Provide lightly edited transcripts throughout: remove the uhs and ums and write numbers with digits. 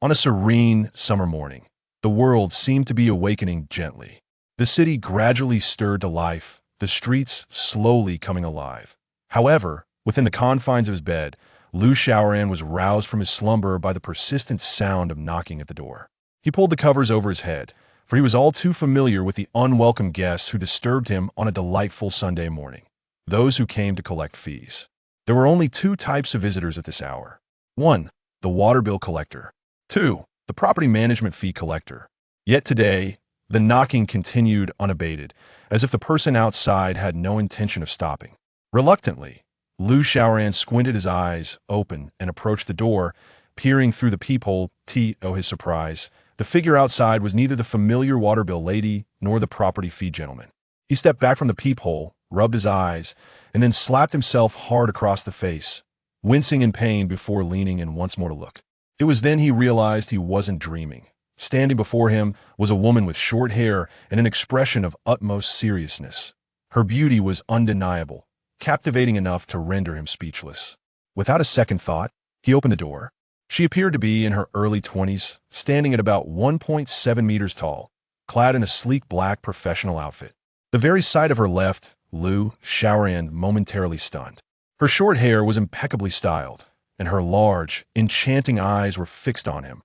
On a serene summer morning, the world seemed to be awakening gently. The city gradually stirred to life, the streets slowly coming alive. However, within the confines of his bed, Lou Shaoran was roused from his slumber by the persistent sound of knocking at the door. He pulled the covers over his head, for he was all too familiar with the unwelcome guests who disturbed him on a delightful Sunday morning: those who came to collect fees. There were only two types of visitors at this hour. 1. The water bill collector. 2. The property management fee collector. Yet today, the knocking continued unabated, as if the person outside had no intention of stopping. Reluctantly, Lou Shaoran squinted his eyes open and approached the door, peering through the peephole. To his surprise, the figure outside was neither the familiar water bill lady nor the property fee gentleman. He stepped back from the peephole, rubbed his eyes, and then slapped himself hard across the face, wincing in pain before leaning in once more to look. It was then he realized he wasn't dreaming. Standing before him was a woman with short hair and an expression of utmost seriousness. Her beauty was undeniable, captivating enough to render him speechless. Without a second thought, he opened the door. She appeared to be in her early 20s, standing at about 1.7 meters tall, clad in a sleek black professional outfit. The very sight of her left Lou Shaoran momentarily stunned. Her short hair was impeccably styled, and her large, enchanting eyes were fixed on him.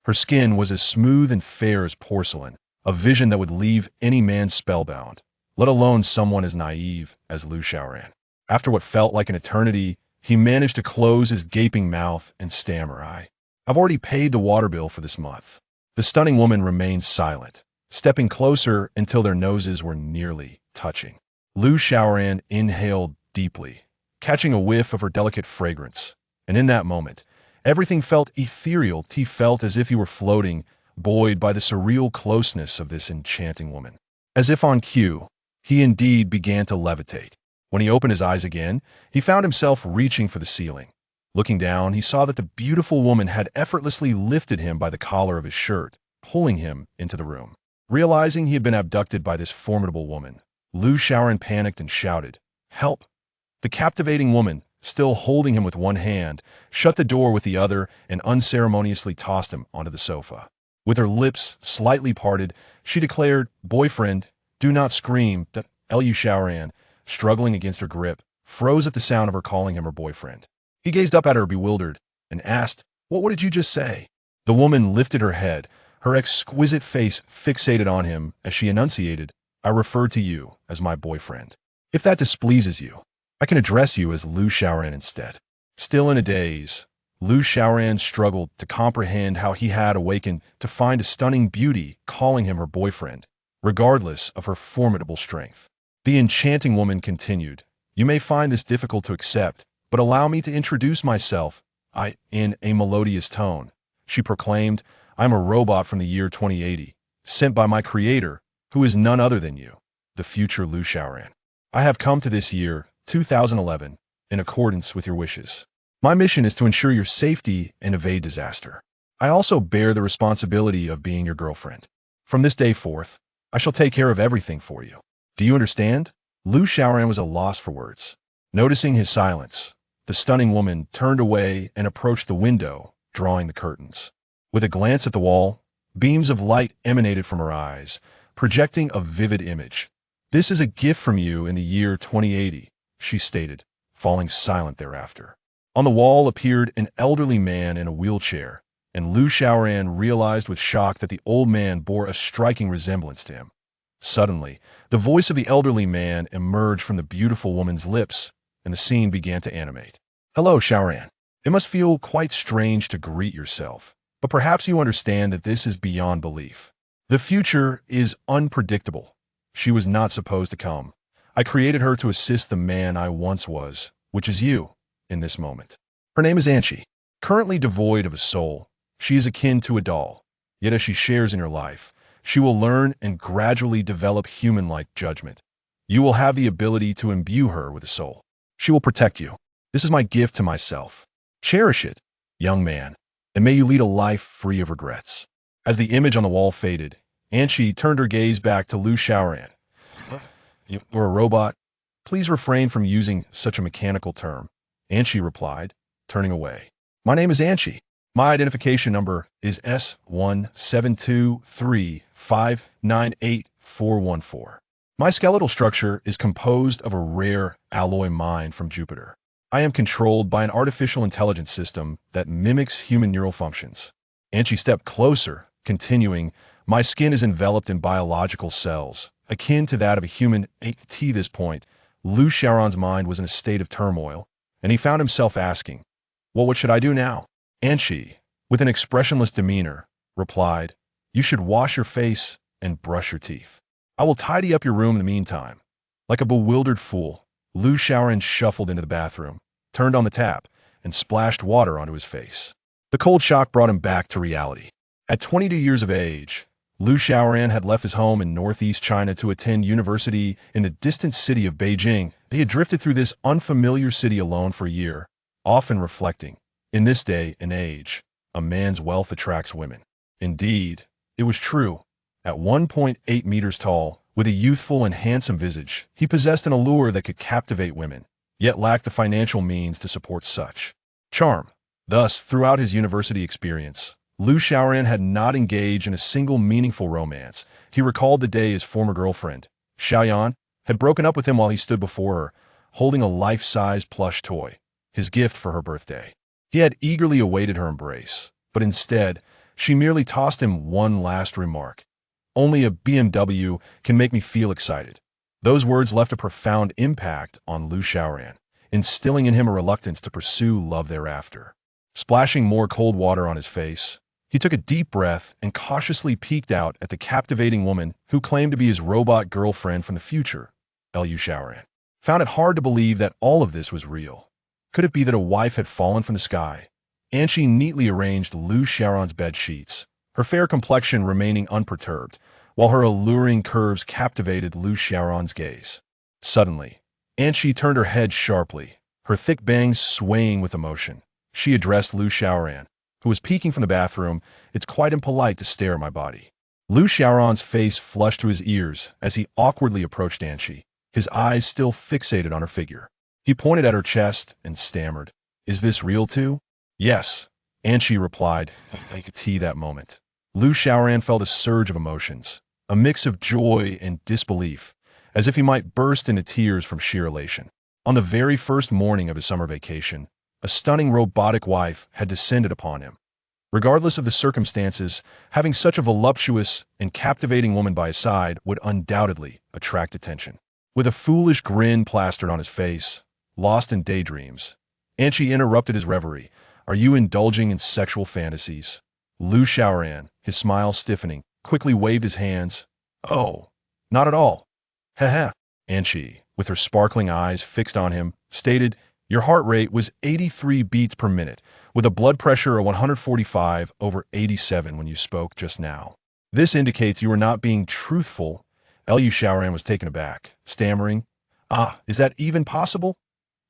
Her skin was as smooth and fair as porcelain, a vision that would leave any man spellbound, let alone someone as naive as Lou Shaoran. After what felt like an eternity, he managed to close his gaping mouth and stammer, "I've already paid the water bill for this month." The stunning woman remained silent, stepping closer until their noses were nearly touching. Lou Shaoran inhaled deeply, catching a whiff of her delicate fragrance. And in that moment, everything felt ethereal. He felt as if he were floating, buoyed by the surreal closeness of this enchanting woman. As if on cue, he indeed began to levitate. When he opened his eyes again, he found himself reaching for the ceiling. Looking down, he saw that the beautiful woman had effortlessly lifted him by the collar of his shirt, pulling him into the room. Realizing he had been abducted by this formidable woman, Lou Shaoran panicked and shouted, "Help!" The captivating woman, still holding him with one hand, shut the door with the other and unceremoniously tossed him onto the sofa. With her lips slightly parted, she declared, "Boyfriend, do not scream." Lu Shaoran, struggling against her grip, froze at the sound of her calling him her boyfriend. He gazed up at her bewildered and asked, What did you just say?" The woman lifted her head, her exquisite face fixated on him as she enunciated, "I refer to you as my boyfriend. If that displeases you, I can address you as Lou Shaoran instead." Still in a daze, Lou Shaoran struggled to comprehend how he had awakened to find a stunning beauty calling him her boyfriend, regardless of her formidable strength. The enchanting woman continued, "You may find this difficult to accept, but allow me to introduce myself." In a melodious tone, she proclaimed, "I'm a robot from the year 2080, sent by my creator, who is none other than you, the future Lou Shaoran. I have come to this year, 2011, in accordance with your wishes. My mission is to ensure your safety and evade disaster. I also bear the responsibility of being your girlfriend. From this day forth, I shall take care of everything for you. Do you understand?" Lou Shaoran was at a loss for words. Noticing his silence, the stunning woman turned away and approached the window, drawing the curtains. With a glance at the wall, beams of light emanated from her eyes, projecting a vivid image. "This is a gift from you in the year 2080, she stated, falling silent thereafter. On the wall appeared an elderly man in a wheelchair, and Lou Shaoran realized with shock that the old man bore a striking resemblance to him. Suddenly, the voice of the elderly man emerged from the beautiful woman's lips, and the scene began to animate. "Hello, Shaoran. It must feel quite strange to greet yourself, but perhaps you understand that this is beyond belief. The future is unpredictable. She was not supposed to come. I created her to assist the man I once was, which is you, in this moment. Her name is Anchi. Currently devoid of a soul, she is akin to a doll. Yet as she shares in your life, she will learn and gradually develop human-like judgment. You will have the ability to imbue her with a soul. She will protect you. This is my gift to myself. Cherish it, young man, and may you lead a life free of regrets." As the image on the wall faded, Anchi turned her gaze back to Lou Shaoran. "You're a robot? Please refrain from using such a mechanical term," Anchi replied, turning away. "My name is Anchi. My identification number is S1723598414. My skeletal structure is composed of a rare alloy mine from Jupiter. I am controlled by an artificial intelligence system that mimics human neural functions. And she stepped closer, continuing, my skin is enveloped in biological cells, akin to that of a human. At this point, Liu Xiaoran's mind was in a state of turmoil, and he found himself asking, well, what should I do now? And she, with an expressionless demeanor, replied, you should wash your face and brush your teeth. I will tidy up your room in the meantime. Like a bewildered fool, Liu Xiaoran shuffled into the bathroom, turned on the tap, and splashed water onto his face. The cold shock brought him back to reality. At 22 years of age, Liu Xiaoran had left his home in northeast China to attend university in the distant city of Beijing. He had drifted through this unfamiliar city alone for a year, often reflecting, in this day and age, a man's wealth attracts women. Indeed, it was true. At 1.8 meters tall, with a youthful and handsome visage, he possessed an allure that could captivate women, yet lacked the financial means to support such charm. Thus, throughout his university experience, Liu Xiaoran had not engaged in a single meaningful romance. He recalled the day his former girlfriend, Xiaoyan, had broken up with him while he stood before her, holding a life-size plush toy, his gift for her birthday. He had eagerly awaited her embrace, but instead, she merely tossed him one last remark. Only a BMW can make me feel excited. Those words left a profound impact on Liu Xiaoran, instilling in him a reluctance to pursue love thereafter. Splashing more cold water on his face, he took a deep breath and cautiously peeked out at the captivating woman who claimed to be his robot girlfriend from the future, Liu Xiaoran. Found it hard to believe that all of this was real. Could it be that a wife had fallen from the sky? And she neatly arranged Liu Xiaoran's bed sheets, her fair complexion remaining unperturbed, while her alluring curves captivated Liu Xiaoran's gaze. Suddenly, Anshi turned her head sharply, her thick bangs swaying with emotion. She addressed Liu Xiaoran, who was peeking from the bathroom. It's quite impolite to stare at my body. Liu Xiaoran's face flushed to his ears as he awkwardly approached Anshi, his eyes still fixated on her figure. He pointed at her chest and stammered, is this real too? Yes, Anshi replied. I could see that moment. Liu Xiaoran felt a surge of emotions, a mix of joy and disbelief, as if he might burst into tears from sheer elation. On the very first morning of his summer vacation, a stunning robotic wife had descended upon him. Regardless of the circumstances, having such a voluptuous and captivating woman by his side would undoubtedly attract attention. With a foolish grin plastered on his face, lost in daydreams, Anshi interrupted his reverie. Are you indulging in sexual fantasies? Liu Xiaoran, his smile stiffening, quickly waved his hands. Oh, not at all. Heh. Anshi, with her sparkling eyes fixed on him, stated, your heart rate was 83 beats per minute, with a blood pressure of 145/87 when you spoke just now. This indicates you were not being truthful. Liu Xiaoran was taken aback, stammering, is that even possible?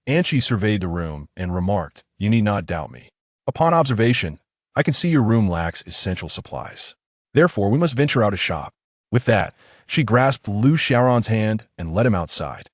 Anshi surveyed the room and remarked, you need not doubt me. Upon observation, I can see your room lacks essential supplies. Therefore, we must venture out to shop. With that, she grasped Liu Xiaoran's hand and led him outside.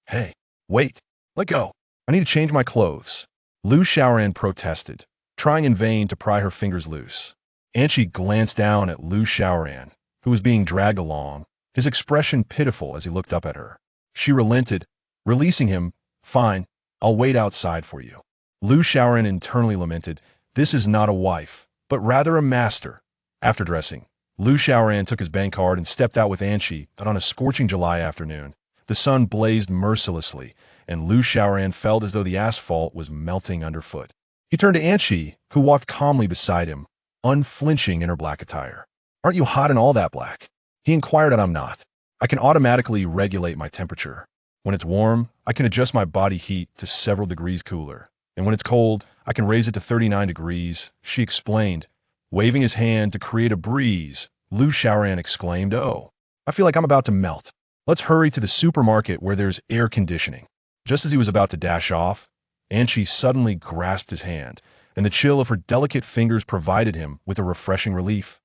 Hey, wait, let go. I need to change my clothes. Liu Xiaoran protested, trying in vain to pry her fingers loose. Anshi glanced down at Liu Xiaoran, who was being dragged along, his expression pitiful as he looked up at her. She relented, releasing him. Fine, I'll wait outside for you. Liu Xiaoran internally lamented, this is not a wife, but rather a master. After dressing, Liu Xiaoran took his bank card and stepped out with Anshi. But on a scorching July afternoon, the sun blazed mercilessly, and Liu Xiaoran felt as though the asphalt was melting underfoot. He turned to Anshi, who walked calmly beside him, unflinching in her black attire. Aren't you hot in all that black? He inquired, and I'm not. I can automatically regulate my temperature. When it's warm, I can adjust my body heat to several degrees cooler. And when it's cold, I can raise it to 39 degrees, she explained. Waving his hand to create a breeze, Liu Xiaoran exclaimed, oh, I feel like I'm about to melt. Let's hurry to the supermarket where there's air conditioning. Just as he was about to dash off, Anshi suddenly grasped his hand, and the chill of her delicate fingers provided him with a refreshing relief.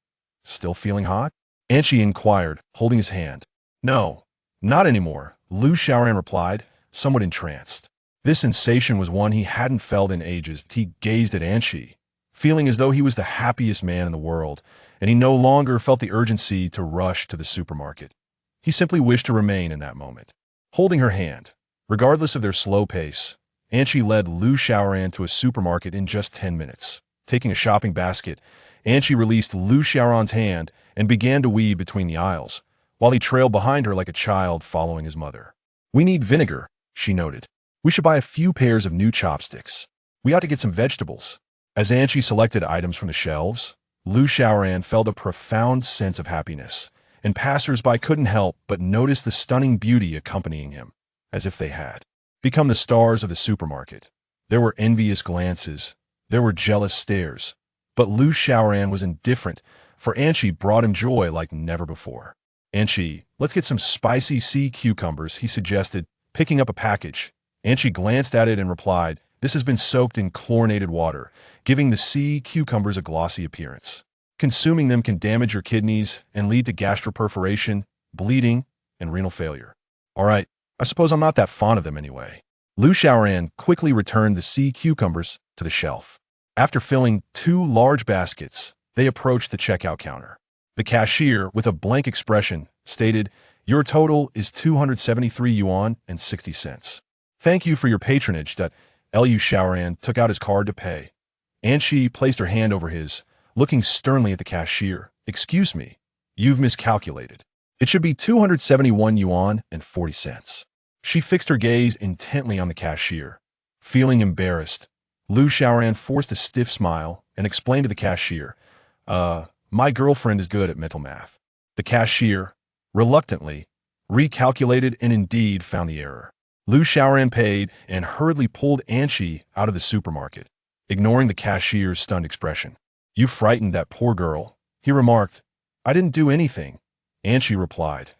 Still feeling hot? Anshi inquired, holding his hand. No, not anymore, Liu Xiaoran replied, somewhat entranced. This sensation was one he hadn't felt in ages. He gazed at Anshi, feeling as though he was the happiest man in the world, and he no longer felt the urgency to rush to the supermarket. He simply wished to remain in that moment. Holding her hand, regardless of their slow pace, Anchi led Lu Xiaoran to a supermarket in just 10 minutes. Taking a shopping basket, Anchi released Lu Xiaoran's hand and began to weave between the aisles, while he trailed behind her like a child following his mother. "We need vinegar," she noted. "We should buy a few pairs of new chopsticks. We ought to get some vegetables." As Anchi selected items from the shelves, Lu Xiaoran felt a profound sense of happiness, and passers-by couldn't help but notice the stunning beauty accompanying him, as if they had become the stars of the supermarket. There were envious glances, there were jealous stares, but Lu Xiaoran was indifferent, for Anchi brought him joy like never before. "Anchi, let's get some spicy sea cucumbers," he suggested, picking up a package. Anchi glanced at it and replied, "This has been soaked in chlorinated water, giving the sea cucumbers a glossy appearance. Consuming them can damage your kidneys and lead to gastroperforation, bleeding, and renal failure." "All right, I suppose I'm not that fond of them anyway." Lu Xiaoran quickly returned the sea cucumbers to the shelf. After filling 2 large baskets, they approached the checkout counter. The cashier, with a blank expression, stated, "Your total is 273 yuan and 60 cents. Thank you for your patronage." Lu Xiaoran took out his card to pay. Anchi placed her hand over his, looking sternly at the cashier. "Excuse me, you've miscalculated. It should be 271 yuan and 40 cents. She fixed her gaze intently on the cashier. Feeling embarrassed, Lu Xiaoran forced a stiff smile and explained to the cashier, "My girlfriend is good at mental math." The cashier, reluctantly, recalculated and indeed found the error. Lu Xiaoran paid and hurriedly pulled Anchi out of the supermarket, ignoring the cashier's stunned expression. "You frightened that poor girl," he remarked. "I didn't do anything," Anchi replied.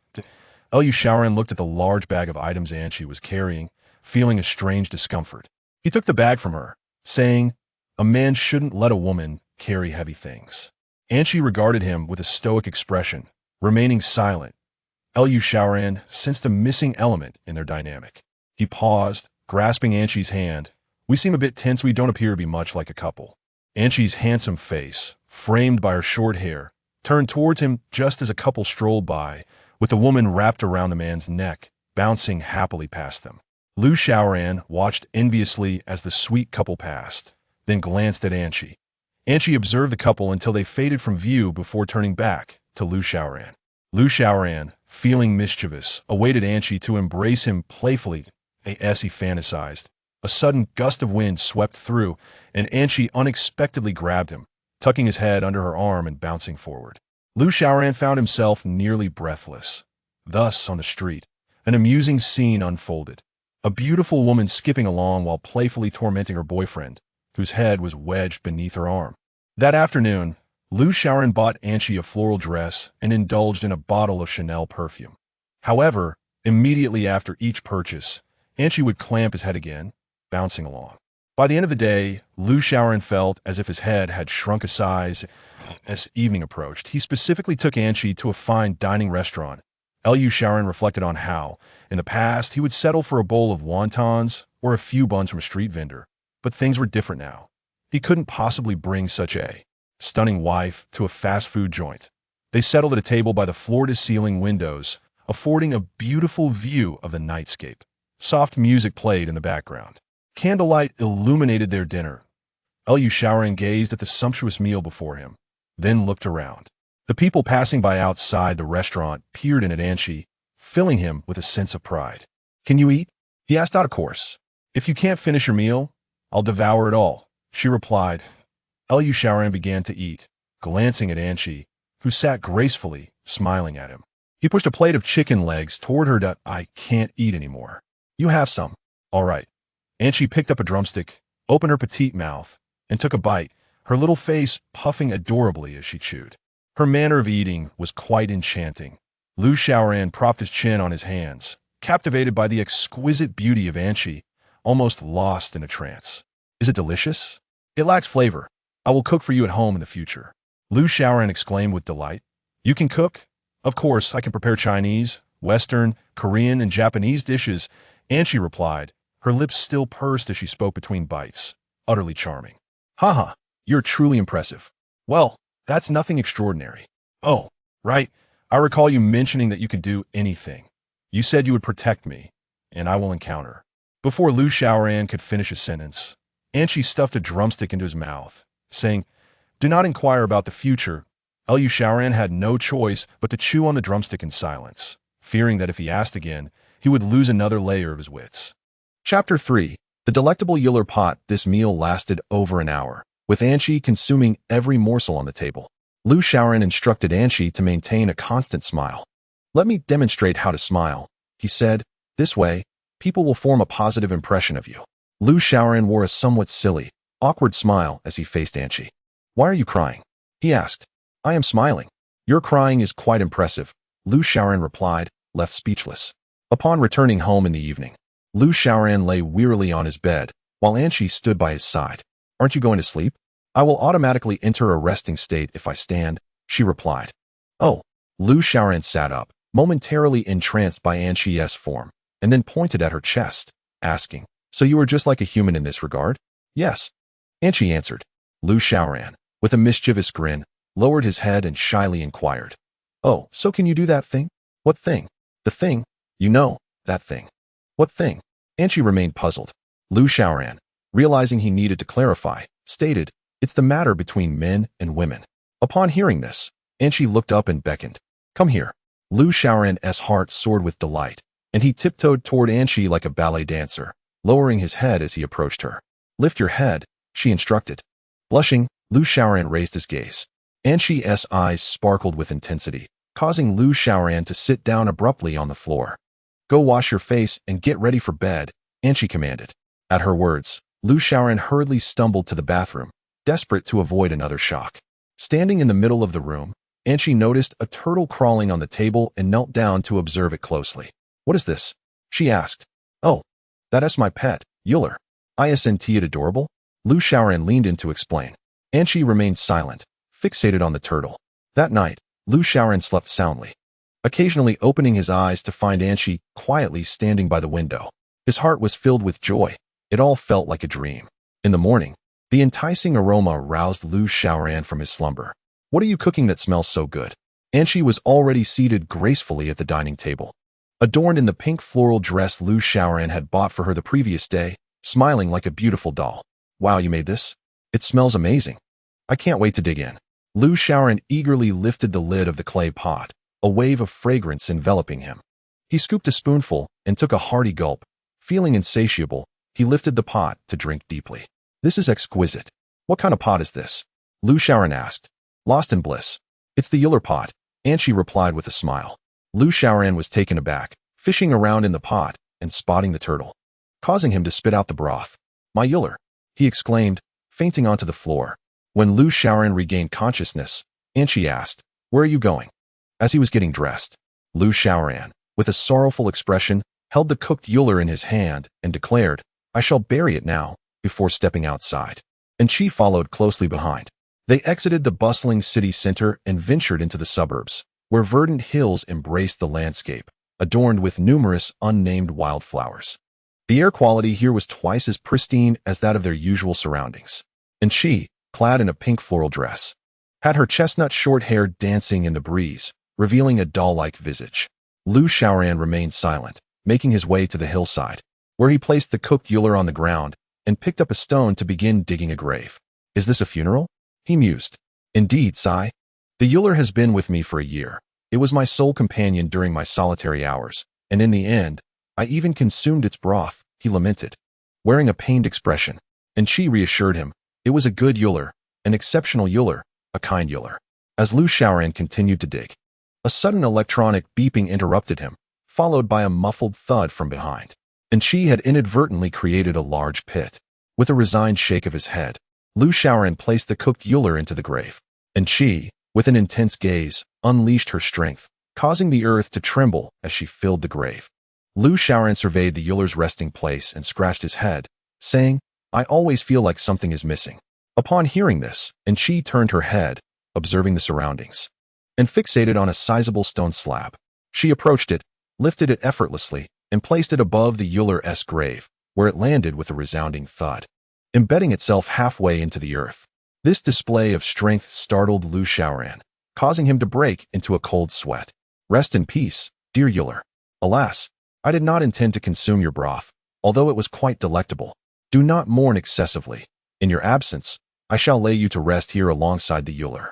Lu Xiaoran looked at the large bag of items Anchi was carrying, feeling a strange discomfort. He took the bag from her, saying, "A man shouldn't let a woman carry heavy things." Anchi regarded him with a stoic expression, remaining silent. Lu Xiaoran sensed a missing element in their dynamic. He paused, grasping Anchi's hand. "We seem a bit tense. We don't appear to be much like a couple." Anchi's handsome face, framed by her short hair, turned towards him just as a couple strolled by, with the woman wrapped around the man's neck, bouncing happily past them. Lu Xiaoran watched enviously as the sweet couple passed, then glanced at Anchi. Anchi observed the couple until they faded from view before turning back to Lu Xiaoran. Lu Xiaoran, feeling mischievous, awaited Anchi to embrace him playfully as he fantasized. A sudden gust of wind swept through, and Anchi unexpectedly grabbed him, tucking his head under her arm and bouncing forward. Lu Xiaoran found himself nearly breathless. Thus, on the street, an amusing scene unfolded. A beautiful woman skipping along while playfully tormenting her boyfriend, whose head was wedged beneath her arm. That afternoon, Lu Xiaoran bought Anchi a floral dress and indulged in a bottle of Chanel perfume. However, immediately after each purchase, Anchi would clamp his head again, bouncing along. By the end of the day, Lu Xiaoran felt as if his head had shrunk a size. As evening approached, he specifically took Anchi to a fine dining restaurant. Lu Xiaoran reflected on how, in the past, he would settle for a bowl of wontons or a few buns from a street vendor. But things were different now. He couldn't possibly bring such a stunning wife to a fast food joint. They settled at a table by the floor-to-ceiling windows, affording a beautiful view of the nightscape. Soft music played in the background. Candlelight illuminated their dinner. Lu Xiaoran gazed at the sumptuous meal before him, then looked around. The people passing by outside the restaurant peered in at Anchi, filling him with a sense of pride. "Can you eat?" he asked out of course. "If you can't finish your meal, I'll devour it all," she replied. Lu Xiaoran began to eat, glancing at Anchi, who sat gracefully, smiling at him. He pushed a plate of chicken legs toward her. "I can't eat anymore. You have some." "All right." Anchi picked up a drumstick, opened her petite mouth, and took a bite, her little face puffing adorably as she chewed. Her manner of eating was quite enchanting. Lu Xiaoran propped his chin on his hands, captivated by the exquisite beauty of Anchi, almost lost in a trance. "Is it delicious?" "It lacks flavor. I will cook for you at home in the future." Lu Xiaoran exclaimed with delight. "You can cook?" "Of course, I can prepare Chinese, Western, Korean, and Japanese dishes," Anchi replied, her lips still pursed as she spoke between bites. "Utterly charming." "Haha, You're truly impressive. Well, that's nothing extraordinary. Oh, right. I recall you mentioning that you could do anything. You said you would protect me, and I will encounter. Before Lu Xiaoran could finish his sentence, Anchi stuffed a drumstick into his mouth, saying, "Do not inquire about the future." Lu Xiaoran had no choice but to chew on the drumstick in silence, fearing that if he asked again, he would lose another layer of his wits. Chapter 3. The Delectable Yuler Pot. This meal lasted over an hour, with Anchi consuming every morsel on the table. Lu Xiaoran instructed Anchi to maintain a constant smile. "Let me demonstrate how to smile," he said. "This way, people will form a positive impression of you." Lu Xiaoran wore a somewhat silly, awkward smile as he faced Anchi. "Why are you crying?" he asked. "I am smiling." "Your crying is quite impressive," Lu Xiaoran replied, left speechless. Upon returning home in the evening, Lu Xiaoran lay wearily on his bed, while Anchi stood by his side. "Aren't you going to sleep?" "I will automatically enter a resting state if I stand," she replied. "Oh." Lu Xiaoran sat up, momentarily entranced by Anchi's form, and then pointed at her chest, asking, "So you are just like a human in this regard?" "Yes," Anchi answered. Lu Xiaoran, with a mischievous grin, lowered his head and shyly inquired, "Oh, so can you do that thing?" "What thing?" "The thing. You know, that thing." "What thing?" Anchi remained puzzled. Lu Xiaoran, realizing he needed to clarify, stated, "It's the matter between men and women." Upon hearing this, Anchi looked up and beckoned. "Come here." Lu Xiaoran's heart soared with delight, and he tiptoed toward Anchi like a ballet dancer, lowering his head as he approached her. "Lift your head," she instructed. Blushing, Lu Xiaoran raised his gaze. Anchi's eyes sparkled with intensity, causing Lu Xiaoran to sit down abruptly on the floor. "Go wash your face and get ready for bed," Anchi commanded. At her words, Lu Xiaoran hurriedly stumbled to the bathroom, desperate to avoid another shock. Standing in the middle of the room, Anchi noticed a turtle crawling on the table and knelt down to observe it closely. "What is this?" she asked. "Oh, that's my pet, Euler. Isn't it adorable?" Lu Xiaoran leaned in to explain. Anchi remained silent, fixated on the turtle. That night, Lu Xiaoran slept soundly, occasionally opening his eyes to find Anchi quietly standing by the window. His heart was filled with joy. It all felt like a dream. In the morning, the enticing aroma roused Lu Xiaoran from his slumber. "What are you cooking that smells so good?" Anchi was already seated gracefully at the dining table, adorned in the pink floral dress Lu Xiaoran had bought for her the previous day, smiling like a beautiful doll. "Wow, you made this? It smells amazing. I can't wait to dig in." Lu Xiaoran eagerly lifted the lid of the clay pot, a wave of fragrance enveloping him. He scooped a spoonful and took a hearty gulp. Feeling insatiable, he lifted the pot to drink deeply. "This is exquisite." "What kind of pot is this?" Lu Xiaoran asked, lost in bliss. "It's the Euler pot," Anchi replied with a smile. Lu Xiaoran was taken aback, fishing around in the pot and spotting the turtle, causing him to spit out the broth. "My Euler," he exclaimed, fainting onto the floor. When Lu Xiaoran regained consciousness, Anchi asked, "Where are you going?" As he was getting dressed, Lu Xiaoran, with a sorrowful expression, held the cooked Euler in his hand and declared, "I shall bury it now," before stepping outside. And she followed closely behind. They exited the bustling city center and ventured into the suburbs, where verdant hills embraced the landscape, adorned with numerous unnamed wildflowers. The air quality here was twice as pristine as that of their usual surroundings. And she, clad in a pink floral dress, had her chestnut short hair dancing in the breeze, revealing a doll-like visage. Lu Xiaoran remained silent, making his way to the hillside, where he placed the cooked Euler on the ground and picked up a stone to begin digging a grave. "Is this a funeral?" he mused. "Indeed, Sai. The Euler has been with me for a year. It was my sole companion during my solitary hours, and in the end, I even consumed its broth," he lamented, wearing a pained expression. And she reassured him, it was a good Euler, an exceptional Euler, a kind Euler. As Lu Xiaoran continued to dig, a sudden electronic beeping interrupted him, followed by a muffled thud from behind. And she had inadvertently created a large pit. With a resigned shake of his head, Lu Xiaoran placed the cooked Euler into the grave. And she, with an intense gaze, unleashed her strength, causing the earth to tremble as she filled the grave. Lu Xiaoran surveyed the Euler's resting place and scratched his head, saying, "I always feel like something is missing." Upon hearing this, and she turned her head, observing the surroundings, and fixated on a sizable stone slab. She approached it, lifted it effortlessly, and placed it above the Euler's grave, where it landed with a resounding thud, embedding itself halfway into the earth. This display of strength startled Lu Xiaoran, causing him to break into a cold sweat. Rest in peace, dear Euler. Alas, I did not intend to consume your broth, although it was quite delectable. Do not mourn excessively. In your absence, I shall lay you to rest here alongside the Euler.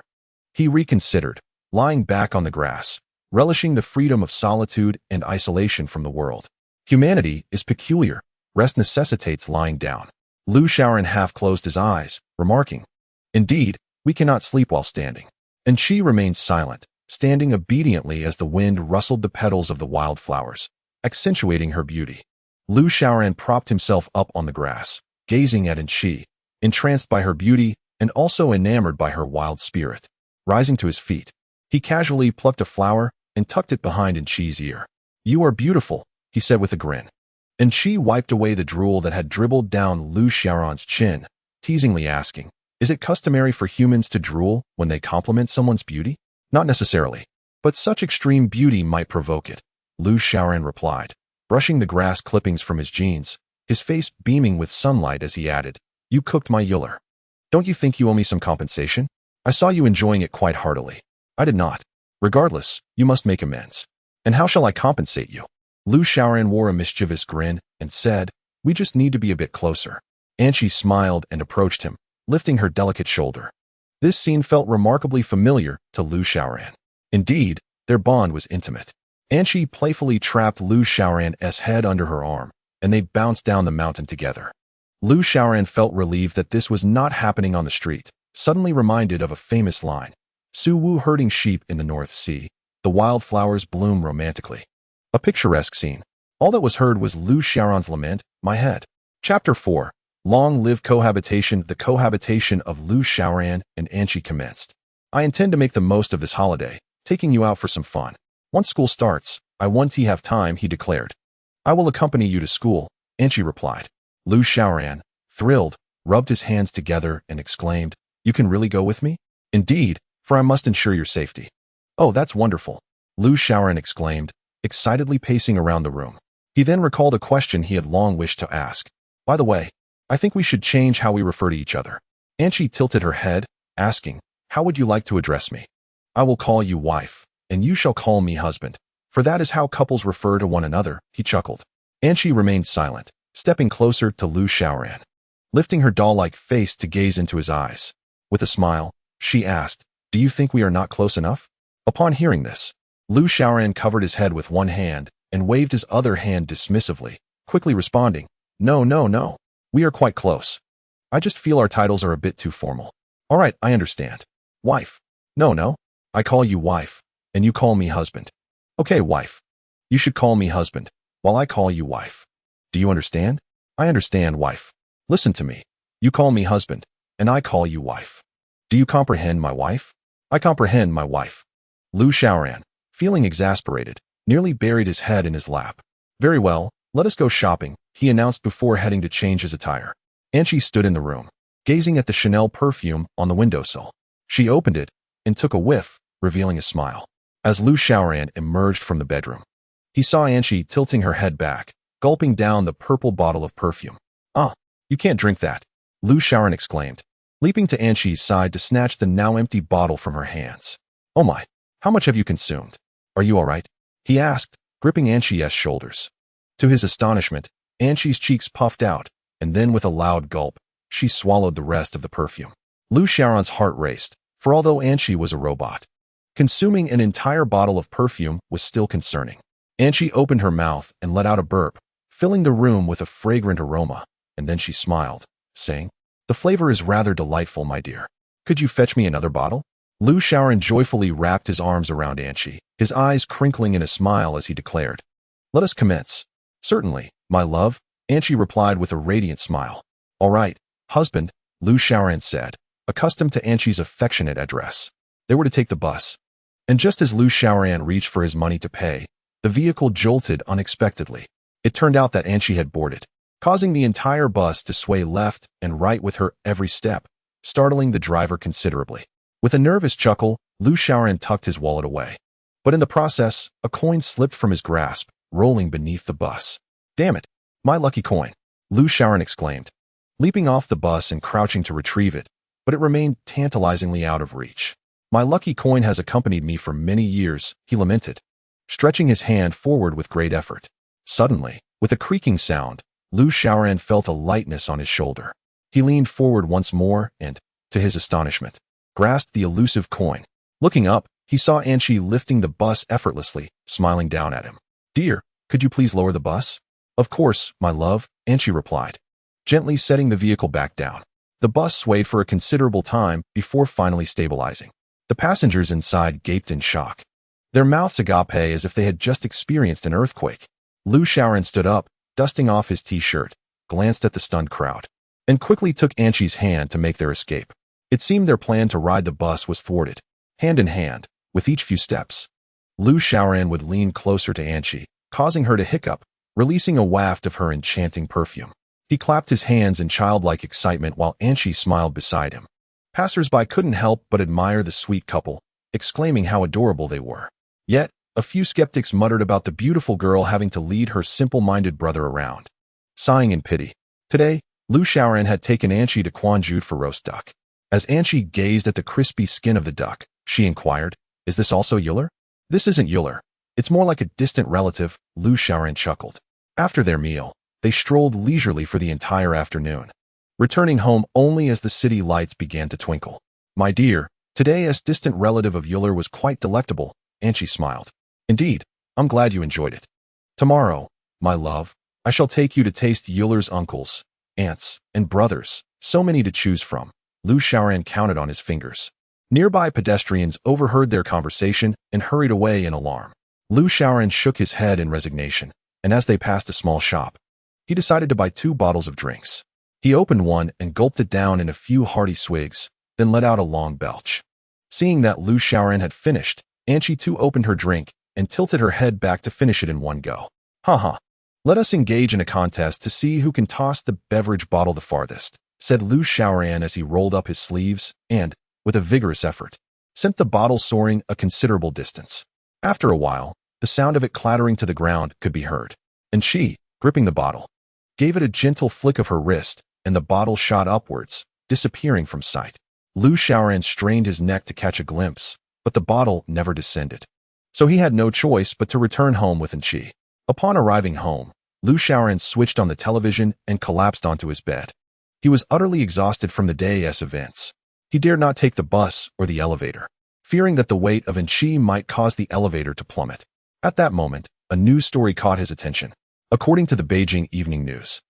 He reconsidered, lying back on the grass, relishing the freedom of solitude and isolation from the world. Humanity is peculiar. Rest necessitates lying down. Lu Xiaoran half closed his eyes, remarking, Indeed, we cannot sleep while standing. And she remained silent, standing obediently as the wind rustled the petals of the wildflowers, accentuating her beauty. Lu Xiaoran propped himself up on the grass, gazing at Anqi, entranced by her beauty and also enamored by her wild spirit. Rising to his feet, he casually plucked a flower and tucked it behind Anqi's ear. You are beautiful, he said with a grin. Anqi wiped away the drool that had dribbled down Lu Xiaoran's chin, teasingly asking, Is it customary for humans to drool when they compliment someone's beauty? Not necessarily, but such extreme beauty might provoke it, Lu Xiaoran replied, brushing the grass clippings from his jeans, his face beaming with sunlight as he added, You cooked my Euler. Don't you think you owe me some compensation? I saw you enjoying it quite heartily. I did not. Regardless, you must make amends. And how shall I compensate you? Lu Xiaoran wore a mischievous grin and said, We just need to be a bit closer. Anqi smiled and approached him, lifting her delicate shoulder. This scene felt remarkably familiar to Lu Xiaoran. Indeed, their bond was intimate. Anqi playfully trapped Lu Xiaoran's head under her arm, and they bounced down the mountain together. Lu Xiaoran felt relieved that this was not happening on the street, suddenly reminded of a famous line, Su Wu herding sheep in the North Sea, the wildflowers bloom romantically. A picturesque scene. All that was heard was Lu Xiaoran's lament, My head. Chapter 4. Long live cohabitation. The cohabitation of Lu Xiaoran and Anqi commenced. I intend to make the most of this holiday, taking you out for some fun. Once school starts, I want to have time, he declared. I will accompany you to school, Anqi replied. Lu Xiaoran, thrilled, rubbed his hands together and exclaimed, You can really go with me? Indeed, for I must ensure your safety. Oh, that's wonderful, Lu Xiaoran exclaimed, excitedly pacing around the room. He then recalled a question he had long wished to ask. By the way, I think we should change how we refer to each other. Anqi tilted her head, asking, How would you like to address me? I will call you wife, and you shall call me husband, for that is how couples refer to one another, he chuckled. Anqi remained silent, stepping closer to Lu Xiaoran, lifting her doll-like face to gaze into his eyes. With a smile, she asked, Do you think we are not close enough? Upon hearing this, Lu Xiaoran covered his head with one hand and waved his other hand dismissively, quickly responding, No. We are quite close. I just feel our titles are a bit too formal. All right, I understand. Wife. No. I call you wife, and you call me husband. Okay, wife. You should call me husband, while I call you wife. Do you understand? I understand, wife. Listen to me. You call me husband, and I call you wife. Do you comprehend, my wife? I comprehend, my wife. Lu Xiaoran, feeling exasperated, nearly buried his head in his lap. Very well, let us go shopping, he announced before heading to change his attire. Anqi stood in the room, gazing at the Chanel perfume on the windowsill. She opened it and took a whiff, revealing a smile. As Lu Xiaoran emerged from the bedroom, he saw Anqi tilting her head back, gulping down the purple bottle of perfume. You can't drink that, Lu Xiaoran exclaimed, leaping to Anqi's side to snatch the now empty bottle from her hands. Oh my, how much have you consumed? Are you all right? He asked, gripping Anqi's shoulders. To his astonishment, Anqi's cheeks puffed out, and then with a loud gulp, she swallowed the rest of the perfume. Lu Xiaoran's heart raced, for although Anqi was a robot, consuming an entire bottle of perfume was still concerning. Anqi opened her mouth and let out a burp, filling the room with a fragrant aroma, and then she smiled, saying, The flavor is rather delightful, my dear. Could you fetch me another bottle? Lu Xiaoran joyfully wrapped his arms around Anqi, his eyes crinkling in a smile as he declared, Let us commence. Certainly, my love, Anqi replied with a radiant smile. All right, husband, Lu Xiaoran said, accustomed to Anqi's affectionate address. They were to take the bus. And just as Lu Xiaoran reached for his money to pay, the vehicle jolted unexpectedly. It turned out that Anqi had boarded, causing the entire bus to sway left and right with her every step, startling the driver considerably. With a nervous chuckle, Lu Xiaoran tucked his wallet away. But in the process, a coin slipped from his grasp, rolling beneath the bus. Damn it, my lucky coin, Lu Xiaoran exclaimed. Leaping off the bus and crouching to retrieve it, but it remained tantalizingly out of reach. My lucky coin has accompanied me for many years, he lamented, stretching his hand forward with great effort. Suddenly, with a creaking sound, Lu Xiaoran felt a lightness on his shoulder. He leaned forward once more and, to his astonishment, grasped the elusive coin. Looking up, he saw Anqi lifting the bus effortlessly, smiling down at him. "Dear, could you please lower the bus?" "Of course, my love," Anqi replied, gently setting the vehicle back down. The bus swayed for a considerable time before finally stabilizing. The passengers inside gaped in shock, their mouths agape as if they had just experienced an earthquake. Lu Xiaoran stood up, dusting off his t-shirt, glanced at the stunned crowd, and quickly took Anqi's hand to make their escape. It seemed their plan to ride the bus was thwarted. Hand in hand, with each few steps, Lu Xiaoran would lean closer to Anqi, causing her to hiccup, releasing a waft of her enchanting perfume. He clapped his hands in childlike excitement while Anqi smiled beside him. Passers-by couldn't help but admire the sweet couple, exclaiming how adorable they were. Yet, a few skeptics muttered about the beautiful girl having to lead her simple-minded brother around. Sighing in pity, today, Lu Xiaoran had taken Anqi to Quanzhou for roast duck. As Anqi gazed at the crispy skin of the duck, she inquired, "Is this also Euler?" "This isn't Euler. It's more like a distant relative," Lu Xiaoran chuckled. After their meal, they strolled leisurely for the entire afternoon, returning home only as the city lights began to twinkle. "My dear, today as distant relative of Euler was quite delectable," Anqi smiled. "Indeed, I'm glad you enjoyed it. Tomorrow, my love, I shall take you to taste Euler's uncles, aunts, and brothers, so many to choose from." Lu Xiaoran counted on his fingers. Nearby pedestrians overheard their conversation and hurried away in alarm. Lu Xiaoran shook his head in resignation, and as they passed a small shop, he decided to buy 2 bottles of drinks. He opened one and gulped it down in a few hearty swigs, then let out a long belch. Seeing that Lu Xiaoran had finished, Anqi too opened her drink and tilted her head back to finish it in one go. "Haha. Let us engage in a contest to see who can toss the beverage bottle the farthest," said Lu Xiaoran as he rolled up his sleeves and, with a vigorous effort, sent the bottle soaring a considerable distance. After a while, the sound of it clattering to the ground could be heard, and she, gripping the bottle, gave it a gentle flick of her wrist, and the bottle shot upwards, disappearing from sight. Lu Xiaoran strained his neck to catch a glimpse, but the bottle never descended. So he had no choice but to return home with Anqi. Upon arriving home, Lu Xiaoran switched on the television and collapsed onto his bed. He was utterly exhausted from the day's events. He dared not take the bus or the elevator, fearing that the weight of Anqi might cause the elevator to plummet. At that moment, a news story caught his attention. According to the Beijing Evening News,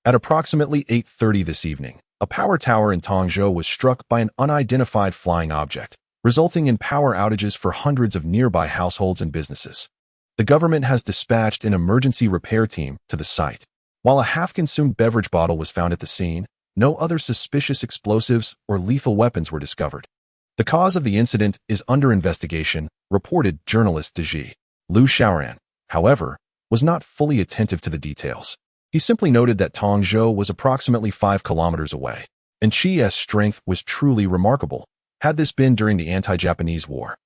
at approximately 8:30 this evening, a power tower in Tongzhou was struck by an unidentified flying object, resulting in power outages for hundreds of nearby households and businesses. The government has dispatched an emergency repair team to the site. While a half-consumed beverage bottle was found at the scene, no other suspicious explosives or lethal weapons were discovered. The cause of the incident is under investigation, reported journalist Deji. Lu Xiaoran, however, was not fully attentive to the details. He simply noted that Tongzhou was approximately 5 kilometers away, and Qi's strength was truly remarkable. Had this been during the anti-Japanese war,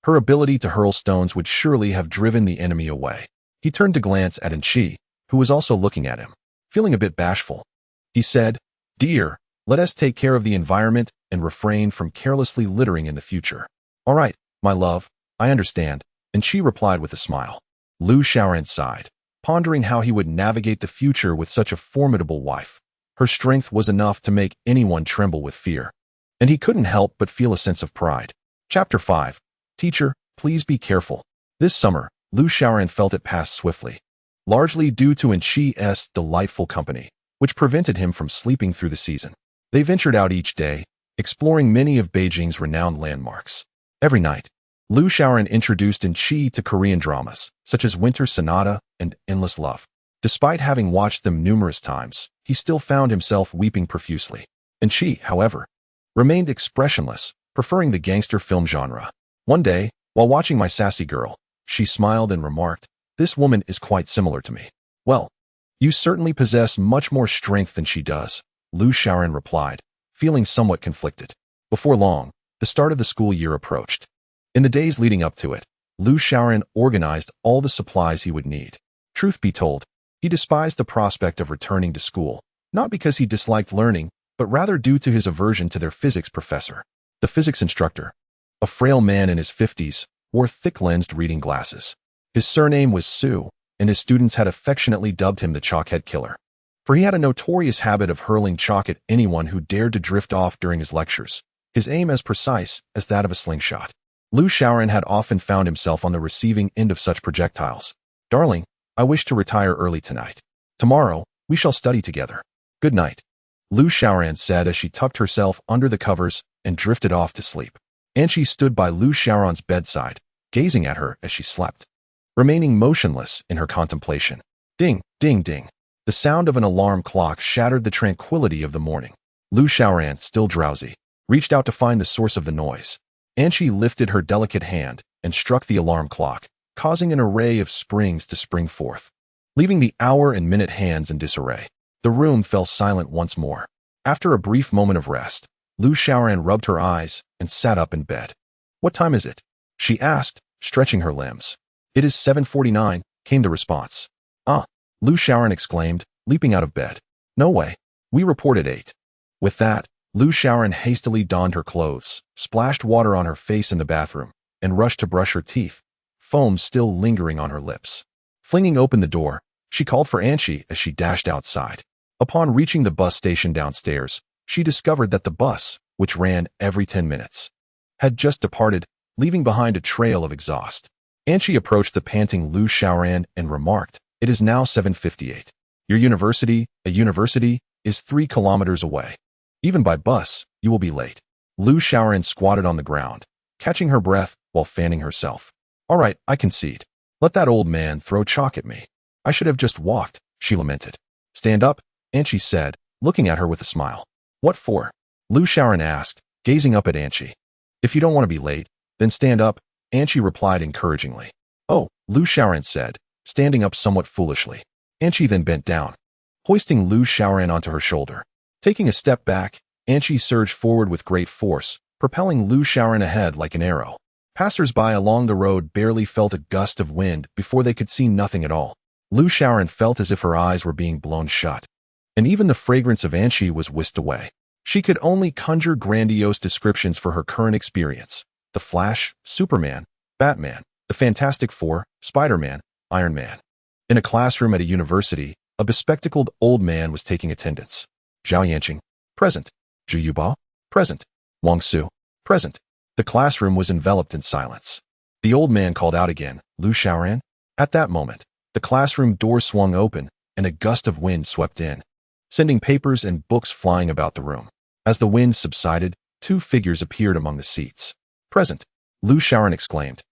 her ability to hurl stones would surely have driven the enemy away. He turned to glance at Anqi, who was also looking at him. Feeling a bit bashful, he said, "Dear, let us take care of the environment and refrain from carelessly littering in the future." "All right, my love, I understand," Anqi replied with a smile. Lu Xiaoran sighed, pondering how he would navigate the future with such a formidable wife. Her strength was enough to make anyone tremble with fear, and he couldn't help but feel a sense of pride. Chapter 5. Teacher, please be careful. This summer, Lu Xiaoran felt it pass swiftly, largely due to Anqi's delightful company, which prevented him from sleeping through the season. They ventured out each day, exploring many of Beijing's renowned landmarks. Every night, Lu Xiaoran introduced Anqi to Korean dramas, such as Winter Sonata and Endless Love. Despite having watched them numerous times, he still found himself weeping profusely. Anqi, however, remained expressionless, preferring the gangster film genre. One day, while watching My Sassy Girl, she smiled and remarked, "This woman is quite similar to me." "Well, you certainly possess much more strength than she does," Lu Xiaoran replied, feeling somewhat conflicted. Before long, the start of the school year approached. In the days leading up to it, Lu Xiaoran organized all the supplies he would need. Truth be told, he despised the prospect of returning to school, not because he disliked learning, but rather due to his aversion to their physics professor. The physics instructor, a frail man in his 50s, wore thick-lensed reading glasses. His surname was Su, and his students had affectionately dubbed him the Chalkhead Killer. For he had a notorious habit of hurling chalk at anyone who dared to drift off during his lectures, his aim as precise as that of a slingshot. Liu Shaoran had often found himself on the receiving end of such projectiles. "Darling, I wish to retire early tonight. Tomorrow, we shall study together. Good night," Liu Shaoran said as she tucked herself under the covers and drifted off to sleep. Anqi stood by Liu Shaoran's bedside, gazing at her as she slept, remaining motionless in her contemplation. Ding, ding, ding. The sound of an alarm clock shattered the tranquility of the morning. Liu Shaoran, still drowsy, reached out to find the source of the noise. Anqi lifted her delicate hand and struck the alarm clock, causing an array of springs to spring forth. Leaving the hour and minute hands in disarray, the room fell silent once more. After a brief moment of rest, Liu Shaoran rubbed her eyes and sat up in bed. "What time is it?" she asked, stretching her limbs. "It is 7:49, came the response. "Ah," Liu Shaoran exclaimed, leaping out of bed. "No way. We report at 8. With that, Liu Shaoran hastily donned her clothes, splashed water on her face in the bathroom, and rushed to brush her teeth, foam still lingering on her lips. Flinging open the door, she called for Anqi as she dashed outside. Upon reaching the bus station downstairs, she discovered that the bus, which ran every 10 minutes, had just departed, leaving behind a trail of exhaust. Anqi approached the panting Liu Shaoran and remarked, "It is now 7:58. Your university, a university, is 3 kilometers away. Even by bus, you will be late." Liu Shaoran squatted on the ground, catching her breath while fanning herself. "All right, I concede. Let that old man throw chalk at me. I should have just walked," she lamented. "Stand up," Anqi said, looking at her with a smile. "What for?" Liu Shaoran asked, gazing up at Anqi. "If you don't want to be late, then stand up," Anqi replied encouragingly. "Oh," Liu Shaoran said, standing up somewhat foolishly. Anqi then bent down, hoisting Liu Shaoran onto her shoulder. Taking a step back, Anqi surged forward with great force, propelling Liu Shaoran ahead like an arrow. Passers-by along the road barely felt a gust of wind before they could see nothing at all. Liu Shaoran felt as if her eyes were being blown shut, and even the fragrance of Anqi was whisked away. She could only conjure grandiose descriptions for her current experience: the Flash, Superman, Batman, the Fantastic Four, Spider-Man, Iron Man. In a classroom at a university, a bespectacled old man was taking attendance. Zhao Yanqing, present. Zhu Yubao, present. Wang Su, present. The classroom was enveloped in silence. The old man called out again, "Liu Shaoran?" At that moment, the classroom door swung open, and a gust of wind swept in, sending papers and books flying about the room. As the wind subsided, 2 figures appeared among the seats. "Present," Liu Shaoran exclaimed,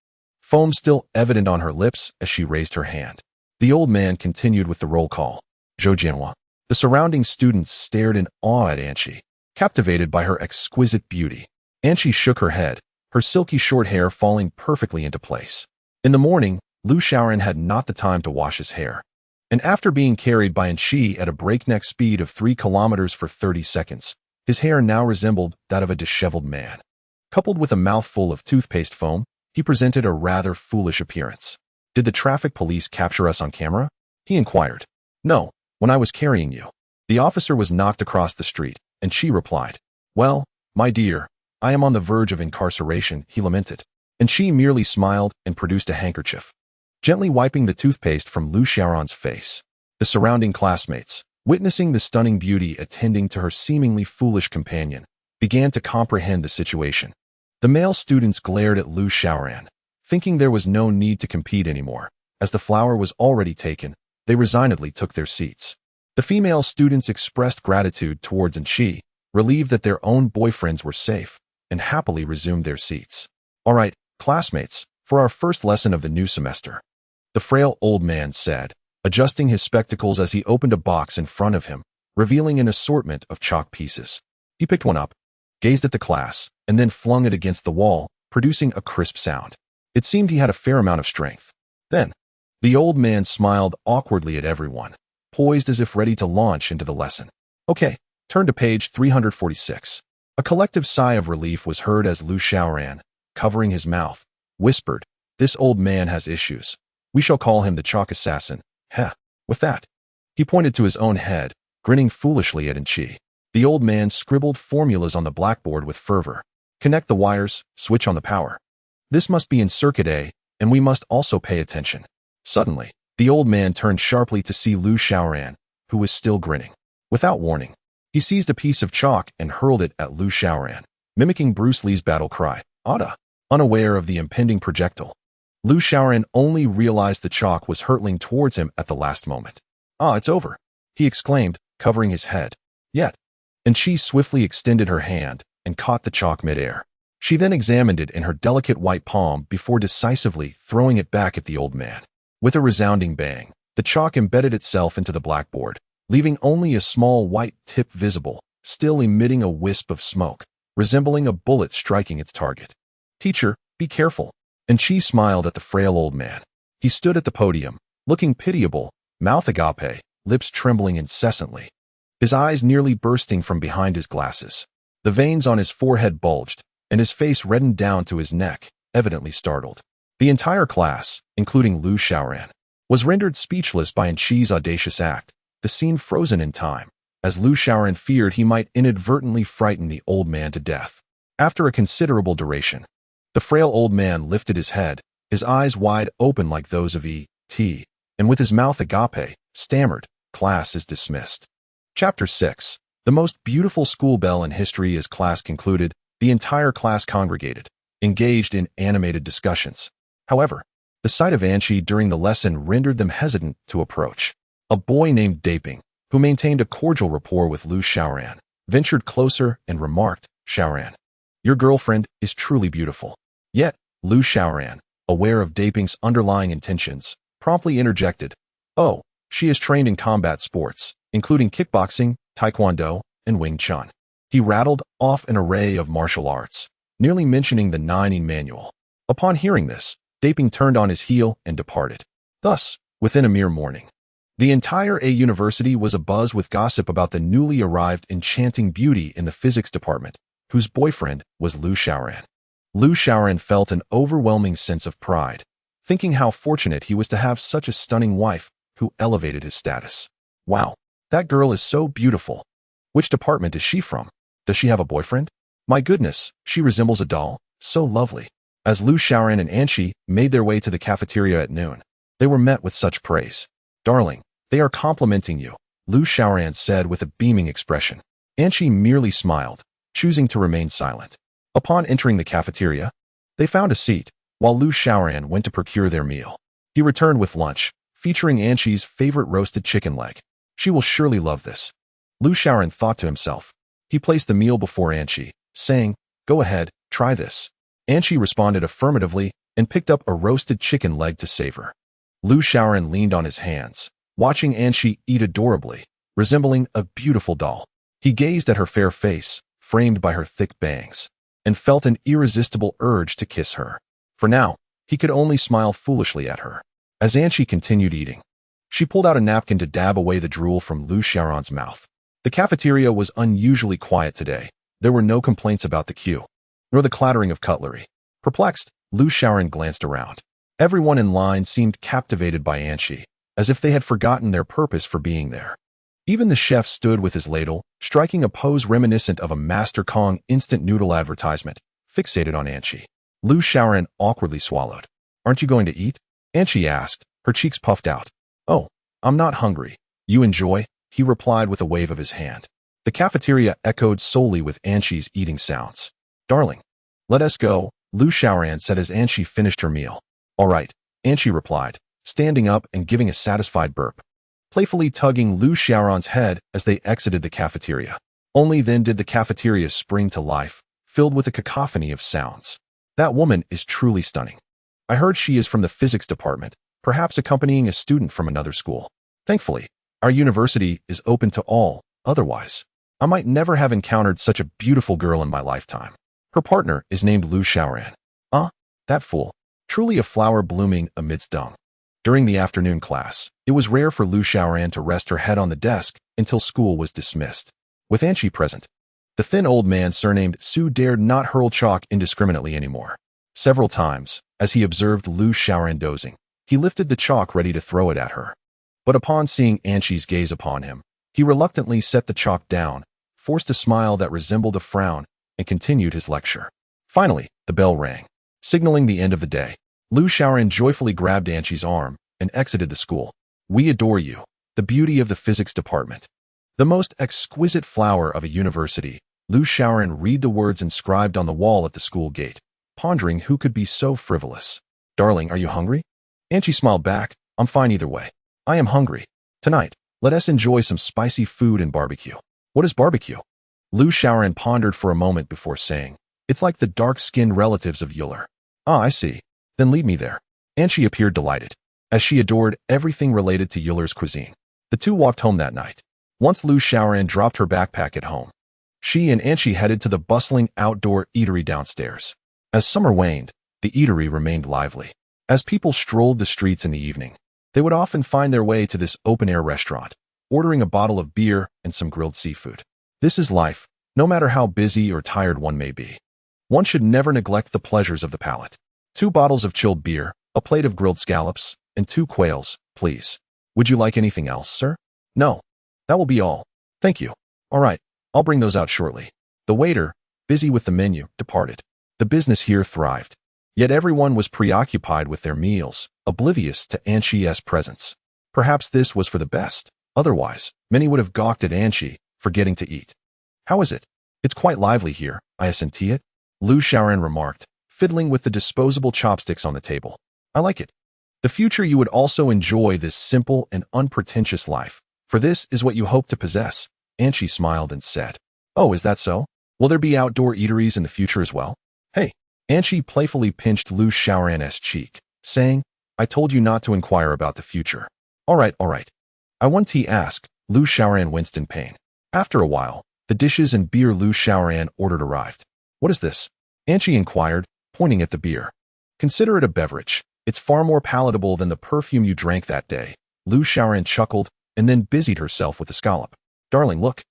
foam still evident on her lips as she raised her hand. The old man continued with the roll call. Zhou Jianhua. The surrounding students stared in awe at Anqi, captivated by her exquisite beauty. Anqi shook her head, her silky short hair falling perfectly into place. In the morning, Liu Shaoran had not the time to wash his hair, and after being carried by Anqi at a breakneck speed of 3 kilometers for 30 seconds, his hair now resembled that of a disheveled man. Coupled with a mouthful of toothpaste foam, he presented a rather foolish appearance. "Did the traffic police capture us on camera?" he inquired. "No, when I was carrying you." The officer was knocked across the street, and she replied, "Well, my dear, I am on the verge of incarceration," he lamented. And she merely smiled and produced a handkerchief, gently wiping the toothpaste from Liu Shaoran's face. The surrounding classmates, witnessing the stunning beauty attending to her seemingly foolish companion, began to comprehend the situation. The male students glared at Liu Shaoran, thinking there was no need to compete anymore. As the flower was already taken, they resignedly took their seats. The female students expressed gratitude towards Anqi, relieved that their own boyfriends were safe, and happily resumed their seats. "All right, classmates, for our first lesson of the new semester," the frail old man said, adjusting his spectacles as he opened a box in front of him, revealing an assortment of chalk pieces. He picked one up, gazed at the class, and then flung it against the wall, producing a crisp sound. It seemed he had a fair amount of strength. Then, the old man smiled awkwardly at everyone, poised as if ready to launch into the lesson. "Okay, turn to page 346. A collective sigh of relief was heard as Liu Shaoran, covering his mouth, whispered, "This old man has issues. We shall call him the chalk assassin. Heh." With that, he pointed to his own head, grinning foolishly at Anqi. The old man scribbled formulas on the blackboard with fervor. Connect the wires, switch on the power. This must be in circuit A, and we must also pay attention. Suddenly, the old man turned sharply to see Lu Xiaoran, who was still grinning. Without warning, he seized a piece of chalk and hurled it at Lu Xiaoran, mimicking Bruce Lee's battle cry, "Ada!" Unaware of the impending projectile. Lu Xiaoran only realized the chalk was hurtling towards him at the last moment. "Ah, it's over," he exclaimed, covering his head. "Yet." And she swiftly extended her hand and caught the chalk midair. She then examined it in her delicate white palm before decisively throwing it back at the old man. With a resounding bang, the chalk embedded itself into the blackboard, leaving only a small white tip visible, still emitting a wisp of smoke, resembling a bullet striking its target. "Teacher, be careful." And she smiled at the frail old man. He stood at the podium, looking pitiable, mouth agape, lips trembling incessantly, his eyes nearly bursting from behind his glasses. The veins on his forehead bulged, and his face reddened down to his neck, evidently startled. The entire class, including Lu Xiaoran, was rendered speechless by Anqi's audacious act, the scene frozen in time, as Lu Xiaoran feared he might inadvertently frighten the old man to death. After a considerable duration, the frail old man lifted his head, his eyes wide open like those of E.T., and with his mouth agape, stammered, "Class is dismissed." Chapter 6. The most beautiful school bell in history. As class concluded, the entire class congregated, engaged in animated discussions. However, the sight of Anqi during the lesson rendered them hesitant to approach. A boy named Daping, who maintained a cordial rapport with Lu Xiaoran, ventured closer and remarked, "Xiaoran, your girlfriend is truly beautiful." Yet, Lu Xiaoran, aware of Daping's underlying intentions, promptly interjected, "Oh, she is trained in combat sports, including kickboxing, taekwondo, and Wing Chun." He rattled off an array of martial arts, nearly mentioning the Nine manual. Upon hearing this, Daping turned on his heel and departed. Thus, within a mere morning, the entire A university was abuzz with gossip about the newly arrived enchanting beauty in the physics department, whose boyfriend was Lu Xiaoran. Lu Xiaoran felt an overwhelming sense of pride, thinking how fortunate he was to have such a stunning wife who elevated his status. "Wow, that girl is so beautiful. Which department is she from? Does she have a boyfriend? My goodness, she resembles a doll, so lovely." As Lu Xiaoran and Anqi made their way to the cafeteria at noon, they were met with such praise. "Darling, they are complimenting you," Lu Xiaoran said with a beaming expression. Anqi merely smiled, choosing to remain silent. Upon entering the cafeteria, they found a seat, while Lu Xiaoran went to procure their meal. He returned with lunch, featuring Anqi's favorite roasted chicken leg. "She will surely love this," Lu Xiaoran thought to himself. He placed the meal before Anqi, saying, "Go ahead, try this." Anqi responded affirmatively and picked up a roasted chicken leg to savor. Lu Xiaoran leaned on his hands, watching Anqi eat adorably, resembling a beautiful doll. He gazed at her fair face, framed by her thick bangs, and felt an irresistible urge to kiss her. For now, he could only smile foolishly at her. As Anqi continued eating, she pulled out a napkin to dab away the drool from Lu Xiaoran's mouth. The cafeteria was unusually quiet today. There were no complaints about the queue, nor the clattering of cutlery. Perplexed, Lu Xiaoran glanced around. Everyone in line seemed captivated by Anqi, as if they had forgotten their purpose for being there. Even the chef stood with his ladle, striking a pose reminiscent of a Master Kong instant noodle advertisement, fixated on Anqi. Lu Xiaoran awkwardly swallowed. "Aren't you going to eat?" Anqi asked, her cheeks puffed out. "Oh, I'm not hungry." "You enjoy," he replied with a wave of his hand. The cafeteria echoed solely with Anqi's eating sounds. "Darling, let us go," Lu Xiaoran said as Anqi finished her meal. "All right," Anqi replied, standing up and giving a satisfied burp, playfully tugging Lu Xiaoran's head as they exited the cafeteria. Only then did the cafeteria spring to life, filled with a cacophony of sounds. "That woman is truly stunning. I heard she is from the physics department, perhaps accompanying a student from another school. Thankfully, our university is open to all, otherwise, I might never have encountered such a beautiful girl in my lifetime. Her partner is named Lu Xiaoran. That fool. Truly a flower blooming amidst dung." During the afternoon class, it was rare for Lu Xiaoran to rest her head on the desk until school was dismissed. With Anqi present, the thin old man surnamed Su dared not hurl chalk indiscriminately anymore. Several times, as he observed Lu Xiaoran dozing, he lifted the chalk ready to throw it at her. But upon seeing Anqi's gaze upon him, he reluctantly set the chalk down, forced a smile that resembled a frown, and continued his lecture. Finally, the bell rang, signaling the end of the day. Lu Xiaoran joyfully grabbed Anqi's arm and exited the school. We adore you, the beauty of the physics department. The most exquisite flower of a university. Lu Xiaoran read the words inscribed on the wall at the school gate, pondering who could be so frivolous. Darling, are you hungry? Anqi smiled back. I'm fine either way. I am hungry. Tonight, let us enjoy some spicy food and barbecue. What is barbecue? Lu Xiaoran pondered for a moment before saying, It's like the dark-skinned relatives of Euler. Ah, I see. Then lead me there. Anqi appeared delighted, as she adored everything related to Euler's cuisine. The two walked home that night. Once Lu Xiaoran dropped her backpack at home, she and Anqi headed to the bustling outdoor eatery downstairs. As summer waned, the eatery remained lively. As people strolled the streets in the evening, they would often find their way to this open-air restaurant, ordering a bottle of beer and some grilled seafood. This is life, no matter how busy or tired one may be. One should never neglect the pleasures of the palate. 2 bottles of chilled beer, a plate of grilled scallops, and 2 quails, please. Would you like anything else, sir? No. That will be all. Thank you. All right, I'll bring those out shortly. The waiter, busy with the menu, departed. The business here thrived. Yet everyone was preoccupied with their meals, oblivious to Anqi's presence. Perhaps this was for the best. Otherwise, many would have gawked at Anqi, forgetting to eat. How is it? It's quite lively here, I assent it. Lu Xiaoran remarked, fiddling with the disposable chopsticks on the table. I like it. The future you would also enjoy this simple and unpretentious life, for this is what you hope to possess. Anqi smiled and said, Oh, is that so? Will there be outdoor eateries in the future as well? Hey. Anqi playfully pinched Lu Xiaoran's cheek, saying, I told you not to inquire about the future. All right. I want tea asked. Lu Xiaoran winced in pain. After a while, the dishes and beer Lu Xiaoran ordered arrived. What is this? Anqi inquired, pointing at the beer. Consider it a beverage. It's far more palatable than the perfume you drank that day. Lu Xiaoran chuckled and then busied herself with the scallop. Darling, look.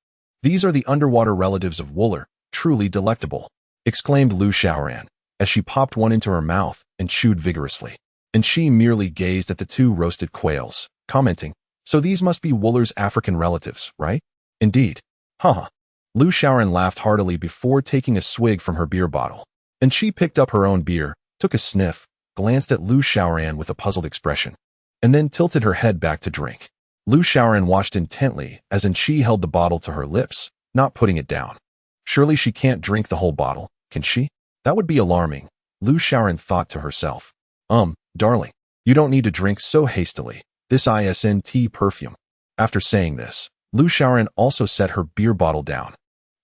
These are the underwater relatives of Wooler, truly delectable, exclaimed Lu Xiaoran, as she popped one into her mouth and chewed vigorously. And she merely gazed at the 2 roasted quails, commenting, So these must be Wooler's African relatives, right? Indeed. Haha. Lu Xiaoran laughed heartily before taking a swig from her beer bottle. And she picked up her own beer, took a sniff, glanced at Lu Xiaoran with a puzzled expression, and then tilted her head back to drink. Lu Xiaoran watched intently as Anqi held the bottle to her lips, not putting it down. Surely she can't drink the whole bottle, can she? That would be alarming, Lu Xiaoran thought to herself. Darling, you don't need to drink so hastily. This isn't perfume. After saying this, Lu Xiaoran also set her beer bottle down,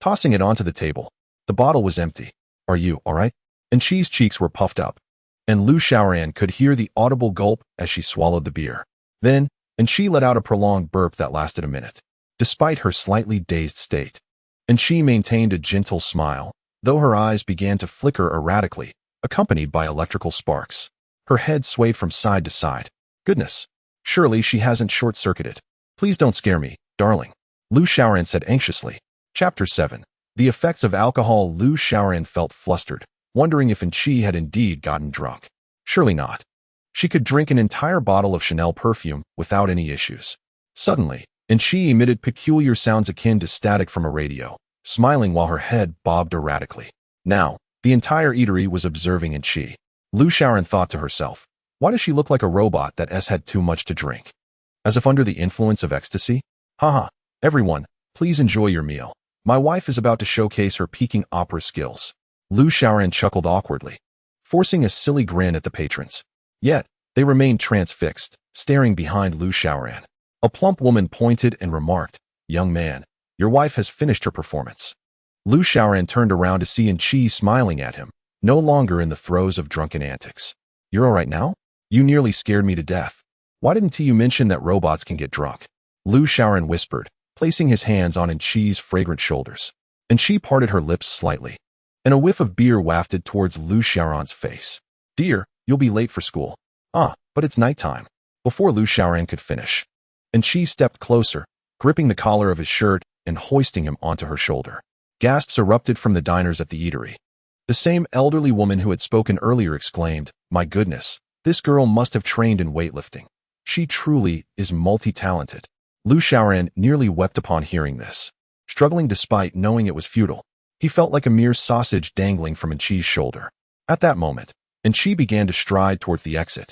tossing it onto the table. The bottle was empty. Are you all right? Anqi's cheeks were puffed up, and Lu Xiaoran could hear the audible gulp as she swallowed the beer. Then, Anqi let out a prolonged burp that lasted a minute. Despite her slightly dazed state, Anqi maintained a gentle smile, though her eyes began to flicker erratically, accompanied by electrical sparks. Her head swayed from side to side. Goodness, surely she hasn't short-circuited. Please don't scare me, darling, Lu Xiaoran said anxiously. Chapter 7. The effects of alcohol. Lu Xiaoran felt flustered, wondering if Anqi had indeed gotten drunk. Surely not. She could drink an entire bottle of Chanel perfume without any issues. Suddenly, Anqi emitted peculiar sounds akin to static from a radio, smiling while her head bobbed erratically. Now, the entire eatery was observing Anqi. Lu Xiaoran thought to herself, why does she look like a robot that has had too much to drink? As if under the influence of ecstasy? Haha, everyone, please enjoy your meal. My wife is about to showcase her peaking opera skills. Lu Xiaoran chuckled awkwardly, forcing a silly grin at the patrons. Yet, they remained transfixed, staring behind Lu Xiaoran. A plump woman pointed and remarked, Young man, your wife has finished her performance. Lu Xiaoran turned around to see Anqi smiling at him, no longer in the throes of drunken antics. You're all right now? You nearly scared me to death. Why didn't you mention that robots can get drunk? Lu Xiaoran whispered, placing his hands on Anqi's fragrant shoulders. Anqi parted her lips slightly, and a whiff of beer wafted towards Lu Xiaoran's face. Dear, you'll be late for school. Ah, but it's nighttime. Before Lu Xiaoran could finish, Anqi stepped closer, gripping the collar of his shirt and hoisting him onto her shoulder. Gasps erupted from the diners at the eatery. The same elderly woman who had spoken earlier exclaimed, My goodness, this girl must have trained in weightlifting. She truly is multi-talented. Lu Xiaoran nearly wept upon hearing this. struggling despite knowing it was futile. He felt like a mere sausage dangling from Enchi's shoulder. At that moment, Enchi began to stride towards the exit.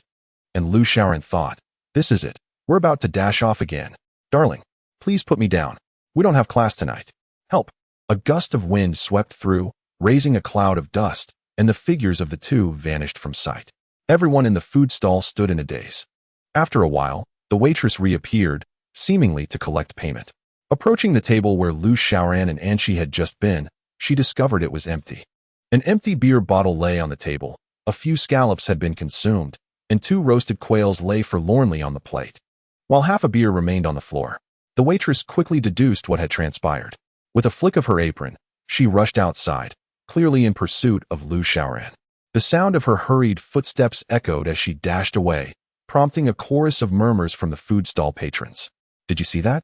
And Lu Xiaoran thought, this is it. We're about to dash off again. Darling, please put me down. We don't have class tonight. Help. A gust of wind swept through, raising a cloud of dust, and the figures of the two vanished from sight. Everyone in the food stall stood in a daze. After a while, the waitress reappeared, seemingly to collect payment. Approaching the table where Lu Xiaoran and Anqi had just been, she discovered it was empty. An empty beer bottle lay on the table, a few scallops had been consumed, and 2 roasted quails lay forlornly on the plate. While half a beer remained on the floor, the waitress quickly deduced what had transpired. With a flick of her apron, she rushed outside, clearly in pursuit of Lu Xiaoran. The sound of her hurried footsteps echoed as she dashed away, prompting a chorus of murmurs from the food stall patrons. Did you see that?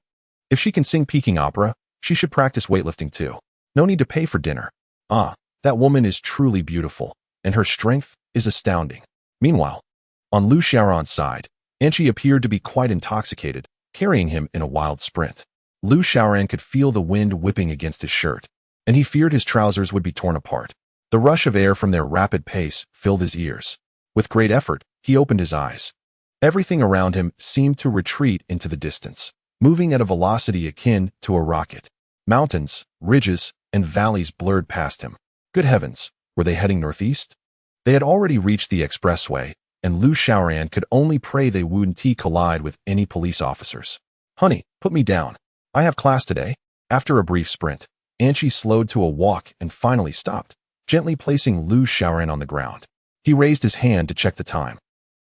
If she can sing Peking opera, she should practice weightlifting too. No need to pay for dinner. Ah, that woman is truly beautiful, and her strength is astounding. Meanwhile, on Lu Xiaoran's side, Anqi appeared to be quite intoxicated, carrying him in a wild sprint. Lu Xiaoran could feel the wind whipping against his shirt, and he feared his trousers would be torn apart. The rush of air from their rapid pace filled his ears. With great effort, he opened his eyes. Everything around him seemed to retreat into the distance, moving at a velocity akin to a rocket. Mountains, ridges, and valleys blurred past him. Good heavens, were they heading northeast? They had already reached the expressway, and Lu Xiaoran could only pray they wouldn't collide with any police officers. Honey, put me down. I have class today. After a brief sprint, Anqi slowed to a walk and finally stopped, gently placing Lu Xiaoran on the ground. He raised his hand to check the time.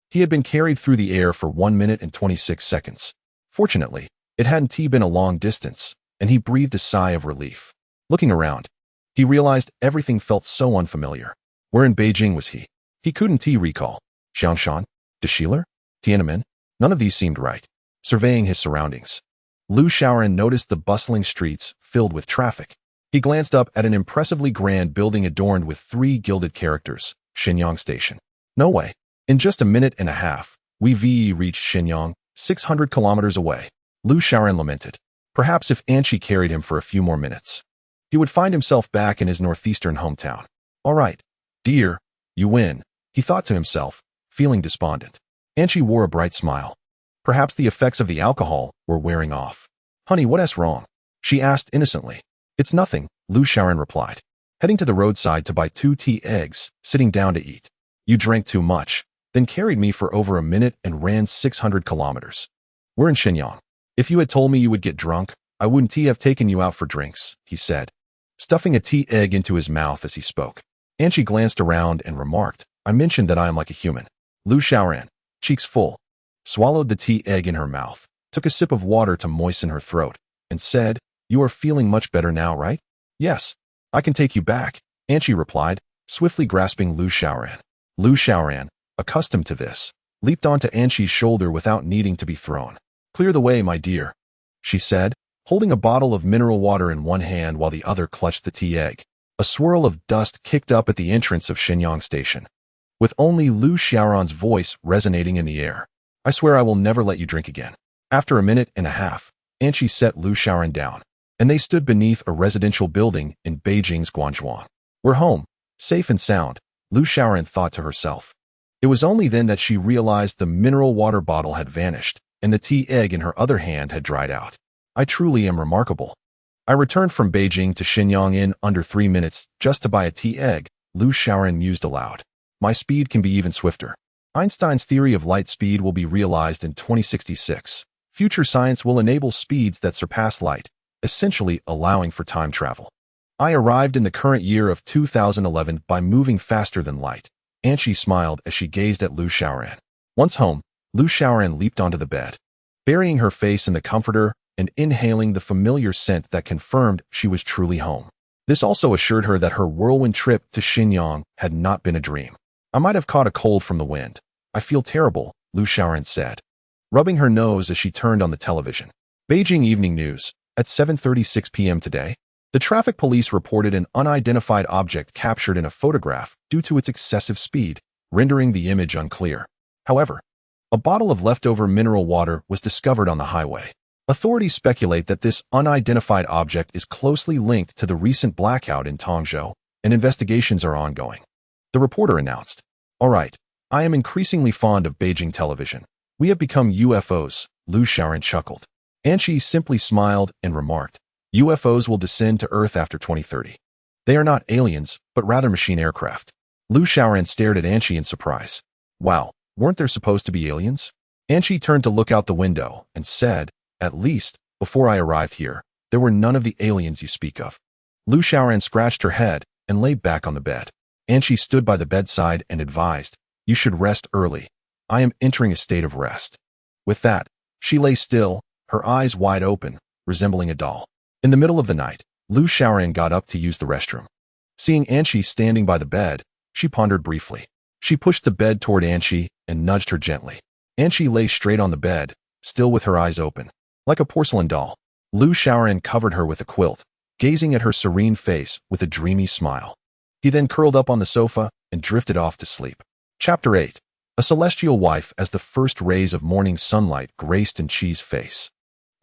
He had been carried through the air for 1 minute and 26 seconds. Fortunately, it hadn't been a long distance, and he breathed a sigh of relief. Looking around, he realized everything felt so unfamiliar. Where in Beijing was he? He couldn't recall. Xiangshan? Dashiler? Tiananmen? None of these seemed right. Surveying his surroundings, Lu Xiaoran noticed the bustling streets filled with traffic. He glanced up at an impressively grand building adorned with 3 gilded characters, Shenyang Station. No way. In just a minute and a half, we've reached Shenyang, 600 kilometers away. Lu Xiaoran lamented. Perhaps if Anqi carried him for a few more minutes, he would find himself back in his northeastern hometown. All right, dear, you win, he thought to himself, feeling despondent. Anqi wore a bright smile. Perhaps the effects of the alcohol were wearing off. Honey, what's wrong? She asked innocently. It's nothing, Lu Xiaoran replied, heading to the roadside to buy 2 tea eggs, sitting down to eat. You drank too much, then carried me for over a minute and ran 600 kilometers. We're in Shenyang. If you had told me you would get drunk, I wouldn't have taken you out for drinks, he said, stuffing a tea egg into his mouth as he spoke. Anqi glanced around and remarked, I mentioned that I am like a human. Lu Xiaoran, cheeks full, swallowed the tea egg in her mouth, took a sip of water to moisten her throat, and said, You are feeling much better now, right? Yes. I can take you back, Anqi replied, swiftly grasping Lu Xiaoran. Lu Xiaoran, accustomed to this, leaped onto Anqi's shoulder without needing to be thrown. Clear the way, my dear, she said, holding a bottle of mineral water in one hand while the other clutched the tea egg. A swirl of dust kicked up at the entrance of Shenyang Station, with only Lu Xiaoran's voice resonating in the air. I swear I will never let you drink again. After a minute and a half, Anqi set Lu Xiaoran down, and they stood beneath a residential building in Beijing's Guanzhong. We're home, safe and sound, Lu Xiaoran thought to herself. It was only then that she realized the mineral water bottle had vanished, and the tea egg in her other hand had dried out. I truly am remarkable. I returned from Beijing to Shenyang in under 3 minutes just to buy a tea egg, Lu Xiaoran mused aloud. My speed can be even swifter. Einstein's theory of light speed will be realized in 2066. Future science will enable speeds that surpass light, essentially allowing for time travel. I arrived in the current year of 2011 by moving faster than light. Anqi smiled as she gazed at Lu Xiaoran. Once home, Lu Xiaoran leaped onto the bed, burying her face in the comforter and inhaling the familiar scent that confirmed she was truly home. This also assured her that her whirlwind trip to Shenyang had not been a dream. I might have caught a cold from the wind. I feel terrible, Lu Xiaoran said, rubbing her nose as she turned on the television. Beijing Evening News. At 7:36 p.m. today, the traffic police reported an unidentified object captured in a photograph due to its excessive speed, rendering the image unclear. However, a bottle of leftover mineral water was discovered on the highway. Authorities speculate that this unidentified object is closely linked to the recent blackout in Tongzhou, and investigations are ongoing. The reporter announced, "All right, I am increasingly fond of Beijing television. We have become UFOs," Liu Xiaoran chuckled. Anqi simply smiled and remarked, "UFOs will descend to Earth after 2030. They are not aliens, but rather machine aircraft." Liu Xiaoran stared at Anqi in surprise. "Wow, weren't there supposed to be aliens?" Anqi turned to look out the window and said, "At least, before I arrived here, there were none of the aliens you speak of." Liu Xiaoran scratched her head and lay back on the bed. Anqi stood by the bedside and advised, "You should rest early. I am entering a state of rest." With that, she lay still, her eyes wide open, resembling a doll. In the middle of the night, Liu Xiaoran got up to use the restroom. Seeing Anqi standing by the bed, she pondered briefly. She pushed the bed toward Anqi and nudged her gently. Anqi lay straight on the bed, still with her eyes open. Like a porcelain doll, Liu Xiaoran covered her with a quilt, gazing at her serene face with a dreamy smile. He then curled up on the sofa and drifted off to sleep. Chapter 8. A celestial wife as the first rays of morning sunlight graced Anqi's face.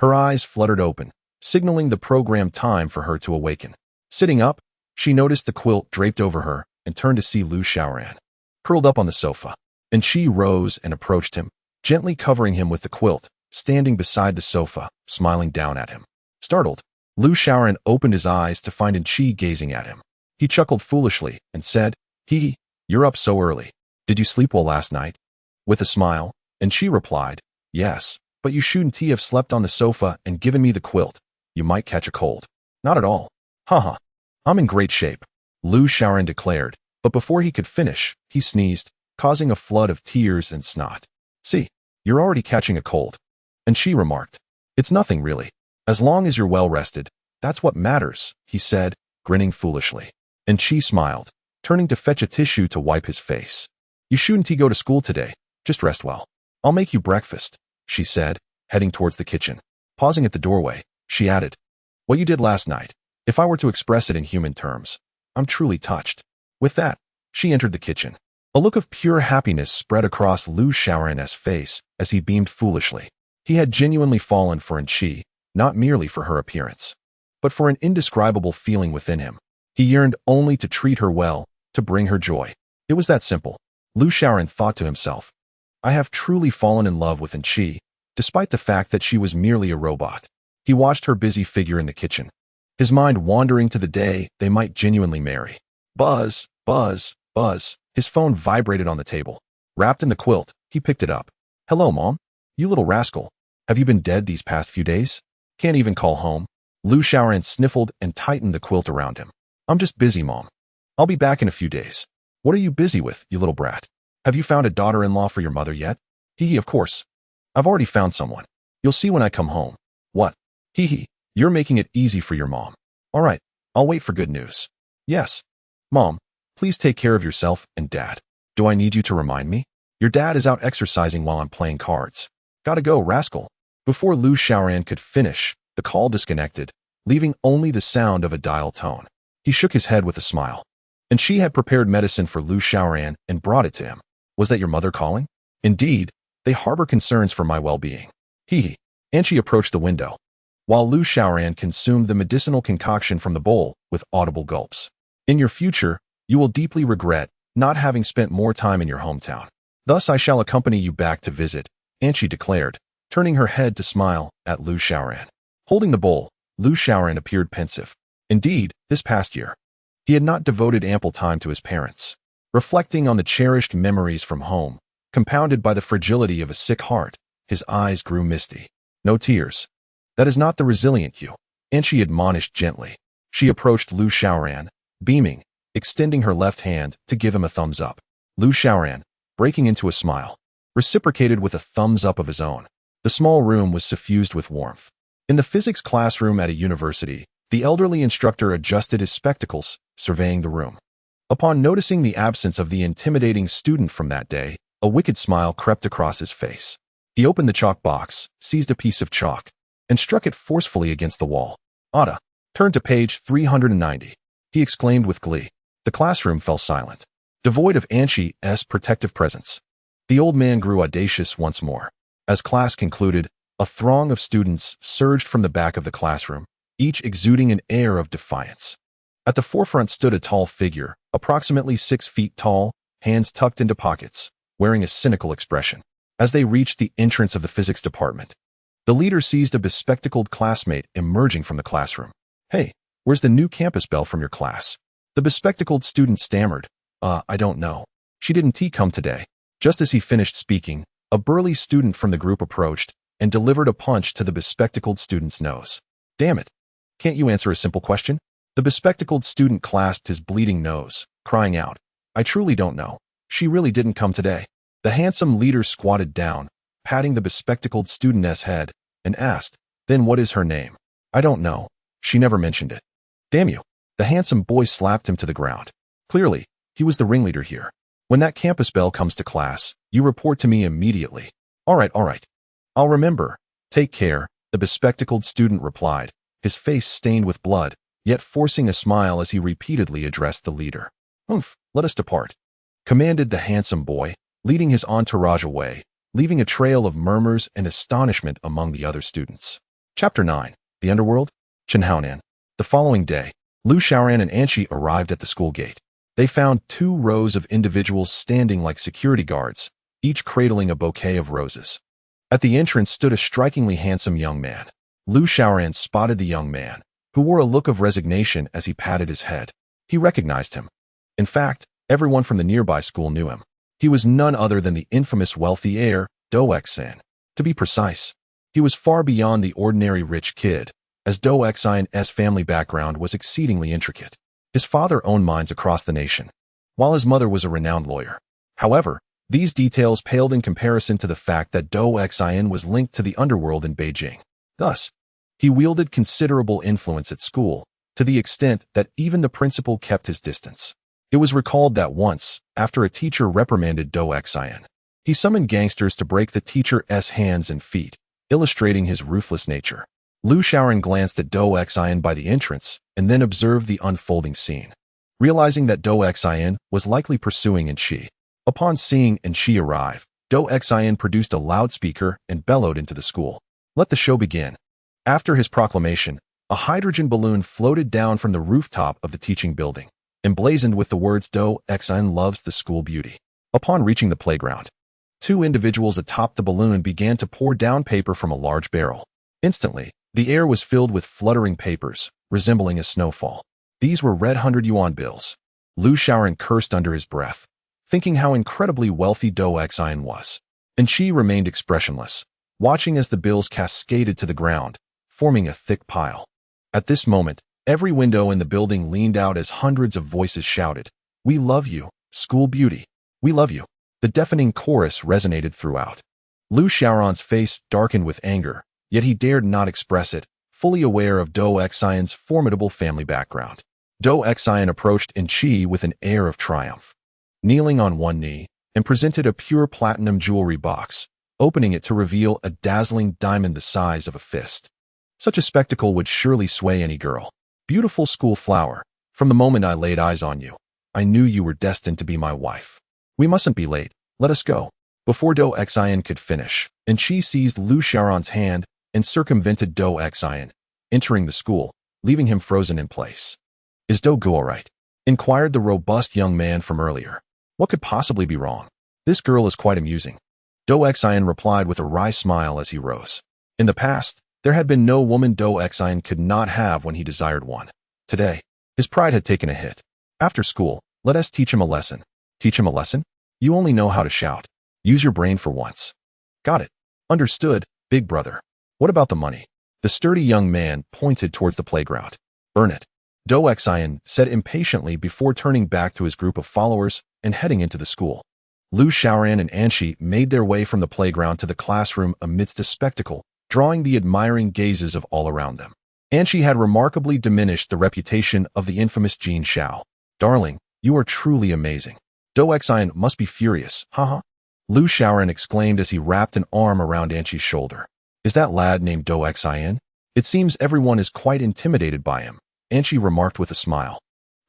Her eyes fluttered open, signaling the programmed time for her to awaken. Sitting up, she noticed the quilt draped over her and turned to see Liu Xiaoran, curled up on the sofa. Anqi rose and approached him, gently covering him with the quilt, standing beside the sofa, smiling down at him. Startled, Liu Xiaoran opened his eyes to find Anqi gazing at him. He chuckled foolishly and said, "You're up so early. Did you sleep well last night?" With a smile, Anqi replied, "Yes, but you shouldn't have slept on the sofa and given me the quilt. You might catch a cold." "Not at all. Haha. I'm in great shape," Liu Xiaoran declared, but before he could finish, he sneezed, causing a flood of tears and snot. "See, you're already catching a cold." Anqi remarked, "It's nothing really. As long as you're well rested, that's what matters," he said, grinning foolishly. Anqi smiled, turning to fetch a tissue to wipe his face. "You shouldn't go to school today. Just rest well. I'll make you breakfast," she said, heading towards the kitchen. Pausing at the doorway, she added, "What you did last night, if I were to express it in human terms, I'm truly touched." With that, she entered the kitchen. A look of pure happiness spread across Liu Xiaoran's face as he beamed foolishly. He had genuinely fallen for Anqi, not merely for her appearance, but for an indescribable feeling within him. He yearned only to treat her well, to bring her joy. It was that simple. Liu Xiaoran thought to himself, "I have truly fallen in love with Anqi, despite the fact that she was merely a robot." He watched her busy figure in the kitchen, his mind wandering to the day they might genuinely marry. Buzz, buzz, buzz. His phone vibrated on the table. Wrapped in the quilt, he picked it up. "Hello, Mom. You little rascal. Have you been dead these past few days? Can't even call home?" Liu Xiaoran sniffled and tightened the quilt around him. "I'm just busy, Mom. I'll be back in a few days." "What are you busy with, you little brat? Have you found a daughter-in-law for your mother yet?" Of course. I've already found someone. You'll see when I come home." "What?" You're making it easy for your mom." "All right, I'll wait for good news." "Yes. Mom, please take care of yourself and Dad." "Do I need you to remind me? Your dad is out exercising while I'm playing cards." "Gotta go, rascal." Before Liu Xiaoran could finish, the call disconnected, leaving only the sound of a dial tone. He shook his head with a smile. And she had prepared medicine for Liu Xiaoran and brought it to him. "Was that your mother calling?" "Indeed, they harbor concerns for my well-being." Anqi approached the window, while Liu Xiaoran consumed the medicinal concoction from the bowl with audible gulps. "In your future, you will deeply regret not having spent more time in your hometown. Thus I shall accompany you back to visit," Anqi declared, turning her head to smile at Liu Xiaoran. Holding the bowl, Liu Xiaoran appeared pensive. Indeed, this past year, he had not devoted ample time to his parents. Reflecting on the cherished memories from home, compounded by the fragility of a sick heart, his eyes grew misty. "No tears. That is not the resilient you," Anqi admonished gently. She approached Liu Xiaoran, beaming, extending her left hand to give him a thumbs up. Liu Xiaoran, breaking into a smile, reciprocated with a thumbs up of his own. The small room was suffused with warmth. In the physics classroom at a university, the elderly instructor adjusted his spectacles, surveying the room. Upon noticing the absence of the intimidating student from that day, a wicked smile crept across his face. He opened the chalk box, seized a piece of chalk, and struck it forcefully against the wall. "Ada, turn to page 390, he exclaimed with glee. The classroom fell silent, devoid of Anqi's protective presence. The old man grew audacious once more. As class concluded, A throng of students surged from the back of the classroom, each exuding an air of defiance. At the forefront stood a tall figure, approximately 6 feet tall, hands tucked into pockets, wearing a cynical expression. As they reached the entrance of the physics department, the leader seized a bespectacled classmate emerging from the classroom. "Hey, where's the new campus belle from your class?" The bespectacled student stammered. I don't know. She didn't come today." Just as he finished speaking, a burly student from the group approached and delivered a punch to the bespectacled student's nose. "Damn it. Can't you answer a simple question?" The bespectacled student clasped his bleeding nose, crying out, "I truly don't know. She really didn't come today." The handsome leader squatted down, patting the bespectacled student's head, and asked, "Then what is her name?" "I don't know. She never mentioned it." "Damn you." The handsome boy slapped him to the ground. Clearly, he was the ringleader here. "When that campus belle comes to class, you report to me immediately." All right. I'll remember. Take care," the bespectacled student replied, his face stained with blood, yet forcing a smile as he repeatedly addressed the leader. Let us depart," commanded the handsome boy, leading his entourage away, leaving a trail of murmurs and astonishment among the other students. Chapter 9. The Underworld, Chenhaonan. The following day, Lu Xiaoran and Anqi arrived at the school gate. They found 2 rows of individuals standing like security guards, each cradling a bouquet of roses. At the entrance stood a strikingly handsome young man. Lu Xiaoran spotted the young man, who wore a look of resignation as he patted his head. He recognized him. In fact, everyone from the nearby school knew him. He was none other than the infamous wealthy heir, Do Xan. To be precise, he was far beyond the ordinary rich kid, as Do Xan's family background was exceedingly intricate. His father owned mines across the nation, while his mother was a renowned lawyer. However, these details paled in comparison to the fact that Do Xan was linked to the underworld in Beijing. Thus, he wielded considerable influence at school, to the extent that even the principal kept his distance. It was recalled that once, after a teacher reprimanded Do Xan, he summoned gangsters to break the teacher's hands and feet, illustrating his ruthless nature. Lu Xiaoran glanced at Do Xan by the entrance and then observed the unfolding scene. Realizing that Do Xan was likely pursuing Anqi, upon seeing Anqi arrive, Do Xan produced a loudspeaker and bellowed into the school. "Let the show begin." After his proclamation, a hydrogen balloon floated down from the rooftop of the teaching building, emblazoned with the words "Do Xan loves the school beauty." Upon reaching the playground, 2 individuals atop the balloon began to pour down paper from a large barrel. Instantly, the air was filled with fluttering papers, resembling a snowfall. These were red 100 yuan bills. Lu Xiaoran cursed under his breath, thinking how incredibly wealthy Do Xan was. Anqi remained expressionless, watching as the bills cascaded to the ground, forming a thick pile. At this moment, every window in the building leaned out as hundreds of voices shouted, "We love you, school beauty. We love you." The deafening chorus resonated throughout. Lu Xiaoran's face darkened with anger, yet he dared not express it, fully aware of Do Xan's formidable family background. Do Xan approached Anqi with an air of triumph, kneeling on one knee, and presented a pure platinum jewelry box, opening it to reveal a dazzling diamond the size of a fist. Such a spectacle would surely sway any girl. "Beautiful school flower, from the moment I laid eyes on you, I knew you were destined to be my wife. We mustn't be late. Let us go." Before Do Xan could finish, Anqi seized Lu Xiaoran's hand and circumvented Do Xan, entering the school, leaving him frozen in place. "Is Do Gu all right?" inquired the robust young man from earlier. "What could possibly be wrong? This girl is quite amusing." Do Xan replied with a wry smile as he rose. In the past, there had been no woman Do Xan could not have when he desired one. Today, his pride had taken a hit. "After school, let us teach him a lesson." "Teach him a lesson? You only know how to shout. Use your brain for once." "Got it. Understood, big brother. What about the money?" The sturdy young man pointed towards the playground. "Earn it," Do Xan said impatiently before turning back to his group of followers and heading into the school. Lu Xiaoran and Anqi made their way from the playground to the classroom amidst a spectacle, drawing the admiring gazes of all around them. Anqi had remarkably diminished the reputation of the infamous Jin Xiao. "Darling, you are truly amazing. Do Xan must be furious, haha." Lu Xiaoran exclaimed as he wrapped an arm around Anqi's shoulder. "Is that lad named Do Xan? It seems everyone is quite intimidated by him," Anqi remarked with a smile,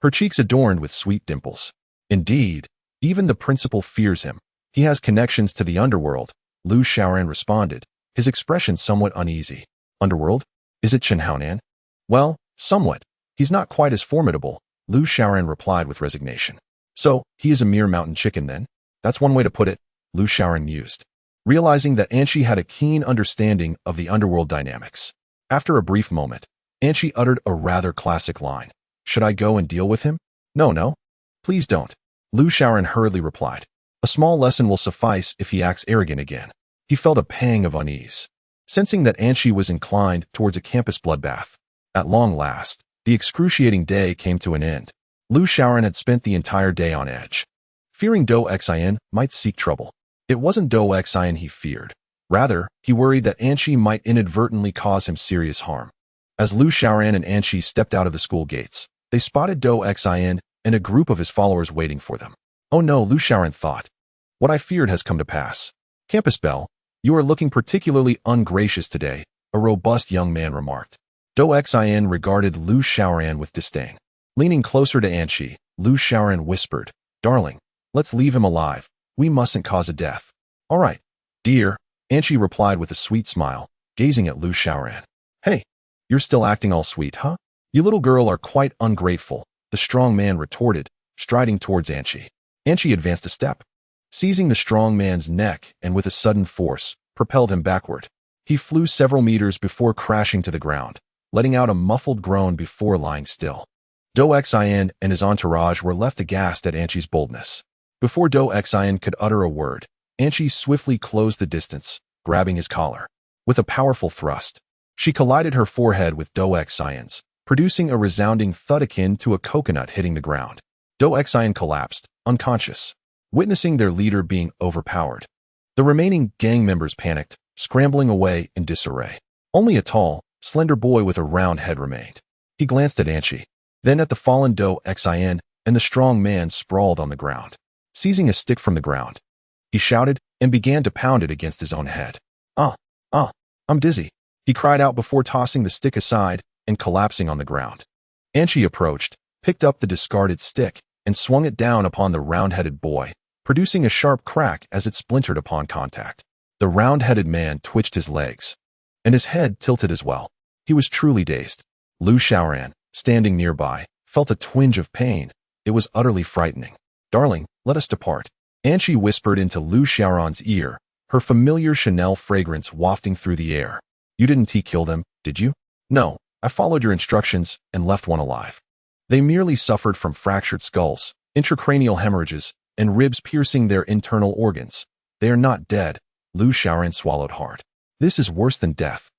her cheeks adorned with sweet dimples. "Indeed, even the principal fears him. He has connections to the underworld," Lu Xiaoran responded, his expression somewhat uneasy. Underworld? Is it Chen Haonan? Well, somewhat. He's not quite as formidable, Lu Xiaoran replied with resignation. So, he is a mere mountain chicken then? That's one way to put it, Lu Xiaoran mused, realizing that Anshi had a keen understanding of the underworld dynamics. After a brief moment, Anshi uttered a rather classic line. Should I go and deal with him? No. Please don't. Lu Xiaoran hurriedly replied. A small lesson will suffice if he acts arrogant again. He felt a pang of unease, sensing that Anshi was inclined towards a campus bloodbath. At long last, the excruciating day came to an end. Lu Xiaoran had spent the entire day on edge, fearing Dou Xian might seek trouble. It wasn't Dou Xian he feared. Rather, he worried that Anshi might inadvertently cause him serious harm. As Lu Xiaoran and Anshi stepped out of the school gates, they spotted Dou Xian and a group of his followers waiting for them. Oh no, Lu Xiaoran thought. What I feared has come to pass. Campus Belle, you are looking particularly ungracious today, a robust young man remarked. Dou Xian regarded Lu Xiaoran with disdain. Leaning closer to Anshi, Lu Xiaoran whispered, Darling, let's leave him alive. We mustn't cause a death. All right, dear, Anshi replied with a sweet smile, gazing at Lu Xiaoran. Hey, you're still acting all sweet, huh? You little girl are quite ungrateful, the strong man retorted, striding towards Anshi. Anshi advanced a step, seizing the strong man's neck and with a sudden force, propelled him backward. He flew several meters before crashing to the ground, letting out a muffled groan before lying still. Dou Xian and his entourage were left aghast at Anshi's boldness. Before Dou Xian could utter a word, Anshi swiftly closed the distance, grabbing his collar. With a powerful thrust, she collided her forehead with Dou Xian's, producing a resounding thud akin to a coconut hitting the ground. Dou Xian collapsed, unconscious, witnessing their leader being overpowered. The remaining gang members panicked, scrambling away in disarray. Only a tall, slender boy with a round head remained. He glanced at Anshi, then at the fallen Dou Xian, and the strong man sprawled on the ground. Seizing a stick from the ground, he shouted and began to pound it against his own head. I'm dizzy, he cried out before tossing the stick aside and collapsing on the ground. Anshi approached, picked up the discarded stick, and swung it down upon the round-headed boy, producing a sharp crack as it splintered upon contact. The round-headed man twitched his legs, and his head tilted as well. He was truly dazed. Lu Xiaoran, standing nearby, felt a twinge of pain. It was utterly frightening. Darling, let us depart. Anshi whispered into Lu Xiaoran's ear, her familiar Chanel fragrance wafting through the air. You didn't kill them, did you? No, I followed your instructions and left one alive. They merely suffered from fractured skulls, intracranial hemorrhages, and ribs piercing their internal organs. They are not dead. Lu Xiaoran swallowed hard. This is worse than death.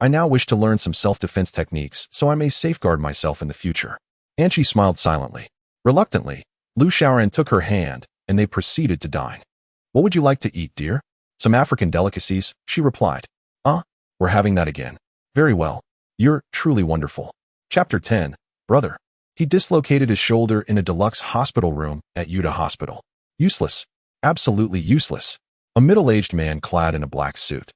I now wish to learn some self-defense techniques so I may safeguard myself in the future. Anshi smiled silently. Reluctantly, Lu Xiaoran took her hand, and they proceeded to dine. What would you like to eat, dear? Some African delicacies, she replied. We're having that again. Very well. You're truly wonderful. Chapter 10, Brother. He dislocated his shoulder in a deluxe hospital room at Yuta Hospital. Useless. Absolutely useless. A middle-aged man clad in a black suit,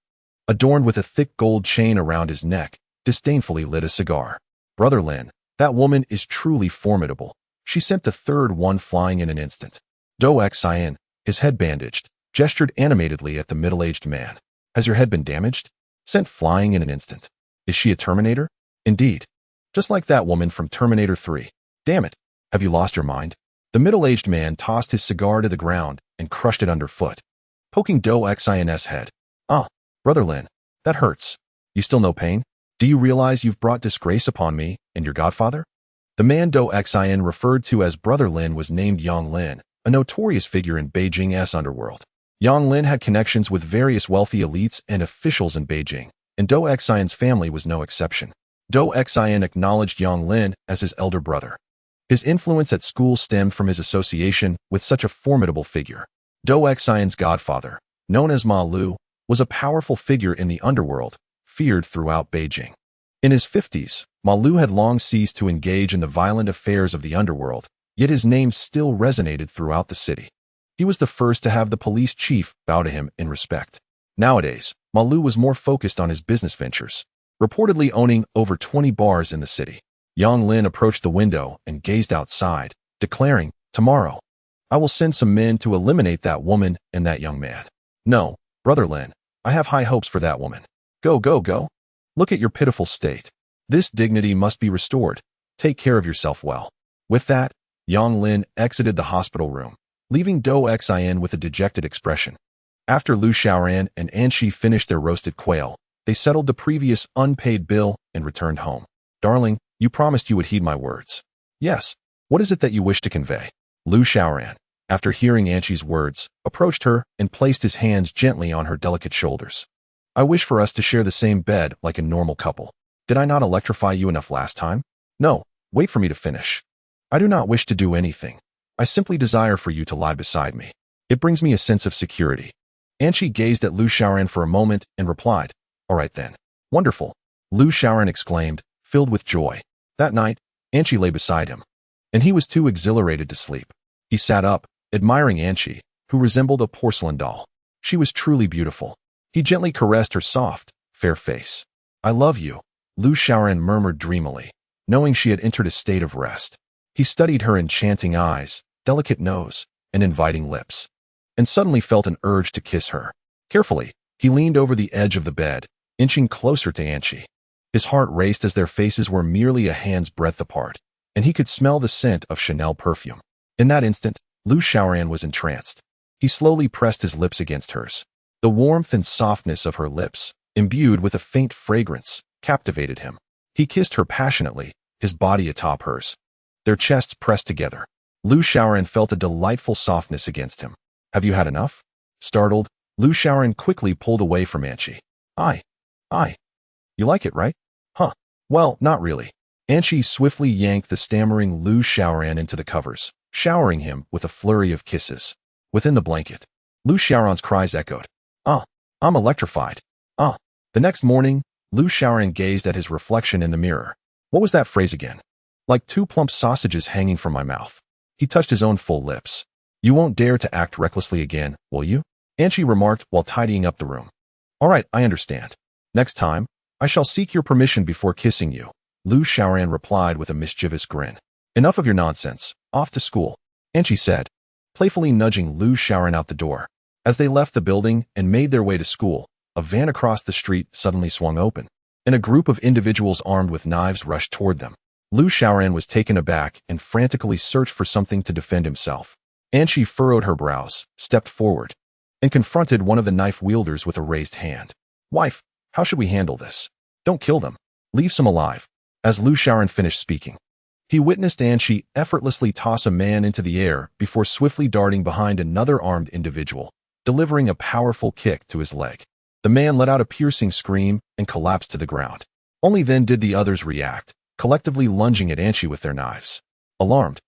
adorned with a thick gold chain around his neck, disdainfully lit a cigar. Brother Lin, that woman is truly formidable. She sent the third one flying in an instant. Dou Xian, his head bandaged, gestured animatedly at the middle-aged man. Has your head been damaged? Sent flying in an instant. Is she a Terminator? Indeed. Just like that woman from Terminator 3. Damn it. Have you lost your mind? The middle-aged man tossed his cigar to the ground and crushed it underfoot, poking Dou Xian's head. Brother Lin, that hurts. You still no pain? Do you realize you've brought disgrace upon me and your godfather? The man Dou Xian referred to as Brother Lin was named Yang Lin, a notorious figure in Beijing's underworld. Yang Lin had connections with various wealthy elites and officials in Beijing, and Dou Xian's family was no exception. Dou Xian acknowledged Yang Lin as his elder brother. His influence at school stemmed from his association with such a formidable figure. Dou Xian's godfather, known as Ma Lu, was a powerful figure in the underworld, feared throughout Beijing. In his 50s, Ma Lu had long ceased to engage in the violent affairs of the underworld, yet his name still resonated throughout the city. He was the first to have the police chief bow to him in respect. Nowadays, Ma Lu was more focused on his business ventures, reportedly owning over 20 bars in the city. Yang Lin approached the window and gazed outside, declaring, Tomorrow, I will send some men to eliminate that woman and that young man. No, Brother Lin, I have high hopes for that woman. Go, go, go. Look at your pitiful state. This dignity must be restored. Take care of yourself well. With that, Yang Lin exited the hospital room, leaving Do Xin with a dejected expression. After Lu Xiaoran and Anshi finished their roasted quail, they settled the previous unpaid bill and returned home. Darling, you promised you would heed my words. Yes. What is it that you wish to convey? Lu Xiaoran, after hearing Anshi's words, approached her and placed his hands gently on her delicate shoulders. I wish for us to share the same bed like a normal couple. Did I not electrify you enough last time? No, wait for me to finish. I do not wish to do anything. I simply desire for you to lie beside me. It brings me a sense of security. Anshi gazed at Lu Xiaoran for a moment and replied, All right then. Wonderful. Lu Xiaoran exclaimed, filled with joy. That night, Anshi lay beside him, and he was too exhilarated to sleep. He sat up, admiring Anshi, who resembled a porcelain doll. She was truly beautiful. He gently caressed her soft, fair face. I love you, Lu Xiaoran murmured dreamily, knowing she had entered a state of rest. He studied her enchanting eyes, delicate nose, and inviting lips, and suddenly felt an urge to kiss her. Carefully, he leaned over the edge of the bed, inching closer to Anshi. His heart raced as their faces were merely a hand's breadth apart, and he could smell the scent of Chanel perfume. In that instant, Lu Xiaoran was entranced. He slowly pressed his lips against hers. The warmth and softness of her lips, imbued with a faint fragrance, captivated him. He kissed her passionately, his body atop hers. Their chests pressed together. Lu Xiaoran felt a delightful softness against him. Have you had enough? Startled, Lu Xiaoran quickly pulled away from Anshi. I. You like it, right? Huh. Well, not really. Anshi swiftly yanked the stammering Lu Xiaoran into the covers, showering him with a flurry of kisses. Within the blanket, Lu Xiaoran's cries echoed. I'm electrified. The next morning, Lu Xiaoran gazed at his reflection in the mirror. What was that phrase again? Like two plump sausages hanging from my mouth. He touched his own full lips. You won't dare to act recklessly again, will you? Anshi remarked while tidying up the room. All right, I understand. Next time, I shall seek your permission before kissing you, Lu Xiaoran replied with a mischievous grin. Enough of your nonsense. Off to school, Anshi said, playfully nudging Lu Xiaoran out the door. As they left the building and made their way to school, a van across the street suddenly swung open, and a group of individuals armed with knives rushed toward them. Lu Xiaoran was taken aback and frantically searched for something to defend himself. Anshi furrowed her brows, stepped forward, and confronted one of the knife wielders with a raised hand. Wife, how should we handle this? Don't kill them. Leave some alive. As Lu Xiaoran finished speaking, he witnessed Anshi effortlessly toss a man into the air before swiftly darting behind another armed individual, delivering a powerful kick to his leg. The man let out a piercing scream and collapsed to the ground. Only then did the others react, collectively lunging at Anshi with their knives. Alarmed,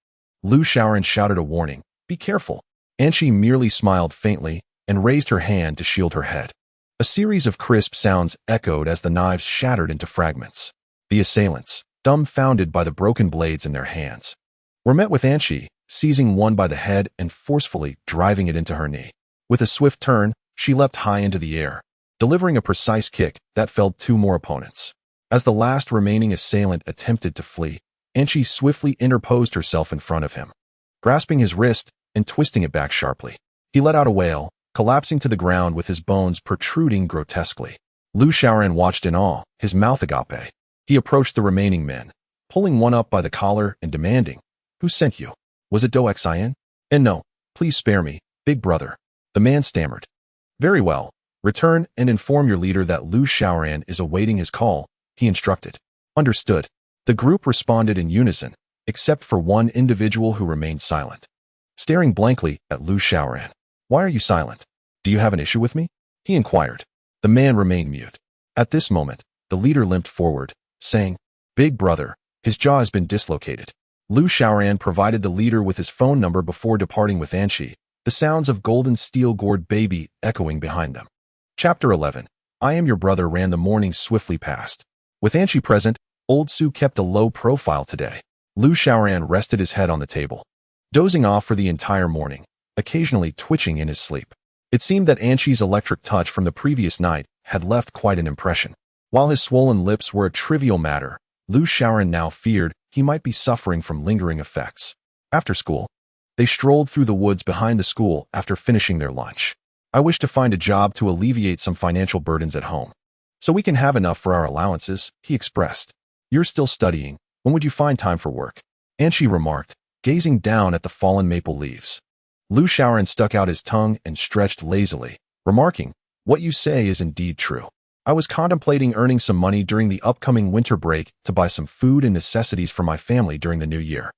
Lu Xiaoran shouted a warning, Be careful. Anshi merely smiled faintly and raised her hand to shield her head. A series of crisp sounds echoed as the knives shattered into fragments. The assailants, dumbfounded by the broken blades in their hands, were met with Anshi, seizing one by the head and forcefully driving it into her knee. With a swift turn, she leapt high into the air, delivering a precise kick that felled two more opponents. As the last remaining assailant attempted to flee, Anshi swiftly interposed herself in front of him, grasping his wrist and twisting it back sharply. He let out a wail, collapsing to the ground with his bones protruding grotesquely. Lu Xiaoran watched in awe, his mouth agape. He approached the remaining men, pulling one up by the collar and demanding, Who sent you? Was it Do Xin? And no, please spare me, big brother. The man stammered. Very well. Return and inform your leader that Lu Xiaoran is awaiting his call, he instructed. Understood. The group responded in unison, except for one individual who remained silent, staring blankly at Lu Xiaoran. Why are you silent? Do you have an issue with me? He inquired. The man remained mute. At this moment, the leader limped forward, saying, Big brother, his jaw has been dislocated. Lu Xiaoran provided the leader with his phone number before departing with Anshi, the sounds of golden steel-gored baby echoing behind them. Chapter 11. I Am Your Brother ran the morning swiftly past. With Anshi present, Old Su kept a low profile today. Lu Xiaoran rested his head on the table, dozing off for the entire morning, occasionally twitching in his sleep. It seemed that Anshi's electric touch from the previous night had left quite an impression. While his swollen lips were a trivial matter, Lu Xiaoran now feared he might be suffering from lingering effects. After school, they strolled through the woods behind the school after finishing their lunch. I wish to find a job to alleviate some financial burdens at home, so we can have enough for our allowances, he expressed. You're still studying. When would you find time for work? Anchi remarked, gazing down at the fallen maple leaves. Lu Xiaoran stuck out his tongue and stretched lazily, remarking, what you say is indeed true. I was contemplating earning some money during the upcoming winter break to buy some food and necessities for my family during the new year.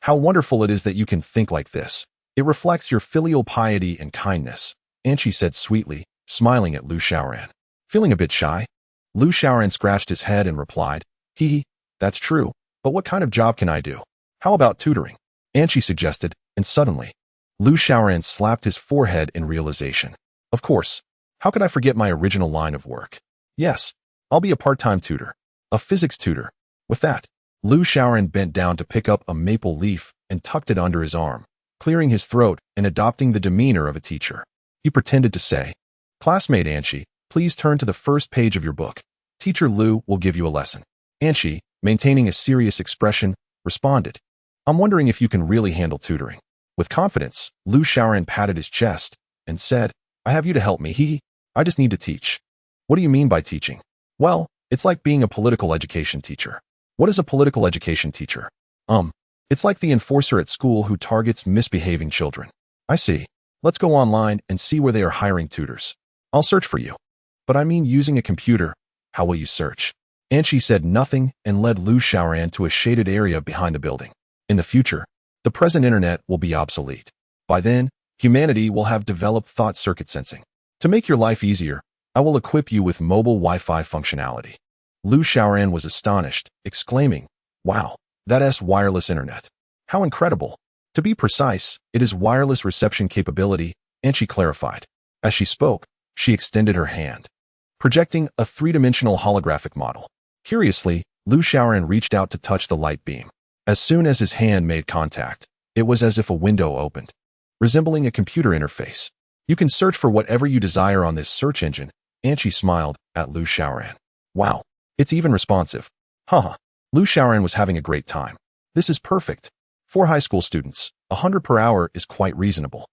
How wonderful it is that you can think like this. It reflects your filial piety and kindness, Anchi said sweetly, smiling at Lu Xiaoran. Feeling a bit shy? Lu Xiaoran scratched his head and replied, hee, that's true, but what kind of job can I do? How about tutoring? Anchi suggested, and suddenly, Lu Xiaoran slapped his forehead in realization. Of course, how could I forget my original line of work? Yes, I'll be a part-time tutor, a physics tutor. With that, Lu Xiaoran bent down to pick up a maple leaf and tucked it under his arm, clearing his throat and adopting the demeanor of a teacher. He pretended to say, Classmate Anchi, please turn to the first page of your book. Teacher Lu will give you a lesson. Anchi, maintaining a serious expression, responded, I'm wondering if you can really handle tutoring. With confidence, Lu Xiaoran patted his chest and said, I have you to help me, I just need to teach. What do you mean by teaching? Well, it's like being a political education teacher. What is a political education teacher? It's like the enforcer at school who targets misbehaving children. I see. Let's go online and see where they are hiring tutors. I'll search for you. But I mean using a computer. How will you search? Anchi said nothing and led Lu Xiaoran to a shaded area behind the building. In the future, the present internet will be obsolete. By then, humanity will have developed thought circuit sensing. To make your life easier, I will equip you with mobile Wi-Fi functionality. Lu Xiaoran was astonished, exclaiming, Wow, that's wireless internet. How incredible. To be precise, it is wireless reception capability, and she clarified. As she spoke, she extended her hand, projecting a three-dimensional holographic model. Curiously, Lu Xiaoran reached out to touch the light beam. As soon as his hand made contact, it was as if a window opened, resembling a computer interface. You can search for whatever you desire on this search engine, and she smiled at Lu Xiaoran. Wow, it's even responsive. Haha. Lu Xiaoran was having a great time. This is perfect. For high school students, 100 per hour is quite reasonable.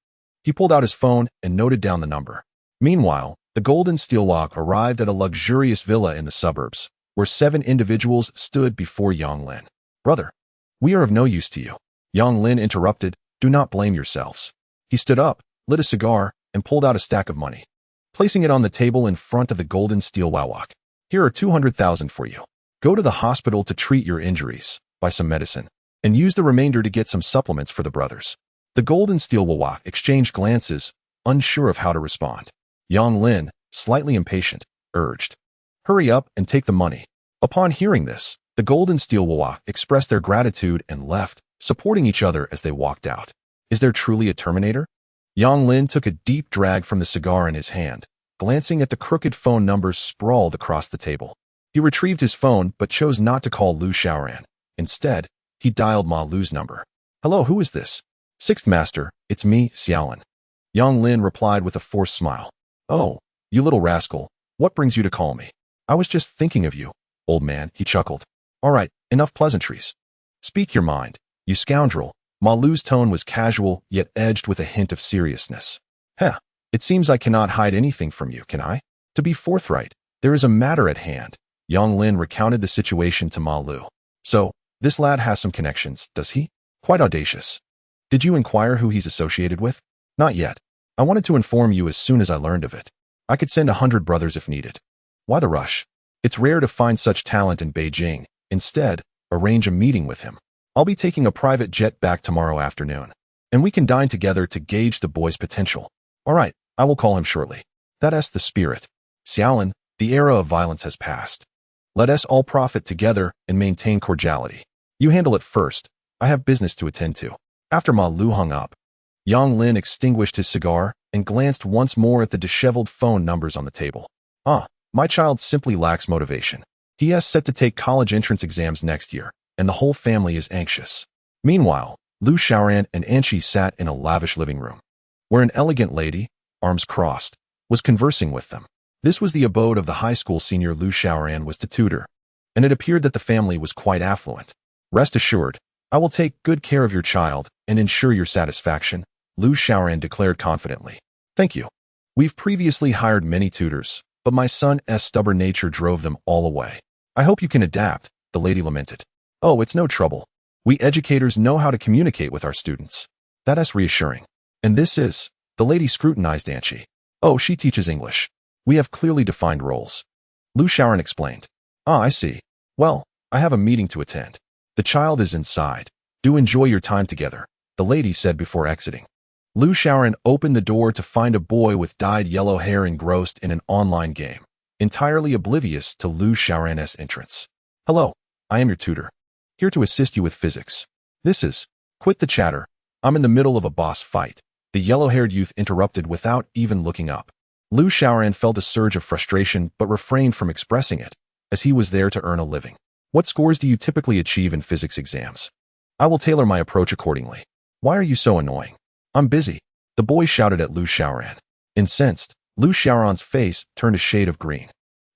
He pulled out his phone and noted down the number. Meanwhile, the Golden Steel Walk arrived at a luxurious villa in the suburbs, where 7 individuals stood before Yang Lin. Brother, we are of no use to you. Yang Lin interrupted, do not blame yourselves. He stood up, lit a cigar, and pulled out a stack of money, placing it on the table in front of the Golden Steel Walk. Here are 200,000 for you. Go to the hospital to treat your injuries, buy some medicine, and use the remainder to get some supplements for the brothers. The Golden Steel Walk exchanged glances, unsure of how to respond. Yang Lin, slightly impatient, urged, hurry up and take the money. Upon hearing this, the Golden Steel Walk expressed their gratitude and left, supporting each other as they walked out. Is there truly a Terminator? Yang Lin took a deep drag from the cigar in his hand, glancing at the crooked phone numbers sprawled across the table. He retrieved his phone but chose not to call Lu Xiaoran. Instead, he dialed Ma Lu's number. Hello, who is this? Sixth Master, it's me, Xiaolin. Yang Lin replied with a forced smile. Oh, you little rascal, what brings you to call me? I was just thinking of you, old man, he chuckled. All right, enough pleasantries. Speak your mind, you scoundrel. Ma Lu's tone was casual, yet edged with a hint of seriousness. Heh, it seems I cannot hide anything from you, can I? To be forthright, there is a matter at hand. Yang Lin recounted the situation to Ma Lu. So, this lad has some connections, does he? Quite audacious. Did you inquire who he's associated with? Not yet. I wanted to inform you as soon as I learned of it. I could send 100 brothers if needed. Why the rush? It's rare to find such talent in Beijing. Instead, arrange a meeting with him. I'll be taking a private jet back tomorrow afternoon, and we can dine together to gauge the boy's potential. All right, I will call him shortly. That's the spirit. Xiaolin, the era of violence has passed. Let us all profit together and maintain cordiality. You handle it first. I have business to attend to. After Ma Lu hung up, Yang Lin extinguished his cigar and glanced once more at the disheveled phone numbers on the table. My child simply lacks motivation. He is set to take college entrance exams next year, and the whole family is anxious. Meanwhile, Lu Xiaoran and Anchi sat in a lavish living room, where an elegant lady, arms crossed, was conversing with them. This was the abode of the high school senior Lu Xiaoran was to tutor, and it appeared that the family was quite affluent. Rest assured, I will take good care of your child and ensure your satisfaction, Lu Xiaoran declared confidently. Thank you. We've previously hired many tutors, but my son's stubborn nature drove them all away. I hope you can adapt, the lady lamented. Oh, it's no trouble. We educators know how to communicate with our students. That's reassuring. And this is, the lady scrutinized Anchi. Oh, she teaches English. We have clearly defined roles. Lu Shaoran explained. Ah, I see. Well, I have a meeting to attend. The child is inside. Do enjoy your time together, the lady said before exiting. Lu Shaoran opened the door to find a boy with dyed yellow hair engrossed in an online game, entirely oblivious to Lu Shaoran's entrance. Hello, I am your tutor. Here to assist you with physics. This is, quit the chatter. I'm in the middle of a boss fight. The yellow-haired youth interrupted without even looking up. Lu Shaoran felt a surge of frustration but refrained from expressing it, as he was there to earn a living. What scores do you typically achieve in physics exams? I will tailor my approach accordingly. Why are you so annoying? I'm busy, the boy shouted at Lu Shaoran. Incensed, Lu Shaoran's face turned a shade of green.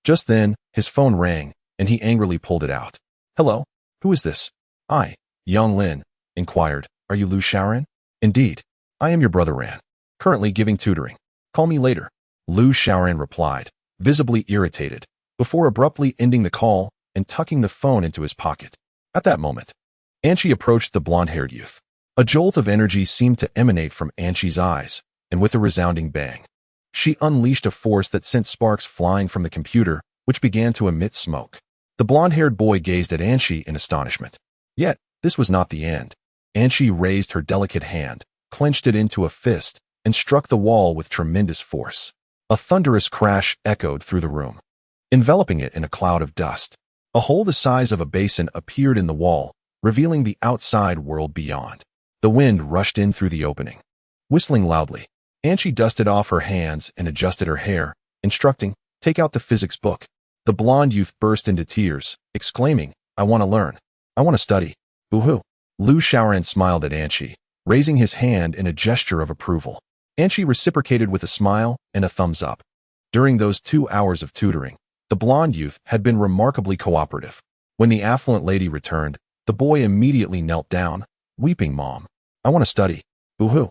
Just then, his phone rang, and he angrily pulled it out. Hello? Who is this? I, Yang Lin, inquired. Are you Lu Shaoran? Indeed. I am your brother Ran. Currently giving tutoring. Call me later. Lu Shaoran replied, visibly irritated, before abruptly ending the call and tucking the phone into his pocket. At that moment, Anchi approached the blonde-haired youth. A jolt of energy seemed to emanate from Anchi's eyes, and with a resounding bang, she unleashed a force that sent sparks flying from the computer, which began to emit smoke. The blonde-haired boy gazed at Anchi in astonishment. Yet, this was not the end. Anchi raised her delicate hand, clenched it into a fist, and struck the wall with tremendous force. A thunderous crash echoed through the room, enveloping it in a cloud of dust. A hole the size of a basin appeared in the wall, revealing the outside world beyond. The wind rushed in through the opening. Whistling loudly, Anchi dusted off her hands and adjusted her hair, instructing, take out the physics book. The blonde youth burst into tears, exclaiming, I want to learn. I want to study. Boo-hoo. Lu Shaoran smiled at Anchi, raising his hand in a gesture of approval. Anchi reciprocated with a smile and a thumbs up. During those 2 hours of tutoring, the blonde youth had been remarkably cooperative. When the affluent lady returned, the boy immediately knelt down, weeping, Mom, I want to study. Boo-hoo.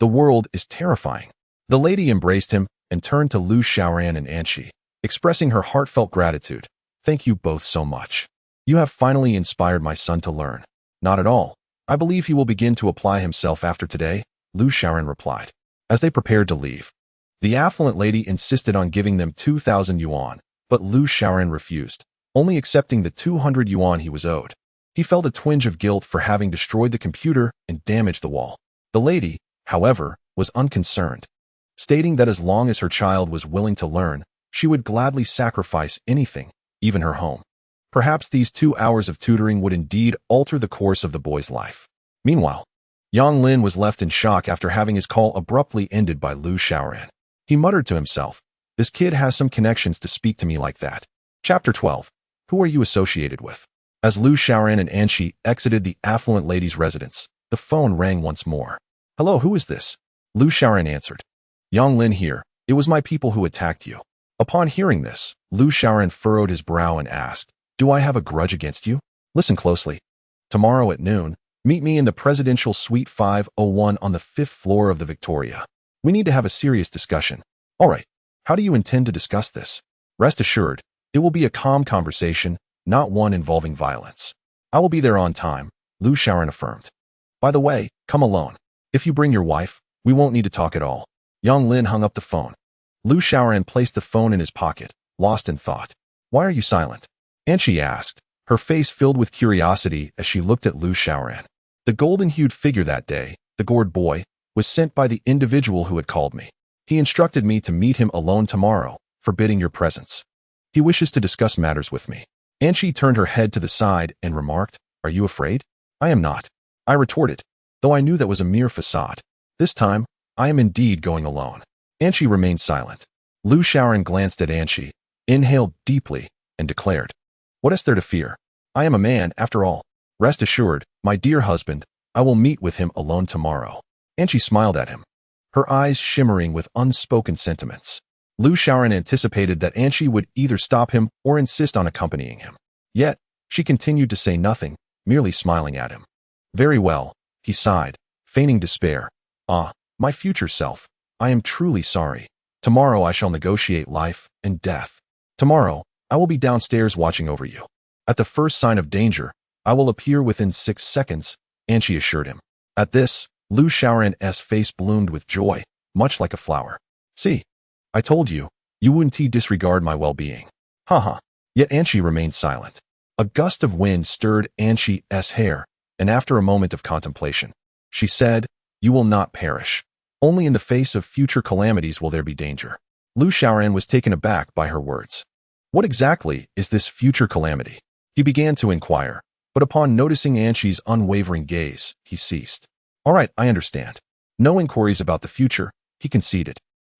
The world is terrifying. The lady embraced him and turned to Lu Shaoran and Anchi, expressing her heartfelt gratitude. Thank you both so much. You have finally inspired my son to learn. Not at all. I believe he will begin to apply himself after today, Lu Shaoran replied. As they prepared to leave, the affluent lady insisted on giving them 2,000 yuan, but Lu Shaoran refused, only accepting the 200 yuan he was owed. He felt a twinge of guilt for having destroyed the computer and damaged the wall. The lady, however, was unconcerned, stating that as long as her child was willing to learn, she would gladly sacrifice anything, even her home. Perhaps these 2 hours of tutoring would indeed alter the course of the boy's life. Meanwhile, Yang Lin was left in shock after having his call abruptly ended by Lu Shaoran. He muttered to himself, this kid has some connections to speak to me like that. Chapter 12. Who are you associated with? As Lu Shaoran and Anchi exited the affluent lady's residence, the phone rang once more. Hello, who is this? Lu Shaoran answered. Yang Lin here. It was my people who attacked you. Upon hearing this, Lu Shaoran furrowed his brow and asked, do I have a grudge against you? Listen closely. Tomorrow at noon, meet me in the Presidential Suite 501 on the 5th floor of the Victoria. We need to have a serious discussion. All right. How do you intend to discuss this? Rest assured, it will be a calm conversation, not one involving violence. I will be there on time, Lu Shaoran affirmed. By the way, come alone. If you bring your wife, we won't need to talk at all. Yang Lin hung up the phone. Lu Shaoran placed the phone in his pocket, lost in thought. Why are you silent? Anchi asked, her face filled with curiosity as she looked at Lu Shaoran. The golden-hued figure that day, the gourd boy, was sent by the individual who had called me. He instructed me to meet him alone tomorrow, forbidding your presence. He wishes to discuss matters with me. Anchi turned her head to the side and remarked, are you afraid? I am not. I retorted, though I knew that was a mere facade. This time, I am indeed going alone. Anchi remained silent. Lu Shaoran glanced at Anchi, inhaled deeply, and declared, what is there to fear? I am a man, after all. Rest assured, my dear husband, I will meet with him alone tomorrow. Anchi smiled at him, her eyes shimmering with unspoken sentiments. Lu Shaoran anticipated that Anchi would either stop him or insist on accompanying him. Yet, she continued to say nothing, merely smiling at him. Very well, he sighed, feigning despair. Ah, my future self, I am truly sorry. Tomorrow I shall negotiate life and death. Tomorrow, I will be downstairs watching over you. At the first sign of danger, I will appear within 6 seconds, Anchi assured him. At this, Lu Xiaoran's face bloomed with joy, much like a flower. See, I told you, you wouldn't disregard my well-being. Haha. Yet Anchi remained silent. A gust of wind stirred Anchi's hair, and after a moment of contemplation, she said, You will not perish. Only in the face of future calamities will there be danger. Lu Xiaoran was taken aback by her words. What exactly is this future calamity? He began to inquire, but upon noticing Anchi's unwavering gaze, he ceased. All right, I understand. No inquiries about the future, he conceded.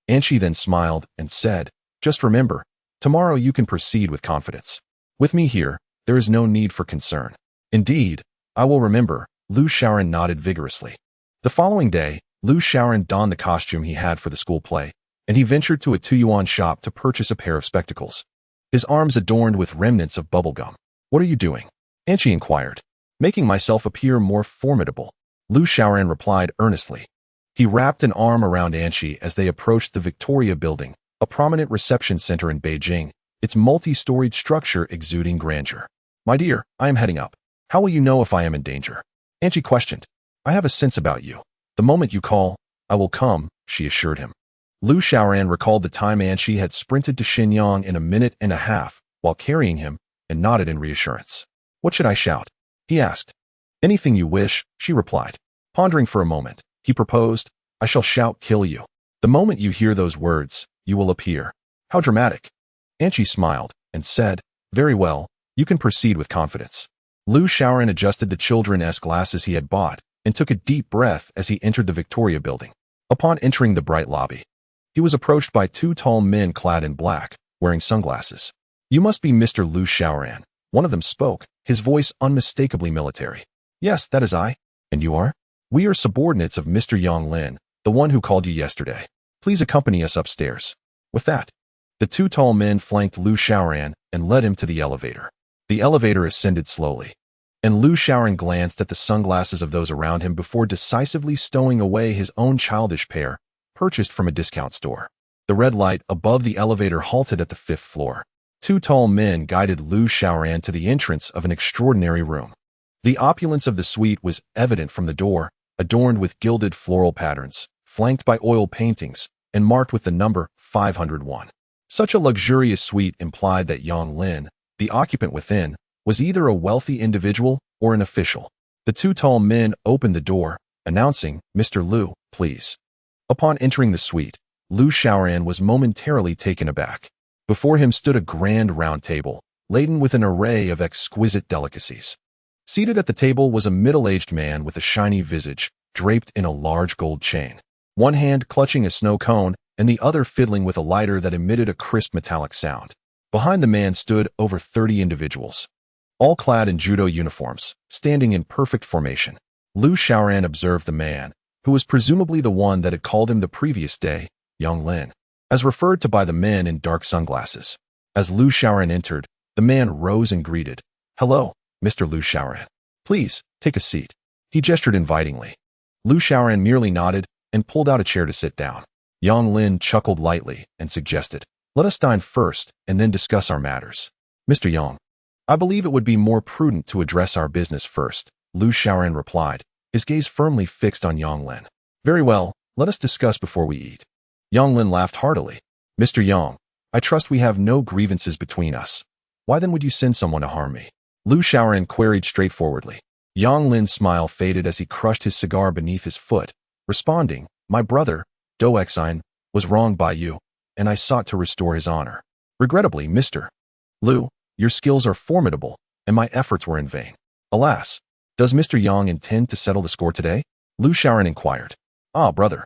Anchi then smiled and said, Just remember, tomorrow you can proceed with confidence. With me here, there is no need for concern. Indeed, I will remember, Lu Xiaoran nodded vigorously. The following day, Lu Xiaoran donned the costume he had for the school play, and he ventured to a 2-yuan shop to purchase a pair of spectacles. His arms adorned with remnants of bubblegum. What are you doing? Anchi inquired. Making myself appear more formidable, Lu Xiaoran replied earnestly. He wrapped an arm around Anchi as they approached the Victoria Building, a prominent reception center in Beijing, its multi-storied structure exuding grandeur. My dear, I am heading up. How will you know if I am in danger? Anchi questioned. I have a sense about you. The moment you call, I will come, she assured him. Lu Xiaoran recalled the time Anchi had sprinted to Shenyang in a minute and a half while carrying him and nodded in reassurance. What should I shout? He asked. Anything you wish, she replied. Pondering for a moment, he proposed, I shall shout kill you. The moment you hear those words, you will appear. How dramatic. Anchi smiled and said, Very well, you can proceed with confidence. Lu Xiaoran adjusted the children's glasses he had bought and took a deep breath as he entered the Victoria Building. Upon entering the bright lobby, he was approached by 2 tall men clad in black, wearing sunglasses. You must be Mr. Lu Xiaoran. One of them spoke, his voice unmistakably military. Yes, that is I. And you are? We are subordinates of Mr. Yang Lin, the one who called you yesterday. Please accompany us upstairs. With that, the 2 tall men flanked Lu Xiaoran and led him to the elevator. The elevator ascended slowly, and Lu Xiaoran glanced at the sunglasses of those around him before decisively stowing away his own childish pair, purchased from a discount store. The red light above the elevator halted at the 5th floor. 2 tall men guided Lu Xiaoran to the entrance of an extraordinary room. The opulence of the suite was evident from the door, adorned with gilded floral patterns, flanked by oil paintings, and marked with the number 501. Such a luxurious suite implied that Yang Lin, the occupant within, was either a wealthy individual or an official. The 2 tall men opened the door, announcing, Mr. Lu, please. Upon entering the suite, Lu Xiaoran was momentarily taken aback. Before him stood a grand round table, laden with an array of exquisite delicacies. Seated at the table was a middle-aged man with a shiny visage, draped in a large gold chain. One hand clutching a snow cone, and the other fiddling with a lighter that emitted a crisp metallic sound. Behind the man stood over 30 individuals, all clad in judo uniforms, standing in perfect formation. Lu Xiaoran observed the man, who was presumably the one that had called him the previous day, Yang Lin, as referred to by the men in dark sunglasses. As Lu Xiaoran entered, the man rose and greeted, Hello, Mr. Lu Xiaoran. Please, take a seat. He gestured invitingly. Lu Xiaoran merely nodded and pulled out a chair to sit down. Yang Lin chuckled lightly and suggested, Let us dine first and then discuss our matters. Mr. Yang, I believe it would be more prudent to address our business first, Lu Xiaoran replied, his gaze firmly fixed on Yang Lin. Very well, let us discuss before we eat. Yang Lin laughed heartily. Mr. Yang, I trust we have no grievances between us. Why then would you send someone to harm me? Lu Xiaoran queried straightforwardly. Yang Lin's smile faded as he crushed his cigar beneath his foot, responding, My brother, Do Exine, was wronged by you, and I sought to restore his honor. Regrettably, Mr. Lu, your skills are formidable, and my efforts were in vain. Alas, does Mr. Yang intend to settle the score today? Lu Xiaoran inquired. Ah, brother.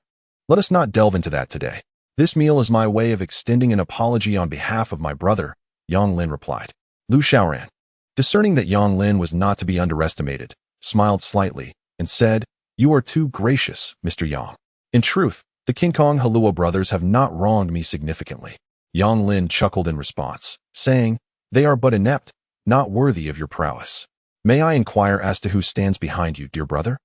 Let us not delve into that today. This meal is my way of extending an apology on behalf of my brother, Yang Lin replied. Lu Xiaoran, discerning that Yang Lin was not to be underestimated, smiled slightly and said, You are too gracious, Mr. Yang. In truth, the King Kong Halua brothers have not wronged me significantly. Yang Lin chuckled in response, saying, They are but inept, not worthy of your prowess. May I inquire as to who stands behind you, dear brother?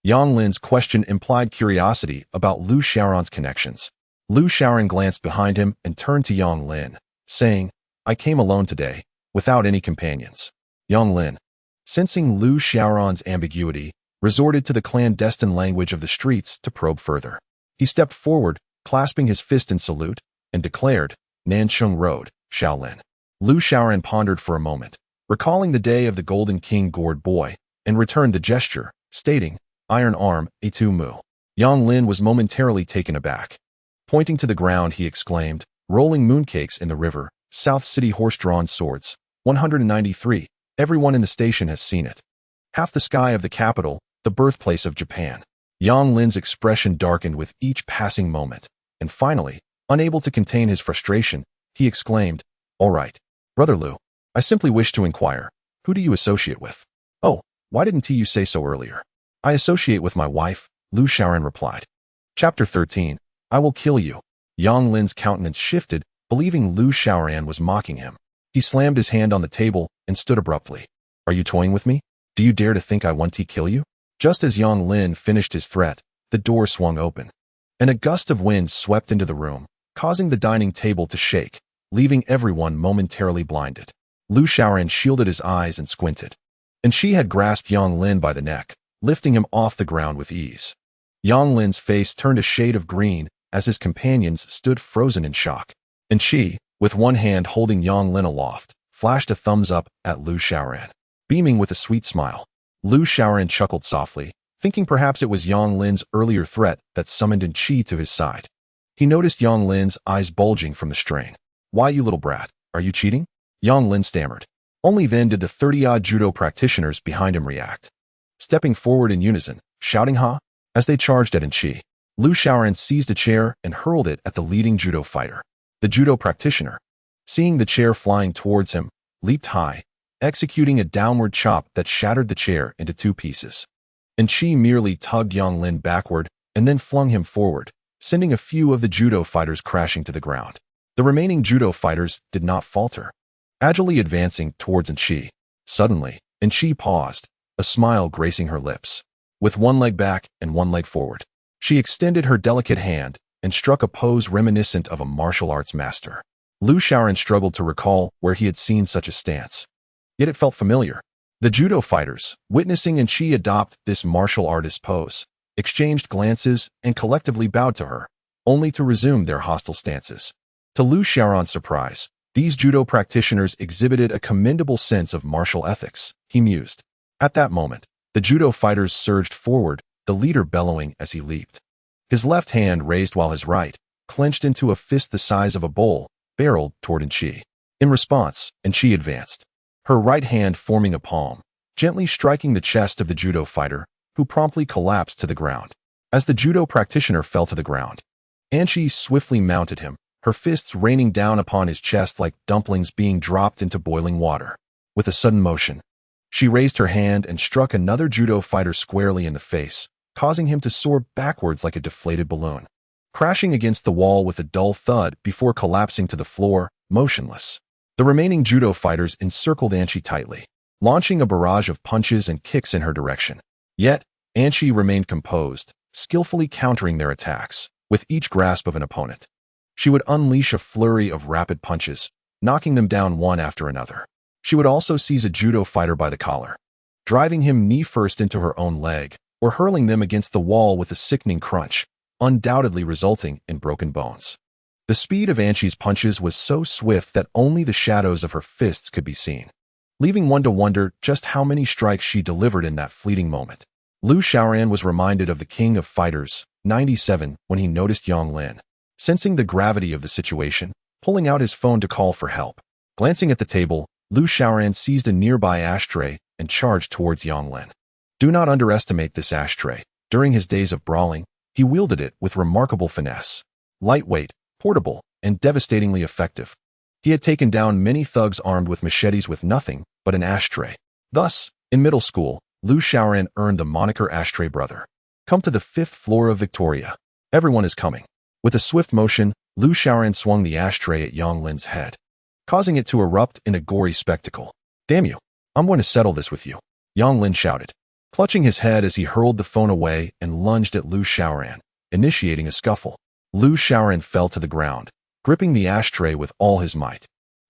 Yang Lin's question implied curiosity about Lu Xiaoran's connections. Lu Xiaoran glanced behind him and turned to Yang Lin, saying, I came alone today, without any companions. Yang Lin, sensing Lu Xiaoran's ambiguity, resorted to the clandestine language of the streets to probe further. He stepped forward, clasping his fist in salute, and declared, Nancheng Road, Shaolin. Lu Xiaoran pondered for a moment, recalling the day of the Golden King gourd boy, and returned the gesture, stating, Iron Arm, A2 Mu. Yang Lin was momentarily taken aback. Pointing to the ground, he exclaimed, Rolling mooncakes in the river, South City horse-drawn swords, 193, everyone in the station has seen it. Half the sky of the capital, the birthplace of Japan. Yang Lin's expression darkened with each passing moment, and finally, unable to contain his frustration, he exclaimed, All right, Brother Lu, I simply wish to inquire, who do you associate with? Oh, why didn't you say so earlier? I associate with my wife, Lu Xiaoran replied. Chapter 13, I will kill you. Yang Lin's countenance shifted, believing Lu Xiaoran was mocking him. He slammed his hand on the table and stood abruptly. Are you toying with me? Do you dare to think I want to kill you? Just as Yang Lin finished his threat, the door swung open, and a gust of wind swept into the room, causing the dining table to shake, leaving everyone momentarily blinded. Lu Xiaoran shielded his eyes and squinted, and she had grasped Yang Lin by the neck, lifting him off the ground with ease. Yang Lin's face turned a shade of green as his companions stood frozen in shock, and she, with one hand holding Yang Lin aloft, flashed a thumbs up at Lu Xiaoran, beaming with a sweet smile. Lu Xiaoran chuckled softly, thinking perhaps it was Yang Lin's earlier threat that summoned in Qi to his side. He noticed Yang Lin's eyes bulging from the strain. Why, you little brat, are you cheating? Yang Lin stammered. Only then did the 30-odd judo practitioners behind him react, stepping forward in unison, shouting ha, as they charged at Qi. Lu Xiaoran seized a chair and hurled it at the leading judo fighter. The judo practitioner, seeing the chair flying towards him, leaped high, executing a downward chop that shattered the chair into two pieces. Qi merely tugged Yang Lin backward and then flung him forward, sending a few of the judo fighters crashing to the ground. The remaining judo fighters did not falter, agilely advancing towards Qi. Suddenly, Qi paused, a smile gracing her lips. With one leg back and one leg forward, she extended her delicate hand and struck a pose reminiscent of a martial arts master. Lu Xiaoran struggled to recall where he had seen such a stance. Yet it felt familiar. The judo fighters, witnessing Qi adopt this martial artist pose, exchanged glances and collectively bowed to her, only to resume their hostile stances. To Lu Xiaoran's surprise, these judo practitioners exhibited a commendable sense of martial ethics, he mused. At that moment, the judo fighters surged forward, the leader bellowing as he leaped. His left hand raised while his right, clenched into a fist the size of a bowl, barreled toward Qi. In response, Qi advanced, her right hand forming a palm, gently striking the chest of the judo fighter, who promptly collapsed to the ground. As the judo practitioner fell to the ground, Qi swiftly mounted him, her fists raining down upon his chest like dumplings being dropped into boiling water. With a sudden motion, she raised her hand and struck another judo fighter squarely in the face, causing him to soar backwards like a deflated balloon, crashing against the wall with a dull thud before collapsing to the floor, motionless. The remaining judo fighters encircled Qi tightly, launching a barrage of punches and kicks in her direction. Yet, Qi remained composed, skillfully countering their attacks, with each grasp of an opponent. She would unleash a flurry of rapid punches, knocking them down one after another. She would also seize a judo fighter by the collar, driving him knee-first into her own leg, or hurling them against the wall with a sickening crunch, undoubtedly resulting in broken bones. The speed of Qi's punches was so swift that only the shadows of her fists could be seen, leaving one to wonder just how many strikes she delivered in that fleeting moment. Lu Xiaoran was reminded of the King of Fighters, 97, when he noticed Yang Lin, sensing the gravity of the situation, pulling out his phone to call for help. Glancing at the table, Lu Xiaoran seized a nearby ashtray and charged towards Yang Lin. Do not underestimate this ashtray. During his days of brawling, he wielded it with remarkable finesse. Lightweight, portable, and devastatingly effective. He had taken down many thugs armed with machetes with nothing but an ashtray. Thus, in middle school, Lu Xiaoran earned the moniker Ashtray Brother. Come to the 5th floor of Victoria. Everyone is coming. With a swift motion, Lu Xiaoran swung the ashtray at Yang Lin's head, causing it to erupt in a gory spectacle. Damn you, I'm going to settle this with you, Yang Lin shouted, clutching his head as he hurled the phone away and lunged at Lu Xiaoran, initiating a scuffle. Lu Xiaoran fell to the ground, gripping the ashtray with all his might,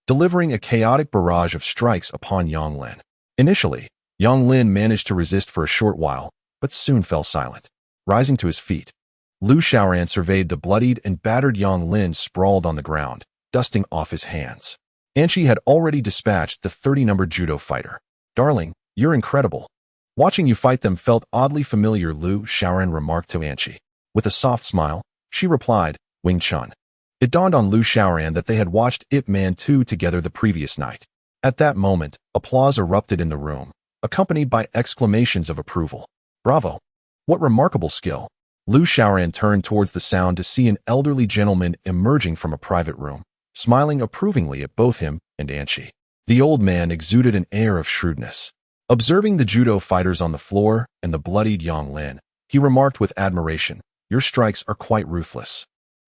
delivering a chaotic barrage of strikes upon Yang Lin. Initially, Yang Lin managed to resist for a short while, but soon fell silent. Rising to his feet, Lu Xiaoran surveyed the bloodied and battered Yang Lin sprawled on the ground, dusting off his hands. Anqi had already dispatched the 30-number judo fighter. "Darling, you're incredible. Watching you fight them felt oddly familiar," Lu Xiaoran remarked to Anqi. With a soft smile, she replied, "Wing Chun." It dawned on Lu Xiaoran that they had watched Ip Man 2 together the previous night. At that moment, applause erupted in the room, accompanied by exclamations of approval. "Bravo! What remarkable skill!" Lu Xiaoran turned towards the sound to see an elderly gentleman emerging from a private room, smiling approvingly at both him and Anqi. The old man exuded an air of shrewdness. Observing the judo fighters on the floor and the bloodied Yang Lin, he remarked with admiration, "Your strikes are quite ruthless.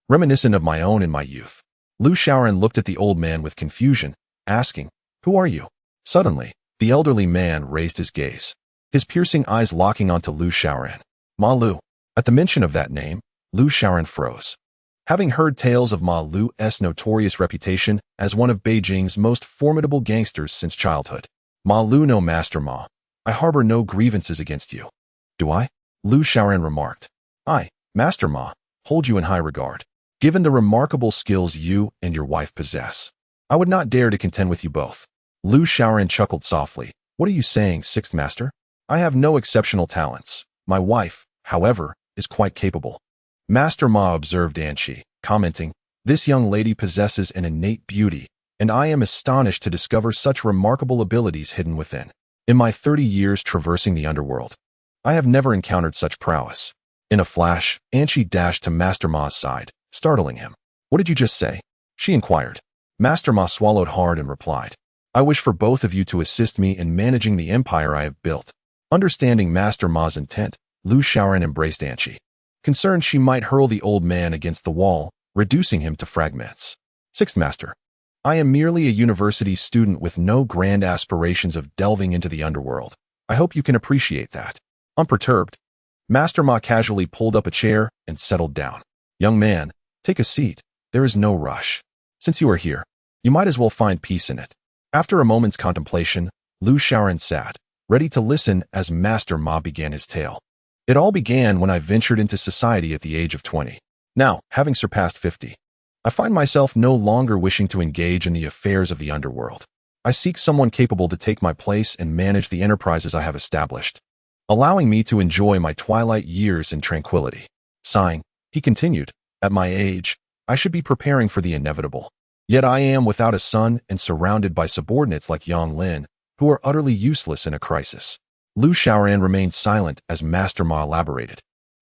Reminiscent of my own in my youth." Lu Xiaoran looked at the old man with confusion, asking, "Who are you?" Suddenly, the elderly man raised his gaze, his piercing eyes locking onto Lu Xiaoran. "Ma Lu." At the mention of that name, Lu Xiaoran froze. Having heard tales of Ma Lu's notorious reputation as one of Beijing's most formidable gangsters since childhood. "Ma Lu, no, Master Ma. I harbor no grievances against you." "Do I?" Lu Xiaoran remarked. "I, Master Ma, hold you in high regard. Given the remarkable skills you and your wife possess, I would not dare to contend with you both." Lu Xiaoran chuckled softly. "What are you saying, Sixth Master? I have no exceptional talents. My wife, however, is quite capable." Master Ma observed Anqi, commenting, "This young lady possesses an innate beauty, and I am astonished to discover such remarkable abilities hidden within. In my 30 years traversing the underworld, I have never encountered such prowess." In a flash, Anqi dashed to Master Ma's side, startling him. "What did you just say?" she inquired. Master Ma swallowed hard and replied, "I wish for both of you to assist me in managing the empire I have built." Understanding Master Ma's intent, Lu Xiaoran embraced Anqi, concerned she might hurl the old man against the wall, reducing him to fragments. "Sixth Master, I am merely a university student with no grand aspirations of delving into the underworld. I hope you can appreciate that." Unperturbed, Master Ma casually pulled up a chair and settled down. "Young man, take a seat. There is no rush. Since you are here, you might as well find peace in it." After a moment's contemplation, Lu Xiaoran sat, ready to listen as Master Ma began his tale. "It all began when I ventured into society at the age of 20. Now, having surpassed 50, I find myself no longer wishing to engage in the affairs of the underworld. I seek someone capable to take my place and manage the enterprises I have established, allowing me to enjoy my twilight years in tranquility." Sighing, he continued, "At my age, I should be preparing for the inevitable. Yet I am without a son and surrounded by subordinates like Yang Lin, who are utterly useless in a crisis." Lu Xiaoran remained silent as Master Ma elaborated.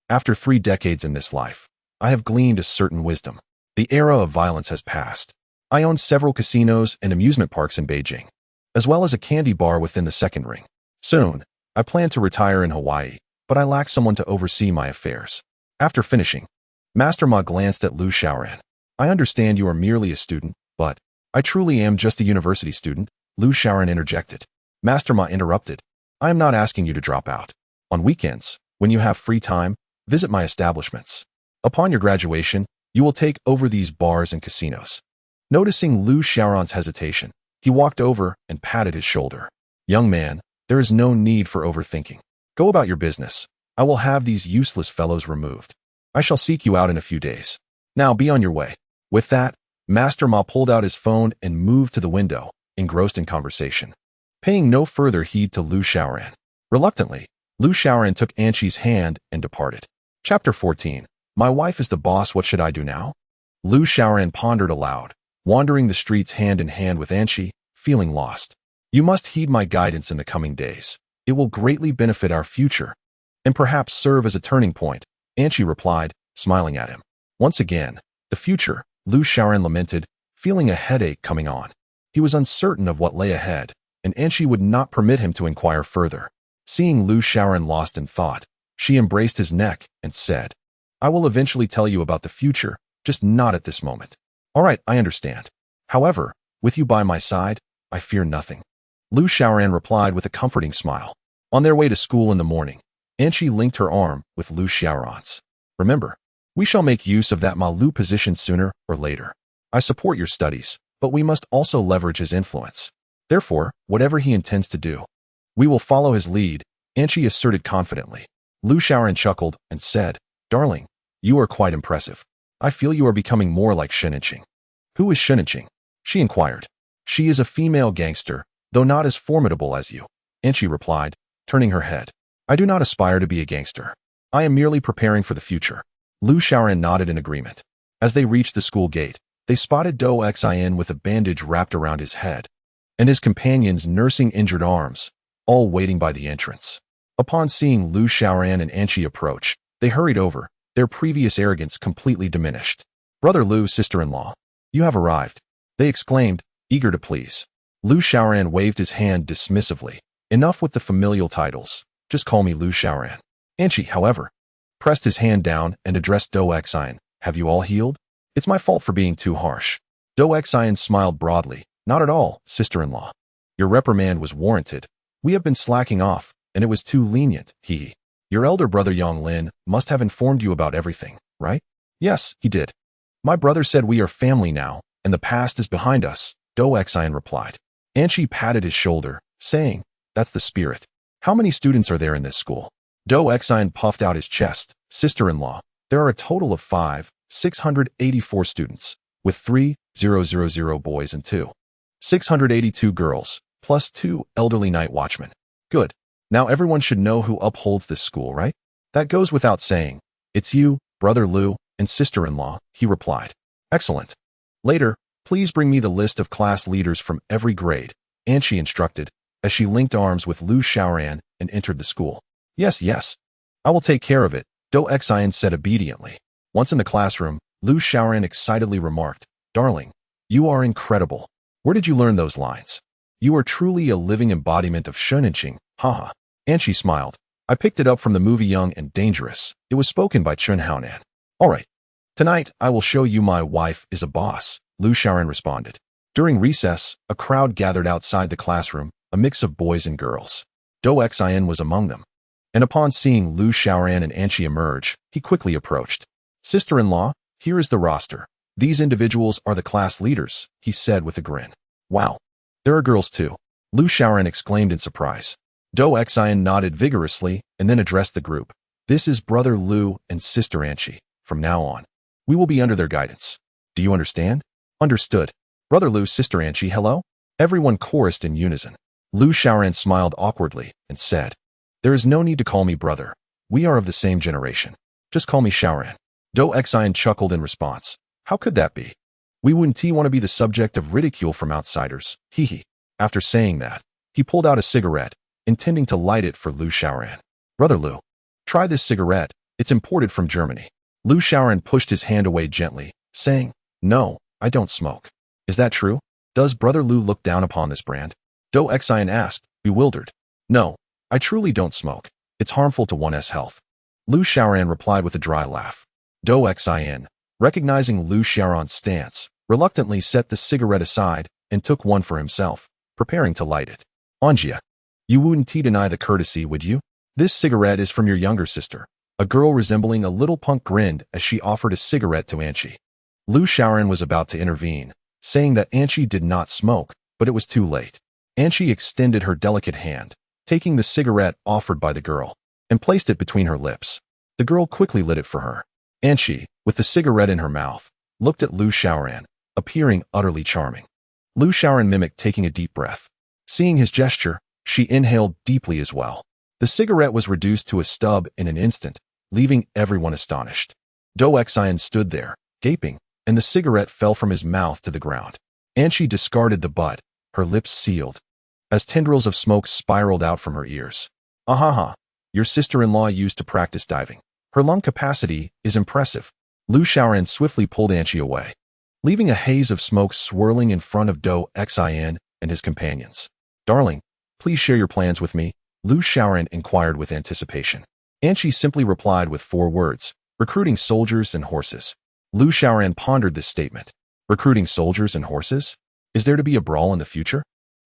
"After 3 decades in this life, I have gleaned a certain wisdom. The era of violence has passed. I own several casinos and amusement parks in Beijing, as well as a candy bar within the second ring. Soon, I plan to retire in Hawaii, but I lack someone to oversee my affairs." After finishing, Master Ma glanced at Lu Xiaoran. "I understand you are merely a student, but I truly am just a university student," Lu Xiaoran interjected. Master Ma interrupted. "I am not asking you to drop out. On weekends, when you have free time, visit my establishments. Upon your graduation, you will take over these bars and casinos." Noticing Lu Xiaoran's hesitation, he walked over and patted his shoulder. "Young man, there is no need for overthinking. Go about your business. I will have these useless fellows removed. I shall seek you out in a few days. Now be on your way." With that, Master Ma pulled out his phone and moved to the window, engrossed in conversation, paying no further heed to Lu Xiaoran. Reluctantly, Lu Xiaoran took Anqi's hand and departed. Chapter 14. My wife is the boss, what should I do now? Lu Xiaoran pondered aloud, wandering the streets hand in hand with Anqi, feeling lost. "You must heed my guidance in the coming days. It will greatly benefit our future, and perhaps serve as a turning point," Anqi replied, smiling at him. Once again, the future, Lu Xiaoran lamented, feeling a headache coming on. He was uncertain of what lay ahead, and Anqi would not permit him to inquire further. Seeing Lu Xiaoran lost in thought, she embraced his neck and said, "I will eventually tell you about the future, just not at this moment." "All right, I understand. However, with you by my side, I fear nothing," Lu Xiaoran replied with a comforting smile. On their way to school in the morning, Anqi linked her arm with Lu Xiaoran's. "Remember, We shall make use of that Malu position sooner or later. I support your studies, but we must also leverage his influence. Therefore, whatever he intends to do, we will follow his lead, Anchi asserted confidently. Lu Xiaoran chuckled and said, Darling, you are quite impressive. I feel you are becoming more like Shiniching. Who is Shiniching? She inquired. She is a female gangster, though not as formidable as you, Anchi replied, turning her head. I do not aspire to be a gangster. I am merely preparing for the future. Lu Xiaoran nodded in agreement. As they reached the school gate, they spotted Do Xin with a bandage wrapped around his head, and his companions nursing injured arms, all waiting by the entrance. Upon seeing Lu Xiaoran and Anchi approach, they hurried over, their previous arrogance completely diminished. Brother Lu, sister-in-law, you have arrived, they exclaimed, eager to please. Lu Xiaoran waved his hand dismissively. Enough with the familial titles, just call me Lu Xiaoran. Anchi, however, pressed his hand down and addressed Do Xin. Have you all healed? It's my fault for being too harsh. Do Xin smiled broadly. Not at all, sister-in-law. Your reprimand was warranted. We have been slacking off, and it was too lenient, hee. Your elder brother Yang Lin must have informed you about everything, right? Yes, he did. My brother said we are family now, and the past is behind us, Do Xin replied. Anchi patted his shoulder, saying, That's the spirit. How many students are there in this school? Do Xin puffed out his chest. Sister-in-law, there are a total of 684 students, with 3,000 boys and 682 girls, plus 2 elderly night watchmen. Good. Now everyone should know who upholds this school, right? That goes without saying. It's you, Brother Lu, and sister-in-law, he replied. Excellent. Later, please bring me the list of class leaders from every grade, Anchi instructed, as she linked arms with Lu Xiaoran and entered the school. Yes. I will take care of it, Do Xin said obediently. Once in the classroom, Lu Xiaoran excitedly remarked, Darling, you are incredible. Where did you learn those lines? You are truly a living embodiment of Shuniching, haha. Anchi smiled. I picked it up from the movie Young and Dangerous. It was spoken by Chun Haonan. All right. Tonight, I will show you my wife is a boss, Lu Xiaoran responded. During recess, a crowd gathered outside the classroom, a mix of boys and girls. Do Xin was among them. And upon seeing Lu Xiaoran and Anchi emerge, he quickly approached. Sister-in-law, here is the roster. These individuals are the class leaders, he said with a grin. Wow. There are girls too, Lu Xiaoran exclaimed in surprise. Do Xin nodded vigorously and then addressed the group. This is Brother Lu and Sister Anchi. From now on, we will be under their guidance. Do you understand? Understood. Brother Lu, Sister Anchi, hello? Everyone chorused in unison. Lu Xiaoran smiled awkwardly and said, There is no need to call me brother. We are of the same generation. Just call me Xiaoran. Do Xin chuckled in response. How could that be? We wouldn't want to be the subject of ridicule from outsiders, hee. After saying that, he pulled out a cigarette, intending to light it for Lu Xiaoran. Brother Lu, try this cigarette, it's imported from Germany. Lu Xiaoran pushed his hand away gently, saying, No, I don't smoke. Is that true? Does Brother Lu look down upon this brand? Do Xin asked, bewildered. No, I truly don't smoke. It's harmful to one's health. Lu Xiaoran replied with a dry laugh. Do Xin, recognizing Lu Xiaoran's stance, reluctantly set the cigarette aside and took one for himself, preparing to light it. Anjia, you wouldn't deny the courtesy, would you? This cigarette is from your younger sister. A girl resembling a little punk grinned as she offered a cigarette to Anchi. Lu Xiaoran was about to intervene, saying that Anchi did not smoke, but it was too late. Anchi extended her delicate hand, taking the cigarette offered by the girl, and placed it between her lips. The girl quickly lit it for her. Anchi, with the cigarette in her mouth, looked at Lu Xiaoran, appearing utterly charming. Lu Xiaoran mimicked taking a deep breath. Seeing his gesture, she inhaled deeply as well. The cigarette was reduced to a stub in an instant, leaving everyone astonished. Do Xin stood there, gaping, and the cigarette fell from his mouth to the ground. Anchi discarded the butt, her lips sealed, as tendrils of smoke spiraled out from her ears. Ahaha, your sister-in-law used to practice diving. Her lung capacity is impressive. Lu Xiaoran swiftly pulled Anchi away, leaving a haze of smoke swirling in front of Do Xin and his companions. Darling, please share your plans with me, Lu Xiaoran inquired with anticipation. Anchi simply replied with 4 words, recruiting soldiers and horses. Lu Xiaoran pondered this statement. Recruiting soldiers and horses? Is there to be a brawl in the future?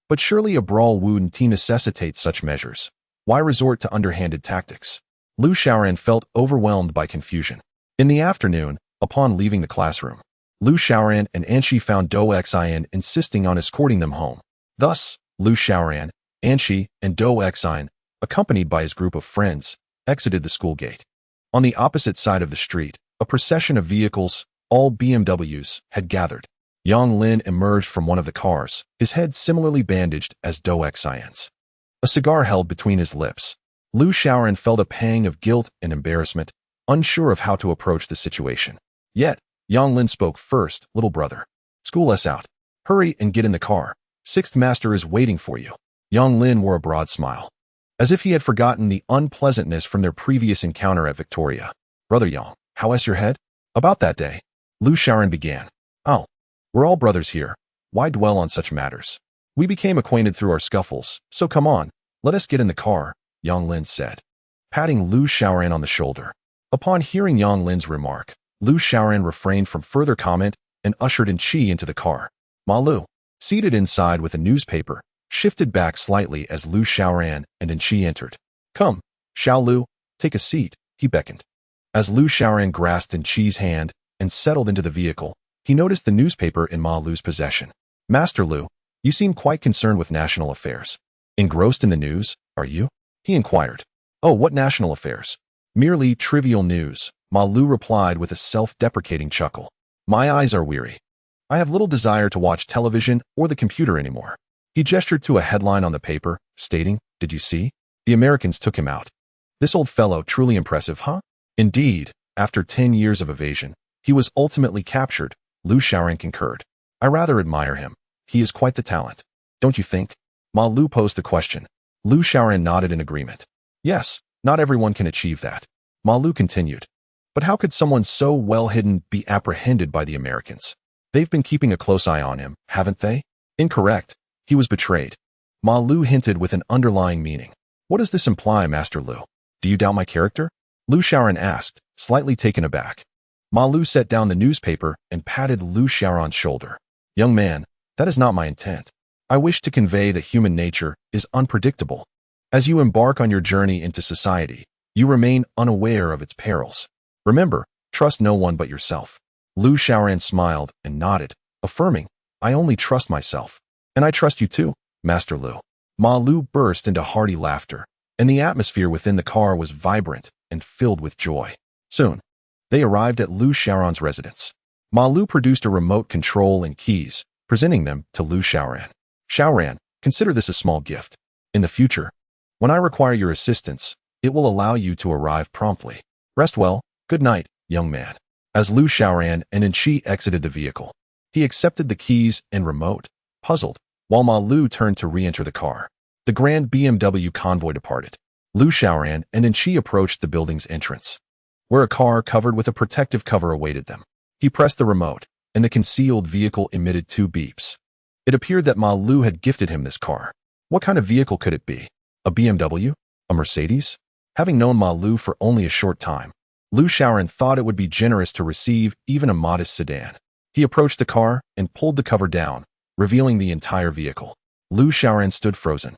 But surely a brawl wouldn't necessitate such measures. Why resort to underhanded tactics? Lu Xiaoran felt overwhelmed by confusion. In the afternoon, upon leaving the classroom, Lu Xiaoran and Anshi found Do Xian insisting on escorting them home. Thus, Lu Xiaoran, Anshi, and Do Xian, accompanied by his group of friends, exited the school gate. On the opposite side of the street, a procession of vehicles, all BMWs, had gathered. Yang Lin emerged from one of the cars, his head similarly bandaged as Do Xian's. A cigar held between his lips. Lu Xiaoran felt a pang of guilt and embarrassment, unsure of how to approach the situation. Yet, Yang Lin spoke first. Little brother, school us out. Hurry and get in the car. Sixth master is waiting for you. Yang Lin wore a broad smile, as if he had forgotten the unpleasantness from their previous encounter at Victoria. Brother Yang, how's your head? About that day, Lu Xiaoran began. Oh, we're all brothers here. Why dwell on such matters? We became acquainted through our scuffles, so come on, let us get in the car, Yang Lin said, patting Lu Xiaoran on the shoulder. Upon hearing Yang Lin's remark, Lu Xiaoran refrained from further comment and ushered in Qi into the car. Ma Lu, seated inside with a newspaper, shifted back slightly as Lu Xiaoran and Qi entered. Come, Xiao Lu, take a seat, he beckoned. As Lu Xiaoran grasped Qi's hand and settled into the vehicle, he noticed the newspaper in Ma Lu's possession. Master Lu, you seem quite concerned with national affairs. Engrossed in the news, are you? He inquired. Oh, what national affairs? Merely trivial news, Ma Lu replied with a self-deprecating chuckle. My eyes are weary. I have little desire to watch television or the computer anymore. He gestured to a headline on the paper, stating, Did you see? The Americans took him out. This old fellow truly impressive, huh? Indeed, after 10 years of evasion, he was ultimately captured, Lu Xiaoran concurred. I rather admire him. He is quite the talent. Don't you think? Ma Lu posed the question. Lu Xiaoran nodded in agreement. Yes, not everyone can achieve that. Ma Lu continued. But how could someone so well hidden be apprehended by the Americans? They've been keeping a close eye on him, haven't they? Incorrect. He was betrayed. Ma Lu hinted with an underlying meaning. What does this imply, Master Lu? Do you doubt my character? Lu Xiaoran asked, slightly taken aback. Ma Lu set down the newspaper and patted Lu Xiaoran's shoulder. Young man, that is not my intent. I wish to convey that human nature is unpredictable. As you embark on your journey into society, you remain unaware of its perils. Remember, trust no one but yourself. Lu Xiaoran smiled and nodded, affirming, I only trust myself. And I trust you too, Master Lu. Ma Lu burst into hearty laughter, and the atmosphere within the car was vibrant and filled with joy. Soon, they arrived at Lu Xiaoran's residence. Ma Lu produced a remote control and keys, presenting them to Lu Xiaoran. Xiaoran, consider this a small gift. In the future, when I require your assistance, it will allow you to arrive promptly. Rest well. Good night, young man. As Lu Xiaoran and Qi exited the vehicle, he accepted the keys and remote, puzzled, while Ma Lu turned to re-enter the car. The grand BMW convoy departed. Lu Xiaoran and Qi approached the building's entrance, where a car covered with a protective cover awaited them. He pressed the remote, and the concealed vehicle emitted 2 beeps. It appeared that Ma Lu had gifted him this car. What kind of vehicle could it be? A BMW? A Mercedes? Having known Ma Lu for only a short time, Lu Xiaoran thought it would be generous to receive even a modest sedan. He approached the car and pulled the cover down, revealing the entire vehicle. Lu Xiaoran stood frozen,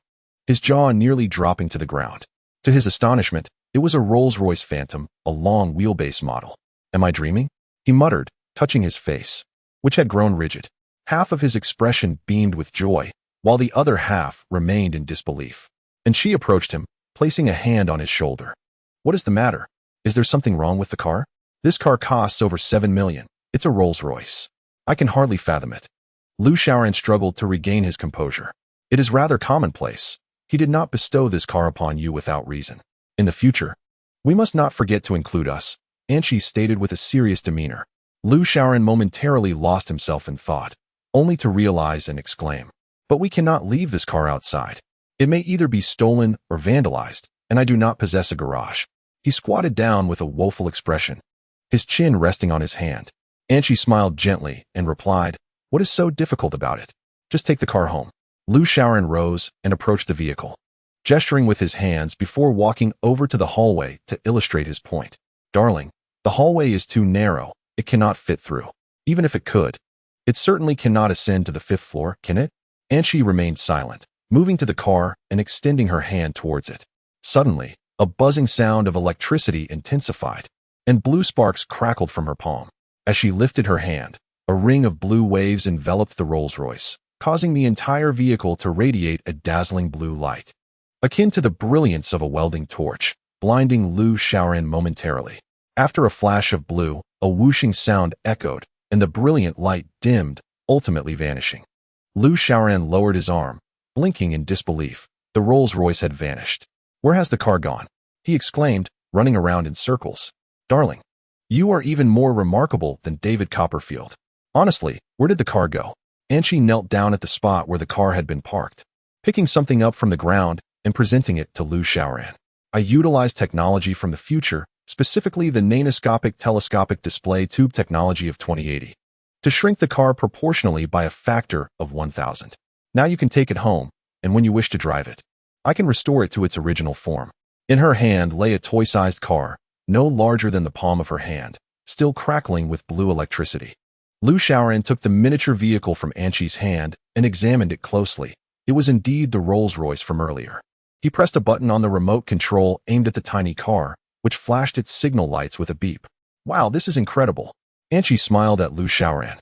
his jaw nearly dropping to the ground. To his astonishment, it was a Rolls-Royce Phantom, a long wheelbase model. Am I dreaming? He muttered, touching his face, which had grown rigid. Half of his expression beamed with joy, while the other half remained in disbelief. And she approached him, placing a hand on his shoulder. What is the matter? Is there something wrong with the car? This car costs over 7 million. It's a Rolls-Royce. I can hardly fathom it. Lu Xiaoran struggled to regain his composure. It is rather commonplace. He did not bestow this car upon you without reason. In the future, we must not forget to include us, Anshi stated with a serious demeanor. Lu Xiaoran momentarily lost himself in thought, only to realize and exclaim, But we cannot leave this car outside. It may either be stolen or vandalized, and I do not possess a garage. He squatted down with a woeful expression, his chin resting on his hand. Anshi smiled gently and replied, What is so difficult about it? Just take the car home. Lu Xiaoran rose and approached the vehicle, gesturing with his hands before walking over to the hallway to illustrate his point. Darling, the hallway is too narrow. It cannot fit through. Even if it could, it certainly cannot ascend to the 5th floor, can it? Anshi remained silent, moving to the car and extending her hand towards it. Suddenly, a buzzing sound of electricity intensified, and blue sparks crackled from her palm. As she lifted her hand, a ring of blue waves enveloped the Rolls-Royce, causing the entire vehicle to radiate a dazzling blue light, akin to the brilliance of a welding torch, blinding Liu Xiaoran momentarily. After a flash of blue, a whooshing sound echoed, and the brilliant light dimmed, ultimately vanishing. Liu Xiaoran lowered his arm, blinking in disbelief. The Rolls-Royce had vanished. "Where has the car gone?" he exclaimed, running around in circles. "Darling, you are even more remarkable than David Copperfield. Honestly, where did the car go?" Anchi knelt down at the spot where the car had been parked, picking something up from the ground and presenting it to Liu Xiaoran. "I utilized technology from the future, specifically the nanoscopic telescopic display tube technology of 2080, to shrink the car proportionally by a factor of 1,000. Now you can take it home, and when you wish to drive it, I can restore it to its original form." In her hand lay a toy-sized car, no larger than the palm of her hand, still crackling with blue electricity. Liu Xiaoran took the miniature vehicle from Anchi's hand and examined it closely. It was indeed the Rolls-Royce from earlier. He pressed a button on the remote control aimed at the tiny car, which flashed its signal lights with a beep. "Wow, this is incredible." Anchi smiled at Liu Xiaoran,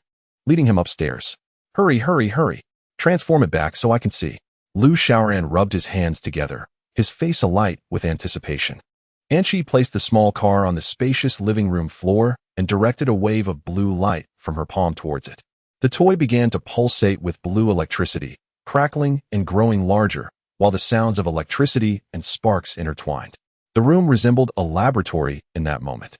leading him upstairs. "Hurry, hurry, hurry. Transform it back so I can see." Liu Xiaoran rubbed his hands together, his face alight with anticipation. Anchi placed the small car on the spacious living room floor and directed a wave of blue light from her palm towards it. The toy began to pulsate with blue electricity, crackling and growing larger, while the sounds of electricity and sparks intertwined. The room resembled a laboratory in that moment.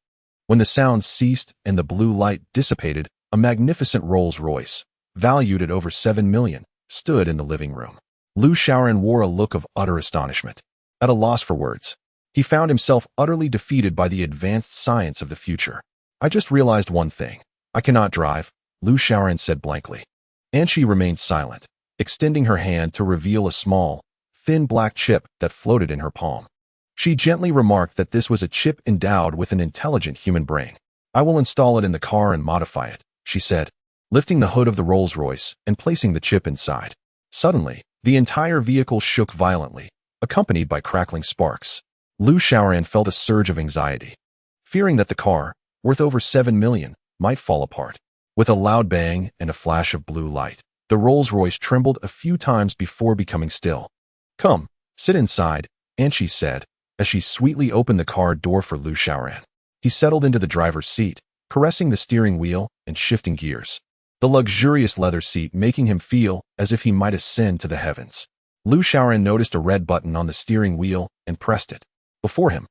When the sounds ceased and the blue light dissipated, a magnificent Rolls-Royce, valued at over 7 million, stood in the living room. Liu Xiaoran wore a look of utter astonishment. At a loss for words, he found himself utterly defeated by the advanced science of the future. "I just realized one thing. I cannot drive," Liu Xiaoran said blankly. Anchi remained silent, extending her hand to reveal a small, thin black chip that floated in her palm. She gently remarked that this was a chip endowed with an intelligent human brain. "I will install it in the car and modify it," she said, lifting the hood of the Rolls-Royce and placing the chip inside. Suddenly, the entire vehicle shook violently, accompanied by crackling sparks. Liu Xiaoran felt a surge of anxiety, fearing that the car, worth over 7 million, might fall apart. With a loud bang and a flash of blue light, the Rolls-Royce trembled a few times before becoming still. "Come, sit inside," Anchi said, as she sweetly opened the car door for Liu Xiaoran. He settled into the driver's seat, caressing the steering wheel and shifting gears, the luxurious leather seat making him feel as if he might ascend to the heavens. Liu Xiaoran noticed a red button on the steering wheel and pressed it. Before him,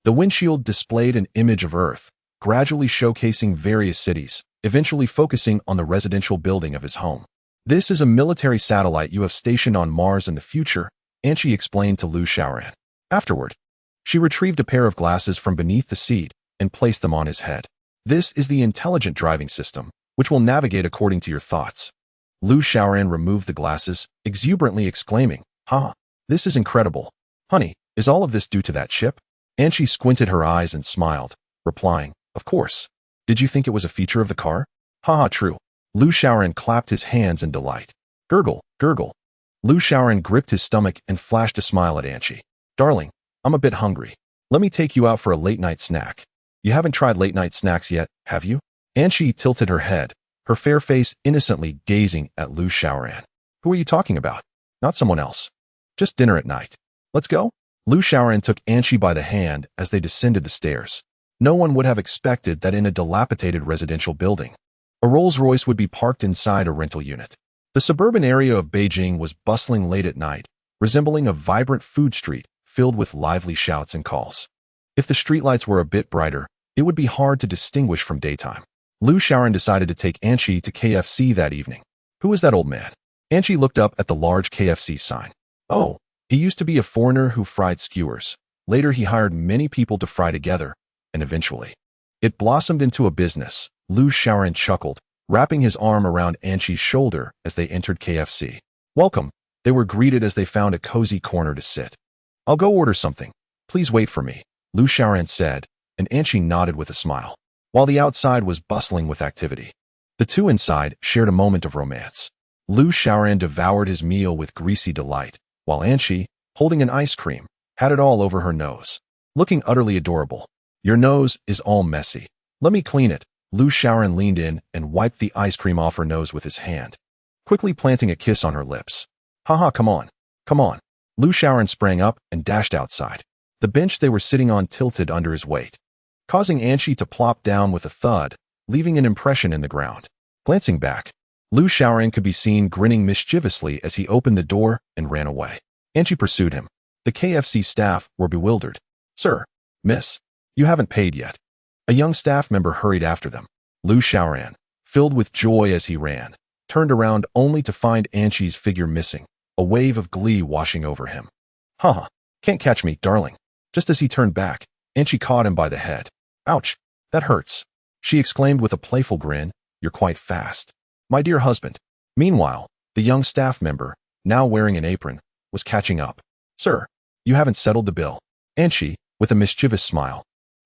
the windshield displayed an image of Earth, gradually showcasing various cities, eventually focusing on the residential building of his home. "This is a military satellite you have stationed on Mars in the future," Anchi explained to Liu Xiaoran. Afterward, she retrieved a pair of glasses from beneath the seat and placed them on his head. "This is the intelligent driving system, which will navigate according to your thoughts." Liu Xiaoran removed the glasses, exuberantly exclaiming, "Ha! This is incredible. Honey, is all of this due to that chip?" Anchi squinted her eyes and smiled, replying, "Of course. Did you think it was a feature of the car?" "Haha, true." Liu Xiaoran clapped his hands in delight. "Gurgle, gurgle." Liu Xiaoran gripped his stomach and flashed a smile at Anchi. "Darling, I'm a bit hungry. Let me take you out for a late-night snack." "You haven't tried late-night snacks yet, have you?" Anchi tilted her head, her fair face innocently gazing at Liu Xiaoran. "Who are you talking about? Not someone else. Just dinner at night. Let's go?" Liu Xiaoran took Anchi by the hand as they descended the stairs. No one would have expected that in a dilapidated residential building, a Rolls-Royce would be parked inside a rental unit. The suburban area of Beijing was bustling late at night, resembling a vibrant food street filled with lively shouts and calls. If the streetlights were a bit brighter, it would be hard to distinguish from daytime. Liu Xiaoran decided to take Anchi to KFC that evening. "Who is that old man?" Anchi looked up at the large KFC sign. "Oh, he used to be a foreigner who fried skewers. Later he hired many people to fry together, and eventually, it blossomed into a business." Liu Xiaoran chuckled, wrapping his arm around Anchi's shoulder as they entered KFC. "Welcome," they were greeted as they found a cozy corner to sit. "I'll go order something. Please wait for me," Liu Xiaoran said, and Anchi nodded with a smile. While the outside was bustling with activity, the two inside shared a moment of romance. Liu Xiaoran devoured his meal with greasy delight, while Anchi, holding an ice cream, had it all over her nose. Looking utterly adorable, Your nose is all messy. Let me clean it. Lu Xiaoran leaned in and wiped the ice cream off her nose with his hand, quickly planting a kiss on her lips. Haha, come on. Come on. Lu Xiaoran sprang up and dashed outside. The bench they were sitting on tilted under his weight, causing Anqi to plop down with a thud, leaving an impression in the ground. Glancing back, Lu Xiaoran could be seen grinning mischievously as he opened the door and ran away. Anqi pursued him. The KFC staff were bewildered. Sir, miss, you haven't paid yet. A young staff member hurried after them. Lu Xiaoran, filled with joy as he ran, turned around only to find Anqi's figure missing, a wave of glee washing over him. Haha, can't catch me, darling. Just as he turned back, Anqi caught him by the head. Ouch, that hurts, she exclaimed with a playful grin. You're quite fast, my dear husband. Meanwhile, the young staff member, now wearing an apron, was catching up. Sir, you haven't settled the bill. Anqi, with a mischievous smile,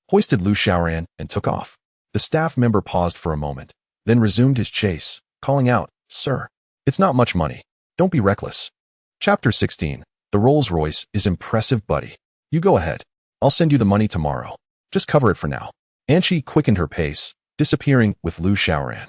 hoisted Lu Xiaoran and took off. The staff member paused for a moment, then resumed his chase, calling out, Sir, it's not much money. Don't be reckless. Chapter 16. The Rolls-Royce is impressive, buddy. You go ahead. I'll send you the money tomorrow. Just cover it for now. Anqi quickened her pace, disappearing with Lu Xiaoran.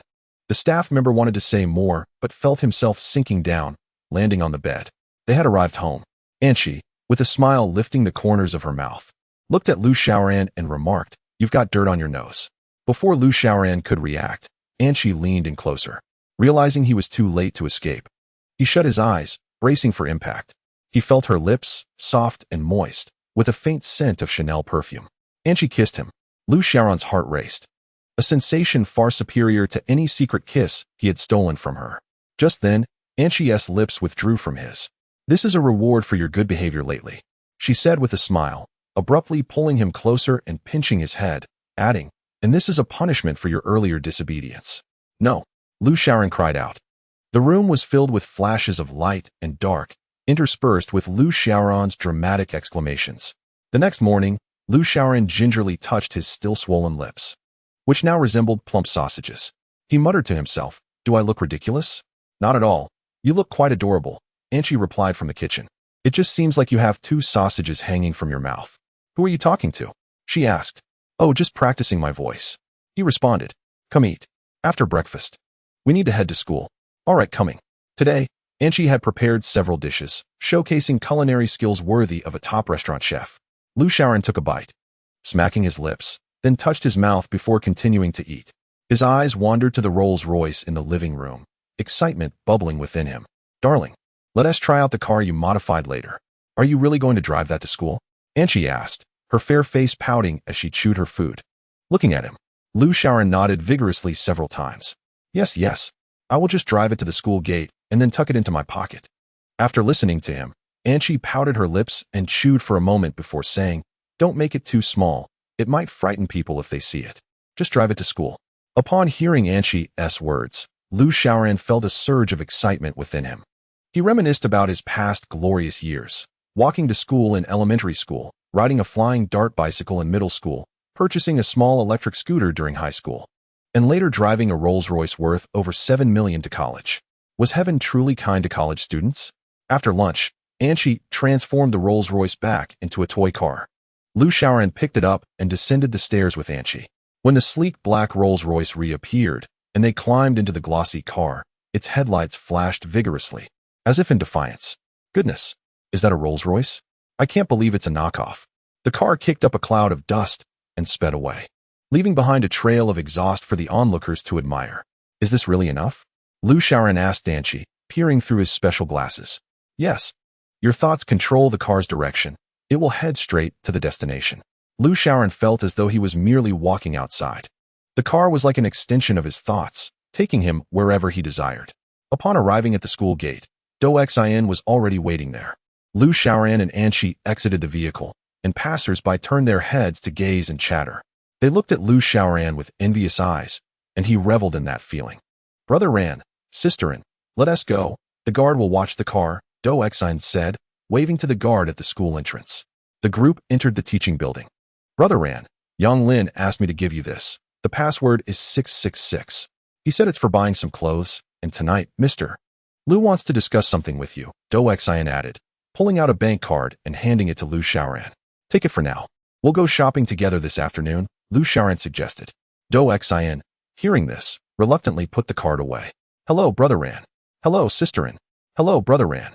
The staff member wanted to say more, but felt himself sinking down, landing on the bed. They had arrived home. Anqi, with a smile lifting the corners of her mouth, looked at Lu Xiaoran and remarked, You've got dirt on your nose. Before Lu Xiaoran could react, Anqi leaned in closer. Realizing he was too late to escape, he shut his eyes, bracing for impact. He felt her lips, soft and moist, with a faint scent of Chanel perfume. Anqi kissed him. Lu Xiaoran's heart raced, a sensation far superior to any secret kiss he had stolen from her. Just then, Anqi's lips withdrew from his. This is a reward for your good behavior lately, she said with a smile, abruptly pulling him closer and pinching his head, adding, and this is a punishment for your earlier disobedience. No, Lu Xiaoran cried out. The room was filled with flashes of light and dark, interspersed with Lu Xiaoran's dramatic exclamations. The next morning, Lu Xiaoran gingerly touched his still swollen lips, which now resembled plump sausages. He muttered to himself, Do I look ridiculous? Not at all. You look quite adorable, Anqi replied from the kitchen. It just seems like you have 2 sausages hanging from your mouth. Who are you talking to? She asked. Oh, just practicing my voice. He responded. Come eat. After breakfast. We need to head to school. All right, coming. Today, Anqi had prepared several dishes, showcasing culinary skills worthy of a top restaurant chef. Lu Xiaoran took a bite, smacking his lips, then touched his mouth before continuing to eat. His eyes wandered to the Rolls-Royce in the living room, excitement bubbling within him. Darling, let us try out the car you modified later. Are you really going to drive that to school? Anqi asked, her fair face pouting as she chewed her food. Looking at him, Lu Xiaoran nodded vigorously several times. Yes. I will just drive it to the school gate and then tuck it into my pocket. After listening to him, Anqi pouted her lips and chewed for a moment before saying, Don't make it too small. It might frighten people if they see it. Just drive it to school. Upon hearing Anqi's words, Lu Xiaoran felt a surge of excitement within him. He reminisced about his past glorious years, walking to school in elementary school, riding a flying dart bicycle in middle school, purchasing a small electric scooter during high school, and later driving a Rolls-Royce worth over $7 million to college. Was heaven truly kind to college students? After lunch, Anqi transformed the Rolls-Royce back into a toy car. Lu Xiaoran picked it up and descended the stairs with Anqi. When the sleek black Rolls-Royce reappeared and they climbed into the glossy car, its headlights flashed vigorously, as if in defiance. Goodness, is that a Rolls-Royce? I can't believe it's a knockoff. The car kicked up a cloud of dust and sped away, leaving behind a trail of exhaust for the onlookers to admire. Is this really enough? Lu Xiaoran asked Anqi, peering through his special glasses. Yes. Your thoughts control the car's direction. It will head straight to the destination. Lu Xiaoran felt as though he was merely walking outside. The car was like an extension of his thoughts, taking him wherever he desired. Upon arriving at the school gate, Do Xin was already waiting there. Lu Xiaoran and Anqi exited the vehicle, and passers-by turned their heads to gaze and chatter. They looked at Lu Xiaoran with envious eyes, and he reveled in that feeling. Brother Ran, sister Ran, let us go. The guard will watch the car, Do Xin said, waving to the guard at the school entrance. The group entered the teaching building. Brother Ran, Yang Lin asked me to give you this. The password is 666. He said it's for buying some clothes, and tonight, Mr. Lu wants to discuss something with you, Do Xin added, pulling out a bank card and handing it to Lu Xiaoran. Take it for now. We'll go shopping together this afternoon, Lu Xiaoran suggested. Do Xin, hearing this, reluctantly put the card away. Hello, Brother Ran. Hello, Sister Ran. Hello, Brother Ran.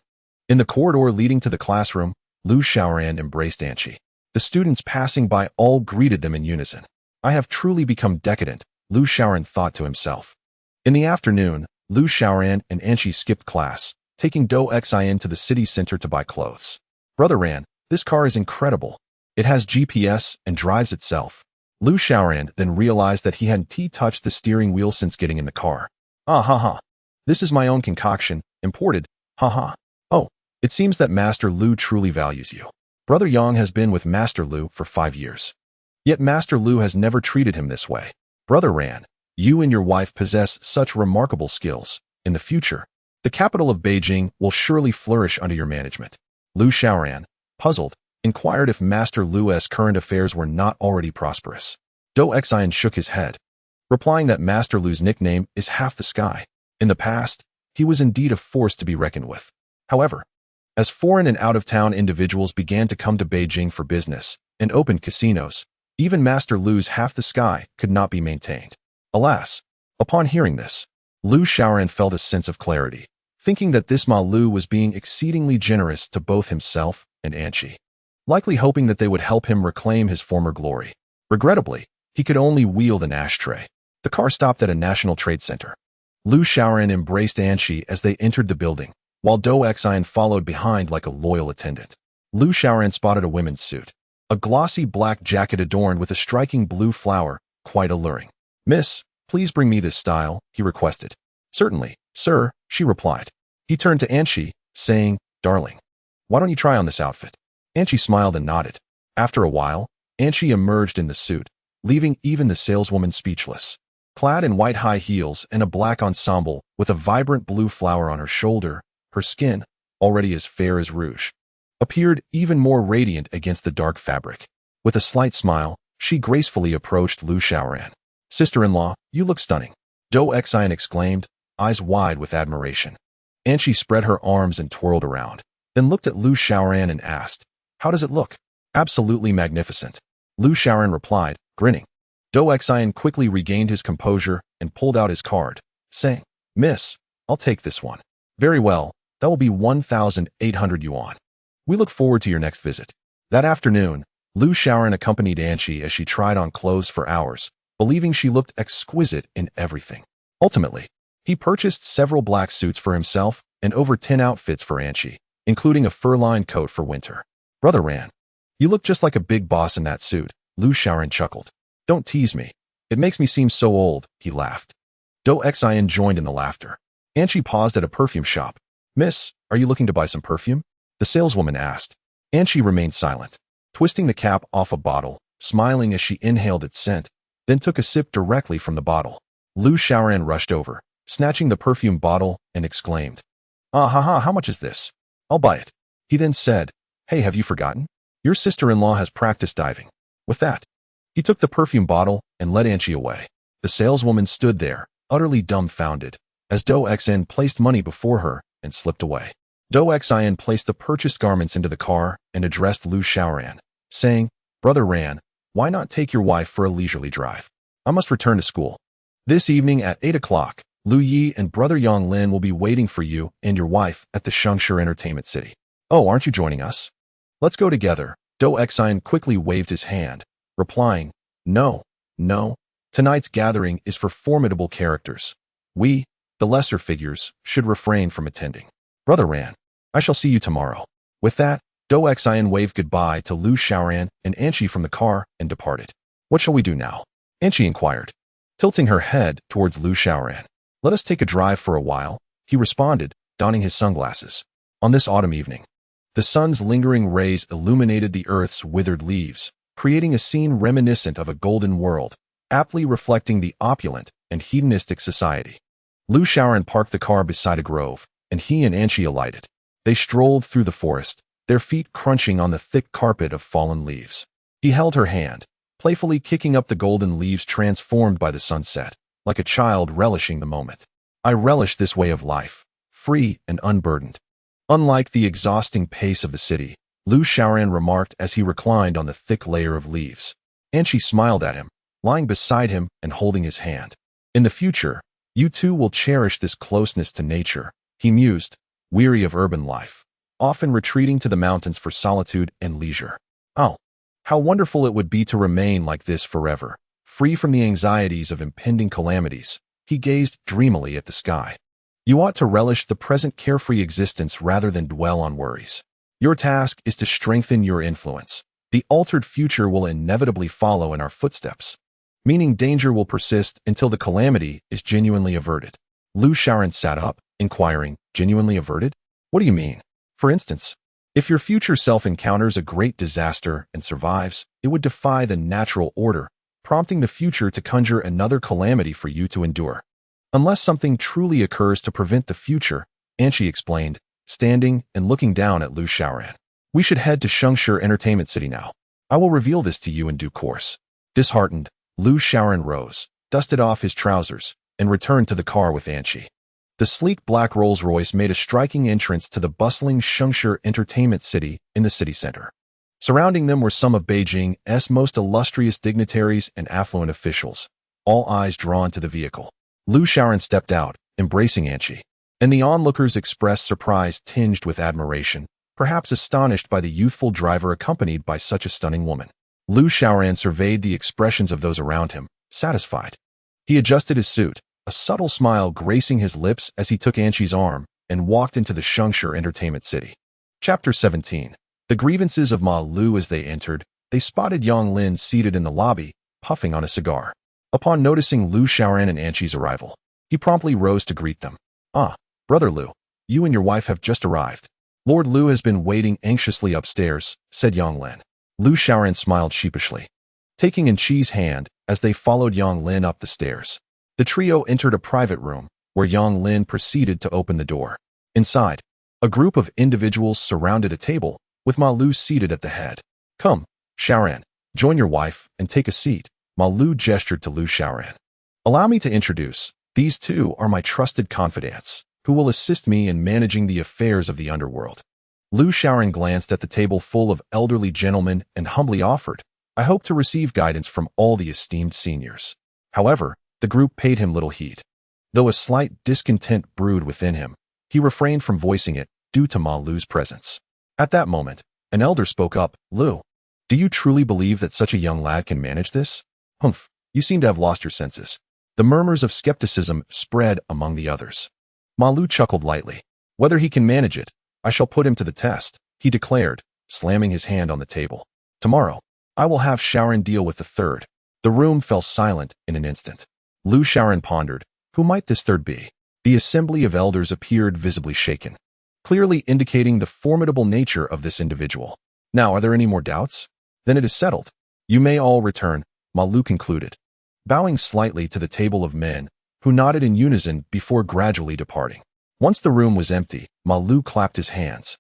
In the corridor leading to the classroom, Lu Xiaoran embraced Anqi. The students passing by all greeted them in unison. I have truly become decadent, Lu Xiaoran thought to himself. In the afternoon, Lu Xiaoran and Anqi skipped class, taking Do Xin to the city center to buy clothes. Brother Ran, this car is incredible. It has GPS and drives itself. Lu Xiaoran then realized that he hadn't touched the steering wheel since getting in the car. Ah ha ha. This is my own concoction, imported, ha ha. Oh, it seems that Master Lu truly values you. Brother Yang has been with Master Lu for 5 years. Yet Master Lu has never treated him this way. Brother Ran, you and your wife possess such remarkable skills. In the future, the capital of Beijing will surely flourish under your management. Lu Xiaoran, puzzled, inquired if Master Lu's current affairs were not already prosperous. Do Xin shook his head, replying that Master Lu's nickname is half the sky. In the past, he was indeed a force to be reckoned with. However, as foreign and out-of-town individuals began to come to Beijing for business and opened casinos, even Master Lu's half the sky could not be maintained. Alas, upon hearing this, Lu Xiaoran felt a sense of clarity, thinking that this Ma Lu was being exceedingly generous to both himself and Anqi, likely hoping that they would help him reclaim his former glory. Regrettably, he could only wield an ashtray. The car stopped at a national trade center. Lu Xiaoran embraced Anqi as they entered the building, while Do Xin followed behind like a loyal attendant. Lu Xiaoran spotted a women's suit, a glossy black jacket adorned with a striking blue flower, quite alluring. Miss, please bring me this style, he requested. Certainly, sir, she replied. He turned to Anqi, saying, Darling, why don't you try on this outfit? Anqi smiled and nodded. After a while, Anqi emerged in the suit, leaving even the saleswoman speechless. Clad in white high heels and a black ensemble with a vibrant blue flower on her shoulder, her skin, already as fair as rouge, appeared even more radiant against the dark fabric. With a slight smile, she gracefully approached Lu Xiaoran. Sister-in-law, you look stunning. Do Xin exclaimed, eyes wide with admiration. Anqi spread her arms and twirled around, then looked at Lu Xiaoran and asked, How does it look? Absolutely magnificent. Lu Xiaoran replied, grinning. Do Xin quickly regained his composure and pulled out his card, saying, Miss, I'll take this one. Very well, that will be 1,800 yuan. We look forward to your next visit. That afternoon, Lu Xiaoran accompanied Anqi as she tried on clothes for hours, believing she looked exquisite in everything. Ultimately, he purchased several black suits for himself and over 10 outfits for Anqi, including a fur-lined coat for winter. Brother Ran, you look just like a big boss in that suit, Lu Xiaoran chuckled. Don't tease me. It makes me seem so old, he laughed. Do Xin joined in the laughter. Anqi paused at a perfume shop. Miss, are you looking to buy some perfume? The saleswoman asked. Anqi remained silent, twisting the cap off a bottle, smiling as she inhaled its scent, then took a sip directly from the bottle. Lu Xiaoran rushed over, snatching the perfume bottle, and exclaimed, Ah ha ha, how much is this? I'll buy it. He then said, Hey, have you forgotten? Your sister-in-law has practiced diving. With that, he took the perfume bottle and led Anqi away. The saleswoman stood there, utterly dumbfounded, as Do Xin placed money before her and slipped away. Do Xin placed the purchased garments into the car and addressed Lu Xiaoran, saying, Brother Ran, why not take your wife for a leisurely drive? I must return to school. This evening at 8 o'clock, Lu Yi and Brother Yang Lin will be waiting for you and your wife at the Shengshi Entertainment City. Oh, aren't you joining us? Let's go together. Do Xin quickly waved his hand, replying, No, no. Tonight's gathering is for formidable characters. We, the lesser figures, should refrain from attending. Brother Ran, I shall see you tomorrow. With that, Do Xin waved goodbye to Lu Xiaoran and Anqi from the car and departed. What shall we do now? Anqi inquired, tilting her head towards Lu Xiaoran. Let us take a drive for a while, he responded, donning his sunglasses. On this autumn evening, the sun's lingering rays illuminated the earth's withered leaves, creating a scene reminiscent of a golden world, aptly reflecting the opulent and hedonistic society. Lu Xiaoran parked the car beside a grove, and he and Anqi alighted. They strolled through the forest, their feet crunching on the thick carpet of fallen leaves. He held her hand, playfully kicking up the golden leaves transformed by the sunset, like a child relishing the moment. I relish this way of life, free and unburdened. Unlike the exhausting pace of the city, Lu Xiaoran remarked as he reclined on the thick layer of leaves. Anchi smiled at him, lying beside him and holding his hand. In the future, you two will cherish this closeness to nature, he mused, weary of urban life, often retreating to the mountains for solitude and leisure. Oh, how wonderful it would be to remain like this forever, free from the anxieties of impending calamities. He gazed dreamily at the sky. You ought to relish the present carefree existence rather than dwell on worries. Your task is to strengthen your influence. The altered future will inevitably follow in our footsteps, meaning danger will persist until the calamity is genuinely averted. Lu Xiaoran sat up, inquiring, genuinely averted? What do you mean? For instance, if your future self encounters a great disaster and survives, it would defy the natural order, prompting the future to conjure another calamity for you to endure. Unless something truly occurs to prevent the future, Anchi explained, standing and looking down at Lu Xiaoran. We should head to Shengshi Entertainment City now. I will reveal this to you in due course. Disheartened, Lu Xiaoran rose, dusted off his trousers, and returned to the car with Anchi. The sleek black Rolls-Royce made a striking entrance to the bustling Shengshi Entertainment City in the city center. Surrounding them were some of Beijing's most illustrious dignitaries and affluent officials, all eyes drawn to the vehicle. Lu Xiaoran stepped out, embracing Anchi, and the onlookers expressed surprise tinged with admiration, perhaps astonished by the youthful driver accompanied by such a stunning woman. Lu Xiaoran surveyed the expressions of those around him, satisfied. He adjusted his suit, a subtle smile gracing his lips as he took Anchi's arm and walked into the Shengshi Entertainment City. Chapter 17. The grievances of Ma Lu. As they entered, they spotted Yang Lin seated in the lobby, puffing on a cigar. Upon noticing Lu Xiaoran and Anchi's arrival, he promptly rose to greet them. Ah, Brother Lu, you and your wife have just arrived. Lord Lu has been waiting anxiously upstairs, said Yang Lin. Lu Xiaoran smiled sheepishly, taking Anchi's hand as they followed Yang Lin up the stairs. The trio entered a private room, where Yang Lin proceeded to open the door. Inside, a group of individuals surrounded a table, with Ma Lu seated at the head. Come, Xiaoran, join your wife and take a seat. Ma Lu gestured to Lu Xiaoran. Allow me to introduce, these two are my trusted confidants, who will assist me in managing the affairs of the underworld. Lu Xiaoran glanced at the table full of elderly gentlemen and humbly offered, I hope to receive guidance from all the esteemed seniors. However, the group paid him little heed. Though a slight discontent brewed within him, he refrained from voicing it due to Ma Lu's presence. At that moment, an elder spoke up, Lu, do you truly believe that such a young lad can manage this? Humph, you seem to have lost your senses. The murmurs of skepticism spread among the others. Ma Lu chuckled lightly. Whether he can manage it, I shall put him to the test, he declared, slamming his hand on the table. Tomorrow, I will have Xiaoran deal with the third. The room fell silent in an instant. Lu Xiaoran pondered, who might this third be? The assembly of elders appeared visibly shaken, clearly indicating the formidable nature of this individual. Now, are there any more doubts? Then it is settled. You may all return, Ma Lu concluded, bowing slightly to the table of men, who nodded in unison before gradually departing. Once the room was empty, Ma Lu clapped his hands,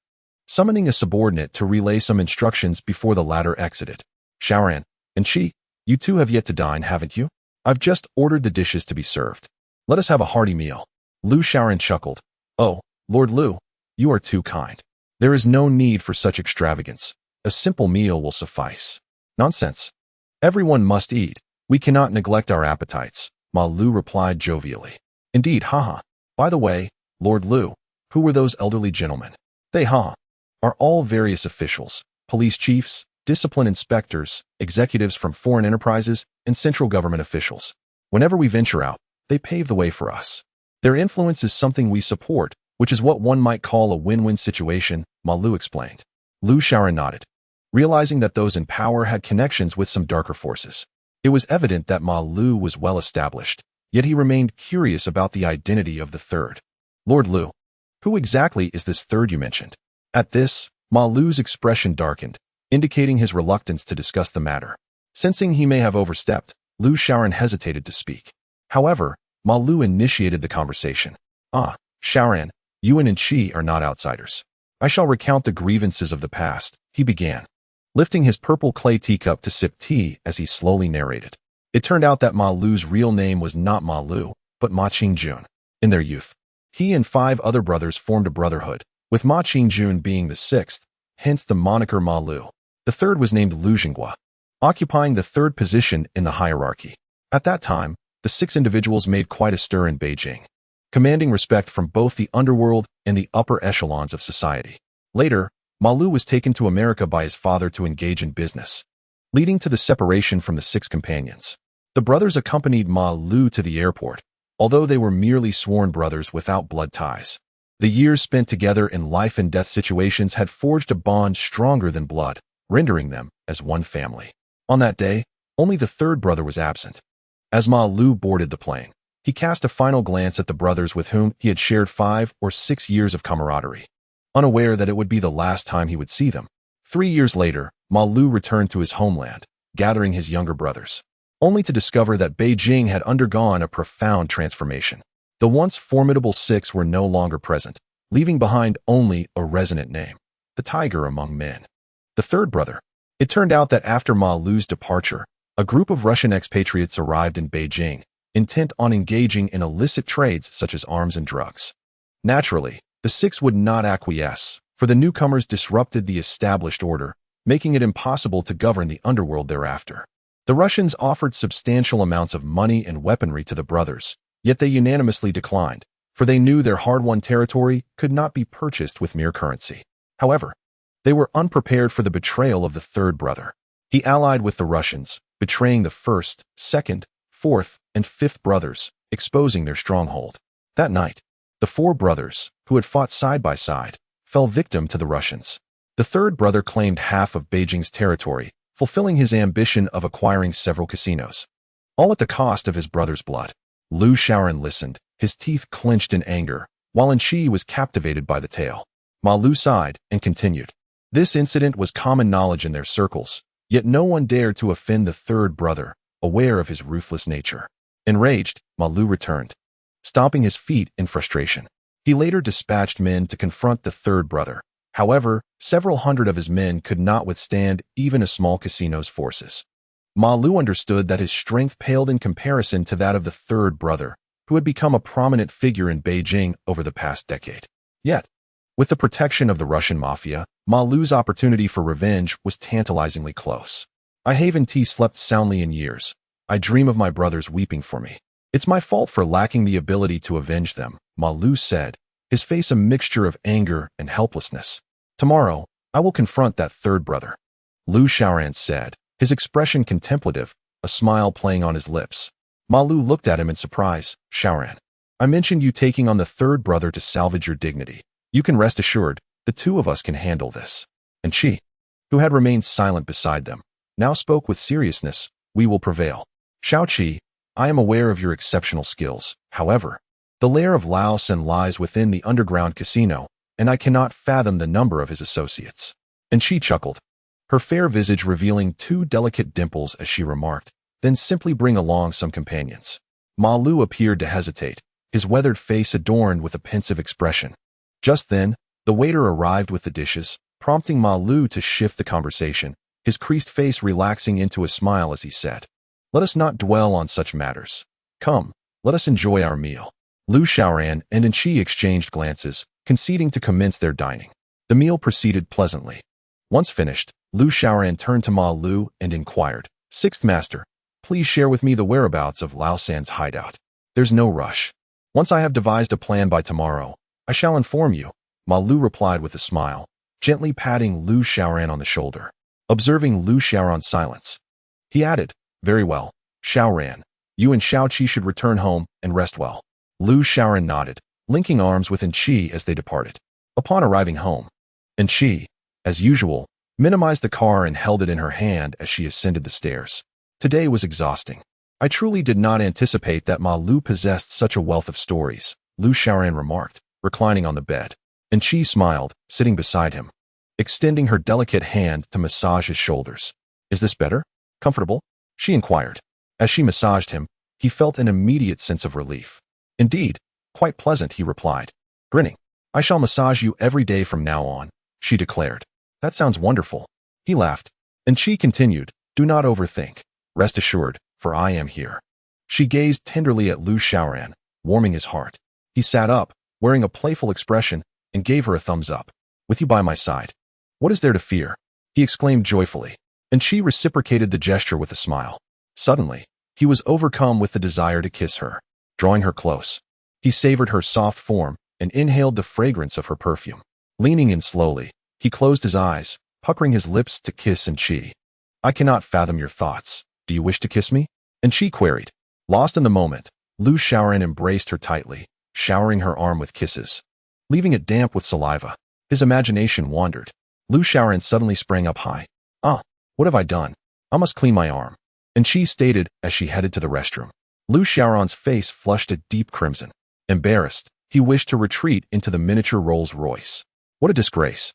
summoning a subordinate to relay some instructions before the latter exited. Xiaoran, and Qi, you two have yet to dine, haven't you? I've just ordered the dishes to be served. Let us have a hearty meal. Lu Xiaoran chuckled. Oh, Lord Lu, you are too kind. There is no need for such extravagance. A simple meal will suffice. Nonsense. Everyone must eat. We cannot neglect our appetites, Ma Lu replied jovially. Indeed, haha. By the way, Lord Lu, who were those elderly gentlemen? They, are all various officials, police chiefs, discipline inspectors, executives from foreign enterprises, and central government officials. Whenever we venture out, they pave the way for us. Their influence is something we support, which is what one might call a win-win situation, Ma Lu explained. Lu Xiaoran nodded, realizing that those in power had connections with some darker forces. It was evident that Ma Lu was well established, yet he remained curious about the identity of the third. Lord Lu, who exactly is this third you mentioned? At this, Ma Lu's expression darkened, indicating his reluctance to discuss the matter. Sensing he may have overstepped, Lu Xiaoran hesitated to speak. However, Ma Lu initiated the conversation. Ah, Xiaoran, you and Qi are not outsiders. I shall recount the grievances of the past, he began, lifting his purple clay teacup to sip tea as he slowly narrated. It turned out that Ma Lu's real name was not Ma Lu, but Ma Qingjun. In their youth, he and 5 other brothers formed a brotherhood, with Ma Qingjun being the 6th, hence the moniker Ma Lu. The third was named Lu Jinghua, occupying the third position in the hierarchy. At that time, the 6 individuals made quite a stir in Beijing, commanding respect from both the underworld and the upper echelons of society. Later, Ma Lu was taken to America by his father to engage in business, leading to the separation from the 6 companions. The brothers accompanied Ma Lu to the airport, although they were merely sworn brothers without blood ties. The years spent together in life and death situations had forged a bond stronger than blood, rendering them as one family. On that day, only the third brother was absent. As Ma Lu boarded the plane, he cast a final glance at the brothers with whom he had shared 5 or 6 years of camaraderie, unaware that it would be the last time he would see them. 3 years later, Ma Lu returned to his homeland, gathering his younger brothers, only to discover that Beijing had undergone a profound transformation. The once formidable 6 were no longer present, leaving behind only a resonant name, the tiger among men. The third brother. It turned out that after Ma Lu's departure, a group of Russian expatriates arrived in Beijing, intent on engaging in illicit trades such as arms and drugs. Naturally, the 6 would not acquiesce, for the newcomers disrupted the established order, making it impossible to govern the underworld thereafter. The Russians offered substantial amounts of money and weaponry to the brothers, yet they unanimously declined, for they knew their hard-won territory could not be purchased with mere currency. However, they were unprepared for the betrayal of the third brother. He allied with the Russians, betraying the first, second, fourth, and fifth brothers, exposing their stronghold. That night, the 4 brothers, who had fought side by side, fell victim to the Russians. The third brother claimed half of Beijing's territory, fulfilling his ambition of acquiring several casinos, all at the cost of his brother's blood. Lu Shaoran listened, his teeth clenched in anger, while Enchi was captivated by the tale. Ma Lu sighed and continued. This incident was common knowledge in their circles, yet no one dared to offend the third brother, aware of his ruthless nature. Enraged, Ma Lu returned, stomping his feet in frustration. He later dispatched men to confront the third brother. However, several hundred of his men could not withstand even a small casino's forces. Ma Lu understood that his strength paled in comparison to that of the third brother, who had become a prominent figure in Beijing over the past decade. Yet, with the protection of the Russian mafia, Ma Lu's opportunity for revenge was tantalizingly close. I haven't slept soundly in years. I dream of my brothers weeping for me. It's my fault for lacking the ability to avenge them, Ma Lu said, his face a mixture of anger and helplessness. Tomorrow, I will confront that third brother. Lu Shaoran said, his expression contemplative, a smile playing on his lips. Ma Lu looked at him in surprise. Shaoran, I mentioned you taking on the third brother to salvage your dignity. You can rest assured, the 2 of us can handle this. And she, who had remained silent beside them, now spoke with seriousness. We will prevail. Shao Qi, I am aware of your exceptional skills. However, the lair of Lao Sen lies within the underground casino, and I cannot fathom the number of his associates. And she chuckled, her fair visage revealing 2 delicate dimples as she remarked, then simply bring along some companions. Ma Lu appeared to hesitate, his weathered face adorned with a pensive expression. Just then, the waiter arrived with the dishes, prompting Ma Lu to shift the conversation, his creased face relaxing into a smile as he said, Let us not dwell on such matters. Come, let us enjoy our meal. Lu Shaoran and Enchi exchanged glances, conceding to commence their dining. The meal proceeded pleasantly. Once finished, Lu Shaoran turned to Ma Lu and inquired, Sixth Master, please share with me the whereabouts of Lao San's hideout. There's no rush. Once I have devised a plan by tomorrow, I shall inform you, Ma Lu replied with a smile, gently patting Lu Shaoran on the shoulder. Observing Lu Shaoran's silence, he added, Very well, Shaoran, you and Shao Qi should return home and rest well. Lu Shaoran nodded, linking arms with Enchi as they departed. Upon arriving home, Enchi, as usual, minimized the car and held it in her hand as she ascended the stairs. Today was exhausting. I truly did not anticipate that Ma Lu possessed such a wealth of stories, Lu Shaoran remarked, reclining on the bed. Enchi smiled, sitting beside him, extending her delicate hand to massage his shoulders. Is this better? Comfortable? She inquired. As she massaged him, he felt an immediate sense of relief. Indeed, quite pleasant, he replied, grinning. I shall massage you every day from now on, she declared. That sounds wonderful. He laughed, and she continued, Do not overthink. Rest assured, for I am here. She gazed tenderly at Lu Shaoran, warming his heart. He sat up, wearing a playful expression, and gave her a thumbs up. With you by my side. What is there to fear? He exclaimed joyfully, and she reciprocated the gesture with a smile. Suddenly, he was overcome with the desire to kiss her. Drawing her close, he savored her soft form and inhaled the fragrance of her perfume. Leaning in slowly, he closed his eyes, puckering his lips to kiss and she. I cannot fathom your thoughts. Do you wish to kiss me? And she queried. Lost in the moment, Lu Xiaoran embraced her tightly, showering her arm with kisses. Leaving it damp with saliva, his imagination wandered. Lu Xiaoran suddenly sprang up high. What have I done? I must clean my arm. And she stated as she headed to the restroom. Lu Xiaoran's face flushed a deep crimson. Embarrassed, he wished to retreat into the miniature Rolls-Royce. What a disgrace.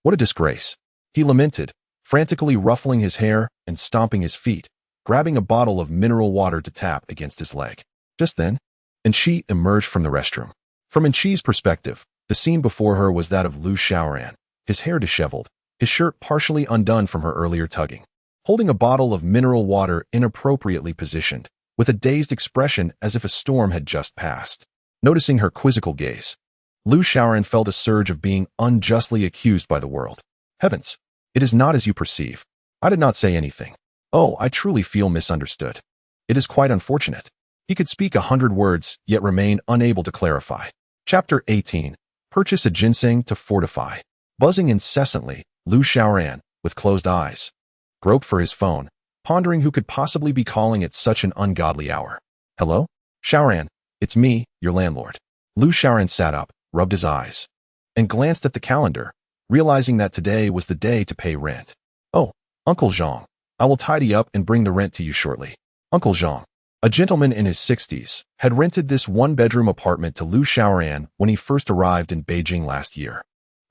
What a disgrace. He lamented, frantically ruffling his hair and stomping his feet, grabbing a bottle of mineral water to tap against his leg. Just then, Enchi emerged from the restroom. From Enchi's perspective, the scene before her was that of Lu Xiaoran, his hair disheveled, his shirt partially undone from her earlier tugging, holding a bottle of mineral water inappropriately positioned, with a dazed expression as if a storm had just passed. Noticing her quizzical gaze, Lu Xiaoran felt a surge of being unjustly accused by the world. Heavens, it is not as you perceive. I did not say anything. Oh, I truly feel misunderstood. It is quite unfortunate. He could speak 100 words, yet remain unable to clarify. Chapter 18. Purchase a ginseng to fortify. Buzzing incessantly, Lu Xiaoran, with closed eyes, groped for his phone, pondering who could possibly be calling at such an ungodly hour. Hello? Xiaoran, it's me, your landlord. Lu Xiaoran sat up, rubbed his eyes, and glanced at the calendar, realizing that today was the day to pay rent. Oh, Uncle Zhang, I will tidy up and bring the rent to you shortly. Uncle Zhang, a gentleman in his 60s, had rented this one-bedroom apartment to Lu Xiaoran when he first arrived in Beijing last year.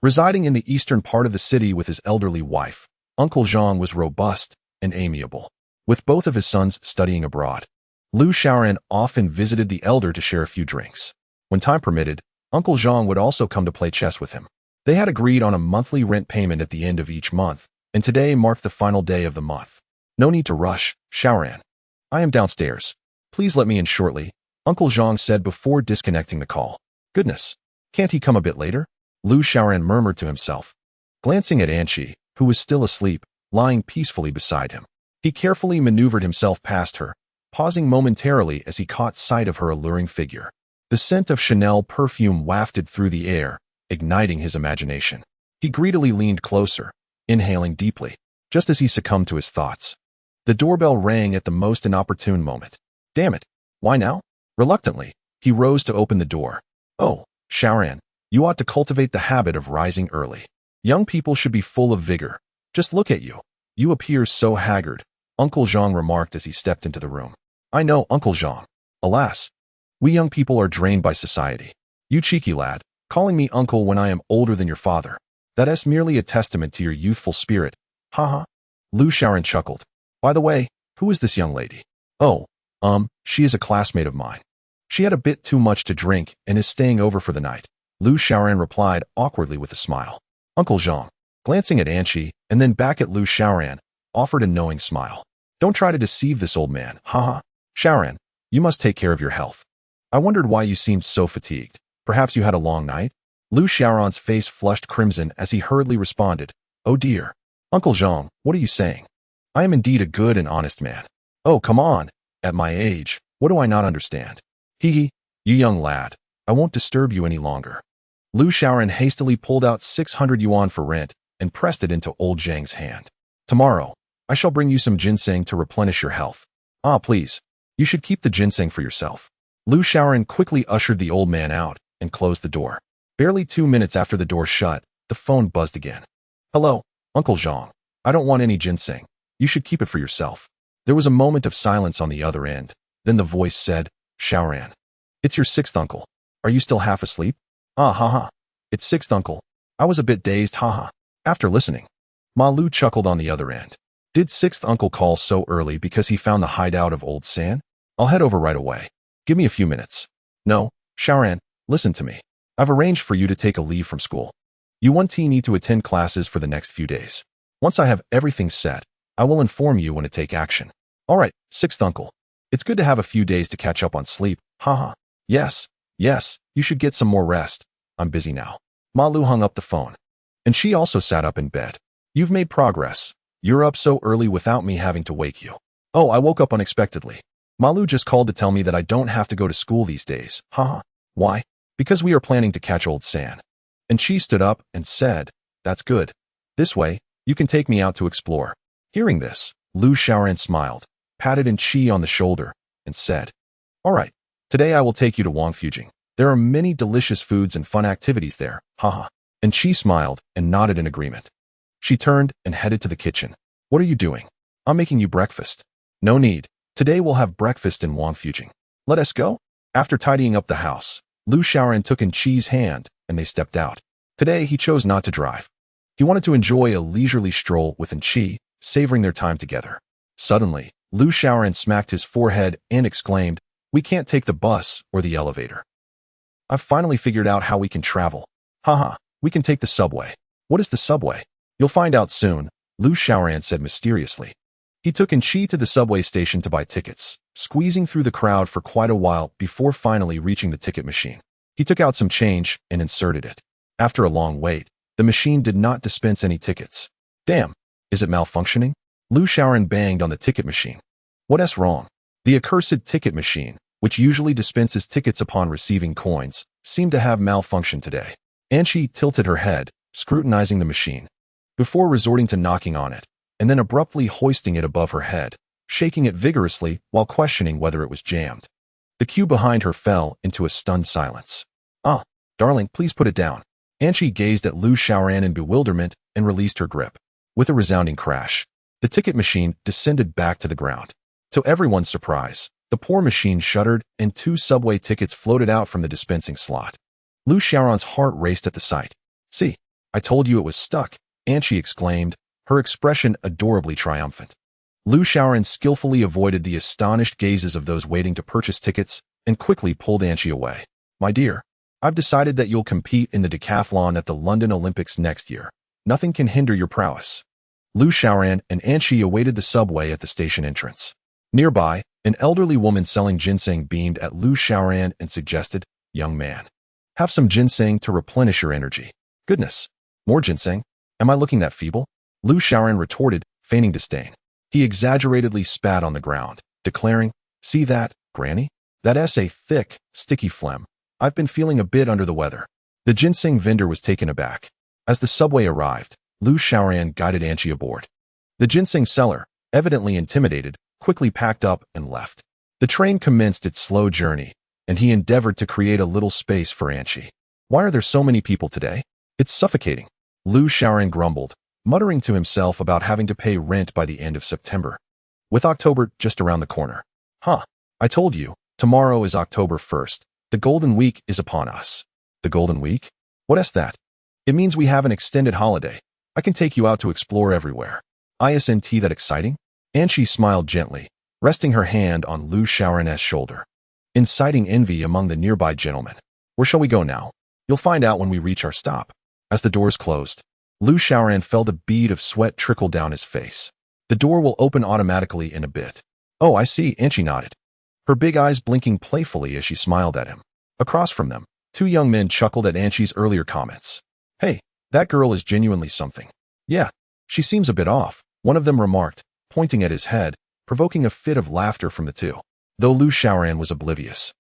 Residing in the eastern part of the city with his elderly wife, Uncle Zhang was robust and amiable. With both of his sons studying abroad, Lu Xiaoran often visited the elder to share a few drinks. When time permitted, Uncle Zhang would also come to play chess with him. They had agreed on a monthly rent payment at the end of each month, and today marked the final day of the month. No need to rush, Xiaoran. I am downstairs. Please let me in shortly, Uncle Zhang said before disconnecting the call. Goodness, can't he come a bit later? Lu Xiaoran murmured to himself, glancing at Anqi, who was still asleep, lying peacefully beside him. He carefully maneuvered himself past her, pausing momentarily as he caught sight of her alluring figure. The scent of Chanel perfume wafted through the air, igniting his imagination. He greedily leaned closer, inhaling deeply, just as he succumbed to his thoughts. The doorbell rang at the most inopportune moment. Damn it, why now? Reluctantly, he rose to open the door. Oh, Xiaoran, you ought to cultivate the habit of rising early. Young people should be full of vigor. Just look at you. You appear so haggard, Uncle Zhang remarked as he stepped into the room. I know, Uncle Zhang. Alas, we young people are drained by society. You cheeky lad, calling me uncle when I am older than your father. That is merely a testament to your youthful spirit. Haha. Lu Xiaoran chuckled. By the way, who is this young lady? Oh, she is a classmate of mine. She had a bit too much to drink and is staying over for the night. Lu Xiaoran replied awkwardly with a smile. Uncle Zhang, glancing at Anqi and then back at Lu Xiaoran, offered a knowing smile. Don't try to deceive this old man, haha. Xiaoran, you must take care of your health. I wondered why you seemed so fatigued. Perhaps you had a long night? Lu Xiaoran's face flushed crimson as he hurriedly responded. Oh dear. Uncle Zhang, what are you saying? I am indeed a good and honest man. Oh, come on. At my age, what do I not understand? Hee hee, you young lad. I won't disturb you any longer. Lu Xiaoran hastily pulled out 600 yuan for rent and pressed it into old Zhang's hand. Tomorrow, I shall bring you some ginseng to replenish your health. Ah, please. You should keep the ginseng for yourself. Lu Xiaoran quickly ushered the old man out and closed the door. Barely 2 minutes after the door shut, the phone buzzed again. Hello, Uncle Zhang. I don't want any ginseng. You should keep it for yourself. There was a moment of silence on the other end. Then the voice said, Xiaoran. It's your sixth uncle. Are you still half asleep? Ah, haha. It's sixth uncle. I was a bit dazed, haha. After listening, Ma Lu chuckled on the other end. Did sixth uncle call so early because he found the hideout of old San? I'll head over right away. Give me a few minutes. No, Xiaoran, listen to me. I've arranged for you to take a leave from school. You need to attend classes for the next few days. Once I have everything set, I will inform you when to take action. All right, sixth uncle. It's good to have a few days to catch up on sleep, haha. Yes, you should get some more rest. I'm busy now. Ma Lu hung up the phone. and she also sat up in bed. You've made progress. You're up so early without me having to wake you. Oh, I woke up unexpectedly. Malu just called to tell me that I don't have to go to school these days. Haha. Why? Because we are planning to catch old San. And she stood up and said, that's good. This way, you can take me out to explore. Hearing this, Lu Xiaoran smiled, patted Chi on the shoulder, and said, all right, today I will take you to Wangfujing. There are many delicious foods and fun activities there, haha. And Chi smiled and nodded in agreement. She turned and headed to the kitchen. What are you doing? I'm making you breakfast. No need. Today we'll have breakfast in Wangfujing. Let us go? After tidying up the house, Lu Xiaoran took Chi's hand and they stepped out. Today he chose not to drive. He wanted to enjoy a leisurely stroll with Chi, savoring their time together. Suddenly, Lu Xiaoran smacked his forehead and exclaimed, we can't take the bus or the elevator. I've finally figured out how we can travel. Haha, we can take the subway. What is the subway? You'll find out soon, Lu Xiaoran said mysteriously. He took Chi to the subway station to buy tickets, squeezing through the crowd for quite a while before finally reaching the ticket machine. He took out some change and inserted it. After a long wait, the machine did not dispense any tickets. Damn, is it malfunctioning? Lu Xiaoran banged on the ticket machine. What's wrong? The accursed ticket machine, which usually dispenses tickets upon receiving coins, seemed to have malfunctioned today. Chi tilted her head, scrutinizing the machine, before resorting to knocking on it, and then abruptly hoisting it above her head, shaking it vigorously while questioning whether it was jammed. The queue behind her fell into a stunned silence. Ah, darling, please put it down. Chi gazed at Lu Xiaoran in bewilderment and released her grip. With a resounding crash, the ticket machine descended back to the ground. To everyone's surprise, the poor machine shuddered and 2 subway tickets floated out from the dispensing slot. Lu Xiaoran's heart raced at the sight. See, I told you it was stuck, Chi exclaimed, her expression adorably triumphant. Lu Xiaoran skillfully avoided the astonished gazes of those waiting to purchase tickets and quickly pulled Chi away. My dear, I've decided that you'll compete in the decathlon at the London Olympics next year. Nothing can hinder your prowess. Lu Xiaoran and Chi awaited the subway at the station entrance. Nearby, an elderly woman selling ginseng beamed at Lu Xiaoran and suggested, young man, have some ginseng to replenish your energy. Goodness, more ginseng? Am I looking that feeble? Lu Xiaoran retorted, feigning disdain. He exaggeratedly spat on the ground, declaring, see that, Granny? That's a thick, sticky phlegm. I've been feeling a bit under the weather. The ginseng vendor was taken aback. As the subway arrived, Lu Xiaoran guided Chi aboard. The ginseng seller, evidently intimidated, quickly packed up and left. The train commenced its slow journey, and he endeavored to create a little space for Chi. Why are there so many people today? It's suffocating. Lu Xiaoran grumbled, muttering to himself about having to pay rent by the end of September, with October just around the corner. Huh, I told you, tomorrow is October 1st. The Golden Week is upon us. The Golden Week? What's that? It means we have an extended holiday. I can take you out to explore everywhere. Isn't that exciting? Chi smiled gently, resting her hand on Lu Xiaoran's shoulder, inciting envy among the nearby gentlemen. Where shall we go now? You'll find out when we reach our stop. As the doors closed, Lu Xiaoran felt a bead of sweat trickle down his face. The door will open automatically in a bit. Oh, I see, Chi nodded, her big eyes blinking playfully as she smiled at him. Across from them, 2 young men chuckled at Chi's earlier comments. Hey, that girl is genuinely something. Yeah, she seems a bit off, one of them remarked, pointing at his head, provoking a fit of laughter from the 2. Though Lu Xiaoran was oblivious,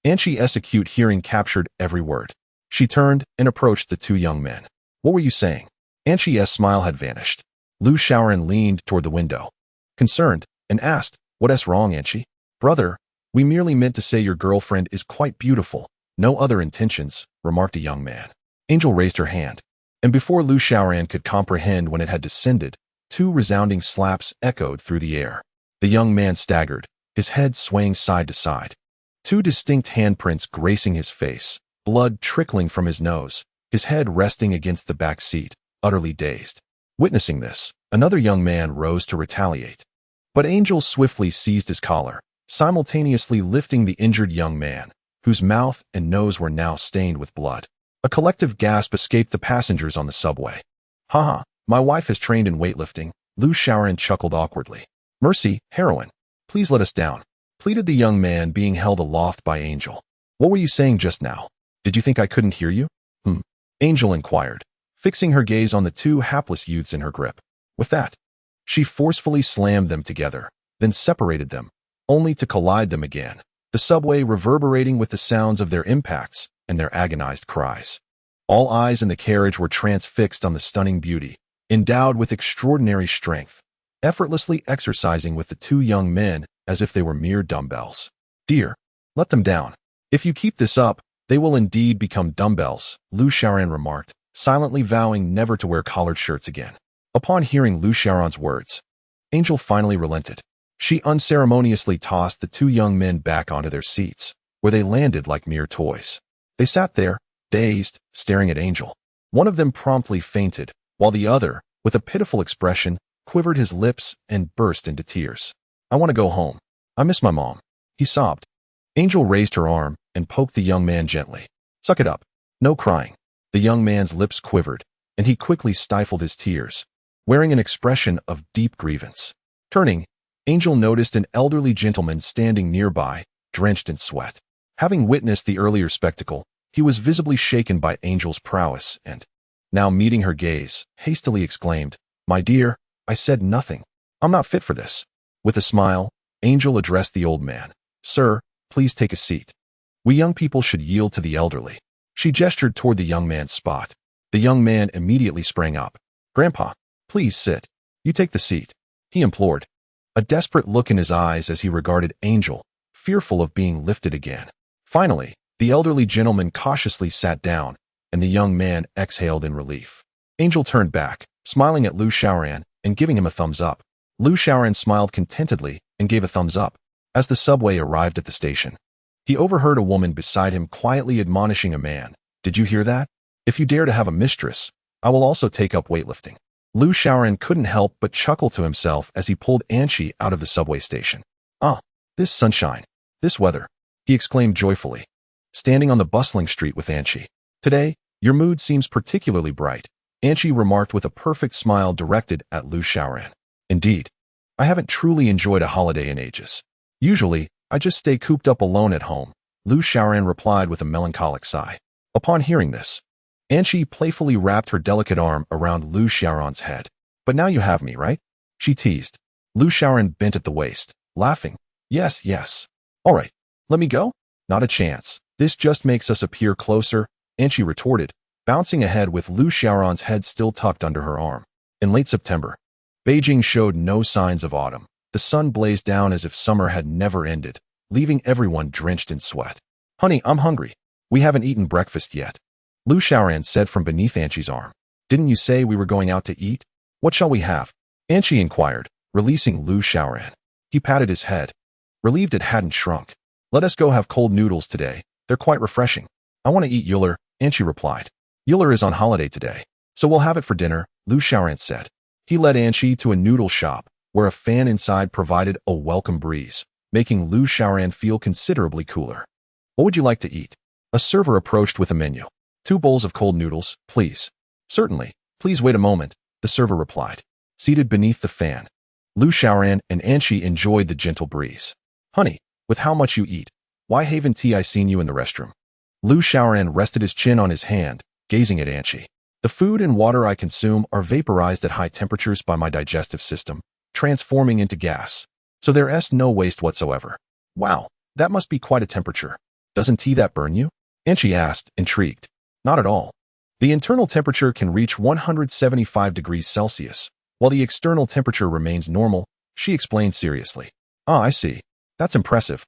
Chi's acute hearing captured every word. She turned and approached the 2 young men. What were you saying? Chi's smile had vanished. Lu Xiaoran leaned toward the window, concerned, and asked, what's wrong, Chi? Brother, we merely meant to say your girlfriend is quite beautiful. No other intentions, remarked a young man. Angel raised her hand, and before Lu Xiaoran could comprehend when it had descended, 2 resounding slaps echoed through the air. The young man staggered, his head swaying side to side. 2 distinct handprints gracing his face, blood trickling from his nose, his head resting against the back seat, utterly dazed. Witnessing this, another young man rose to retaliate. But Angel swiftly seized his collar, simultaneously lifting the injured young man, whose mouth and nose were now stained with blood. A collective gasp escaped the passengers on the subway. Haha, my wife has trained in weightlifting, Lu Xiaoran chuckled awkwardly. Mercy, heroine, please let us down, pleaded the young man being held aloft by Angel. What were you saying just now? Did you think I couldn't hear you? Angel inquired, fixing her gaze on the two hapless youths in her grip. With that, she forcefully slammed them together, then separated them, only to collide them again, the subway reverberating with the sounds of their impacts and their agonized cries. All eyes in the carriage were transfixed on the stunning beauty, endowed with extraordinary strength, effortlessly exercising with the two young men as if they were mere dumbbells. "Dear, let them down. If you keep this up, they will indeed become dumbbells," Lu Xiaoran remarked, silently vowing never to wear collared shirts again. Upon hearing Lu Xiaoran's words, Angel finally relented. She unceremoniously tossed the two young men back onto their seats, where they landed like mere toys. They sat there, dazed, staring at Angel. One of them promptly fainted, while the other, with a pitiful expression, quivered his lips and burst into tears. "I want to go home. I miss my mom," he sobbed. Angel raised her arm and poked the young man gently. "Suck it up. No crying." The young man's lips quivered, and he quickly stifled his tears, wearing an expression of deep grievance. Turning, Angel noticed an elderly gentleman standing nearby, drenched in sweat. Having witnessed the earlier spectacle, he was visibly shaken by Angel's prowess and, now meeting her gaze, hastily exclaimed, "My dear, I said nothing. I'm not fit for this." With a smile, Angel addressed the old man. "Sir, please take a seat. We young people should yield to the elderly." She gestured toward the young man's spot. The young man immediately sprang up. "Grandpa, please sit. You take the seat," he implored, a desperate look in his eyes as he regarded Angel, fearful of being lifted again. Finally, the elderly gentleman cautiously sat down, and the young man exhaled in relief. Angel turned back, smiling at Lu Xiaoran and giving him a thumbs up. Lu Xiaoran smiled contentedly and gave a thumbs up. As the subway arrived at the station, he overheard a woman beside him quietly admonishing a man. "Did you hear that? If you dare to have a mistress, I will also take up weightlifting." Lu Xiaoran couldn't help but chuckle to himself as he pulled Anqi out of the subway station. "Ah, this sunshine, this weather," he exclaimed joyfully, standing on the bustling street with Anqi. "Today, your mood seems particularly bright," Anqi remarked with a perfect smile directed at Lu Xiaoran. "Indeed, I haven't truly enjoyed a holiday in ages. Usually, I just stay cooped up alone at home," Lu Xiaoran replied with a melancholic sigh. Upon hearing this, Anqi playfully wrapped her delicate arm around Lu Xiaoran's head. "But now you have me, right?" she teased. Lu Xiaoran bent at the waist, laughing. "Yes, yes. All right, let me go?" "Not a chance. This just makes us appear closer," Anqi retorted, bouncing ahead with Lu Xiaoran's head still tucked under her arm. In late September, Beijing showed no signs of autumn. The sun blazed down as if summer had never ended, leaving everyone drenched in sweat. "Honey, I'm hungry. We haven't eaten breakfast yet," Lu Xiaoran said from beneath Anqi's arm. "Didn't you say we were going out to eat? What shall we have?" Anqi inquired, releasing Lu Xiaoran. He patted his head, relieved it hadn't shrunk. "Let us go have cold noodles today. They're quite refreshing." "I want to eat Euler," Anqi replied. "Euler is on holiday today, so we'll have it for dinner," Lu Xiaoran said. He led Anqi to a noodle shop, where a fan inside provided a welcome breeze, making Lu Xiaoran feel considerably cooler. "What would you like to eat?" A server approached with a menu. "2 bowls of cold noodles, please." "Certainly. Please wait a moment," the server replied. Seated beneath the fan, Lu Xiaoran and Anqi enjoyed the gentle breeze. "Honey, with how much you eat, why haven't I seen you in the restroom?" Lu Xiaoran rested his chin on his hand, gazing at Anqi. "The food and water I consume are vaporized at high temperatures by my digestive system, transforming into gas. So there's no waste whatsoever." "Wow, that must be quite a temperature. Doesn't that burn you?" Anqi asked, intrigued. "Not at all. The internal temperature can reach 175 degrees Celsius, while the external temperature remains normal," she explained seriously. "Ah, I see. That's impressive."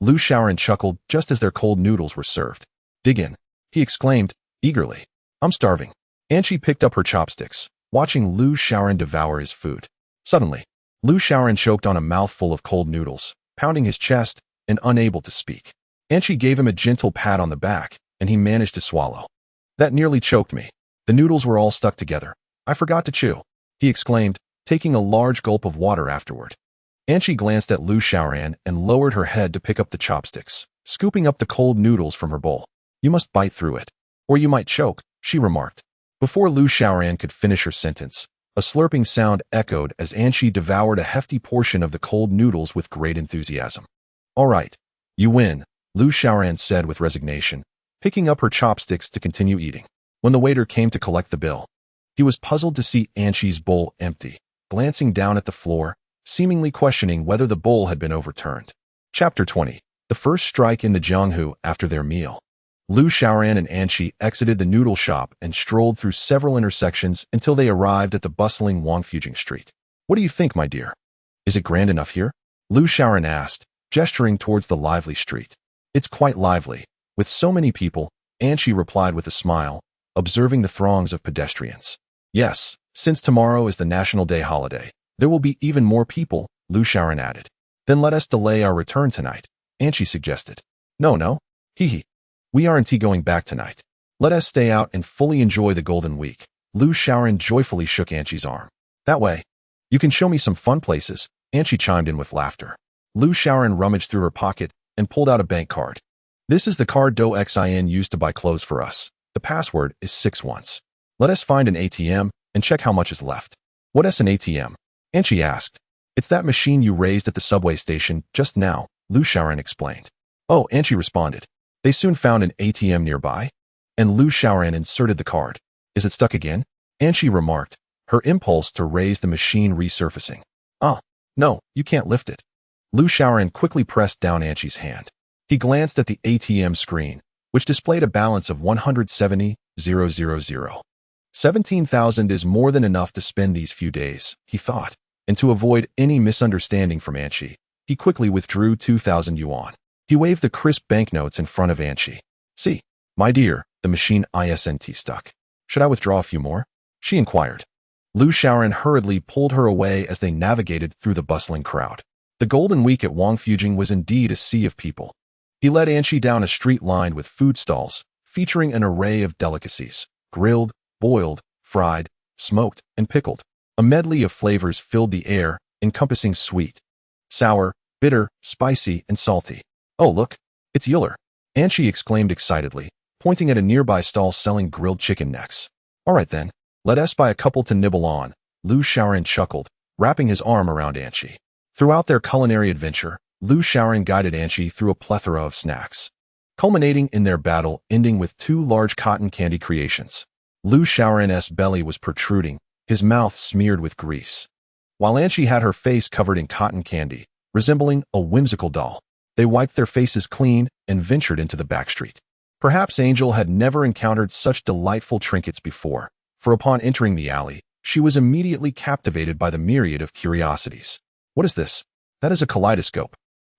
Lu Xiaoran chuckled just as their cold noodles were served. "Dig in," he exclaimed, eagerly. "I'm starving." Anqi picked up her chopsticks, watching Lu Xiaoran devour his food. Suddenly, Lu Xiaoran choked on a mouthful of cold noodles, pounding his chest and unable to speak. Anqi gave him a gentle pat on the back, and he managed to swallow. "That nearly choked me. The noodles were all stuck together. I forgot to chew," he exclaimed, taking a large gulp of water afterward. Anqi glanced at Lu Xiaoran and lowered her head to pick up the chopsticks, scooping up the cold noodles from her bowl. "You must bite through it, or you might choke," she remarked. Before Lu Xiaoran could finish her sentence, a slurping sound echoed as Anqi devoured a hefty portion of the cold noodles with great enthusiasm. "All right, you win," Lu Xiaoran said with resignation, picking up her chopsticks to continue eating. When the waiter came to collect the bill, He was puzzled to see Anshi's bowl empty, glancing down at the floor, seemingly questioning whether the bowl had been overturned. Chapter 20. The first strike in the Jianghu after their meal. Lu Xiaoran and Anshi exited the noodle shop and strolled through several intersections until they arrived at the bustling Wangfujing Street. What do you think, my dear? Is it grand enough here? Lu Xiaoran asked, gesturing towards the lively street. It's quite lively. With so many people, Anshi replied with a smile, observing the throngs of pedestrians. Yes, since tomorrow is the National Day holiday, there will be even more people, Lu Xiaoran added. Then let us delay our return tonight, Anshi suggested. No. Hee. We aren't going back tonight. Let us stay out and fully enjoy the Golden Week. Lu Xiaoran joyfully shook Anshi's arm. That way, you can show me some fun places, Anshi chimed in with laughter. Lu Xiaoran rummaged through her pocket and pulled out a bank card. This is the card DoXin used to buy clothes for us. The password is 6 once. Let us find an ATM and check how much is left. What is an ATM? Anshi asked. It's that machine you raised at the subway station just now, Lu Xiaoran explained. Oh, Anshi responded. They soon found an ATM nearby, and Lu Xiaoran inserted the card. Is it stuck again? Anshi remarked, her impulse to raise the machine resurfacing. No, you can't lift it. Lu Xiaoran quickly pressed down Anshi's hand. He glanced at the ATM screen, which displayed a balance of 170,000. 17,000 is more than enough to spend these few days, he thought, and to avoid any misunderstanding from Anshi, he quickly withdrew 2,000 yuan. He waved the crisp banknotes in front of Anshi. See, my dear, the machine isn't stuck. Should I withdraw a few more? She inquired. Lu Xiaoran hurriedly pulled her away as they navigated through the bustling crowd. The Golden Week at Wangfujing was indeed a sea of people. He led Anshi down a street lined with food stalls, featuring an array of delicacies, grilled, boiled, fried, smoked, and pickled. A medley of flavors filled the air, encompassing sweet, sour, bitter, spicy, and salty. Oh, look, it's Euler, Anshi exclaimed excitedly, pointing at a nearby stall selling grilled chicken necks. All right then, let us buy a couple to nibble on, Lu Xiaoran chuckled, wrapping his arm around Anshi. Throughout their culinary adventure, Lu Xiaoran guided Anshi through a plethora of snacks, culminating in their battle ending with 2 large cotton candy creations. Lu Xiaoran's belly was protruding, his mouth smeared with grease, while Anshi had her face covered in cotton candy, resembling a whimsical doll. They wiped their faces clean and ventured into the back street. Perhaps Angel had never encountered such delightful trinkets before, for upon entering the alley, she was immediately captivated by the myriad of curiosities. What is this? That is a kaleidoscope.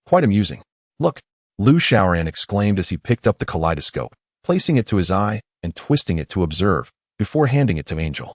Quite amusing. Look, Lu Xiaoran exclaimed as he picked up the kaleidoscope, placing it to his eye and twisting it to observe, before handing it to Angel.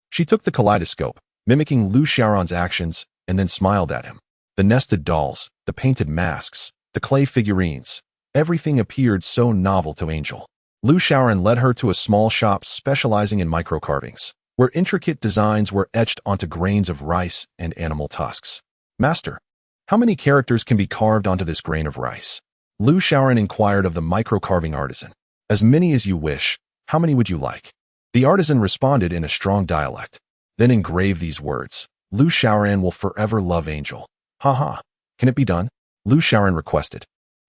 She took the kaleidoscope, mimicking Lu Xiaoran's actions, and then smiled at him. The nested dolls, the painted masks, the clay figurines, everything appeared so novel to Angel. Lu Xiaoran led her to a small shop specializing in microcarvings, where intricate designs were etched onto grains of rice and animal tusks. Master, how many characters can be carved onto this grain of rice? Lu Xiaoran inquired of the microcarving artisan. As many as you wish. How many would you like? The artisan responded in a strong dialect. Then engrave these words. Lu Xiaoran will forever love Angel. Ha. Can it be done? Lu Xiaoran requested.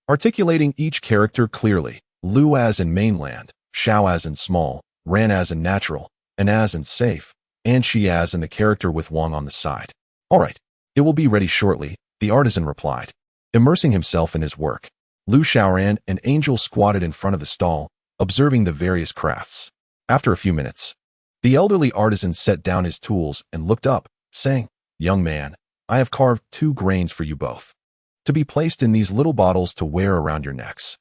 Articulating each character clearly, Lu as in mainland, Xiao as in small, Ran as in natural, and as in safe, and Shi as in the character with Wang on the side. All right, it will be ready shortly, the artisan replied. Immersing himself in his work, Lu Xiaoran and Angel squatted in front of the stall, observing the various crafts. After a few minutes, the elderly artisan set down his tools and looked up, saying, Young man, I have carved 2 grains for you both, to be placed in these little bottles to wear around your necks.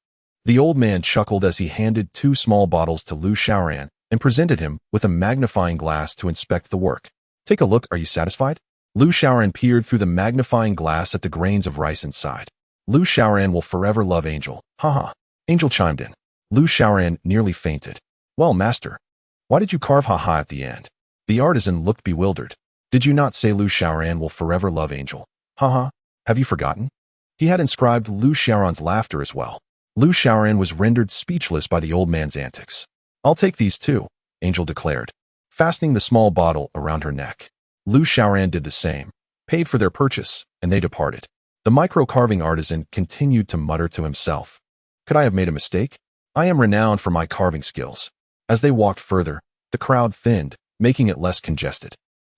The old man chuckled as he handed 2 small bottles to Lu Xiaoran and presented him with a magnifying glass to inspect the work. Take a look, are you satisfied? Lu Xiaoran peered through the magnifying glass at the grains of rice inside. Lu Xiaoran will forever love Angel. Ha. Angel chimed in. Lu Xiaoran nearly fainted. Well, master, why did you carve ha at the end? The artisan looked bewildered. Did you not say Lu Xiaoran will forever love Angel? Ha. Have you forgotten? He had inscribed Lu Xiaoran's laughter as well. Lu Xiaoran was rendered speechless by the old man's antics. I'll take these too, Angel declared, fastening the small bottle around her neck. Lu Xiaoran did the same, paid for their purchase, and they departed. The micro-carving artisan continued to mutter to himself. Could I have made a mistake? I am renowned for my carving skills. As they walked further, the crowd thinned, making it less congested.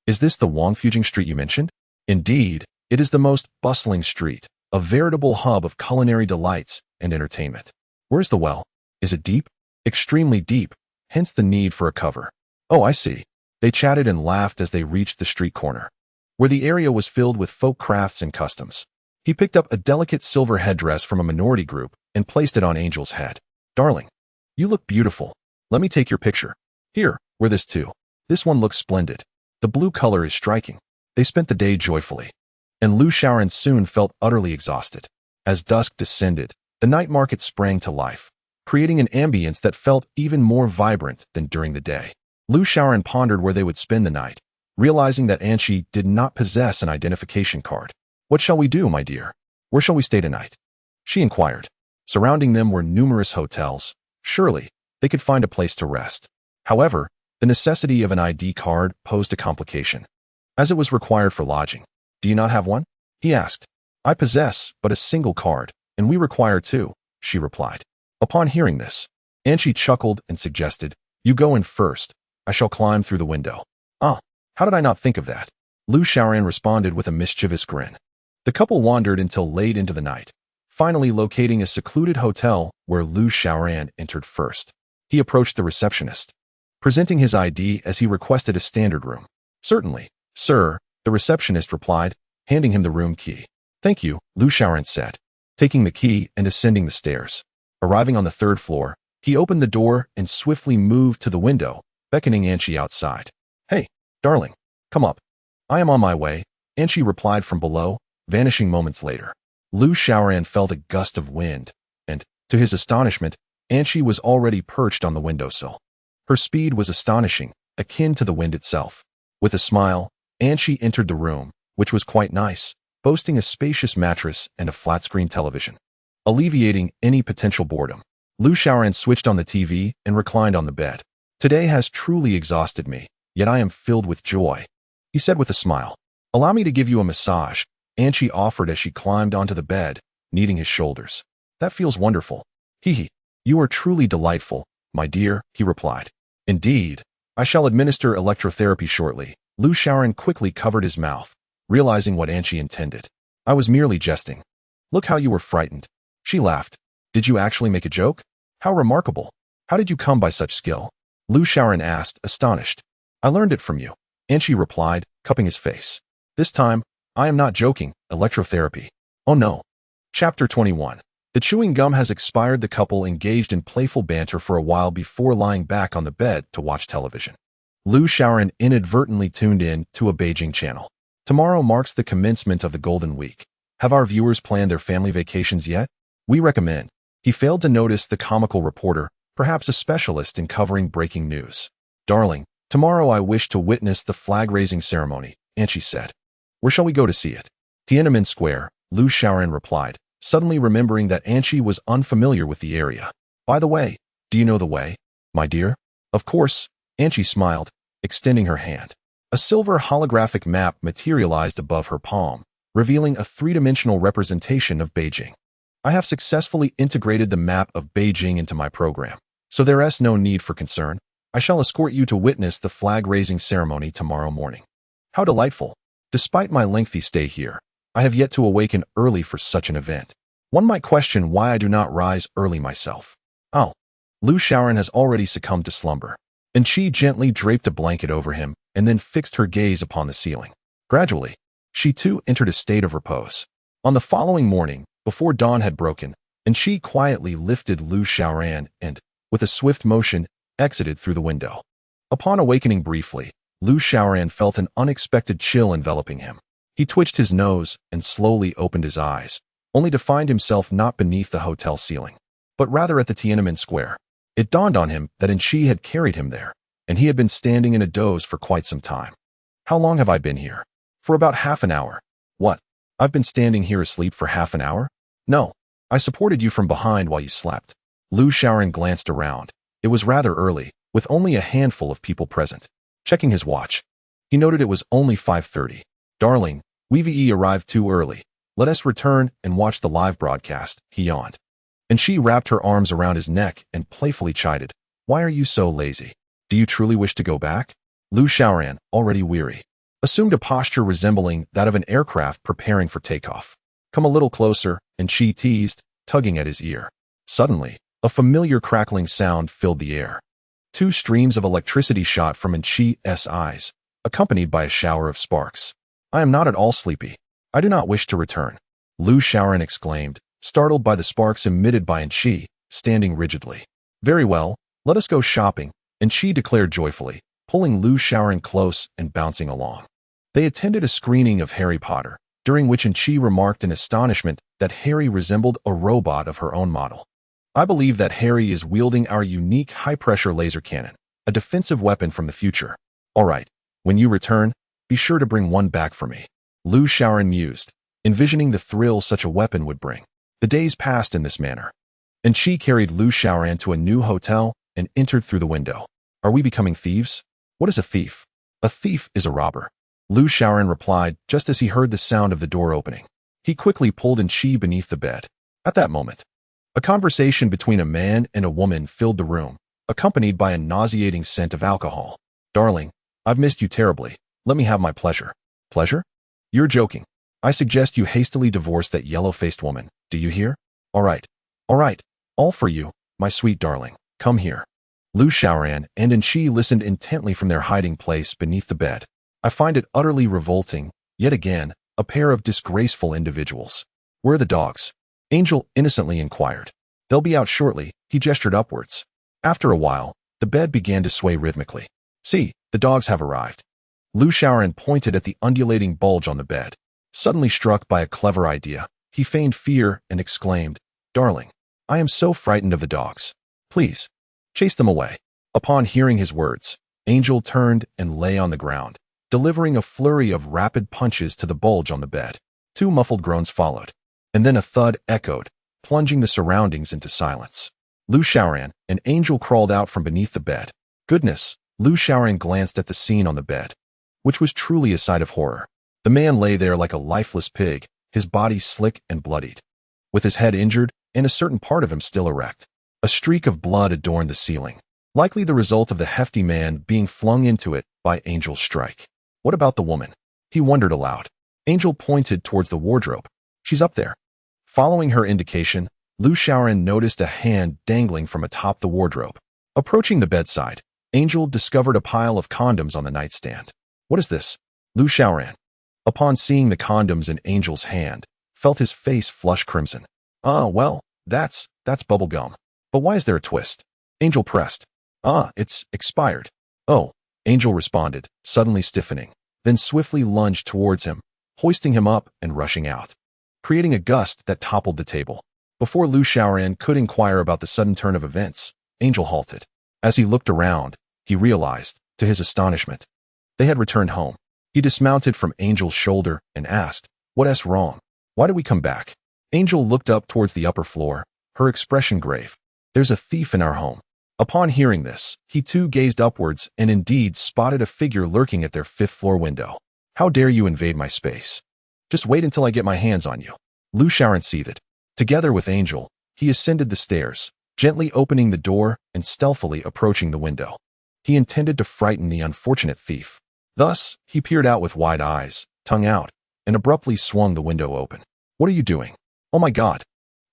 Is this the Wangfujing Street you mentioned? Indeed, it is the most bustling street, a veritable hub of culinary delights and entertainment. Where's the well? Is it deep? Extremely deep, hence the need for a cover. Oh, I see. They chatted and laughed as they reached the street corner, where the area was filled with folk crafts and customs. He picked up a delicate silver headdress from a minority group and placed it on Angel's head. Darling, you look beautiful. Let me take your picture. Here, wear this too. This one looks splendid. The blue color is striking. They spent the day joyfully, and Lu Xiaoran soon felt utterly exhausted. As dusk descended, the night market sprang to life, creating an ambience that felt even more vibrant than during the day. Lu Xiaoran pondered where they would spend the night, realizing that Anqi did not possess an identification card. What shall we do, my dear? Where shall we stay tonight? She inquired. Surrounding them were numerous hotels. Surely, they could find a place to rest. However, the necessity of an ID card posed a complication, as it was required for lodging. Do you not have one? He asked. I possess but a single card, and we require two, she replied. Upon hearing this, Anqi chuckled and suggested, You go in first. I shall climb through the window. Ah, how did I not think of that? Lu Xiaoran responded with a mischievous grin. The couple wandered until late into the night, finally locating a secluded hotel where Lu Xiaoran entered first. He approached the receptionist, presenting his ID as he requested a standard room. Certainly, sir, the receptionist replied, handing him the room key. Thank you, Lu Xiaoran said, taking the key and ascending the stairs. Arriving on the third floor, he opened the door and swiftly moved to the window, beckoning Anqi outside. Hey, darling, come up. I am on my way, Anqi replied from below, vanishing moments later. Lu Xiaoran felt a gust of wind, and, to his astonishment, Anqi was already perched on the windowsill. Her speed was astonishing, akin to the wind itself. With a smile, Anqi entered the room, which was quite nice, boasting a spacious mattress and a flat-screen television, alleviating any potential boredom. Lu Xiaoran switched on the TV and reclined on the bed. Today has truly exhausted me, yet I am filled with joy, he said with a smile. Allow me to give you a massage, Anqi offered as she climbed onto the bed, kneading his shoulders. That feels wonderful. Hee. You are truly delightful, my dear, he replied. Indeed, I shall administer electrotherapy shortly. Lu Xiaoran quickly covered his mouth, realizing what Anqi intended. I was merely jesting. Look how you were frightened. She laughed. Did you actually make a joke? How remarkable. How did you come by such skill? Lu Xiaoran asked, astonished. I learned it from you, Anqi replied, cupping his face. This time, I am not joking, electrotherapy. Oh no. Chapter 21. The chewing gum has expired. The couple engaged in playful banter for a while before lying back on the bed to watch television. Lu Xiaoran inadvertently tuned in to a Beijing channel. Tomorrow marks the commencement of the Golden Week. Have our viewers planned their family vacations yet? We recommend. He failed to notice the comical reporter, perhaps a specialist in covering breaking news. Darling, tomorrow I wish to witness the flag-raising ceremony, Anqi said. Where shall we go to see it? Tiananmen Square, Lu Xiaoran replied, suddenly remembering that Anqi was unfamiliar with the area. By the way, do you know the way, my dear? Of course, Anqi smiled, extending her hand. A silver holographic map materialized above her palm, revealing a three-dimensional representation of Beijing. I have successfully integrated the map of Beijing into my program, so there is no need for concern. I shall escort you to witness the flag-raising ceremony tomorrow morning. How delightful. Despite my lengthy stay here, I have yet to awaken early for such an event. One might question why I do not rise early myself. Oh, Lu Xiaoran has already succumbed to slumber, and she gently draped a blanket over him and then fixed her gaze upon the ceiling. Gradually, she too entered a state of repose. On the following morning, before dawn had broken, and she quietly lifted Lu Xiaoran and, with a swift motion, exited through the window. Upon awakening briefly, Lu Xiaoran felt an unexpected chill enveloping him. He twitched his nose and slowly opened his eyes, only to find himself not beneath the hotel ceiling, but rather at the Tiananmen Square. It dawned on him that Anqi had carried him there, and he had been standing in a doze for quite some time. How long have I been here? For about half an hour. What? I've been standing here asleep for half an hour? No, I supported you from behind while you slept. Lu Xiaoran glanced around. It was rather early, with only a handful of people present. Checking his watch, he noted it was only 5:30. Darling, we've arrived too early. Let us return and watch the live broadcast, he yawned. And she wrapped her arms around his neck and playfully chided. Why are you so lazy? Do you truly wish to go back? Lu Xiaoran, already weary, assumed a posture resembling that of an aircraft preparing for takeoff. Come a little closer, and Qi teased, tugging at his ear. Suddenly, a familiar crackling sound filled the air. Two streams of electricity shot from Qi's eyes, accompanied by a shower of sparks. I am not at all sleepy. I do not wish to return. Lu Xiaoran exclaimed, startled by the sparks emitted by Qi, standing rigidly. Very well, let us go shopping, Qi declared joyfully, pulling Lu Xiaoran close and bouncing along. They attended a screening of Harry Potter, during which Qi remarked in astonishment that Harry resembled a robot of her own model. I believe that Harry is wielding our unique high-pressure laser cannon, a defensive weapon from the future. All right, when you return, be sure to bring one back for me. Lu Xiaoran mused, envisioning the thrill such a weapon would bring. The days passed in this manner. Qi carried Lu Xiaoran to a new hotel and entered through the window. Are we becoming thieves? What is a thief? A thief is a robber. Lu Xiaoran replied just as he heard the sound of the door opening. He quickly pulled Qi beneath the bed. At that moment, a conversation between a man and a woman filled the room, accompanied by a nauseating scent of alcohol. Darling, I've missed you terribly. Let me have my pleasure. Pleasure? You're joking. I suggest you hastily divorce that yellow-faced woman. Do you hear? All right. All right. All for you, my sweet darling. Come here. Lu Xiaoran and Qi listened intently from their hiding place beneath the bed. I find it utterly revolting, yet again, a pair of disgraceful individuals. Where are the dogs? Angel innocently inquired. They'll be out shortly, he gestured upwards. After a while, the bed began to sway rhythmically. See, the dogs have arrived. Lu Xiaoran pointed at the undulating bulge on the bed. Suddenly struck by a clever idea, he feigned fear and exclaimed, Darling, I am so frightened of the dogs. Please, chase them away. Upon hearing his words, Angel turned and lay on the ground, delivering a flurry of rapid punches to the bulge on the bed. Two muffled groans followed, and then a thud echoed, plunging the surroundings into silence. Lu Xiaoran and Angel crawled out from beneath the bed. Goodness, Lu Xiaoran glanced at the scene on the bed, which was truly a sight of horror. The man lay there like a lifeless pig, his body slick and bloodied, with his head injured and a certain part of him still erect. A streak of blood adorned the ceiling, likely the result of the hefty man being flung into it by Angel's strike. What about the woman? He wondered aloud. Angel pointed towards the wardrobe. She's up there. Following her indication, Lu Xiaoran noticed a hand dangling from atop the wardrobe. Approaching the bedside, Angel discovered a pile of condoms on the nightstand. What is this? Lu Xiaoran, upon seeing the condoms in Angel's hand, felt his face flush crimson. Well, that's bubble gum. But why is there a twist? Angel pressed. It's expired. Oh, Angel responded, suddenly stiffening, then swiftly lunged towards him, hoisting him up and rushing out, creating a gust that toppled the table. Before Lu Xiaoran could inquire about the sudden turn of events, Angel halted. As he looked around, he realized, to his astonishment, they had returned home. He dismounted from Angel's shoulder and asked, What's wrong? Why did we come back? Angel looked up towards the upper floor, her expression grave. There's a thief in our home. Upon hearing this, he too gazed upwards and indeed spotted a figure lurking at their fifth-floor window. How dare you invade my space? Just wait until I get my hands on you. Lu Xiaoran seethed. Together with Angel, he ascended the stairs, gently opening the door and stealthily approaching the window. He intended to frighten the unfortunate thief. Thus, he peered out with wide eyes, tongue out, and abruptly swung the window open. What are you doing? Oh my God!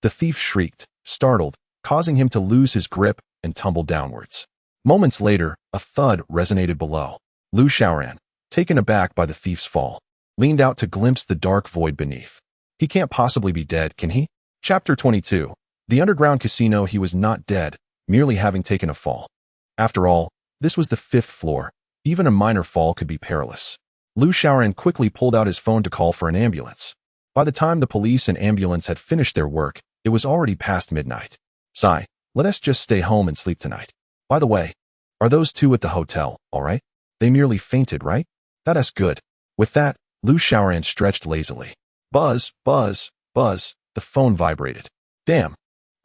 The thief shrieked, startled, causing him to lose his grip and tumble downwards. Moments later, a thud resonated below. Lu Xiaoran, taken aback by the thief's fall, leaned out to glimpse the dark void beneath. He can't possibly be dead, can he? Chapter 22. The underground casino. He was not dead, merely having taken a fall. After all, this was the fifth floor. Even a minor fall could be perilous. Lu Xiaoran quickly pulled out his phone to call for an ambulance. By the time the police and ambulance had finished their work, it was already past midnight. Sigh, let us just stay home and sleep tonight. By the way, are those two at the hotel, all right? They merely fainted, right? That's good. With that, Lu Xiaoran stretched lazily. Buzz, buzz, buzz, the phone vibrated. Damn,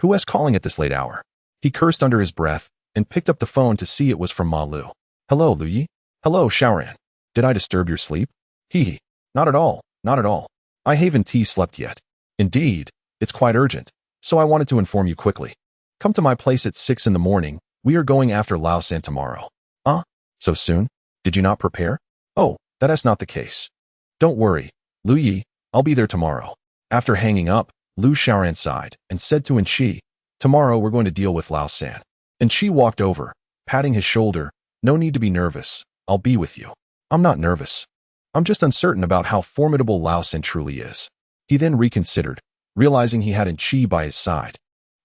who is calling at this late hour? He cursed under his breath and picked up the phone to see it was from Ma Lu. Hello, Lu Yi. Hello, Xiaoran. Did I disturb your sleep? Hee. Not at all, not at all. I haven't slept yet. Indeed, it's quite urgent, so I wanted to inform you quickly. Come to my place at 6 in the morning. We are going after Lao San tomorrow. So soon? Did you not prepare? Oh, that is not the case. Don't worry, Lu Yi, I'll be there tomorrow. After hanging up, Lu Xiaoran sighed and said to Enchi, tomorrow we're going to deal with Lao San. Enchi walked over, patting his shoulder. No need to be nervous. I'll be with you. I'm not nervous. I'm just uncertain about how formidable Lao San truly is. He then reconsidered, realizing he had Enchi by his side,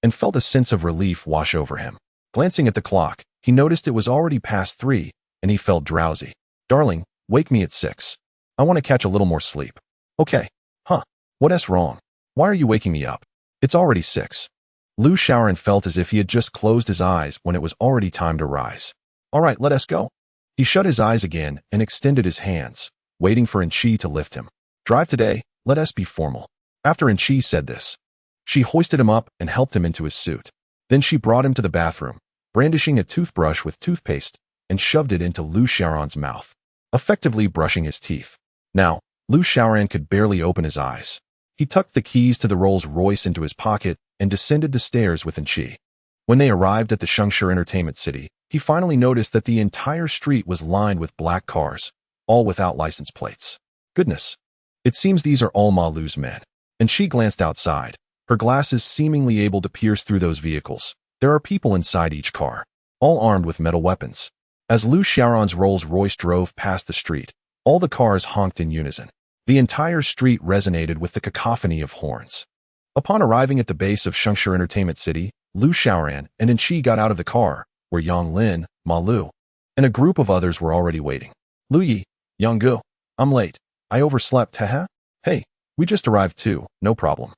and felt a sense of relief wash over him. Glancing at the clock, he noticed it was already past 3, and he felt drowsy. Darling, wake me at 6. I want to catch a little more sleep. Okay. Huh. What's wrong? Why are you waking me up? It's already 6. Lu Xiaoran felt as if he had just closed his eyes when it was already time to rise. All right, let us go. He shut his eyes again and extended his hands, waiting for Enchi to lift him. Drive today, let us be formal. After Enchi said this, she hoisted him up and helped him into his suit. Then she brought him to the bathroom, brandishing a toothbrush with toothpaste, and shoved it into Lu Xiaoran's mouth, effectively brushing his teeth. Now, Lu Xiaoran could barely open his eyes. He tucked the keys to the Rolls-Royce into his pocket and descended the stairs with Enchi. When they arrived at the Shengshu Entertainment City, he finally noticed that the entire street was lined with black cars, all without license plates. Goodness. It seems these are all Ma Lu's men. And she glanced outside, her glasses seemingly able to pierce through those vehicles. There are people inside each car, all armed with metal weapons. As Lu Xiaoran's Rolls-Royce drove past the street, all the cars honked in unison. The entire street resonated with the cacophony of horns. Upon arriving at the base of Shengshu Entertainment City, Lu Xiaoran and Enchi got out of the car, where Yang Lin, Ma Lu, and a group of others were already waiting. Lu Yi, Yang Gu, I'm late. I overslept, haha. Hey, we just arrived too, no problem.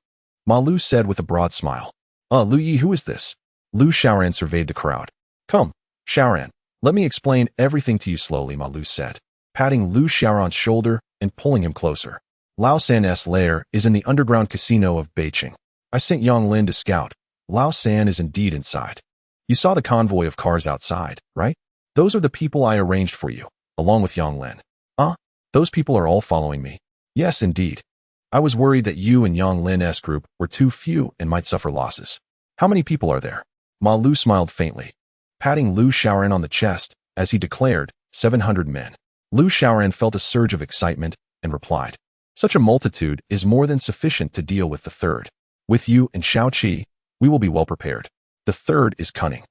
Ma Lu said with a broad smile. Lu Yi, who is this? Lu Xiaoran surveyed the crowd. Come, Xiaoran, let me explain everything to you slowly, Ma Lu said, patting Lu Xiaoran's shoulder and pulling him closer. Lao San's lair is in the underground casino of Beijing. I sent Yang Lin to scout. Lao San is indeed inside. You saw the convoy of cars outside, right? Those are the people I arranged for you, along with Yang Lin. Those people are all following me. Yes, indeed. I was worried that you and Yang Lin's group were too few and might suffer losses. How many people are there? Ma Lu smiled faintly, patting Lu Xiaoran on the chest, as he declared, 700 men. Lu Xiaoran felt a surge of excitement and replied, such a multitude is more than sufficient to deal with the third. With you and Xiao Qi, we will be well prepared. The third is cunning.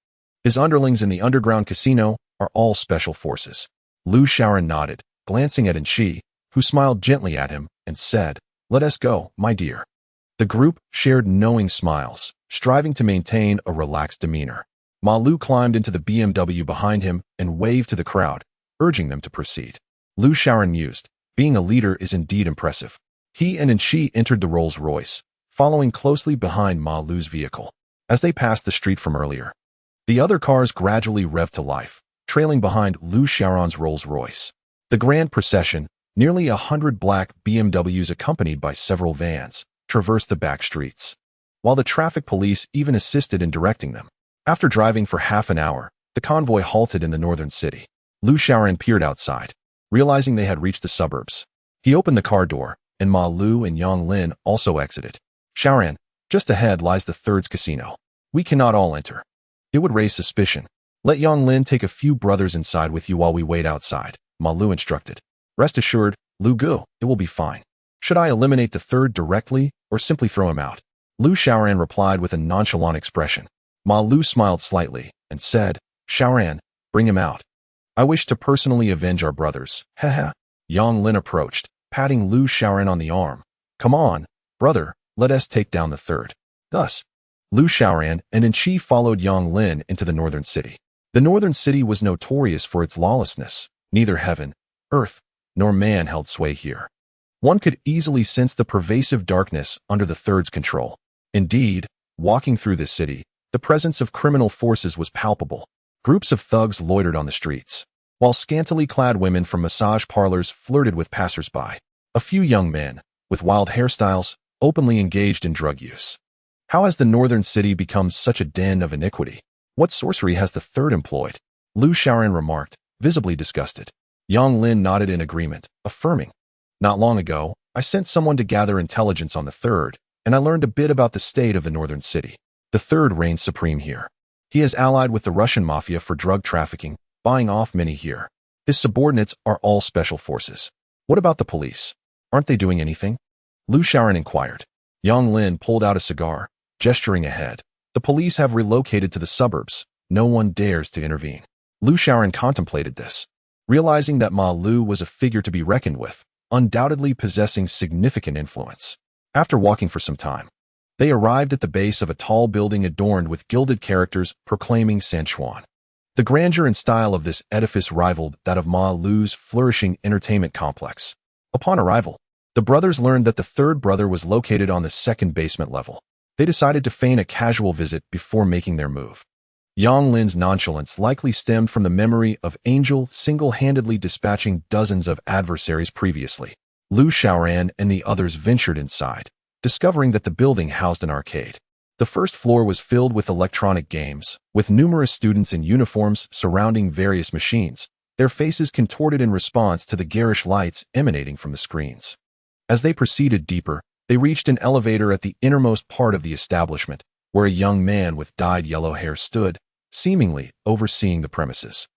His underlings in the underground casino are all special forces. Lu Xiaoran nodded, glancing at Enchi, who smiled gently at him and said, let us go, my dear. The group shared knowing smiles, striving to maintain a relaxed demeanor. Ma Lu climbed into the BMW behind him and waved to the crowd, urging them to proceed. Lu Xiaoran mused, being a leader is indeed impressive. He and Enchi entered the Rolls-Royce, following closely behind Ma Lu's vehicle. As they passed the street from earlier, the other cars gradually revved to life, trailing behind Lu Xiaoran's Rolls-Royce. The grand procession, nearly 100 black BMWs accompanied by several vans, traversed the back streets, while the traffic police even assisted in directing them. After driving for half an hour, the convoy halted in the northern city. Lu Xiaoran peered outside, realizing they had reached the suburbs. He opened the car door, and Ma Lu and Yang Lin also exited. Xiaoran, just ahead lies the third's casino. We cannot all enter. It would raise suspicion. Let Yang Lin take a few brothers inside with you while we wait outside, Ma Lu instructed. Rest assured, Lu Gu, it will be fine. Should I eliminate the third directly or simply throw him out? Lu Xiaoran replied with a nonchalant expression. Ma Lu smiled slightly and said, Xiaoran, bring him out. I wish to personally avenge our brothers. Haha. Yang Lin approached, patting Lu Xiaoran on the arm. Come on, brother, let us take down the third. Thus, Lu Xiaoran and Enchi followed Yang Lin into the northern city. The northern city was notorious for its lawlessness. Neither heaven, earth, nor man held sway here. One could easily sense the pervasive darkness under the third's control. Indeed, walking through this city, the presence of criminal forces was palpable. Groups of thugs loitered on the streets, while scantily clad women from massage parlors flirted with passers-by. A few young men, with wild hairstyles, openly engaged in drug use. How has the northern city become such a den of iniquity? What sorcery has the third employed? Lu Xiaoran remarked, visibly disgusted. Yang Lin nodded in agreement, affirming, not long ago, I sent someone to gather intelligence on the third, and I learned a bit about the state of the northern city. The third reigns supreme here. He is allied with the Russian mafia for drug trafficking, buying off many here. His subordinates are all special forces. What about the police? Aren't they doing anything? Lu Xiaoran inquired. Yang Lin pulled out a cigar, gesturing ahead. The police have relocated to the suburbs. No one dares to intervene. Lu Xiaoran contemplated this, realizing that Ma Lu was a figure to be reckoned with, undoubtedly possessing significant influence. After walking for some time, they arrived at the base of a tall building adorned with gilded characters proclaiming Sanchuan. The grandeur and style of this edifice rivaled that of Ma Lu's flourishing entertainment complex. Upon arrival, the brothers learned that the third brother was located on the second basement level. They decided to feign a casual visit before making their move. Yang Lin's nonchalance likely stemmed from the memory of Angel single-handedly dispatching dozens of adversaries previously. Lu Xiaoran and the others ventured inside, discovering that the building housed an arcade. The first floor was filled with electronic games, with numerous students in uniforms surrounding various machines, their faces contorted in response to the garish lights emanating from the screens. As they proceeded deeper, they reached an elevator at the innermost part of the establishment, where a young man with dyed yellow hair stood, seemingly overseeing the premises.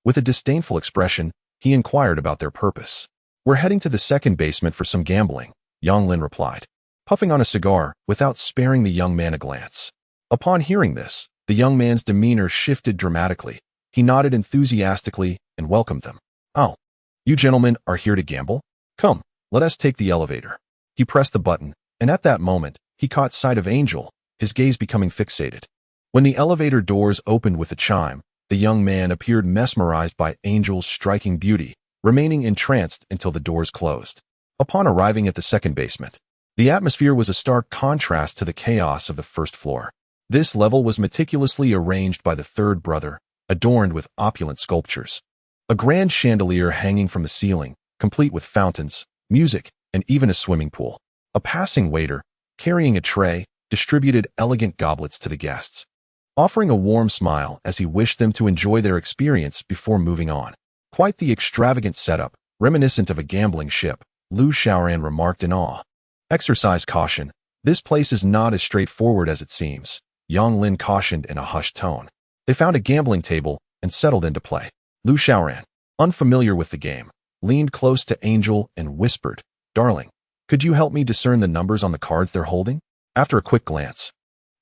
With a disdainful expression, he inquired about their purpose. "We're heading to the second basement for some gambling," Yang Lin replied, puffing on a cigar without sparing the young man a glance. Upon hearing this, the young man's demeanor shifted dramatically. He nodded enthusiastically and welcomed them. "Oh, you gentlemen are here to gamble? Come, let us take the elevator." He pressed the button, and at that moment, he caught sight of Angel, his gaze becoming fixated. When the elevator doors opened with a chime, the young man appeared mesmerized by Angel's striking beauty, remaining entranced until the doors closed. Upon arriving at the second basement, the atmosphere was a stark contrast to the chaos of the first floor. This level was meticulously arranged by the third brother, adorned with opulent sculptures. A grand chandelier hanging from the ceiling, complete with fountains, music, and even a swimming pool. A passing waiter, carrying a tray, distributed elegant goblets to the guests, offering a warm smile as he wished them to enjoy their experience before moving on. "Quite the extravagant setup, reminiscent of a gambling ship," Lu Xiaoran remarked in awe. "Exercise caution. This place is not as straightforward as it seems," Yang Lin cautioned in a hushed tone. They found a gambling table and settled into play. Lu Xiaoran, unfamiliar with the game, leaned close to Angel and whispered, "Darling, could you help me discern the numbers on the cards they're holding?" After a quick glance,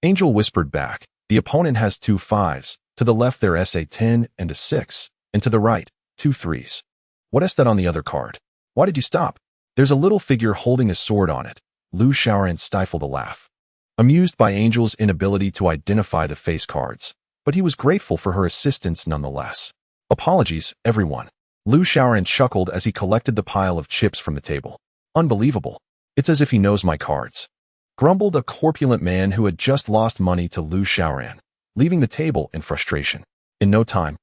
Angel whispered back, "The opponent has 2 5s, to the left there's a 10 and a 6, and to the right, 2 3s. What is that on the other card? Why did you stop?" "There's a little figure holding a sword on it." Lu Xiaoran stifled a laugh, amused by Angel's inability to identify the face cards, but he was grateful for her assistance nonetheless. "Apologies, everyone." Lu Xiaoran chuckled as he collected the pile of chips from the table. "Unbelievable. It's as if he knows my cards," grumbled a corpulent man who had just lost money to Lu Xiaoran, leaving the table in frustration. In no time,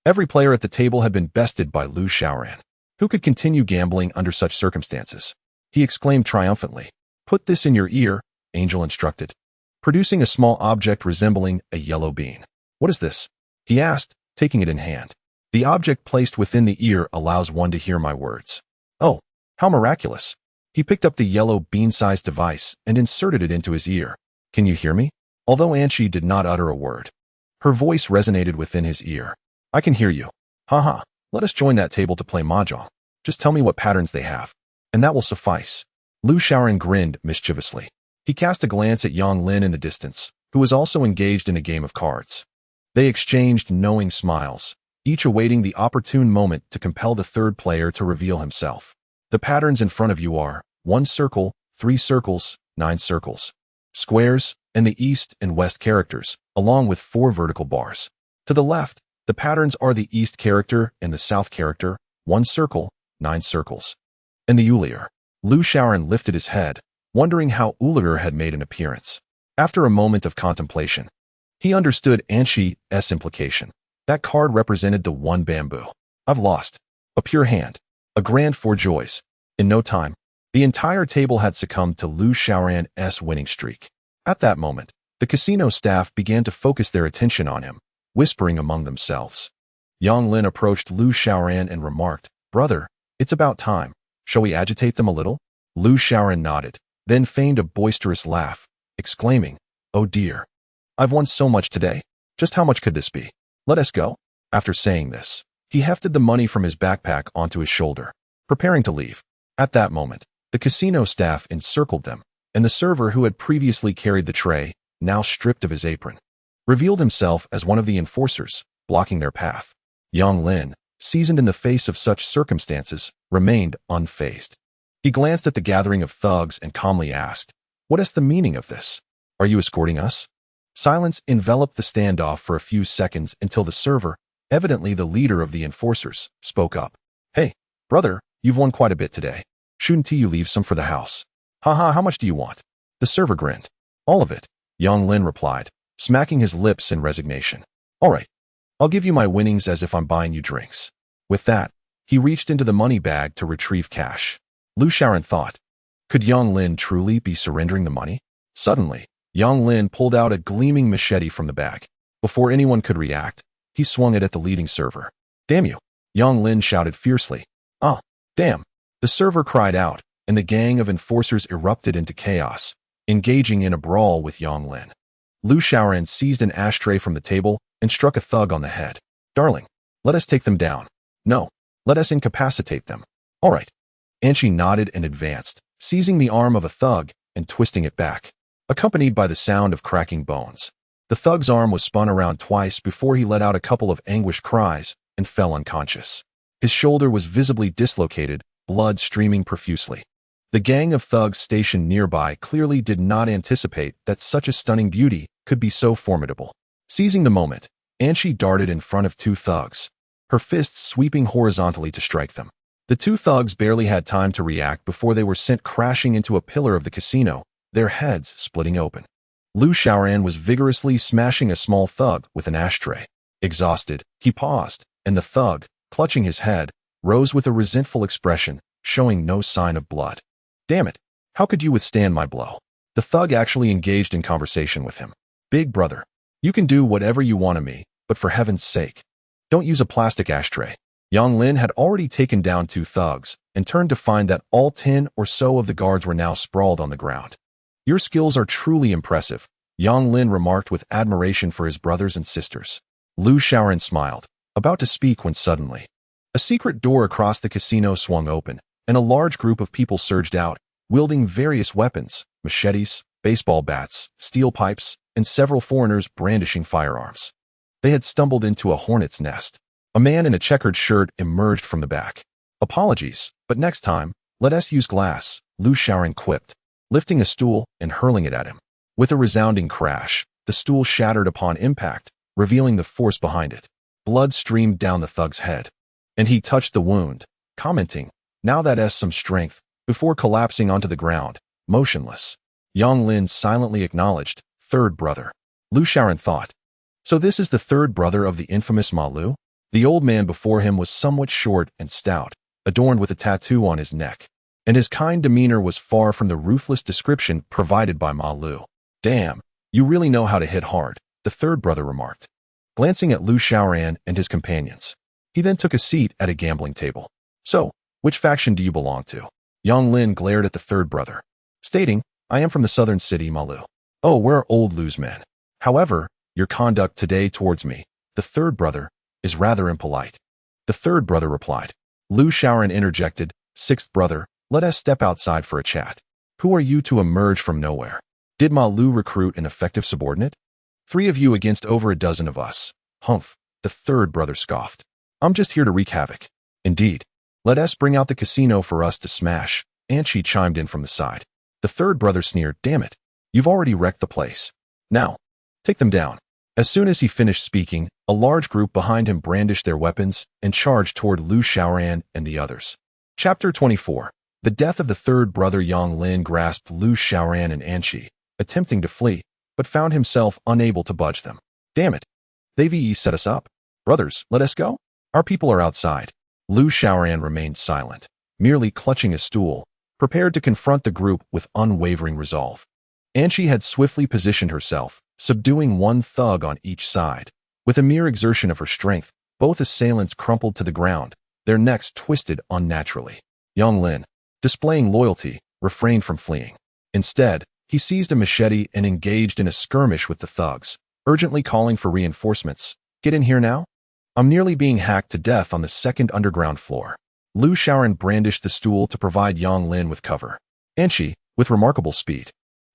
every player at the table had been bested by Lu Xiaoran. Who could continue gambling under such circumstances? He exclaimed triumphantly. "Put this in your ear," Angel instructed, producing a small object resembling a yellow bean. "What is this?" he asked, taking it in hand. "The object placed within the ear allows one to hear my words." "Oh, how miraculous." He picked up the yellow bean-sized device and inserted it into his ear. "Can you hear me?" Although Anshi did not utter a word, her voice resonated within his ear. "I can hear you. Haha, let us join that table to play mahjong. Just tell me what patterns they have, and that will suffice." Lu Xiaoran grinned mischievously. He cast a glance at Yang Lin in the distance, who was also engaged in a game of cards. They exchanged knowing smiles, each awaiting the opportune moment to compel the third player to reveal himself. "The patterns in front of you are 1 circle, 3 circles, 9 circles, squares, and the east and west characters, along with 4 vertical bars. To the left, the patterns are the east character and the south character, 1 circle, 9 circles. And the Ulier." Lu Xiaoran lifted his head, wondering how Ulier had made an appearance. After a moment of contemplation, he understood Anshi's implication. That card represented the 1 bamboo. "I've lost. A pure hand. A grand 4 joys." In no time, the entire table had succumbed to Lu Xiaoran's winning streak. At that moment, the casino staff began to focus their attention on him, whispering among themselves. Yang Lin approached Lu Xiaoran and remarked, "Brother, it's about time. Shall we agitate them a little?" Lu Xiaoran nodded, then feigned a boisterous laugh, exclaiming, "Oh dear. I've won so much today. Just how much could this be? Let us go." After saying this, he He hefted the money from his backpack onto his shoulder, preparing to leave. At that moment, the casino staff encircled them, and the server who had previously carried the tray, now stripped of his apron, revealed himself as one of the enforcers, blocking their path. Young Lin, seasoned in the face of such circumstances, remained unfazed. He glanced at the gathering of thugs and calmly asked, "What is the meaning of this? Are you escorting us?" Silence enveloped the standoff for a few seconds until the server, evidently the leader of the enforcers, spoke up. "Hey, brother, you've won quite a bit today. Shouldn't you leave some for the house?" "Haha, how much do you want?" The server grinned. "All of it," Young Lin replied, smacking his lips in resignation. "All right, I'll give you my winnings as if I'm buying you drinks." With that, he reached into the money bag to retrieve cash. Lu Shaoran thought, could Young Lin truly be surrendering the money? Suddenly, Young Lin pulled out a gleaming machete from the bag. Before anyone could react, he swung it at the leading server. "Damn you!" Young Lin shouted fiercely. "Ah, damn!" The server cried out, and the gang of enforcers erupted into chaos, engaging in a brawl with Young Lin. Lu Shaoran seized an ashtray from the table and struck a thug on the head. "Darling, let us take them down." "No, let us incapacitate them." "All right." Anshi nodded and advanced, seizing the arm of a thug and twisting it back, accompanied by the sound of cracking bones. The thug's arm was spun around twice before he let out a couple of anguished cries and fell unconscious. His shoulder was visibly dislocated, blood streaming profusely. The gang of thugs stationed nearby clearly did not anticipate that such a stunning beauty could be so formidable. Seizing the moment, Anshi darted in front of two thugs, her fists sweeping horizontally to strike them. The two thugs barely had time to react before they were sent crashing into a pillar of the casino, their heads splitting open. Lu Shaoran was vigorously smashing a small thug with an ashtray. Exhausted, he paused, and the thug, clutching his head, rose with a resentful expression, showing no sign of blood. "Damn it, how could you withstand my blow?" The thug actually engaged in conversation with him. "Big brother, you can do whatever you want of me, but for heaven's sake, don't use a plastic ashtray." Yang Lin had already taken down two thugs and turned to find that all 10 or so of the guards were now sprawled on the ground. "Your skills are truly impressive," Yang Lin remarked with admiration for his brothers and sisters. Lu Shaoran smiled, about to speak when suddenly, a secret door across the casino swung open, and a large group of people surged out, wielding various weapons, machetes, baseball bats, steel pipes, and several foreigners brandishing firearms. They had stumbled into a hornet's nest. A man in a checkered shirt emerged from the back. "Apologies, but next time, let us use glass," Lu Shaoran quipped, lifting a stool and hurling it at him. With a resounding crash, the stool shattered upon impact, revealing the force behind it. Blood streamed down the thug's head, and he touched the wound, commenting, "Now that has some strength," before collapsing onto the ground, motionless. Yang Lin silently acknowledged, "Third brother." Lu Shaoran thought, so this is the third brother of the infamous Ma Lu? The old man before him was somewhat short and stout, adorned with a tattoo on his neck, and his kind demeanor was far from the ruthless description provided by Ma Lu. "Damn, you really know how to hit hard," the third brother remarked, glancing at Lu Shaoran and his companions. He then took a seat at a gambling table. "So, which faction do you belong to?" Yang Lin glared at the third brother, stating, "I am from the southern city, Ma Lu." "Oh, we're old Lu's men. However, your conduct today towards me," the third brother, "is rather impolite." The third brother replied. Lu Shaoran interjected, "Sixth brother, let us step outside for a chat. Who are you to emerge from nowhere? Did Ma Lu recruit an effective subordinate? 3 of you against over a dozen of us." "Humph," the third brother scoffed. "I'm just here to wreak havoc." "Indeed. Let us bring out the casino for us to smash," Anshi chimed in from the side. The third brother sneered, "Damn it, you've already wrecked the place. Now, take them down." As soon as he finished speaking, a large group behind him brandished their weapons and charged toward Lu Shaoran and the others. Chapter 24. The death of the third brother. Yang Lin grasped Lu Shaoran and Anshi, attempting to flee, but found himself unable to budge them. "Damn it, they've set us up. Brothers, let us go. Our people are outside." Lu Shaoran remained silent, merely clutching a stool, prepared to confront the group with unwavering resolve. Anshi had swiftly positioned herself, subduing one thug on each side. With a mere exertion of her strength, both assailants crumpled to the ground, their necks twisted unnaturally. Yang Lin, displaying loyalty, refrained from fleeing. Instead, he seized a machete and engaged in a skirmish with the thugs, urgently calling for reinforcements. "Get in here now." I'm nearly being hacked to death on the second underground floor. Lu Xiaoran brandished the stool to provide Yang Lin with cover. Anshi, with remarkable speed,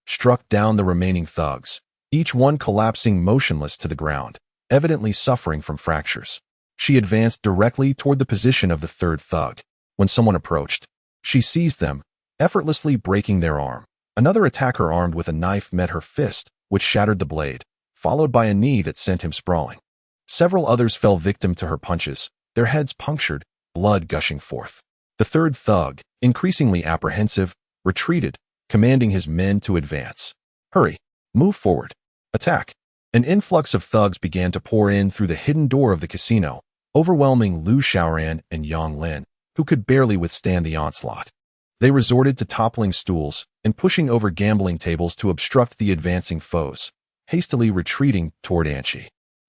struck down the remaining thugs, each one collapsing motionless to the ground, evidently suffering from fractures. She advanced directly toward the position of the third thug. When someone approached, she seized them, effortlessly breaking their arm. Another attacker armed with a knife met her fist, which shattered the blade, followed by a knee that sent him sprawling. Several others fell victim to her punches, their heads punctured, blood gushing forth. The third thug, increasingly apprehensive, retreated, commanding his men to advance. Hurry, move forward, attack. An influx of thugs began to pour in through the hidden door of the casino, overwhelming Lu Xiaoran and Yang Lin, who could barely withstand the onslaught. They resorted to toppling stools and pushing over gambling tables to obstruct the advancing foes, hastily retreating toward Anshi.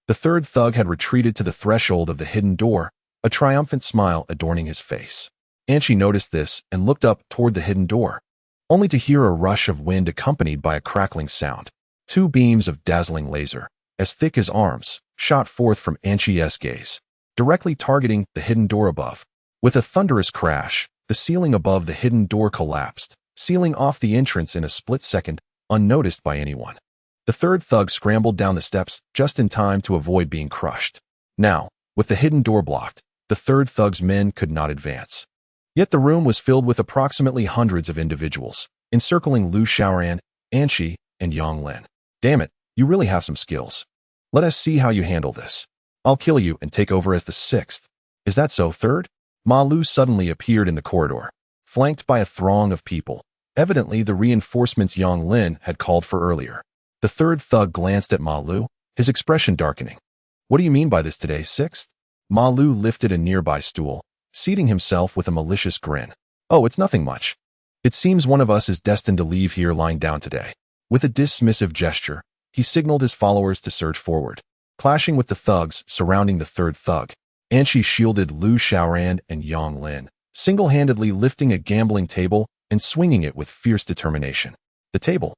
The third thug had retreated to the threshold of the hidden door, a triumphant smile adorning his face. Anshi noticed this and looked up toward the hidden door, only to hear a rush of wind accompanied by a crackling sound. Two beams of dazzling laser, as thick as arms, shot forth from Anshi's gaze, directly targeting the hidden door above. With a thunderous crash, the ceiling above the hidden door collapsed, sealing off the entrance in a split second, unnoticed by anyone. The third thug scrambled down the steps just in time to avoid being crushed. Now, with the hidden door blocked, the third thug's men could not advance. Yet the room was filled with approximately hundreds of individuals, encircling Lu Xiaoran, Anshi, and Yang Lin. Damn it, you really have some skills. Let us see how you handle this. I'll kill you and take over as the sixth. Is that so, third? Ma Lu suddenly appeared in the corridor, flanked by a throng of people, evidently the reinforcements Yang Lin had called for earlier. The third thug glanced at Ma Lu, his expression darkening. What do you mean by this today, sixth? Ma Lu lifted a nearby stool, seating himself with a malicious grin. Oh, it's nothing much. It seems one of us is destined to leave here lying down today. With a dismissive gesture, he signaled his followers to surge forward, clashing with the thugs surrounding the third thug. Anshi shielded Lu Xiaoran and Yang Lin, single-handedly lifting a gambling table and swinging it with fierce determination. The table,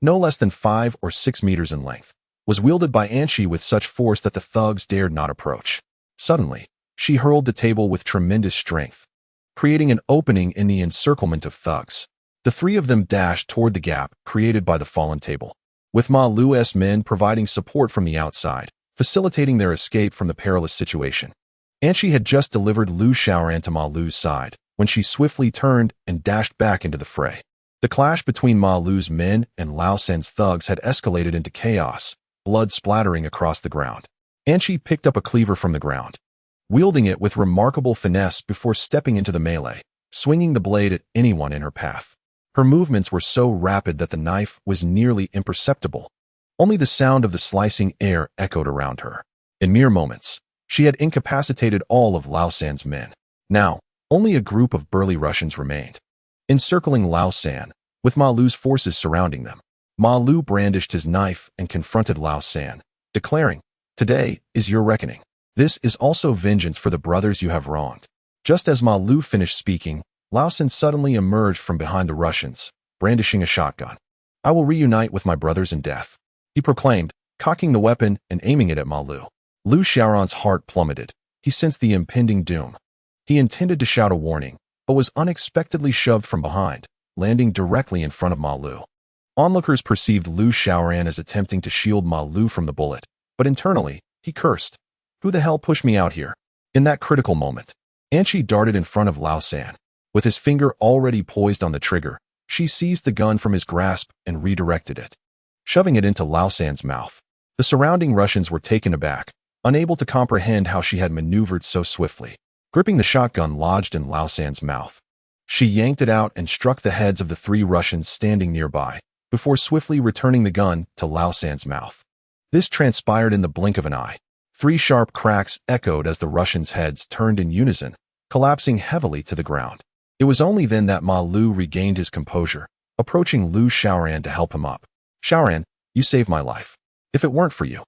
no less than 5 or 6 meters in length, was wielded by Anshi with such force that the thugs dared not approach. Suddenly, she hurled the table with tremendous strength, creating an opening in the encirclement of thugs. The three of them dashed toward the gap created by the fallen table, with Ma Lu's men providing support from the outside, facilitating their escape from the perilous situation. Anshi had just delivered Lu Xiaoran to Ma Lu's side when she swiftly turned and dashed back into the fray. The clash between Ma Lu's men and Lao San's thugs had escalated into chaos, blood splattering across the ground. Anshi picked up a cleaver from the ground, wielding it with remarkable finesse before stepping into the melee, swinging the blade at anyone in her path. Her movements were so rapid that the knife was nearly imperceptible. Only the sound of the slicing air echoed around her. In mere moments, she had incapacitated all of Lao San's men. Now, only a group of burly Russians remained, encircling Lao San, with Ma Lu's forces surrounding them. Ma Lu brandished his knife and confronted Lao San, declaring, "Today is your reckoning. This is also vengeance for the brothers you have wronged." Just as Ma Lu finished speaking, Lao San suddenly emerged from behind the Russians, brandishing a shotgun. "I will reunite with my brothers in death," he proclaimed, cocking the weapon and aiming it at Ma Lu. Lu Xiaoran's heart plummeted. He sensed the impending doom. He intended to shout a warning, but was unexpectedly shoved from behind, landing directly in front of Ma Lu. Onlookers perceived Lu Xiaoran as attempting to shield Ma Lu from the bullet, but internally, he cursed. "Who the hell pushed me out here?" In that critical moment, Anshi darted in front of Lao San. With his finger already poised on the trigger, she seized the gun from his grasp and redirected it, shoving it into Lao San's mouth. The surrounding Russians were taken aback, unable to comprehend how she had maneuvered so swiftly. Gripping the shotgun lodged in Lao San's mouth, she yanked it out and struck the heads of the 3 Russians standing nearby, before swiftly returning the gun to Lao San's mouth. This transpired in the blink of an eye. 3 sharp cracks echoed as the Russians' heads turned in unison, collapsing heavily to the ground. It was only then that Ma Lu regained his composure, approaching Lu Xiaoran to help him up. "Xiaoran, you saved my life. If it weren't for you,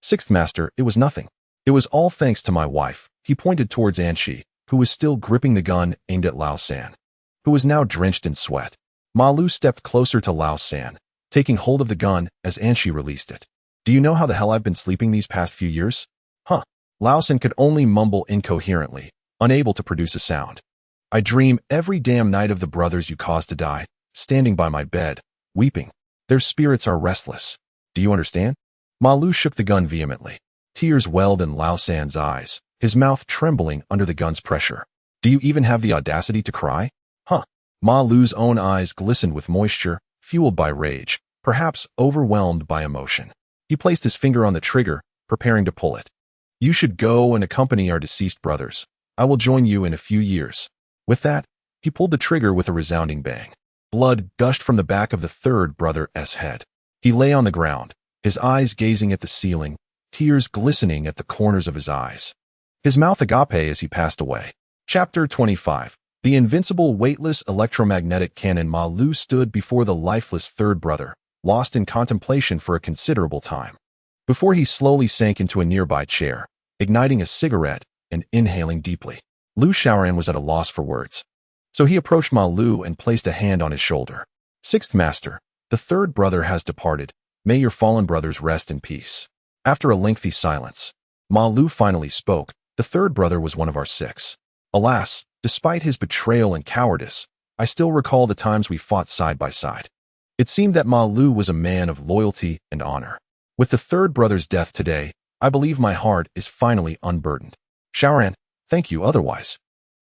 Sixth Master, it was nothing. It was all thanks to my wife." He pointed towards Anshi, who was still gripping the gun aimed at Lao San, who was now drenched in sweat. Ma Lu stepped closer to Lao San, taking hold of the gun as Anshi released it. "Do you know how the hell I've been sleeping these past few years? Huh. Lao San could only mumble incoherently, unable to produce a sound. I dream every damn night of the brothers you caused to die, standing by my bed, weeping. Their spirits are restless. Do you understand? Ma Lu shook the gun vehemently. Tears welled in Lao San's eyes, his mouth trembling under the gun's pressure. Do you even have the audacity to cry? Huh. Ma Lu's own eyes glistened with moisture, fueled by rage, perhaps overwhelmed by emotion. He placed his finger on the trigger, preparing to pull it. You should go and accompany our deceased brothers. I will join you in a few years. With that, he pulled the trigger with a resounding bang. Blood gushed from the back of the third brother's head. He lay on the ground, his eyes gazing at the ceiling, tears glistening at the corners of his eyes. His mouth agape as he passed away. Chapter 25. The invincible weightless electromagnetic cannon. Ma Lu stood before the lifeless third brother, lost in contemplation for a considerable time, before he slowly sank into a nearby chair, igniting a cigarette and inhaling deeply. Lu Xiaoran was at a loss for words. So he approached Ma Lu and placed a hand on his shoulder. Sixth Master, the third brother has departed. May your fallen brothers rest in peace. After a lengthy silence, Ma Lu finally spoke. The third brother was one of our six. Alas, despite his betrayal and cowardice, I still recall the times we fought side by side. It seemed that Ma Lu was a man of loyalty and honor. With the third brother's death today, I believe my heart is finally unburdened. Xiaoran, thank you otherwise.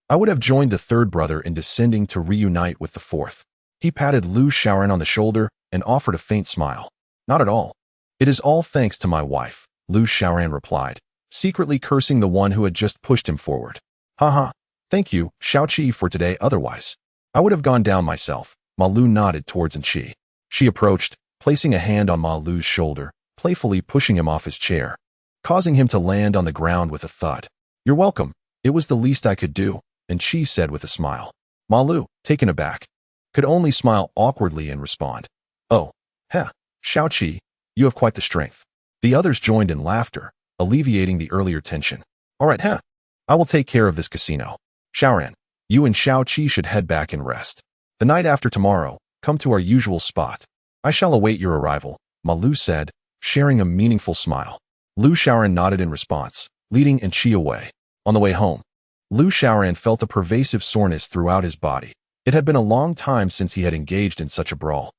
I would have joined the third brother in descending to reunite with the fourth. He patted Lu Xiaoran on the shoulder and offered a faint smile. Not at all. It is all thanks to my wife, Lu Xiaoran replied, secretly cursing the one who had just pushed him forward. Haha, thank you, Xiaoqi, for today otherwise. I would have gone down myself. Ma Lu nodded towards Anqi. She approached, placing a hand on Ma Lu's shoulder, playfully pushing him off his chair, causing him to land on the ground with a thud. You're welcome. It was the least I could do, Anqi said with a smile. Ma Lu, taken aback, could only smile awkwardly and respond. Oh, heh, Xiaoqi, you have quite the strength. The others joined in laughter, alleviating the earlier tension. All right, heh. I will take care of this casino. Xiaoran, you and Xiaoqi should head back and rest. The night after tomorrow, come to our usual spot. I shall await your arrival, Ma Lu said, sharing a meaningful smile. Lu Xiaoran nodded in response, leading Anqi away. On the way home, Lu Xiaoran felt a pervasive soreness throughout his body. It had been a long time since he had engaged in such a brawl.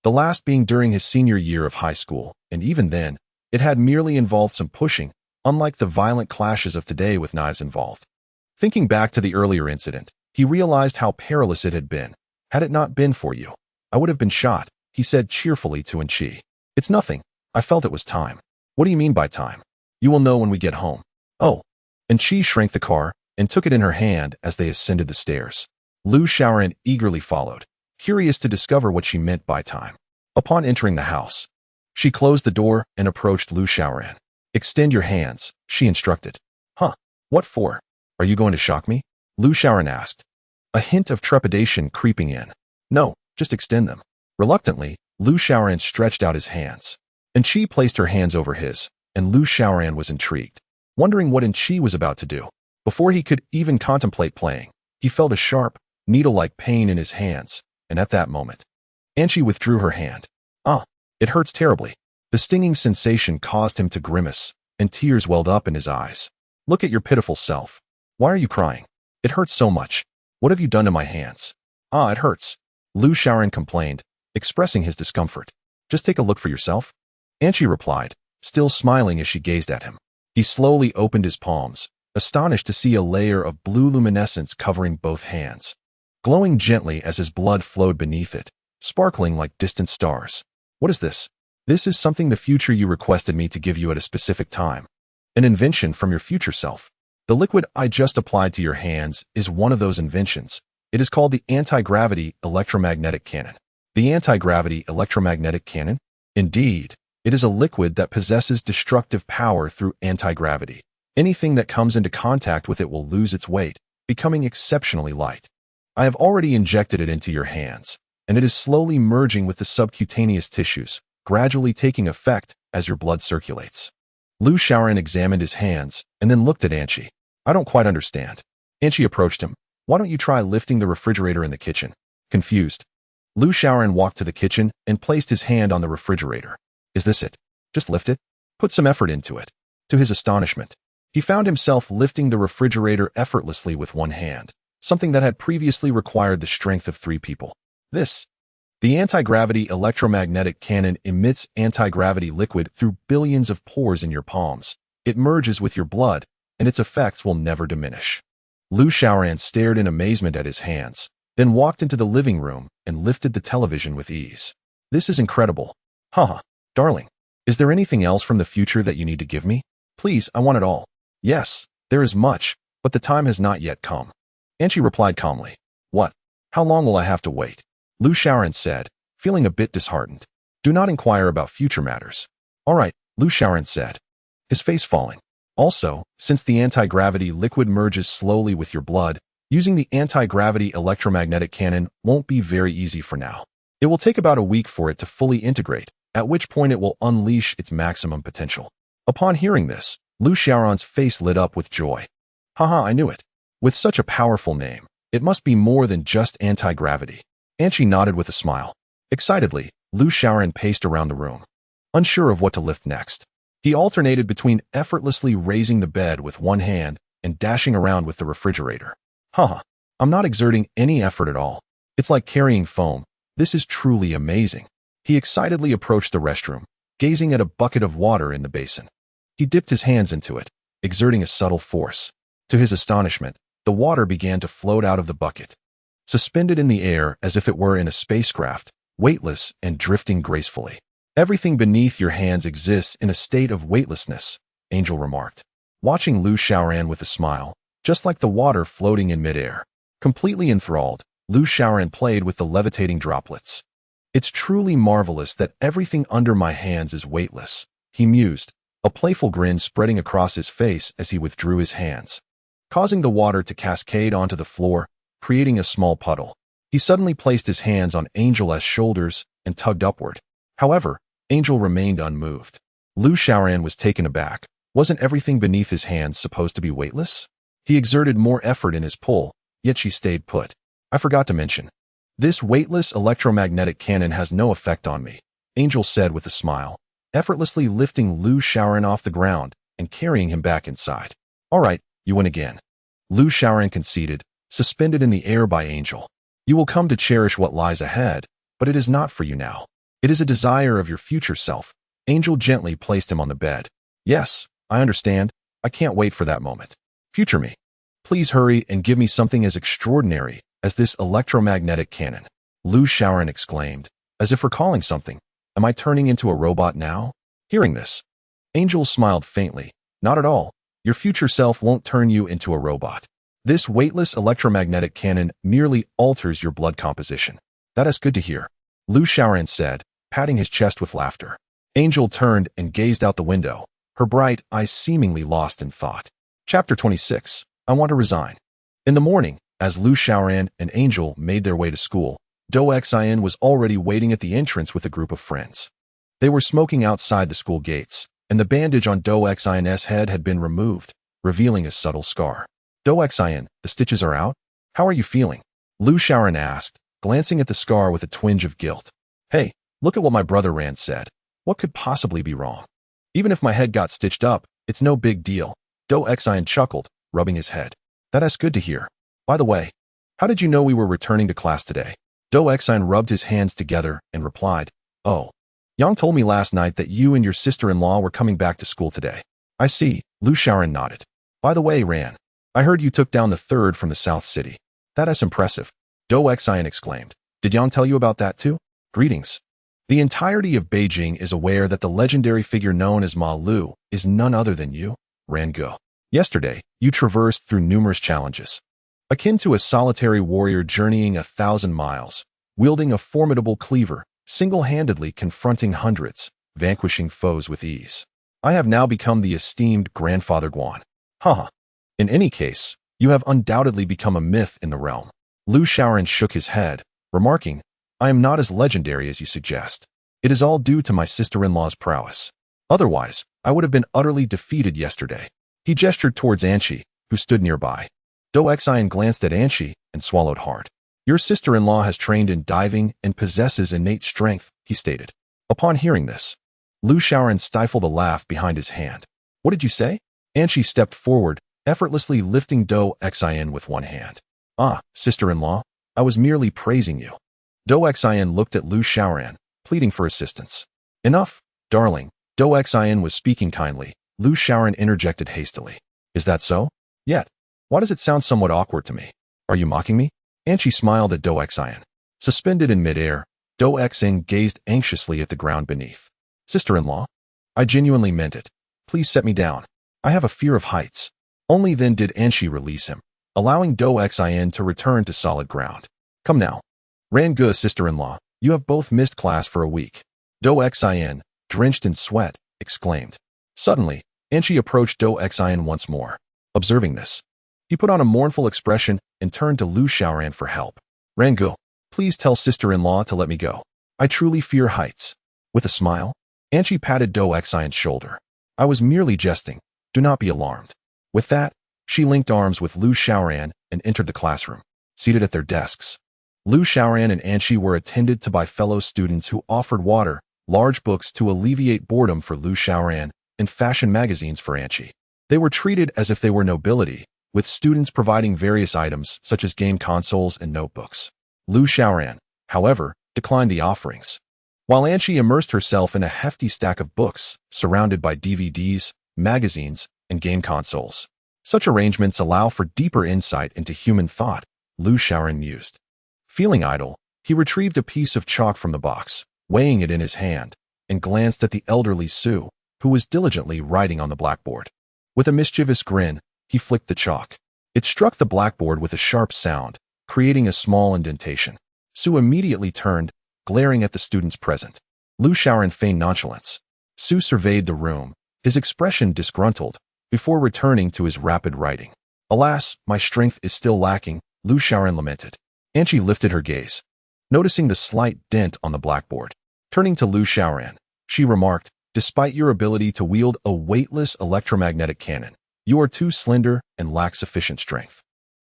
The last being during his senior year of high school, and even then, it had merely involved some pushing, unlike the violent clashes of today with knives involved. Thinking back to the earlier incident, he realized how perilous it had been. Had it not been for you, I would have been shot, he said cheerfully to Anqi. It's nothing. I felt it was time. What do you mean by time? You will know when we get home. Oh. Anqi shrank the car and took it in her hand as they ascended the stairs. Lu Xiaoran eagerly followed, curious to discover what she meant by time. Upon entering the house, she closed the door and approached Lu Xiaoran. Extend your hands, she instructed. Huh? What for? Are you going to shock me? Lu Xiaoran asked, a hint of trepidation creeping in. No, just extend them. Reluctantly, Lu Xiaoran stretched out his hands. Anqi placed her hands over his, and Lu Xiaoran was intrigued, wondering what Anqi was about to do. Before he could even contemplate playing, he felt a sharp, needle-like pain in his hands, and at that moment, Anqi withdrew her hand. Ah, it hurts terribly. The stinging sensation caused him to grimace, and tears welled up in his eyes. Look at your pitiful self. Why are you crying? It hurts so much. What have you done to my hands? Ah, it hurts. Lu Xiaoran complained, expressing his discomfort. Just take a look for yourself. Anqi replied, still smiling as she gazed at him. He slowly opened his palms, astonished to see a layer of blue luminescence covering both hands, glowing gently as his blood flowed beneath it, sparkling like distant stars. What is this? This is something the future you requested me to give you at a specific time. An invention from your future self. The liquid I just applied to your hands is one of those inventions. It is called the anti-gravity electromagnetic cannon. The anti-gravity electromagnetic cannon? Indeed, it is a liquid that possesses destructive power through anti-gravity. Anything that comes into contact with it will lose its weight, becoming exceptionally light. I have already injected it into your hands, and it is slowly merging with the subcutaneous tissues, gradually taking effect as your blood circulates. Lu Xiaoran examined his hands and then looked at Anqi. I don't quite understand. Anqi approached him. Why don't you try lifting the refrigerator in the kitchen? Confused, Lu Xiaoran walked to the kitchen and placed his hand on the refrigerator. Is this it? Just lift it? Put some effort into it. To his astonishment, He found himself lifting the refrigerator effortlessly with one hand, something that had previously required the strength of 3 people. The anti-gravity electromagnetic cannon emits anti-gravity liquid through billions of pores in your palms. It merges with your blood, and its effects will never diminish. Lu Xiaoran stared in amazement at his hands, then walked into the living room and lifted the television with ease. This is incredible. Haha, darling. Is there anything else from the future that you need to give me? Please, I want it all. Yes, there is much, but the time has not yet come. Anchi replied calmly. What? How long will I have to wait? Lu Xiaoran said, feeling a bit disheartened. Do not inquire about future matters. All right, Lu Xiaoran said, his face falling. Also, since the anti-gravity liquid merges slowly with your blood, using the anti-gravity electromagnetic cannon won't be very easy for now. It will take about a week for it to fully integrate, at which point it will unleash its maximum potential. Upon hearing this, Lu Xiaoran's face lit up with joy. Haha, I knew it. With such a powerful name, it must be more than just anti-gravity. Anchi nodded with a smile. Excitedly, Lu Xiaoran paced around the room, unsure of what to lift next. He alternated between effortlessly raising the bed with one hand and dashing around with the refrigerator. Haha, I'm not exerting any effort at all. It's like carrying foam. This is truly amazing. He excitedly approached the restroom, gazing at a bucket of water in the basin. He dipped his hands into it, exerting a subtle force. To his astonishment, the water began to float out of the bucket, suspended in the air as if it were in a spacecraft, weightless and drifting gracefully. Everything beneath your hands exists in a state of weightlessness, Angel remarked, watching Lu Xiaoran with a smile, just like the water floating in midair. Completely enthralled, Lu Xiaoran played with the levitating droplets. It's truly marvelous that everything under my hands is weightless, he mused, a playful grin spreading across his face as he withdrew his hands, causing the water to cascade onto the floor, creating a small puddle. He suddenly placed his hands on Angel's shoulders and tugged upward. However, Angel remained unmoved. Lu Xiaoran was taken aback. Wasn't everything beneath his hands supposed to be weightless? He exerted more effort in his pull, yet she stayed put. I forgot to mention. This weightless electromagnetic cannon has no effect on me, Angel said with a smile, effortlessly lifting Lu Xiaoran off the ground and carrying him back inside. All right, you win again. Lu Xiaoran conceded, suspended in the air by Angel. You will come to cherish what lies ahead, but it is not for you now. It is a desire of your future self. Angel gently placed him on the bed. Yes, I understand. I can't wait for that moment. Future me. Please hurry and give me something as extraordinary as this electromagnetic cannon. Lu Xiaoran exclaimed, as if recalling something. Am I turning into a robot now? Hearing this, Angel smiled faintly. Not at all. Your future self won't turn you into a robot. This weightless electromagnetic cannon merely alters your blood composition. That is good to hear, Lu Xiaoran said, patting his chest with laughter. Angel turned and gazed out the window, her bright eyes seemingly lost in thought. Chapter 26. I want to resign. In the morning, as Lu Xiaoran and Angel made their way to school, Do Xian was already waiting at the entrance with a group of friends. They were smoking outside the school gates, and the bandage on Do Xian's head had been removed, revealing a subtle scar. Do Xian, the stitches are out? How are you feeling? Lu Xiaoran asked, glancing at the scar with a twinge of guilt. Hey, look at what my brother Rand said. What could possibly be wrong? Even if my head got stitched up, it's no big deal. Do Xian chuckled, rubbing his head. That's good to hear. By the way, how did you know we were returning to class today? Do Xian rubbed his hands together and replied, Oh, Yang told me last night that you and your sister-in-law were coming back to school today. I see, Lu Xiaoran nodded. By the way, Ran, I heard you took down the 3rd from the South City. That is impressive, Do Xian exclaimed. Did Yang tell you about that too? Greetings. The entirety of Beijing is aware that the legendary figure known as Ma Lu is none other than you, Ran Go. Yesterday, you traversed through numerous challenges, akin to a solitary warrior journeying 1,000 miles, wielding a formidable cleaver, single-handedly confronting hundreds, vanquishing foes with ease. I have now become the esteemed Grandfather Guan. Haha. In any case, you have undoubtedly become a myth in the realm. Lu Xiaoran shook his head, remarking, I am not as legendary as you suggest. It is all due to my sister-in-law's prowess. Otherwise, I would have been utterly defeated yesterday. He gestured towards Anchi, who stood nearby. Do Xian glanced at Anchi and swallowed hard. Your sister-in-law has trained in diving and possesses innate strength, he stated. Upon hearing this, Lu Xiaoran stifled a laugh behind his hand. What did you say? and she stepped forward, effortlessly lifting Do Xin with one hand. Ah, sister-in-law, I was merely praising you. Do Xin looked at Lu Xiaoran, pleading for assistance. Enough, darling. Do Xin was speaking kindly. Lu Xiaoran interjected hastily. Is that so? Yet. Why does it sound somewhat awkward to me? Are you mocking me? And she smiled at Do Xin. Suspended in midair, Do Xin gazed anxiously at the ground beneath. Sister-in-law? I genuinely meant it. Please set me down. I have a fear of heights. Only then did Anshi release him, allowing Do Xin to return to solid ground. Come now. Rangu, sister-in-law, you have both missed class for a week. Do Xin, drenched in sweat, exclaimed. Suddenly, Anshi approached Do Xin once more. Observing this, he put on a mournful expression and turned to Lu Xiaoran for help. Rangu, please tell sister-in-law to let me go. I truly fear heights. With a smile, Anshi patted Do Xion's shoulder. I was merely jesting. Do not be alarmed. With that, she linked arms with Lu Xiaoran and entered the classroom. Seated at their desks, Lu Xiaoran and Anshi were attended to by fellow students who offered water, large books to alleviate boredom for Lu Xiaoran, and fashion magazines for Anshi. They were treated as if they were nobility, with students providing various items such as game consoles and notebooks. Lu Xiaoran, however, declined the offerings. While Anshi immersed herself in a hefty stack of books, surrounded by DVDs, magazines, and game consoles. Such arrangements allow for deeper insight into human thought, Lu Xiaoran mused. Feeling idle, he retrieved a piece of chalk from the box, weighing it in his hand, and glanced at the elderly Su, who was diligently writing on the blackboard. With a mischievous grin, he flicked the chalk. It struck the blackboard with a sharp sound, creating a small indentation. Su immediately turned, glaring at the students present. Lu Xiaoran feigned nonchalance. Su surveyed the room, his expression disgruntled, before returning to his rapid writing. Alas, my strength is still lacking, Lu Xiaoran lamented. Anshi lifted her gaze, noticing the slight dent on the blackboard. Turning to Lu Xiaoran, she remarked, despite your ability to wield a weightless electromagnetic cannon, you are too slender and lack sufficient strength.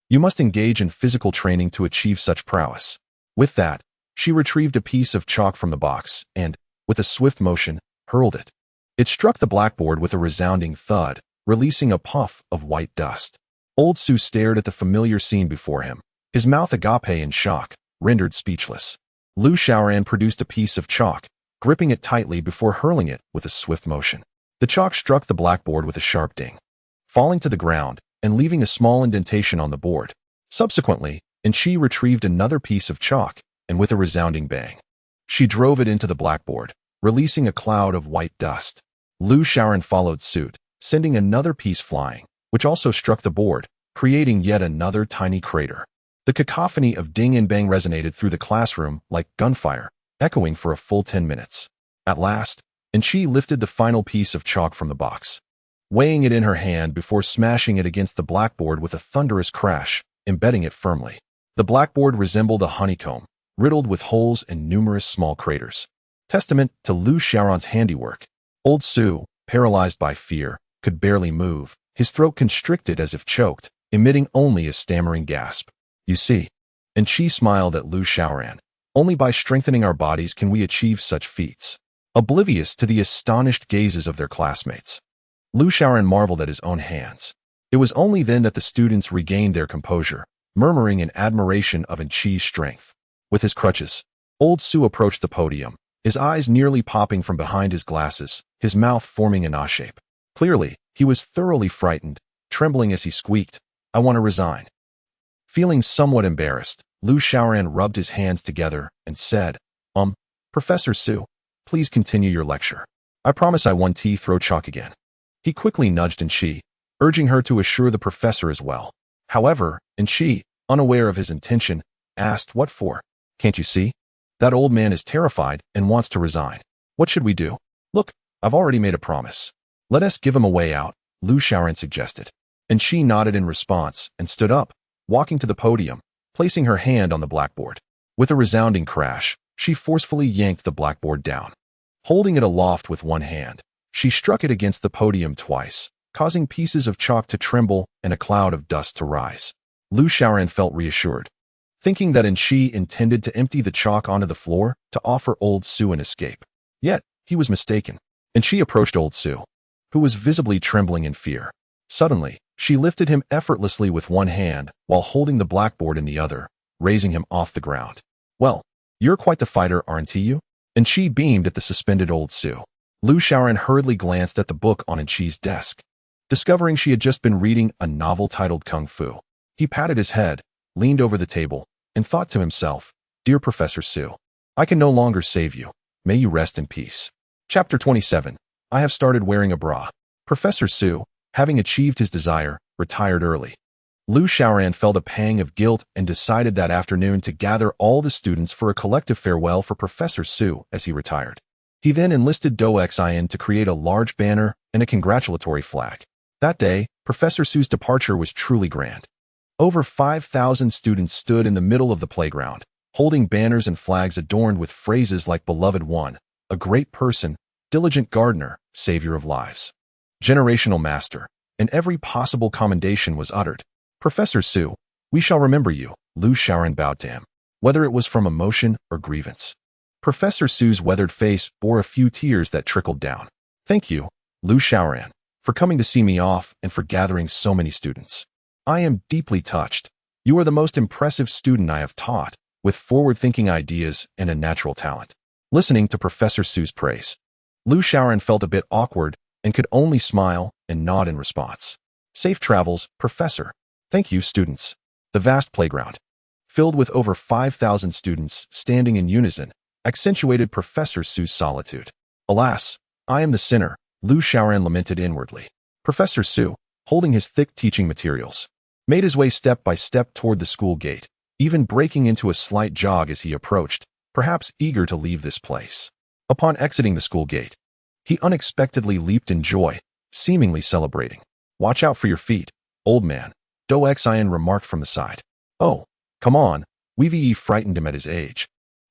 You must engage in physical training to achieve such prowess. With that, she retrieved a piece of chalk from the box and, with a swift motion, hurled it. It struck the blackboard with a resounding thud, releasing a puff of white dust. Old Su stared at the familiar scene before him, his mouth agape in shock, rendered speechless. Lu Xiaoran produced a piece of chalk, gripping it tightly before hurling it with a swift motion. The chalk struck the blackboard with a sharp ding, falling to the ground and leaving a small indentation on the board. Subsequently, Anshi retrieved another piece of chalk, and with a resounding bang, she drove it into the blackboard, releasing a cloud of white dust. Lu Xiaoran followed suit, sending another piece flying, which also struck the board, creating yet another tiny crater. The cacophony of ding and bang resonated through the classroom like gunfire, echoing for a full 10 minutes. At last, Anshi lifted the final piece of chalk from the box, weighing it in her hand before smashing it against the blackboard with a thunderous crash, embedding it firmly. The blackboard resembled a honeycomb, riddled with holes and numerous small craters. Testament to Lu Xiaoran's handiwork. Old Su, paralyzed by fear, could barely move, his throat constricted as if choked, emitting only a stammering gasp. You see, and she smiled at Lu Xiaoran. Only by strengthening our bodies can we achieve such feats. Oblivious to the astonished gazes of their classmates, Lu Xiaoran marveled at his own hands. It was only then that the students regained their composure, murmuring in admiration of Anshi's strength. With his crutches, Old Su approached the podium, his eyes nearly popping from behind his glasses, his mouth forming an A shape. Clearly, he was thoroughly frightened, trembling as he squeaked, I want to resign. Feeling somewhat embarrassed, Lu Xiaoran rubbed his hands together and said, Professor Su, please continue your lecture. I promise I won't throw chalk again. He quickly nudged Anshi, urging her to assure the professor as well. However, Anshi, unaware of his intention, asked what for. Can't you see? That old man is terrified and wants to resign. What should we do? Look, I've already made a promise. Let us give him a way out, Lu Xiaoran suggested. Anshi nodded in response and stood up, walking to the podium, placing her hand on the blackboard. With a resounding crash, she forcefully yanked the blackboard down. Holding it aloft with one hand, she struck it against the podium twice, causing pieces of chalk to tremble and a cloud of dust to rise. Lu Xiaoran felt reassured, thinking that Anshi intended to empty the chalk onto the floor to offer Old Su an escape. Yet, he was mistaken. Anshi approached Old Su, who was visibly trembling in fear. Suddenly, she lifted him effortlessly with one hand while holding the blackboard in the other, raising him off the ground. Well, you're quite the fighter, aren't you? And she beamed at the suspended old Sue. Lu Xiaoran hurriedly glanced at the book on Enchi's desk, discovering she had just been reading a novel titled Kung Fu. He patted his head, leaned over the table, and thought to himself, "Dear Professor Sue, I can no longer save you. May you rest in peace." Chapter 27. I have started wearing a bra. Professor Sue, having achieved his desire, retired early. Lu Xiaoran felt a pang of guilt and decided that afternoon to gather all the students for a collective farewell for Professor Sue as he retired. He then enlisted Do Xin to create a large banner and a congratulatory flag. That day, Professor Sue's departure was truly grand. Over 5,000 students stood in the middle of the playground, holding banners and flags adorned with phrases like "Beloved One," "A great person," "Diligent gardener," "Savior of lives," "Generational master," and every possible commendation was uttered. "Professor Sue, we shall remember you," Lu Xiaoran bowed to him, whether it was from emotion or grievance. Professor Sue's weathered face bore a few tears that trickled down. "Thank you, Lu Xiaoran, for coming to see me off and for gathering so many students. I am deeply touched. You are the most impressive student I have taught, with forward-thinking ideas and a natural talent." Listening to Professor Sue's praise, Lu Xiaoran felt a bit awkward and could only smile and nod in response. "Safe travels, Professor." "Thank you, students." The vast playground, filled with over 5,000 students standing in unison, accentuated Professor Sue's solitude. "Alas, I am the sinner," Lu Xiaoran lamented inwardly. Professor Sue, holding his thick teaching materials, made his way step by step toward the school gate, even breaking into a slight jog as he approached, perhaps eager to leave this place. Upon exiting the school gate, he unexpectedly leaped in joy, seemingly celebrating. "Watch out for your feet, old man," Do Xian remarked from the side. "Oh, come on, we've frightened him at his age."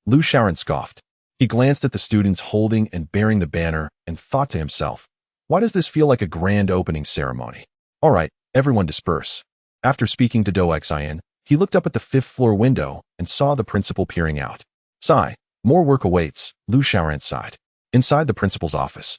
Lu Xiaoran scoffed. He glanced at the students holding and bearing the banner and thought to himself, "Why does this feel like a grand opening ceremony? All right, everyone disperse." After speaking to Do Xian, he looked up at the fifth-floor window and saw the principal peering out. "Sigh, more work awaits," Lu Xiaoran sighed. Inside the principal's office,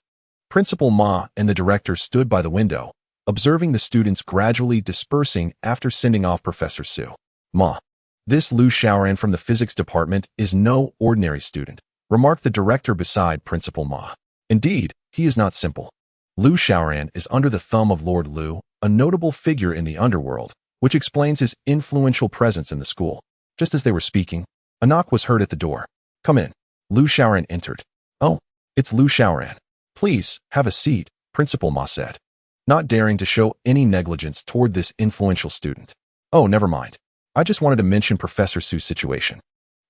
Principal Ma and the director stood by the window, observing the students gradually dispersing after sending off Professor Sue. "Ma, this Lu Xiaoran from the physics department is no ordinary student," remarked the director beside Principal Ma. "Indeed, he is not simple. Lu Xiaoran is under the thumb of Lord Lu, a notable figure in the Underworld, which explains his influential presence in the school." Just as they were speaking, a knock was heard at the door. "Come in." Lu Xiaoran entered. "Oh, it's Lu Xiaoran. Please, have a seat," Principal Ma said, not daring to show any negligence toward this influential student. "Oh, never mind. I just wanted to mention Professor Sue's situation."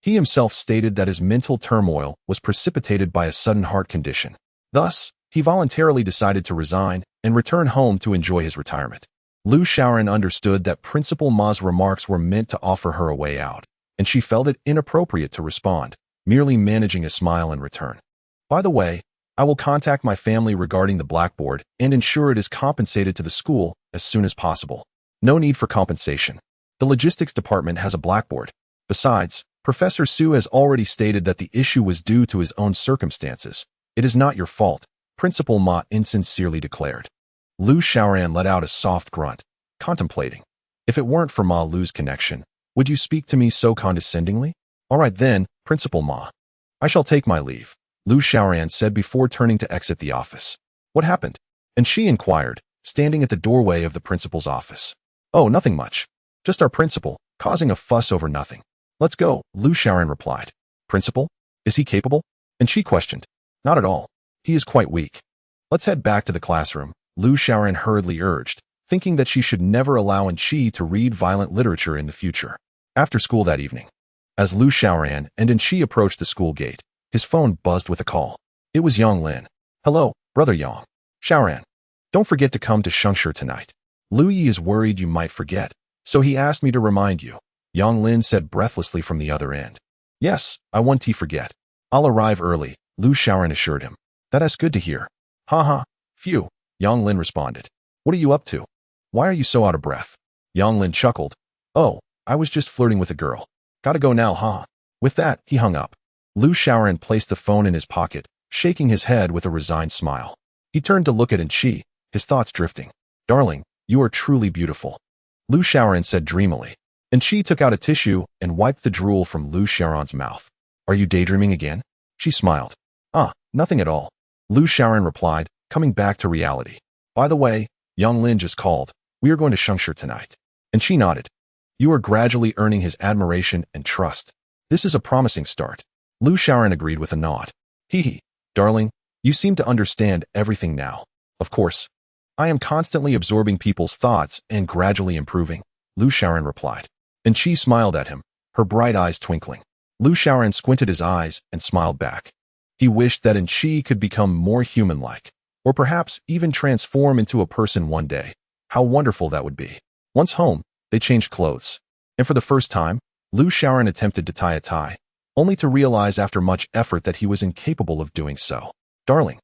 He himself stated that his mental turmoil was precipitated by a sudden heart condition. Thus, he voluntarily decided to resign and return home to enjoy his retirement. Lu Xiaoran understood that Principal Ma's remarks were meant to offer her a way out, and she felt it inappropriate to respond, merely managing a smile in return. "By the way, I will contact my family regarding the blackboard and ensure it is compensated to the school as soon as possible." "No need for compensation. The logistics department has a blackboard. Besides, Professor Sue has already stated that the issue was due to his own circumstances. It is not your fault," Principal Ma insincerely declared. Lu Xiaoran let out a soft grunt, contemplating. "If it weren't for Ma Lu's connection, would you speak to me so condescendingly?" "All right then, Principal Ma. I shall take my leave," Lu Xiaoran said before turning to exit the office. "What happened?" And she inquired, standing at the doorway of the principal's office. "Oh, nothing much. Just our principal, causing a fuss over nothing." "Let's go," Lu Xiaoran replied. "Principal? Is he capable?" And she questioned. "Not at all. He is quite weak." "Let's head back to the classroom," Lu Xiaoran hurriedly urged, thinking that she should never allow Enchi to read violent literature in the future. After school that evening, as Lu Xiaoran and Enchi approached the school gate, his phone buzzed with a call. It was Yang Lin. "Hello, Brother Yang. Xiaoran, don't forget to come to Shengshi tonight. Lu Yi is worried you might forget, so he asked me to remind you," Yang Lin said breathlessly from the other end. "Yes, I won't forget. I'll arrive early," Lu Xiaoran assured him. "That's good to hear." "Ha. Phew," Yang Lin responded. "What are you up to? Why are you so out of breath?" Yang Lin chuckled. "Oh, I was just flirting with a girl. Gotta go now, huh?" With that, he hung up. Lu Xiaoran placed the phone in his pocket, shaking his head with a resigned smile. He turned to look at Enchi, his thoughts drifting. "Darling, You are truly beautiful, Lu Xiaoran said dreamily. And she took out a tissue and wiped the drool from Lu Xiaoran's mouth. Are you daydreaming again? She smiled. Nothing at all, Lu Xiaoran replied, coming back to reality. By the way, Yang Lin just called. We are going to Shengshi tonight. And she nodded. You are gradually earning his admiration and trust. This is a promising start. Lu Xiaoran agreed with a nod. Hee, darling, you seem to understand everything now. Of course. I am constantly absorbing people's thoughts and gradually improving, Lu Xiaoran replied. And she smiled at him, her bright eyes twinkling. Lu Xiaoran squinted his eyes and smiled back. He wished that Shi could become more human-like, or perhaps even transform into a person one day. How wonderful that would be. Once home, they changed clothes. And for the first time, Lu Xiaoran attempted to tie a tie, only to realize after much effort that he was incapable of doing so. Darling,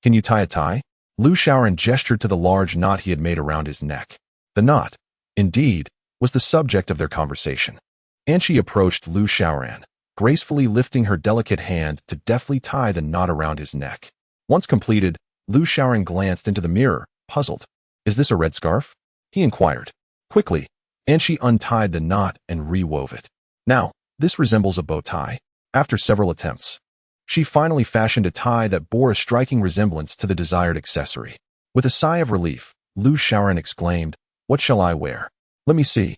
can you tie a tie? Lu Xiaoran gestured to the large knot he had made around his neck. The knot, indeed, was the subject of their conversation. Shi approached Lu Xiaoran, gracefully lifting her delicate hand to deftly tie the knot around his neck. Once completed, Lu Xiaoran glanced into the mirror, puzzled. Is this a red scarf? He inquired. Quickly, Shi untied the knot and rewove it. Now, this resembles a bow tie. After several attempts, she finally fashioned a tie that bore a striking resemblance to the desired accessory. With a sigh of relief, Lu Xiaoran exclaimed, What shall I wear? Let me see,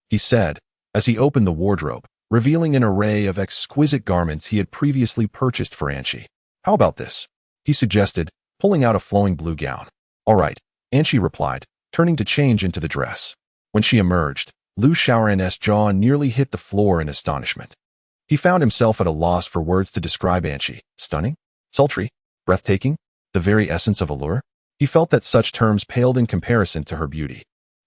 he said, as he opened the wardrobe, revealing an array of exquisite garments he had previously purchased for Shi. How about this? He suggested, pulling out a flowing blue gown. All right, Shi replied, turning to change into the dress. When she emerged, Lu Xiaoran's jaw nearly hit the floor in astonishment. He found himself at a loss for words to describe Shi. Stunning? Sultry? Breathtaking? The very essence of allure? He felt that such terms paled in comparison to her beauty.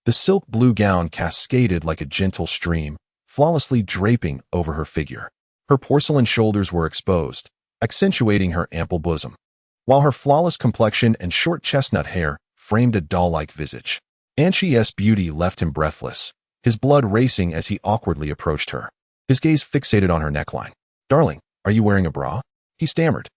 The silk blue gown cascaded like a gentle stream, flawlessly draping over her figure. Her porcelain shoulders were exposed, accentuating her ample bosom, while her flawless complexion and short chestnut hair framed a doll-like visage. Shi's beauty left him breathless, his blood racing as he awkwardly approached her. His gaze fixated on her neckline. Darling, are you wearing a bra? He stammered.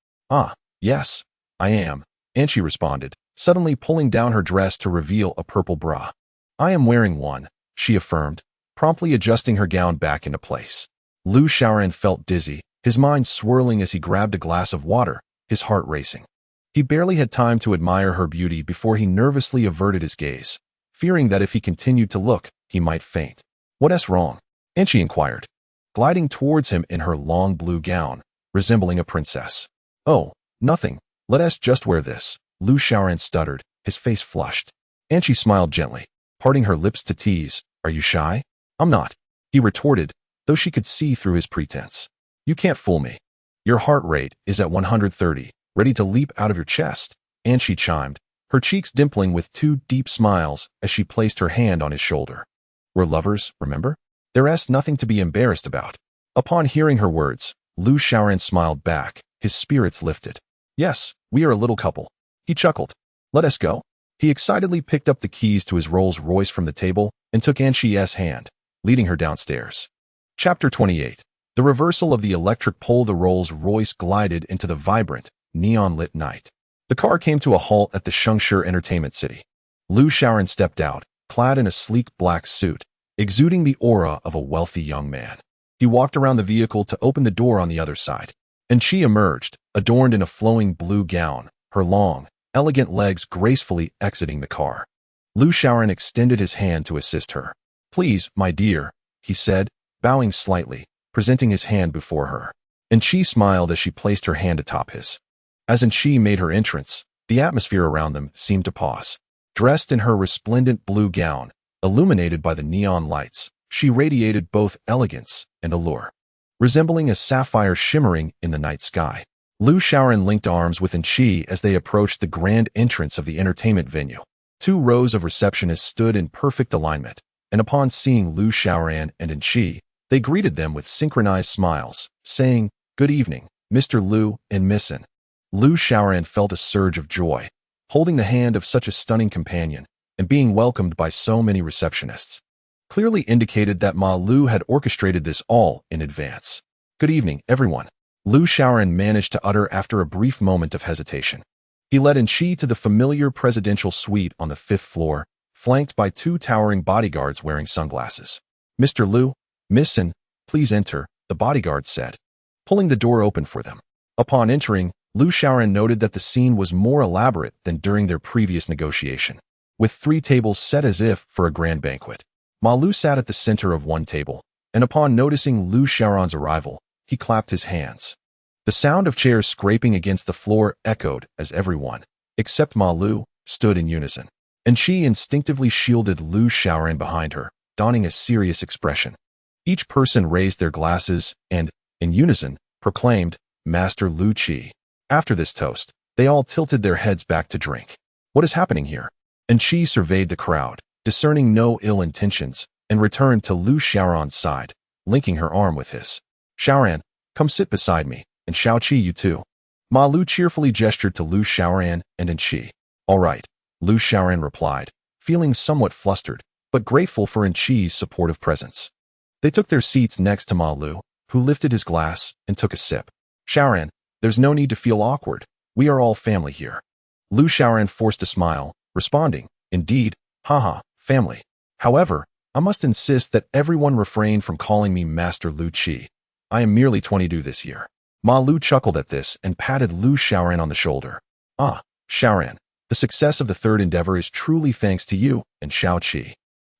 Yes, I am, Shi responded, suddenly pulling down her dress to reveal a purple bra. I am wearing one, she affirmed, promptly adjusting her gown back into place. Lu Xiaoran felt dizzy, his mind swirling as he grabbed a glass of water, his heart racing. He barely had time to admire her beauty before he nervously averted his gaze, fearing that if he continued to look, he might faint. What's wrong? Shi inquired, gliding towards him in her long blue gown, resembling a princess. Oh, nothing. Let us just wear this, Lu Xiaoran stuttered, his face flushed. Shi smiled gently, parting her lips to tease. Are you shy? I'm not, he retorted, though she could see through his pretense. You can't fool me. Your heart rate is at 130, ready to leap out of your chest, Shi chimed, her cheeks dimpling with two deep smiles as she placed her hand on his shoulder. We're lovers, remember? There's nothing to be embarrassed about. Upon hearing her words, Lu Xiaoran smiled back, his spirits lifted. Yes, we are a little couple. He chuckled. Let us go. He excitedly picked up the keys to his Rolls-Royce from the table and took Shi's hand, leading her downstairs. Chapter 28. The reversal of the electric pole. The Rolls-Royce glided into the vibrant, neon-lit night. The car came to a halt at the Shengshi Entertainment City. Lu Xiaoran stepped out, clad in a sleek black suit, exuding the aura of a wealthy young man. He walked around the vehicle to open the door on the other side, and she emerged, adorned in a flowing blue gown, her long, elegant legs gracefully exiting the car. Lu Xiaoran extended his hand to assist her. Please, my dear, he said, bowing slightly, presenting his hand before her. And she smiled as she placed her hand atop his. As Shi made her entrance, the atmosphere around them seemed to pause. Dressed in her resplendent blue gown, illuminated by the neon lights, she radiated both elegance and allure, resembling a sapphire shimmering in the night sky. Lu Xiaoran linked arms with Shi as they approached the grand entrance of the entertainment venue. 2 rows of receptionists stood in perfect alignment, and upon seeing Lu Xiaoran and Shi, they greeted them with synchronized smiles, saying, Good evening, Mr. Lu and Missin. Lu Xiaoran felt a surge of joy, holding the hand of such a stunning companion, and being welcomed by so many receptionists. Clearly indicated that Ma Lu had orchestrated this all in advance. Good evening, everyone, Lu Xiaoran managed to utter after a brief moment of hesitation. He led Shi to the familiar presidential suite on the 5th floor, flanked by two towering bodyguards wearing sunglasses. "Mr. Liu, Miss Sin, please enter," the bodyguard said, pulling the door open for them. Upon entering, Liu Xiaoran noted that the scene was more elaborate than during their previous negotiation, with 3 tables set as if for a grand banquet. Ma Lu sat at the center of one table, and upon noticing Liu Xiaoran's arrival, he clapped his hands. The sound of chairs scraping against the floor echoed as everyone, except Ma Lu, stood in unison. And she instinctively shielded Liu Xiaoran behind her, donning a serious expression. Each person raised their glasses and, in unison, proclaimed, "Master Liu Qi." After this toast, they all tilted their heads back to drink. "What is happening here?" And Qi surveyed the crowd, discerning no ill intentions, and returned to Liu Xiaoran's side, linking her arm with his. "Xiaoran, come sit beside me, and Xiao Qi, you too." Ma Lu cheerfully gestured to Liu Xiaoran and Qi. "All right," Liu Xiaoran replied, feeling somewhat flustered, but grateful for Qi's supportive presence. They took their seats next to Ma Lu, who lifted his glass and took a sip. "Xiaoran, there's no need to feel awkward. We are all family here." Liu Xiaoran forced a smile, responding, "Indeed, haha, family. However, I must insist that everyone refrain from calling me Master Liu Qi. I am merely 22 this year." Ma Lu chuckled at this and patted Liu Xiaoran on the shoulder. "Ah, Xiaoran, the success of the third endeavor is truly thanks to you and Xiao Qi.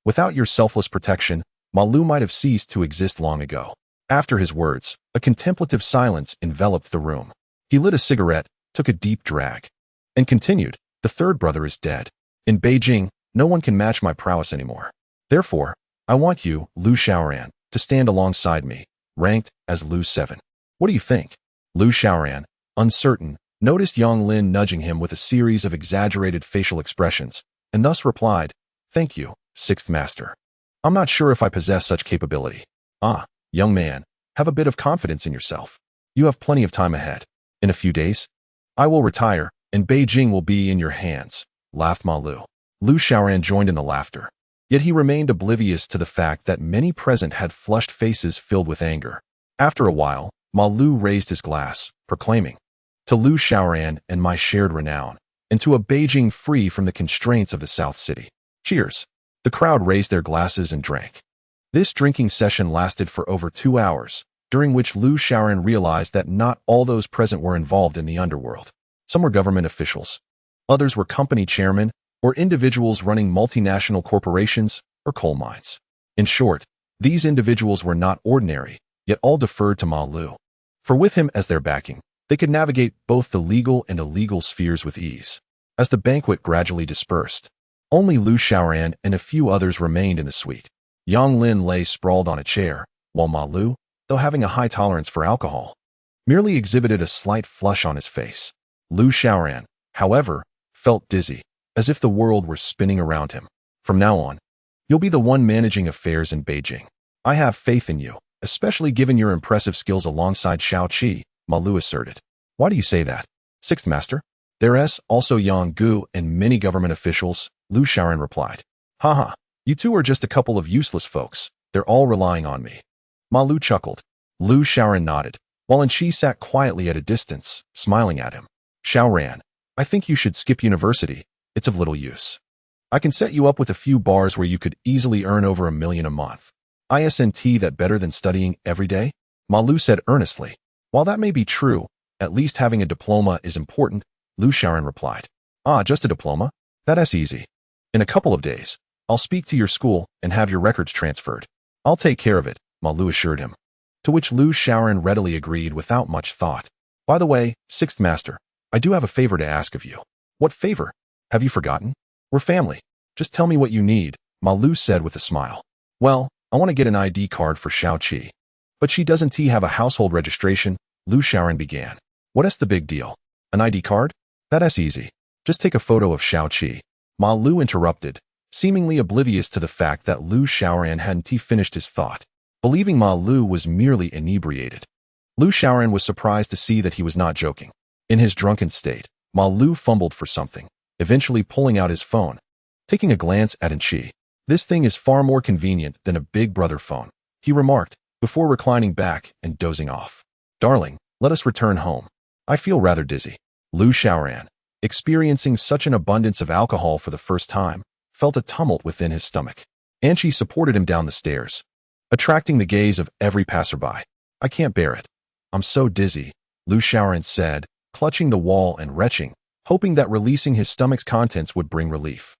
Without your selfless protection, Ma Lu might have ceased to exist long ago." After his words, a contemplative silence enveloped the room. He lit a cigarette, took a deep drag, and continued, "The third brother is dead. In Beijing, no one can match my prowess anymore. Therefore, I want you, Liu Xiaoran, to stand alongside me, ranked as Liu 7. What do you think?" Liu Xiaoran, uncertain, noticed Yang Lin nudging him with a series of exaggerated facial expressions, and thus replied, "Thank you, Sixth Master. I'm not sure if I possess such capability." "Ah, young man, have a bit of confidence in yourself. You have plenty of time ahead. In a few days, I will retire, and Beijing will be in your hands," laughed Ma Lu. Liu Xiaoran joined in the laughter. Yet he remained oblivious to the fact that many present had flushed faces filled with anger. After a while, Ma Lu raised his glass, proclaiming, "To Liu Xiaoran and my shared renown, and to a Beijing free from the constraints of the South City. Cheers." The crowd raised their glasses and drank. This drinking session lasted for over 2 hours, during which Liu Xiaoran realized that not all those present were involved in the underworld. Some were government officials. Others were company chairmen or individuals running multinational corporations or coal mines. In short, these individuals were not ordinary, yet all deferred to Ma Lu. For with him as their backing, they could navigate both the legal and illegal spheres with ease. As the banquet gradually dispersed, only Liu Xiaoran and a few others remained in the suite. Yang Lin lay sprawled on a chair, while Ma Lu, though having a high tolerance for alcohol, merely exhibited a slight flush on his face. Liu Xiaoran, however, felt dizzy, as if the world were spinning around him. "From now on, you'll be the one managing affairs in Beijing. I have faith in you, especially given your impressive skills alongside Xiao Qi," Ma Lu asserted. "Why do you say that, Sixth Master?" "There's also Yang Gu and many government officials," Liu Xiaoran replied. "Haha, you two are just a couple of useless folks. They're all relying on me." Ma Lu chuckled. Liu Xiaoran nodded, while Qi sat quietly at a distance, smiling at him. "Xiaoran, I think you should skip university. It's of little use. I can set you up with a few bars where you could easily earn over $1 million a month. Isn't that better than studying every day?" Ma Lu said earnestly. "While that may be true, at least having a diploma is important," Liu Xiaoran replied. "Ah, just a diploma? That's easy. In a couple of days, I'll speak to your school and have your records transferred. I'll take care of it," Ma Lu assured him. To which Liu Xiaoran readily agreed without much thought. "By the way, Sixth Master, I do have a favor to ask of you." "What favor? Have you forgotten? We're family. Just tell me what you need," Ma Lu said with a smile. "Well, I want to get an ID card for Xiao Qi. But she doesn't have a household registration," Liu Xiaoran began. "What's the big deal? An ID card? That's easy. Just take a photo of Xiao Qi." Ma Lu interrupted, seemingly oblivious to the fact that Liu Xiaoran hadn't finished his thought, believing Ma Lu was merely inebriated. Liu Xiaoran was surprised to see that he was not joking. In his drunken state, Ma Lu fumbled for something, eventually pulling out his phone. Taking a glance at Qi, "This thing is far more convenient than a Big Brother phone," he remarked, before reclining back and dozing off. "Darling, let us return home. I feel rather dizzy." Liu Xiaoran, experiencing such an abundance of alcohol for the first time, felt a tumult within his stomach. Anchi supported him down the stairs, attracting the gaze of every passerby. I can't bear it. I'm so dizzy, Lu Xiaoran said, clutching the wall and retching, hoping that releasing his stomach's contents would bring relief.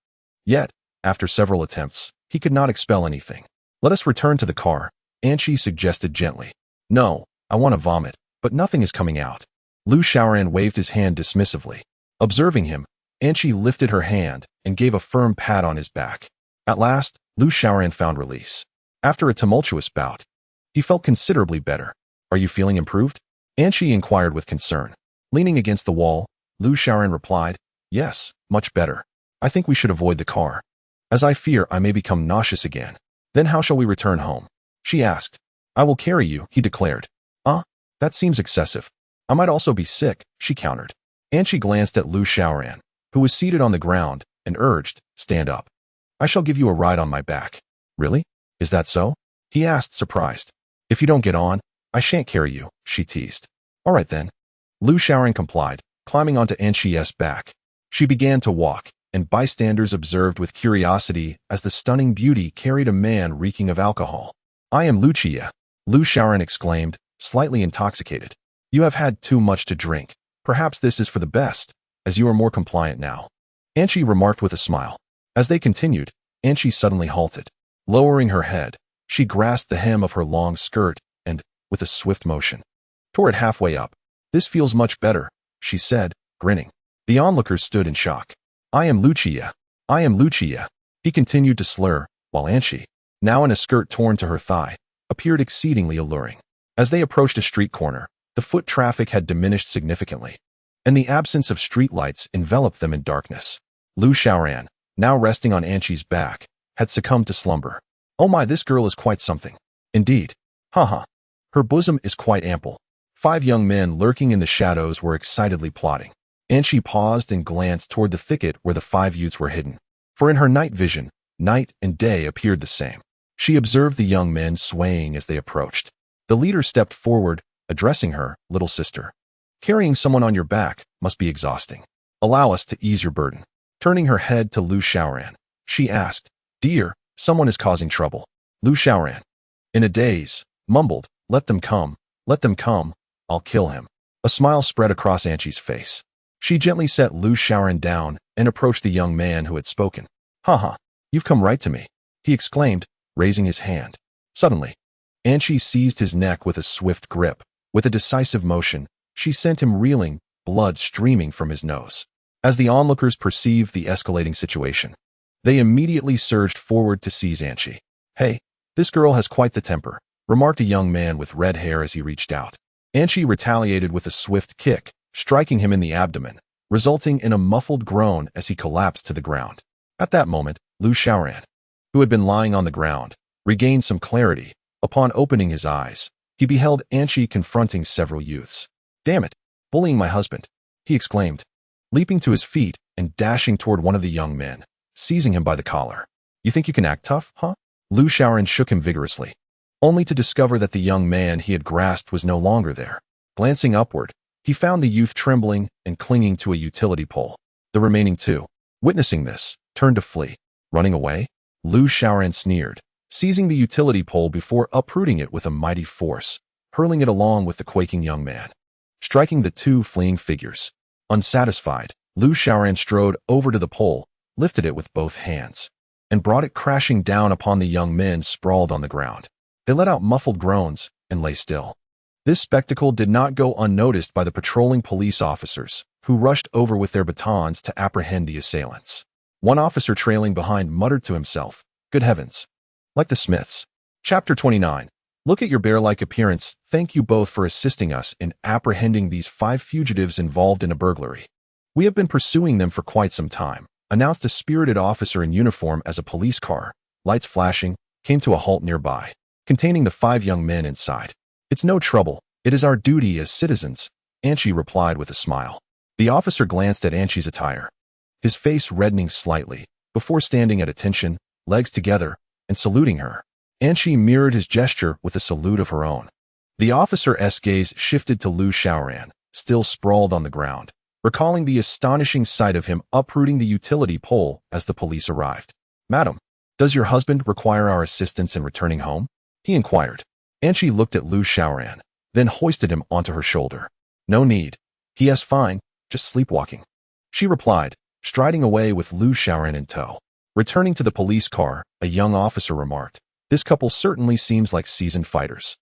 Yet, after several attempts, he could not expel anything. Let us return to the car, Anchi suggested gently. No, I want to vomit, but nothing is coming out. Lu Xiaoran waved his hand dismissively. Observing him, Anchi lifted her hand and gave a firm pat on his back. At last, Lu Xiaoran found release. After a tumultuous bout, he felt considerably better. Are you feeling improved? Anchi inquired with concern. Leaning against the wall, Lu Xiaoran replied, Yes, much better. I think we should avoid the car, as I fear I may become nauseous again. Then how shall we return home? She asked. I will carry you, he declared. That seems excessive. I might also be sick, she countered. Anchi glanced at Lu Xiaoran, who was seated on the ground, and urged, Stand up. I shall give you a ride on my back. Really? Is that so? He asked, surprised. If you don't get on, I shan't carry you, she teased. All right then. Lu Xiaoran complied, climbing onto Anchi's back. She began to walk, and bystanders observed with curiosity as the stunning beauty carried a man reeking of alcohol. I am Lucia, Lu Xiaoran exclaimed, slightly intoxicated. You have had too much to drink. Perhaps this is for the best, as you are more compliant now. Anchi remarked with a smile. As they continued, Anchi suddenly halted. Lowering her head, she grasped the hem of her long skirt and, with a swift motion, tore it halfway up. This feels much better, she said, grinning. The onlookers stood in shock. I am Lucia. I am Lucia. He continued to slur, while Anchi, now in a skirt torn to her thigh, appeared exceedingly alluring. As they approached a street corner, the foot traffic had diminished significantly, and the absence of streetlights enveloped them in darkness. Lu Xiaoran, now resting on Anchi's back, had succumbed to slumber. Oh my, this girl is quite something. Indeed. Haha. Her bosom is quite ample. 5 young men lurking in the shadows were excitedly plotting. Anchi paused and glanced toward the thicket where the 5 youths were hidden. For in her night vision, night and day appeared the same. She observed the young men swaying as they approached. The leader stepped forward, addressing her, little sister. Carrying someone on your back must be exhausting. Allow us to ease your burden. Turning her head to Lu Xiaoran, she asked, Dear, someone is causing trouble. Lu Xiaoran, in a daze, mumbled, Let them come, I'll kill him. A smile spread across Anchi's face. She gently set Lu Xiaoran down and approached the young man who had spoken. Haha, you've come right to me, he exclaimed, raising his hand. Suddenly, Anchi seized his neck with a swift grip. With a decisive motion, she sent him reeling, blood streaming from his nose. As the onlookers perceived the escalating situation, they immediately surged forward to seize Anchi. Hey, this girl has quite the temper, remarked a young man with red hair as he reached out. Anchi retaliated with a swift kick, striking him in the abdomen, resulting in a muffled groan as he collapsed to the ground. At that moment, Lu Xiaoran, who had been lying on the ground, regained some clarity. Upon opening his eyes, he beheld Anchi confronting several youths. Damn it, bullying my husband, he exclaimed, leaping to his feet and dashing toward one of the young men, seizing him by the collar. You think you can act tough, huh? Lu Xiaoran shook him vigorously, only to discover that the young man he had grasped was no longer there. Glancing upward, he found the youth trembling and clinging to a utility pole. The remaining 2, witnessing this, turned to flee. Running away? Lu Xiaoran sneered, seizing the utility pole before uprooting it with a mighty force, hurling it along with the quaking young man, striking the 2 fleeing figures. Unsatisfied, Lu Xiaoran strode over to the pole, lifted it with both hands, and brought it crashing down upon the young men sprawled on the ground. They let out muffled groans and lay still. This spectacle did not go unnoticed by the patrolling police officers, who rushed over with their batons to apprehend the assailants. One officer trailing behind muttered to himself, Good heavens. Like the Smiths. Chapter 29. Look at your bear-like appearance. Thank you both for assisting us in apprehending these 5 fugitives involved in a burglary. We have been pursuing them for quite some time, announced a spirited officer in uniform as a police car, lights flashing, came to a halt nearby, containing the 5 young men inside. It's no trouble. It is our duty as citizens, Anchi replied with a smile. The officer glanced at Anchi's attire, his face reddening slightly, before standing at attention, legs together, and saluting her. Anchi mirrored his gesture with a salute of her own. The officer's gaze shifted to Lu Xiaoran, still sprawled on the ground, recalling the astonishing sight of him uprooting the utility pole as the police arrived. Madam, does your husband require our assistance in returning home? He inquired. Anchi looked at Lu Xiaoran, then hoisted him onto her shoulder. No need. He is fine, just sleepwalking. She replied, striding away with Lu Xiaoran in tow. Returning to the police car, a young officer remarked, "This couple certainly seems like seasoned fighters.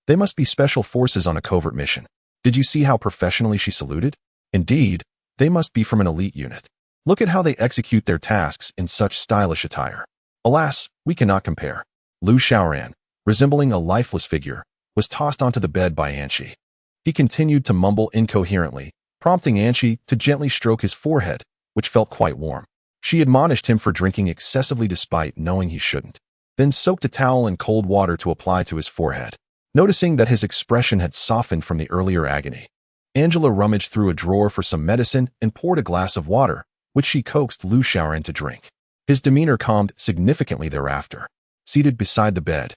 They must be special forces on a covert mission. Did you see how professionally she saluted? Indeed, they must be from an elite unit. Look at how they execute their tasks in such stylish attire. Alas, we cannot compare." Lu Xiaoran, resembling a lifeless figure, was tossed onto the bed by Anchi. He continued to mumble incoherently, prompting Anchi to gently stroke his forehead, which felt quite warm. She admonished him for drinking excessively despite knowing he shouldn't, then soaked a towel in cold water to apply to his forehead. Noticing that his expression had softened from the earlier agony, Angela rummaged through a drawer for some medicine and poured a glass of water, which she coaxed Lu Xiaoran to drink. His demeanor calmed significantly thereafter. Seated beside the bed,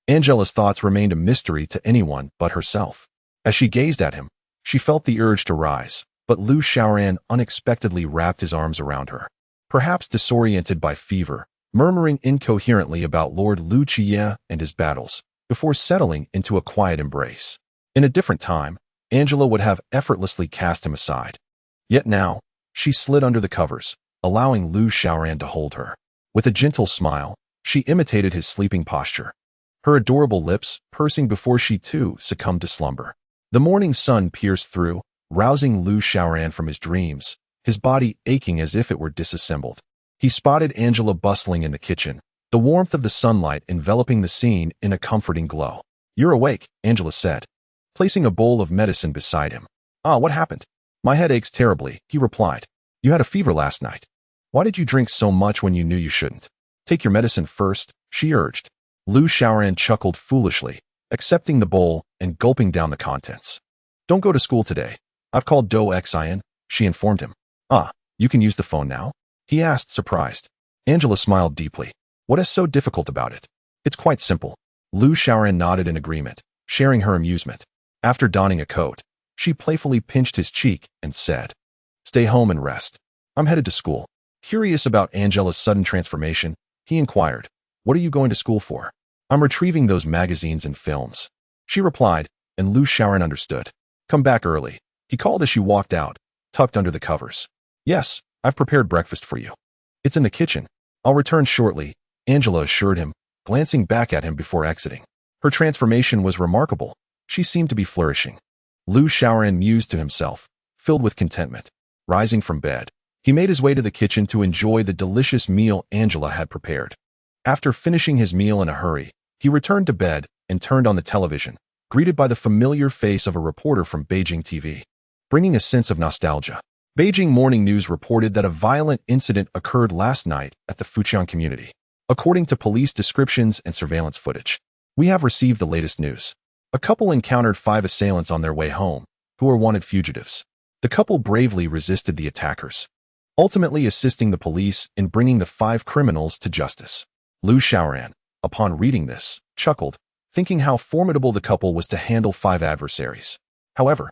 Angela's thoughts remained a mystery to anyone but herself. As she gazed at him, she felt the urge to rise, but Lu Xiaoran unexpectedly wrapped his arms around her. Perhaps disoriented by fever, murmuring incoherently about Lord Lu Jie and his battles, before settling into a quiet embrace. In a different time, Angela would have effortlessly cast him aside. Yet now, she slid under the covers, allowing Lu Xiaoran to hold her. With a gentle smile, she imitated his sleeping posture, her adorable lips pursing before she too succumbed to slumber. The morning sun pierced through, rousing Lu Xiaoran from his dreams, his body aching as if it were disassembled. He spotted Angela bustling in the kitchen, the warmth of the sunlight enveloping the scene in a comforting glow. "You're awake," Angela said, placing a bowl of medicine beside him. "Ah, what happened?" "My head aches terribly," he replied. "You had a fever last night. Why did you drink so much when you knew you shouldn't?" "Take your medicine first," she urged. Lu Xiaoran chuckled foolishly, accepting the bowl and gulping down the contents. "Don't go to school today. I've called Do Xian," she informed him. "Ah, you can use the phone now?" he asked, surprised. Angela smiled deeply. "What is so difficult about it?" "It's quite simple." Lu Xiaoran nodded in agreement, sharing her amusement. After donning a coat, she playfully pinched his cheek and said, "Stay home and rest. I'm headed to school." Curious about Angela's sudden transformation, he inquired, "What are you going to school for?" "I'm retrieving those magazines and films," she replied, and Lu Xiaoran understood. "Come back early," he called as she walked out, tucked under the covers. "Yes, I've prepared breakfast for you. It's in the kitchen. I'll return shortly," Angela assured him, glancing back at him before exiting. Her transformation was remarkable. She seemed to be flourishing. Lu Xiaoran mused to himself, filled with contentment. Rising from bed, he made his way to the kitchen to enjoy the delicious meal Angela had prepared. After finishing his meal in a hurry, he returned to bed and turned on the television, greeted by the familiar face of a reporter from Beijing TV. Bringing a sense of nostalgia, Beijing Morning News reported that a violent incident occurred last night at the Fujian community. According to police descriptions and surveillance footage, we have received the latest news. A couple encountered 5 assailants on their way home, who are wanted fugitives. The couple bravely resisted the attackers, ultimately assisting the police in bringing the 5 criminals to justice. Lu Xiaoran, upon reading this, chuckled, thinking how formidable the couple was to handle 5 adversaries. However,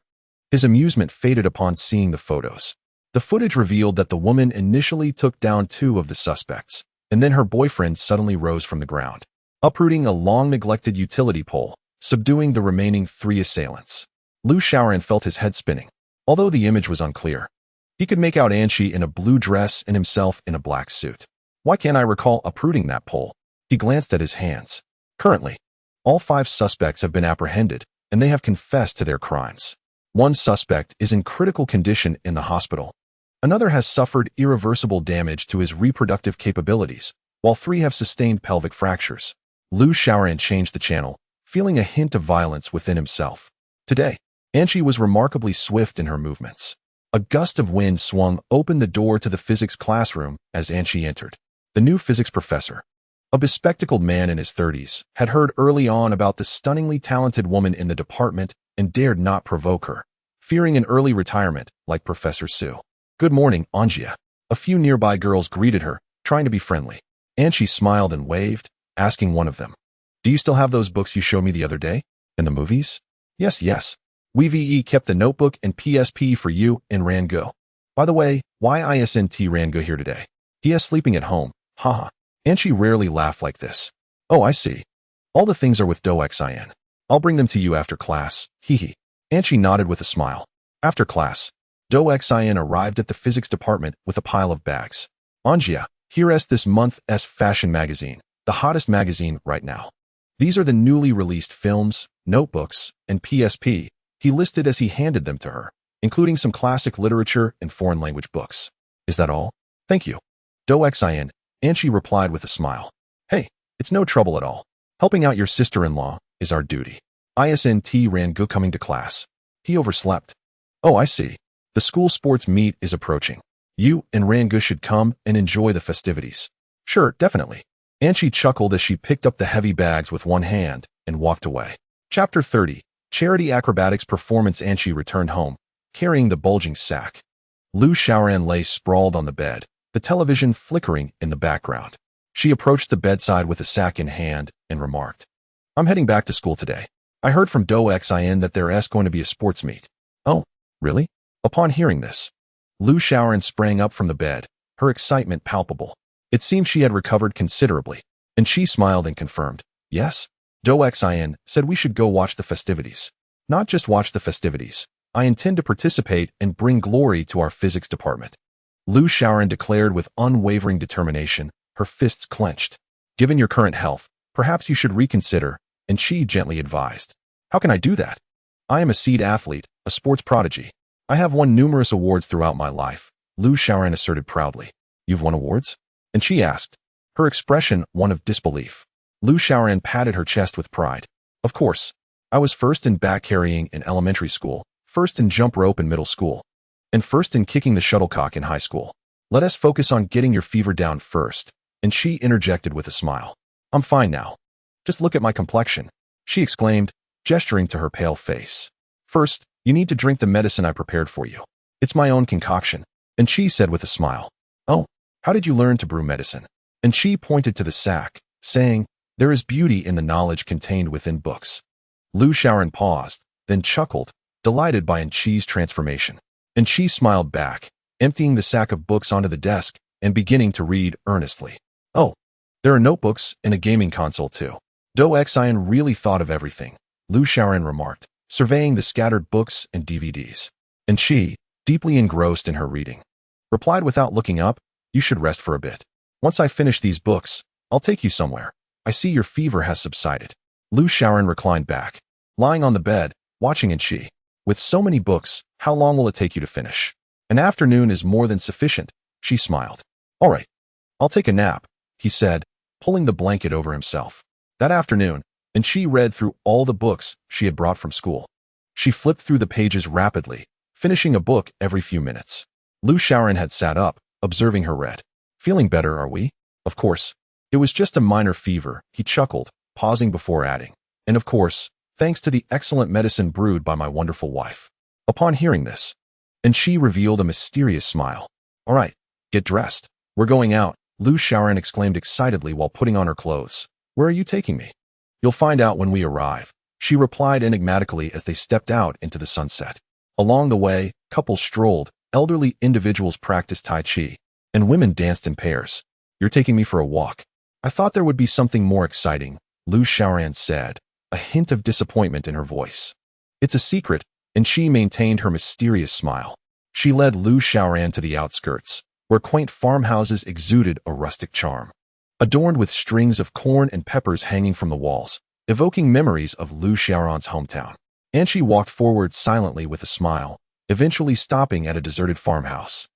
his amusement faded upon seeing the photos. The footage revealed that the woman initially took down 2 of the suspects, and then her boyfriend suddenly rose from the ground, uprooting a long-neglected utility pole, subduing the remaining 3 assailants. Lu Xiaoran felt his head spinning. Although the image was unclear, he could make out Anchi in a blue dress and himself in a black suit. Why can't I recall uprooting that pole? He glanced at his hands. Currently, all 5 suspects have been apprehended, and they have confessed to their crimes. 1 suspect is in critical condition in the hospital. Another has suffered irreversible damage to his reproductive capabilities, while 3 have sustained pelvic fractures. Lu Xiaoran changed the channel, feeling a hint of violence within himself. Today, Anchi was remarkably swift in her movements. A gust of wind swung open the door to the physics classroom as Anchi entered. The new physics professor, a bespectacled man in his 30s, had heard early on about the stunningly talented woman in the department and dared not provoke her, fearing an early retirement like Professor Su. "Good morning, Anjia." A few nearby girls greeted her, trying to be friendly. Anchi smiled and waved, asking one of them, "Do you still have those books you showed me the other day? And the movies?" Yes. We kept the notebook and PSP for you and Rango. By the way, why isn't Rango here today? He is sleeping at home, haha." and she rarely laughed like this. Oh, I see. All the things are with Doxin. I'll bring them to you after class, hee. And she nodded with a smile. After class, Doxin arrived at the physics department with a pile of bags. Angia, here is this month's fashion magazine, the hottest magazine right now. These are the newly released films, notebooks, and PSP, he listed as he handed them to her, including some classic literature and foreign language books. Is that all? Thank you. Doxin, and she replied with a smile. Hey, it's no trouble at all. Helping out your sister-in-law is our duty. ISNT Rangu coming to class. He overslept. Oh, I see. The school sports meet is approaching. You and Rangu should come and enjoy the festivities. Sure, definitely. And she chuckled as she picked up the heavy bags with one hand and walked away. Chapter 30. Charity Acrobatics Performance. And she returned home, carrying the bulging sack. Lu Xiaoran lay sprawled on the bed, the television flickering in the background. She approached the bedside with the sack in hand and remarked, I'm heading back to school today. I heard from Doxin that there is going to be a sports meet. Oh, really? Upon hearing this, Lu Xiaoran sprang up from the bed, her excitement palpable. It seemed she had recovered considerably, and she smiled and confirmed, yes. Doxin said we should go watch the festivities. Not just watch the festivities. I intend to participate and bring glory to our physics department. Lu Xiaoran declared with unwavering determination, her fists clenched. Given your current health, perhaps you should reconsider, and she gently advised. How can I do that? I am a seed athlete, a sports prodigy. I have won numerous awards throughout my life, Lu Xiaoran asserted proudly. You've won awards? And she asked, her expression one of disbelief. Lu Xiaoran patted her chest with pride. Of course, I was first in back carrying in elementary school, first in jump rope in middle school, and first in kicking the shuttlecock in high school. Let us focus on getting your fever down first, and she interjected with a smile. I'm fine now. Just look at my complexion, she exclaimed, gesturing to her pale face. First, you need to drink the medicine I prepared for you. It's my own concoction, and she said with a smile. Oh, how did you learn to brew medicine? And she pointed to the sack, saying, there is beauty in the knowledge contained within books. Lu Xiaoran paused, then chuckled, delighted by Chi's transformation. And she smiled back, emptying the sack of books onto the desk and beginning to read earnestly. Oh, there are notebooks and a gaming console too. Doxin really thought of everything, Lu Xiaoran remarked, surveying the scattered books and DVDs. And she, deeply engrossed in her reading, replied without looking up, you should rest for a bit. Once I finish these books, I'll take you somewhere. I see your fever has subsided. Lu Xiaoran reclined back, lying on the bed, watching Chi. With so many books, how long will it take you to finish? An afternoon is more than sufficient, she smiled. All right, I'll take a nap, he said, pulling the blanket over himself. That afternoon, and she read through all the books she had brought from school. She flipped through the pages rapidly, finishing a book every few minutes. Lu Xiaoran had sat up, observing her read. Feeling better, are we? Of course. It was just a minor fever, he chuckled, pausing before adding. And of course, thanks to the excellent medicine brewed by my wonderful wife. Upon hearing this, and she revealed a mysterious smile. All right, get dressed. We're going out, Lu Xiaoran exclaimed excitedly while putting on her clothes. Where are you taking me? You'll find out when we arrive, she replied enigmatically as they stepped out into the sunset. Along the way, couples strolled, elderly individuals practiced Tai Chi, and women danced in pairs. You're taking me for a walk. I thought there would be something more exciting, Lu Xiaoran said, a hint of disappointment in her voice. It's a secret, and she maintained her mysterious smile. She led Lu Xiaoran to the outskirts, where quaint farmhouses exuded a rustic charm, adorned with strings of corn and peppers hanging from the walls, evoking memories of Lu Xiaoran's hometown. And she walked forward silently with a smile, eventually stopping at a deserted farmhouse.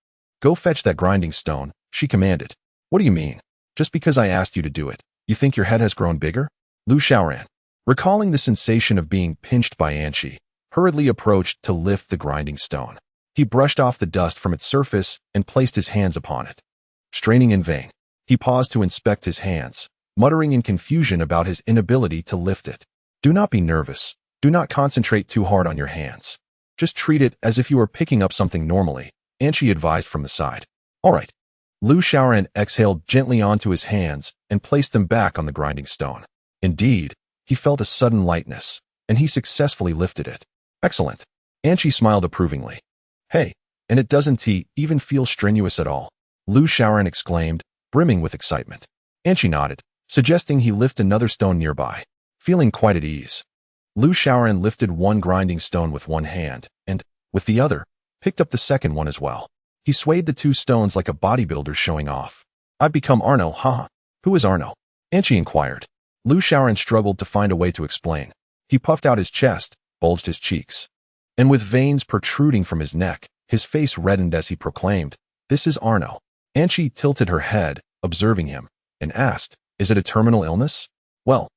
Go fetch that grinding stone, she commanded. What do you mean? Just because I asked you to do it, you think your head has grown bigger? Lu Xiaoran, recalling the sensation of being pinched by Anchi, hurriedly approached to lift the grinding stone. He brushed off the dust from its surface and placed his hands upon it. Straining in vain, he paused to inspect his hands, muttering in confusion about his inability to lift it. Do not be nervous. Do not concentrate too hard on your hands. Just treat it as if you were picking up something normally, Anchi advised from the side. All right. Lu Xiaoran exhaled gently onto his hands and placed them back on the grinding stone. Indeed, he felt a sudden lightness, and he successfully lifted it. Excellent. Anchi smiled approvingly. Hey, and it doesn't even feel strenuous at all, Lu Xiaoran exclaimed, brimming with excitement. Anchi nodded, suggesting he lift another stone nearby. Feeling quite at ease, Lu Xiaoran lifted one grinding stone with one hand and, with the other, picked up the second one as well. He swayed the two stones like a bodybuilder showing off. I've become Arno, haha. Who is Arno? Anchi inquired. Lu Xiaoran struggled to find a way to explain. He puffed out his chest, bulged his cheeks, and with veins protruding from his neck, his face reddened as he proclaimed, "This is Arno." Anchi tilted her head, observing him, and asked, "Is it a terminal illness?" "Well,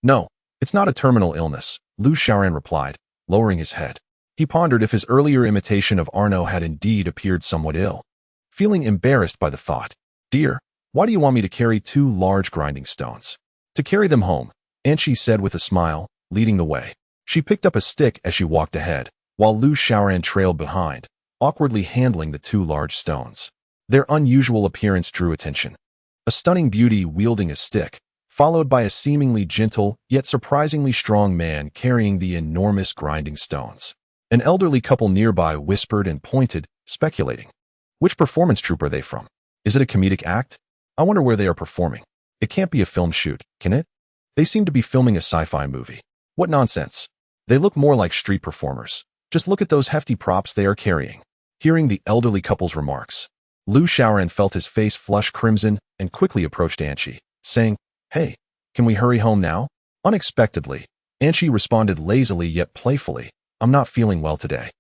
no, it's not a terminal illness," Lu Xiaoran replied, lowering his head. He pondered if his earlier imitation of Arno had indeed appeared somewhat ill. Feeling embarrassed by the thought, "Dear, why do you want me to carry two large grinding stones?" "To carry them home," Anchi said with a smile, leading the way. She picked up a stick as she walked ahead, while Lu Xiaoran trailed behind, awkwardly handling the two large stones. Their unusual appearance drew attention. A stunning beauty wielding a stick, followed by a seemingly gentle yet surprisingly strong man carrying the enormous grinding stones. An elderly couple nearby whispered and pointed, speculating. Which performance troupe are they from? Is it a comedic act? I wonder where they are performing. It can't be a film shoot, can it? They seem to be filming a sci-fi movie. What nonsense. They look more like street performers. Just look at those hefty props they are carrying. Hearing the elderly couple's remarks, Lu Xiaoran felt his face flush crimson and quickly approached Anchi, saying, "Hey, can we hurry home now?" Unexpectedly, Anchi responded lazily yet playfully, "I'm not feeling well today.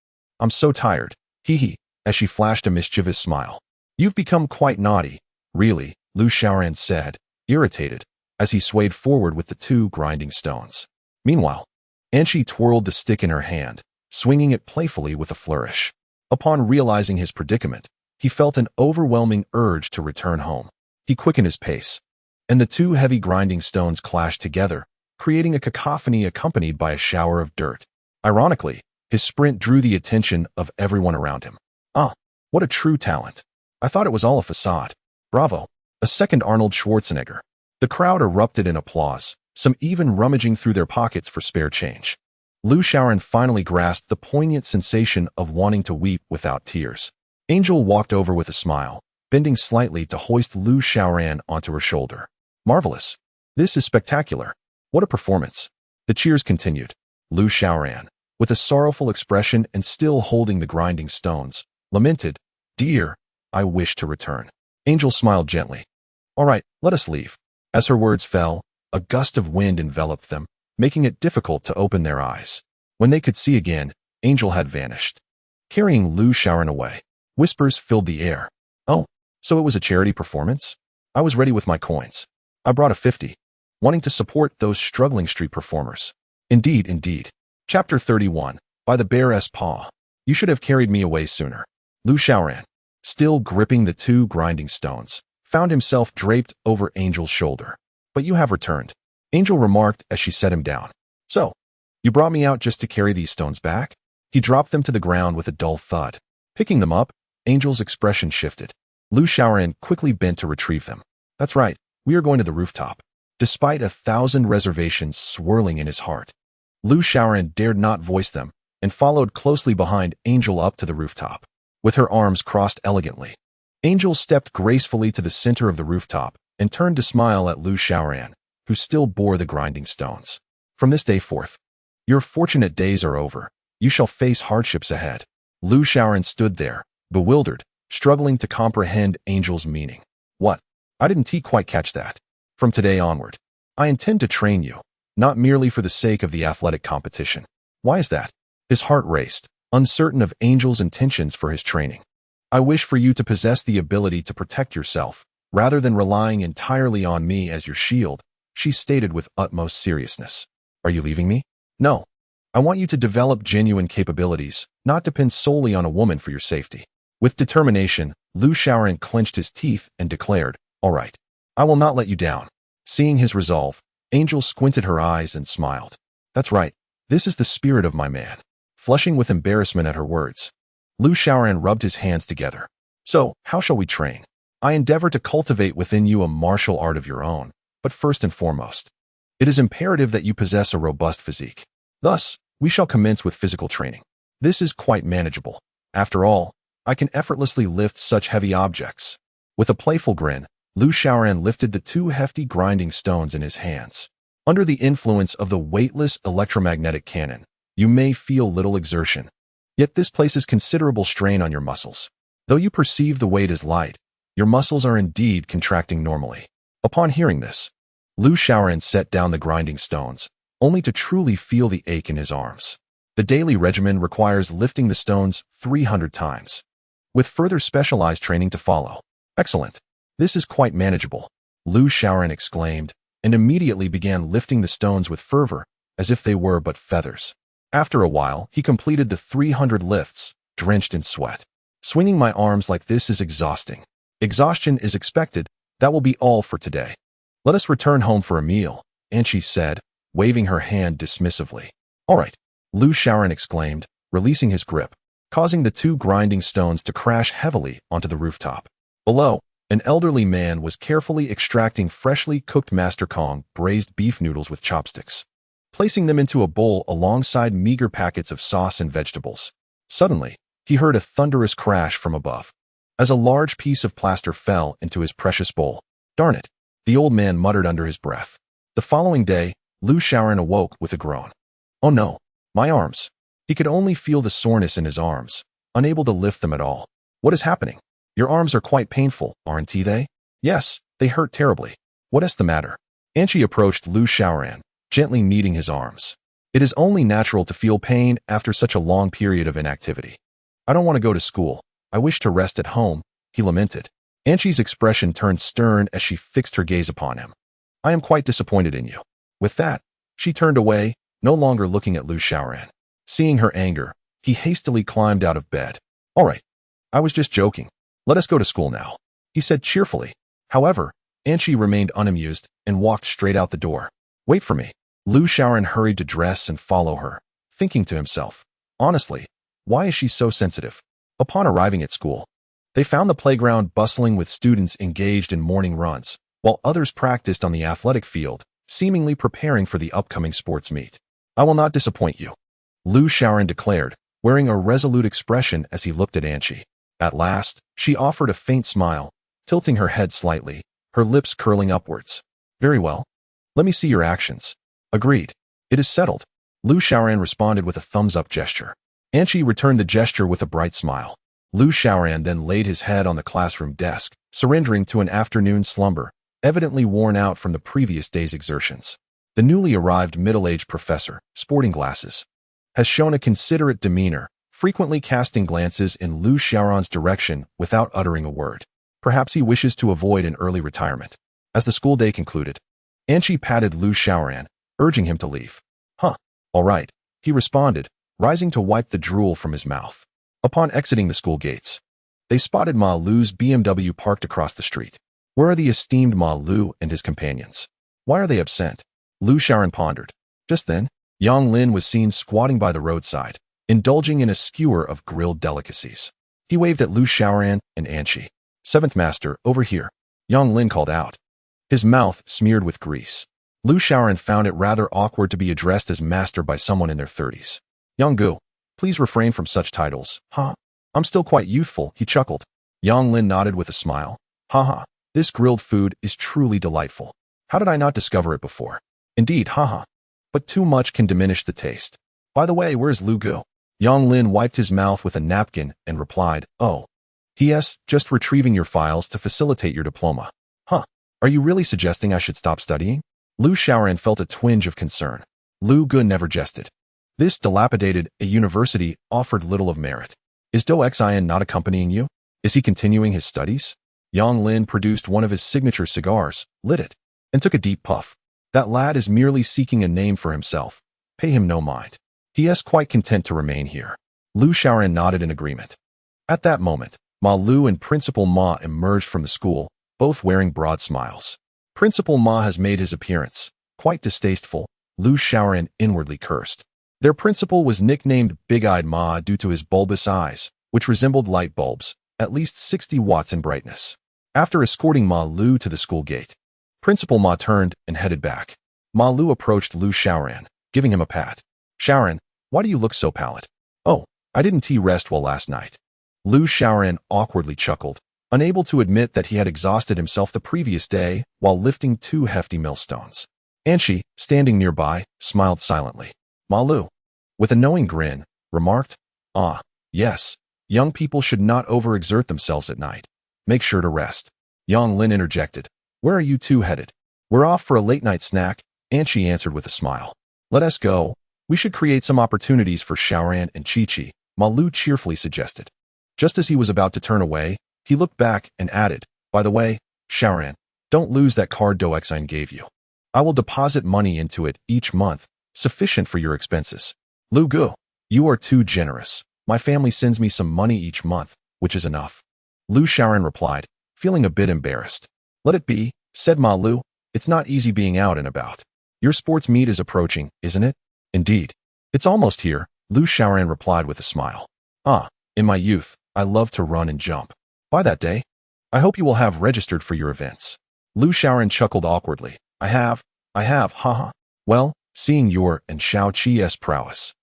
I'm so tired, hee," as she flashed a mischievous smile. "You've become quite naughty, really," Lu Xiaoran said, irritated, as he swayed forward with the two grinding stones. Meanwhile, Anchi twirled the stick in her hand, swinging it playfully with a flourish. Upon realizing his predicament, he felt an overwhelming urge to return home. He quickened his pace, and the two heavy grinding stones clashed together, creating a cacophony accompanied by a shower of dirt. Ironically, his sprint drew the attention of everyone around him. "Ah, what a true talent. I thought it was all a facade. Bravo." A second Arnold Schwarzenegger. The crowd erupted in applause, some even rummaging through their pockets for spare change. Lu Xiaoran finally grasped the poignant sensation of wanting to weep without tears. Angel walked over with a smile, bending slightly to hoist Lu Xiaoran onto her shoulder. "Marvelous. This is spectacular. What a performance." The cheers continued. Lu Xiaoran, with a sorrowful expression and still holding the grinding stones, lamented, "Dear, I wish to return." Angel smiled gently. "All right, let us leave." As her words fell, a gust of wind enveloped them, making it difficult to open their eyes. When they could see again, Angel had vanished, carrying Lu Xiaoran away. Whispers filled the air. "Oh, so it was a charity performance? I was ready with my coins. I brought a 50, wanting to support those struggling street performers." Indeed, indeed. Chapter 31, By the Bear's Paw. "You should have carried me away sooner." Lu Xiaoran, still gripping the two grinding stones, found himself draped over Angel's shoulder. "But you have returned," Angel remarked as she set him down. "So, you brought me out just to carry these stones back?" He dropped them to the ground with a dull thud. Picking them up, Angel's expression shifted. Lu Xiaoran quickly bent to retrieve them. "That's right, we are going to the rooftop." Despite 1,000 reservations swirling in his heart, Lu Xiaoran dared not voice them and followed closely behind Angel up to the rooftop. With her arms crossed elegantly, Angel stepped gracefully to the center of the rooftop and turned to smile at Lu Xiaoran, who still bore the grinding stones. "From this day forth, your fortunate days are over. You shall face hardships ahead." Lu Xiaoran stood there, bewildered, struggling to comprehend Angel's meaning. "What? I didn't quite catch that." "From today onward, I intend to train you, not merely for the sake of the athletic competition." "Why is that?" His heart raced, uncertain of Angel's intentions for his training. "I wish for you to possess the ability to protect yourself, rather than relying entirely on me as your shield," she stated with utmost seriousness. "Are you leaving me?" "No. I want you to develop genuine capabilities, not depend solely on a woman for your safety." With determination, Lu Xiaoran clenched his teeth and declared, "All right. I will not let you down." Seeing his resolve, Angel squinted her eyes and smiled. "That's right. This is the spirit of my man." Flushing with embarrassment at her words, Lu Xiaoran rubbed his hands together. "So, how shall we train? I endeavor to cultivate within you a martial art of your own, but first and foremost, it is imperative that you possess a robust physique. Thus, we shall commence with physical training. This is quite manageable. After all, I can effortlessly lift such heavy objects." With a playful grin, Lu Xiaoran lifted the two hefty grinding stones in his hands. Under the influence of the weightless electromagnetic cannon, you may feel little exertion. Yet this places considerable strain on your muscles. Though you perceive the weight as light, your muscles are indeed contracting normally. Upon hearing this, Lu Xiaoran set down the grinding stones, only to truly feel the ache in his arms. The daily regimen requires lifting the stones 300 times, with further specialized training to follow. Excellent. This is quite manageable, Lu Xiaoran exclaimed, and immediately began lifting the stones with fervor, as if they were but feathers. After a while, he completed the 300 lifts, drenched in sweat. Swinging my arms like this is exhausting. Exhaustion is expected. That will be all for today. Let us return home for a meal, Anchi said, waving her hand dismissively. All right, Lu Xiaoran exclaimed, releasing his grip, causing the two grinding stones to crash heavily onto the rooftop. Below, an elderly man was carefully extracting freshly cooked Master Kong braised beef noodles with chopsticks, placing them into a bowl alongside meager packets of sauce and vegetables. Suddenly, he heard a thunderous crash from above, as a large piece of plaster fell into his precious bowl. Darn it, the old man muttered under his breath. The following day, Lu Xiaoran awoke with a groan. Oh no, my arms. He could only feel the soreness in his arms, unable to lift them at all. What is happening? Your arms are quite painful, aren't they? Yes, they hurt terribly. What is the matter? Anchi approached Lu Xiaoran, gently kneading his arms. It is only natural to feel pain after such a long period of inactivity. I don't want to go to school. I wish to rest at home, he lamented. Anchi's expression turned stern as she fixed her gaze upon him. I am quite disappointed in you. With that, she turned away, no longer looking at Lu Xiaoran. Seeing her anger, he hastily climbed out of bed. All right, I was just joking. Let us go to school now, he said cheerfully. However, Anchi remained unamused and walked straight out the door. Wait for me. Lu Xiaoran hurried to dress and follow her, thinking to himself, honestly, why is she so sensitive? Upon arriving at school, they found the playground bustling with students engaged in morning runs, while others practiced on the athletic field, seemingly preparing for the upcoming sports meet. I will not disappoint you, Lu Xiaoran declared, wearing a resolute expression as he looked at Anchi. At last, she offered a faint smile, tilting her head slightly, her lips curling upwards. Very well. Let me see your actions. Agreed. It is settled. Lu Xiaoran responded with a thumbs-up gesture. Anchi returned the gesture with a bright smile. Lu Xiaoran then laid his head on the classroom desk, surrendering to an afternoon slumber, evidently worn out from the previous day's exertions. The newly arrived middle-aged professor, sporting glasses, has shown a considerate demeanor, frequently casting glances in Lu Xiaoran's direction without uttering a word. Perhaps he wishes to avoid an early retirement. As the school day concluded, Anchi patted Lu Xiaoran, urging him to leave. Huh, all right, he responded, rising to wipe the drool from his mouth. Upon exiting the school gates, they spotted Ma Lu's BMW parked across the street. Where are the esteemed Ma Lu and his companions? Why are they absent? Lu Xiaoran pondered. Just then, Yang Lin was seen squatting by the roadside, indulging in a skewer of grilled delicacies. He waved at Lu Xiaoran and Anchi. Seventh master, over here, Yang Lin called out, his mouth smeared with grease. Lu Xiaoran found it rather awkward to be addressed as master by someone in their 30s. Yang Gu, please refrain from such titles. Huh? I'm still quite youthful, he chuckled. Yang Lin nodded with a smile. Haha, this grilled food is truly delightful. How did I not discover it before? Indeed, haha. But too much can diminish the taste. By the way, where's Lu Gu? Yang Lin wiped his mouth with a napkin and replied, oh. P.S. Just retrieving your files to facilitate your diploma. Huh. Are you really suggesting I should stop studying? Lu Xiaoran felt a twinge of concern. Lu Gu never jested. This dilapidated university offered little of merit. Is Do Xin not accompanying you? Is he continuing his studies? Yang Lin produced one of his signature cigars, lit it, and took a deep puff. That lad is merely seeking a name for himself. Pay him no mind. He is quite content to remain here. Lu Xiaoran nodded in agreement. At that moment, Ma Lu and Principal Ma emerged from the school, both wearing broad smiles. Principal Ma has made his appearance. Quite distasteful, Lu Xiaoran inwardly cursed. Their principal was nicknamed Big-Eyed Ma due to his bulbous eyes, which resembled light bulbs, at least 60 watts in brightness. After escorting Ma Lu to the school gate, Principal Ma turned and headed back. Ma Lu approached Lu Xiaoran, giving him a pat. Xiaoran, why do you look so pallid? Oh, I didn't rest well last night. Lu Xiaoran awkwardly chuckled, unable to admit that he had exhausted himself the previous day while lifting 2 hefty millstones. Anshi, standing nearby, smiled silently. Ma Lu, with a knowing grin, remarked, "Ah, yes, young people should not overexert themselves at night. Make sure to rest." Yang Lin interjected, "Where are you two headed?" "We're off for a late-night snack," Anshi answered with a smile. "Let us go. We should create some opportunities for Xiaoran and Chi-Chi," Ma Lu cheerfully suggested. Just as he was about to turn away, he looked back and added, "By the way, Xiaoran, don't lose that card Doexine gave you. I will deposit money into it each month, sufficient for your expenses." "Lu Gu, you are too generous. My family sends me some money each month, which is enough." Lu Xiaoran replied, feeling a bit embarrassed. "Let it be," said Ma Lu. "It's not easy being out and about. Your sports meet is approaching, isn't it?" "Indeed. It's almost here," Lu Xiaoran replied with a smile. "Ah, in my youth, I loved to run and jump. By that day, I hope you will have registered for your events." Lu Xiaoran chuckled awkwardly. I have, haha. "Well, seeing your and Xiao Qi's prowess,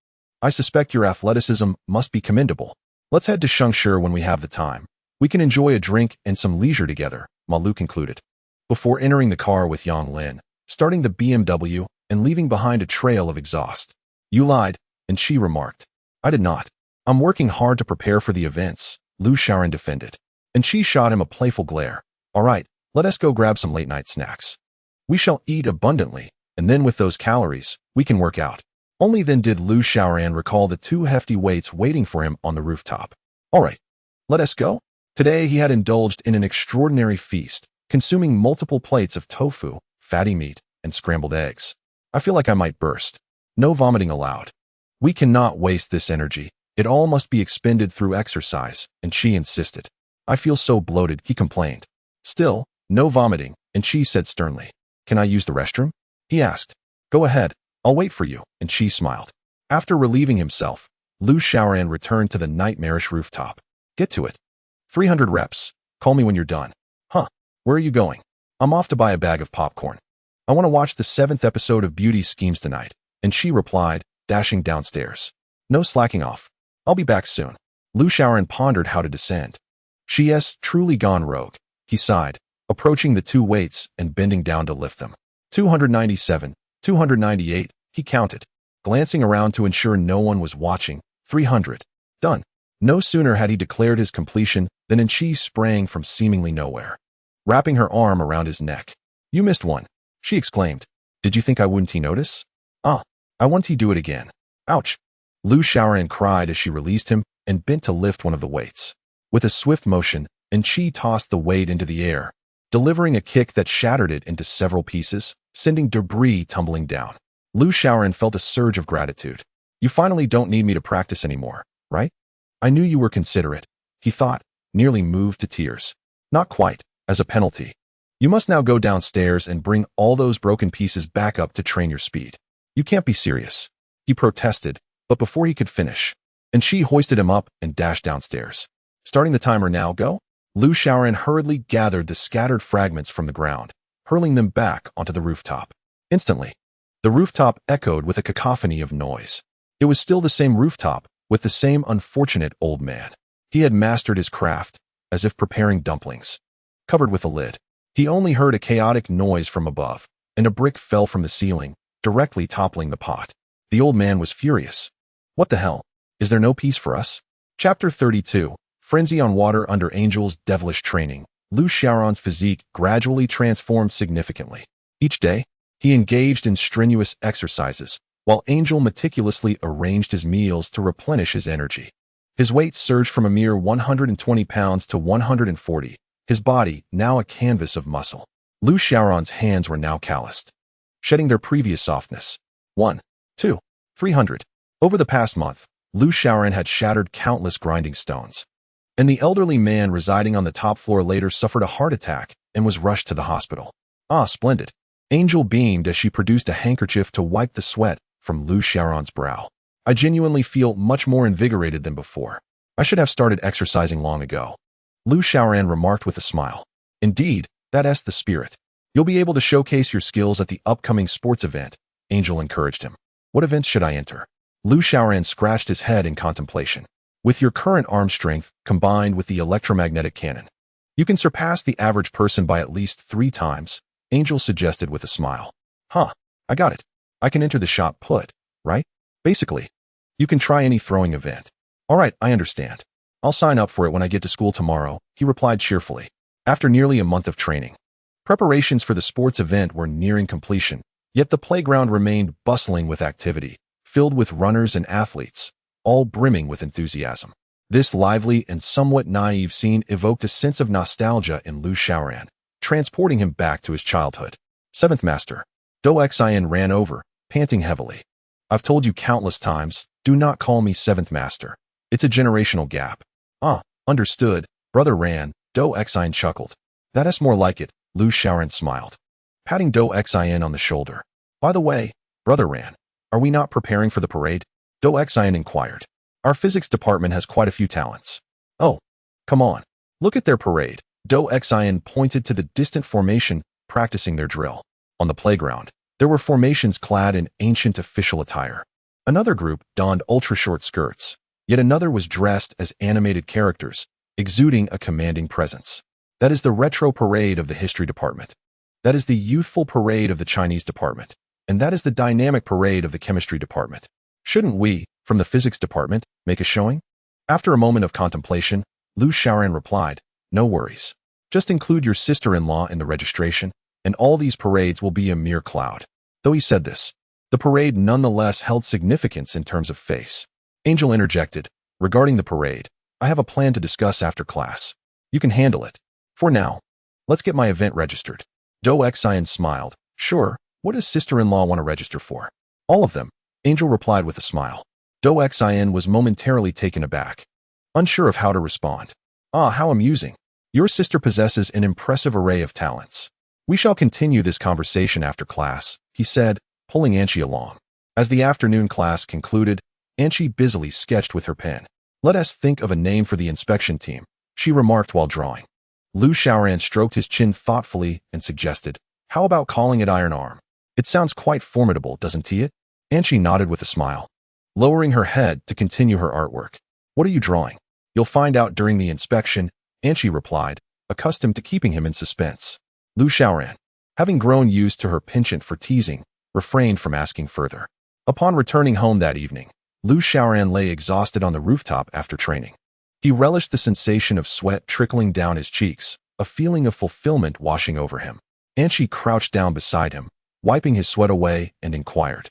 I suspect your athleticism must be commendable. Let's head to Shengshi when we have the time. We can enjoy a drink and some leisure together," Ma Lu concluded. Before entering the car with Yang Lin, starting the BMW and leaving behind a trail of exhaust. "You lied," and she remarked. "I did not. I'm working hard to prepare for the events," Lu Xiaoran defended. And she shot him a playful glare. "All right, let us go grab some late-night snacks. We shall eat abundantly, and then with those calories, we can work out." Only then did Lu Xiaoran recall the 2 hefty weights waiting for him on the rooftop. "All right, let us go." Today he had indulged in an extraordinary feast, consuming multiple plates of tofu, fatty meat, and scrambled eggs. "I feel like I might burst. No vomiting allowed. We cannot waste this energy. It all must be expended through exercise," and she insisted. "I feel so bloated," he complained. Still, no vomiting, and she said sternly. "Can I use the restroom?" he asked. "Go ahead, I'll wait for you," and she smiled. After relieving himself, Lu Xiaoran returned to the nightmarish rooftop. "Get to it. 300 reps. Call me when you're done." "Huh, where are you going?" "I'm off to buy a bag of popcorn. I want to watch the 7th episode of Beauty Schemes tonight," and she replied, dashing downstairs. "No slacking off. I'll be back soon." Lu Xiaoran pondered how to descend. "She's truly gone rogue," he sighed, approaching the 2 weights and bending down to lift them. 297, 298, he counted, glancing around to ensure no one was watching. 300. Done. No sooner had he declared his completion than Enchi sprang from seemingly nowhere, wrapping her arm around his neck. "You missed one," she exclaimed. "Did you think I wouldn't notice?" "Ah, I want to do it again." "Ouch." Lu Xiaoran cried as she released him and bent to lift one of the weights. With a swift motion, Enchi tossed the weight into the air, delivering a kick that shattered it into several pieces, sending debris tumbling down. Lu Xiaoran felt a surge of gratitude. "You finally don't need me to practice anymore, right? I knew you were considerate," he thought, nearly moved to tears. "Not quite, as a penalty. You must now go downstairs and bring all those broken pieces back up to train your speed." "You can't be serious," he protested, but before he could finish, and she hoisted him up and dashed downstairs. "Starting the timer now, go." Lu Xiaoran hurriedly gathered the scattered fragments from the ground, hurling them back onto the rooftop. Instantly, the rooftop echoed with a cacophony of noise. It was still the same rooftop, with the same unfortunate old man. He had mastered his craft, as if preparing dumplings. Covered with a lid, he only heard a chaotic noise from above, and a brick fell from the ceiling, directly toppling the pot. The old man was furious. "What the hell? Is there no peace for us?" Chapter 32. Frenzy on water under Angel's devilish training. Lu Xiaoran's physique gradually transformed significantly. Each day, he engaged in strenuous exercises, while Angel meticulously arranged his meals to replenish his energy. His weight surged from a mere 120 pounds to 140, his body now a canvas of muscle. Lu Xiaoran's hands were now calloused, shedding their previous softness. 1, 2, 300. Over the past month, Lu Xiaoran had shattered countless grinding stones, and the elderly man residing on the top floor later suffered a heart attack and was rushed to the hospital. "Ah, splendid." Angel beamed as she produced a handkerchief to wipe the sweat from Lu Xiaoran's brow. "I genuinely feel much more invigorated than before. I should have started exercising long ago." Lu Xiaoran remarked with a smile. "Indeed, that's the spirit. You'll be able to showcase your skills at the upcoming sports event," Angel encouraged him. "What events should I enter?" Lu Xiaoran scratched his head in contemplation. "With your current arm strength combined with the electromagnetic cannon, You can surpass the average person by at least 3 times, Angel suggested with a smile. Huh, I got it. I can enter the shot put, right? Basically, you can try any throwing event. All right, I understand. I'll sign up for it when I get to school tomorrow, he replied cheerfully. After nearly a month of training, preparations for the sports event were nearing completion, yet the playground remained bustling with activity, filled with runners and athletes, all brimming with enthusiasm. This lively and somewhat naive scene evoked a sense of nostalgia in Liu Xiaoran, transporting him back to his childhood. Seventh Master. Do Xin ran over, panting heavily. I've told you countless times, do not call me Seventh Master. It's a generational gap. Ah, understood, Brother Ran, Do Xin chuckled. That's more like it, Liu Xiaoran smiled, patting Do Xin on the shoulder. By the way, Brother Ran, are we not preparing for the parade? Do Xin inquired. Our physics department has quite a few talents. Oh, come on. Look at their parade. Do Xin pointed to the distant formation practicing their drill. On the playground, there were formations clad in ancient official attire. Another group donned ultra-short skirts. Yet another was dressed as animated characters, exuding a commanding presence. That is the retro parade of the history department. That is the youthful parade of the Chinese department. And that is the dynamic parade of the chemistry department. Shouldn't we, from the physics department, make a showing? After a moment of contemplation, Liu Xiaoran replied, no worries. Just include your sister-in-law in the registration, and all these parades will be a mere cloud. Though he said this, the parade nonetheless held significance in terms of face. Angel interjected, regarding the parade, I have a plan to discuss after class. You can handle it. For now, let's get my event registered. Do Xin smiled. Sure, what does sister-in-law want to register for? All of them, Angel replied with a smile. Do Xin was momentarily taken aback, unsure of how to respond. Ah, how amusing. Your sister possesses an impressive array of talents. We shall continue this conversation after class, he said, pulling Anchi along. As the afternoon class concluded, Anchi busily sketched with her pen. Let us think of a name for the inspection team, she remarked while drawing. Liu Xiaoran stroked his chin thoughtfully and suggested, how about calling it Iron Arm? It sounds quite formidable, doesn't it? Anchi nodded with a smile, lowering her head to continue her artwork. What are you drawing? You'll find out during the inspection, Anchi replied, accustomed to keeping him in suspense. Liu Xiaoran, having grown used to her penchant for teasing, refrained from asking further. Upon returning home that evening, Liu Xiaoran lay exhausted on the rooftop after training. He relished the sensation of sweat trickling down his cheeks, a feeling of fulfillment washing over him. Anchi crouched down beside him, wiping his sweat away, and inquired,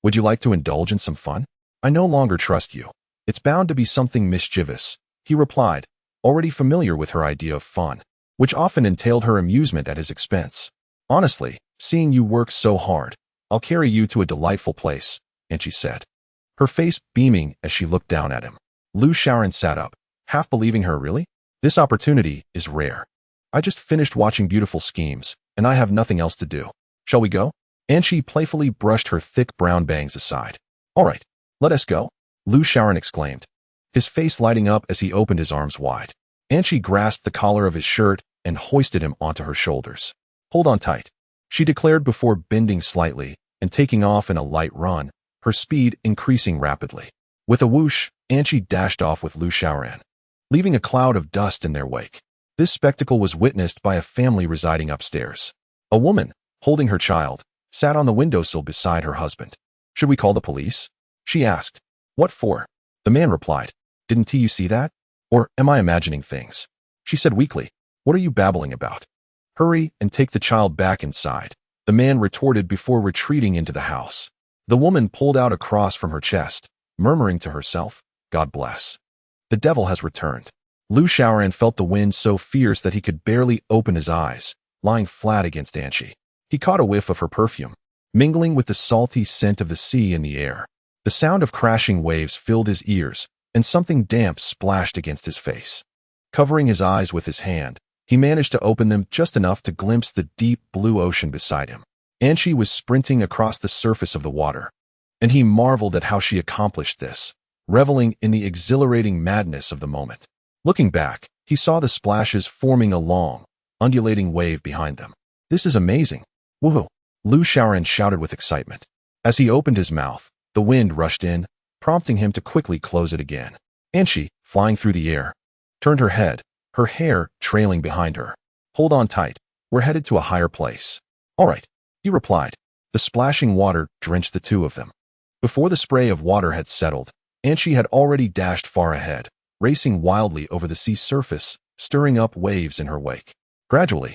would you like to indulge in some fun? I no longer trust you. It's bound to be something mischievous, he replied, already familiar with her idea of fun, which often entailed her amusement at his expense. Honestly, seeing you work so hard, I'll carry you to a delightful place, Anchi said, her face beaming as she looked down at him. Liu Xiaoran sat up, half believing her. Really? This opportunity is rare. I just finished watching Beautiful Schemes, and I have nothing else to do. Shall we go? Anchi playfully brushed her thick brown bangs aside. All right, let us go, Liu Xiaoran exclaimed, his face lighting up as he opened his arms wide. Anchi grasped the collar of his shirt and hoisted him onto her shoulders. Hold on tight, she declared before bending slightly and taking off in a light run, her speed increasing rapidly. With a whoosh, Anchi dashed off with Liu Xiaoran, leaving a cloud of dust in their wake. This spectacle was witnessed by a family residing upstairs. A woman, holding her child, sat on the windowsill beside her husband. Should we call the police? She asked. What for? The man replied. Didn't you see that? Or am I imagining things? She said weakly. What are you babbling about? Hurry and take the child back inside, the man retorted before retreating into the house. The woman pulled out a cross from her chest, murmuring to herself, God bless. The devil has returned. Liu Xiaoran felt the wind so fierce that he could barely open his eyes, lying flat against Anchi. He caught a whiff of her perfume, mingling with the salty scent of the sea in the air. The sound of crashing waves filled his ears, and something damp splashed against his face. Covering his eyes with his hand, he managed to open them just enough to glimpse the deep blue ocean beside him. Anchi was sprinting across the surface of the water, and he marveled at how she accomplished this, reveling in the exhilarating madness of the moment. Looking back, he saw the splashes forming a long, undulating wave behind them. This is amazing. Woohoo! Liu Xiaoran shouted with excitement. As he opened his mouth, the wind rushed in, prompting him to quickly close it again. Anchi, flying through the air, turned her head, her hair trailing behind her. Hold on tight. We're headed to a higher place. All right, he replied. The splashing water drenched the two of them. Before the spray of water had settled, Anchi had already dashed far ahead, racing wildly over the sea's surface, stirring up waves in her wake. Gradually,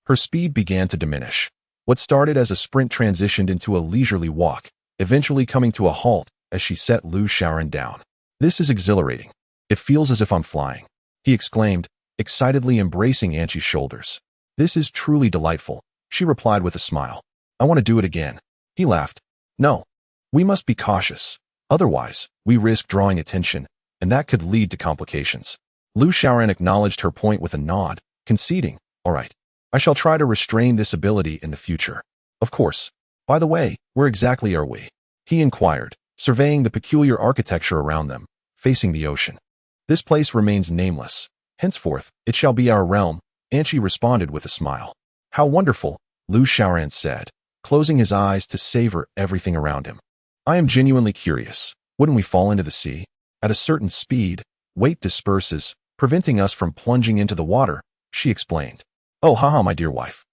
her speed began to diminish. What started as a sprint transitioned into a leisurely walk, eventually coming to a halt as she set Lu Xiaoran down. This is exhilarating. It feels as if I'm flying, he exclaimed, excitedly embracing Anchi's shoulders. This is truly delightful, she replied with a smile. I want to do it again. He laughed. No. We must be cautious. Otherwise, we risk drawing attention, and that could lead to complications. Lu Xiaoran acknowledged her point with a nod, conceding, all right. I shall try to restrain this ability in the future. Of course. By the way, where exactly are we? He inquired, surveying the peculiar architecture around them, facing the ocean. This place remains nameless. Henceforth, it shall be our realm, Anchi responded with a smile. How wonderful, Lu Xiaoran said, closing his eyes to savor everything around him. I am genuinely curious. Wouldn't we fall into the sea? At a certain speed, weight disperses, preventing us from plunging into the water, she explained. Oh haha, my dear wife.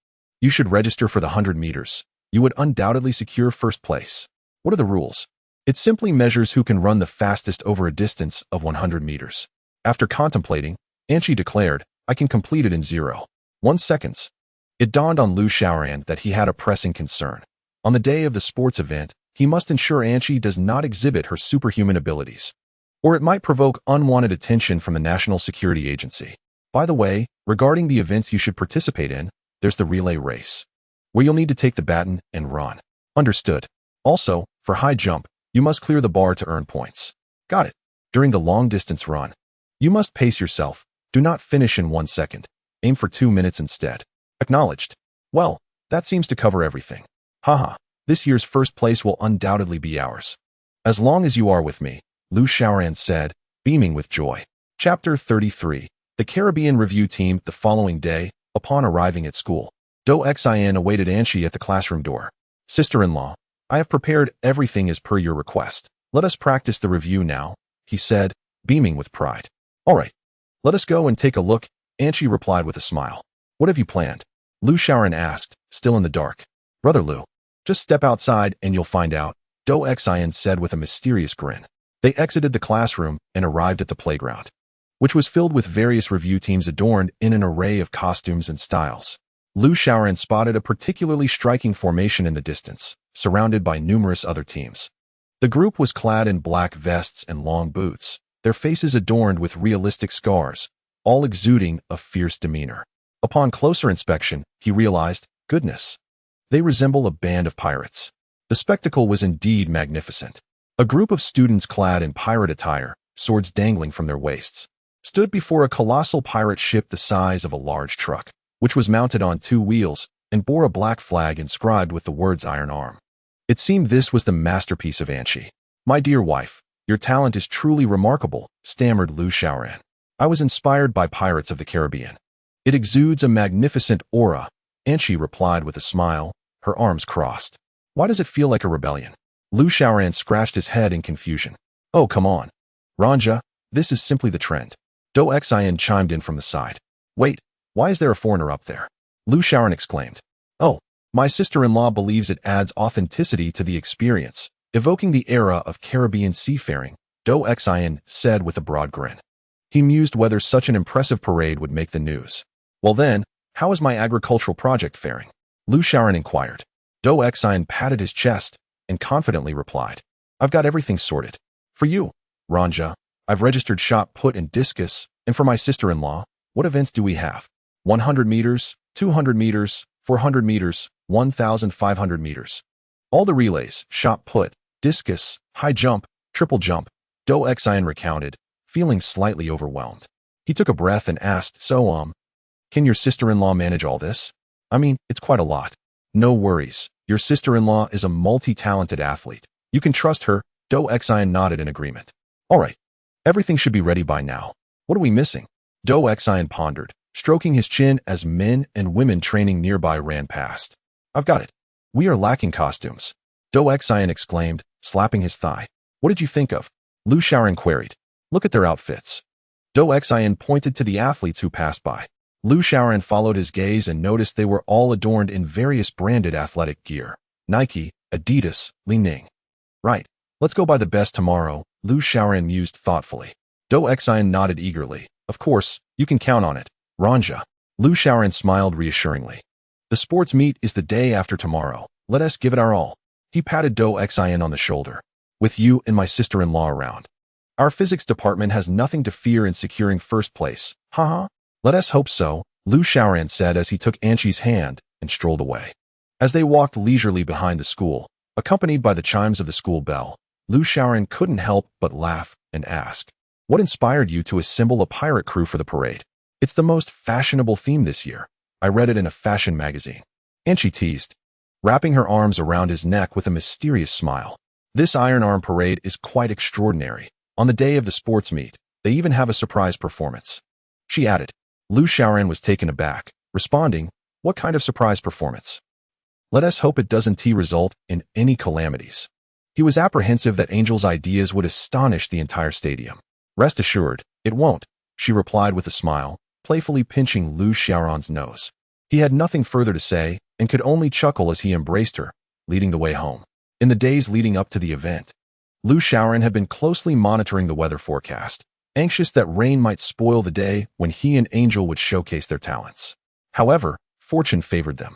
You should register for the 100 meters. You would undoubtedly secure first place. What are the rules? It simply measures who can run the fastest over a distance of 100 meters. After contemplating, Anchi declared, I can complete it in 0.1 seconds. It dawned on Lu Xiaoran that he had a pressing concern. On the day of the sports event, he must ensure Anchi does not exhibit her superhuman abilities, or it might provoke unwanted attention from the National Security Agency. By the way, regarding the events you should participate in, there's the relay race, where you'll need to take the baton and run. Understood. Also, for high jump, you must clear the bar to earn points. Got it. During the long-distance run, you must pace yourself. Do not finish in 1 second. Aim for 2 minutes instead. Acknowledged. Well, that seems to cover everything. Haha, this year's first place will undoubtedly be ours. As long as you are with me, Lu Xiaoran said, beaming with joy. Chapter 33. The Caribbean Review Team. The following day, upon arriving at school, Do Xin awaited Anchi at the classroom door. Sister-in-law, I have prepared everything as per your request. Let us practice the review now, he said, beaming with pride. All right. Let us go and take a look, Anchi replied with a smile. What have you planned? Lu Xiaoran asked, still in the dark. Brother Lu, just step outside and you'll find out, Do Xin said with a mysterious grin. They exited the classroom and arrived at the playground, which was filled with various review teams adorned in an array of costumes and styles. Lu Xiaoran spotted a particularly striking formation in the distance, surrounded by numerous other teams. The group was clad in black vests and long boots, their faces adorned with realistic scars, all exuding a fierce demeanor. Upon closer inspection, he realized, goodness, they resemble a band of pirates. The spectacle was indeed magnificent. A group of students clad in pirate attire, swords dangling from their waists, stood before a colossal pirate ship the size of a large truck, which was mounted on 2 wheels and bore a black flag inscribed with the words Iron Arm. It seemed this was the masterpiece of Anchi. My dear wife, your talent is truly remarkable, stammered Lu Xiaoran. I was inspired by Pirates of the Caribbean. It exudes a magnificent aura, Anchi replied with a smile, her arms crossed. Why does it feel like a rebellion? Lu Xiaoran scratched his head in confusion. Oh, come on. Ranja, this is simply the trend. Do Xin chimed in from the side. Wait, why is there a foreigner up there? Lu Xiaoran exclaimed. Oh, my sister-in-law believes it adds authenticity to the experience, evoking the era of Caribbean seafaring, Do Xin said with a broad grin. He mused whether such an impressive parade would make the news. Well then, how is my agricultural project faring? Lu Xiaoran inquired. Do Xin patted his chest and confidently replied. I've got everything sorted. For you, Ranja, I've registered shot put and discus, and for my sister-in-law, what events do we have? 100 meters, 200 meters, 400 meters, 1,500 meters. All the relays, shot put, discus, high jump, triple jump, Do Xin recounted, feeling slightly overwhelmed. He took a breath and asked, so, can your sister-in-law manage all this? I mean, it's quite a lot. No worries. Your sister-in-law is a multi-talented athlete. You can trust her, Do Xin nodded in agreement. All right. Everything should be ready by now. What are we missing? Do Xin pondered, stroking his chin as men and women training nearby ran past. I've got it. We are lacking costumes. Do Xin exclaimed, slapping his thigh. What did you think of? Lu Xiaoran queried. Look at their outfits. Do Xian pointed to the athletes who passed by. Lu Xiaoran followed his gaze and noticed they were all adorned in various branded athletic gear. Nike, Adidas, Li Ning. Right. Let's go buy the best tomorrow, Lu Xiaoran mused thoughtfully. Do Xian nodded eagerly. Of course, you can count on it, Ranja. Lu Xiaoran smiled reassuringly. The sports meet is the day after tomorrow. Let us give it our all. He patted Do Xian on the shoulder. With you and my sister-in-law around. Our physics department has nothing to fear in securing first place. Haha. Let us hope so, Lu Xiaoran said as he took Anshi's hand and strolled away. As they walked leisurely behind the school, accompanied by the chimes of the school bell, Lu Xiaoran couldn't help but laugh and ask, "What inspired you to assemble a pirate crew for the parade? It's the most fashionable theme this year. I read it in a fashion magazine." Anshi teased, wrapping her arms around his neck with a mysterious smile. "This Iron Arm parade is quite extraordinary. On the day of the sports meet, they even have a surprise performance," she added. Lu Xiaoran was taken aback, responding, "What kind of surprise performance? Let us hope it doesn't result in any calamities." He was apprehensive that Angel's ideas would astonish the entire stadium. "Rest assured, it won't," she replied with a smile, playfully pinching Lu Xiaoran's nose. He had nothing further to say and could only chuckle as he embraced her, leading the way home. In the days leading up to the event, Lu Xiaoran had been closely monitoring the weather forecast, anxious that rain might spoil the day when he and Angel would showcase their talents. However, fortune favored them.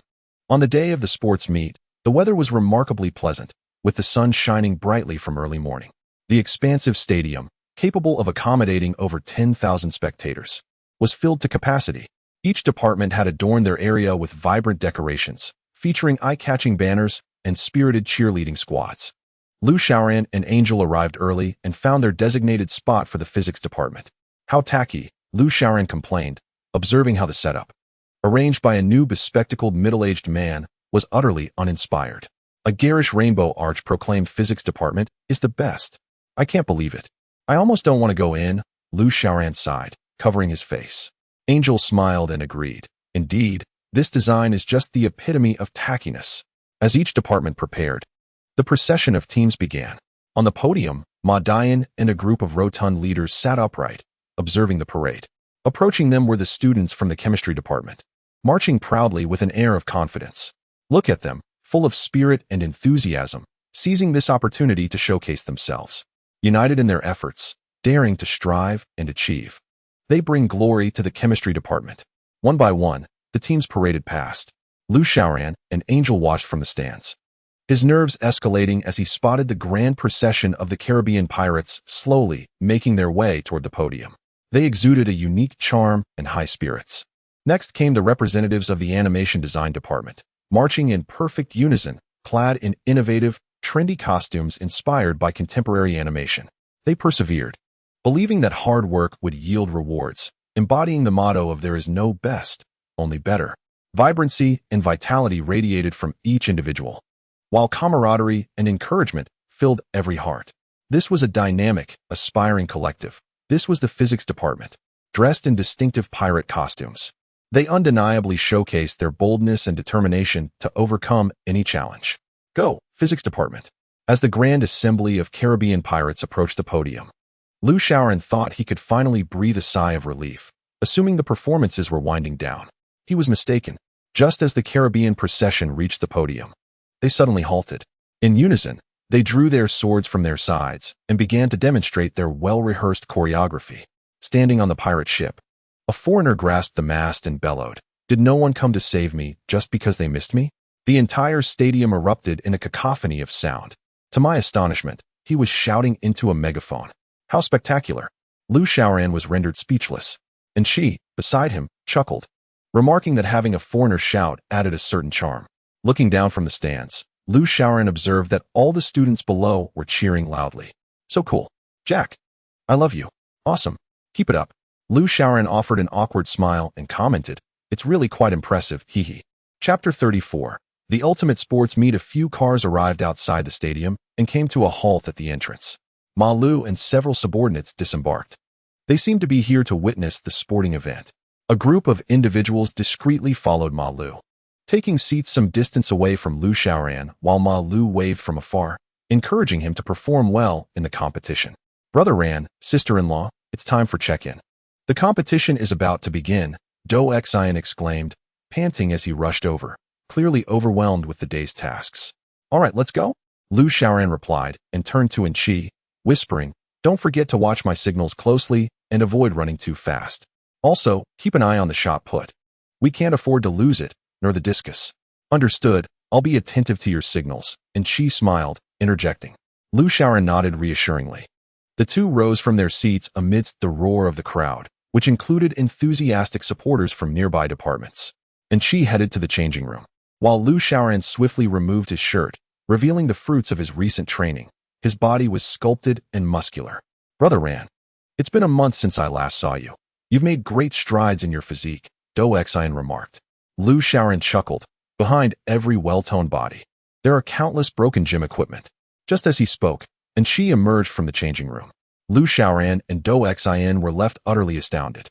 On the day of the sports meet, the weather was remarkably pleasant, with the sun shining brightly from early morning. The expansive stadium, capable of accommodating over 10,000 spectators, was filled to capacity. Each department had adorned their area with vibrant decorations, featuring eye-catching banners and spirited cheerleading squads. Lu Xiaoran and Angel arrived early and found their designated spot for the physics department. "How tacky," Lu Xiaoran complained, observing how the setup, arranged by a new bespectacled middle-aged man, was utterly uninspired. A garish rainbow arch proclaimed physics department is the best. "I can't believe it. I almost don't want to go in," Lu Xiaoran sighed, covering his face. Angel smiled and agreed. Indeed, this design is just the epitome of tackiness. As each department prepared, the procession of teams began. On the podium, Ma Dian and a group of rotund leaders sat upright, observing the parade. Approaching them were the students from the chemistry department, marching proudly with an air of confidence. Look at them, full of spirit and enthusiasm, seizing this opportunity to showcase themselves. United in their efforts, daring to strive and achieve. They bring glory to the chemistry department. One by one, the teams paraded past. Lu Xiaoran and Angel watched from the stands, his nerves escalating as he spotted the grand procession of the Caribbean pirates slowly making their way toward the podium. They exuded a unique charm and high spirits. Next came the representatives of the animation design department, marching in perfect unison, clad in innovative, trendy costumes inspired by contemporary animation. They persevered, believing that hard work would yield rewards, embodying the motto of "there is no best, only better." Vibrancy and vitality radiated from each individual, while camaraderie and encouragement filled every heart. This was a dynamic, aspiring collective. This was the physics department, dressed in distinctive pirate costumes. They undeniably showcased their boldness and determination to overcome any challenge. "Go, physics department." As the grand assembly of Caribbean pirates approached the podium, Lu Xiaoran thought he could finally breathe a sigh of relief, assuming the performances were winding down. He was mistaken. Just as the Caribbean procession reached the podium, they suddenly halted. In unison, they drew their swords from their sides and began to demonstrate their well-rehearsed choreography. Standing on the pirate ship, a foreigner grasped the mast and bellowed, "Did no one come to save me just because they missed me?" The entire stadium erupted in a cacophony of sound. To my astonishment, he was shouting into a megaphone. How spectacular! Lu Xiaoran was rendered speechless, and she, beside him, chuckled, remarking that having a foreigner shout added a certain charm. Looking down from the stands, Lu Xiaoran observed that all the students below were cheering loudly. "So cool. Jack. I love you. Awesome. Keep it up." Lu Xiaoran offered an awkward smile and commented, "It's really quite impressive, hee hee." Chapter 34. The ultimate sports meet. A few cars arrived outside the stadium and came to a halt at the entrance. Ma Lu and several subordinates disembarked. They seemed to be here to witness the sporting event. A group of individuals discreetly followed Ma Lu, taking seats some distance away from Lu Xiaoran while Ma Lu waved from afar, encouraging him to perform well in the competition. "Brother Ran, sister-in-law, it's time for check-in." The competition is about to begin, Do Xian exclaimed, panting as he rushed over, clearly overwhelmed with the day's tasks. All right, let's go. Lu Xiaoran replied and turned to Enqi, whispering, don't forget to watch my signals closely and avoid running too fast. Also, keep an eye on the shot put. We can't afford to lose it, nor the discus. Understood, I'll be attentive to your signals, Enqi smiled, interjecting. Lu Xiaoran nodded reassuringly. The two rose from their seats amidst the roar of the crowd, which included enthusiastic supporters from nearby departments. Enqi headed to the changing room, while Lu Xiaoran swiftly removed his shirt, revealing the fruits of his recent training. His body was sculpted and muscular. Brother Ran, it's been a month since I last saw you. You've made great strides in your physique, Do Xian remarked. Lu Xiaoran chuckled. Behind every well-toned body, there are countless broken gym equipment. Just as he spoke, Enqi emerged from the changing room. Lu Xiaoran and Do Xian were left utterly astounded.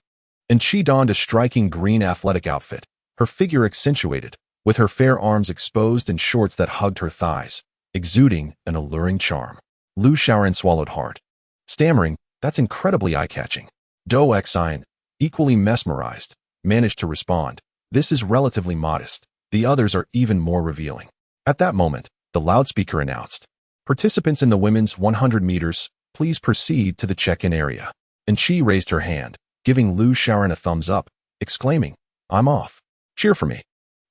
Enqi donned a striking green athletic outfit, her figure accentuated, with her fair arms exposed and shorts that hugged her thighs, exuding an alluring charm. Lu Xiaoran swallowed hard, stammering, that's incredibly eye-catching. Do Xian, equally mesmerized, managed to respond, this is relatively modest. The others are even more revealing. At that moment, the loudspeaker announced, participants in the women's 100 meters, please proceed to the check-in area. Enqi raised her hand, giving Lu Xiaoran a thumbs up, exclaiming, I'm off. Cheer for me.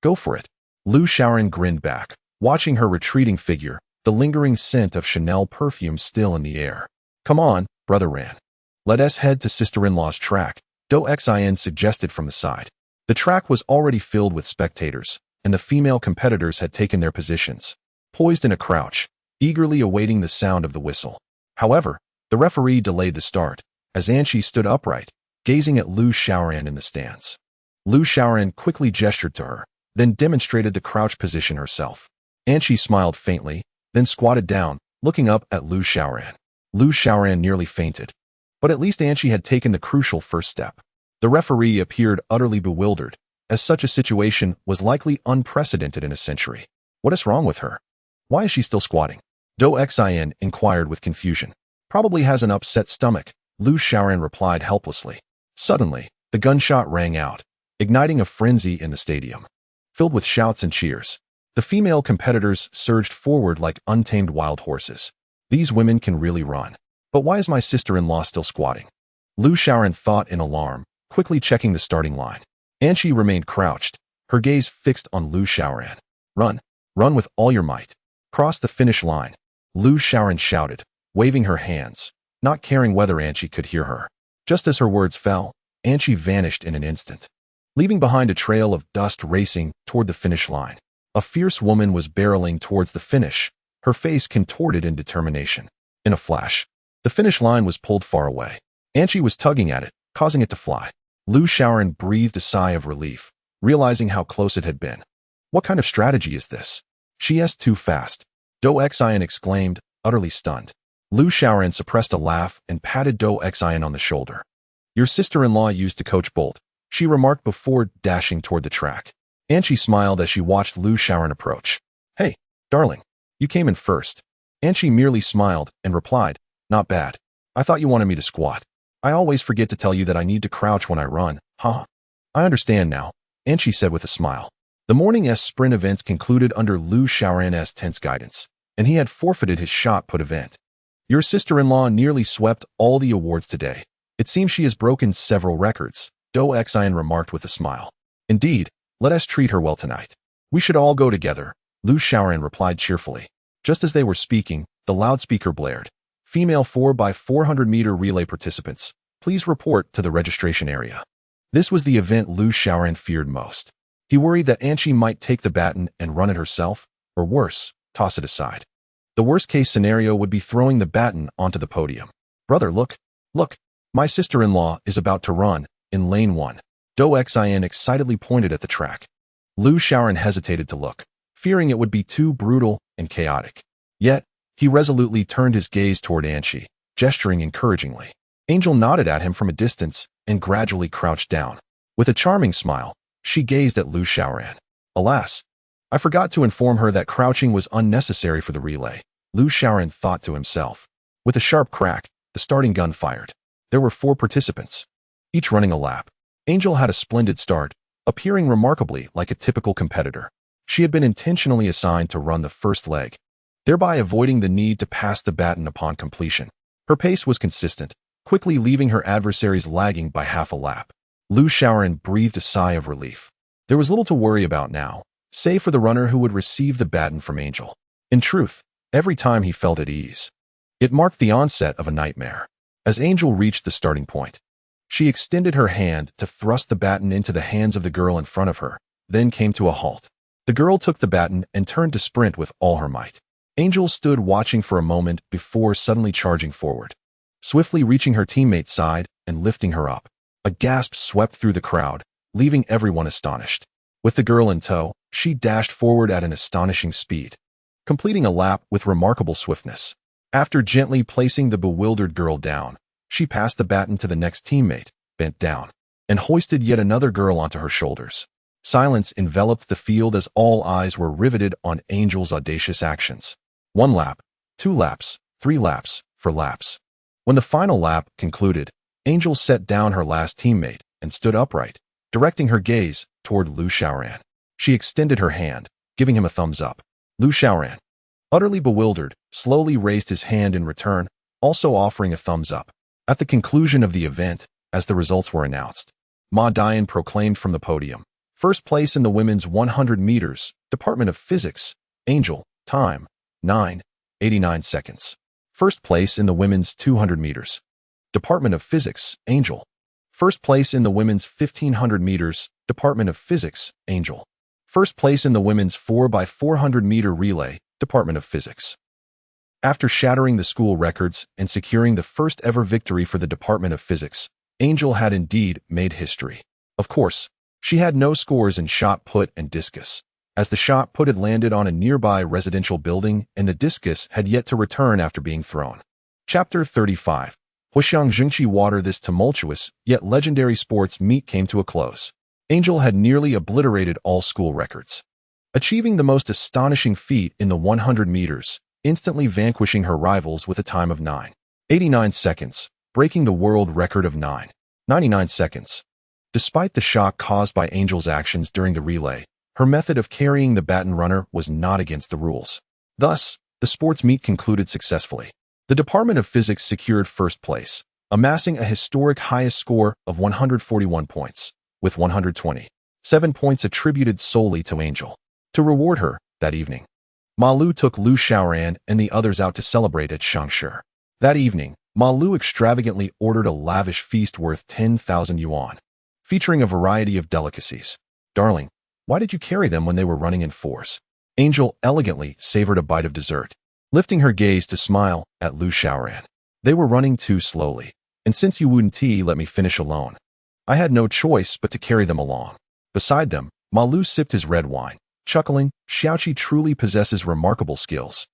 Go for it. Lu Xiaoran grinned back, watching her retreating figure, the lingering scent of Chanel perfume still in the air. Come on, Brother Ran. Let us head to sister-in-law's track, Do Xian suggested from the side. The track was already filled with spectators, and the female competitors had taken their positions, poised in a crouch, eagerly awaiting the sound of the whistle. However, the referee delayed the start, as Enqi stood upright, gazing at Lu Xiaoran in the stands. Lu Xiaoran quickly gestured to her, then demonstrated the crouch position herself. Enqi smiled faintly, then squatted down, looking up at Lu Xiaoran. Lu Xiaoran nearly fainted. But at least Enqi had taken the crucial first step. The referee appeared utterly bewildered, as such a situation was likely unprecedented in a century. What is wrong with her? Why is she still squatting? Do Xian inquired with confusion. Probably has an upset stomach, Lu Xiaoran replied helplessly. Suddenly, the gunshot rang out, igniting a frenzy in the stadium. Filled with shouts and cheers, the female competitors surged forward like untamed wild horses. These women can really run. But why is my sister-in-law still squatting? Lu Xiaoran thought in alarm, quickly checking the starting line. Enqi remained crouched, her gaze fixed on Lu Xiaoran. Run. Run with all your might. Cross the finish line. Lu Xiaoran shouted, waving her hands, not caring whether Enqi could hear her. Just as her words fell, Enqi vanished in an instant, leaving behind a trail of dust racing toward the finish line. A fierce woman was barreling towards the finish, her face contorted in determination. In a flash, the finish line was pulled far away. Enqi was tugging at it, causing it to fly. Lu Xiaoran breathed a sigh of relief, realizing how close it had been. What kind of strategy is this? She is too fast. Do Xian exclaimed, utterly stunned. Lu Xiaoran suppressed a laugh and patted Do Xian on the shoulder. Your sister-in-law used to coach Bolt, she remarked before dashing toward the track. Enqi smiled as she watched Lu Xiaoran approach. Hey, darling, you came in first. Enqi merely smiled and replied, not bad. I thought you wanted me to squat. I always forget to tell you that I need to crouch when I run, huh? I understand now, Enqi said with a smile. The morning's sprint events concluded under Lu Xiaoran's tense guidance, and he had forfeited his shot put event. Your sister-in-law nearly swept all the awards today. It seems she has broken several records, Do Xian remarked with a smile. Indeed, let us treat her well tonight. We should all go together, Lu Xiaoran replied cheerfully. Just as they were speaking, the loudspeaker blared. Female 4x400 meter relay participants, please report to the registration area. This was the event Lu Xiaoran feared most. He worried that Enqi might take the baton and run it herself, or worse, toss it aside. The worst-case scenario would be throwing the baton onto the podium. Brother, look, my sister-in-law is about to run, in lane 1. Do Xian excitedly pointed at the track. Lu Xiaoran hesitated to look, fearing it would be too brutal and chaotic. Yet, he resolutely turned his gaze toward Enqi, gesturing encouragingly. Angel nodded at him from a distance and gradually crouched down. With a charming smile, she gazed at Lu Xiaoran. Alas, I forgot to inform her that crouching was unnecessary for the relay, Lu Xiaoran thought to himself. With a sharp crack, the starting gun fired. There were 4 participants. each running a lap. Angel had a splendid start, appearing remarkably like a typical competitor. She had been intentionally assigned to run the first leg, thereby avoiding the need to pass the baton upon completion. Her pace was consistent, quickly leaving her adversaries lagging by half a lap. Lu Xiaoran breathed a sigh of relief. There was little to worry about now, save for the runner who would receive the baton from Angel. In truth, every time he felt at ease. It marked the onset of a nightmare. As Angel reached the starting point, she extended her hand to thrust the baton into the hands of the girl in front of her, then came to a halt. The girl took the baton and turned to sprint with all her might. Angel stood watching for a moment before suddenly charging forward, swiftly reaching her teammate's side and lifting her up. A gasp swept through the crowd, leaving everyone astonished. With the girl in tow, she dashed forward at an astonishing speed, completing a lap with remarkable swiftness. After gently placing the bewildered girl down, she passed the baton to the next teammate, bent down, and hoisted yet another girl onto her shoulders. Silence enveloped the field as all eyes were riveted on Angel's audacious actions. 1 lap, 2 laps, 3 laps, 4 laps. When the final lap concluded, Angel set down her last teammate and stood upright, directing her gaze toward Lu Xiaoran. She extended her hand, giving him a thumbs up. Lu Xiaoran, utterly bewildered, slowly raised his hand in return, also offering a thumbs up. At the conclusion of the event, as the results were announced, Ma Dian proclaimed from the podium, first place in the women's 100 meters, Department of Physics, Angel, time, 9:89 seconds. First place in the women's 200 meters, Department of Physics, Angel. First place in the women's 1500 meters, Department of Physics, Angel. First place in the women's 4x400 meter relay, Department of Physics. After shattering the school records and securing the first ever victory for the Department of Physics, Angel had indeed made history. Of course, she had no scores in shot put and discus, as the shot put had landed on a nearby residential building and the discus had yet to return after being thrown. Chapter 35. Huxiang Jingqi Water. This tumultuous, yet legendary sports meet came to a close. Angel had nearly obliterated all school records, achieving the most astonishing feat in the 100 meters, instantly vanquishing her rivals with a time of 9:89 seconds, breaking the world record of 9:99 seconds. Despite the shock caused by Angel's actions during the relay, her method of carrying the baton runner was not against the rules. Thus, the sports meet concluded successfully. The Department of Physics secured first place, amassing a historic highest score of 141 points, with 127 points attributed solely to Angel. To reward her, that evening, Ma Lu took Lu Xiaoran and the others out to celebrate at Shangshi. That evening, Ma Lu extravagantly ordered a lavish feast worth 10,000 yuan, featuring a variety of delicacies. Darling, why did you carry them when they were running in force? Angel elegantly savored a bite of dessert, lifting her gaze to smile at Lu Xiaoran. They were running too slowly, and since you wouldn't let me finish alone, I had no choice but to carry them along. Beside them, Ma Lu sipped his red wine, chuckling, Xiaoqi truly possesses remarkable skills.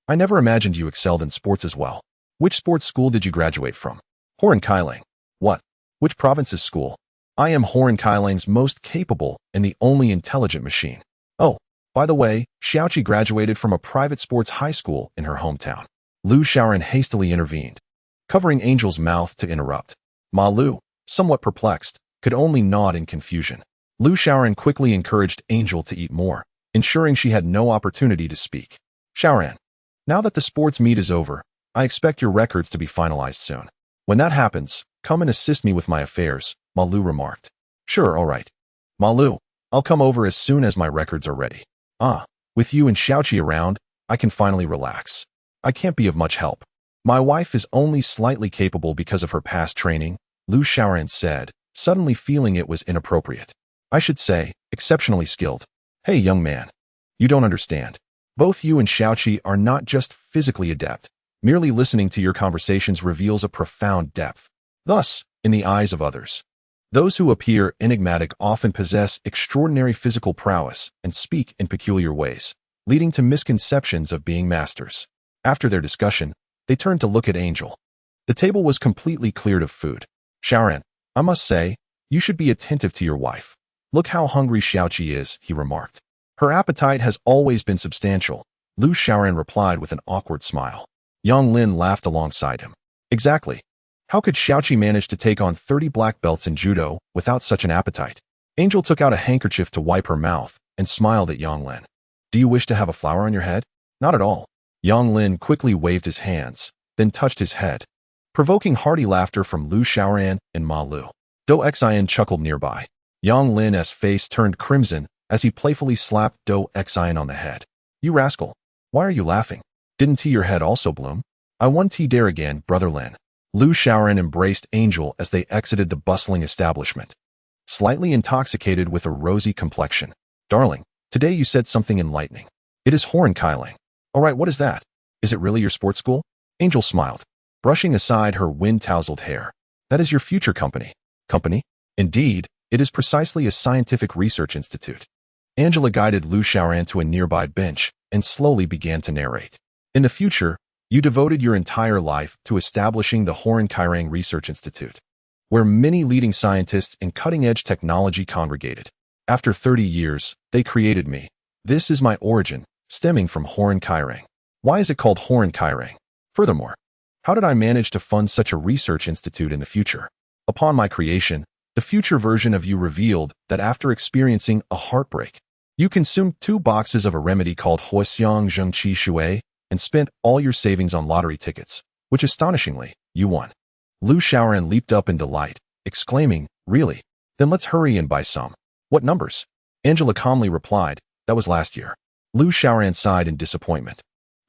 I never imagined you excelled in sports as well. Which sports school did you graduate from? Horan Kailang. What? Which province's school? I am Horan Kailang's most capable and the only intelligent machine. Oh, by the way, Xiaoqi graduated from a private sports high school in her hometown. Lu Xiaoran hastily intervened, covering Angel's mouth to interrupt. Ma Lu, somewhat perplexed, could only nod in confusion. Lu Xiaoran quickly encouraged Angel to eat more, ensuring she had no opportunity to speak. Xiaoran, now that the sports meet is over, I expect your records to be finalized soon. When that happens, come and assist me with my affairs, Ma Lu remarked. Sure, all right. Ma Lu, I'll come over as soon as my records are ready. Ah, with you and Xiaoqi around, I can finally relax. I can't be of much help. My wife is only slightly capable because of her past training, Lu Xiaoran said, suddenly feeling it was inappropriate. I should say, exceptionally skilled. Hey, young man. You don't understand. Both you and Xiaoqi are not just physically adept. Merely listening to your conversations reveals a profound depth. Thus, in the eyes of others, those who appear enigmatic often possess extraordinary physical prowess and speak in peculiar ways, leading to misconceptions of being masters. After their discussion, they turned to look at Angel. The table was completely cleared of food. Xiaoran, I must say, you should be attentive to your wife. Look how hungry Xiaoqi is, he remarked. Her appetite has always been substantial, Lu Xiaoran replied with an awkward smile. Yang Lin laughed alongside him. Exactly. How could Xiaoqi manage to take on 30 black belts in judo without such an appetite? Angel took out a handkerchief to wipe her mouth and smiled at Yang Lin. Do you wish to have a flower on your head? Not at all. Yang Lin quickly waved his hands, then touched his head, provoking hearty laughter from Lu Xiaoran and Ma Lu. Do Xian chuckled nearby. Yang Lin's face turned crimson as he playfully slapped Do Xian on the head. You rascal! Why are you laughing? Didn't your head also bloom? I want dare again, brother Lin. Lu Xiaoran embraced Angel as they exited the bustling establishment, slightly intoxicated with a rosy complexion. Darling, today you said something enlightening. It is Horn Kailang. All right, what is that? Is it really your sports school? Angel smiled, brushing aside her wind-tousled hair. That is your future company. Company? Indeed, it is precisely a scientific research institute. Angela guided Lu Xiaoran to a nearby bench and slowly began to narrate. In the future, you devoted your entire life to establishing the Horn Kailang Research Institute, where many leading scientists and cutting-edge technology congregated. After 30 years, they created me. This is my origin, stemming from Horn Kailang. Why is it called Horn Kailang? Furthermore, how did I manage to fund such a research institute in the future? Upon my creation, the future version of you revealed that after experiencing a heartbreak, you consumed 2 boxes of a remedy called Huixiang Zhengqi Shui and spent all your savings on lottery tickets, which astonishingly, you won. Lu Xiaoran leaped up in delight, exclaiming, Really? Then let's hurry and buy some. What numbers? Angela calmly replied, That was last year. Lu Xiaoran sighed in disappointment.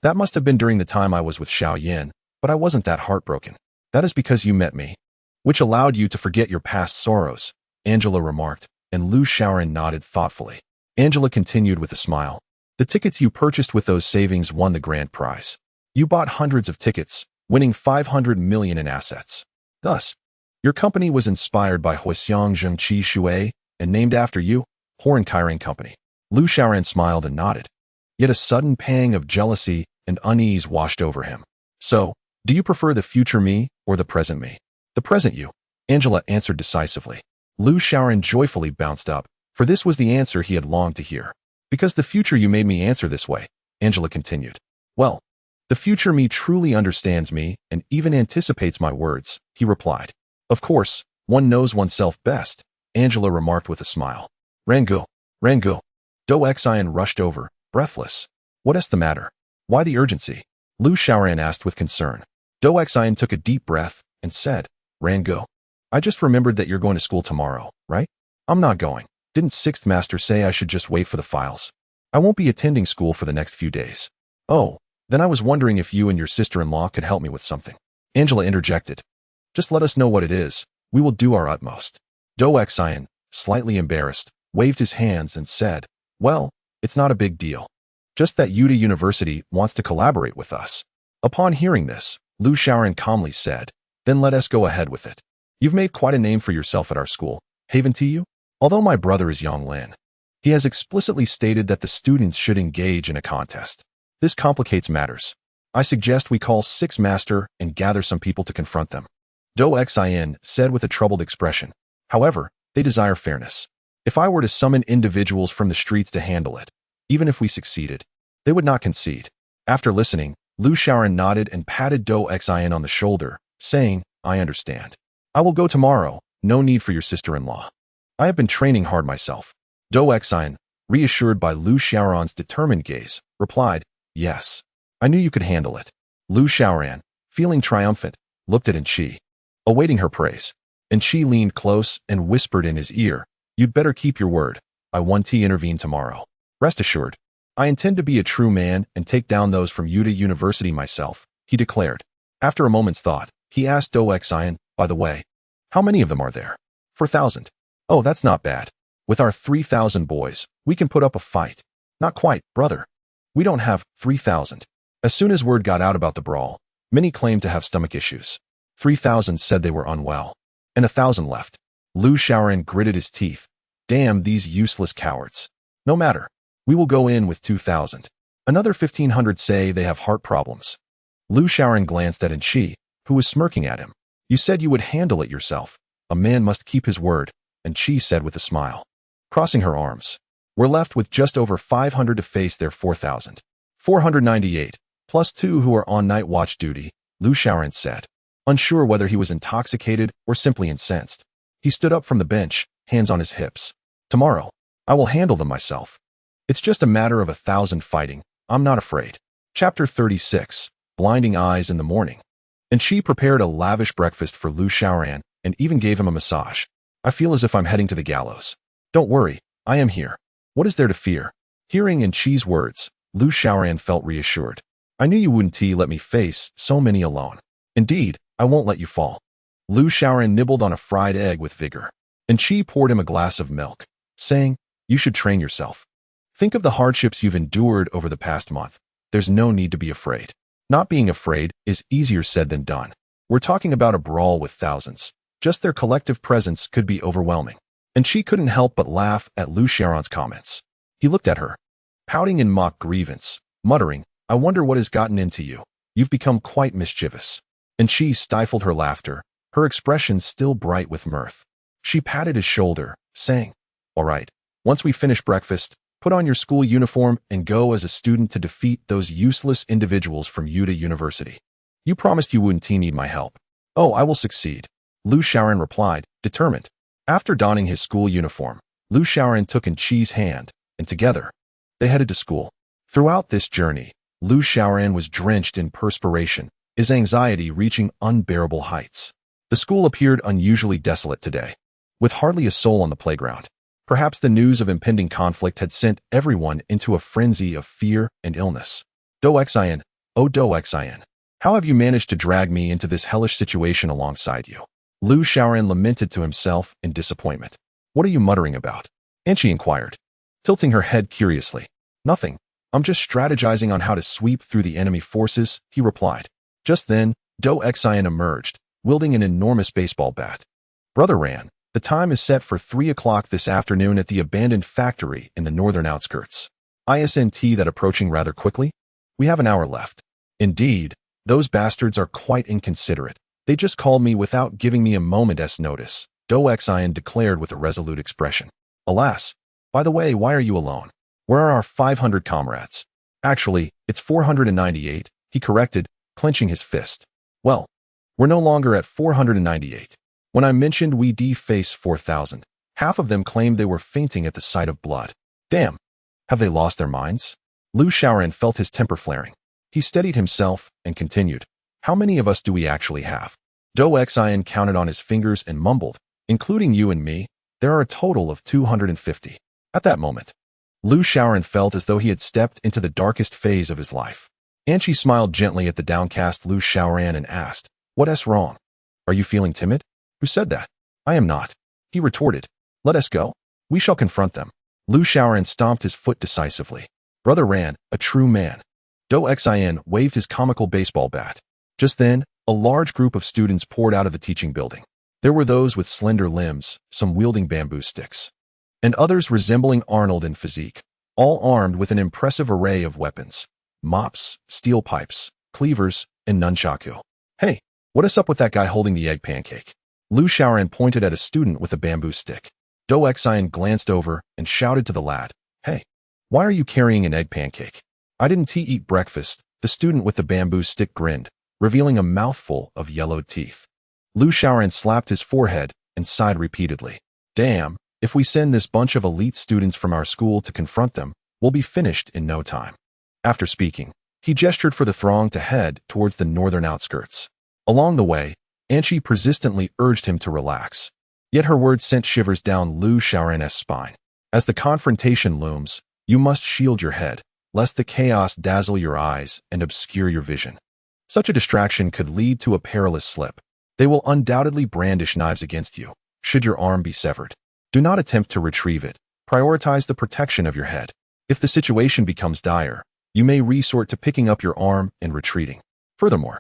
That must have been during the time I was with Xiao Yin, but I wasn't that heartbroken. That is because you met me, which allowed you to forget your past sorrows, Angela remarked, and Lu Xiaoran nodded thoughtfully. Angela continued with a smile. The tickets you purchased with those savings won the grand prize. You bought hundreds of tickets, winning 500 million in assets. Thus, your company was inspired by Huixiang Zhengqi Shui and named after you, Horn Kailang Company. Lu Xiaoran smiled and nodded. Yet a sudden pang of jealousy and unease washed over him. So, do you prefer the future me or the present me? The present you, Angela answered decisively. Lu Xiaoran joyfully bounced up, for this was the answer he had longed to hear. Because the future you made me answer this way, Angela continued. Well, the future me truly understands me and even anticipates my words, he replied. Of course, one knows oneself best, Angela remarked with a smile. Rangu, Rangu. Do Xian rushed over, breathless. What is the matter? Why the urgency? Lu Xiaoran asked with concern. Do Xian took a deep breath and said, Rangu, I just remembered that you're going to school tomorrow, right? I'm not going. Didn't 6th Master say I should just wait for the files? I won't be attending school for the next few days. Oh, then I was wondering if you and your sister-in-law could help me with something. Angela interjected. Just let us know what it is. We will do our utmost. Do Xian, slightly embarrassed, waved his hands and said, Well, it's not a big deal. Just that Yuta University wants to collaborate with us. Upon hearing this, Lu Xiaoran calmly said, Then let us go ahead with it. You've made quite a name for yourself at our school, haven't you? Although my brother is Yang Lin, he has explicitly stated that the students should engage in a contest. This complicates matters. I suggest we call 6th Master and gather some people to confront them. Do Xian said with a troubled expression. However, they desire fairness. If I were to summon individuals from the streets to handle it, even if we succeeded, they would not concede. After listening, Lu Xiaoran nodded and patted Do Xian on the shoulder, saying, I understand. I will go tomorrow, no need for your sister-in-law. I have been training hard myself. Do Xian, reassured by Lu Xiaoran's determined gaze, replied, Yes. I knew you could handle it. Lu Xiaoran, feeling triumphant, looked at Enqi, awaiting her praise. Enqi leaned close and whispered in his ear, You'd better keep your word. I want to intervene tomorrow. Rest assured. I intend to be a true man and take down those from Yuta University myself, he declared. After a moment's thought, he asked Do Xian, By the way, how many of them are there? 4,000. Oh, that's not bad. With our 3,000 boys, we can put up a fight. Not quite, brother. We don't have 3,000. As soon as word got out about the brawl, many claimed to have stomach issues. 3,000 said they were unwell. And 1,000 left. Lu Xiaoran gritted his teeth. Damn these useless cowards. No matter. We will go in with 2,000. Another 1,500 say they have heart problems. Lu Xiaoran glanced at Enqi, who was smirking at him. You said you would handle it yourself. A man must keep his word, Enqi said with a smile. Crossing her arms. We're left with just over 500 to face their 4,000. 498, plus 2 who are on night watch duty, Lu Xiaoran said. unsure whether he was intoxicated or simply incensed. He stood up from the bench, hands on his hips. Tomorrow, I will handle them myself. It's just a matter of 1,000 fighting. I'm not afraid. Chapter 36. Blinding Eyes in the Morning. And she prepared a lavish breakfast for Lu Xiaoran and even gave him a massage. I feel as if I'm heading to the gallows. Don't worry, I am here. What is there to fear? Hearing In Chi's words, Lu Xiaoran felt reassured. I knew you wouldn't let me face so many alone. Indeed, I won't let you fall. Lu Xiaoran nibbled on a fried egg with vigor. And Chi poured him a glass of milk, saying, you should train yourself. Think of the hardships you've endured over the past month. There's no need to be afraid. Not being afraid is easier said than done. We're talking about a brawl with thousands. Just their collective presence could be overwhelming. And she couldn't help but laugh at Lu Xiaoran's comments. He looked at her, pouting in mock grievance, muttering, I wonder what has gotten into you. You've become quite mischievous. And she stifled her laughter, her expression still bright with mirth. She patted his shoulder, saying, all right, once we finish breakfast, put on your school uniform and go as a student to defeat those useless individuals from Yuta University. You promised you wouldn't need my help. Oh, I will succeed. Lu Xiaoran replied, determined. After donning his school uniform, Lu Xiaoran took In Chi's hand, and together, they headed to school. Throughout this journey, Lu Xiaoran was drenched in perspiration, his anxiety reaching unbearable heights. The school appeared unusually desolate today, with hardly a soul on the playground. Perhaps the news of impending conflict had sent everyone into a frenzy of fear and illness. Do Xian, oh Do Xian, how have you managed to drag me into this hellish situation alongside you? Lu Xiaoran lamented to himself in disappointment. What are you muttering about? Anchi inquired, tilting her head curiously. Nothing. I'm just strategizing on how to sweep through the enemy forces, he replied. Just then, Do Xian emerged, wielding an enormous baseball bat. Brother Ran, the time is set for 3 o'clock this afternoon at the abandoned factory in the northern outskirts. Isn't that approaching rather quickly? We have an hour left. Indeed, those bastards are quite inconsiderate. They just called me without giving me a moment's notice, Do Xian declared with a resolute expression. Alas, by the way, why are you alone? Where are our 500 comrades? Actually, it's 498, he corrected, clenching his fist. Well, we're no longer at 498. When I mentioned we face 4,000, half of them claimed they were fainting at the sight of blood. Damn, have they lost their minds? Lu Xiaoran felt his temper flaring. He steadied himself and continued. How many of us do we actually have? Do Xian counted on his fingers and mumbled, including you and me, there are a total of 250. At that moment, Lu Xiaoran felt as though he had stepped into the darkest phase of his life. Anchi smiled gently at the downcast Lu Xiaoran and asked, what's wrong? Are you feeling timid? Who said that? I am not. He retorted. Let us go. We shall confront them. Lu Xiaoran stomped his foot decisively. Brother Ran, a true man. Do Xian waved his comical baseball bat. Just then, a large group of students poured out of the teaching building. There were those with slender limbs, some wielding bamboo sticks, and others resembling Arnold in physique, all armed with an impressive array of weapons. Mops, steel pipes, cleavers, and nunchaku. Hey, what is up with that guy holding the egg pancake? Lu Xiaoran pointed at a student with a bamboo stick. Do Xian glanced over and shouted to the lad, hey, why are you carrying an egg pancake? I didn't eat breakfast, the student with the bamboo stick grinned, revealing a mouthful of yellowed teeth. Lu Xiaoran slapped his forehead and sighed repeatedly. Damn, if we send this bunch of elite students from our school to confront them, we'll be finished in no time. After speaking, he gestured for the throng to head towards the northern outskirts. Along the way, Anchi persistently urged him to relax. Yet her words sent shivers down Lu Xiaoran's spine. As the confrontation looms, you must shield your head, lest the chaos dazzle your eyes and obscure your vision. Such a distraction could lead to a perilous slip. They will undoubtedly brandish knives against you, should your arm be severed. Do not attempt to retrieve it. Prioritize the protection of your head. If the situation becomes dire, you may resort to picking up your arm and retreating. Furthermore,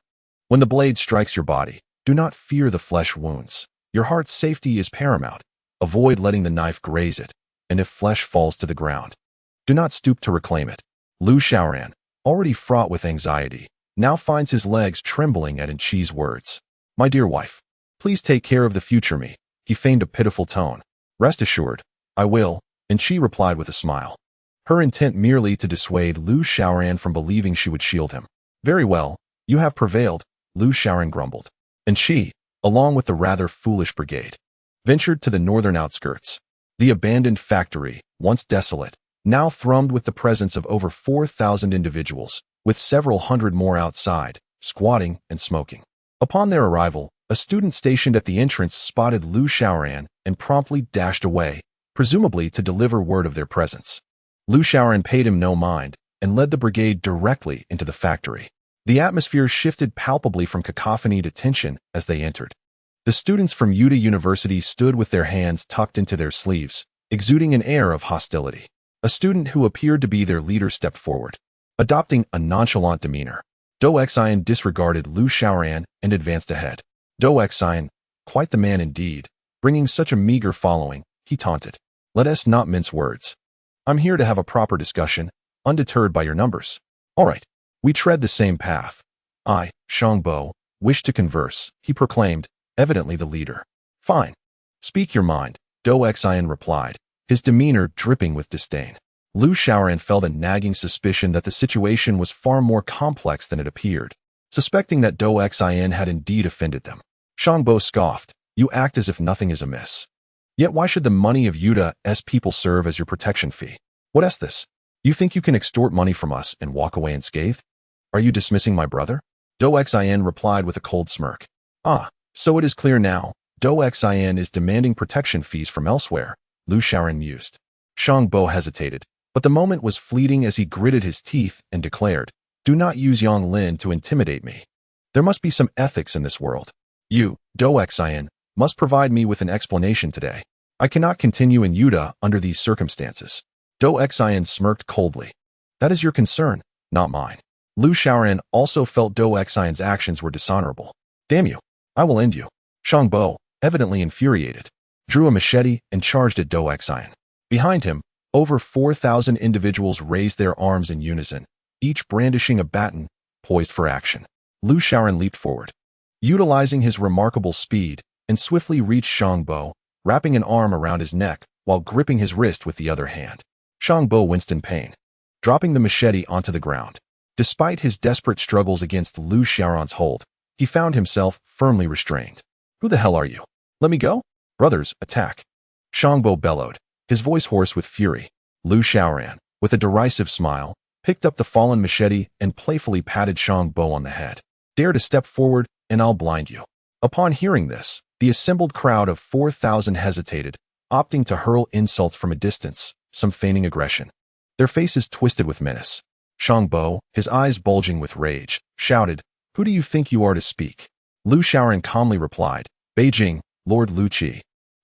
when the blade strikes your body, do not fear the flesh wounds. Your heart's safety is paramount. Avoid letting the knife graze it, and if flesh falls to the ground, do not stoop to reclaim it. Lu Xiaoran, already fraught with anxiety, now finds his legs trembling at Chi's words. My dear wife, please take care of the future me. He feigned a pitiful tone. Rest assured, I will, and Chi replied with a smile. Her intent merely to dissuade Lu Xiaoran from believing she would shield him. Very well, you have prevailed, Lu Xiaoran grumbled. and she, along with the rather foolish brigade, ventured to the northern outskirts. The abandoned factory, once desolate, now thrummed with the presence of over 4,000 individuals, with several hundred more outside, squatting and smoking. Upon their arrival, a student stationed at the entrance spotted Lu Xiaoran and promptly dashed away, presumably to deliver word of their presence. Lu Xiaoran paid him no mind and led the brigade directly into the factory. The atmosphere shifted palpably from cacophony to tension as they entered. The students from Utah University stood with their hands tucked into their sleeves, exuding an air of hostility. A student who appeared to be their leader stepped forward, adopting a nonchalant demeanor. Do Xian disregarded Lu Xiaoran and advanced ahead. Do Xian, quite the man indeed, bringing such a meager following, he taunted. Let us not mince words. I'm here to have a proper discussion, undeterred by your numbers. All right, we tread the same path. I, Shangbo, wish to converse, he proclaimed, evidently the leader. Fine. Speak your mind, Do Xian replied, his demeanor dripping with disdain. Lu Xiaoran felt a nagging suspicion that the situation was far more complex than it appeared, suspecting that Do Xian had indeed offended them. Shangbo scoffed, you act as if nothing is amiss. Yet why should the money of Utah's people serve as your protection fee? What is this? You think you can extort money from us and walk away unscathed? Are you dismissing my brother? Do Xian replied with a cold smirk. Ah, so it is clear now. Do Xian is demanding protection fees from elsewhere, Lu Xiaoran mused. Shangbo hesitated, but the moment was fleeting as he gritted his teeth and declared, do not use Yang Lin to intimidate me. There must be some ethics in this world. You, Do Xian, must provide me with an explanation today. I cannot continue in Utah under these circumstances. Do Xian smirked coldly. That is your concern, not mine. Lu Xiaoran also felt Do Xian's actions were dishonorable. Damn you, I will end you. Shangbo, evidently infuriated, drew a machete and charged at Do Xian. Behind him, over 4,000 individuals raised their arms in unison, each brandishing a baton, poised for action. Lu Xiaoran leaped forward, utilizing his remarkable speed, and swiftly reached Shangbo, wrapping an arm around his neck while gripping his wrist with the other hand. Shangbo winced in pain, dropping the machete onto the ground. Despite his desperate struggles against Lu Xiaoran's hold, he found himself firmly restrained. Who the hell are you? Let me go? Brothers, attack. Shangbo bellowed, his voice hoarse with fury. Lu Xiaoran, with a derisive smile, picked up the fallen machete and playfully patted Shangbo on the head. Dare to step forward, and I'll blind you. Upon hearing this, the assembled crowd of 4,000 hesitated, opting to hurl insults from a distance, some feigning aggression. Their faces twisted with menace. Shangbo, his eyes bulging with rage, shouted, Who do you think you are to speak? Lu Xiaoran calmly replied, Beijing, Lord Lu Qi.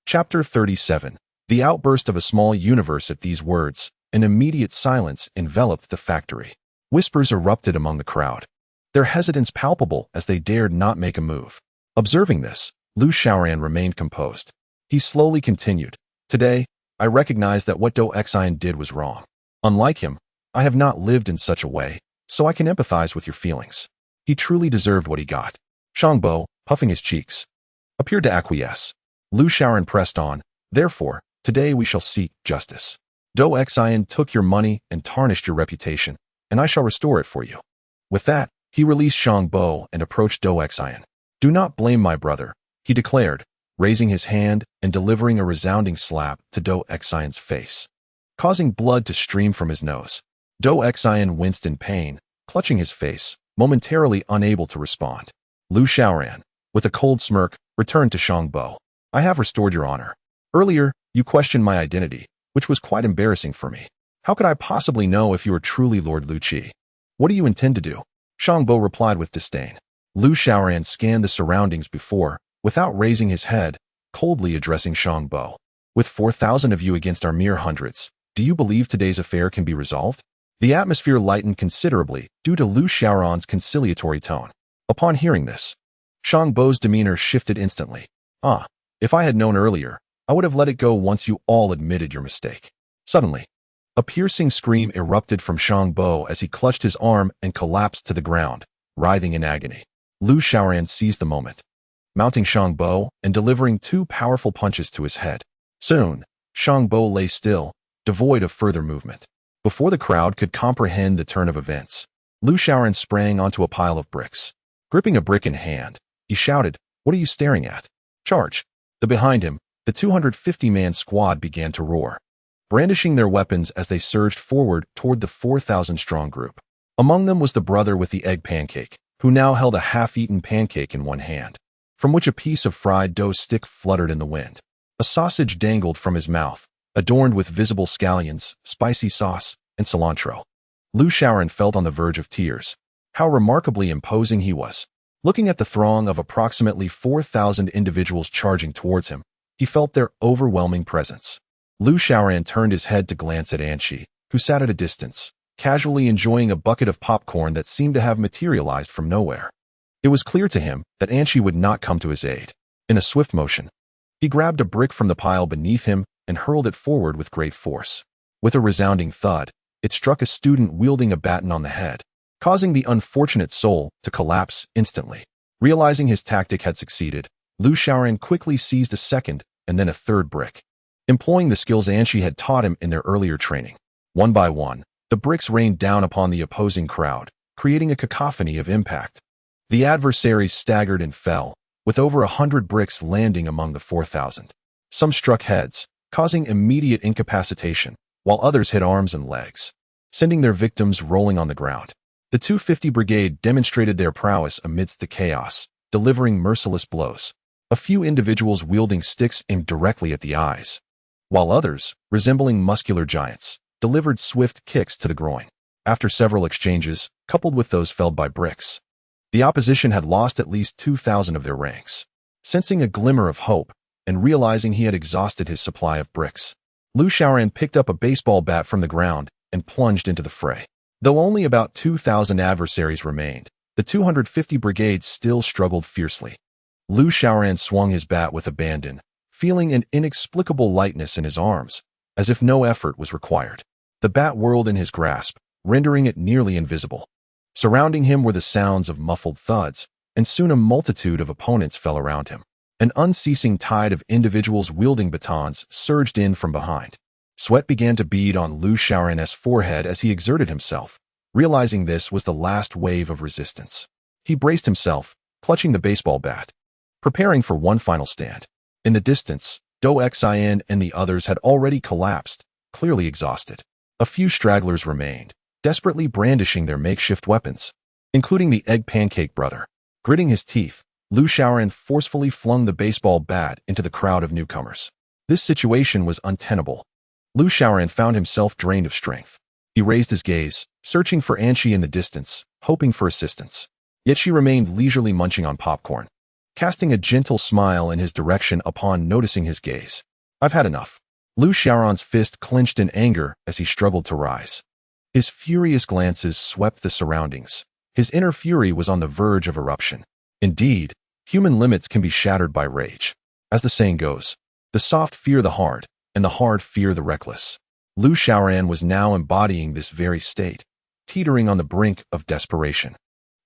Chapter 37. The outburst of a small universe at these words, an immediate silence enveloped the factory. Whispers erupted among the crowd, their hesitance palpable as they dared not make a move. Observing this, Lu Xiaoran remained composed. He slowly continued, Today, I recognize that what Do Xian did was wrong. Unlike him, I have not lived in such a way, so I can empathize with your feelings. He truly deserved what he got. Shangbo, puffing his cheeks, appeared to acquiesce. Lu Xiaoran pressed on, Therefore, today we shall seek justice. Do Xian took your money and tarnished your reputation, and I shall restore it for you. With that, he released Shangbo and approached Do Xian. Do not blame my brother, he declared, raising his hand and delivering a resounding slap to Do Xian's face, causing blood to stream from his nose. Do Xian winced in pain, clutching his face, momentarily unable to respond. Lu Xiaoran, with a cold smirk, returned to Shangbo. I have restored your honor. Earlier, you questioned my identity, which was quite embarrassing for me. How could I possibly know if you are truly Lord Lu Qi? What do you intend to do? Shangbo replied with disdain. Lu Xiaoran scanned the surroundings before, without raising his head, coldly addressing Shangbo. With 4,000 of you against our mere hundreds, do you believe today's affair can be resolved? The atmosphere lightened considerably due to Lu Xiaoran's conciliatory tone. Upon hearing this, Shangbo's demeanor shifted instantly. Ah, if I had known earlier, I would have let it go once you all admitted your mistake. Suddenly, a piercing scream erupted from Shangbo as he clutched his arm and collapsed to the ground, writhing in agony. Lu Xiaoran seized the moment, mounting Shangbo and delivering 2 powerful punches to his head. Soon, Shangbo lay still, devoid of further movement. Before the crowd could comprehend the turn of events, Lu Xiaoran sprang onto a pile of bricks. Gripping a brick in hand, he shouted, What are you staring at? Charge! Behind him, the 250-man squad began to roar, brandishing their weapons as they surged forward toward the 4,000-strong group. Among them was the brother with the egg pancake, who now held a half-eaten pancake in one hand, from which a piece of fried dough stick fluttered in the wind. A sausage dangled from his mouth, adorned with visible scallions, spicy sauce, and cilantro. Lu Shaoran felt on the verge of tears. How remarkably imposing he was. Looking at the throng of approximately 4,000 individuals charging towards him, he felt their overwhelming presence. Lu Shaoran turned his head to glance at Anshi, who sat at a distance, casually enjoying a bucket of popcorn that seemed to have materialized from nowhere. It was clear to him that Anshi would not come to his aid. In a swift motion, he grabbed a brick from the pile beneath him and hurled it forward with great force. With a resounding thud, it struck a student wielding a baton on the head, causing the unfortunate soul to collapse instantly. Realizing his tactic had succeeded, Lu Shaoran quickly seized a second and then a third brick, employing the skills Anshi had taught him in their earlier training. One by one, the bricks rained down upon the opposing crowd, creating a cacophony of impact. The adversaries staggered and fell, with over 100 bricks landing among the 4,000. Some struck heads, causing immediate incapacitation, while others hit arms and legs, sending their victims rolling on the ground. The 250 Brigade demonstrated their prowess amidst the chaos, delivering merciless blows. A few individuals wielding sticks aimed directly at the eyes, while others, resembling muscular giants, delivered swift kicks to the groin. After several exchanges, coupled with those felled by bricks, the opposition had lost at least 2,000 of their ranks. Sensing a glimmer of hope, and realizing he had exhausted his supply of bricks, Lu Shaoran picked up a baseball bat from the ground and plunged into the fray. Though only about 2,000 adversaries remained, the 250 Brigade still struggled fiercely. Lu Shaoran swung his bat with abandon, feeling an inexplicable lightness in his arms, as if no effort was required. The bat whirled in his grasp, rendering it nearly invisible. Surrounding him were the sounds of muffled thuds, and soon a multitude of opponents fell around him. An unceasing tide of individuals wielding batons surged in from behind. Sweat began to bead on Lu Shaoran's forehead as he exerted himself, realizing this was the last wave of resistance. He braced himself, clutching the baseball bat, preparing for one final stand. In the distance, Do Xin and the others had already collapsed, clearly exhausted. A few stragglers remained, desperately brandishing their makeshift weapons, including the egg pancake brother. Gritting his teeth, Lu Shaoran forcefully flung the baseball bat into the crowd of newcomers. This situation was untenable. Lu Shaoran found himself drained of strength. He raised his gaze, searching for Anshi in the distance, hoping for assistance. Yet she remained leisurely munching on popcorn, casting a gentle smile in his direction upon noticing his gaze. I've had enough. Lu Shaoran's fist clenched in anger as he struggled to rise. His furious glances swept the surroundings. His inner fury was on the verge of eruption. Indeed, human limits can be shattered by rage. As the saying goes, the soft fear the hard, and the hard fear the reckless. Lu Shaoran was now embodying this very state, teetering on the brink of desperation.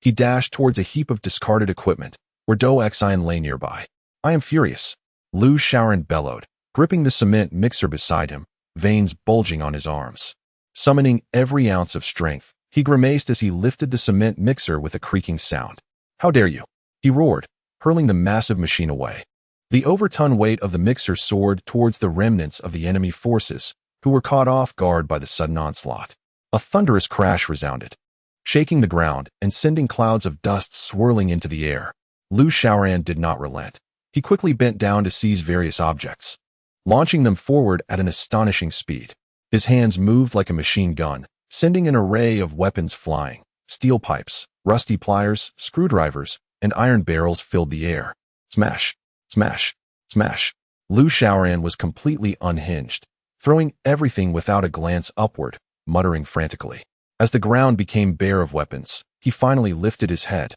He dashed towards a heap of discarded equipment, where Do Xin lay nearby. I am furious, Lu Shaoran bellowed, gripping the cement mixer beside him, veins bulging on his arms. Summoning every ounce of strength, he grimaced as he lifted the cement mixer with a creaking sound. How dare you? He roared, hurling the massive machine away. The overton weight of the mixer soared towards the remnants of the enemy forces, who were caught off guard by the sudden onslaught. A thunderous crash resounded, shaking the ground and sending clouds of dust swirling into the air. Lu Shaoran did not relent. He quickly bent down to seize various objects, launching them forward at an astonishing speed. His hands moved like a machine gun, sending an array of weapons flying. Steel pipes, rusty pliers, screwdrivers, and iron barrels filled the air. Smash! Smash! Smash! Lu Shaoran was completely unhinged, throwing everything without a glance upward, muttering frantically. As the ground became bare of weapons, he finally lifted his head.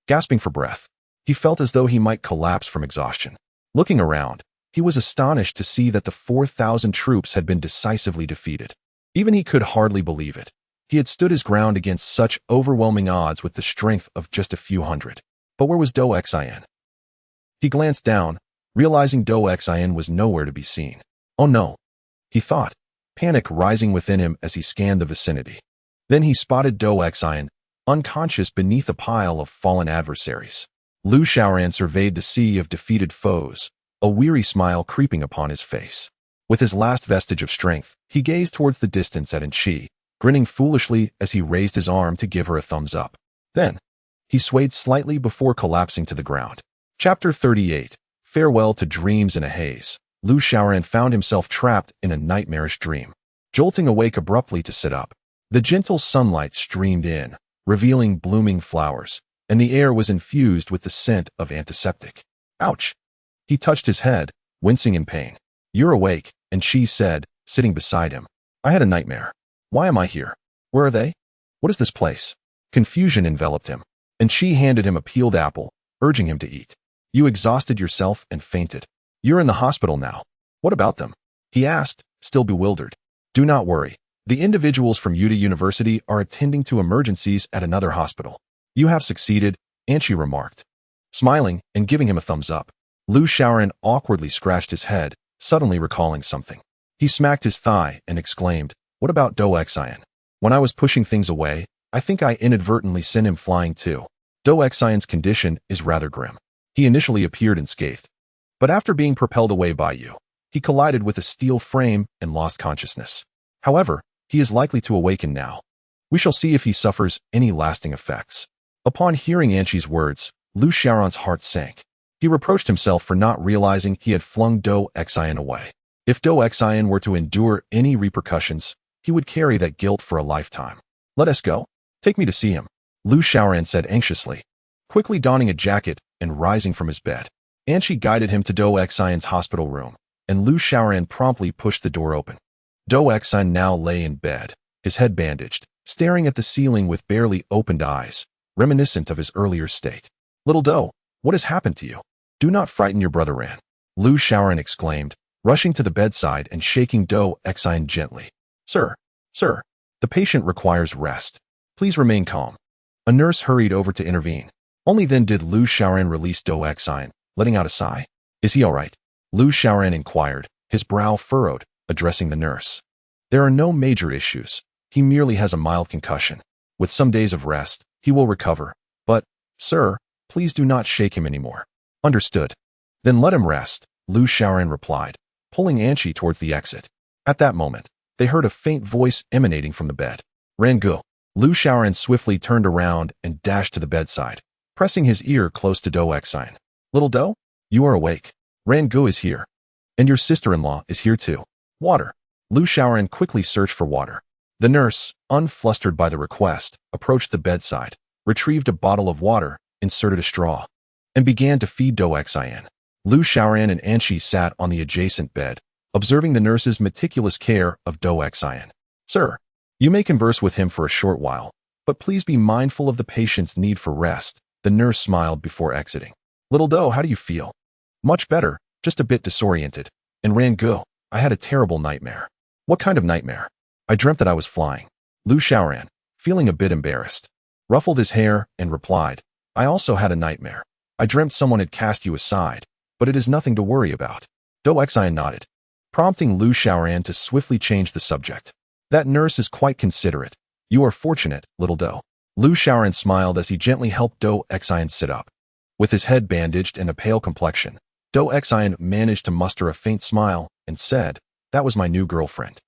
Gasping for breath, he felt as though he might collapse from exhaustion. Looking around, he was astonished to see that the 4,000 troops had been decisively defeated. Even he could hardly believe it. He had stood his ground against such overwhelming odds with the strength of just a few hundred. But where was Do Xin? He glanced down, realizing Do Xin was nowhere to be seen. Oh no, he thought, panic rising within him as he scanned the vicinity. Then he spotted Do Xin, unconscious beneath a pile of fallen adversaries. Lu Xiaoran surveyed the sea of defeated foes, a weary smile creeping upon his face. With his last vestige of strength, he gazed towards the distance at Enchi, grinning foolishly as he raised his arm to give her a thumbs up. Then, he swayed slightly before collapsing to the ground. Chapter 38. Farewell to Dreams in a Haze. Lu Xiaoran found himself trapped in a nightmarish dream. Jolting awake abruptly to sit up, the gentle sunlight streamed in, revealing blooming flowers, and the air was infused with the scent of antiseptic. Ouch! He touched his head, wincing in pain. You're awake, and she said, sitting beside him. I had a nightmare. Why am I here? Where are they? What is this place? Confusion enveloped him, and she handed him a peeled apple, urging him to eat. You exhausted yourself and fainted. You're in the hospital now. What about them? He asked, still bewildered. Do not worry. The individuals from Yuta University are attending to emergencies at another hospital. You have succeeded, Anchi remarked, smiling and giving him a thumbs up. Lu Xiaoran awkwardly scratched his head, suddenly recalling something. He smacked his thigh and exclaimed, What about Do Xian? When I was pushing things away, I think I inadvertently sent him flying too. Do Xian's condition is rather grim. He initially appeared unscathed, but after being propelled away by you, he collided with a steel frame and lost consciousness. However, he is likely to awaken now. We shall see if he suffers any lasting effects. Upon hearing Anchi's words, Lu Xiaoran's heart sank. He reproached himself for not realizing he had flung Do Xian away. If Do Xian were to endure any repercussions, he would carry that guilt for a lifetime. Let us go. Take me to see him, Lu Xiaoran said anxiously, quickly donning a jacket and rising from his bed. Anchi guided him to Do Xian's hospital room, and Lu Xiaoran promptly pushed the door open. Do Xian now lay in bed, his head bandaged, staring at the ceiling with barely opened eyes, reminiscent of his earlier state. Little Do, what has happened to you? Do not frighten your brother Ran, Lu Xiaoran exclaimed, rushing to the bedside and shaking Do Xian gently. Sir, the patient requires rest. Please remain calm. A nurse hurried over to intervene. Only then did Lu Xiaoran release Do Xian, letting out a sigh. Is he all right? Lu Xiaoran inquired, his brow furrowed, addressing the nurse. There are no major issues. He merely has a mild concussion. With some days of rest, he will recover. But, sir, please do not shake him anymore. Understood. Then let him rest, Lu Xiaoran replied, pulling Anchi towards the exit. At that moment, they heard a faint voice emanating from the bed. Rangu. Lu Xiaoran swiftly turned around and dashed to the bedside, pressing his ear close to Do Xian. Little Do, you are awake. Rangu is here. And your sister-in-law is here too. Water. Lu Xiaoran quickly searched for water. The nurse, unflustered by the request, approached the bedside, retrieved a bottle of water, inserted a straw, and began to feed Do Xian. Lu Xiaoran and Anchi sat on the adjacent bed, observing the nurse's meticulous care of Do Xian. Sir, you may converse with him for a short while, but please be mindful of the patient's need for rest, the nurse smiled before exiting. Little Do, how do you feel? Much better, just a bit disoriented. And Rangu, I had a terrible nightmare. What kind of nightmare? I dreamt that I was flying. Lu Xiaoran, feeling a bit embarrassed, ruffled his hair and replied, I also had a nightmare. I dreamt someone had cast you aside, but it is nothing to worry about. Do Xian nodded, prompting Lu Xiaoran to swiftly change the subject. That nurse is quite considerate. You are fortunate, little Do. Lu Xiaoran smiled as he gently helped Do Xian sit up. With his head bandaged and a pale complexion, Do Xian managed to muster a faint smile and said, That was my new girlfriend.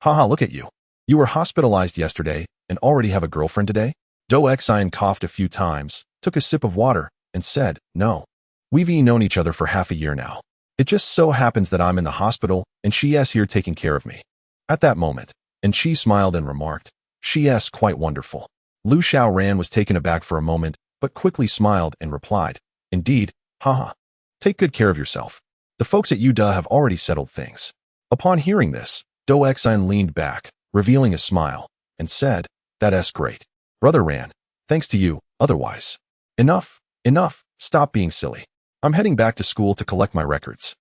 Haha, look at you. You were hospitalized yesterday and already have a girlfriend today? Do Xian coughed a few times, took a sip of water, and said, No. We've known each other for half a year now. It just so happens that I'm in the hospital and she is here taking care of me. At that moment, and she smiled and remarked, She is quite wonderful. Lu Xiaoran was taken aback for a moment, but quickly smiled and replied, Indeed, haha. Take good care of yourself. The folks at Yuda have already settled things. Upon hearing this, Do Xian leaned back, revealing a smile, and said, That is great. Brother Ran, thanks to you, otherwise. Enough, stop being silly. I'm heading back to school to collect my records.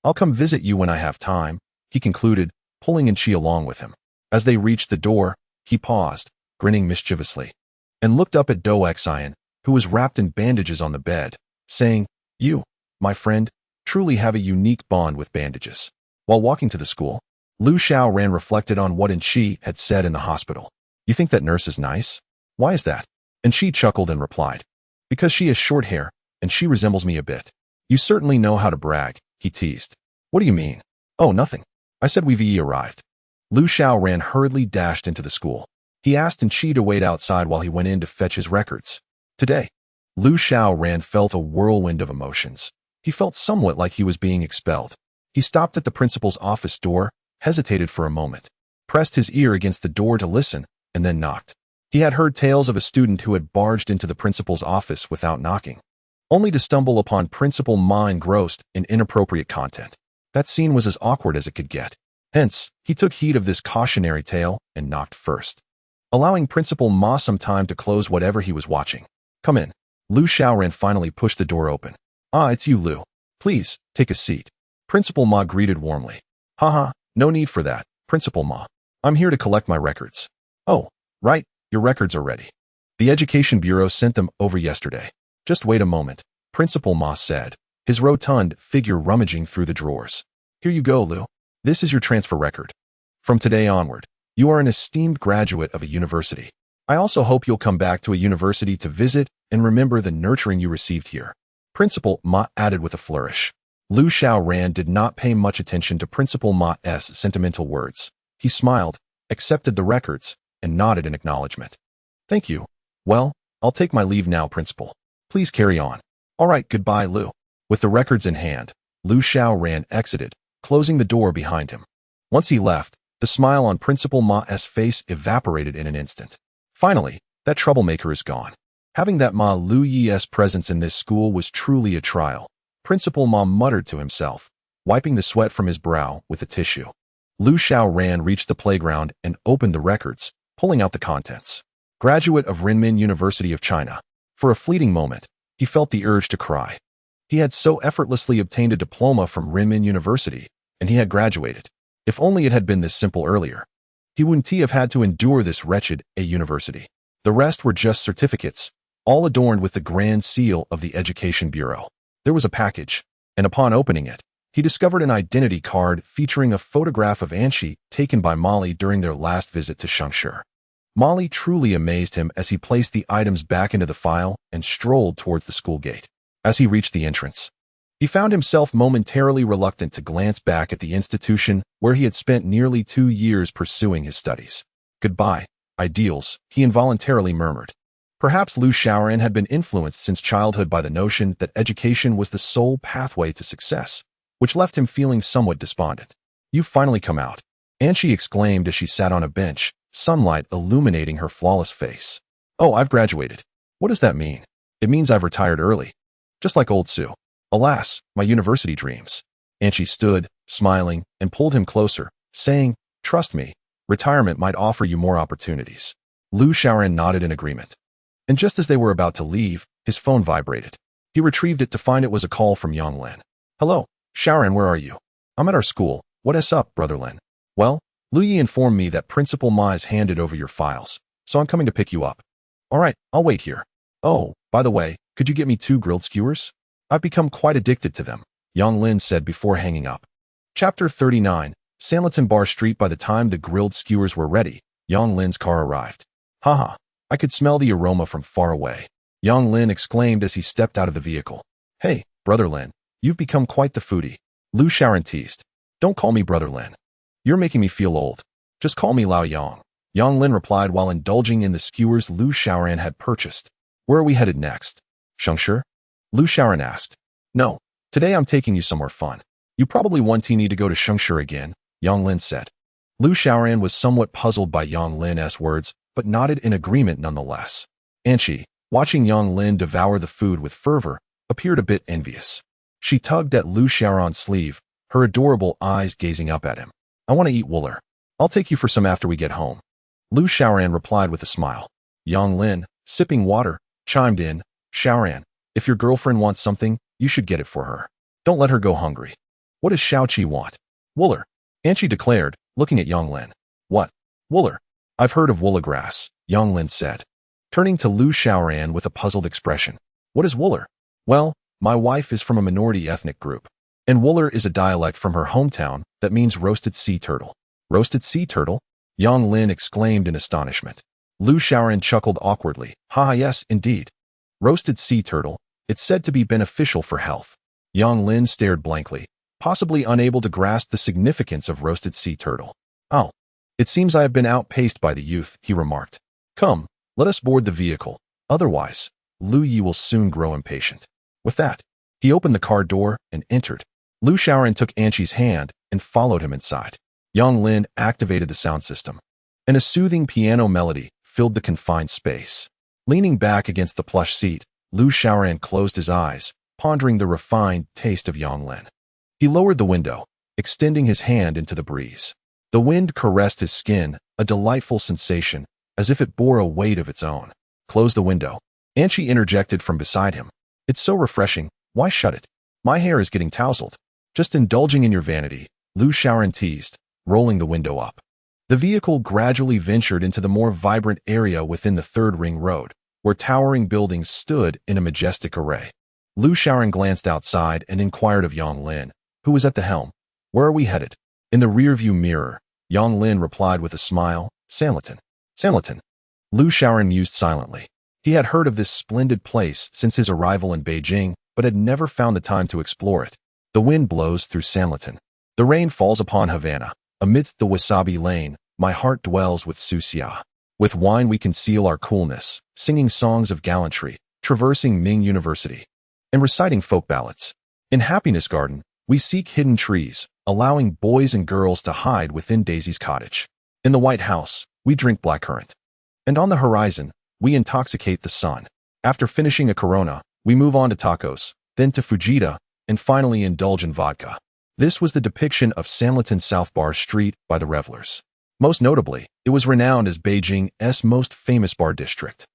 I'll come visit you when I have time, he concluded, pulling Enchi along with him. As they reached the door, he paused, grinning mischievously, and looked up at Do Xian, who was wrapped in bandages on the bed, saying, You, my friend, truly have a unique bond with bandages. While walking to the school, Lu Xiaoran reflected on what Enchi had said in the hospital. You think that nurse is nice? Why is that? Enchi chuckled and replied, Because she has short hair, and she resembles me a bit. You certainly know how to brag, he teased. What do you mean? Oh, nothing. I said we've arrived. Lu Xiao ran hurriedly dashed into the school. He asked Chi to wait outside while he went in to fetch his records. Today, Lu Xiao ran felt a whirlwind of emotions. He felt somewhat like he was being expelled. He stopped at the principal's office door, hesitated for a moment, pressed his ear against the door to listen, and then knocked. He had heard tales of a student who had barged into the principal's office without knocking, only to stumble upon Principal Ma engrossed in inappropriate content. That scene was as awkward as it could get. Hence, he took heed of this cautionary tale and knocked first, allowing Principal Ma some time to close whatever he was watching. Come in. Lu Xiaoran finally pushed the door open. Ah, it's you, Lu. Please, take a seat. Principal Ma greeted warmly. Haha, no need for that, Principal Ma. I'm here to collect my records. Oh, right, your records are ready. The Education Bureau sent them over yesterday. Just wait a moment, Principal Ma said, his rotund figure rummaging through the drawers. Here you go, Lu. This is your transfer record. From today onward, you are an esteemed graduate of a university. I also hope you'll come back to a university to visit and remember the nurturing you received here. Principal Ma added with a flourish. Lu Xiaoran did not pay much attention to Principal Ma's sentimental words. He smiled, accepted the records, and nodded in acknowledgement. Thank you. Well, I'll take my leave now, Principal. Please carry on. All right, goodbye, Lu. With the records in hand, Lu Xiaoran exited, closing the door behind him. Once he left, the smile on Principal Ma's face evaporated in an instant. Finally, that troublemaker is gone. Having that Ma Lu Yi's presence in this school was truly a trial, Principal Ma muttered to himself, wiping the sweat from his brow with a tissue. Lu Xiaoran reached the playground and opened the records, pulling out the contents. Graduate of Renmin University of China. For a fleeting moment, he felt the urge to cry. He had so effortlessly obtained a diploma from Renmin University, and he had graduated. If only it had been this simple earlier. He wouldn't have had to endure this wretched university. The rest were just certificates, all adorned with the grand seal of the Education Bureau. There was a package, and upon opening it, he discovered an identity card featuring a photograph of Anshi taken by Molly during their last visit to Shangshi. Molly truly amazed him as he placed the items back into the file and strolled towards the school gate. As he reached the entrance, he found himself momentarily reluctant to glance back at the institution where he had spent nearly 2 years pursuing his studies. Goodbye, ideals, he involuntarily murmured. Perhaps Lu Xiaoran had been influenced since childhood by the notion that education was the sole pathway to success, which left him feeling somewhat despondent. You've finally come out, Anshi exclaimed as she sat on a bench, sunlight illuminating her flawless face. Oh, I've graduated. What does that mean? It means I've retired early. Just like old Sue. Alas, my university dreams. Anshi stood, smiling, and pulled him closer, saying, Trust me, retirement might offer you more opportunities. Lu Xiaoran nodded in agreement. And just as they were about to leave, his phone vibrated. He retrieved it to find it was a call from Yang Lin. Hello, Xiaoran, where are you? I'm at our school. What's up, Brother Lin? Well, Lu Yi informed me that Principal Ma has handed over your files, so I'm coming to pick you up. All right, I'll wait here. Oh, by the way, could you get me 2 grilled skewers? I've become quite addicted to them, Yang Lin said before hanging up. Chapter 39, Sanlitun Bar Street. By the time the grilled skewers were ready, Yang Lin's car arrived. Haha, I could smell the aroma from far away, Yang Lin exclaimed as he stepped out of the vehicle. Hey, Brother Lin, you've become quite the foodie, Lu Xiaoran teased. Don't call me Brother Lin. You're making me feel old. Just call me Lao Yang. Yang Lin replied while indulging in the skewers Lu Xiaoran had purchased. Where are we headed next? Shangshi? Lu Xiaoran asked. No, today I'm taking you somewhere fun. You probably need to go to Shangshi again, Yang Lin said. Lu Xiaoran was somewhat puzzled by Yang Lin's words, but nodded in agreement nonetheless. Anshi, watching Yang Lin devour the food with fervor, appeared a bit envious. She tugged at Lu Xiaoran's sleeve, her adorable eyes gazing up at him. I want to eat Wooler. I'll take you for some after we get home. Lu Xiaoran replied with a smile. Yang Lin, sipping water, chimed in, Xiaoran, if your girlfriend wants something, you should get it for her. Don't let her go hungry. What does Xiaoqi want? Wooler, Anshi declared, looking at Yang Lin. What? Wooler? I've heard of Wooler grass, Yang Lin said, turning to Lu Xiaoran with a puzzled expression. What is Wooler? Well, my wife is from a minority ethnic group, and Wooler is a dialect from her hometown that means roasted sea turtle. Roasted sea turtle? Yang Lin exclaimed in astonishment. Lu Xiaoran chuckled awkwardly. Haha, yes, indeed. Roasted sea turtle, It's said to be beneficial for health. Yang Lin stared blankly, possibly unable to grasp the significance of roasted sea turtle. Oh, it seems I have been outpaced by the youth, he remarked. Come, let us board the vehicle. Otherwise, Lu Yi will soon grow impatient. With that, he opened the car door and entered. Lu Xiaoran took Anqi's hand and followed him inside. Yang Lin activated the sound system, and a soothing piano melody filled the confined space. Leaning back against the plush seat, Lu Xiaoran closed his eyes, pondering the refined taste of Yang Lin. He lowered the window, extending his hand into the breeze. The wind caressed his skin, a delightful sensation, as if it bore a weight of its own. Close the window. Anqi interjected from beside him. It's so refreshing, why shut it? My hair is getting tousled. Just indulging in your vanity, Lu Xiaoran teased, rolling the window up. The vehicle gradually ventured into the more vibrant area within the third ring road, where towering buildings stood in a majestic array. Lu Xiaoran glanced outside and inquired of Yang Lin, who was at the helm. Where are we headed? In the rearview mirror, Yang Lin replied with a smile, Sanlitun. Sanlitun. Lu Xiaoran mused silently. He had heard of this splendid place since his arrival in Beijing, but had never found the time to explore it. The wind blows through Sanlitun. The rain falls upon Havana. Amidst the wasabi lane, my heart dwells with Suxia. With wine we conceal our coolness, singing songs of gallantry, traversing Ming University, and reciting folk ballads. In Happiness Garden, we seek hidden trees, allowing boys and girls to hide within Daisy's cottage. In the White House, we drink blackcurrant. And on the horizon, we intoxicate the sun. After finishing a Corona, we move on to tacos, then to Fujita, and finally indulge in vodka. This was the depiction of Sanlitun South Bar Street by the revelers. Most notably, it was renowned as Beijing's most famous bar district.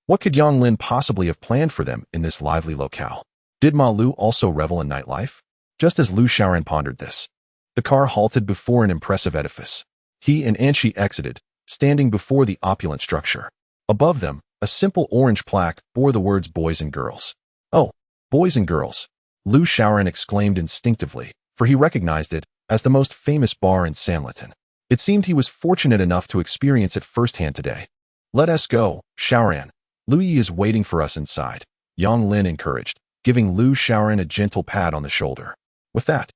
What could Yang Lin possibly have planned for them in this lively locale? Did Ma Lu also revel in nightlife? Just as Lu Xiaoran pondered this, the car halted before an impressive edifice. He and Anqi exited, standing before the opulent structure. Above them, a simple orange plaque bore the words boys and girls. Oh, boys and girls, Lu Xiaoran exclaimed instinctively, for he recognized it as the most famous bar in Sanlitun. It seemed he was fortunate enough to experience it firsthand today. Let us go, Xiaoran. Lu Yi is waiting for us inside, Yang Lin encouraged, giving Lu Xiaoran a gentle pat on the shoulder. With that,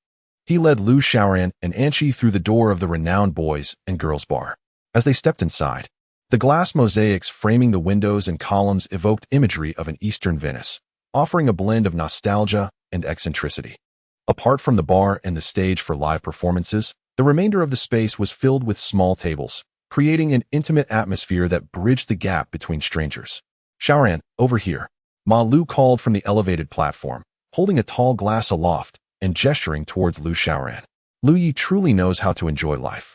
he led Lu Xiaoran and Anqi through the door of the renowned boys and girls bar. As they stepped inside, the glass mosaics framing the windows and columns evoked imagery of an Eastern Venice, offering a blend of nostalgia and eccentricity. Apart from the bar and the stage for live performances, the remainder of the space was filled with small tables, creating an intimate atmosphere that bridged the gap between strangers. Xiaoran, over here. Ma Lu called from the elevated platform, holding a tall glass aloft and gesturing towards Lu Xiaoran. Lu Yi truly knows how to enjoy life.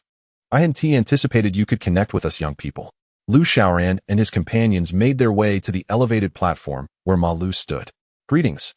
I hadn't anticipated you could connect with us young people. Lu Xiaoran and his companions made their way to the elevated platform where Ma Lu stood. Greetings.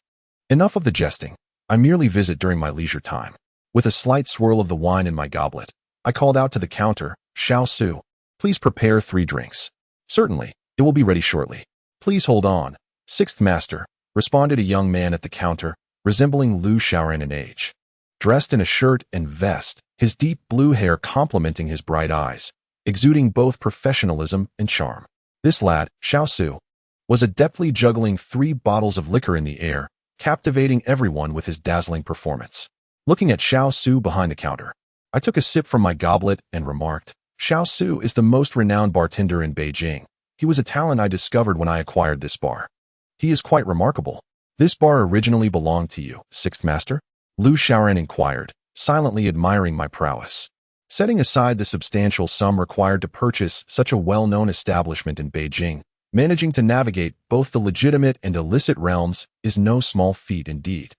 Enough of the jesting. I merely visit during my leisure time. With a slight swirl of the wine in my goblet, I called out to the counter, Xiao Su, please prepare 3 drinks. Certainly, it will be ready shortly. Please hold on. Sixth master, responded a young man at the counter, resembling Lu Xiaoran in age. Dressed in a shirt and vest, his deep blue hair complementing his bright eyes, exuding both professionalism and charm. This lad, Xiao Su, was adeptly juggling 3 bottles of liquor in the air, captivating everyone with his dazzling performance. Looking at Xiao Su behind the counter, I took a sip from my goblet and remarked, Xiao Su is the most renowned bartender in Beijing. He was a talent I discovered when I acquired this bar. He is quite remarkable. This bar originally belonged to you, Sixth Master? Lu Xiaoran inquired, silently admiring my prowess. Setting aside the substantial sum required to purchase such a well-known establishment in Beijing, managing to navigate both the legitimate and illicit realms is no small feat indeed.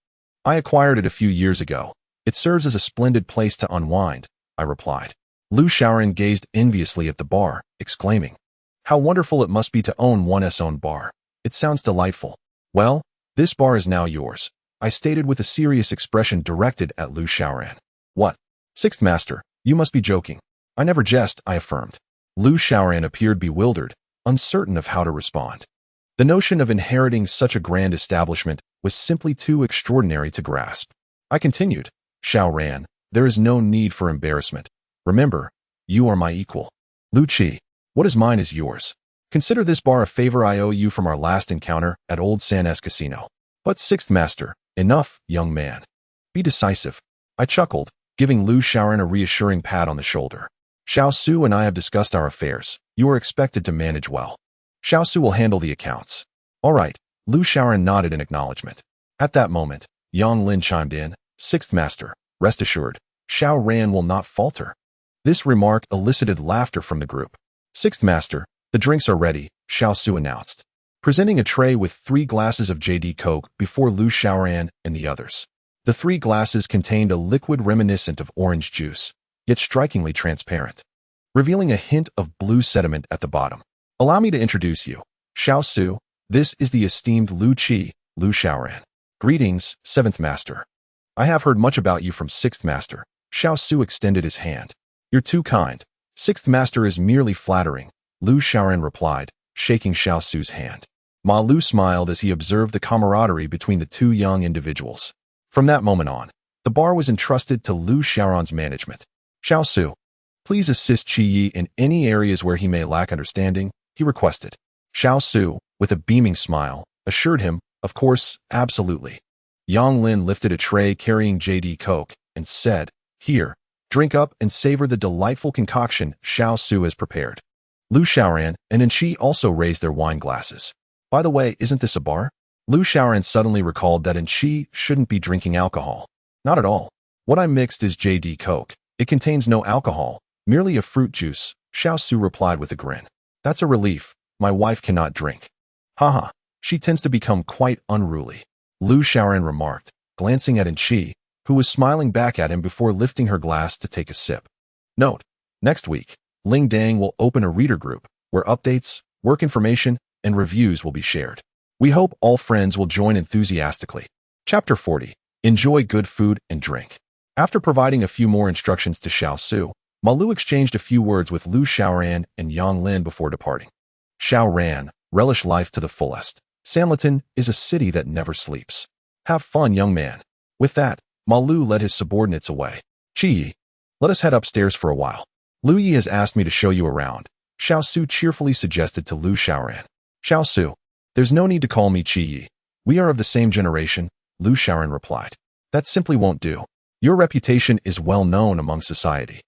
I acquired it a few years ago. It serves as a splendid place to unwind, I replied. Lu Xiaoran gazed enviously at the bar, exclaiming, how wonderful it must be to own one's own bar. It sounds delightful. Well, this bar is now yours, I stated with a serious expression directed at Lu Xiaoran. What? Sixth Master, you must be joking. I never jest, I affirmed. Lu Xiaoran appeared bewildered, uncertain of how to respond. The notion of inheriting such a grand establishment was simply too extraordinary to grasp. I continued, Xiaoran, there is no need for embarrassment. Remember, you are my equal. Lu Qi, what is mine is yours. Consider this bar a favor I owe you from our last encounter at Old San's Casino. But sixth master, enough, young man. Be decisive. I chuckled, giving Lu Xiaoran a reassuring pat on the shoulder. Xiao Su and I have discussed our affairs. You are expected to manage well. Xiao Su will handle the accounts. All right, Lu Xiaoran nodded in acknowledgement. At that moment, Yang Lin chimed in, Sixth master, rest assured, Xiao Ran will not falter. This remark elicited laughter from the group. Sixth master, the drinks are ready, Xiao Su announced, presenting a tray with 3 glasses of JD Coke before Lu Xiaoran and the others. The 3 glasses contained a liquid reminiscent of orange juice, yet strikingly transparent, revealing a hint of blue sediment at the bottom. Allow me to introduce you. Xiao Su, this is the esteemed Lu Qi, Lu Xiaoran. Greetings, 7th Master. I have heard much about you from 6th Master. Xiao Su extended his hand. You're too kind. 6th Master is merely flattering, Lu Xiaoran replied, shaking Xiao Su's hand. Ma Lu smiled as he observed the camaraderie between the 2 young individuals. From that moment on, the bar was entrusted to Lu Xiaoran's management. Xiao Su, please assist Qi Yi in any areas where he may lack understanding, he requested. Xiao Su, with a beaming smile, assured him, of course, absolutely. Yang Lin lifted a tray carrying JD Coke and said, Here, drink up and savor the delightful concoction Xiao Su has prepared. Lu Xiaoran and Enqi also raised their wine glasses. By the way, isn't this a bar? Lu Xiaoran suddenly recalled that Enqi shouldn't be drinking alcohol. Not at all. What I mixed is JD Coke. It contains no alcohol, merely a fruit juice, Xiao Su replied with a grin. That's a relief. My wife cannot drink. Haha, she tends to become quite unruly, Lu Xiaoran remarked, glancing at Enqi, who was smiling back at him before lifting her glass to take a sip. Note, next week, Ling Dang will open a reader group, where updates, work information, and reviews will be shared. We hope all friends will join enthusiastically. Chapter 40. Enjoy good food and drink. After providing a few more instructions to Xiao Su, Ma Lu exchanged a few words with Lu Xiaoran and Yang Lin before departing. Xiao Ran, relish life to the fullest. Sanlitun is a city that never sleeps. Have fun, young man. With that, Ma Lu led his subordinates away. Qi Yi, let us head upstairs for a while. Lu Yi has asked me to show you around, Xiao Su cheerfully suggested to Lu Xiaoran. Xiao Su, there's no need to call me Qi Yi. We are of the same generation, Lu Xiaoran replied. That simply won't do. Your reputation is well known among society.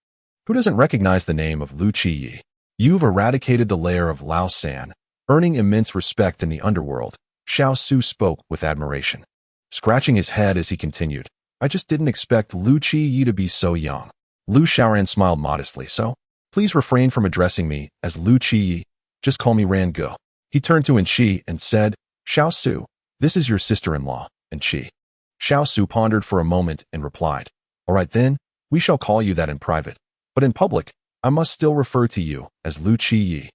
Who doesn't recognize the name of Lu Qi Yi? You've eradicated the lair of Lao San, earning immense respect in the underworld, Xiao Su spoke with admiration. Scratching his head as he continued, I just didn't expect Lu Qi Yi to be so young. Lu Xiaoran smiled modestly, so please refrain from addressing me as Lu Qi Yi, just call me Ran Ge. He turned to Enqi and said, Xiao Su, this is your sister-in-law, Enqi. Xiao Su pondered for a moment and replied, All right then, we shall call you that in private, but in public, I must still refer to you as Lu Qi Yi.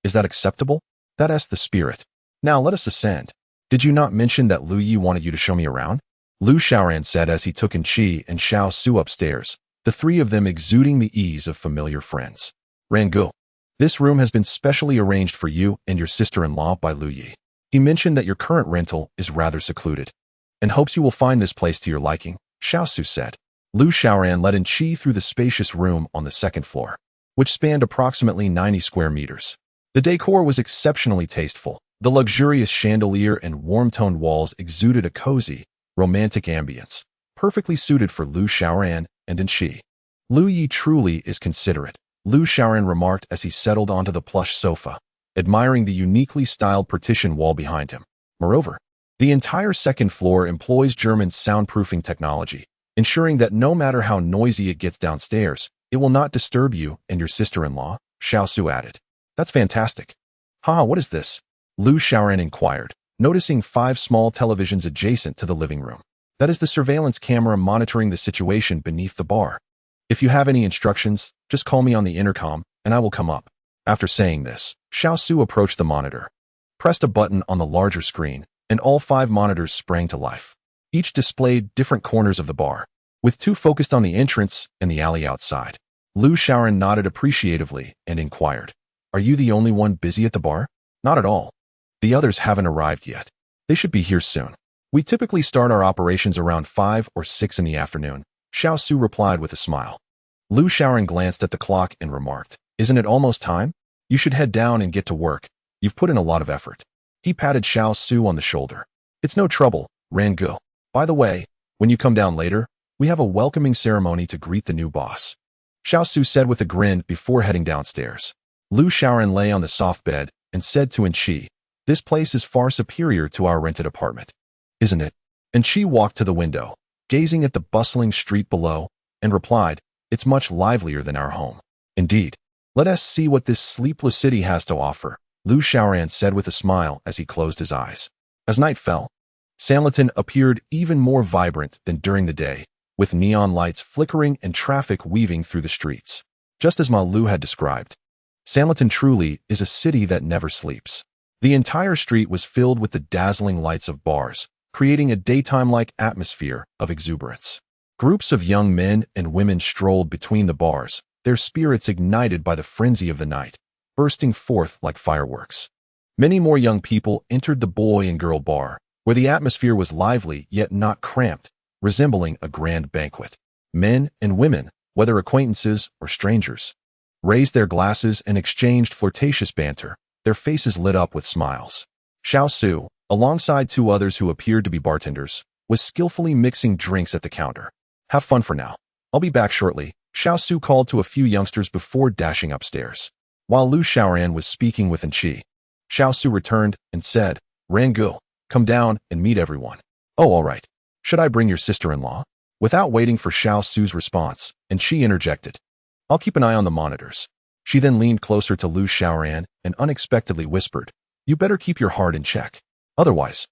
Is that acceptable? That's the spirit. Now let us ascend. Did you not mention that Lu Yi wanted you to show me around? Lu Xiaoran said as he took Enqi and Xiao Su upstairs, the 3 of them exuding the ease of familiar friends. Rangu, this room has been specially arranged for you and your sister-in-law by Lu Yi. He mentioned that your current rental is rather secluded, and hopes you will find this place to your liking, Xiao Su said. Lu Xiaoran led Enqi through the spacious room on the 2nd floor, which spanned approximately 90 square meters. The decor was exceptionally tasteful. The luxurious chandelier and warm-toned walls exuded a cozy, romantic ambience, perfectly suited for Lu Xiaoran and Enqi. Lu Yi truly is considerate, Lu Xiaoran remarked as he settled onto the plush sofa, admiring the uniquely styled partition wall behind him. Moreover, the entire 2nd floor employs German soundproofing technology, ensuring that no matter how noisy it gets downstairs, it will not disturb you and your sister-in-law, Xiao Su added. That's fantastic. Haha, what is this? Lu Xiaoran inquired, noticing 5 small televisions adjacent to the living room. That is the surveillance camera monitoring the situation beneath the bar. If you have any instructions, just call me on the intercom, and I will come up. After saying this, Xiao Su approached the monitor, pressed a button on the larger screen, and all 5 monitors sprang to life. Each displayed different corners of the bar, with 2 focused on the entrance and the alley outside. Lu Xiaoran nodded appreciatively and inquired, Are you the only one busy at the bar? Not at all. The others haven't arrived yet. They should be here soon. We typically start our operations around 5 or 6 in the afternoon, Xiao Su replied with a smile. Lu Xiaoran glanced at the clock and remarked, Isn't it almost time? You should head down and get to work. You've put in a lot of effort. He patted Xiao Su on the shoulder. It's no trouble, Rangu. By the way, when you come down later, we have a welcoming ceremony to greet the new boss. Xiaosu said with a grin before heading downstairs. Lu Xiaoran lay on the soft bed and said to Enqi, "This place is far superior to our rented apartment, isn't it?" Enqi walked to the window, gazing at the bustling street below, and replied, "It's much livelier than our home." "Indeed. Let us see what this sleepless city has to offer," Lu Xiaoran said with a smile as he closed his eyes. As night fell, Sanlitun appeared even more vibrant than during the day, with neon lights flickering and traffic weaving through the streets. Just as Ma Lu had described, Sanlitun truly is a city that never sleeps. The entire street was filled with the dazzling lights of bars, creating a daytime-like atmosphere of exuberance. Groups of young men and women strolled between the bars, their spirits ignited by the frenzy of the night, bursting forth like fireworks. Many more young people entered the boy and girl bar, where the atmosphere was lively yet not cramped, resembling a grand banquet. Men and women, whether acquaintances or strangers, raised their glasses and exchanged flirtatious banter, their faces lit up with smiles. Xiaosu, alongside two others who appeared to be bartenders, was skillfully mixing drinks at the counter. "Have fun for now. I'll be back shortly," Xiaosu called to a few youngsters before dashing upstairs. While Lu Xiaoran was speaking with Enqi, Xiaosu returned and said, "Rangu, come down and meet everyone." "Oh, all right. Should I bring your sister-in-law?" Without waiting for Xiaosu's response, Enqi interjected, "I'll keep an eye on the monitors." She then leaned closer to Lu Xiaoran and unexpectedly whispered, "You better keep your heart in check. Otherwise,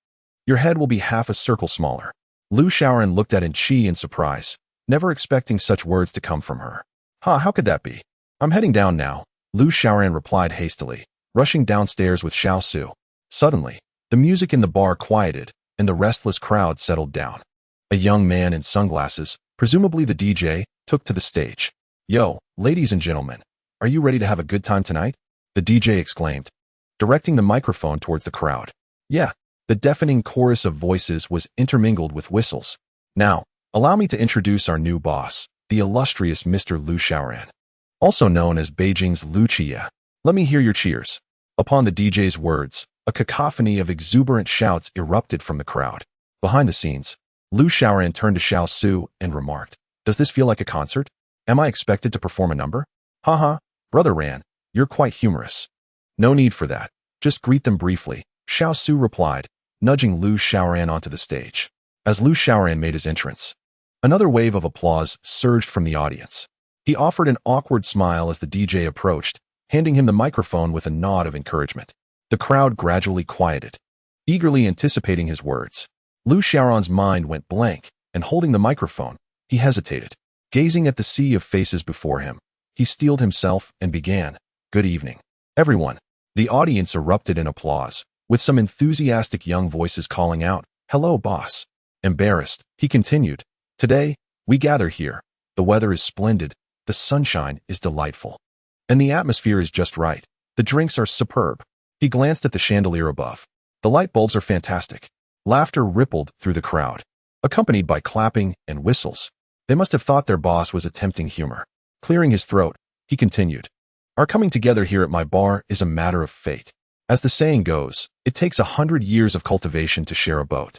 your head will be half a circle smaller." Lu Xiaoran looked at Enqi in surprise, never expecting such words to come from her. How could that be?" "I'm heading down now," Lu Xiaoran replied hastily, rushing downstairs with Xiaosu. Suddenly, the music in the bar quieted, and the restless crowd settled down. A young man in sunglasses, presumably the DJ, took to the stage. "Yo, ladies and gentlemen, are you ready to have a good time tonight?" the DJ exclaimed, directing the microphone towards the crowd. "Yeah." The deafening chorus of voices was intermingled with whistles. "Now, allow me to introduce our new boss, the illustrious Mr. Lu Xiaoran, also known as Beijing's Lu Qie. Let me hear your cheers." Upon the DJ's words, a cacophony of exuberant shouts erupted from the crowd. Behind the scenes, Lu Xiaoran turned to Xiaosu and remarked, "Does this feel like a concert? Am I expected to perform a number?" "Haha, Brother Ran, you're quite humorous." "No need for that. Just greet them briefly," Xiaosu replied, nudging Lu Xiaoran onto the stage. As Lu Xiaoran made his entrance, another wave of applause surged from the audience. He offered an awkward smile as the DJ approached, handing him the microphone with a nod of encouragement. The crowd gradually quieted, eagerly anticipating his words. Lu Xiaoran's mind went blank, and holding the microphone, he hesitated. Gazing at the sea of faces before him, he steeled himself and began, "Good evening, everyone." The audience erupted in applause, with some enthusiastic young voices calling out, "Hello, boss." Embarrassed, he continued, "Today, we gather here. The weather is splendid, the sunshine is delightful, and the atmosphere is just right. The drinks are superb." He glanced at the chandelier above. "The light bulbs are fantastic." Laughter rippled through the crowd, accompanied by clapping and whistles. They must have thought their boss was attempting humor. Clearing his throat, he continued, "Our coming together here at my bar is a matter of fate. As the saying goes, it takes 100 years of cultivation to share a boat,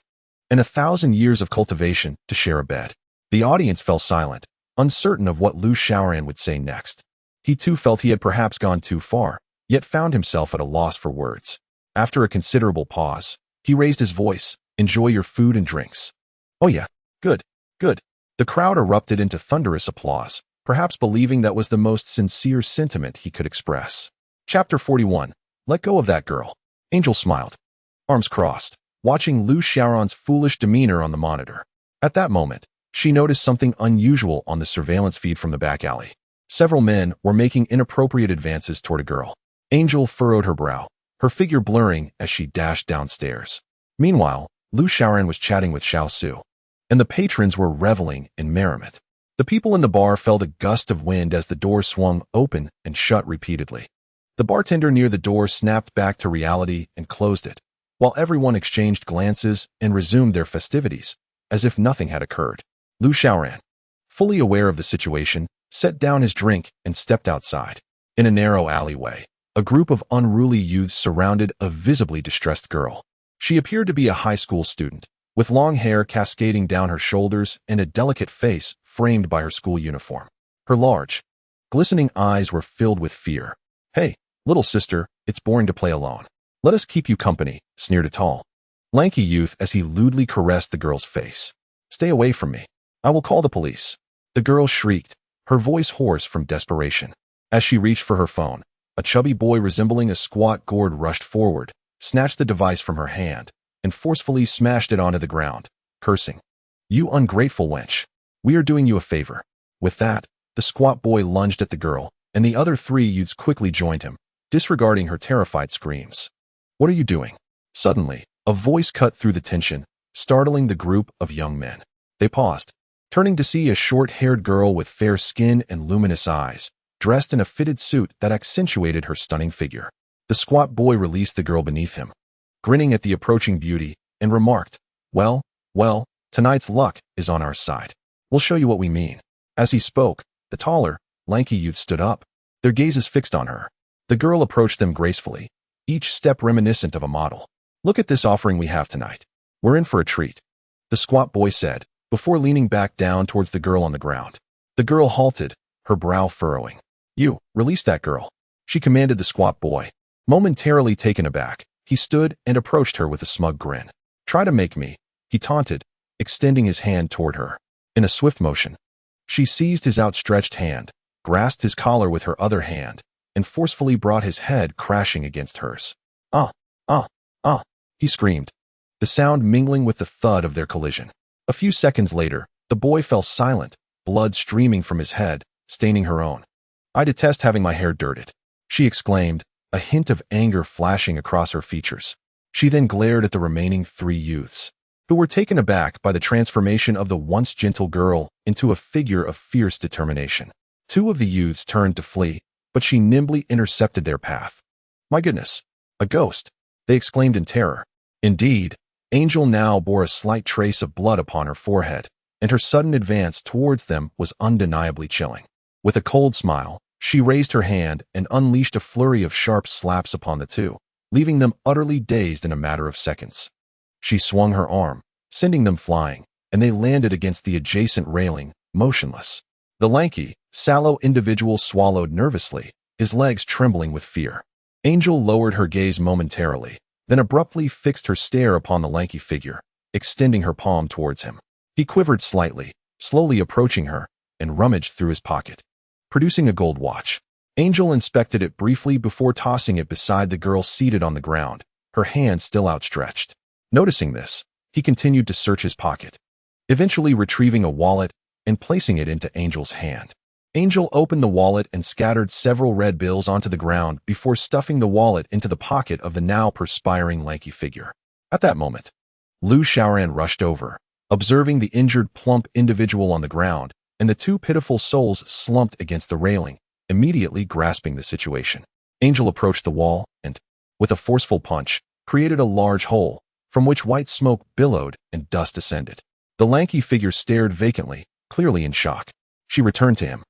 and 1,000 years of cultivation to share a bed." The audience fell silent, uncertain of what Lu Xiaoran would say next. He too felt he had perhaps gone too far, yet found himself at a loss for words. After a considerable pause, he raised his voice, "Enjoy your food and drinks." "Oh yeah, good, good." The crowd erupted into thunderous applause, perhaps believing that was the most sincere sentiment he could express. Chapter 41. Let go of that girl. Angel smiled, arms crossed, watching Lu Xiaoran's foolish demeanor on the monitor. At that moment, she noticed something unusual on the surveillance feed from the back alley. Several men were making inappropriate advances toward a girl. Angel furrowed her brow, her figure blurring as she dashed downstairs. Meanwhile, Lu Xiaoran was chatting with Xiaosu, and the patrons were reveling in merriment. The people in the bar felt a gust of wind as the door swung open and shut repeatedly. The bartender near the door snapped back to reality and closed it, while everyone exchanged glances and resumed their festivities, as if nothing had occurred. Lu Xiaoran, fully aware of the situation, set down his drink and stepped outside. In a narrow alleyway, a group of unruly youths surrounded a visibly distressed girl. She appeared to be a high school student, with long hair cascading down her shoulders and a delicate face framed by her school uniform. Her large, glistening eyes were filled with fear. "Hey, little sister, it's boring to play alone. Let us keep you company," sneered a tall, lanky youth as he lewdly caressed the girl's face. "Stay away from me. I will call the police." The girl shrieked, her voice hoarse from desperation. As she reached for her phone, a chubby boy resembling a squat gourd rushed forward, snatched the device from her hand, and forcefully smashed it onto the ground, cursing, "You ungrateful wench. We are doing you a favor." With that, the squat boy lunged at the girl, and the other 3 youths quickly joined him, disregarding her terrified screams. "What are you doing?" Suddenly, a voice cut through the tension, startling the group of young men. They paused, turning to see a short-haired girl with fair skin and luminous eyes, dressed in a fitted suit that accentuated her stunning figure. The squat boy released the girl beneath him, grinning at the approaching beauty, and remarked, well, tonight's luck is on our side. We'll show you what we mean." As he spoke, the taller, lanky youth stood up, their gazes fixed on her. The girl approached them gracefully, each step reminiscent of a model. "Look at this offering we have tonight. We're in for a treat," the squat boy said, before leaning back down towards the girl on the ground. The girl halted, her brow furrowing. "You, release that girl," she commanded the squat boy. Momentarily taken aback, he stood and approached her with a smug grin. "Try to make me," he taunted, extending his hand toward her. In a swift motion, she seized his outstretched hand, grasped his collar with her other hand, and forcefully brought his head crashing against hers. Ah, he screamed, the sound mingling with the thud of their collision. A few seconds later, the boy fell silent, blood streaming from his head, staining her own. "I detest having my hair dirted," she exclaimed, a hint of anger flashing across her features. She then glared at the remaining 3 youths, who were taken aback by the transformation of the once gentle girl into a figure of fierce determination. 2 of the youths turned to flee, but she nimbly intercepted their path. "My goodness, a ghost!" they exclaimed in terror. Indeed, Angel now bore a slight trace of blood upon her forehead, and her sudden advance towards them was undeniably chilling. With a cold smile, she raised her hand and unleashed a flurry of sharp slaps upon the 2, leaving them utterly dazed in a matter of seconds. She swung her arm, sending them flying, and they landed against the adjacent railing, motionless. The lanky, sallow individual swallowed nervously, his legs trembling with fear. Angel lowered her gaze momentarily, then abruptly fixed her stare upon the lanky figure, extending her palm towards him. He quivered slightly, slowly approaching her, and rummaged through his pocket, producing a gold watch. Angel inspected it briefly before tossing it beside the girl seated on the ground, her hand still outstretched. Noticing this, he continued to search his pocket, eventually retrieving a wallet and placing it into Angel's hand. Angel opened the wallet and scattered several red bills onto the ground before stuffing the wallet into the pocket of the now perspiring lanky figure. At that moment, Lu Xiaoran rushed over, observing the injured plump individual on the ground, and the 2 pitiful souls slumped against the railing, immediately grasping the situation. Angel approached the wall and, with a forceful punch, created a large hole, from which white smoke billowed and dust ascended. The lanky figure stared vacantly, clearly in shock. She returned to him,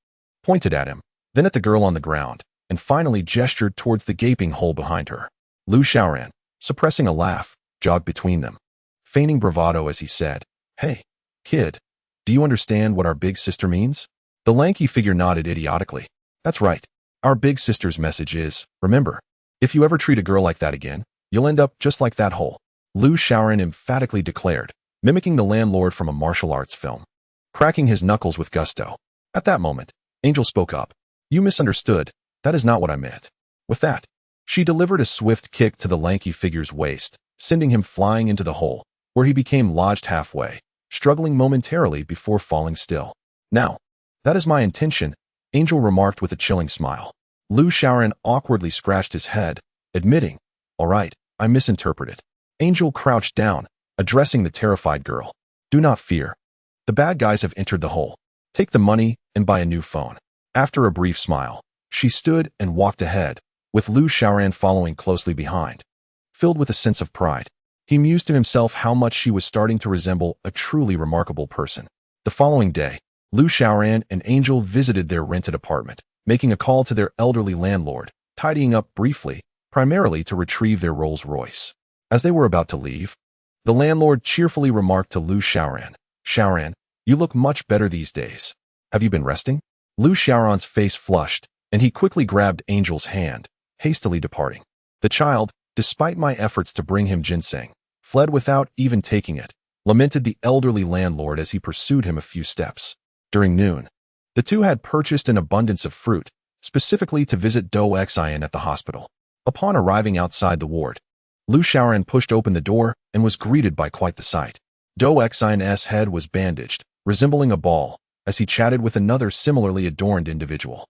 pointed at him, then at the girl on the ground, and finally gestured towards the gaping hole behind her. Lu Xiaoran, suppressing a laugh, jogged between them, feigning bravado as he said, "Hey, kid, do you understand what our big sister means?" The lanky figure nodded idiotically. "That's right. Our big sister's message is, remember, if you ever treat a girl like that again, you'll end up just like that hole," Lu Xiaoran emphatically declared, mimicking the landlord from a martial arts film, cracking his knuckles with gusto. At that moment, Angel spoke up. "You misunderstood. That is not what I meant." With that, she delivered a swift kick to the lanky figure's waist, sending him flying into the hole, where he became lodged halfway, struggling momentarily before falling still. "Now, that is my intention," Angel remarked with a chilling smile. Lu Xiaoran awkwardly scratched his head, admitting, "All right, I misinterpreted." Angel crouched down, addressing the terrified girl. "Do not fear. The bad guys have entered the hole. Take the money and buy a new phone." After a brief smile, she stood and walked ahead, with Lu Xiaoran following closely behind. Filled with a sense of pride, he mused to himself how much she was starting to resemble a truly remarkable person. The following day, Lu Xiaoran and Angel visited their rented apartment, making a call to their elderly landlord, tidying up briefly, primarily to retrieve their Rolls-Royce. As they were about to leave, The landlord cheerfully remarked to Lu Xiaoran. Xiaoran, you look much better these days. Have you been resting? Lu Xiaoran's face flushed, and he quickly grabbed Angel's hand, hastily departing. The child, despite my efforts to bring him ginseng, fled without even taking it, lamented the elderly landlord as he pursued him a few steps. During noon, the two had purchased an abundance of fruit, specifically to visit Do Xian at the hospital. Upon arriving outside the ward, Lu Xiaoran pushed open the door and was greeted by quite the sight. Do Xian's head was bandaged, resembling a ball, as he chatted with another similarly adorned individual.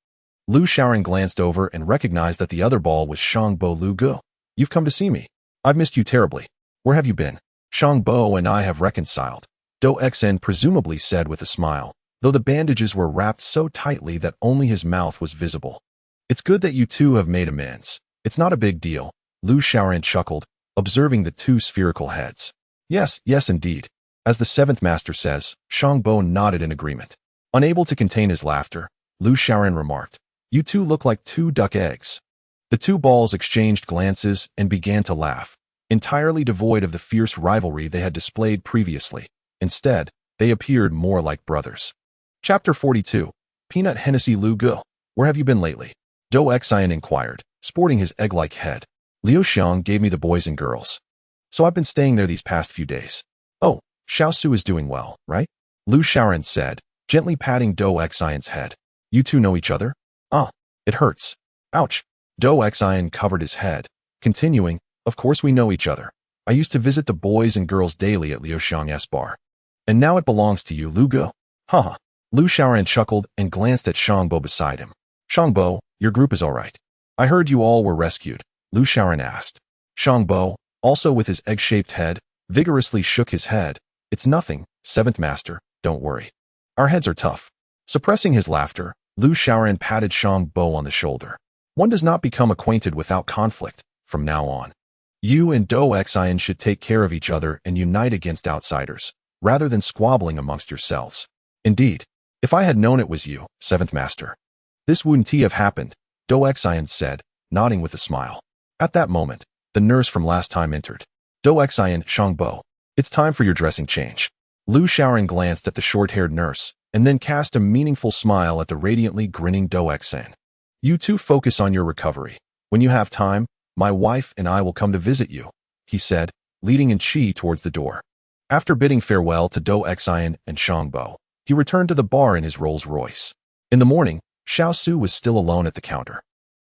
Lu Xiaoran glanced over and recognized that the other ball was Shangbo Lu Gu. You've come to see me. I've missed you terribly. Where have you been? Shangbo and I have reconciled, Do Xian presumably said with a smile, though the bandages were wrapped so tightly that only his mouth was visible. It's good that you two have made amends. It's not a big deal, Lu Xiaoran chuckled, observing the two spherical heads. Yes, indeed. As the seventh master says, Shangbo nodded in agreement. Unable to contain his laughter, Lu Xiaoran remarked, you two look like two duck eggs. The two balls exchanged glances and began to laugh, entirely devoid of the fierce rivalry they had displayed previously. Instead, they appeared more like brothers. Chapter 42. Peanut Hennessy Lu Gu. Where have you been lately? Do Xian inquired, sporting his egg-like head. Liu Xiang gave me the boys and girls. So I've been staying there these past few days. Oh, Xiao Su is doing well, right? Lu Xiaoran said, gently patting Do Xian's head. You two know each other? Ah, it hurts. Ouch. Do Xian covered his head, continuing, of course we know each other. I used to visit the boys and girls daily at Liu Xiang's bar. And now it belongs to you, Lu Gu. Haha. Lu Xiaoran chuckled and glanced at Shangbo beside him. Shangbo, your group is all right. I heard you all were rescued, Lu Xiaoran asked. Shangbo, also with his egg-shaped head, vigorously shook his head. It's nothing, seventh master, don't worry. Our heads are tough. Suppressing his laughter, Lu Xiaoran patted Shangbo on the shoulder. One does not become acquainted without conflict, from now on. You and Do Xian should take care of each other and unite against outsiders, rather than squabbling amongst yourselves. Indeed, if I had known it was you, seventh master. This wouldn't have happened, Do Xian said, nodding with a smile. At that moment, the nurse from last time entered. Do Xian, Shangbo, it's time for your dressing change. Lu Xiaoran glanced at the short-haired nurse, and then cast a meaningful smile at the radiantly grinning Do Xian. You two focus on your recovery. When you have time, my wife and I will come to visit you, he said, leading in Qi towards the door. After bidding farewell to Do Xian and Shangbo, he returned to the bar in his Rolls-Royce. In the morning, Xiao Su was still alone at the counter,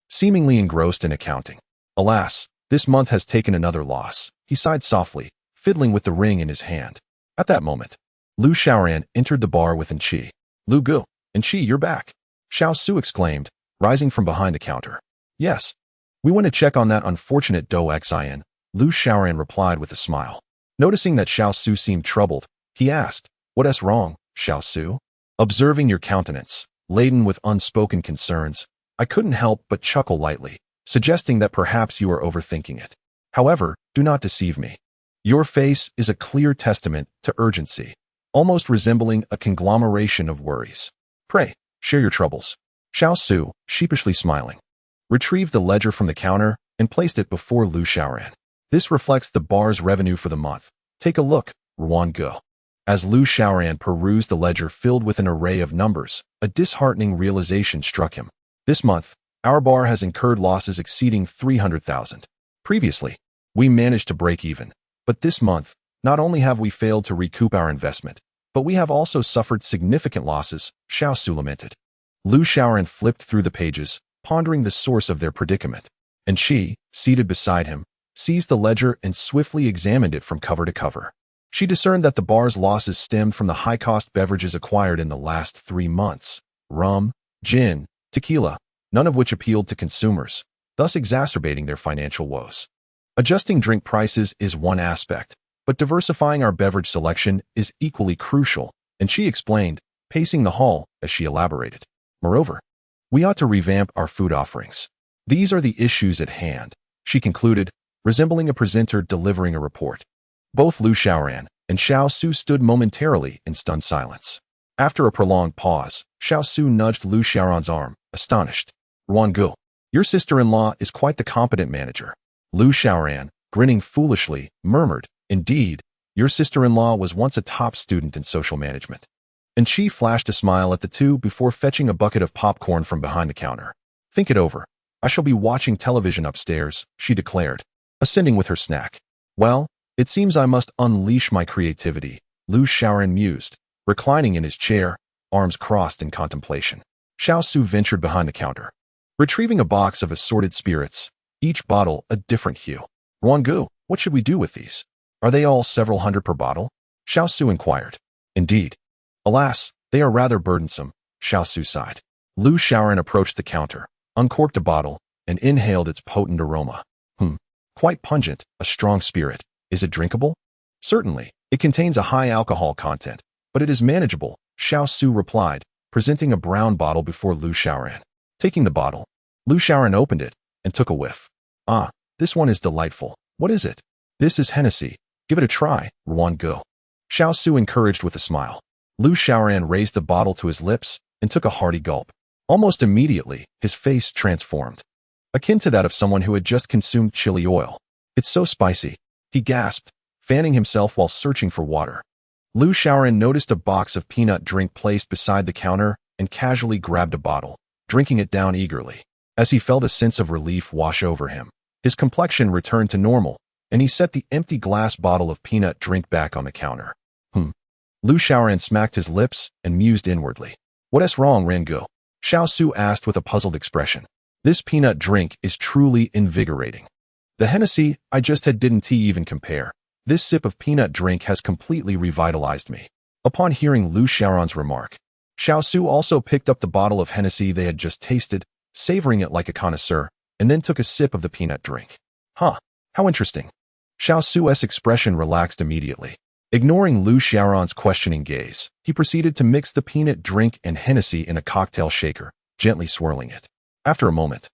seemingly engrossed in accounting. Alas, this month has taken another loss, he sighed softly, fiddling with the ring in his hand. At that moment, Lu Xiaoran entered the bar with Qi. Lu Gu, Qi, you're back, Xiao Su exclaimed, rising from behind the counter. Yes. We want to check on that unfortunate Do Xian, Lu Xiaoran replied with a smile. Noticing that Xiao Su seemed troubled, he asked, What's wrong, Xiao Su? Observing your countenance, laden with unspoken concerns, I couldn't help but chuckle lightly, suggesting that perhaps you are overthinking it. However, do not deceive me. Your face is a clear testament to urgency, almost resembling a conglomeration of worries. Pray, share your troubles. Xiao Su, sheepishly smiling, retrieved the ledger from the counter and placed it before Lu Xiaoran. This reflects the bar's revenue for the month. Take a look, Ruan Ge. As Lu Xiaoran perused the ledger filled with an array of numbers, a disheartening realization struck him. This month, our bar has incurred losses exceeding 300,000. Previously, we managed to break even, but this month, not only have we failed to recoup our investment, but we have also suffered significant losses, Xiao Su lamented. Lu Xiaoran flipped through the pages, pondering the source of their predicament, and she, seated beside him, seized the ledger and swiftly examined it from cover to cover. She discerned that the bar's losses stemmed from the high-cost beverages acquired in the last 3 months, rum, gin, tequila, none of which appealed to consumers, thus exacerbating their financial woes. Adjusting drink prices is one aspect, but diversifying our beverage selection is equally crucial, and she explained, pacing the hall as she elaborated. Moreover, we ought to revamp our food offerings. These are the issues at hand, she concluded, resembling a presenter delivering a report. Both Lu Xiaoran and Xiao Su stood momentarily in stunned silence. After a prolonged pause, Xiao Su nudged Lu Xiaoran's arm, astonished. Ruan Ge, your sister-in-law is quite the competent manager. Lu Xiaoran, grinning foolishly, murmured, Indeed, Your sister-in-law was once a top student in social management. And she flashed a smile at the two before fetching a bucket of popcorn from behind the counter. Think it over. I shall be watching television upstairs, she declared, ascending with her snack. Well, it seems I must unleash my creativity, Lu Xiaoran mused, reclining in his chair, arms crossed in contemplation. Xiao Su ventured behind the counter, retrieving a box of assorted spirits, each bottle a different hue. Ruangu, what should we do with these? Are they all several hundred per bottle? Xiao Su inquired. Indeed. Alas, they are rather burdensome, Xiao Su sighed. Lu Xiaoran approached the counter, uncorked a bottle, and inhaled its potent aroma. Quite pungent, a strong spirit. Is it drinkable? Certainly. It contains a high alcohol content, but it is manageable, Xiao Su replied, presenting a brown bottle before Lu Xiaoran. Taking the bottle, Lu Xiaoran opened it and took a whiff. Ah, this one is delightful. What is it? This is Hennessy. Give it a try, Ruangu. Xiao Su encouraged with a smile. Lu Xiaoran raised the bottle to his lips and took a hearty gulp. Almost immediately, his face transformed, akin to that of someone who had just consumed chili oil. It's so spicy, he gasped, fanning himself while searching for water. Lu Xiaoran noticed a box of peanut drink placed beside the counter and casually grabbed a bottle, drinking it down eagerly. As he felt a sense of relief wash over him, his complexion returned to normal, and he set the empty glass bottle of peanut drink back on the counter. Lu Xiaoran smacked his lips and mused inwardly. What's wrong, Ruangu? Xiao Su asked with a puzzled expression. This peanut drink is truly invigorating. The Hennessy I just had didn't even compare. This sip of peanut drink has completely revitalized me. Upon hearing Lu Xiaoran's remark, Xiao Su also picked up the bottle of Hennessy they had just tasted, savoring it like a connoisseur, and then took a sip of the peanut drink. How interesting. Xiao Su's expression relaxed immediately. Ignoring Lu Xiaoran's questioning gaze, he proceeded to mix the peanut drink and Hennessy in a cocktail shaker, gently swirling it. After a moment,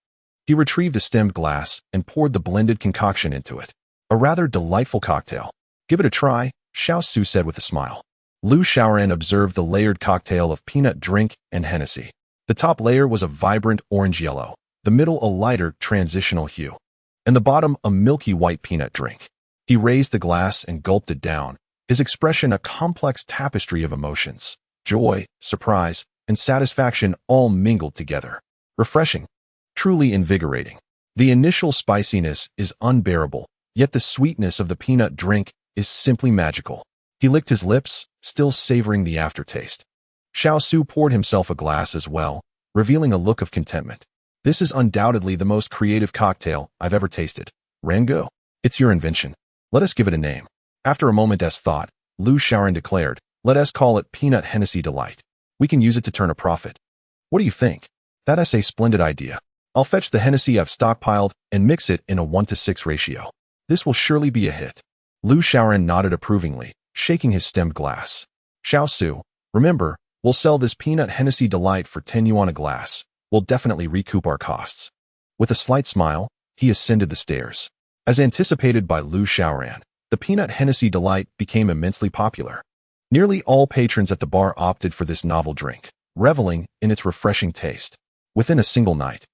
he retrieved a stemmed glass and poured the blended concoction into it. A rather delightful cocktail. Give it a try, Xiao Su said with a smile. Lu Xiaoran observed the layered cocktail of peanut drink and Hennessy. The top layer was a vibrant orange-yellow, the middle a lighter transitional hue, and the bottom a milky white peanut drink. He raised the glass and gulped it down, his expression a complex tapestry of emotions. Joy, surprise, and satisfaction all mingled together. Refreshing. Truly invigorating. The initial spiciness is unbearable, yet the sweetness of the peanut drink is simply magical. He licked his lips, still savoring the aftertaste. Xiao Su poured himself a glass as well, revealing a look of contentment. This is undoubtedly the most creative cocktail I've ever tasted. Ruangu, it's your invention. Let us give it a name. After a moment's thought, Lu Xiaoran declared, let us call it Peanut Hennessy Delight. We can use it to turn a profit. What do you think? That's a splendid idea. I'll fetch the Hennessy I've stockpiled and mix it in a 1:6 ratio. This will surely be a hit. Lu Xiaoran nodded approvingly, shaking his stemmed glass. Xiao Su, remember, we'll sell this Peanut Hennessy Delight for 10 yuan a glass. We'll definitely recoup our costs. With a slight smile, he ascended the stairs. As anticipated by Lu Xiaoran, the Peanut Hennessy Delight became immensely popular. Nearly all patrons at the bar opted for this novel drink, reveling in its refreshing taste. Within a single night,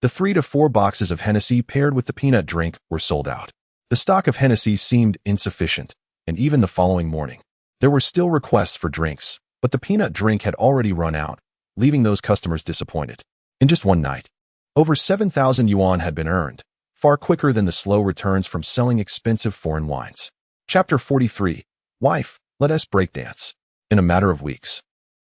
the 3 to 4 boxes of Hennessy paired with the peanut drink were sold out. The stock of Hennessy seemed insufficient, and even the following morning, there were still requests for drinks, but the peanut drink had already run out, leaving those customers disappointed. In just one night, over 7,000 yuan had been earned, far quicker than the slow returns from selling expensive foreign wines. Chapter 43. Wife, let us breakdance. In a matter of weeks,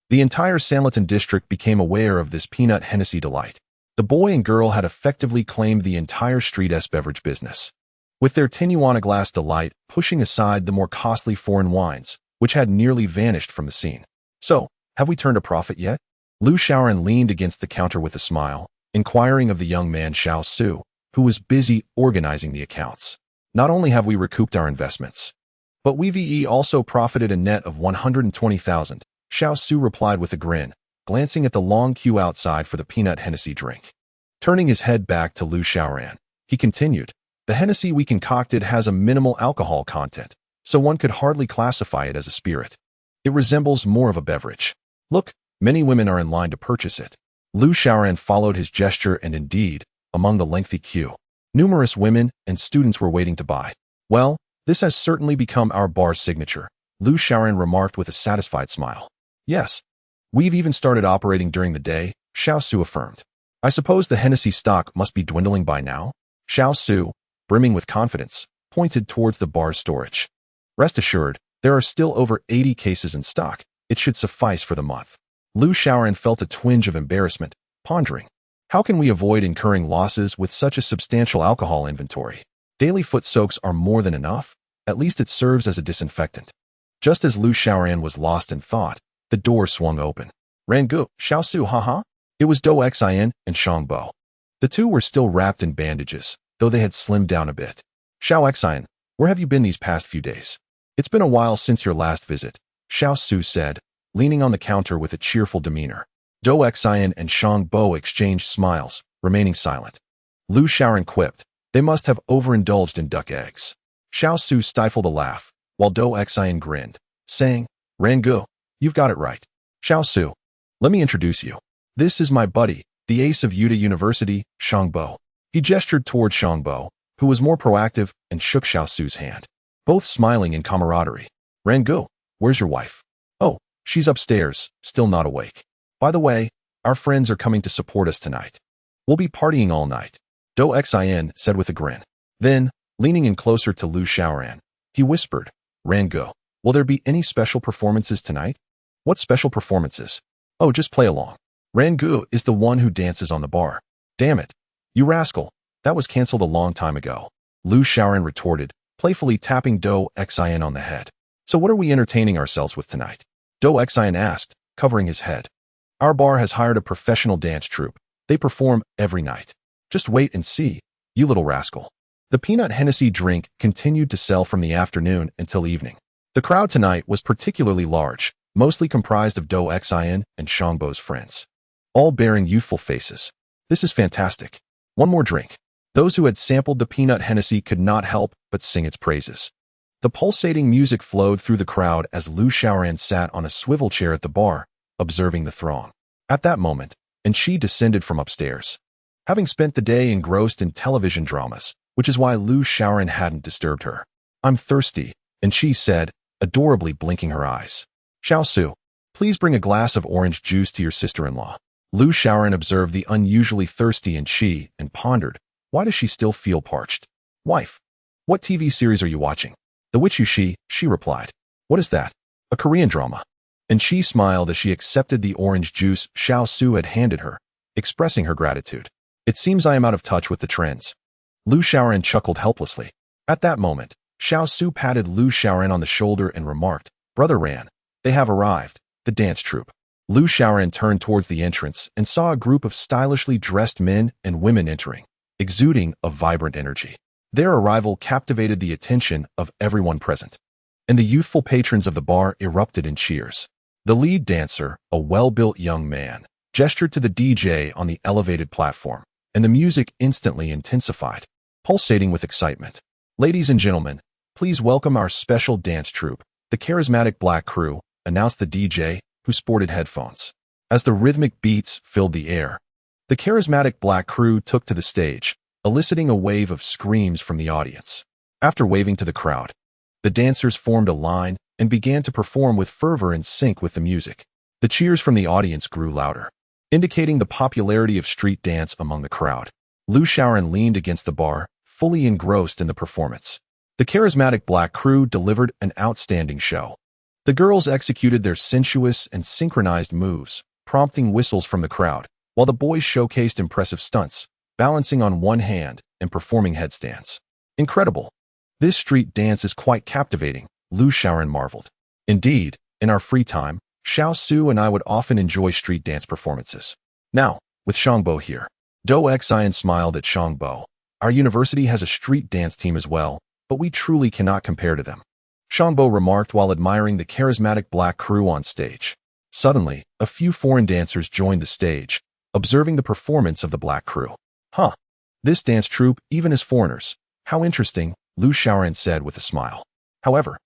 the entire Sanlitun district became aware of this Peanut Hennessy Delight. The boy and girl had effectively claimed the entire street's beverage business, with their 10 yuan a glass delight pushing aside the more costly foreign wines, which had nearly vanished from the scene. So, have we turned a profit yet? Lu Xiaoran leaned against the counter with a smile, inquiring of the young man Xiao Su, who was busy organizing the accounts. Not only have we recouped our investments, but we've also profited a net of 120,000, Xiao Su replied with a grin, glancing at the long queue outside for the peanut Hennessy drink. Turning his head back to Lu Xiaoran, he continued, the Hennessy we concocted has a minimal alcohol content, so one could hardly classify it as a spirit. It resembles more of a beverage. Look, many women are in line to purchase it. Lu Xiaoran followed his gesture and indeed, among the lengthy queue, numerous women and students were waiting to buy. Well, This has certainly become our bar's signature, Lu Xiaoran remarked with a satisfied smile. Yes. We've even started operating during the day, Xiao Su affirmed. I suppose the Hennessy stock must be dwindling by now? Xiao Su, brimming with confidence, pointed towards the bar's storage. Rest assured, there are still over 80 cases in stock. It should suffice for the month. Lu Xiaoran felt a twinge of embarrassment, pondering. How can we avoid incurring losses with such a substantial alcohol inventory? Daily foot soaks are more than enough. At least it serves as a disinfectant. Just as Lu Xiaoran was lost in thought, the door swung open. Rangu, Xiao Su, haha. It was Do Xin and Shangbo. The two were still wrapped in bandages, though they had slimmed down a bit. Xiao Xin, where have you been these past few days? It's been a while since your last visit, Xiao Su said, leaning on the counter with a cheerful demeanor. Do Xin and Shangbo exchanged smiles, remaining silent. Lu Xiaoran quipped, they must have overindulged in duck eggs. Xiao Su stifled a laugh, while Do Xin grinned, saying, Rangu, you've got it right. Xiao Su, let me introduce you. This is my buddy, the ace of Yuta University, Shangbo. He gestured toward Shangbo, who was more proactive, and shook Xiao Su's hand, both smiling in camaraderie. Rangu, where's your wife? Oh, she's upstairs, still not awake. By the way, our friends are coming to support us tonight. We'll be partying all night, Do Xin said with a grin. Then, leaning in closer to Lu Xiaoran, he whispered, Rangu, will there be any special performances tonight? What special performances? Oh, just play along. Rangu is the one who dances on the bar. Damn it. You rascal, that was cancelled a long time ago. Lu Xiaoran retorted, playfully tapping Do Xin on the head. So what are we entertaining ourselves with tonight? Do Xin asked, covering his head. Our bar has hired a professional dance troupe. They perform every night. Just wait and see, you little rascal. The peanut Hennessy drink continued to sell from the afternoon until evening. The crowd tonight was particularly large, mostly comprised of Do Xin and Shangbo's friends, all bearing youthful faces. This is fantastic. One more drink. Those who had sampled the peanut Hennessy could not help but sing its praises. The pulsating music flowed through the crowd as Lu Xiaoran sat on a swivel chair at the bar, observing the throng. At that moment, and she descended from upstairs, having spent the day engrossed in television dramas, which is why Lu Xiaoran hadn't disturbed her. I'm thirsty, and she said, adorably blinking her eyes. Xiao Su, please bring a glass of orange juice to your sister-in-law. Lu Xiaoran observed the unusually thirsty and pondered, why does she still feel parched? Wife, what TV series are you watching? The Witch Yushi, she replied. What is that? A Korean drama. And she smiled as she accepted the orange juice Xiao Su had handed her, expressing her gratitude. It seems I am out of touch with the trends. Lu Xiaoran chuckled helplessly. At that moment, Xiao Su patted Lu Xiaoran on the shoulder and remarked, Brother Ran, they have arrived, the dance troupe. Lu Xiaoran turned towards the entrance and saw a group of stylishly dressed men and women entering, exuding a vibrant energy. Their arrival captivated the attention of everyone present, and the youthful patrons of the bar erupted in cheers. The lead dancer, a well-built young man, gestured to the DJ on the elevated platform, and the music instantly intensified, pulsating with excitement. Ladies and gentlemen, please welcome our special dance troupe, the charismatic Black Crew, announced the DJ, who sported headphones. As the rhythmic beats filled the air, the charismatic Black Crew took to the stage, eliciting a wave of screams from the audience. After waving to the crowd, the dancers formed a line and began to perform with fervor in sync with the music. The cheers from the audience grew louder, indicating the popularity of street dance among the crowd. Lu Xiaoran leaned against the bar, fully engrossed in the performance. The charismatic Black Crew delivered an outstanding show. The girls executed their sensuous and synchronized moves, prompting whistles from the crowd, while the boys showcased impressive stunts, balancing on one hand and performing headstands. Incredible. This street dance is quite captivating, Lu Xiaoran marveled. Indeed, in our free time, Xiao Su and I would often enjoy street dance performances. Now, with Shangbo here. Do Xin smiled at Shangbo. Our university has a street dance team as well, but we truly cannot compare to them, Shangbo remarked while admiring the charismatic Black Crew on stage. Suddenly, a few foreign dancers joined the stage, observing the performance of the Black Crew. Huh. This dance troupe even as foreigners. How interesting, Lu Xiaoran said with a smile. However,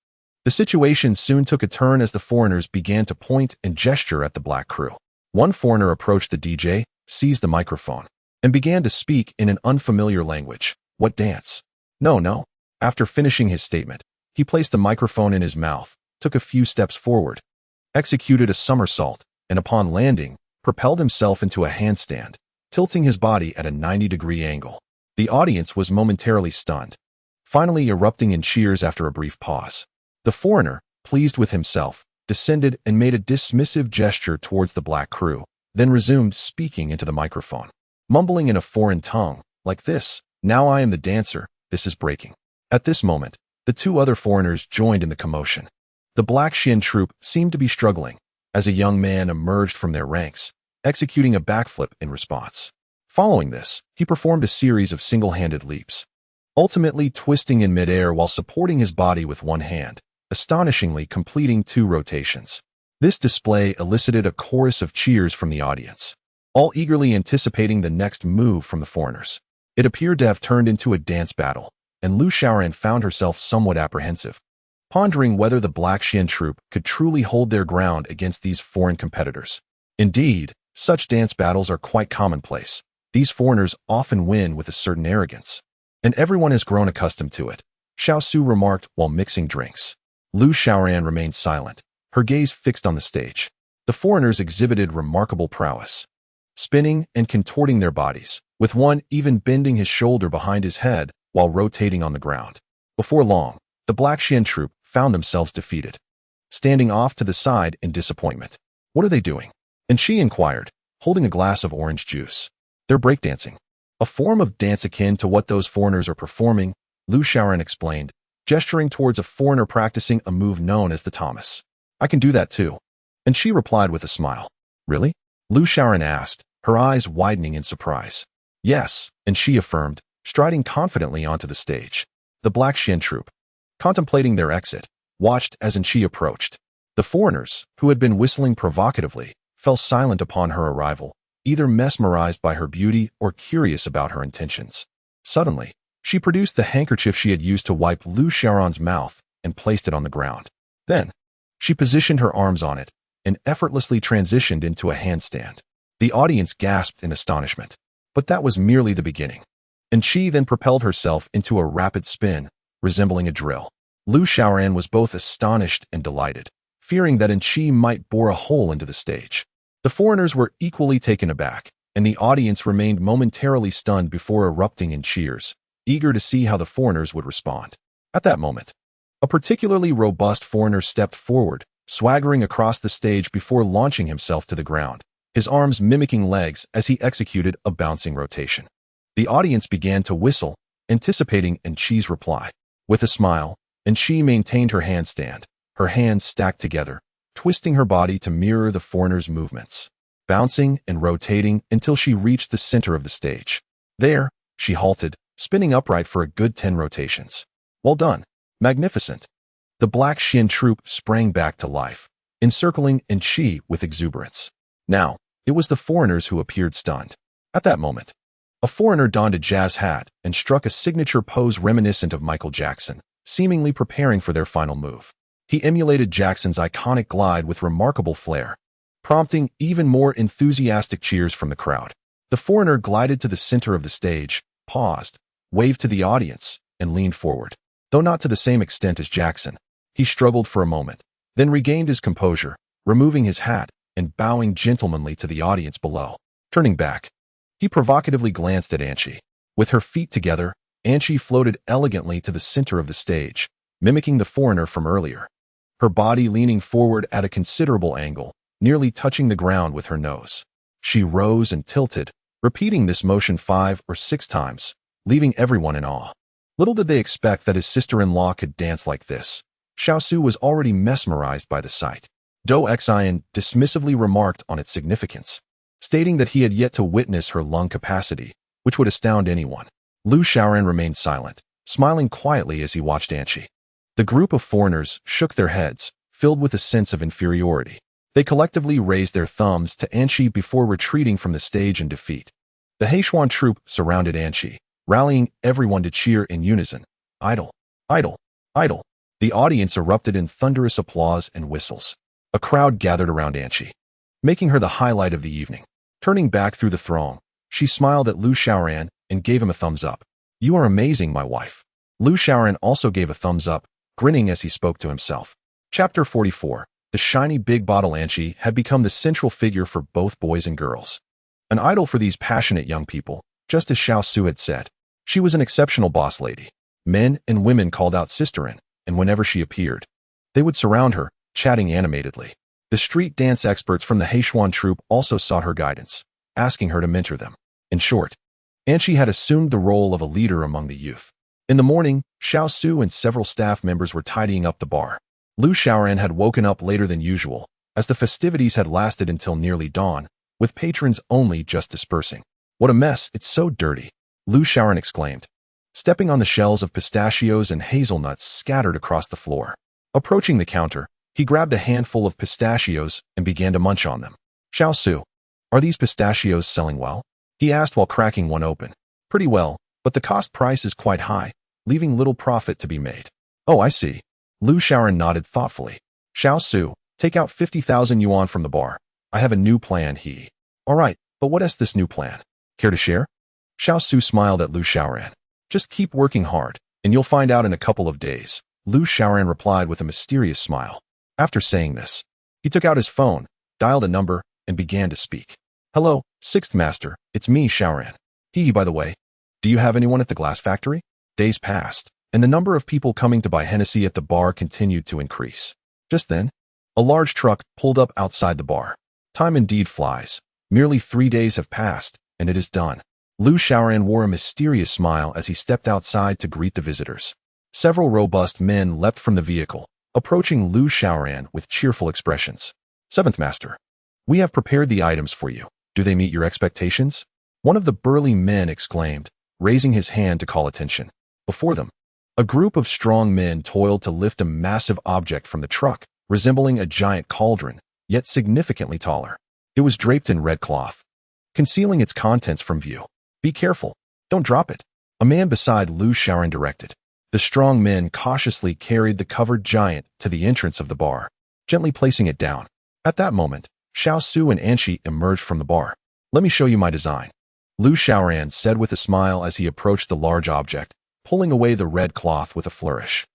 the situation soon took a turn as the foreigners began to point and gesture at the Black Crew. One foreigner approached the DJ, seized the microphone, and began to speak in an unfamiliar language. What dance? No, After finishing his statement, he placed the microphone in his mouth, took a few steps forward, executed a somersault, and upon landing, propelled himself into a handstand, tilting his body at a 90-degree angle. The audience was momentarily stunned, finally erupting in cheers after a brief pause. The foreigner, pleased with himself, descended and made a dismissive gesture towards the black crew, then resumed speaking into the microphone, mumbling in a foreign tongue, like this: "Now I am the dancer, this is breaking." At this moment, the two other foreigners joined in the commotion. The Black Shin troupe seemed to be struggling, as a young man emerged from their ranks, executing a backflip in response. Following this, he performed a series of single-handed leaps, ultimately twisting in midair while supporting his body with one hand, astonishingly completing 2 rotations. This display elicited a chorus of cheers from the audience, all eagerly anticipating the next move from the foreigners. It appeared to have turned into a dance battle, and Lu Xiaoran found herself somewhat apprehensive, pondering whether the Black Shin troupe could truly hold their ground against these foreign competitors. Indeed, such dance battles are quite commonplace. These foreigners often win with a certain arrogance, and everyone has grown accustomed to it, Xiao Su remarked while mixing drinks. Lu Xiaoran remained silent, her gaze fixed on the stage. The foreigners exhibited remarkable prowess, spinning and contorting their bodies, with one even bending his shoulder behind his head while rotating on the ground. Before long, the Black Shin troupe found themselves defeated, standing off to the side in disappointment. "What are they doing?" And she inquired, holding a glass of orange juice. "They're breakdancing. A form of dance akin to what those foreigners are performing," Lu Xiaoran explained, gesturing towards a foreigner practicing a move known as the Thomas. "I can do that too." And she replied with a smile. "Really?" Lu Xiaoran asked, her eyes widening in surprise. "Yes," and she affirmed, striding confidently onto the stage. The Black Shin troupe, contemplating their exit, watched as she approached. The foreigners, who had been whistling provocatively, fell silent upon her arrival, either mesmerized by her beauty or curious about her intentions. Suddenly, she produced the handkerchief she had used to wipe Lu Xiaoran's mouth and placed it on the ground. Then, she positioned her arms on it and effortlessly transitioned into a handstand. The audience gasped in astonishment, but that was merely the beginning. And she then propelled herself into a rapid spin, resembling a drill. Lu Xiaoran was both astonished and delighted, fearing that she might bore a hole into the stage. The foreigners were equally taken aback, and the audience remained momentarily stunned before erupting in cheers, eager to see how the foreigners would respond. At that moment, a particularly robust foreigner stepped forward, swaggering across the stage before launching himself to the ground, his arms mimicking legs as he executed a bouncing rotation. The audience began to whistle, anticipating Chi's reply. With a smile, Chi maintained her handstand, her hands stacked together, twisting her body to mirror the foreigner's movements, bouncing and rotating until she reached the center of the stage. There, she halted, spinning upright for a good 10 rotations. "Well done. Magnificent." The Black Shin troupe sprang back to life, encircling Chi with exuberance. Now, it was the foreigners who appeared stunned. At that moment, a foreigner donned a jazz hat and struck a signature pose reminiscent of Michael Jackson, seemingly preparing for their final move. He emulated Jackson's iconic glide with remarkable flair, prompting even more enthusiastic cheers from the crowd. The foreigner glided to the center of the stage, paused, waved to the audience, and leaned forward. Though not to the same extent as Jackson, he struggled for a moment, then regained his composure, removing his hat and bowing gentlemanly to the audience below. Turning back, he provocatively glanced at Anchi. With her feet together, Anchi floated elegantly to the center of the stage, mimicking the foreigner from earlier, her body leaning forward at a considerable angle, nearly touching the ground with her nose. She rose and tilted, repeating this motion 5 or 6 times, leaving everyone in awe. Little did they expect that his sister-in-law could dance like this. Xiao Su was already mesmerized by the sight. Do Xian dismissively remarked on its significance, stating that he had yet to witness her lung capacity, which would astound anyone. Lu Xiaoran remained silent, smiling quietly as he watched Anchi. The group of foreigners shook their heads, filled with a sense of inferiority. They collectively raised their thumbs to Anchi before retreating from the stage in defeat. The Heishuan troupe surrounded Anchi, rallying everyone to cheer in unison. "Idol! Idol! Idol!" The audience erupted in thunderous applause and whistles. A crowd gathered around Anchi, making her the highlight of the evening. Turning back through the throng, she smiled at Lu Xiaoran and gave him a thumbs up. "You are amazing, my wife." Lu Xiaoran also gave a thumbs up, grinning as he spoke to himself. Chapter 44. The shiny big bottle Anqi had become the central figure for both boys and girls. An idol for these passionate young people, just as Xiao Su had said. She was an exceptional boss lady. Men and women called out Sisterin, and whenever she appeared, they would surround her, chatting animatedly. The street dance experts from the Heishuan troupe also sought her guidance, asking her to mentor them. In short, Anqi had assumed the role of a leader among the youth. In the morning, Xiao Su and several staff members were tidying up the bar. Lu Xiaoran had woken up later than usual, as the festivities had lasted until nearly dawn, with patrons only just dispersing. What a mess, it's so dirty, Lu Xiaoran exclaimed, stepping on the shells of pistachios and hazelnuts scattered across the floor. Approaching the counter, he grabbed a handful of pistachios and began to munch on them. Xiao Su, are these pistachios selling well? He asked while cracking one open. Pretty well, but the cost price is quite high, leaving little profit to be made. Oh, I see. Lu Xiaoran nodded thoughtfully. Xiao Su, take out 50,000 yuan from the bar. I have a new plan, he. All right, but what is this new plan? Care to share? Xiao Su smiled at Lu Xiaoran. Just keep working hard, and you'll find out in a couple of days, Lu Xiaoran replied with a mysterious smile. After saying this, he took out his phone, dialed a number, and began to speak. Hello, Sixth Master, it's me, Xiaoran. By the way, do you have anyone at the glass factory? Days passed, and the number of people coming to buy Hennessy at the bar continued to increase. Just then, a large truck pulled up outside the bar. Time indeed flies. Merely 3 days have passed, and it is done. Lu Xiaoran wore a mysterious smile as he stepped outside to greet the visitors. Several robust men leapt from the vehicle, approaching Lu Xiaoran with cheerful expressions. Seventh Master, we have prepared the items for you. Do they meet your expectations? One of the burly men exclaimed, raising his hand to call attention. Before them, a group of strong men toiled to lift a massive object from the truck, resembling a giant cauldron, yet significantly taller. It was draped in red cloth, concealing its contents from view. Be careful, don't drop it, a man beside Lu Xiaoran directed. The strong men cautiously carried the covered giant to the entrance of the bar, gently placing it down. At that moment, Xiao Su and Anqi emerged from the bar. Let me show you my design, Lu Xiaoran said with a smile as he approached the large object, pulling away the red cloth with a flourish.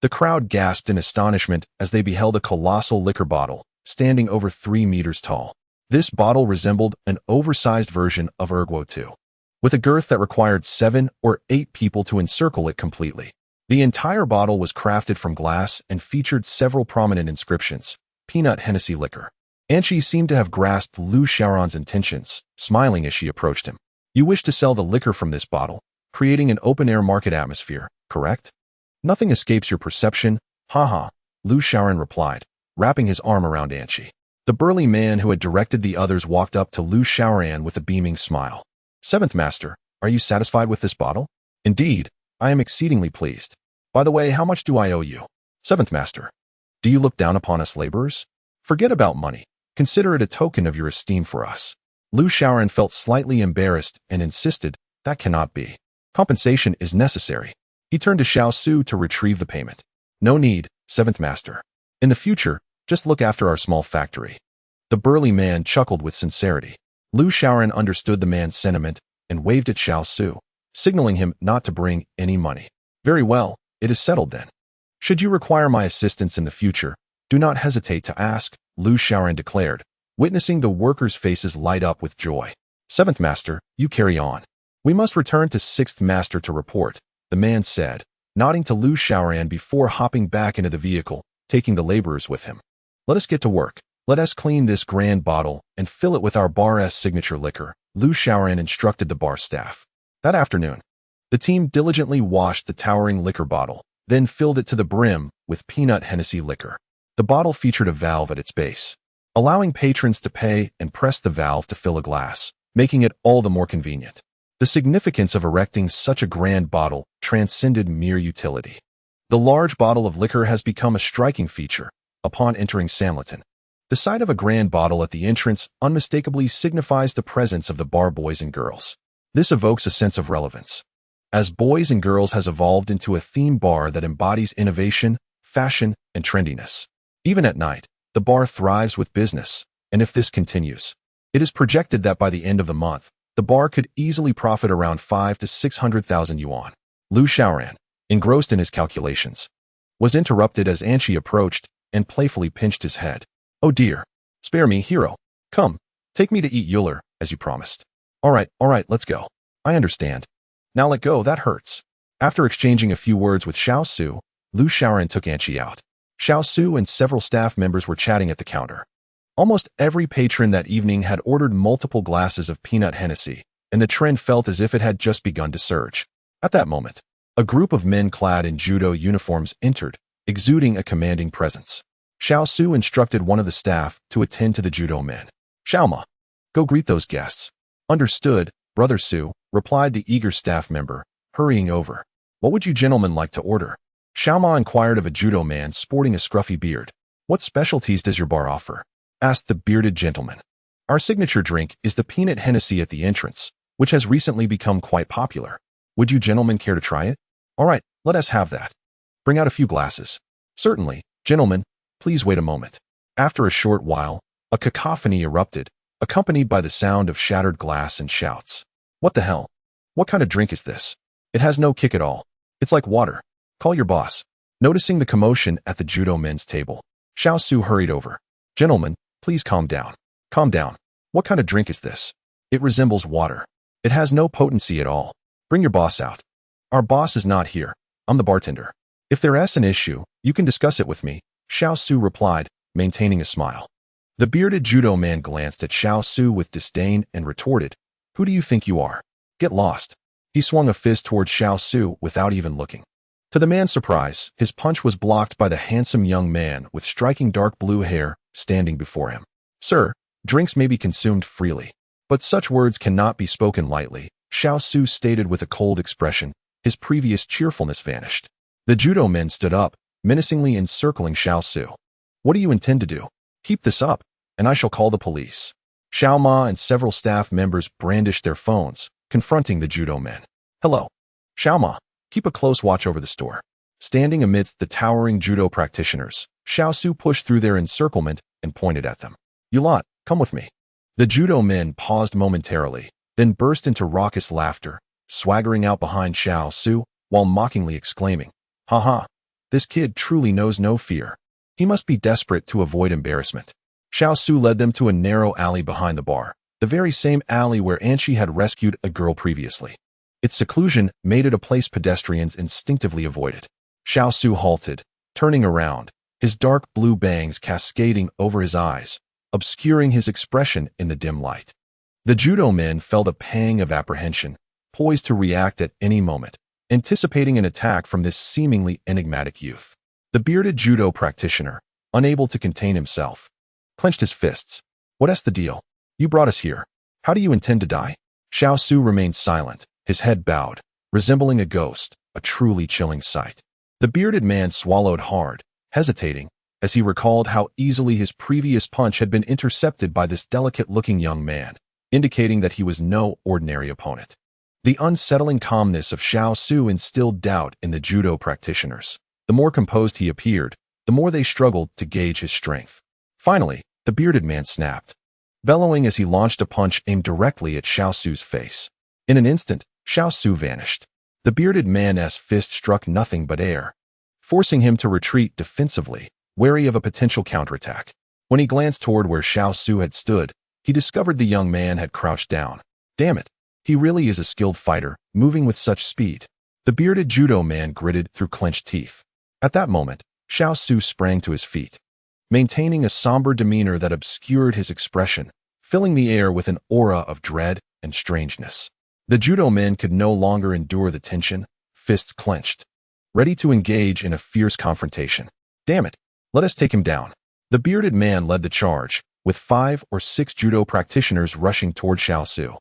The crowd gasped in astonishment as they beheld a colossal liquor bottle, standing over 3 meters tall. This bottle resembled an oversized version of Erguo II, with a girth that required 7 or 8 people to encircle it completely. The entire bottle was crafted from glass and featured several prominent inscriptions. Peanut Hennessy liquor. Anqi seemed to have grasped Lu Xiaoran's intentions, smiling as she approached him. You wish to sell the liquor from this bottle, creating an open-air market atmosphere, correct? Nothing escapes your perception, haha, Lu Xiaoran replied, wrapping his arm around Anqi. The burly man who had directed the others walked up to Lu Xiaoran with a beaming smile. Seventh Master, are you satisfied with this bottle? Indeed, I am exceedingly pleased. By the way, how much do I owe you? Seventh Master, do you look down upon us laborers? Forget about money. Consider it a token of your esteem for us. Lu Xiaoran felt slightly embarrassed and insisted, that cannot be. Compensation is necessary. He turned to Xiao Su to retrieve the payment. No need, Seventh Master. In the future, just look after our small factory. The burly man chuckled with sincerity. Lu Xiaoran understood the man's sentiment and waved at Xiao Su, signaling him not to bring any money. Very well, it is settled then. Should you require my assistance in the future, do not hesitate to ask, Lu Xiaoran declared, witnessing the workers' faces light up with joy. Seventh Master, you carry on. We must return to Sixth Master to report, the man said, nodding to Lu Xiaoran before hopping back into the vehicle, taking the laborers with him. Let us get to work. Let us clean this grand bottle and fill it with our bar's signature liquor, Lu Xiaoran instructed the bar staff. That afternoon, the team diligently washed the towering liquor bottle, then filled it to the brim with peanut Hennessy liquor. The bottle featured a valve at its base, allowing patrons to pay and press the valve to fill a glass, making it all the more convenient. The significance of erecting such a grand bottle transcended mere utility. The large bottle of liquor has become a striking feature upon entering Samleton. The sight of a grand bottle at the entrance unmistakably signifies the presence of the bar boys and girls. This evokes a sense of relevance, as Boys and Girls has evolved into a theme bar that embodies innovation, fashion, and trendiness. Even at night, the bar thrives with business, and if this continues, it is projected that by the end of the month, the bar could easily profit around 500 to 600,000 yuan. Lu Xiaoran, engrossed in his calculations, was interrupted as Anchi approached and playfully pinched his head. "Oh dear. Spare me, hero. Come, take me to eat Euler, as you promised." All right, let's go. "I understand. Now let go, that hurts." After exchanging a few words with Xiao Su, Lu Xiaoran took Anchi out. Xiao Su and several staff members were chatting at the counter. Almost every patron that evening had ordered multiple glasses of peanut Hennessy, and the trend felt as if it had just begun to surge. At that moment, a group of men clad in judo uniforms entered, exuding a commanding presence. Xiao Su instructed one of the staff to attend to the judo men. "Xiaoma, go greet those guests." "Understood, Brother Su," replied the eager staff member, hurrying over. "What would you gentlemen like to order?" Xiaoma inquired of a judo man sporting a scruffy beard. "What specialties does your bar offer?" asked the bearded gentleman. "Our signature drink is the peanut Hennessy at the entrance, which has recently become quite popular. Would you gentlemen care to try it?" "All right, let us have that. Bring out a few glasses." "Certainly, gentlemen, please wait a moment." After a short while, a cacophony erupted, accompanied by the sound of shattered glass and shouts. "What the hell? What kind of drink is this? It has no kick at all. It's like water. Call your boss." Noticing the commotion at the judo men's table, Xiao Su hurried over. "Gentlemen, please calm down. Calm down. What kind of drink is this? It resembles water. It has no potency at all. Bring your boss out." "Our boss is not here. I'm the bartender. If there's an issue, you can discuss it with me," Xiao Su replied, maintaining a smile. The bearded judo man glanced at Xiao Su with disdain and retorted, "Who do you think you are? Get lost." He swung a fist toward Xiao Su without even looking. To the man's surprise, his punch was blocked by the handsome young man with striking dark blue hair standing before him. "Sir, drinks may be consumed freely, but such words cannot be spoken lightly," Xiao Su stated with a cold expression. His previous cheerfulness vanished. The judo men stood up, menacingly encircling Xiao Su. "What do you intend to do? Keep this up, and I shall call the police." Xiao Ma and several staff members brandished their phones, confronting the judo men. "Hello. Xiao Ma, keep a close watch over the store." Standing amidst the towering judo practitioners, Xiao Su pushed through their encirclement and pointed at them. "You lot, come with me." The judo men paused momentarily, then burst into raucous laughter, swaggering out behind Xiao Su while mockingly exclaiming, "Ha, this kid truly knows no fear. He must be desperate to avoid embarrassment." Xiao Su led them to a narrow alley behind the bar, the very same alley where Anchi had rescued a girl previously. Its seclusion made it a place pedestrians instinctively avoided. Xiao Su halted, turning around, his dark blue bangs cascading over his eyes, obscuring his expression in the dim light. The judo men felt a pang of apprehension, poised to react at any moment, anticipating an attack from this seemingly enigmatic youth. The bearded judo practitioner, unable to contain himself, clenched his fists. "What's the deal? You brought us here. How do you intend to die?" Xiao Su remained silent, his head bowed, resembling a ghost, a truly chilling sight. The bearded man swallowed hard, hesitating, as he recalled how easily his previous punch had been intercepted by this delicate-looking young man, indicating that he was no ordinary opponent. The unsettling calmness of Xiao Su instilled doubt in the judo practitioners. The more composed he appeared, the more they struggled to gauge his strength. Finally, the bearded man snapped, bellowing as he launched a punch aimed directly at Xiao Su's face. In an instant, Xiao Su vanished. The bearded man's fist struck nothing but air, forcing him to retreat defensively, wary of a potential counterattack. When he glanced toward where Xiao Su had stood, he discovered the young man had crouched down. Damn it, he really is a skilled fighter, moving with such speed. The bearded judo man gritted through clenched teeth. At that moment, Xiao Su sprang to his feet, maintaining a somber demeanor that obscured his expression, filling the air with an aura of dread and strangeness. The judo men could no longer endure the tension, fists clenched, ready to engage in a fierce confrontation. "Damn it, let us take him down." The bearded man led the charge, with 5 or 6 judo practitioners rushing toward Xiao Su.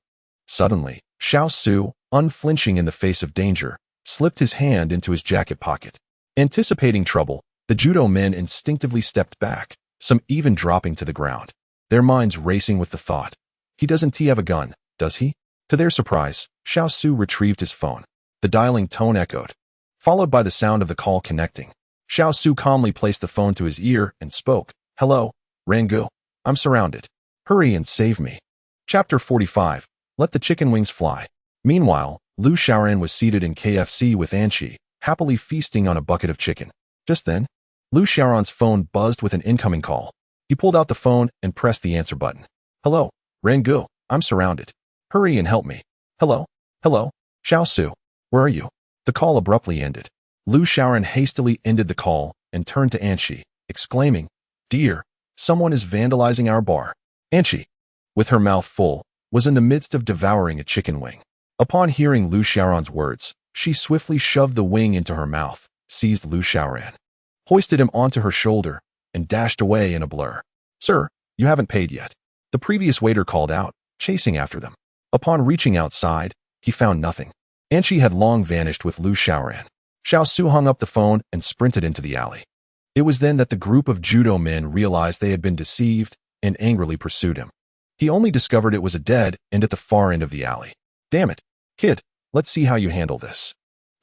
Suddenly, Xiao Su, unflinching in the face of danger, slipped his hand into his jacket pocket. Anticipating trouble, the judo men instinctively stepped back, some even dropping to the ground, their minds racing with the thought, "He doesn't have a gun, does he?" To their surprise, Xiao Su retrieved his phone. The dialing tone echoed, followed by the sound of the call connecting. Xiao Su calmly placed the phone to his ear and spoke. "Hello, Rangu. I'm surrounded. Hurry and save me." Chapter 45. Let the chicken wings fly. Meanwhile, Lu Xiaoran was seated in KFC with Anchi, happily feasting on a bucket of chicken. Just then, Lu Xiaoran's phone buzzed with an incoming call. He pulled out the phone and pressed the answer button. Hello, Rangu, I'm surrounded. Hurry and help me. Hello? Hello? Xiaosu, where are you? The call abruptly ended. Lu Xiaoran hastily ended the call and turned to Anshi, exclaiming, Dear, someone is vandalizing our bar. Anshi, with her mouth full, was in the midst of devouring a chicken wing. Upon hearing Lu Xiaoran's words, she swiftly shoved the wing into her mouth, seized Lu Xiaoran, hoisted him onto her shoulder, and dashed away in a blur. Sir, you haven't paid yet. The previous waiter called out, chasing after them. Upon reaching outside, he found nothing. Anshi had long vanished with Lu Xiaoran. Xiaosu hung up the phone and sprinted into the alley. It was then that the group of judo men realized they had been deceived and angrily pursued him. He only discovered it was a dead end at the far end of the alley. Damn it, kid, let's see how you handle this.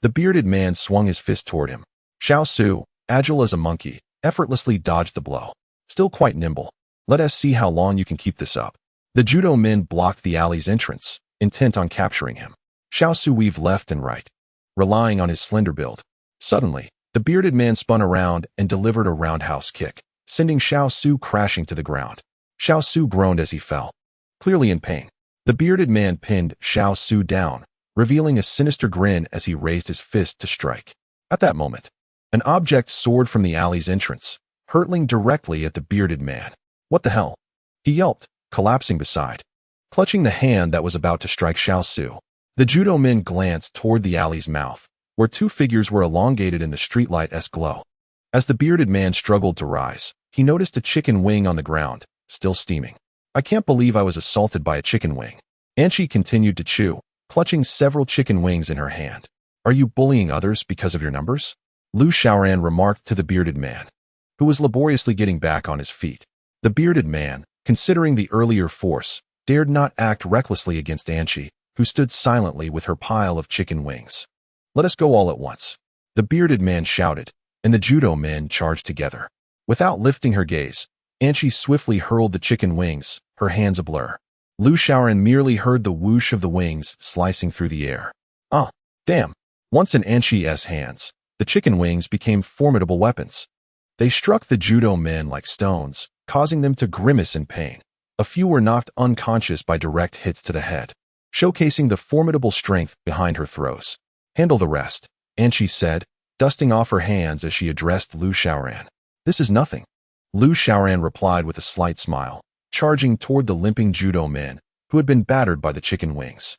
The bearded man swung his fist toward him. Xiaosu, agile as a monkey, effortlessly dodged the blow. Still quite nimble. Let us see how long you can keep this up. The judo men blocked the alley's entrance, intent on capturing him. Xiaosu weaved left and right, relying on his slender build. Suddenly, the bearded man spun around and delivered a roundhouse kick, sending Xiaosu crashing to the ground. Xiaosu groaned as he fell, clearly in pain. The bearded man pinned Xiaosu down, revealing a sinister grin as he raised his fist to strike. At that moment, an object soared from the alley's entrance, hurtling directly at the bearded man. What the hell? He yelped, collapsing beside, clutching the hand that was about to strike Xiaosu. The judo men glanced toward the alley's mouth, where two figures were elongated in the streetlight-esque glow. As the bearded man struggled to rise, he noticed a chicken wing on the ground, still steaming. I can't believe I was assaulted by a chicken wing. Anshi continued to chew, clutching several chicken wings in her hand. Are you bullying others because of your numbers? Lu Xiaoran remarked to the bearded man, who was laboriously getting back on his feet. The bearded man, considering the earlier force, dared not act recklessly against Anshi, who stood silently with her pile of chicken wings. Let us go all at once. The bearded man shouted, and the judo men charged together. Without lifting her gaze, Anshi swiftly hurled the chicken wings, her hands ablur. Lu Xiaoran merely heard the whoosh of the wings slicing through the air. Ah, damn. Once in Anshi's hands, the chicken wings became formidable weapons. They struck the judo men like stones, causing them to grimace in pain. A few were knocked unconscious by direct hits to the head, showcasing the formidable strength behind her throws. Handle the rest, Anshi said, dusting off her hands as she addressed Lu Xiaoran. This is nothing. Lu Xiaoran replied with a slight smile, charging toward the limping judo men, who had been battered by the chicken wings.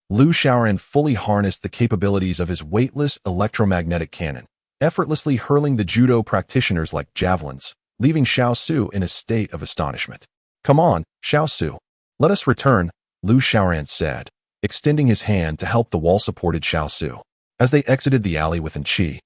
Lu Xiaoran fully harnessed the capabilities of his weightless electromagnetic cannon, effortlessly hurling the judo practitioners like javelins, leaving Xiaosu in a state of astonishment. Come on, Xiaosu. Let us return, Lu Xiaoran said, extending his hand to help the wall-supported Xiaosu. As they exited the alley with Anshi,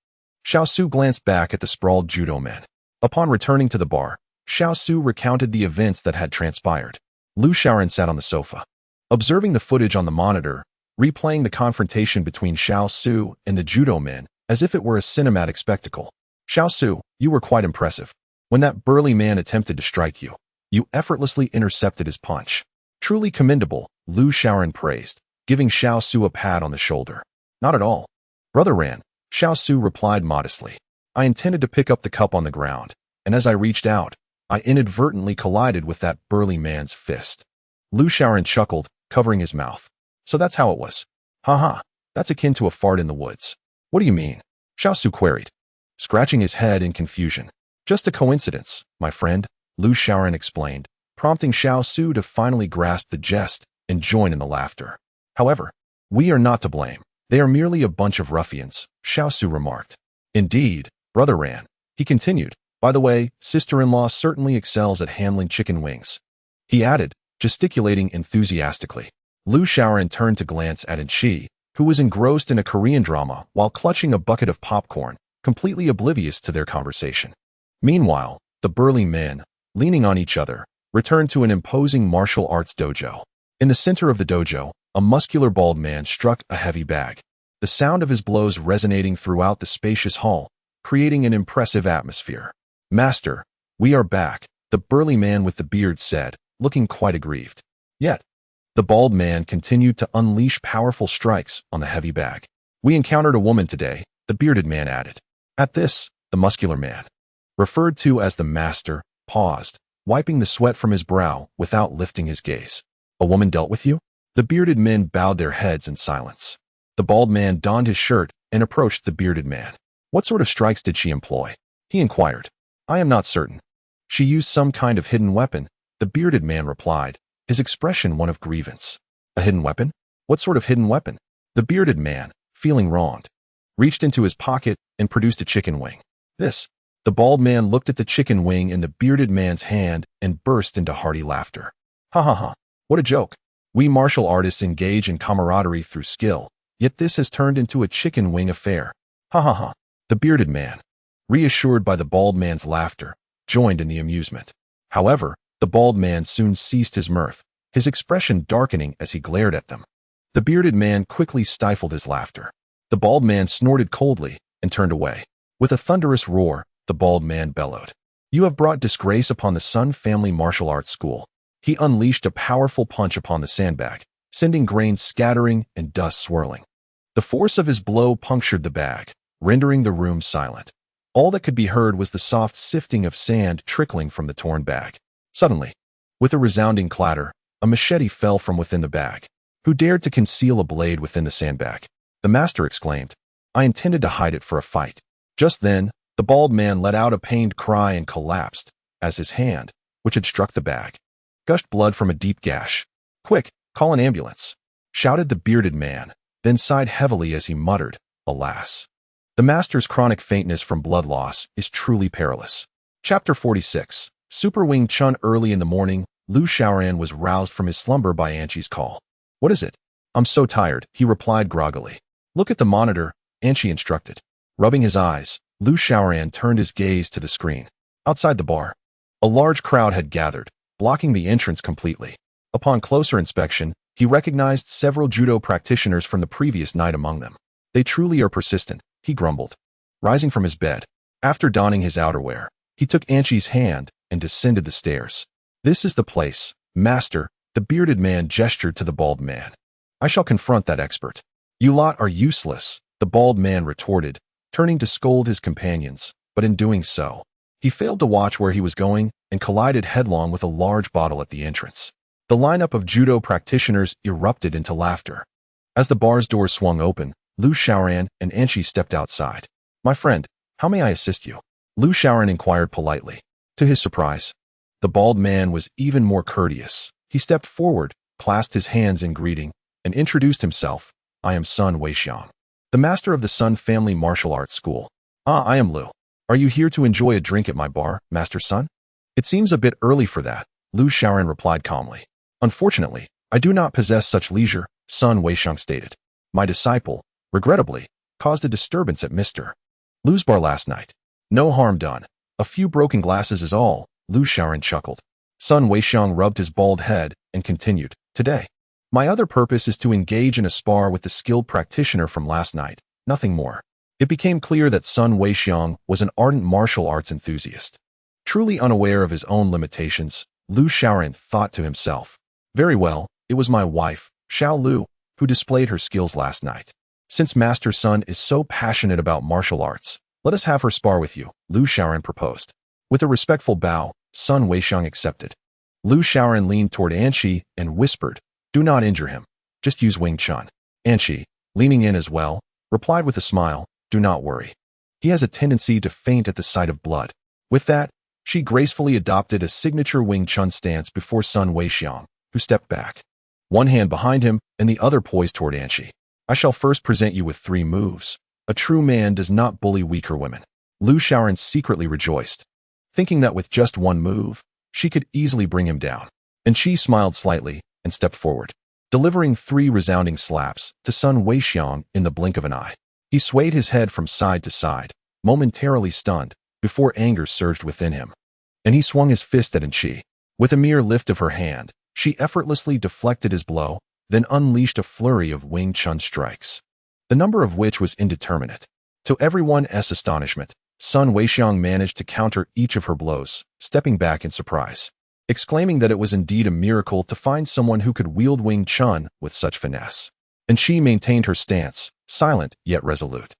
Xiaosu glanced back at the sprawled judo men. Upon returning to the bar, Xiaosu recounted the events that had transpired. Lu Xiaoran sat on the sofa, observing the footage on the monitor, replaying the confrontation between Xiaosu and the judo men as if it were a cinematic spectacle. Xiaosu, you were quite impressive. When that burly man attempted to strike you, you effortlessly intercepted his punch. Truly commendable, Lu Xiaoran praised, giving Xiaosu a pat on the shoulder. Not at all. Brother Ran, Xiaosu replied modestly. I intended to pick up the cup on the ground, and as I reached out, I inadvertently collided with that burly man's fist. Lu Xiaoran chuckled, covering his mouth. So that's how it was. Haha, that's akin to a fart in the woods. What do you mean? Xiaosu queried, scratching his head in confusion. Just a coincidence, my friend, Lu Xiaoran explained, prompting Xiaosu to finally grasp the jest and join in the laughter. However, we are not to blame. They are merely a bunch of ruffians, Xiaosu remarked. Indeed, Brother Ran, he continued. By the way, sister-in-law certainly excels at handling chicken wings. He added, gesticulating enthusiastically. Lu Xiaoran turned to glance at Anshi, who was engrossed in a Korean drama while clutching a bucket of popcorn, completely oblivious to their conversation. Meanwhile, the burly men, leaning on each other, returned to an imposing martial arts dojo. In the center of the dojo, a muscular bald man struck a heavy bag, the sound of his blows resonating throughout the spacious hall, creating an impressive atmosphere. Master, we are back, the burly man with the beard said, looking quite aggrieved. Yet, the bald man continued to unleash powerful strikes on the heavy bag. We encountered a woman today, the bearded man added. At this, the muscular man, referred to as the master, paused, wiping the sweat from his brow without lifting his gaze. A woman dealt with you? The bearded men bowed their heads in silence. The bald man donned his shirt and approached the bearded man. What sort of strikes did she employ? He inquired. I am not certain. She used some kind of hidden weapon, the bearded man replied, his expression one of grievance. A hidden weapon? What sort of hidden weapon? The bearded man, feeling wronged, reached into his pocket and produced a chicken wing. This. The bald man looked at the chicken wing in the bearded man's hand and burst into hearty laughter. Ha ha ha. What a joke. We martial artists engage in camaraderie through skill, yet this has turned into a chicken wing affair. Ha ha ha. The bearded man, reassured by the bald man's laughter, joined in the amusement. However, the bald man soon ceased his mirth, his expression darkening as he glared at them. The bearded man quickly stifled his laughter. The bald man snorted coldly and turned away. With a thunderous roar, the bald man bellowed. You have brought disgrace upon the Sun family martial arts school. He unleashed a powerful punch upon the sandbag, sending grains scattering and dust swirling. The force of his blow punctured the bag, rendering the room silent. All that could be heard was the soft sifting of sand trickling from the torn bag. Suddenly, with a resounding clatter, a machete fell from within the bag. Who dared to conceal a blade within the sandbag? The master exclaimed. I intended to hide it for a fight. Just then, the bald man let out a pained cry and collapsed, as his hand, which had struck the bag, gushed blood from a deep gash. Quick, call an ambulance, shouted the bearded man, then sighed heavily as he muttered, Alas. The master's chronic faintness from blood loss is truly perilous. Chapter 46. Super Wing Chun. Early in the morning, Lu Xiaoran was roused from his slumber by Anshi's call. What is it? I'm so tired, he replied groggily. Look at the monitor, Anshi instructed. Rubbing his eyes, Lu Xiaoran turned his gaze to the screen. Outside the bar, a large crowd had gathered, blocking the entrance completely. Upon closer inspection, he recognized several judo practitioners from the previous night among them. They truly are persistent, he grumbled. Rising from his bed, after donning his outerwear, he took Anshi's hand and descended the stairs. This is the place, master, the bearded man gestured to the bald man. I shall confront that expert. You lot are useless, the bald man retorted, turning to scold his companions, but in doing so, he failed to watch where he was going and collided headlong with a large bottle at the entrance. The lineup of judo practitioners erupted into laughter. As the bar's door swung open, Lu Xiaoran and Anshi stepped outside. My friend, how may I assist you? Lu Xiaoran inquired politely. To his surprise, the bald man was even more courteous. He stepped forward, clasped his hands in greeting, and introduced himself. I am Sun Weixiang, the master of the Sun family martial arts school. Ah, I am Lu. Are you here to enjoy a drink at my bar, Master Sun? It seems a bit early for that, Lu Xiaoran replied calmly. Unfortunately, I do not possess such leisure, Sun Weixiang stated. My disciple, regrettably, caused a disturbance at Mr. Lu's bar last night. No harm done. A few broken glasses is all, Lu Xiaoran chuckled. Sun Weixiang rubbed his bald head and continued. Today, my other purpose is to engage in a spar with the skilled practitioner from last night, nothing more. It became clear that Sun Weixiang was an ardent martial arts enthusiast. Truly unaware of his own limitations, Lu Xiaoran thought to himself. Very well, it was my wife, Xiao Lu, who displayed her skills last night. Since Master Sun is so passionate about martial arts, let us have her spar with you, Lu Xiaoran proposed. With a respectful bow, Sun Weixiang accepted. Lu Xiaoran leaned toward Anshi and whispered, Do not injure him. Just use Wing Chun. Anshi, leaning in as well, replied with a smile, Do not worry. He has a tendency to faint at the sight of blood. With that, she gracefully adopted a signature Wing Chun stance before Sun Weixiang, who stepped back, one hand behind him and the other poised toward Anshi. I shall first present you with 3 moves. A true man does not bully weaker women. Lu Xiaoran secretly rejoiced, thinking that with just one move, she could easily bring him down. And she smiled slightly and stepped forward, delivering 3 resounding slaps to Sun Weixiang in the blink of an eye. He swayed his head from side to side, momentarily stunned, before anger surged within him. And he swung his fist at Anshi. With a mere lift of her hand, she effortlessly deflected his blow, then unleashed a flurry of Wing Chun strikes, the number of which was indeterminate. To everyone's astonishment, Sun Weixiang managed to counter each of her blows, stepping back in surprise, exclaiming that it was indeed a miracle to find someone who could wield Wing Chun with such finesse. And she maintained her stance, silent yet resolute.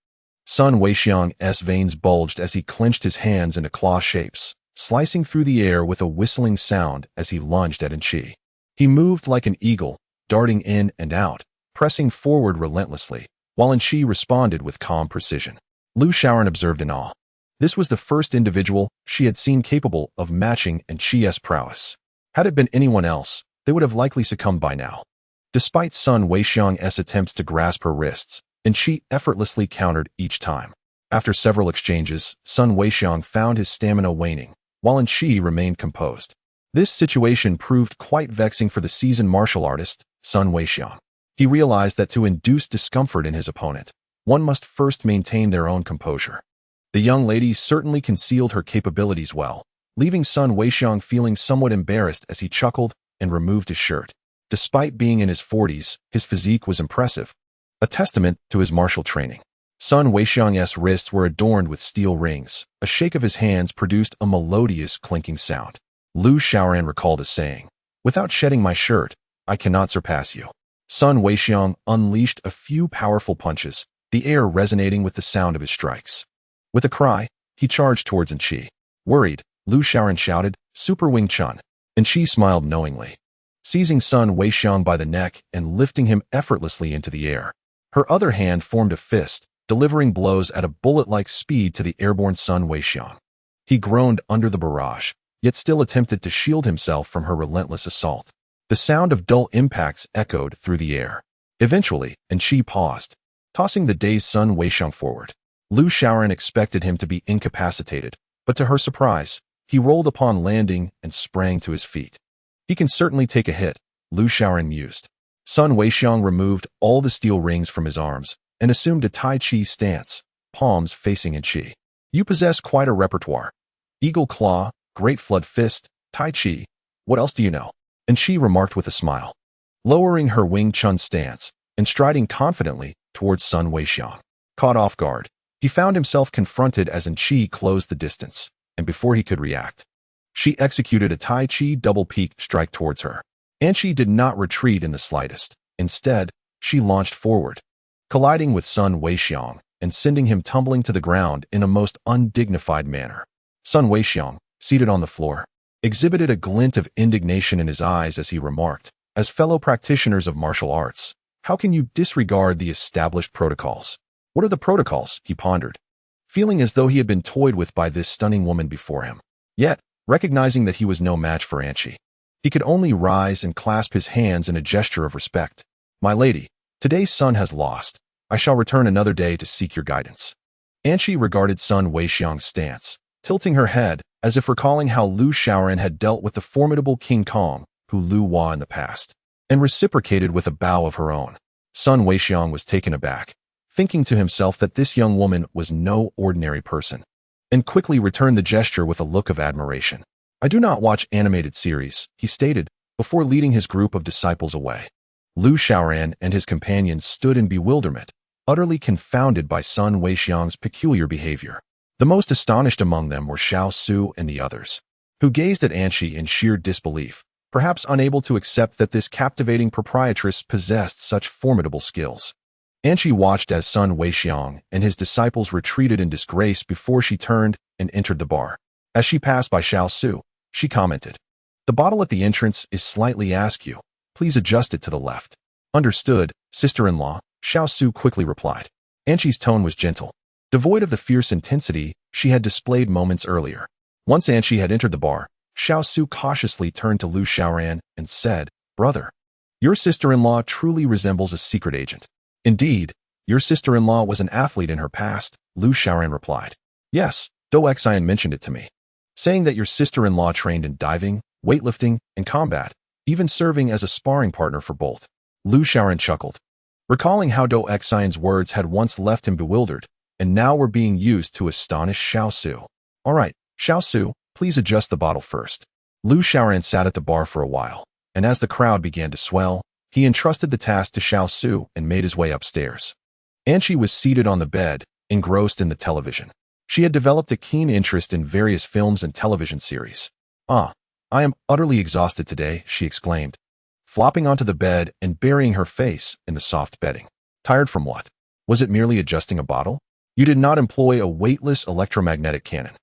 Sun Weixiang's veins bulged as he clenched his hands into claw shapes, slicing through the air with a whistling sound as he lunged at Enchi. He moved like an eagle, darting in and out, pressing forward relentlessly, while Enchi responded with calm precision. Lu Shaoran observed in awe. This was the first individual she had seen capable of matching Enchi's prowess. Had it been anyone else, they would have likely succumbed by now. Despite Sun Weixiang's attempts to grasp her wrists, Enchi effortlessly countered each time. After several exchanges, Sun Weixiang found his stamina waning, while Enchi remained composed. This situation proved quite vexing for the seasoned martial artist, Sun Weixiang. He realized that to induce discomfort in his opponent, one must first maintain their own composure. The young lady certainly concealed her capabilities well, leaving Sun Weixiang feeling somewhat embarrassed as he chuckled and removed his shirt. Despite being in his 40s, his physique was impressive, a testament to his martial training. Sun Weixiang's wrists were adorned with steel rings. A shake of his hands produced a melodious clinking sound. Lu Shaoran recalled a saying, "Without shedding my shirt, I cannot surpass you." Sun Weixiang unleashed a few powerful punches, the air resonating with the sound of his strikes. With a cry, he charged towards Enchi. Worried, Lu Shaoran shouted, "Super Wing Chun." Enchi smiled knowingly, seizing Sun Weixiang by the neck and lifting him effortlessly into the air. Her other hand formed a fist, delivering blows at a bullet-like speed to the airborne Sun Weixiang. He groaned under the barrage, yet still attempted to shield himself from her relentless assault. The sound of dull impacts echoed through the air. Eventually, Enchi paused, tossing the dazed Sun Weixiang forward. Lu Shaoran expected him to be incapacitated, but to her surprise, he rolled upon landing and sprang to his feet. He can certainly take a hit, Lu Shaoran mused. Sun Weixiang removed all the steel rings from his arms and assumed a Tai Chi stance, palms facing Enchi. You possess quite a repertoire. Eagle Claw, Great Flood Fist, Tai Chi. What else do you know? Enchi remarked with a smile, lowering her Wing Chun stance and striding confidently towards Sun Weixiang. Caught off guard, he found himself confronted as Enchi closed the distance, and before he could react, she executed a Tai Chi double peak strike towards her. Enchi did not retreat in the slightest. Instead, she launched forward, colliding with Sun Weixiang and sending him tumbling to the ground in a most undignified manner. Sun Weixiang, seated on the floor, exhibited a glint of indignation in his eyes as he remarked, "As fellow practitioners of martial arts, how can you disregard the established protocols?" "What are the protocols?" he pondered, feeling as though he had been toyed with by this stunning woman before him. Yet, recognizing that he was no match for Enchi, he could only rise and clasp his hands in a gesture of respect. "My lady, today's sun has lost. I shall return another day to seek your guidance." Enchi regarded Sun Weixiang's stance, tilting her head as if recalling how Lu Shaoran had dealt with the formidable King Kong, Hu Lu Hua in the past, and reciprocated with a bow of her own. Sun Weixiang was taken aback, thinking to himself that this young woman was no ordinary person, and quickly returned the gesture with a look of admiration. "I do not watch animated series," he stated, before leading his group of disciples away. Lu Shaoran and his companions stood in bewilderment, utterly confounded by Sun Weixiang's peculiar behavior. The most astonished among them were Xiao Su and the others, who gazed at Enchi in sheer disbelief, perhaps unable to accept that this captivating proprietress possessed such formidable skills. Enchi watched as Sun Weixiang and his disciples retreated in disgrace before she turned and entered the bar. As she passed by Xiao Su, she commented, "The bottle at the entrance is slightly askew. Please adjust it to the left." "Understood, sister-in-law," Xiao Su quickly replied. Enchi's tone was gentle, devoid of the fierce intensity she had displayed moments earlier. Once Enchi had entered the bar, Xiao Su cautiously turned to Lu Shaoran and said, "Brother, your sister-in-law truly resembles a secret agent." "Indeed, your sister-in-law was an athlete in her past," Lu Shaoran replied. "Yes, Do Xian mentioned it to me, saying that your sister-in-law trained in diving, weightlifting, and combat, even serving as a sparring partner for both." Lu Shaoran chuckled, recalling how Do Xian's words had once left him bewildered, and now were being used to astonish Xiao Su. "All right, Xiao Su, please adjust the bottle first." Lu Shaoran sat at the bar for a while, and as the crowd began to swell, he entrusted the task to Xiao Su and made his way upstairs. Enchi was seated on the bed, engrossed in the television. She had developed a keen interest in various films and television series. "Ah, I am utterly exhausted today," she exclaimed, flopping onto the bed and burying her face in the soft bedding. "Tired from what? Was it merely adjusting a bottle?" You did not employ a weightless electromagnetic cannon,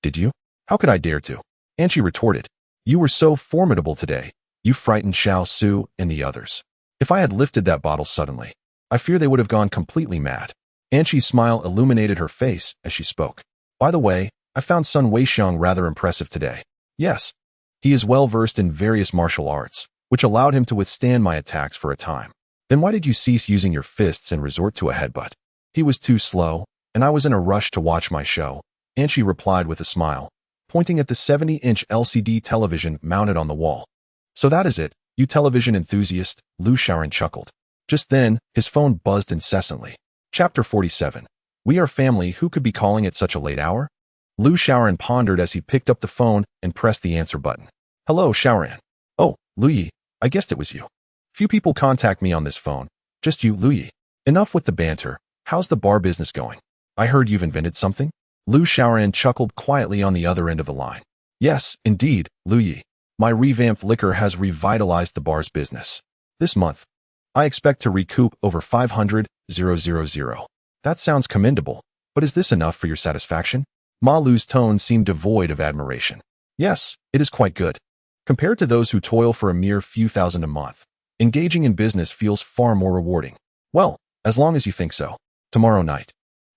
did you? How could I dare to? And she retorted, you were so formidable today. You frightened Xiao Su and the others. If I had lifted that bottle suddenly, I fear they would have gone completely mad. Anshi's smile illuminated her face as she spoke. By the way, I found Sun Weixiang rather impressive today. Yes, he is well versed in various martial arts, which allowed him to withstand my attacks for a time. Then why did you cease using your fists and resort to a headbutt? He was too slow, and I was in a rush to watch my show, Anshi replied with a smile, pointing at the 70-inch LCD television mounted on the wall. So that is it, you television enthusiast, Lu Xiaoran chuckled. Just then, his phone buzzed incessantly. Chapter 47. We are family. Who could be calling at such a late hour? Lu Xiaoran pondered as he picked up the phone and pressed the answer button. Hello, Xiaoran. Oh, Lu Yi, I guessed it was you. Few people contact me on this phone. Just you, Lu Yi. Enough with the banter. How's the bar business going? I heard you've invented something? Lu Xiaoran chuckled quietly on the other end of the line. Yes, indeed, Lu Yi. My revamped liquor has revitalized the bar's business. This month, I expect to recoup over 500,000. That sounds commendable, but is this enough for your satisfaction? Ma Lu's tone seemed devoid of admiration. Yes, it is quite good. Compared to those who toil for a mere few thousand a month, engaging in business feels far more rewarding. Well, as long as you think so. Tomorrow night,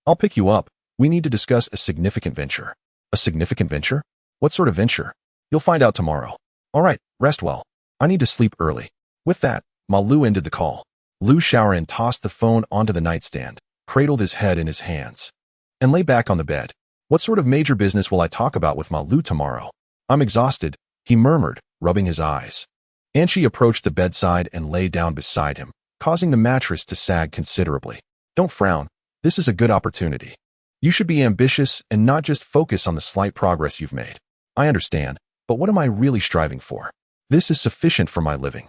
I'll pick you up. We need to discuss a significant venture. A significant venture? What sort of venture? You'll find out tomorrow. All right, rest well. I need to sleep early. With that, Ma Lu ended the call. Lu Xiaoran tossed the phone onto the nightstand, cradled his head in his hands, and lay back on the bed. What sort of major business will I talk about with Ma Lu tomorrow? I'm exhausted, he murmured, rubbing his eyes. Anshi approached the bedside and lay down beside him, causing the mattress to sag considerably. Don't frown. This is a good opportunity. You should be ambitious and not just focus on the slight progress you've made. I understand, but what am I really striving for? This is sufficient for my living.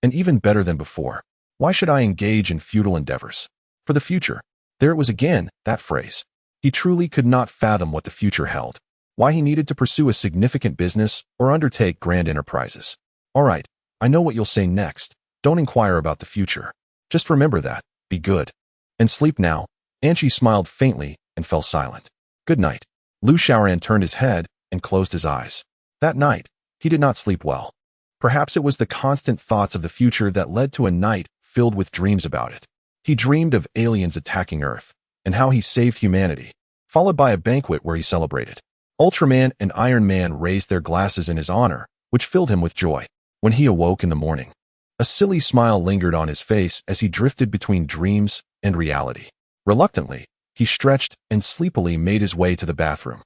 And even better than before. Why should I engage in futile endeavors? For the future. There it was again, that phrase. He truly could not fathom what the future held. Why he needed to pursue a significant business or undertake grand enterprises. All right, I know what you'll say next. Don't inquire about the future. Just remember that. Be good. And sleep now. Anshi smiled faintly and fell silent. Good night. Lu Xiaoran turned his head and closed his eyes. That night, he did not sleep well. Perhaps it was the constant thoughts of the future that led to a night filled with dreams about it. He dreamed of aliens attacking Earth and how he saved humanity, followed by a banquet where he celebrated. Ultraman and Iron Man raised their glasses in his honor, which filled him with joy. When he awoke in the morning, a silly smile lingered on his face as he drifted between dreams and reality. Reluctantly, he stretched and sleepily made his way to the bathroom.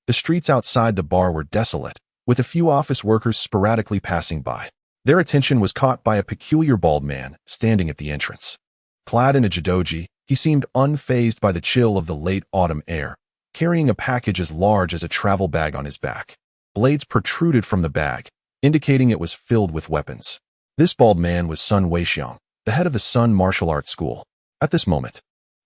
The streets outside the bar were desolate, with a few office workers sporadically passing by. Their attention was caught by a peculiar bald man standing at the entrance. Clad in a jidoji, he seemed unfazed by the chill of the late autumn air, carrying a package as large as a travel bag on his back. Blades protruded from the bag, indicating it was filled with weapons. This bald man was Sun Weixiang, the head of the Sun Martial Arts School. At this moment,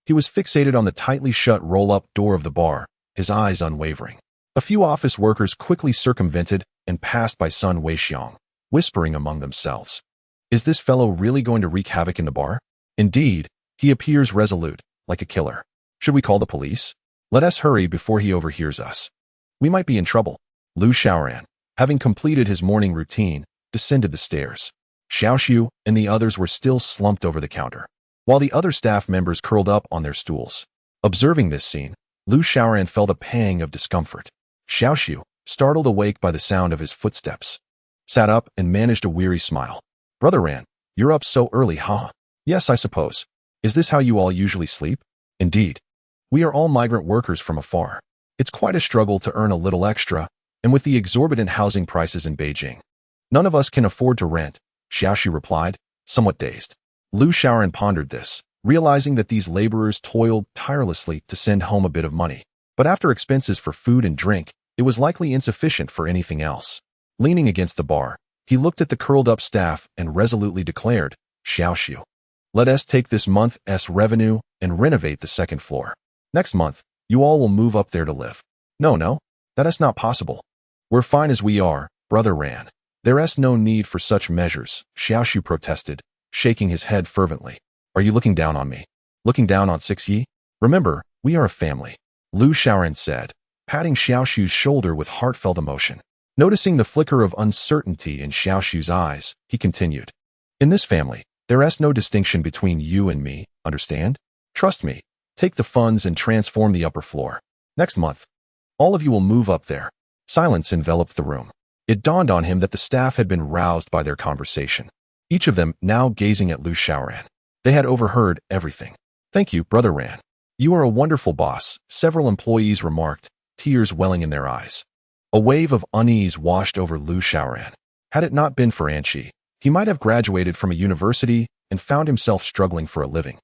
he was fixated on the tightly shut roll-up door of the bar, his eyes unwavering. A few office workers quickly circumvented and passed by Sun Weixiang, whispering among themselves. Is this fellow really going to wreak havoc in the bar? Indeed, he appears resolute, like a killer. Should we call the police? Let us hurry before he overhears us. We might be in trouble. Lu Xiaoran, having completed his morning routine, descended the stairs. Xiaoxiu and the others were still slumped over the counter, while the other staff members curled up on their stools. Observing this scene, Lu Xiaoran felt a pang of discomfort. Xiaoxiu, startled awake by the sound of his footsteps, sat up and managed a weary smile. Brother Ran, you're up so early, huh? Yes, I suppose. Is this how you all usually sleep? Indeed. We are all migrant workers from afar. It's quite a struggle to earn a little extra, and with the exorbitant housing prices in Beijing, none of us can afford to rent, Xiaoxiu replied, somewhat dazed. Lu Xiaoran pondered this, realizing that these laborers toiled tirelessly to send home a bit of money. But after expenses for food and drink, it was likely insufficient for anything else. Leaning against the bar, he looked at the curled-up staff and resolutely declared, Xiaoxiu, let us take this month's revenue and renovate the second floor. Next month, you all will move up there to live. No, that is not possible. We're fine as we are, Brother Ran. There is no need for such measures, Xiaoxiu protested, shaking his head fervently. Are you looking down on me? Looking down on 6 Yi? Remember, We are a family, Lu Xiaoran said, patting Xiaoshu's shoulder with heartfelt emotion. Noticing the flicker of uncertainty in Xiaoshu's eyes, he continued. In this family, there is no distinction between you and me, understand? Trust me, take the funds and transform the upper floor. Next month, all of you will move up there. Silence enveloped the room. It dawned on him that the staff had been roused by their conversation, each of them now gazing at Lu Xiaoran. They had overheard everything. Thank you, Brother Ran. You are a wonderful boss, several employees remarked, tears welling in their eyes. A wave of unease washed over Lu Xiaoran. Had it not been for Anqi, he might have graduated from a university and found himself struggling for a living.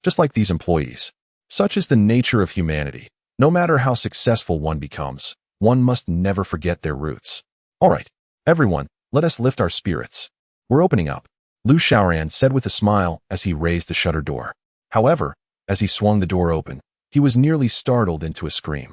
Just like these employees. Such is the nature of humanity. No matter how successful one becomes, one must never forget their roots. All right, everyone, let us lift our spirits. We're opening up, Lu Xiaoran said with a smile as he raised the shutter door. However, as he swung the door open, he was nearly startled into a scream.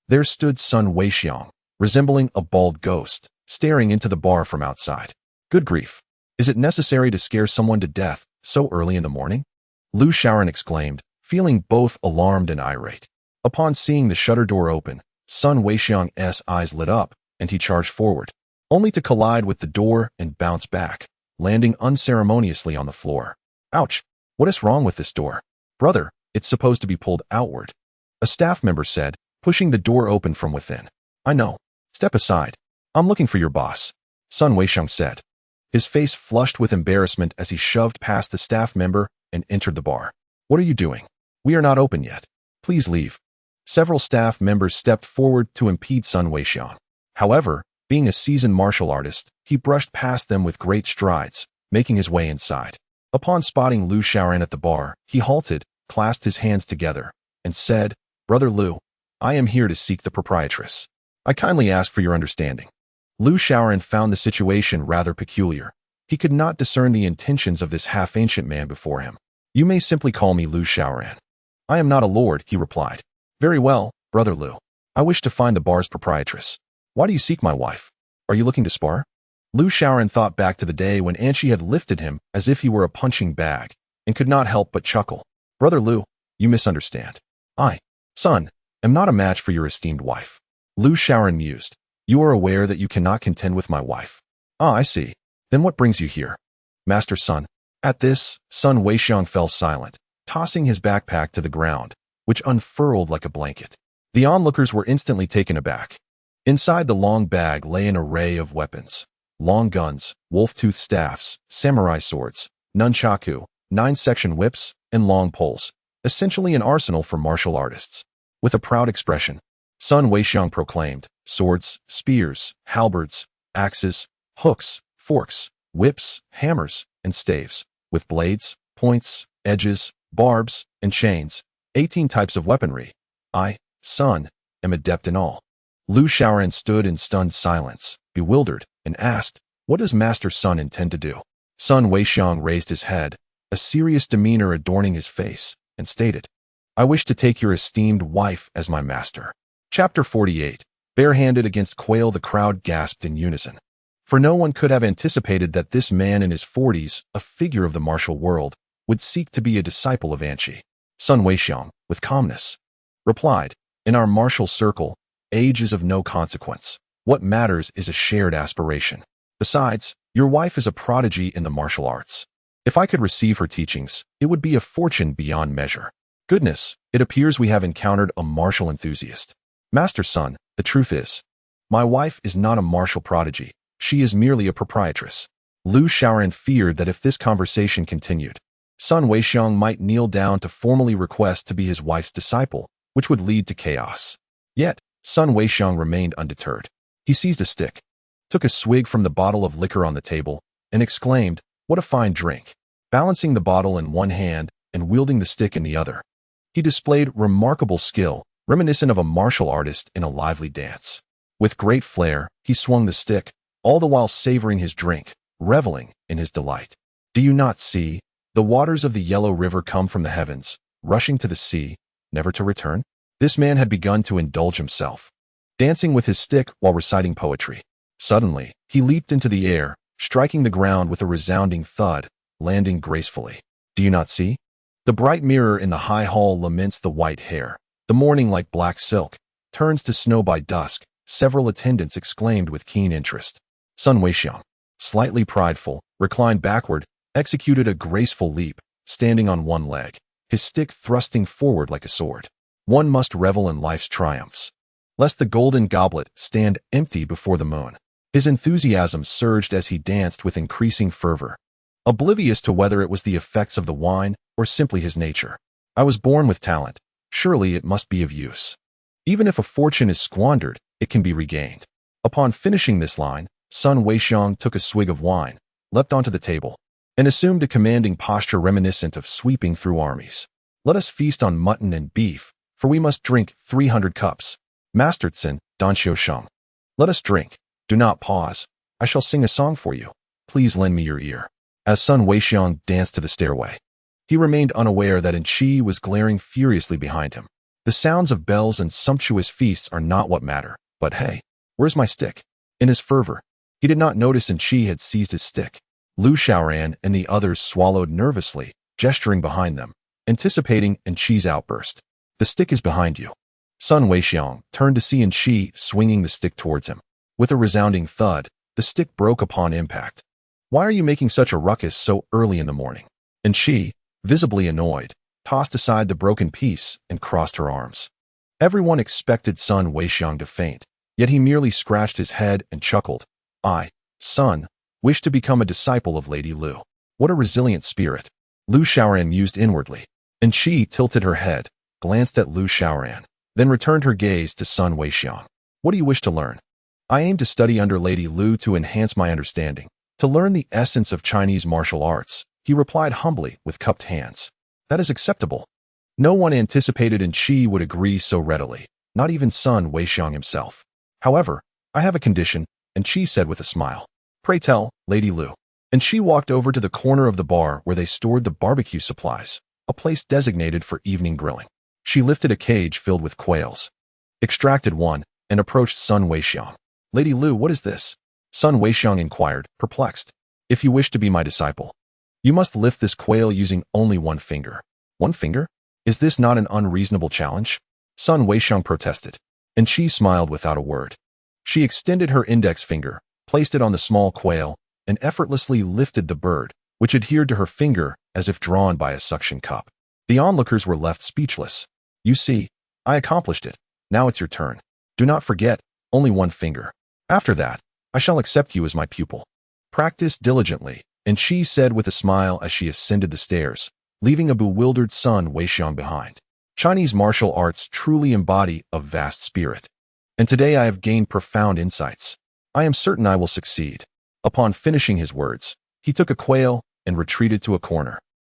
There stood Sun Weixiang, resembling a bald ghost, staring into the bar from outside. Good grief. Is it necessary to scare someone to death so early in the morning? Lu Xiaoran exclaimed, feeling both alarmed and irate. Upon seeing the shutter door open, Sun Weixiang's eyes lit up, and he charged forward, only to collide with the door and bounce back, landing unceremoniously on the floor. Ouch! What is wrong with this door? Brother, it's supposed to be pulled outward. A staff member said, pushing the door open from within. I know. Step aside. I'm looking for your boss, Sun Weixiang said. His face flushed with embarrassment as he shoved past the staff member and entered the bar. What are you doing? We are not open yet. Please leave. Several staff members stepped forward to impede Sun Weixiang. However, being a seasoned martial artist, he brushed past them with great strides, making his way inside. Upon spotting Lu Xiaoran at the bar, he halted, clasped his hands together, and said, Brother Lu, I am here to seek the proprietress. I kindly ask for your understanding. Lu Xiaoran found the situation rather peculiar. He could not discern the intentions of this half-ancient man before him. You may simply call me Lu Xiaoran. I am not a lord, he replied. Very well, Brother Lu. I wish to find the bar's proprietress. Why do you seek my wife? Are you looking to spar? Lu Xiaoran thought back to the day when Anqi had lifted him as if he were a punching bag, and could not help but chuckle. Brother Lu, you misunderstand. I, son, am not a match for your esteemed wife. Lu Xiaoran mused. You are aware that you cannot contend with my wife. Ah, I see. Then what brings you here? Master Sun. At this, Sun Weixiang fell silent, tossing his backpack to the ground, which unfurled like a blanket. The onlookers were instantly taken aback. Inside the long bag lay an array of weapons. Long guns, wolf-toothed staffs, samurai swords, nunchaku, 9-section whips, and long poles. Essentially an arsenal for martial artists. With a proud expression, Sun Weixiang proclaimed, swords, spears, halberds, axes, hooks, forks, whips, hammers, and staves, with blades, points, edges, barbs, and chains, 18 types of weaponry. I, Sun, am adept in all. Lu Xiaoran stood in stunned silence, bewildered, and asked, what does Master Sun intend to do? Sun Weixiang raised his head, a serious demeanor adorning his face, and stated, I wish to take your esteemed wife as my master. Chapter 48. Barehanded against quail. The crowd gasped in unison. For no one could have anticipated that this man in his 40s, a figure of the martial world, would seek to be a disciple of Anqi. Sun Weixiang, with calmness, replied, in our martial circle, age is of no consequence. What matters is a shared aspiration. Besides, your wife is a prodigy in the martial arts. If I could receive her teachings, it would be a fortune beyond measure. Goodness, it appears we have encountered a martial enthusiast. Master Sun, the truth is, my wife is not a martial prodigy. She is merely a proprietress. Lu Xiaoran feared that if this conversation continued, Sun Weixiang might kneel down to formally request to be his wife's disciple, which would lead to chaos. Yet, Sun Weixiang remained undeterred. He seized a stick, took a swig from the bottle of liquor on the table, and exclaimed, what a fine drink. Balancing the bottle in one hand and wielding the stick in the other, he displayed remarkable skill, reminiscent of a martial artist in a lively dance. With great flair, he swung the stick, all the while savoring his drink, reveling in his delight. Do you not see? The waters of the Yellow River come from the heavens, rushing to the sea, never to return. This man had begun to indulge himself, dancing with his stick while reciting poetry. Suddenly, he leaped into the air, striking the ground with a resounding thud, landing gracefully. Do you not see? The bright mirror in the high hall laments the white hair, The morning like black silk turns to snow by dusk, several attendants exclaimed with keen interest. Sun Weixiang, slightly prideful, reclined backward, executed a graceful leap, standing on one leg, his stick thrusting forward like a sword. One must revel in life's triumphs, lest the golden goblet stand empty before the moon. His enthusiasm surged as he danced with increasing fervor, oblivious to whether it was the effects of the wine or simply his nature. I was born with talent. Surely it must be of use. Even if a fortune is squandered, it can be regained. Upon finishing this line, Sun Weixiang took a swig of wine, leapt onto the table, and assumed a commanding posture reminiscent of sweeping through armies. Let us feast on mutton and beef, for we must drink 300 cups. Master Tsin, Dan Xiusheng. Let us drink. Do not pause. I shall sing a song for you. Please lend me your ear. As Sun Weixiang danced to the stairway, he remained unaware that Enchi was glaring furiously behind him. The sounds of bells and sumptuous feasts are not what matter, but hey, where's my stick? In his fervor, he did not notice Enchi had seized his stick. Lu Xiaoran and the others swallowed nervously, gesturing behind them, anticipating Enchi's outburst. The stick is behind you. Sun Weixiang turned to see Enchi swinging the stick towards him. With a resounding thud, the stick broke upon impact. Why are you making such a ruckus so early in the morning? Enchi, visibly annoyed, tossed aside the broken piece and crossed her arms. Everyone expected Sun Weixiang to faint, yet he merely scratched his head and chuckled. I, son, wish to become a disciple of Lady Lu. What a resilient spirit. Lu Xiaoran mused inwardly. Enchi tilted her head, glanced at Lu Xiaoran, then returned her gaze to Sun Weixiang. What do you wish to learn? I aim to study under Lady Lu to enhance my understanding, to learn the essence of Chinese martial arts, he replied humbly with cupped hands. That is acceptable. No one anticipated Enchi would agree so readily, not even Sun Weixiang himself. However, I have a condition, Enchi said with a smile. Pray tell, Lady Lu. Enchi walked over to the corner of the bar where they stored the barbecue supplies, a place designated for evening grilling. She lifted a cage filled with quails, extracted one, and approached Sun Weixiang. Lady Lu, what is this? Sun Weixiang inquired, perplexed. If you wish to be my disciple, you must lift this quail using only one finger. One finger? Is this not an unreasonable challenge? Sun Weixiang protested, and she smiled without a word. She extended her index finger, placed it on the small quail, and effortlessly lifted the bird, which adhered to her finger as if drawn by a suction cup. The onlookers were left speechless. You see, I accomplished it. Now it's your turn. Do not forget, only one finger. After that, I shall accept you as my pupil. Practice diligently, and she said with a smile as she ascended the stairs, leaving a bewildered Sun Weixiang behind. Chinese martial arts truly embody a vast spirit. And today I have gained profound insights. I am certain I will succeed. Upon finishing his words, he took a quail and retreated to a corner,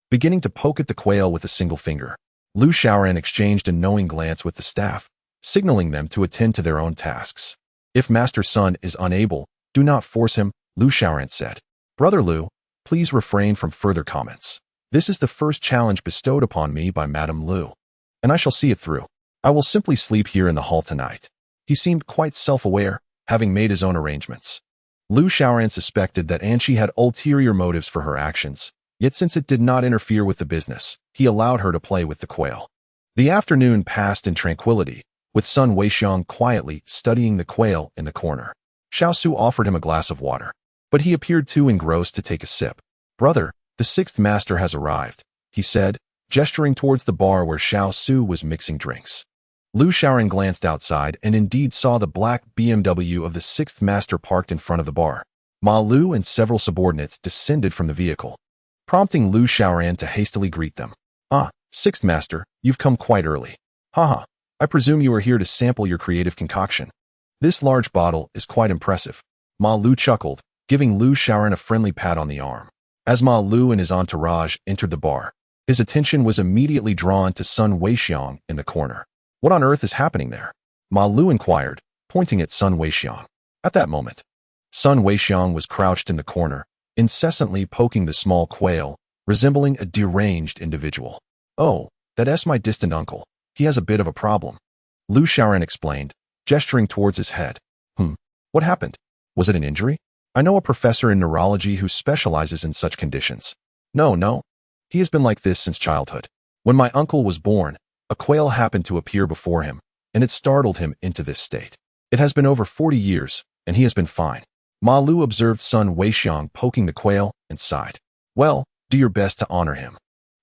beginning to poke at the quail with a single finger. Lu Xiaoran exchanged a knowing glance with the staff, signaling them to attend to their own tasks. If Master Sun is unable, do not force him, Lu Xiaoran said. Brother Lu, please refrain from further comments. This is the first challenge bestowed upon me by Madame Lu, and I shall see it through. I will simply sleep here in the hall tonight. He seemed quite self-aware, having made his own arrangements. Lu Xiaoran suspected that Anqi had ulterior motives for her actions, yet since it did not interfere with the business, he allowed her to play with the quail. The afternoon passed in tranquility, with Sun Weixiang quietly studying the quail in the corner. Xiaosu offered him a glass of water, but he appeared too engrossed to take a sip. Brother, the sixth master has arrived, he said, gesturing towards the bar where Xiaosu was mixing drinks. Lu Xiaoran glanced outside and indeed saw the black BMW of the sixth master parked in front of the bar. Ma Lu and several subordinates descended from the vehicle, prompting Lu Xiaoran to hastily greet them. Ah, sixth master, you've come quite early. Haha, I presume you are here to sample your creative concoction. This large bottle is quite impressive. Ma Lu chuckled, giving Lu Xiaoran a friendly pat on the arm. As Ma Lu and his entourage entered the bar, his attention was immediately drawn to Sun Weixiang in the corner. What on earth is happening there? Ma Lu inquired, pointing at Sun Weixiang. At that moment, Sun Weixiang was crouched in the corner, incessantly poking the small quail, resembling a deranged individual. Oh, that's my distant uncle. He has a bit of a problem, Lu Xiaoran explained, gesturing towards his head. What happened? Was it an injury? I know a professor in neurology who specializes in such conditions. No. He has been like this since childhood. When my uncle was born, a A quail happened to appear before him, and it startled him into this state. It has been over 40 years, and he has been fine. Ma Lu observed son Weixiang poking the quail and sighed. Well, do your best to honor him.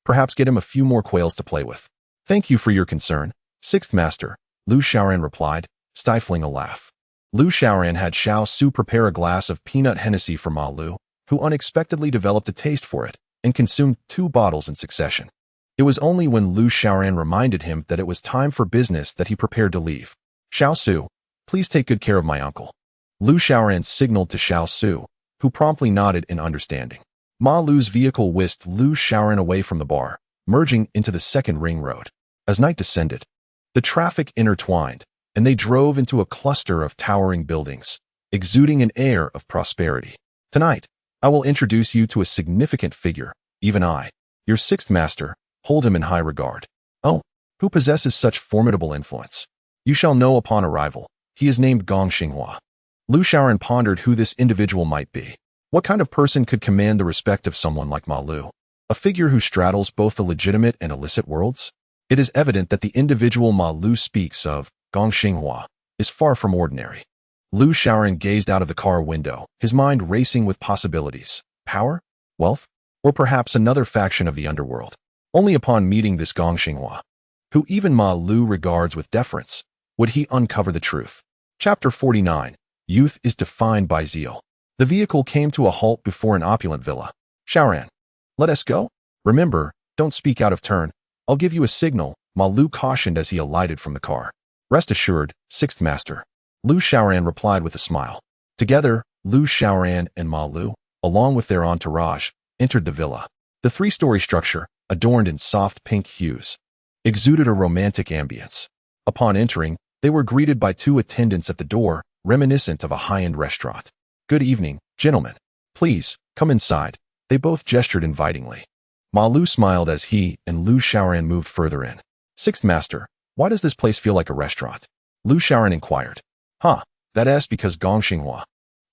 Perhaps get him a few more quails to play with. Thank you for your concern, Sixth Master, Lu Xiaoran replied, stifling a laugh. Lu Xiaoran had Xiao Su prepare a glass of peanut Hennessy for Ma Lu, who unexpectedly developed a taste for it and consumed 2 bottles in succession. It was only when Lu Xiaoran reminded him that it was time for business that he prepared to leave. Xiao Su, please take good care of my uncle. Lu Xiaoran signaled to Xiao Su, who promptly nodded in understanding. Ma Lu's vehicle whisked Lu Xiaoran away from the bar, merging into the second ring road. As night descended, the traffic intertwined, and they drove into a cluster of towering buildings, exuding an air of prosperity. Tonight, I will introduce you to a significant figure. Even I, your sixth master, hold him in high regard. Oh, who possesses such formidable influence? You shall know upon arrival. He is named Gong Xinghua. Lu Xiaoran pondered who this individual might be. What kind of person could command the respect of someone like Ma Lu? A figure who straddles both the legitimate and illicit worlds? It is evident that the individual Ma Lu speaks of, Gong Xinghua, is far from ordinary. Lu Xiaoran gazed out of the car window, his mind racing with possibilities. Power? Wealth? Or perhaps another faction of the underworld? Only upon meeting this Gong Xinghua, who even Ma Lu regards with deference, would he uncover the truth. Chapter 49. Youth is defined by zeal. The vehicle came to a halt before an opulent villa. Xiaoran, let us go? Remember, don't speak out of turn. I'll give you a signal, Ma Lu cautioned as he alighted from the car. Rest assured, sixth master. Lu Xiaoran replied with a smile. Together, Lu Xiaoran and Ma Lu, along with their entourage, entered the villa. The 3-story structure, adorned in soft pink hues, exuded a romantic ambience. Upon entering, they were greeted by 2 attendants at the door, reminiscent of a high-end restaurant. Good evening, gentlemen. Please, come inside. They both gestured invitingly. Ma Lu smiled as he and Lu Xiaoran moved further in. Sixth master, why does this place feel like a restaurant? Lu Xiaoran inquired. That's because Gong Xinghua,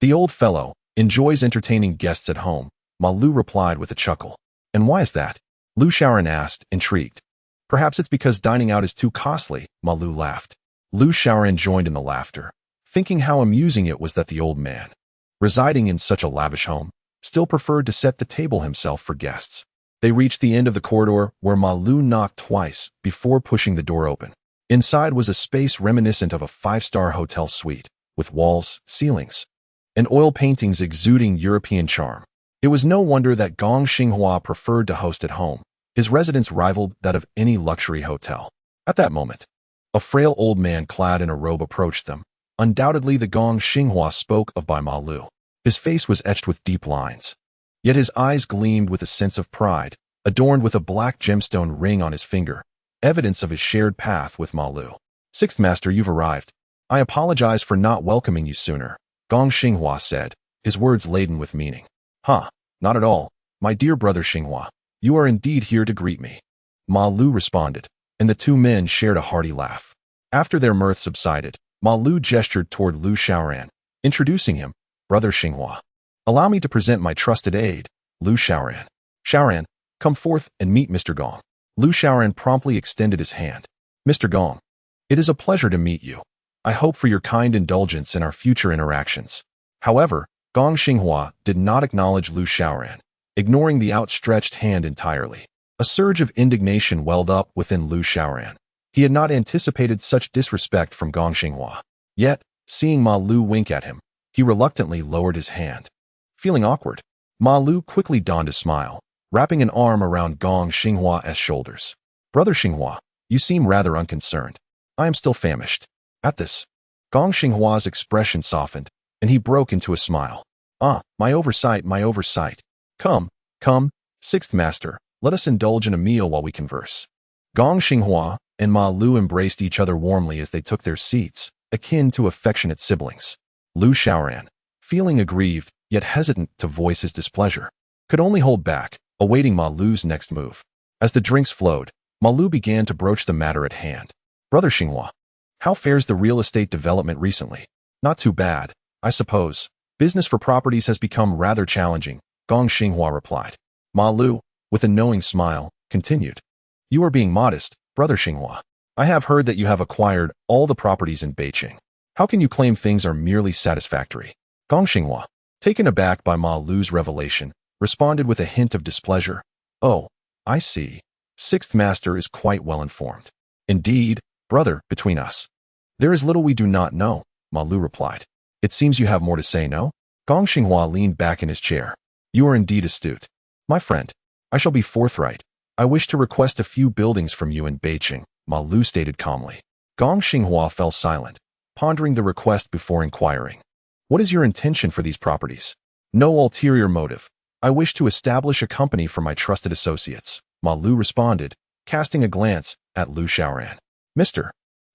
the old fellow, enjoys entertaining guests at home, Ma Lu replied with a chuckle. And why is that? Lu Xiaoran asked, intrigued. Perhaps it's because dining out is too costly, Ma Lu laughed. Lu Xiaoran joined in the laughter, thinking how amusing it was that the old man, residing in such a lavish home, still preferred to set the table himself for guests. They reached the end of the corridor where Ma Lu knocked twice before pushing the door open. Inside was a space reminiscent of a 5-star hotel suite, with walls, ceilings, and oil paintings exuding European charm. It was no wonder that Gong Xinghua preferred to host at home. His residence rivaled that of any luxury hotel. At that moment, a frail old man clad in a robe approached them, undoubtedly the Gong Xinghua spoke of by Ma Lu. His face was etched with deep lines, yet his eyes gleamed with a sense of pride, adorned with a black gemstone ring on his finger, evidence of his shared path with Ma Lu. Sixth master, you've arrived. I apologize for not welcoming you sooner, Gong Xinghua said, his words laden with meaning. Not at all, my dear brother Xinghua. You are indeed here to greet me. Ma Lu responded, and the 2 men shared a hearty laugh. After their mirth subsided, Ma Lu gestured toward Lu Xiaoran, introducing him, Brother Xinghua. Allow me to present my trusted aide, Lu Xiaoran. Xiaoran, come forth and meet Mr. Gong. Lu Xiaoran promptly extended his hand. Mr. Gong, it is a pleasure to meet you. I hope for your kind indulgence in our future interactions. However, Gong Xinghua did not acknowledge Lu Xiaoran, ignoring the outstretched hand entirely. A surge of indignation welled up within Lu Xiaoran. He had not anticipated such disrespect from Gong Xinghua. Yet, seeing Ma Lu wink at him, he reluctantly lowered his hand. Feeling awkward, Ma Lu quickly donned a smile, wrapping an arm around Gong Xinghua's shoulders. Brother Xinghua, you seem rather unconcerned. I am still famished. At this, Gong Xinghua's expression softened, and he broke into a smile. My oversight. Come, sixth master, let us indulge in a meal while we converse. Gong Xinghua and Ma Lu embraced each other warmly as they took their seats, akin to affectionate siblings. Lu Xiaoran, feeling aggrieved, yet hesitant to voice his displeasure, could only hold back, awaiting Ma Lu's next move. As the drinks flowed, Ma Lu began to broach the matter at hand. Brother Xinghua, how fares the real estate development recently? Not too bad, I suppose. Business for properties has become rather challenging, Gong Xinghua replied. Ma Lu, with a knowing smile, continued. You are being modest, Brother Xinghua. I have heard that you have acquired all the properties in Beijing. How can you claim things are merely satisfactory? Gong Xinghua, taken aback by Ma Lu's revelation, responded with a hint of displeasure. Oh, I see. Sixth Master is quite well informed. Indeed, brother, between us, there is little we do not know, Ma Lu replied. It seems you have more to say, no? Gong Xinghua leaned back in his chair. You are indeed astute. My friend, I shall be forthright. I wish to request a few buildings from you in Beijing, Ma Lu stated calmly. Gong Xinghua fell silent, pondering the request before inquiring. What is your intention for these properties? No ulterior motive. I wish to establish a company for my trusted associates, Ma Lu responded, casting a glance at Lu Xiaoran. Mr.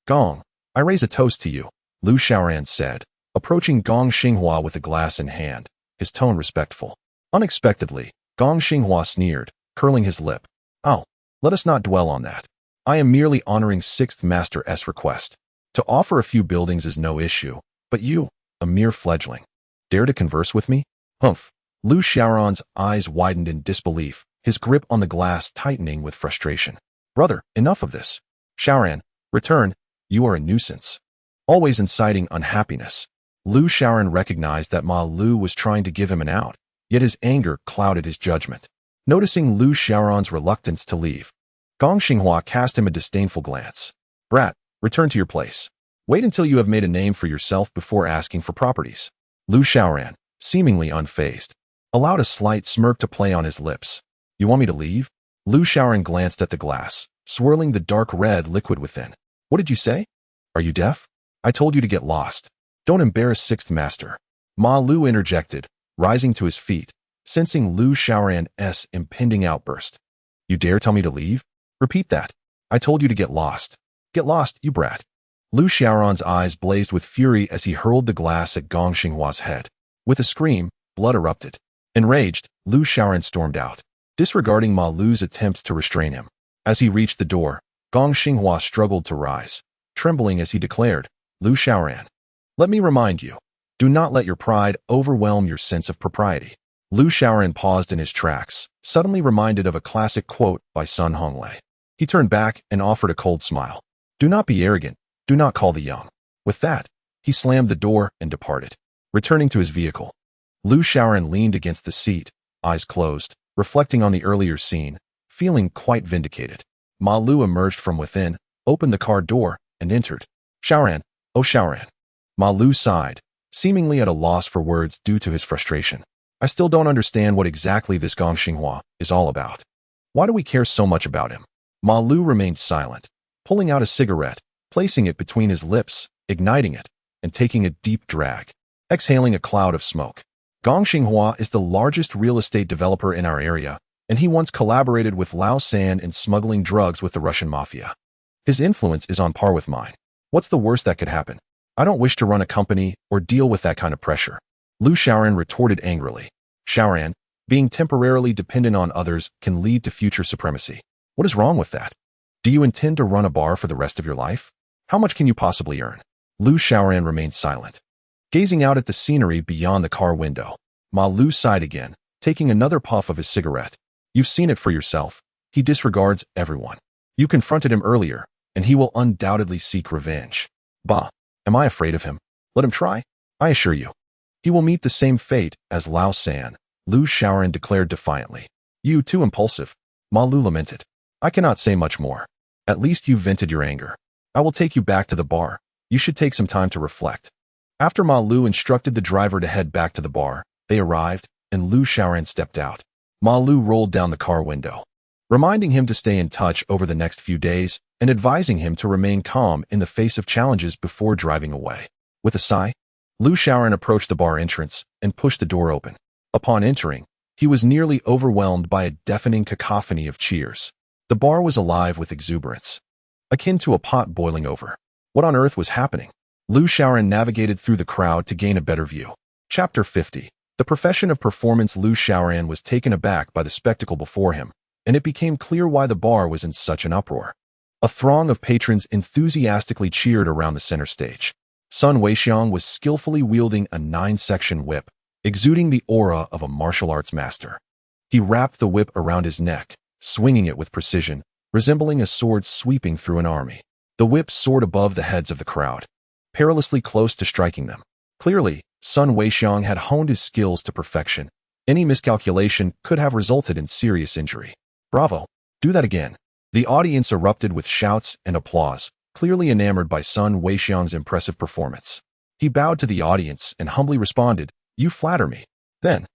Gong, I raise a toast to you, Lu Xiaoran said, approaching Gong Xinghua with a glass in hand, his tone respectful. Unexpectedly, Gong Xinghua sneered, curling his lip. Oh, let us not dwell on that. I am merely honoring Sixth Master's request. To offer a few buildings is no issue, but you, a mere fledgling, dare to converse with me? Humph. Lu Xiaoran's eyes widened in disbelief, his grip on the glass tightening with frustration. Brother, enough of this. Xiaoran, return. You are a nuisance. Always inciting unhappiness. Lu Xiaoran recognized that Ma Lu was trying to give him an out, yet his anger clouded his judgment. Noticing Lu Xiaoran's reluctance to leave, Gong Xinghua cast him a disdainful glance. Brat, return to your place. Wait until you have made a name for yourself before asking for properties. Lu Xiaoran, seemingly unfazed, allowed a slight smirk to play on his lips. You want me to leave? Lu Xiaoran glanced at the glass, swirling the dark red liquid within. What did you say? Are you deaf? I told you to get lost. Don't embarrass Sixth Master. Ma Lu interjected, rising to his feet, sensing Lu Xiaoran's impending outburst. You dare tell me to leave? Repeat that. I told you to get lost. Get lost, you brat. Lu Xiaoran's eyes blazed with fury as he hurled the glass at Gong Xinghua's head. With a scream, blood erupted. Enraged, Lu Xiaoran stormed out, disregarding Ma Lu's attempts to restrain him. As he reached the door, Gong Xinghua struggled to rise, trembling as he declared, Lu Xiaoran, let me remind you, do not let your pride overwhelm your sense of propriety. Lu Xiaoran paused in his tracks, suddenly reminded of a classic quote by Sun Honglei. He turned back and offered a cold smile. Do not be arrogant, do not call the young. With that, he slammed the door and departed. Returning to his vehicle, Lu Xiaoran leaned against the seat, eyes closed, reflecting on the earlier scene, feeling quite vindicated. Ma Lu emerged from within, opened the car door, and entered. Xiaoran, oh Xiaoran. Ma Lu sighed, seemingly at a loss for words due to his frustration. I still don't understand what exactly this Gong Xinghua is all about. Why do we care so much about him? Ma Lu remained silent, pulling out a cigarette, placing it between his lips, igniting it, and taking a deep drag, exhaling a cloud of smoke. Gong Xinghua is the largest real estate developer in our area, and he once collaborated with Lao San in smuggling drugs with the Russian mafia. His influence is on par with mine. What's the worst that could happen? I don't wish to run a company or deal with that kind of pressure. Lu Xiaoran retorted angrily. Xiaoran, being temporarily dependent on others can lead to future supremacy. What is wrong with that? Do you intend to run a bar for the rest of your life? How much can you possibly earn? Lu Xiaoran remained silent, gazing out at the scenery beyond the car window. Ma Lu sighed again, taking another puff of his cigarette. You've seen it for yourself. He disregards everyone. You confronted him earlier, and he will undoubtedly seek revenge. Bah, am I afraid of him? Let him try. I assure you, he will meet the same fate as Lao San, Lu Xiaoran declared defiantly. You too impulsive, Ma Lu lamented. I cannot say much more. At least you've vented your anger. I will take you back to the bar. You should take some time to reflect. After Ma Lu instructed the driver to head back to the bar, they arrived, and Lu Xiaoran stepped out. Ma Lu rolled down the car window, reminding him to stay in touch over the next few days and advising him to remain calm in the face of challenges before driving away. With a sigh, Lu Xiaoran approached the bar entrance and pushed the door open. Upon entering, he was nearly overwhelmed by a deafening cacophony of cheers. The bar was alive with exuberance, akin to a pot boiling over. What on earth was happening? Lu Xiaoran navigated through the crowd to gain a better view. Chapter 50. The profession of performance. Lu Xiaoran was taken aback by the spectacle before him, and it became clear why the bar was in such an uproar. A throng of patrons enthusiastically cheered around the center stage. Sun Weixiang was skillfully wielding a 9-section whip, exuding the aura of a martial arts master. He wrapped the whip around his neck, swinging it with precision, resembling a sword sweeping through an army. The whip soared above the heads of the crowd, perilously close to striking them. Clearly, Sun Weixiang had honed his skills to perfection. Any miscalculation could have resulted in serious injury. Bravo! Do that again. The audience erupted with shouts and applause, clearly enamored by Sun Weixiang's impressive performance. He bowed to the audience and humbly responded, "You flatter me." Then,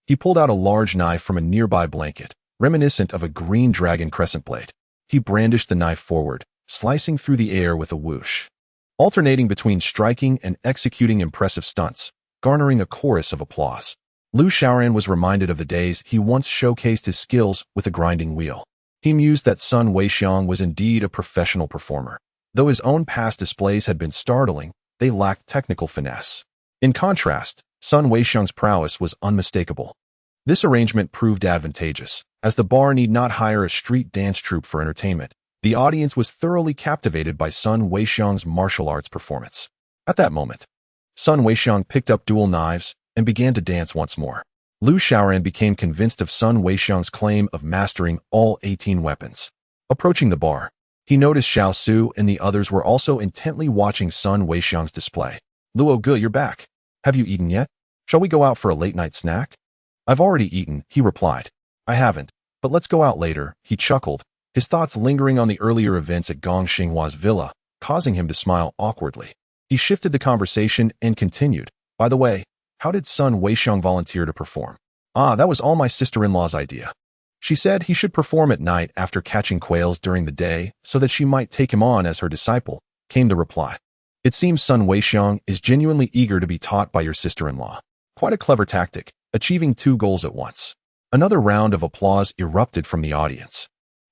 he pulled out a large knife from a nearby blanket, reminiscent of a green dragon crescent blade. He brandished the knife forward, slicing through the air with a whoosh, alternating between striking and executing impressive stunts, garnering a chorus of applause. Liu Shaoran was reminded of the days he once showcased his skills with a grinding wheel. He mused that Sun Weixiang was indeed a professional performer. Though his own past displays had been startling, they lacked technical finesse. In contrast, Sun Weixiang's prowess was unmistakable. This arrangement proved advantageous, as the bar need not hire a street dance troupe for entertainment. The audience was thoroughly captivated by Sun Weixiang's martial arts performance. At that moment, Sun Weixiang picked up dual knives and began to dance once more. Liu Shaoran became convinced of Sun Weixiang's claim of mastering all 18 weapons. Approaching the bar, he noticed Xiao Su and the others were also intently watching Sun Weixiang's display. "Luo Ge, you're back. Have you eaten yet? Shall we go out for a late-night snack?" "I've already eaten," he replied. "I haven't, but let's go out later," he chuckled, his thoughts lingering on the earlier events at Gong Xinghua's villa, causing him to smile awkwardly. He shifted the conversation and continued, "By the way, how did Sun Weixiang volunteer to perform?" "Ah, that was all my sister-in-law's idea. She said he should perform at night after catching quails during the day so that she might take him on as her disciple," came the reply. "It seems Sun Weixiang is genuinely eager to be taught by your sister-in-law. Quite a clever tactic, achieving two goals at once." Another round of applause erupted from the audience.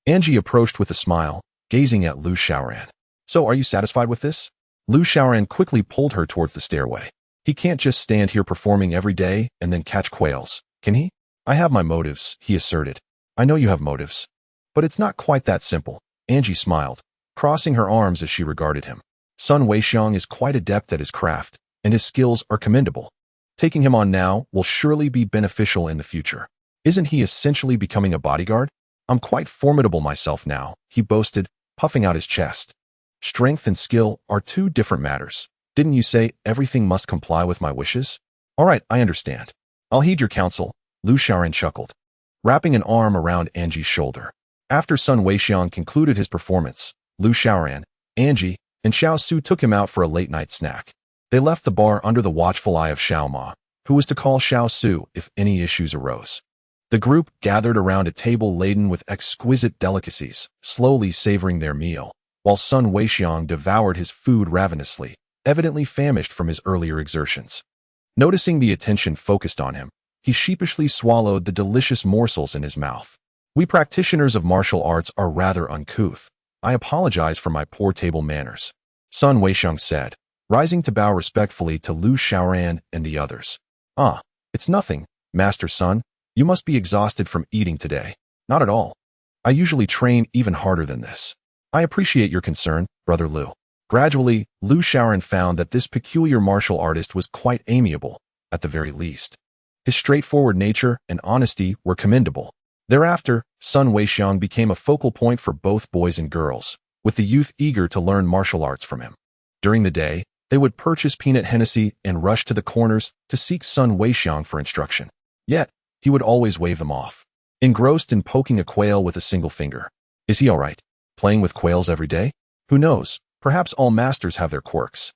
Angie approached with a smile, gazing at Liu Shaoran. "So, are you satisfied with this?" Liu Shaoran quickly pulled her towards the stairway. "He can't just stand here performing every day and then catch quails, can he?" "I have my motives," he asserted. "I know you have motives. But it's not quite that simple." Angie smiled, crossing her arms as she regarded him. "Sun Weixiang is quite adept at his craft, and his skills are commendable. Taking him on now will surely be beneficial in the future. Isn't he essentially becoming a bodyguard? I'm quite formidable myself now," he boasted, puffing out his chest. "Strength and skill are two different matters. Didn't you say everything must comply with my wishes?" "All right, I understand. I'll heed your counsel," Liu Shaoran chuckled, wrapping an arm around Angie's shoulder. After Sun Weixiang concluded his performance, Liu Shaoran, Angie, and Xiao Su took him out for a late-night snack. They left the bar under the watchful eye of Xiao Ma, who was to call Xiao Su if any issues arose. The group gathered around a table laden with exquisite delicacies, slowly savoring their meal, while Sun Weixiang devoured his food ravenously, evidently famished from his earlier exertions. Noticing the attention focused on him, he sheepishly swallowed the delicious morsels in his mouth. "We practitioners of martial arts are rather uncouth. I apologize for my poor table manners," Sun Weixiang said, rising to bow respectfully to Liu Shaoran and the others. "Ah, it's nothing, Master Sun. You must be exhausted from eating today." "Not at all. I usually train even harder than this." "I appreciate your concern, Brother Liu." Gradually, Liu Shaoran found that this peculiar martial artist was quite amiable, at the very least. His straightforward nature and honesty were commendable. Thereafter, Sun Weixiang became a focal point for both boys and girls, with the youth eager to learn martial arts from him. During the day, they would purchase peanut Hennessy and rush to the corners to seek Sun Weixiang for instruction. Yet, he would always wave them off, engrossed in poking a quail with a single finger. Is he all right? Playing with quails every day? Who knows? Perhaps all masters have their quirks.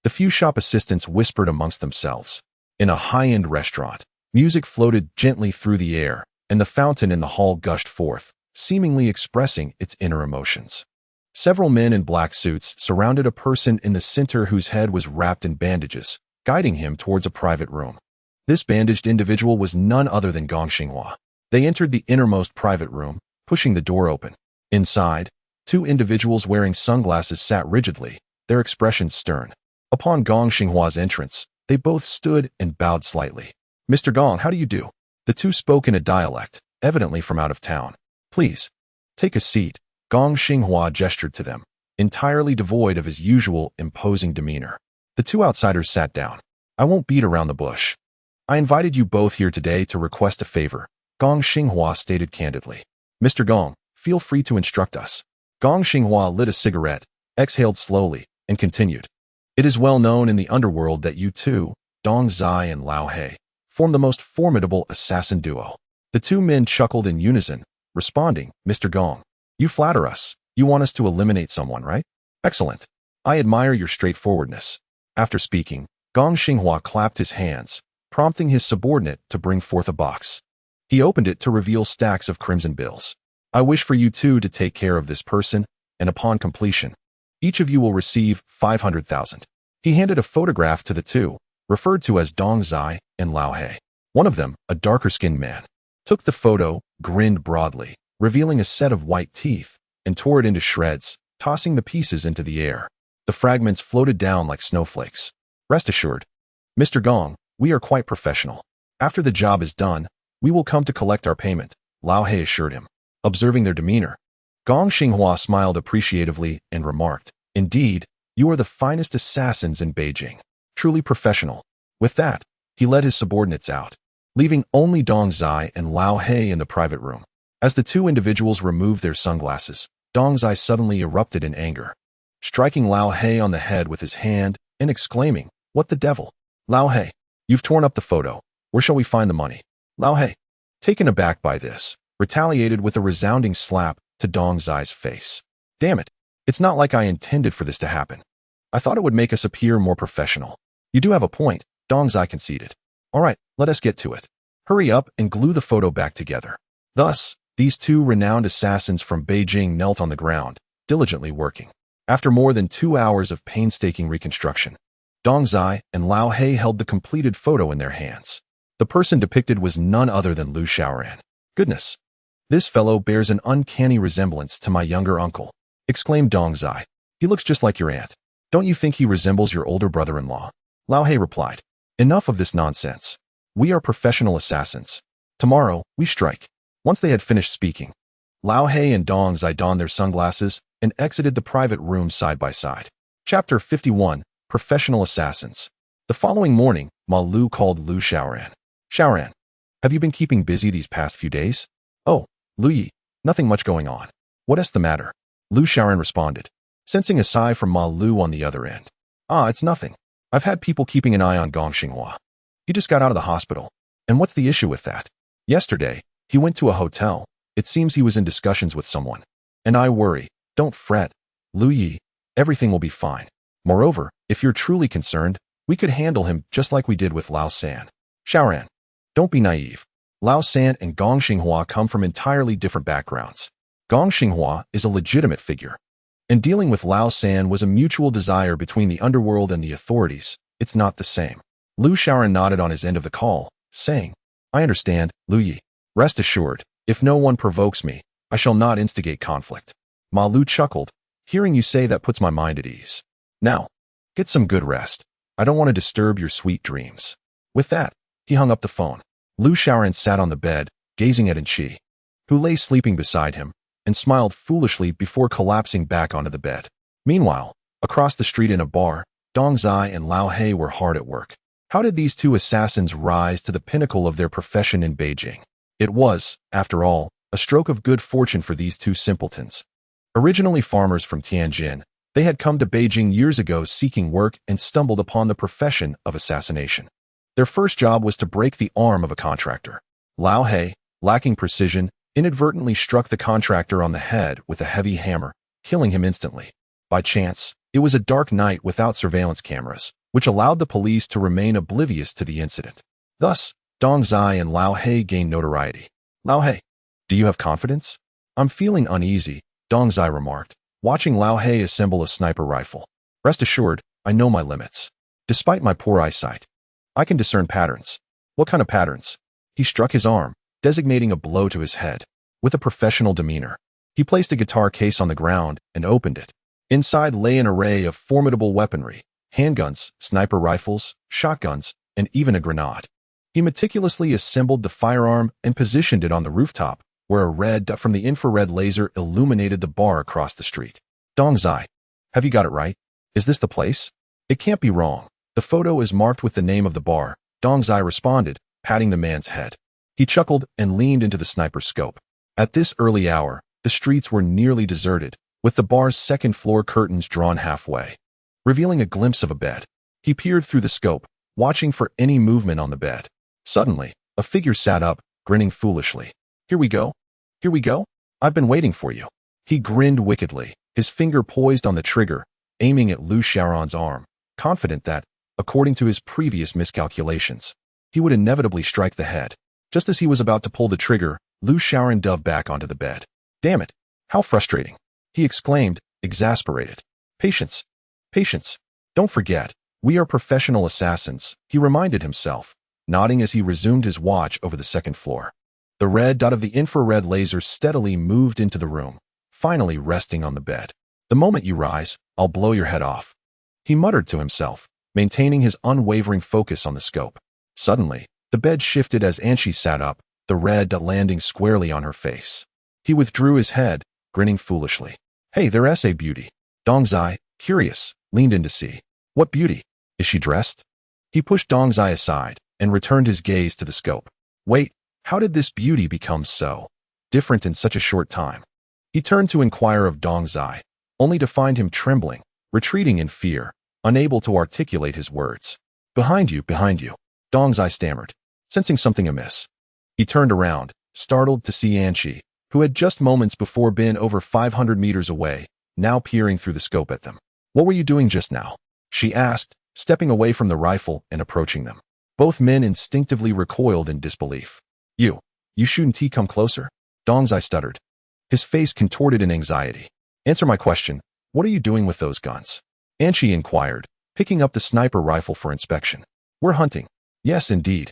The few shop assistants whispered amongst themselves. In a high-end restaurant, music floated gently through the air, and the fountain in the hall gushed forth, seemingly expressing its inner emotions. Several men in black suits surrounded a person in the center whose head was wrapped in bandages, guiding him towards a private room. This bandaged individual was none other than Gong Xinghua. They entered the innermost private room, pushing the door open. Inside, two individuals wearing sunglasses sat rigidly, their expressions stern. Upon Gong Xinghua's entrance, they both stood and bowed slightly. "Mr. Gong, how do you do?" The two spoke in a dialect, evidently from out of town. "Please, take a seat." Gong Xinghua gestured to them, entirely devoid of his usual imposing demeanor. The two outsiders sat down. "I won't beat around the bush. I invited you both here today to request a favor," Gong Xinghua stated candidly. "Mr. Gong, feel free to instruct us." Gong Xinghua lit a cigarette, exhaled slowly, and continued. It is well known in the underworld that you two, Dong Zai and Lao He, form the most formidable assassin duo. The two men chuckled in unison, responding, Mr. Gong, you flatter us. You want us to eliminate someone, right? Excellent. I admire your straightforwardness. After speaking, Gong Xinghua clapped his hands, prompting his subordinate to bring forth a box. He opened it to reveal stacks of crimson bills. I wish for you two to take care of this person, and upon completion, each of you will receive 500,000. He handed a photograph to the two, referred to as Dong Zai and Lao He. One of them, a darker-skinned man, took the photo, grinned broadly, revealing a set of white teeth, and tore it into shreds, tossing the pieces into the air. The fragments floated down like snowflakes. Rest assured, Mr. Gong, we are quite professional. After the job is done, we will come to collect our payment, Lao He assured him. Observing their demeanor, Gong Xinghua smiled appreciatively and remarked, Indeed, you are the finest assassins in Beijing. Truly professional. With that, he led his subordinates out, leaving only Dong Zai and Lao He in the private room. As the two individuals removed their sunglasses, Dong Zai suddenly erupted in anger, striking Lao He on the head with his hand and exclaiming, What the devil? Lao He, you've torn up the photo. Where shall we find the money? Lao He, taken aback by this, retaliated with a resounding slap to Dong Zai's face. Damn it, it's not like I intended for this to happen. I thought it would make us appear more professional. You do have a point, Dong Zai conceded. All right, let us get to it. Hurry up and glue the photo back together. Thus, these two renowned assassins from Beijing knelt on the ground, diligently working. After more than 2 hours of painstaking reconstruction, Dong Zai and Lao He held the completed photo in their hands. The person depicted was none other than Liu Shaoran. Goodness, this fellow bears an uncanny resemblance to my younger uncle, exclaimed Dong Zai. He looks just like your aunt. Don't you think he resembles your older brother-in-law? Lao He replied. Enough of this nonsense. We are professional assassins. Tomorrow, we strike. Once they had finished speaking, Lao He and Dong Zai donned their sunglasses and exited the private room side by side. Chapter 51, Professional Assassins. The following morning, Ma Lu called Liu Shaoran. Shaoran, have you been keeping busy these past few days? Oh, Lu Yi, nothing much going on. What is the matter? Liu Shaoran responded, sensing a sigh from Ma Lu on the other end. It's nothing. I've had people keeping an eye on Gong Xinghua. He just got out of the hospital. And what's the issue with that? Yesterday, he went to a hotel. It seems he was in discussions with someone. And I worry. Don't fret, Lu Yi. Everything will be fine. Moreover, if you're truly concerned, we could handle him just like we did with Lao San. Shaoran, don't be naive. Lao San and Gong Xinghua come from entirely different backgrounds. Gong Xinghua is a legitimate figure. And dealing with Lao San was a mutual desire between the underworld and the authorities. It's not the same. Liu Shaoran nodded on his end of the call, saying, I understand, Lu Yi. Rest assured, if no one provokes me, I shall not instigate conflict. Ma Lu chuckled. Hearing you say that puts my mind at ease. Now, get some good rest. I don't want to disturb your sweet dreams. With that, he hung up the phone. Liu Shaoran sat on the bed, gazing at Enchi, who lay sleeping beside him, and smiled foolishly before collapsing back onto the bed. Meanwhile, across the street in a bar, Dong Zai and Lao He were hard at work. How did these two assassins rise to the pinnacle of their profession in Beijing? It was, after all, a stroke of good fortune for these two simpletons. Originally farmers from Tianjin, they had come to Beijing years ago seeking work and stumbled upon the profession of assassination. Their first job was to break the arm of a contractor. Lao He, lacking precision, inadvertently struck the contractor on the head with a heavy hammer, killing him instantly. By chance, it was a dark night without surveillance cameras, which allowed the police to remain oblivious to the incident. Thus, Dong Zai and Lao He gained notoriety. Lao He, do you have confidence? I'm feeling uneasy, Dong Zai remarked, watching Lao He assemble a sniper rifle. Rest assured, I know my limits. Despite my poor eyesight, I can discern patterns. What kind of patterns? He struck his arm, designating a blow to his head. With a professional demeanor, he placed a guitar case on the ground and opened it. Inside lay an array of formidable weaponry, handguns, sniper rifles, shotguns, and even a grenade. He meticulously assembled the firearm and positioned it on the rooftop, where a red dot from the infrared laser illuminated the bar across the street. Dong Zai, have you got it right? Is this the place? It can't be wrong. The photo is marked with the name of the bar, Dong Zai responded, patting the man's head. He chuckled and leaned into the sniper's scope. At this early hour, the streets were nearly deserted, with the bar's second-floor curtains drawn halfway, revealing a glimpse of a bed. He peered through the scope, watching for any movement on the bed. Suddenly, a figure sat up, grinning foolishly. "Here we go. Here we go. I've been waiting for you." He grinned wickedly, his finger poised on the trigger, aiming at Lu Xiaoran's arm, confident that, according to his previous miscalculations, he would inevitably strike the head. Just as he was about to pull the trigger, Lu Xiaoran dove back onto the bed. "Damn it! How frustrating!" he exclaimed, exasperated. "Patience. Patience. Don't forget, we are professional assassins," he reminded himself, nodding as he resumed his watch over the second floor. The red dot of the infrared laser steadily moved into the room, finally resting on the bed. "The moment you rise, I'll blow your head off," he muttered to himself, maintaining his unwavering focus on the scope. Suddenly, the bed shifted as Anshi sat up, the red dot landing squarely on her face. He withdrew his head, grinning foolishly. "Hey, there's a beauty." Dongzai, curious, leaned in to see. "What beauty? Is she dressed?" He pushed Dongzai aside and returned his gaze to the scope. "Wait, how did this beauty become so different in such a short time?" He turned to inquire of Dongzai, only to find him trembling, retreating in fear, unable to articulate his words. Behind you," Dongzai stammered, sensing something amiss. He turned around, startled to see Anshi, who had just moments before been over 500 meters away, now peering through the scope at them. "What were you doing just now?" she asked, stepping away from the rifle and approaching them. Both men instinctively recoiled in disbelief. You shouldn't come closer?" Dongzai stuttered, his face contorted in anxiety. "Answer my question, what are you doing with those guns?" Anshi inquired, picking up the sniper rifle for inspection. "We're hunting." "Yes, indeed.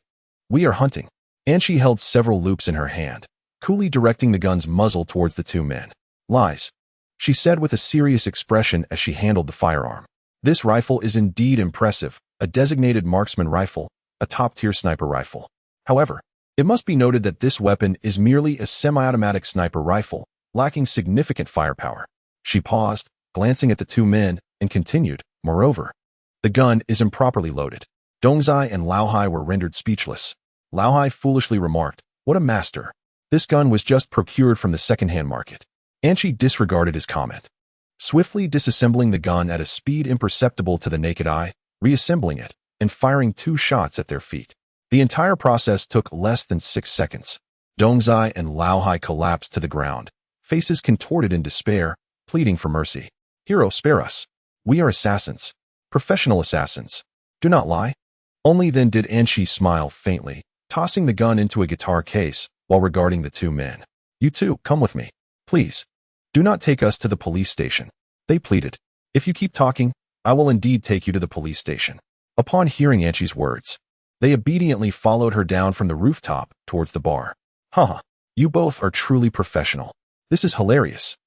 We are hunting." Anshi held several loops in her hand, coolly directing the gun's muzzle towards the two men. "Lies," she said with a serious expression as she handled the firearm. "This rifle is indeed impressive, a designated marksman rifle, a top-tier sniper rifle. However, it must be noted that this weapon is merely a semi-automatic sniper rifle, lacking significant firepower." She paused, glancing at the two men, and continued, "Moreover, the gun is improperly loaded." Dongzai and Laohai were rendered speechless. Laohai foolishly remarked, "What a master. This gun was just procured from the second-hand market." Anshi disregarded his comment, swiftly disassembling the gun at a speed imperceptible to the naked eye, reassembling it, and firing 2 shots at their feet. The entire process took less than 6 seconds. Dongzai and Laohai collapsed to the ground, faces contorted in despair, pleading for mercy. "Hero, spare us. We are assassins. Professional assassins. Do not lie." Only then did Anshi smile faintly, tossing the gun into a guitar case while regarding the two men. "You two, come with me. Please. Do not take us to the police station," they pleaded. "If you keep talking, I will indeed take you to the police station." Upon hearing Anshi's words, they obediently followed her down from the rooftop towards the bar. "Haha, you both are truly professional. This is hilarious."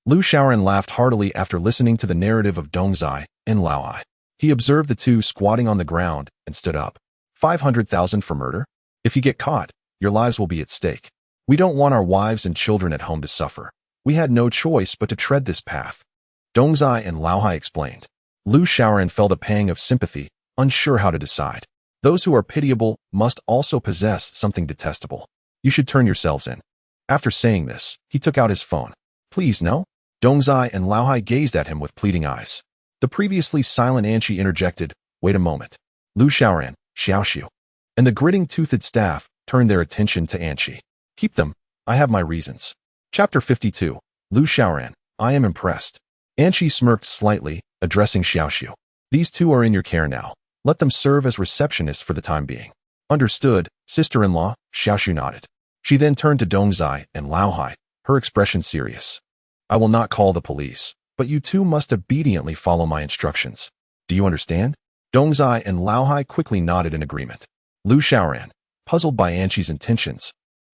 Lu Xiaoran laughed heartily after listening to the narrative of Dongzai and Laohai. He observed the two squatting on the ground and stood up. 500,000 for murder? If you get caught, your lives will be at stake. We don't want our wives and children at home to suffer. We had no choice but to tread this path. Dongzai and Laohai explained. Lu Xiaoran felt a pang of sympathy, unsure how to decide. Those who are pitiable must also possess something detestable. You should turn yourselves in. After saying this, he took out his phone. "Please, no?" Dongzai and Laohai gazed at him with pleading eyes. The previously silent Anshi interjected, "Wait a moment." Lu Xiaoran, Xiaoxiu, and the gritting-toothed staff turned their attention to Anshi. "Keep them. I have my reasons." Chapter 52. Lu Xiaoran, I am impressed. Anshi smirked slightly, addressing Xiaoxiu. "These two are in your care now. Let them serve as receptionists for the time being." "Understood, sister-in-law," Xiaoxiu nodded. She then turned to Dongzai and Laohai, her expression serious. "I will not call the police, but you two must obediently follow my instructions. Do you understand?" Dongzai and Laohai quickly nodded in agreement. Lu Xiaoran, puzzled by Anshi's intentions,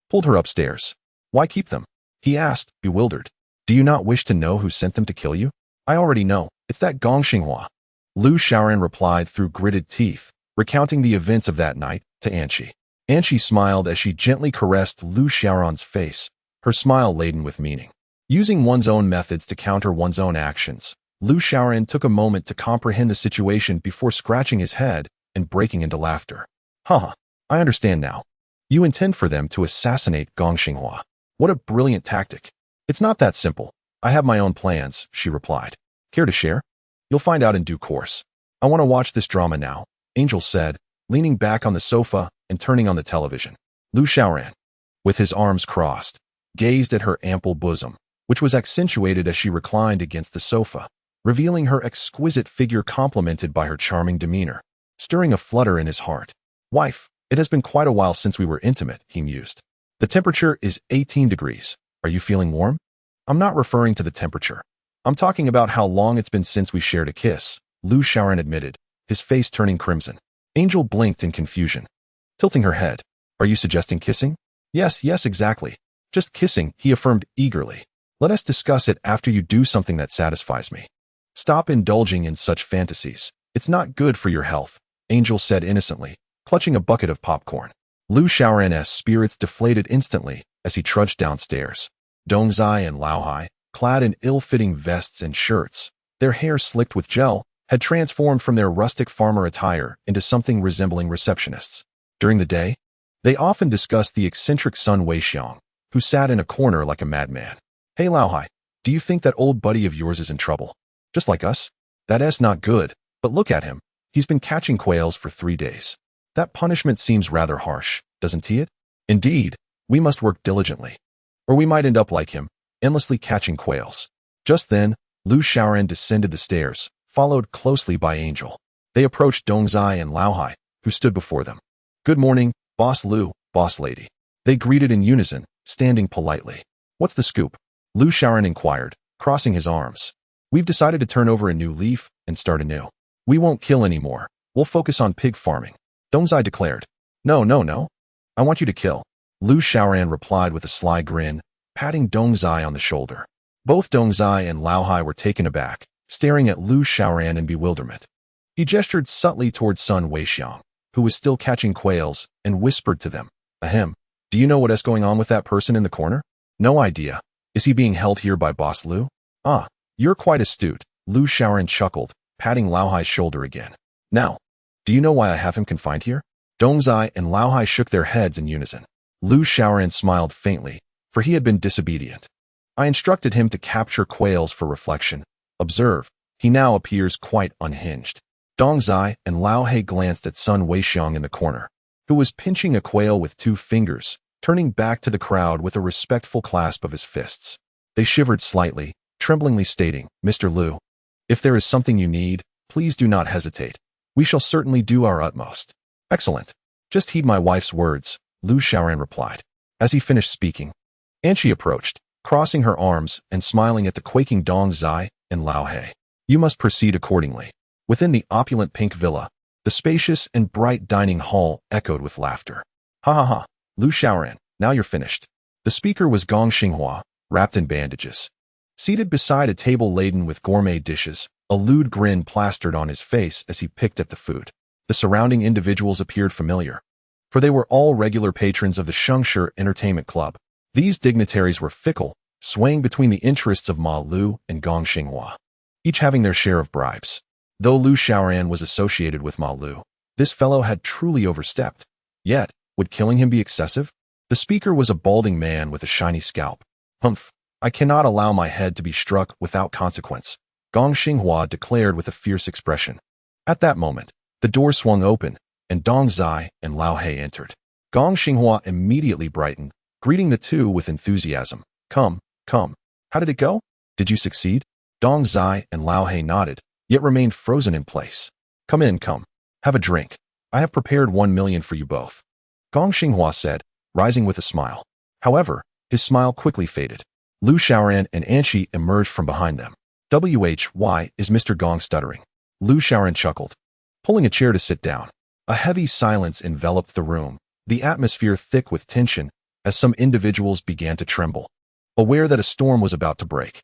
pulled her upstairs. "Why keep them?" he asked, bewildered. "Do you not wish to know who sent them to kill you?" "I already know. It's that Gong Xinghua," Lu Xiaoran replied through gritted teeth, recounting the events of that night to Anshi. Anshi smiled as she gently caressed Lu Xiaoran's face, her smile laden with meaning. Using one's own methods to counter one's own actions, Lu Xiaoran took a moment to comprehend the situation before scratching his head and breaking into laughter. "Haha, I understand now. You intend for them to assassinate Gong Xinghua. What a brilliant tactic. It's not that simple. I have my own plans, she replied. Care to share? You'll find out in due course. I want to watch this drama now, Angel said, leaning back on the sofa and turning on the television. Lu Xiaoran, with his arms crossed, gazed at her ample bosom, which was accentuated as she reclined against the sofa, revealing her exquisite figure complemented by her charming demeanor, stirring a flutter in his heart. Wife, it has been quite a while since we were intimate, he mused. The temperature is 18 degrees. Are you feeling warm? I'm not referring to the temperature. I'm talking about how long it's been since we shared a kiss, Lu Xiaoran admitted, his face turning crimson. Angel blinked in confusion, tilting her head. Are you suggesting kissing? Yes, exactly. Just kissing, he affirmed eagerly. Let us discuss it after you do something that satisfies me. Stop indulging in such fantasies. It's not good for your health, Angel said innocently, clutching a bucket of popcorn. Lu Xiaoran's spirits deflated instantly as he trudged downstairs. Dongzai and Laohai, clad in ill-fitting vests and shirts, their hair slicked with gel, had transformed from their rustic farmer attire into something resembling receptionists. During the day, they often discussed the eccentric son Weixiang, who sat in a corner like a madman. Hey Laohai, do you think that old buddy of yours is in trouble? Just like us? That's not good, but look at him. He's been catching quails for 3 days. That punishment seems rather harsh, doesn't it? Indeed, we must work diligently, or we might end up like him, endlessly catching quails. Just then, Lu Xiaoran descended the stairs, followed closely by Angel. They approached Dongzai and Laohai, who stood before them. Good morning, Boss Lu, Boss Lady. They greeted in unison, standing politely. What's the scoop? Lu Xiaoran inquired, crossing his arms. We've decided to turn over a new leaf and start anew. We won't kill anymore. We'll focus on pig farming. Dongzai declared. No. I want you to kill. Lu Xiaoran replied with a sly grin, patting Dongzai on the shoulder. Both Dongzai and Laohai were taken aback, staring at Lu Xiaoran in bewilderment. He gestured subtly towards son Weixiang, who was still catching quails, and whispered to them. Ahem. Do you know what's going on with that person in the corner? No idea. Is he being held here by Boss Lu? Ah, you're quite astute, Lu Xiaoran chuckled, patting Laohai's shoulder again. Now, do you know why I have him confined here? Dongzai and Laohai shook their heads in unison. Lu Xiaoran smiled faintly, for he had been disobedient. I instructed him to capture quails for reflection. Observe, he now appears quite unhinged. Dongzai and Laohai glanced at son Weixiang in the corner, who was pinching a quail with 2 fingers, turning back to the crowd with a respectful clasp of his fists. They shivered slightly, tremblingly stating, Mr. Lu, if there is something you need, please do not hesitate. We shall certainly do our utmost. Excellent. Just heed my wife's words, Lu Xiaoran replied. As he finished speaking, Anshi approached, crossing her arms and smiling at the quaking Dongzai and Laohai. You must proceed accordingly. Within the opulent pink villa, the spacious and bright dining hall echoed with laughter. Ha, Lu Xiaoran, now you're finished. The speaker was Gong Xinghua, wrapped in bandages. Seated beside a table laden with gourmet dishes, a lewd grin plastered on his face as he picked at the food. The surrounding individuals appeared familiar, for they were all regular patrons of the Shengshi Entertainment Club. These dignitaries were fickle, swaying between the interests of Ma Lu and Gong Xinghua, each having their share of bribes. Though Lu Xiaoran was associated with Ma Lu, this fellow had truly overstepped. Yet, would killing him be excessive? The speaker was a balding man with a shiny scalp. Humph, I cannot allow my head to be struck without consequence, Gong Xinghua declared with a fierce expression. At that moment, the door swung open, and Dongzai and Laohai entered. Gong Xinghua immediately brightened, greeting the two with enthusiasm. Come. How did it go? Did you succeed? Dongzai and Laohai nodded, yet remained frozen in place. Come in. Have a drink. I have prepared 1 million for you both, Gong Xinghua said, rising with a smile. However, his smile quickly faded. Lu Xiaoran and Anshi emerged from behind them. Why is Mr. Gong stuttering? Lu Xiaoran chuckled, pulling a chair to sit down. A heavy silence enveloped the room, the atmosphere thick with tension, as some individuals began to tremble, aware that a storm was about to break.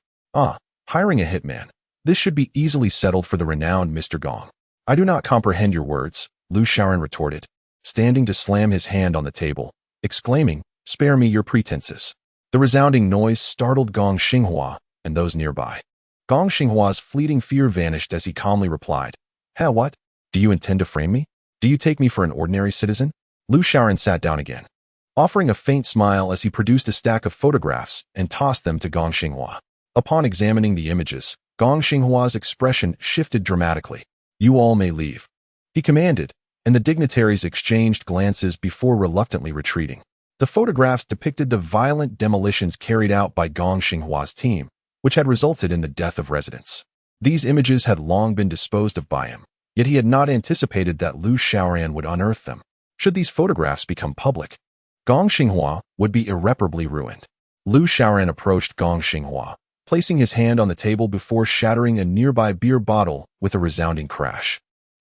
Hiring a hitman. This should be easily settled for the renowned Mr. Gong. I do not comprehend your words, Lu Xiaoran retorted, standing to slam his hand on the table, exclaiming, spare me your pretenses. The resounding noise startled Gong Xinghua and those nearby. Gong Xinghua's fleeting fear vanished as he calmly replied, what? Do you intend to frame me? Do you take me for an ordinary citizen? Lu Xiaoran sat down again, offering a faint smile as he produced a stack of photographs and tossed them to Gong Xinghua. Upon examining the images, Gong Xinghua's expression shifted dramatically. "You all may leave," he commanded, and the dignitaries exchanged glances before reluctantly retreating. The photographs depicted the violent demolitions carried out by Gong Xinghua's team, which had resulted in the death of residents. These images had long been disposed of by him, yet he had not anticipated that Lu Xiaoran would unearth them. Should these photographs become public, Gong Xinghua would be irreparably ruined. Lu Xiaoran approached Gong Xinghua, placing his hand on the table before shattering a nearby beer bottle with a resounding crash.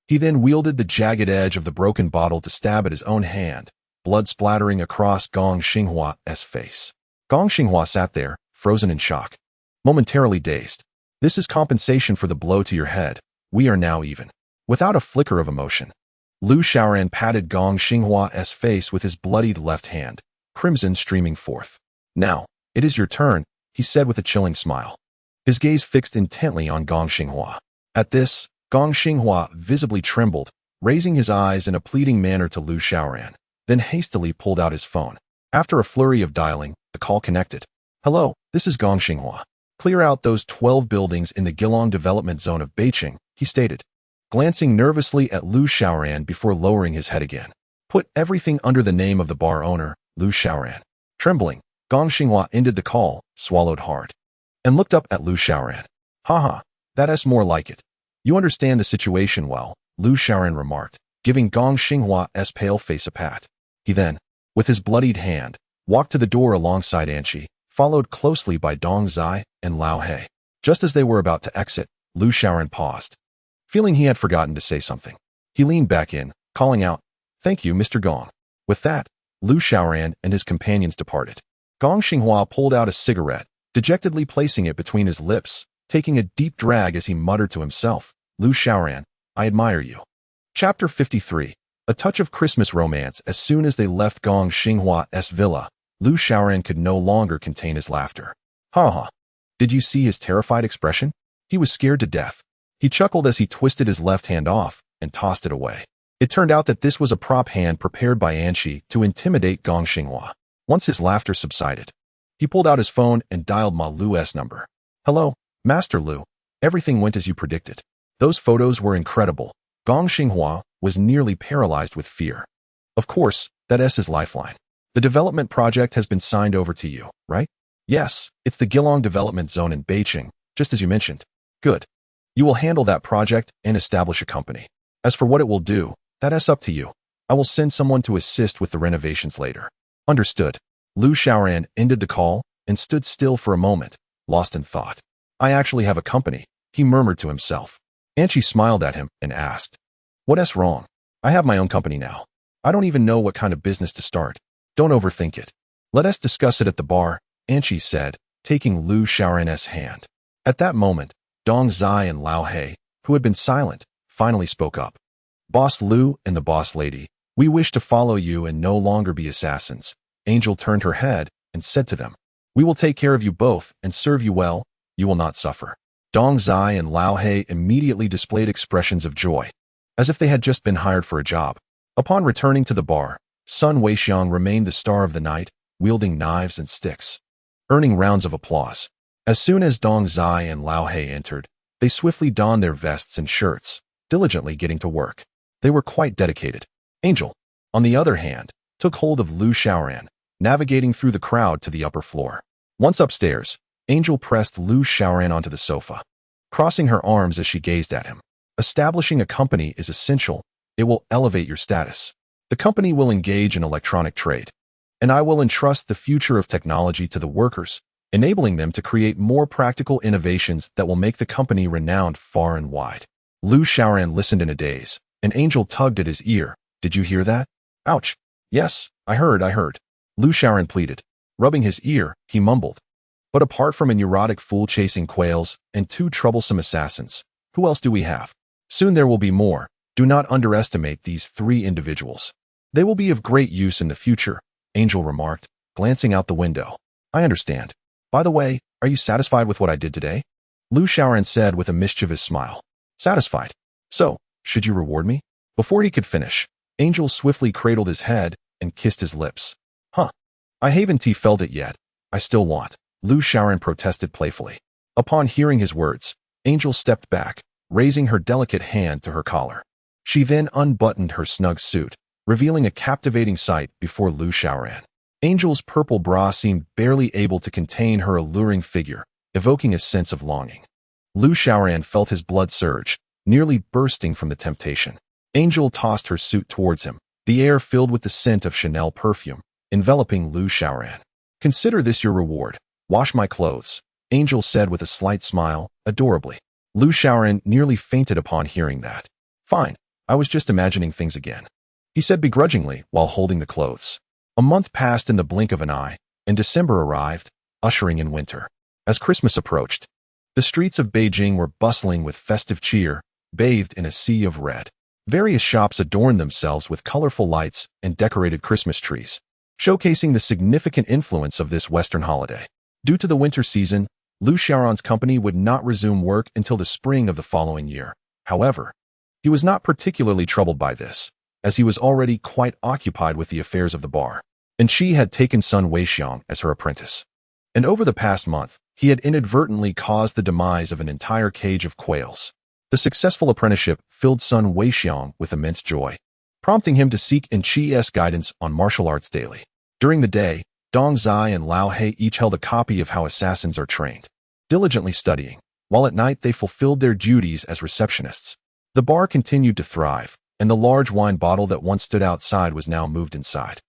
He then wielded the jagged edge of the broken bottle to stab at his own hand, blood splattering across Gong Xinghua's face. Gong Xinghua sat there, frozen in shock, momentarily dazed. "This is compensation for the blow to your head. We are now even." Without a flicker of emotion, Lu Xiaoran patted Gong Xinghua's face with his bloodied left hand, crimson streaming forth. "Now, it is your turn," he said with a chilling smile, his gaze fixed intently on Gong Xinghua. At this, Gong Xinghua visibly trembled, raising his eyes in a pleading manner to Lu Xiaoran, then hastily pulled out his phone. After a flurry of dialing, the call connected. "Hello, this is Gong Xinghua. Clear out those 12 buildings in the Gilong development zone of Beijing," he stated, glancing nervously at Lu Xiaoran before lowering his head again. "Put everything under the name of the bar owner, Lu Xiaoran." Trembling, Gong Xinghua ended the call, swallowed hard, and looked up at Lu Xiaoran. "Haha, that's more like it. You understand the situation well," Lu Xiaoran remarked, giving Gong Xinghua's pale face a pat. He then, with his bloodied hand, walked to the door alongside Anqi, followed closely by Dong Zai and Lao He. Just as they were about to exit, Lu Xiaoran paused, feeling he had forgotten to say something. He leaned back in, calling out, "Thank you, Mr. Gong." With that, Lu Xiaoran and his companions departed. Gong Xinghua pulled out a cigarette, dejectedly placing it between his lips, taking a deep drag as he muttered to himself, "Lu Xiaoran, I admire you." Chapter 53. A touch of Christmas romance. As soon as they left Gong Xinghua's villa, Lu Xiaoran could no longer contain his laughter. "Ha ha. Did you see his terrified expression? He was scared to death." He chuckled as he twisted his left hand off and tossed it away. It turned out that this was a prop hand prepared by Anqi to intimidate Gong Xinghua. Once his laughter subsided, he pulled out his phone and dialed Ma Lu's number. "Hello, Master Lu. Everything went as you predicted. Those photos were incredible." Gong Xinghua was nearly paralyzed with fear. "Of course, that's his lifeline. The development project has been signed over to you, right?" "Yes, it's the Gilong development zone in Beijing, just as you mentioned." "Good. You will handle that project and establish a company. As for what it will do, that's up to you. I will send someone to assist with the renovations later." "Understood." Lu Xiaoran ended the call and stood still for a moment, lost in thought. "I actually have a company," he murmured to himself. Anqi smiled at him and asked, "What's wrong?" "I have my own company now. I don't even know what kind of business to start." "Don't overthink it. Let us discuss it at the bar," Anqi said, taking Lu Xiaoran's hand. At that moment, Dong Zai and Lao He, who had been silent, finally spoke up. "Boss Lu and the boss lady, we wish to follow you and no longer be assassins." Angel turned her head and said to them, "We will take care of you both and serve you well. You will not suffer." Dong Zai and Lao He immediately displayed expressions of joy, as if they had just been hired for a job. Upon returning to the bar, Sun Weixiang remained the star of the night, wielding knives and sticks, earning rounds of applause. As soon as Dong Zai and Lao He entered, they swiftly donned their vests and shirts, diligently getting to work. They were quite dedicated. Angel, on the other hand, took hold of Lu Xiaoran, navigating through the crowd to the upper floor. Once upstairs, Angel pressed Lu Xiaoran onto the sofa, crossing her arms as she gazed at him. "Establishing a company is essential. It will elevate your status. The company will engage in electronic trade, and I will entrust the future of technology to the workers, enabling them to create more practical innovations that will make the company renowned far and wide." Lu Xiaoran listened in a daze, and Angel tugged at his ear. "Did you hear that?" "Ouch. Yes, I heard. Lu Xiaoran pleaded. Rubbing his ear, he mumbled, "But apart from a neurotic fool chasing quails and 2 troublesome assassins, who else do we have? Soon there will be more. Do not underestimate these 3 individuals. They will be of great use in the future," Angel remarked, glancing out the window. "I understand. By the way, are you satisfied with what I did today?" Lu Xiaoran said with a mischievous smile. "Satisfied? So, should you reward me?" Before he could finish, Angel swiftly cradled his head and kissed his lips. "Huh. I haven't felt it yet. I still want." Lu Xiaoran protested playfully. Upon hearing his words, Angel stepped back, raising her delicate hand to her collar. She then unbuttoned her snug suit, revealing a captivating sight before Lu Xiaoran. Angel's purple bra seemed barely able to contain her alluring figure, evoking a sense of longing. Lu Xiaoran felt his blood surge, nearly bursting from the temptation. Angel tossed her suit towards him, the air filled with the scent of Chanel perfume, enveloping Lu Xiaoran. "Consider this your reward. Wash my clothes," Angel said with a slight smile, adorably. Lu Xiaoran nearly fainted upon hearing that. "Fine, I was just imagining things again," he said begrudgingly while holding the clothes. A month passed in the blink of an eye, and December arrived, ushering in winter. As Christmas approached, the streets of Beijing were bustling with festive cheer, bathed in a sea of red. Various shops adorned themselves with colorful lights and decorated Christmas trees, showcasing the significant influence of this Western holiday. Due to the winter season, Lu Xiaoran's company would not resume work until the spring of the following year. However, he was not particularly troubled by this, as he was already quite occupied with the affairs of the bar, and she had taken Sun Weixiang as her apprentice. And over the past month, he had inadvertently caused the demise of an entire cage of quails. The successful apprenticeship filled Sun Weixiang with immense joy, prompting him to seek En Chi's guidance on martial arts daily. During the day, Dong Zai and Lao He each held a copy of How Assassins Are Trained, diligently studying, while at night they fulfilled their duties as receptionists. The bar continued to thrive, and the large wine bottle that once stood outside was now moved inside.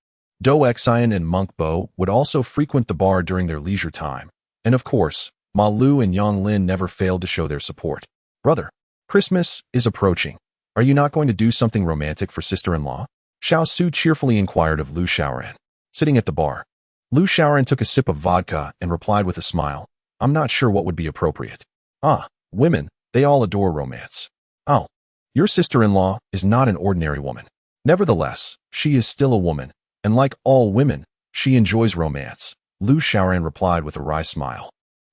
Do Xian and Monk Bo would also frequent the bar during their leisure time, and of course, Ma Lu and Yang Lin never failed to show their support. "Brother, Christmas is approaching. Are you not going to do something romantic for sister-in-law?" Xiao Su cheerfully inquired of Lu Xiaoran. Sitting at the bar, Lu Xiaoran took a sip of vodka and replied with a smile, "I'm not sure what would be appropriate." "Ah, women, they all adore romance." "Oh, your sister-in-law is not an ordinary woman. Nevertheless, she is still a woman, and like all women, she enjoys romance," Lu Xiaoran replied with a wry smile.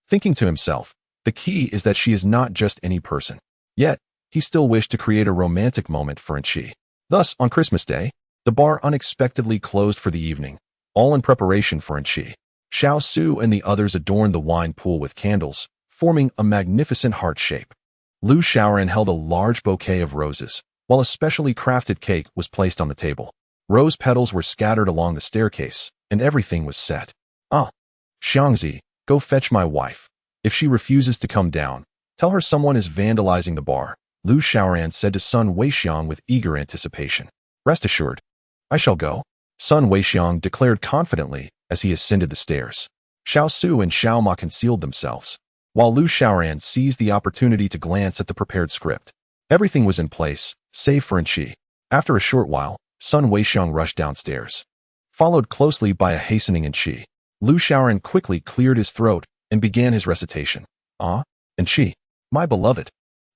Thinking to himself, the key is that she is not just any person. Yet, he still wished to create a romantic moment for En Chi. Thus, on Christmas Day, the bar unexpectedly closed for the evening, all in preparation for En Chi. Xiao Su and the others adorned the wine pool with candles, forming a magnificent heart shape. Lu Xiaoran held a large bouquet of roses, while a specially crafted cake was placed on the table. Rose petals were scattered along the staircase, and everything was set. "Ah, Xiangzi, go fetch my wife. If she refuses to come down, tell her someone is vandalizing the bar," Lu Xiaoran said to Sun Weixiang with eager anticipation. "Rest assured, I shall go," Sun Weixiang declared confidently as he ascended the stairs. Xiao Su and Xiao Ma concealed themselves, while Lu Xiaoran seized the opportunity to glance at the prepared script. Everything was in place, save for En Chi. After a short while, Sun Weixiang rushed downstairs, followed closely by a hastening En Chi. Lu Xiaoran quickly cleared his throat and began his recitation. "Ah, En Chi, my beloved."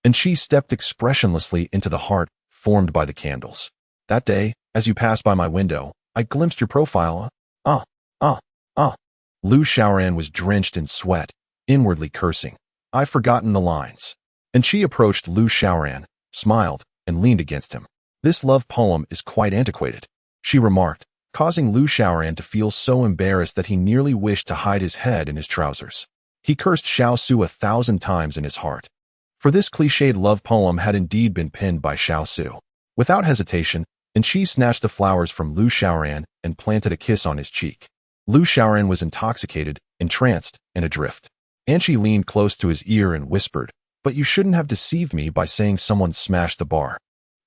En Chi stepped expressionlessly into the heart formed by the candles. "That day, as you passed by my window, I glimpsed your profile. Ah, ah, ah." Lu Xiaoran was drenched in sweat, inwardly cursing. "I've forgotten the lines." En Chi approached Lu Xiaoran, smiled, and leaned against him. "This love poem is quite antiquated," she remarked, causing Lu Xiaoran to feel so embarrassed that he nearly wished to hide his head in his trousers. He cursed Xiao Su 1,000 times in his heart. For this cliched love poem had indeed been penned by Xiao Su. Without hesitation, En Chi snatched the flowers from Lu Xiaoran and planted a kiss on his cheek. Lu Xiaoran was intoxicated, entranced, and adrift. En Chi leaned close to his ear and whispered, "But you shouldn't have deceived me by saying someone smashed the bar.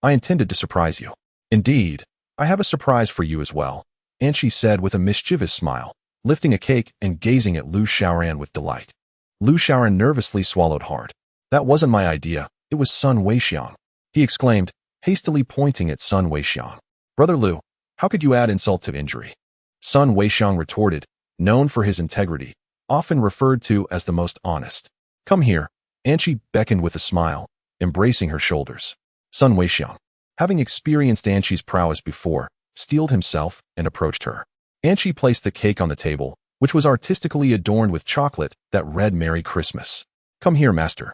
I intended to surprise you." "Indeed, I have a surprise for you as well," En Chi said with a mischievous smile, lifting a cake and gazing at Lu Xiaoran with delight. Lu Xiaoran nervously swallowed hard. "That wasn't my idea, it was Sun Weixiang," he exclaimed, hastily pointing at Sun Weixiang. "Brother Lu, how could you add insult to injury?" Sun Weixiang retorted, known for his integrity, often referred to as the most honest. "Come here," En Chi beckoned with a smile, embracing her shoulders. Sun Weixiang, having experienced En Chi's prowess before, steeled himself and approached her. En Chi placed the cake on the table, which was artistically adorned with chocolate that read "Merry Christmas." "Come here, master.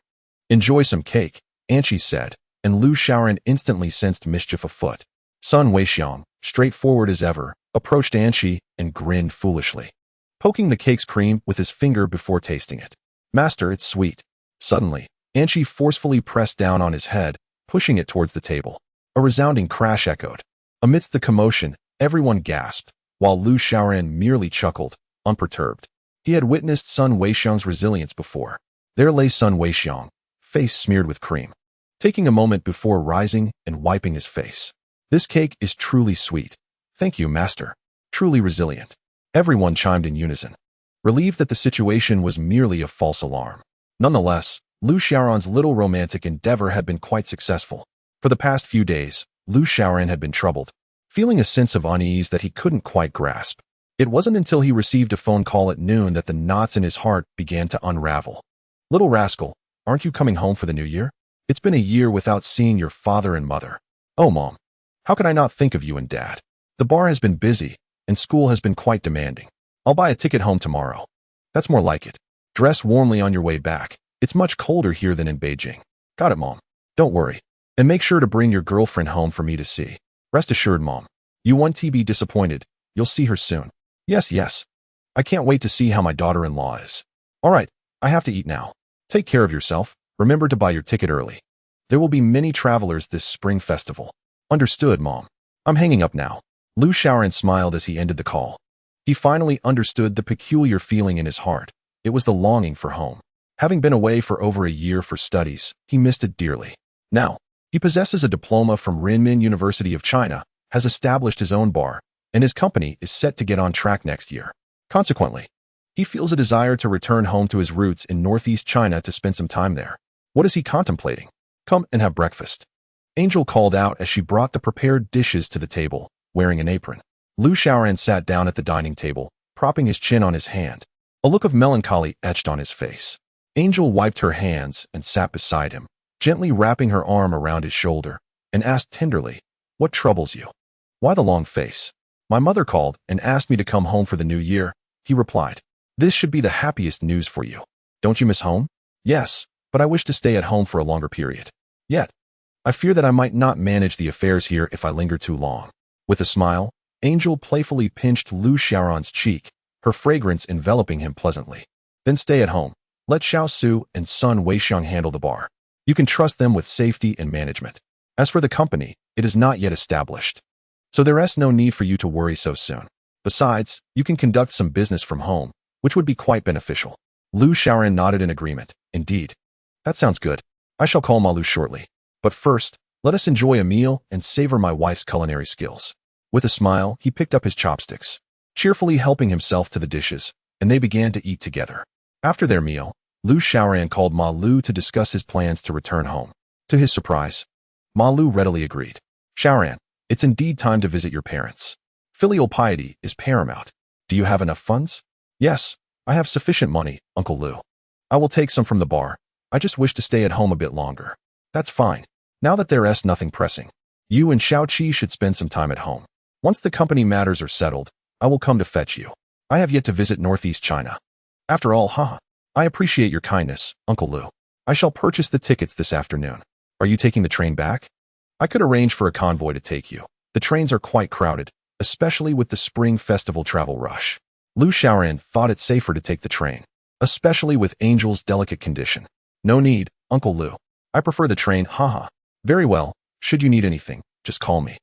Enjoy some cake," En Chi said, and Lu Xiaoran instantly sensed mischief afoot. Sun Weixiang, straightforward as ever, approached En Chi and grinned foolishly, poking the cake's cream with his finger before tasting it. Master, it's sweet. Suddenly, Anchi forcefully pressed down on his head, pushing it towards the table. A resounding crash echoed. Amidst the commotion, everyone gasped, while Lu Xiaoran merely chuckled, unperturbed. He had witnessed Sun Weixiang's resilience before. There lay Sun Weixiang, face smeared with cream, taking a moment before rising and wiping his face. This cake is truly sweet. Thank you, Master. Truly resilient. Everyone chimed in unison, relieved that the situation was merely a false alarm. Nonetheless, Lu Xiaoran's little romantic endeavor had been quite successful. For the past few days, Lu Xiaoran had been troubled, feeling a sense of unease that he couldn't quite grasp. It wasn't until he received a phone call at noon that the knots in his heart began to unravel. Little rascal, aren't you coming home for the new year? It's been a year without seeing your father and mother. Oh, Mom. How could I not think of you and Dad? The bar has been busy, and school has been quite demanding. I'll buy a ticket home tomorrow. That's more like it. Dress warmly on your way back. It's much colder here than in Beijing. Got it, Mom. Don't worry. And make sure to bring your girlfriend home for me to see. Rest assured, Mom. You won't be disappointed. You'll see her soon. Yes. I can't wait to see how my daughter-in-law is. All right, I have to eat now. Take care of yourself. Remember to buy your ticket early. There will be many travelers this spring festival. Understood, Mom. I'm hanging up now. Lu Xiaoran smiled as he ended the call. He finally understood the peculiar feeling in his heart. It was the longing for home. Having been away for over a year for studies, he missed it dearly. Now, he possesses a diploma from Renmin University of China, has established his own bar, and his company is set to get on track next year. Consequently, he feels a desire to return home to his roots in northeast China to spend some time there. What is he contemplating? Come and have breakfast. Angel called out as she brought the prepared dishes to the table, wearing an apron. Lu Xiaoran sat down at the dining table, propping his chin on his hand. A look of melancholy etched on his face. Angel wiped her hands and sat beside him, gently wrapping her arm around his shoulder, and asked tenderly, "What troubles you? Why the long face?" "My mother called and asked me to come home for the new year," he replied. "This should be the happiest news for you. Don't you miss home?" "Yes, but I wish to stay at home for a longer period. Yet, I fear that I might not manage the affairs here if I linger too long." With a smile, Angel playfully pinched Lu Xiaoran's cheek, her fragrance enveloping him pleasantly. "Then stay at home. Let Xiao Su and Sun Weixiang handle the bar. You can trust them with safety and management. As for the company, it is not yet established, so there is no need for you to worry so soon. Besides, you can conduct some business from home, which would be quite beneficial." Lu Xiaoran nodded in agreement. "Indeed. That sounds good. I shall call Malu shortly. But first, let us enjoy a meal and savor my wife's culinary skills." With a smile, he picked up his chopsticks, cheerfully helping himself to the dishes, and they began to eat together. After their meal, Lu Xiaoran called Ma Lu to discuss his plans to return home. To his surprise, Ma Lu readily agreed. "Xiaoran, it's indeed time to visit your parents. Filial piety is paramount. Do you have enough funds?" "Yes, I have sufficient money, Uncle Lu. I will take some from the bar. I just wish to stay at home a bit longer." "That's fine. Now that there is nothing pressing, you and Xiao Qi should spend some time at home. Once the company matters are settled, I will come to fetch you. I have yet to visit Northeast China. After all, I appreciate your kindness, Uncle Lu. I shall purchase the tickets this afternoon. Are you taking the train back? I could arrange for a convoy to take you. The trains are quite crowded, especially with the Spring Festival travel rush." Lu Xiaoran thought it safer to take the train, especially with Angel's delicate condition. "No need, Uncle Lu. I prefer the train, Very well, should you need anything, just call me,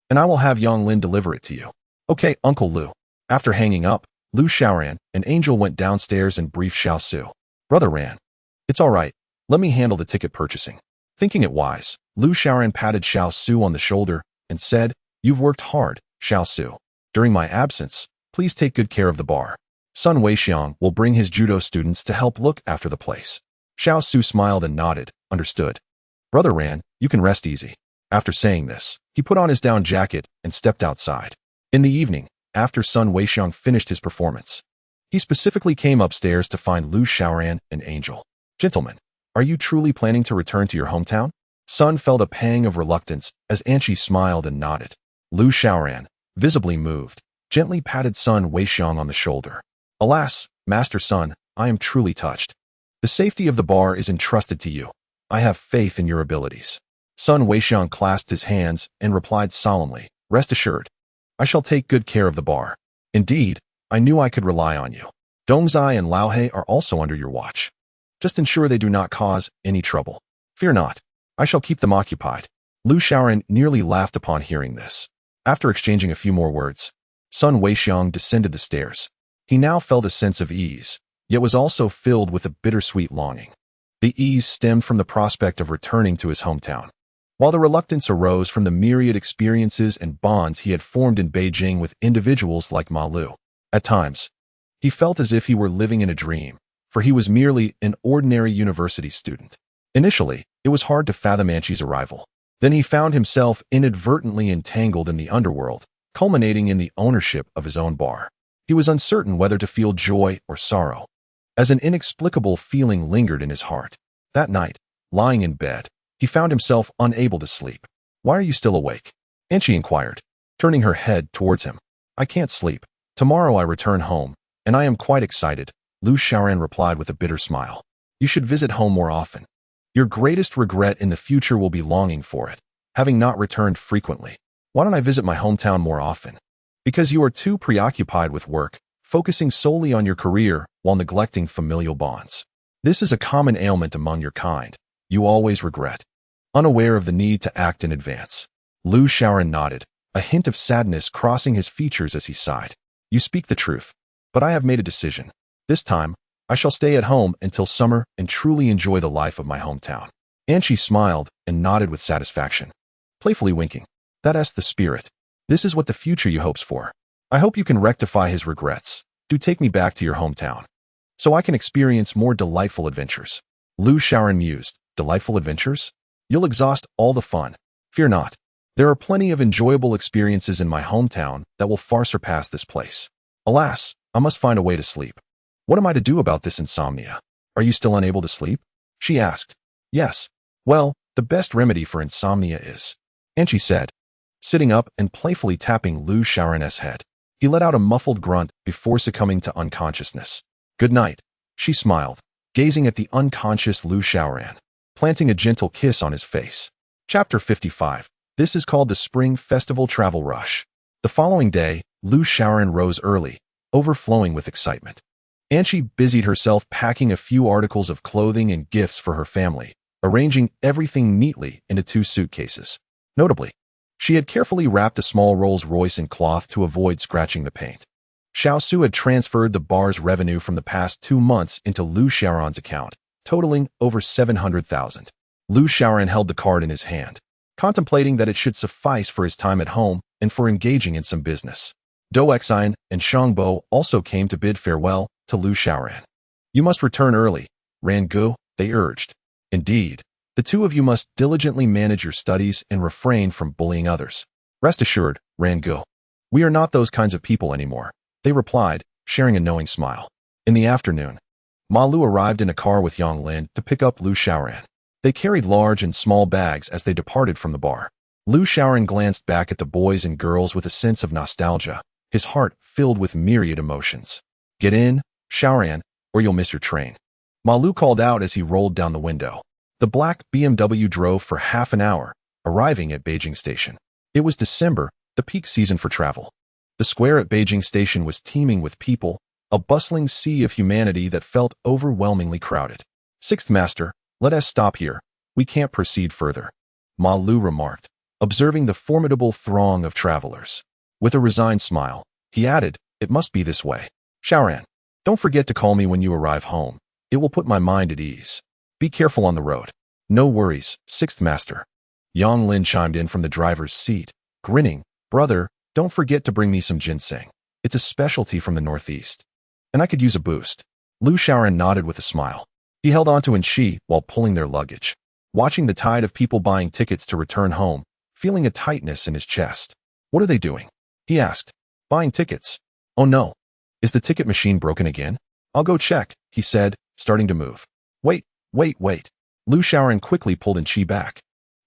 and I will have Yang Lin deliver it to you." "Okay, Uncle Lu." After hanging up, Lu Xiaoran and Angel went downstairs and briefed Xiao Su. "Brother Ran, it's all right. Let me handle the ticket purchasing." Thinking it wise, Lu Xiaoran patted Xiao Su on the shoulder and said, "You've worked hard, Xiao Su. During my absence, please take good care of the bar. Sun Weixiang will bring his judo students to help look after the place." Xiao Su smiled and nodded, "Understood. Brother Ran, you can rest easy." After saying this, he put on his down jacket and stepped outside. In the evening, after Sun Weixiang finished his performance, he specifically came upstairs to find Lu Xiaoran and Angel. "Gentlemen, are you truly planning to return to your hometown?" Sun felt a pang of reluctance as Anchi smiled and nodded. Lu Xiaoran, visibly moved, gently patted Sun Weixiang on the shoulder. "Alas, Master Sun, I am truly touched. The safety of the bar is entrusted to you. I have faith in your abilities." Sun Weixiang clasped his hands and replied solemnly, "Rest assured, I shall take good care of the bar. Indeed, I knew I could rely on you. Dongzai and Laohe are also under your watch." Just ensure they do not cause any trouble. Fear not. I shall keep them occupied. Lu Xiaoran nearly laughed upon hearing this. After exchanging a few more words, Sun Weixiang descended the stairs. He now felt a sense of ease, yet was also filled with a bittersweet longing. The ease stemmed from the prospect of returning to his hometown, while the reluctance arose from the myriad experiences and bonds he had formed in Beijing with individuals like Ma Lu. At times, he felt as if he were living in a dream, for he was merely an ordinary university student. Initially, it was hard to fathom Anqi's arrival. Then he found himself inadvertently entangled in the underworld, culminating in the ownership of his own bar. He was uncertain whether to feel joy or sorrow, as an inexplicable feeling lingered in his heart. That night, lying in bed, he found himself unable to sleep. "Why are you still awake?" Anqi inquired, turning her head towards him. "I can't sleep. Tomorrow I return home, and I am quite excited," Lu Xiaoran replied with a bitter smile. "You should visit home more often. Your greatest regret in the future will be longing for it, having not returned frequently. Why don't I visit my hometown more often? Because you are too preoccupied with work, focusing solely on your career while neglecting familial bonds. This is a common ailment among your kind. You always regret, unaware of the need to act in advance." Lu Xiaoran nodded, a hint of sadness crossing his features as he sighed. "You speak the truth, but I have made a decision. This time, I shall stay at home until summer and truly enjoy the life of my hometown." Anqi smiled and nodded with satisfaction, playfully winking. "That's the spirit. This is what the future you hopes for. I hope you can rectify his regrets. Do take me back to your hometown, so I can experience more delightful adventures." Lu Xiaoran mused. "Delightful adventures? You'll exhaust all the fun. Fear not. There are plenty of enjoyable experiences in my hometown that will far surpass this place. Alas, I must find a way to sleep. What am I to do about this insomnia? Are you still unable to sleep?" she asked. "Yes. Well, the best remedy for insomnia is," Anqi said, sitting up and playfully tapping Lu Xiaoran's head. He let out a muffled grunt before succumbing to unconsciousness. "Good night," she smiled, gazing at the unconscious Lu Xiaoran, planting a gentle kiss on his face. Chapter 55. This is called the Spring Festival Travel Rush. The following day, Lu Xiaoran rose early, overflowing with excitement. Anqi busied herself packing a few articles of clothing and gifts for her family, arranging everything neatly into 2 suitcases. Notably, she had carefully wrapped a small Rolls-Royce in cloth to avoid scratching the paint. Xiaosu had transferred the bar's revenue from the past 2 months into Lu Xiaoran's account, totaling over 700,000. Lu Xiaoran held the card in his hand, contemplating that it should suffice for his time at home and for engaging in some business. Dou Exine and Shangbo also came to bid farewell to Lu Xiaoran. "You must return early, Rangu," they urged. "Indeed, the 2 of you must diligently manage your studies and refrain from bullying others. Rest assured, Rangu, we are not those kinds of people anymore," they replied, sharing a knowing smile. In the afternoon, Ma Lu arrived in a car with Yang Lin to pick up Lu Xiaoran. They carried large and small bags as they departed from the bar. Lu Xiaoran glanced back at the boys and girls with a sense of nostalgia, his heart filled with myriad emotions. "Get in, Xiaoran, or you'll miss your train," Ma Lu called out as he rolled down the window. The black BMW drove for half an hour, arriving at Beijing Station. It was December, the peak season for travel. The square at Beijing Station was teeming with people, a bustling sea of humanity that felt overwhelmingly crowded. "Sixth Master, let us stop here. We can't proceed further," Ma Lu remarked, observing the formidable throng of travelers. With a resigned smile, he added, "It must be this way. Xiaoran, don't forget to call me when you arrive home. It will put my mind at ease. Be careful on the road." "No worries, Sixth Master." Yang Lin chimed in from the driver's seat, grinning. "Brother, don't forget to bring me some ginseng. It's a specialty from the Northeast, and I could use a boost." Lu Xiaoran nodded with a smile. He held on to Anqi while pulling their luggage, watching the tide of people buying tickets to return home, feeling a tightness in his chest. "What are they doing?" he asked. "Buying tickets. Oh no. Is the ticket machine broken again? I'll go check," he said, starting to move. Wait. Lu Xiaoran quickly pulled Anqi back.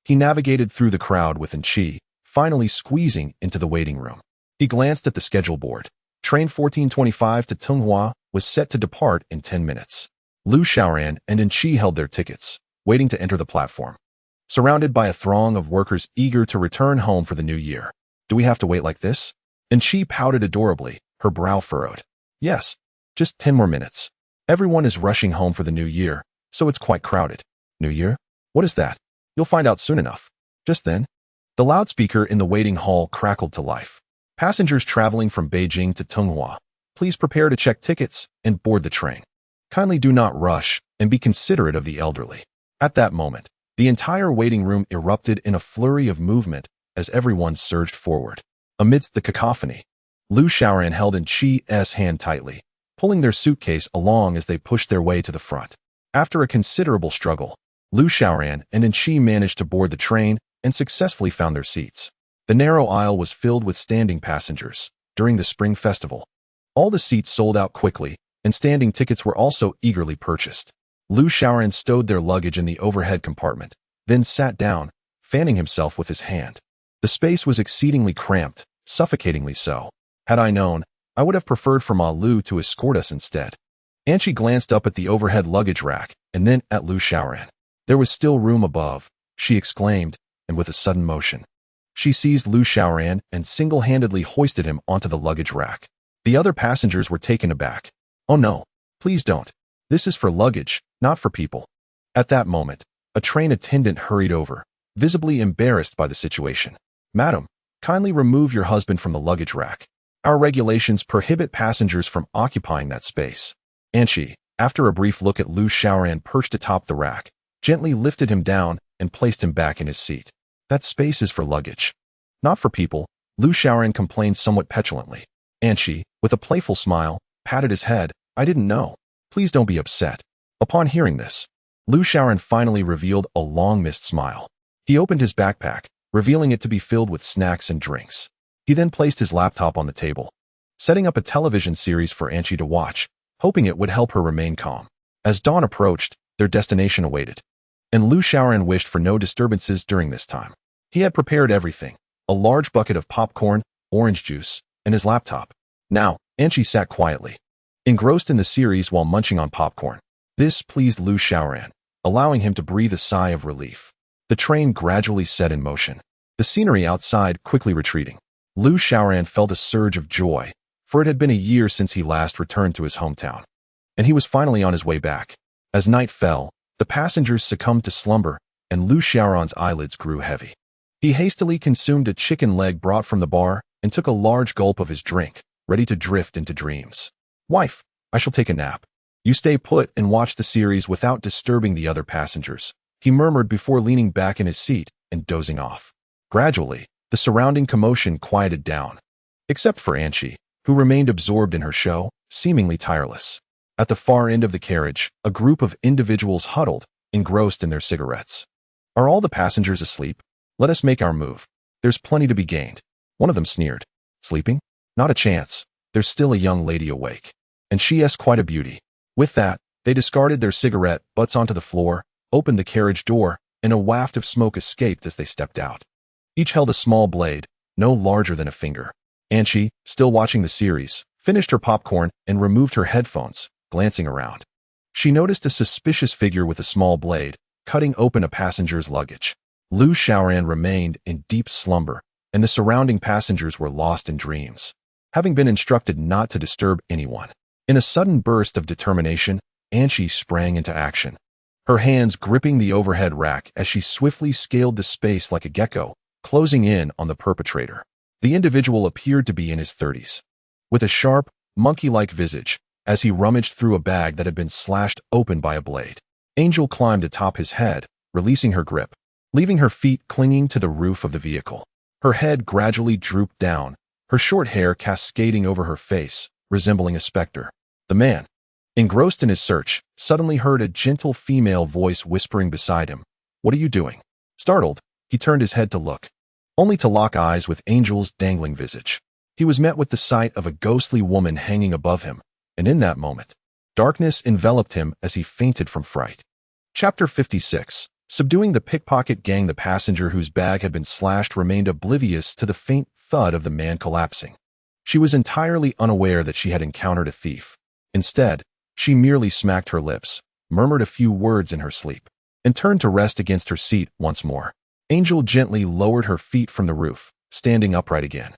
He navigated through the crowd with Anqi, finally squeezing into the waiting room. He glanced at the schedule board. Train 1425 to Tunghua was set to depart in 10 minutes. Lu Xiaoran and Anqi held their tickets, waiting to enter the platform, surrounded by a throng of workers eager to return home for the new year. "Do we have to wait like this?" Anqi pouted adorably, her brow furrowed. "Yes, just 10 more minutes. Everyone is rushing home for the new year, so it's quite crowded. New Year? What is that? You'll find out soon enough. Just then, the loudspeaker in the waiting hall crackled to life. Passengers traveling from Beijing to Tunghua, please prepare to check tickets and board the train. Kindly do not rush and be considerate of the elderly. At that moment, the entire waiting room erupted in a flurry of movement as everyone surged forward. Amidst the cacophony, Lu Xiaoran held in Chi's hand tightly, pulling their suitcase along as they pushed their way to the front. After a considerable struggle, Lu Xiaoran and Chi managed to board the train and successfully found their seats. The narrow aisle was filled with standing passengers. During the Spring Festival, all the seats sold out quickly, and standing tickets were also eagerly purchased. Lu Xiaoran stowed their luggage in the overhead compartment, then sat down, fanning himself with his hand. The space was exceedingly cramped, suffocatingly so. Had I known, I would have preferred for Ma Lu to escort us instead. Anchi glanced up at the overhead luggage rack and then at Lu Xiaoran. There was still room above, she exclaimed, and with a sudden motion, she seized Lu Xiaoran and single-handedly hoisted him onto the luggage rack. The other passengers were taken aback. Oh no, please don't. This is for luggage, not for people. At that moment, a train attendant hurried over, visibly embarrassed by the situation. Madam, kindly remove your husband from the luggage rack. Our regulations prohibit passengers from occupying that space. Anchi, after a brief look at Lu Xiaoran perched atop the rack, gently lifted him down and placed him back in his seat. That space is for luggage, not for people, Lu Xiaoran complained somewhat petulantly. Anchi, with a playful smile, patted his head. I didn't know. Please don't be upset. Upon hearing this, Lu Xiaoran finally revealed a long-missed smile. He opened his backpack, revealing it to be filled with snacks and drinks. He then placed his laptop on the table, setting up a television series for Anchi to watch, hoping it would help her remain calm. As dawn approached, their destination awaited, and Lu Xiaoran wished for no disturbances during this time. He had prepared everything, a large bucket of popcorn, orange juice, and his laptop. Now, Anchi sat quietly, engrossed in the series while munching on popcorn. This pleased Lu Xiaoran, allowing him to breathe a sigh of relief. The train gradually set in motion, the scenery outside quickly retreating. Lu Xiaoran felt a surge of joy, for it had been a year since he last returned to his hometown, and he was finally on his way back. As night fell, the passengers succumbed to slumber, and Lu Xiaoran's eyelids grew heavy. He hastily consumed a chicken leg brought from the bar and took a large gulp of his drink, ready to drift into dreams. Wife, I shall take a nap. You stay put and watch the series without disturbing the other passengers, he murmured before leaning back in his seat and dozing off. Gradually, the surrounding commotion quieted down, except for Anchi, who remained absorbed in her show, seemingly tireless. At the far end of the carriage, a group of individuals huddled, engrossed in their cigarettes. Are all the passengers asleep? Let us make our move. There's plenty to be gained. One of them sneered. Sleeping? Not a chance. There's still a young lady awake. And she is quite a beauty. With that, they discarded their cigarette butts onto the floor, opened the carriage door, and a waft of smoke escaped as they stepped out. Each held a small blade, no larger than a finger. Anchi, still watching the series, finished her popcorn and removed her headphones, glancing around. She noticed a suspicious figure with a small blade, cutting open a passenger's luggage. Lu Xiaoran remained in deep slumber, and the surrounding passengers were lost in dreams, having been instructed not to disturb anyone. In a sudden burst of determination, Anchi sprang into action, her hands gripping the overhead rack as she swiftly scaled the space like a gecko, closing in on the perpetrator. The individual appeared to be in his 30s, with a sharp, monkey-like visage, as he rummaged through a bag that had been slashed open by a blade. Angel climbed atop his head, releasing her grip, leaving her feet clinging to the roof of the vehicle. Her head gradually drooped down, her short hair cascading over her face, resembling a specter. The man, engrossed in his search, suddenly heard a gentle female voice whispering beside him. What are you doing? Startled, he turned his head to look, only to lock eyes with Angel's dangling visage. He was met with the sight of a ghostly woman hanging above him, and in that moment, darkness enveloped him as he fainted from fright. Chapter 56. Subduing the pickpocket gang. The passenger whose bag had been slashed remained oblivious to the faint thud of the man collapsing. She was entirely unaware that she had encountered a thief. Instead, she merely smacked her lips, murmured a few words in her sleep, and turned to rest against her seat once more. Angel gently lowered her feet from the roof, standing upright again.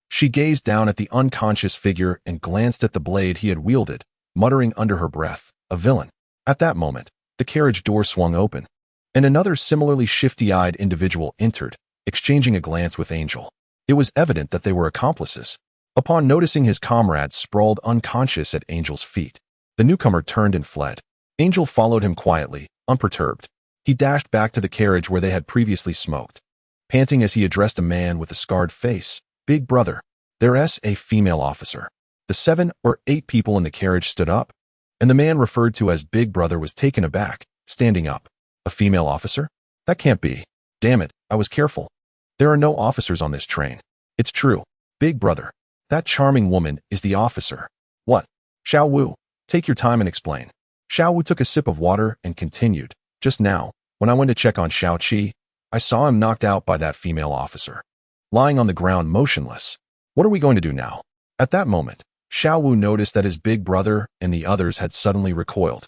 She gazed down at the unconscious figure and glanced at the blade he had wielded, muttering under her breath, a villain. At that moment, the the carriage door swung open, and another similarly shifty-eyed individual entered, exchanging a glance with Angel. It was evident that they were accomplices. Upon noticing his comrade sprawled unconscious at Angel's feet, the newcomer turned and fled. Angel followed him quietly, unperturbed. He dashed back to the carriage where they had previously smoked, panting as he addressed a man with a scarred face. "Big brother." There's a female officer. The 7 or 8 people in the carriage stood up, and the man referred to as Big Brother was taken aback, standing up. "A female officer? That can't be. Damn it, I was careful. There are no officers on this train." "It's true, Big Brother. That charming woman is the officer." "What? Xiao Wu, take your time and explain." Xiao Wu took a sip of water and continued. "Just now, when I went to check on Xiao Qi, I saw him knocked out by that female officer, lying on the ground motionless. What are we going to do now?" At that moment, Xiao Wu noticed that his big brother and the others had suddenly recoiled,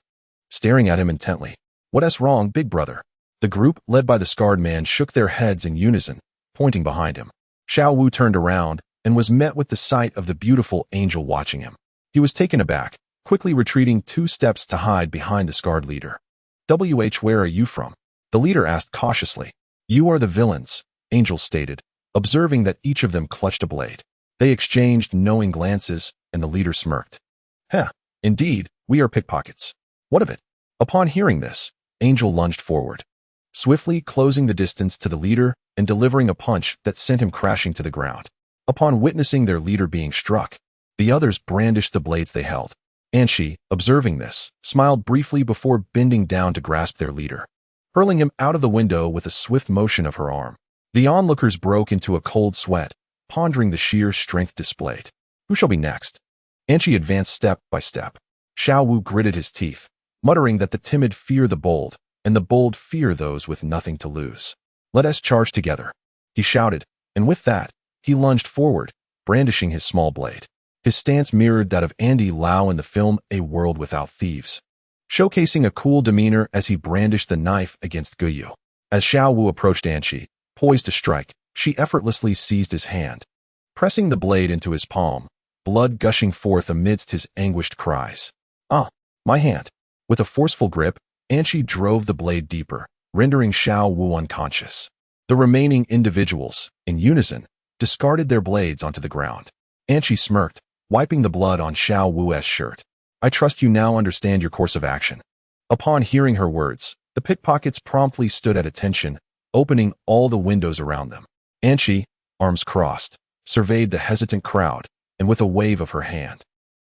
staring at him intently. "What's wrong, Big Brother?" The group, led by the scarred man, shook their heads in unison, pointing behind him. Xiao Wu turned around and was met with the sight of the beautiful Angel watching him. He was taken aback, quickly retreating 2 steps to hide behind the scarred leader. "Where are you from?" the leader asked cautiously. "You are the villains," Angel stated, observing that each of them clutched a blade. They exchanged knowing glances, and the leader smirked. "Heh, indeed, we are pickpockets. What of it?" Upon hearing this, Angel lunged forward, swiftly closing the distance to the leader and delivering a punch that sent him crashing to the ground. Upon witnessing their leader being struck, the others brandished the blades they held. Anshi, observing this, smiled briefly before bending down to grasp their leader, hurling him out of the window with a swift motion of her arm. The onlookers broke into a cold sweat, pondering the sheer strength displayed. Who shall be next? Anshi advanced step by step. Xiao Wu gritted his teeth, muttering that the timid fear the bold, and the bold fear those with nothing to lose. "Let us charge together," he shouted, and with that, he lunged forward, brandishing his small blade. His stance mirrored that of Andy Lau in the film A World Without Thieves, showcasing a cool demeanor as he brandished the knife against Guyu. As Xiao Wu approached Anshi, poised to strike, she effortlessly seized his hand, pressing the blade into his palm, blood gushing forth amidst his anguished cries. "Ah, my hand." With a forceful grip, Anshi drove the blade deeper, rendering Xiao Wu unconscious. The remaining individuals, in unison, discarded their blades onto the ground. Anshi smirked, wiping the blood on Xiao Wu's shirt. "I trust you now understand your course of action." Upon hearing her words, the pickpockets promptly stood at attention, opening all the windows around them. Anshi, arms crossed, surveyed the hesitant crowd, and with a wave of her hand,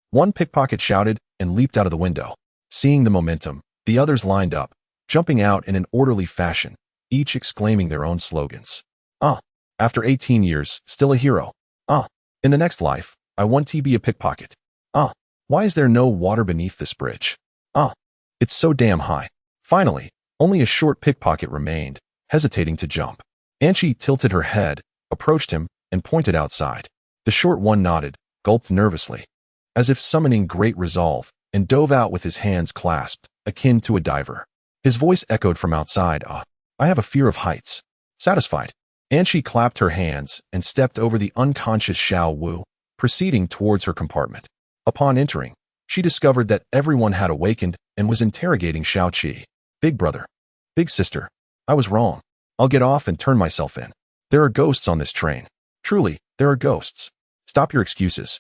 one pickpocket shouted and leaped out of the window. Seeing the momentum, the others lined up, jumping out in an orderly fashion, each exclaiming their own slogans. "Ah, after 18 years, still a hero. Ah, in the next life, I want to be a pickpocket. Ah, why is there no water beneath this bridge? Ah, it's so damn high." Finally, only a short pickpocket remained, hesitating to jump. Anshi tilted her head, approached him, and pointed outside. The short one nodded, gulped nervously, as if summoning great resolve, and dove out with his hands clasped, akin to a diver. His voice echoed from outside. "Ah, I have a fear of heights." Satisfied, Anshi clapped her hands and stepped over the unconscious Xiao Wu, proceeding towards her compartment. Upon entering, she discovered that everyone had awakened and was interrogating Xiao Qi. "Big brother. Big sister. I was wrong. I'll get off and turn myself in. There are ghosts on this train. Truly, there are ghosts. Stop your excuses.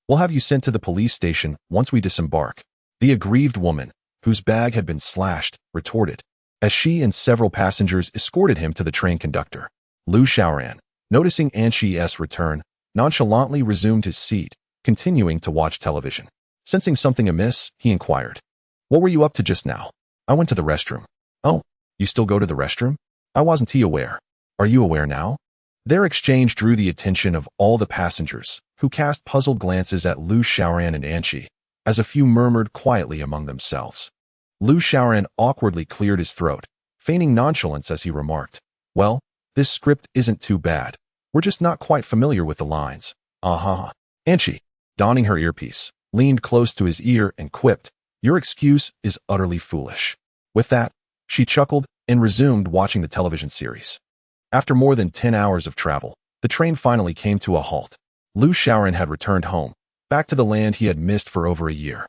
We'll have you sent to the police station once we disembark." The aggrieved woman, whose bag had been slashed, retorted, as she and several passengers escorted him to the train conductor. Lu Xiaoran, noticing Anshi's return, nonchalantly resumed his seat, continuing to watch television. Sensing something amiss, he inquired, "What were you up to just now?" "I went to the restroom." "Oh, you still go to the restroom? I wasn't aware. Are you aware now?" Their exchange drew the attention of all the passengers, who cast puzzled glances at Lu Xiaoran and Anshi, as a few murmured quietly among themselves. Lu Xiaoran awkwardly cleared his throat, feigning nonchalance as he remarked, "Well, this script isn't too bad. We're just not quite familiar with the lines." "Aha." Anshi, donning her earpiece, leaned close to his ear and quipped, "Your excuse is utterly foolish." With that, she chuckled and resumed watching the television series. After more than 10 hours of travel, the train finally came to a halt. Lu Xiaoran had returned home, back to the land he had missed for over a year.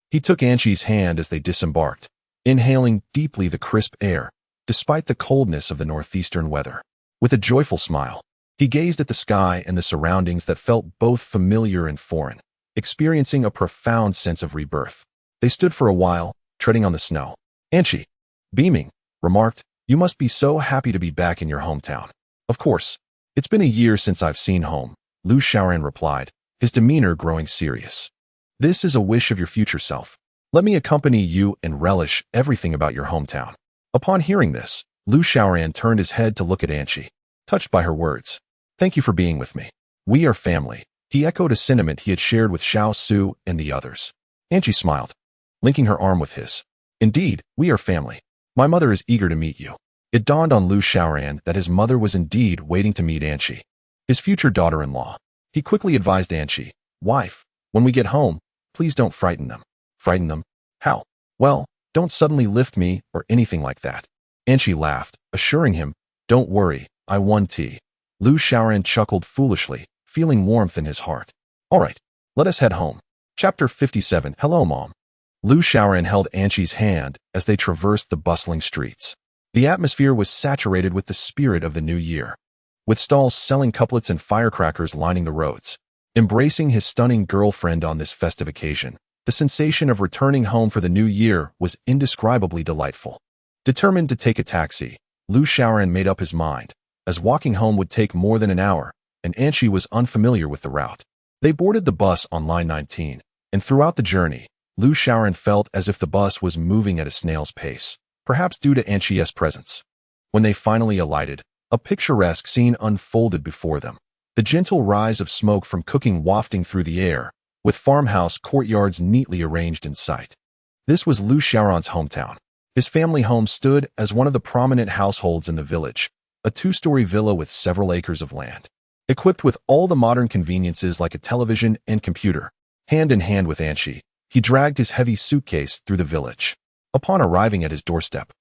He took Anshi's hand as they disembarked, inhaling deeply the crisp air, despite the coldness of the northeastern weather. With a joyful smile, he gazed at the sky and the surroundings that felt both familiar and foreign, experiencing a profound sense of rebirth. They stood for a while, treading on the snow. Anchi, beaming, remarked, "You must be so happy to be back in your hometown." "Of course. It's been a year since I've seen home," Lu Xiaoran replied, his demeanor growing serious. "This is a wish of your future self. Let me accompany you and relish everything about your hometown." Upon hearing this, Lu Xiaoran turned his head to look at Anchi, touched by her words. "Thank you for being with me. We are family." He echoed a sentiment he had shared with Xiao Su and the others. Anchi smiled, linking her arm with his. "Indeed, we are family. My mother is eager to meet you." It dawned on Lu Xiaoran that his mother was indeed waiting to meet Anchi, his future daughter-in-law. He quickly advised Anchi, "Wife, when we get home, please don't frighten them." "Frighten them? How?" "Well, don't suddenly lift me or anything like that." Anchi laughed, assuring him, "Don't worry, I won tea." Lu Xiaoran chuckled foolishly, feeling warmth in his heart. "All right, let us head home." Chapter 57. Hello, Mom. Lu Xiaoran held Anchi's hand as they traversed the bustling streets. The atmosphere was saturated with the spirit of the new year, with stalls selling couplets and firecrackers lining the roads. Embracing his stunning girlfriend on this festive occasion, the sensation of returning home for the new year was indescribably delightful. Determined to take a taxi, Lu Xiaoran made up his mind, as walking home would take more than an hour, and Anchi was unfamiliar with the route. They boarded the bus on line 19, and throughout the journey, Lu Xiaoran felt as if the bus was moving at a snail's pace, perhaps due to Anchi's presence. When they finally alighted, a picturesque scene unfolded before them. The gentle rise of smoke from cooking wafting through the air, with farmhouse courtyards neatly arranged in sight. This was Lu Xiaoran's hometown. His family home stood as one of the prominent households in the village, a two-story villa with several acres of land. Equipped with all the modern conveniences like a television and computer, hand in hand with Anchi, he dragged his heavy suitcase through the village. Upon arriving at his doorstep,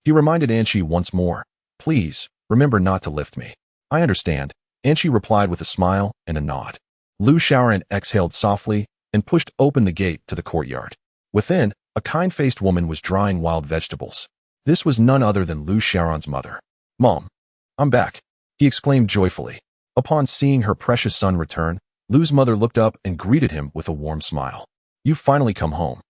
he reminded Anchi once more, "Please, remember not to lift me." "I understand," Anchi replied with a smile and a nod. Lu Xiaoran exhaled softly and pushed open the gate to the courtyard. Within, a kind-faced woman was drying wild vegetables. This was none other than Lu Xiaoran's mother. "Mom, I'm back," he exclaimed joyfully. Upon seeing her precious son return, Lu's mother looked up and greeted him with a warm smile. "You've finally come home.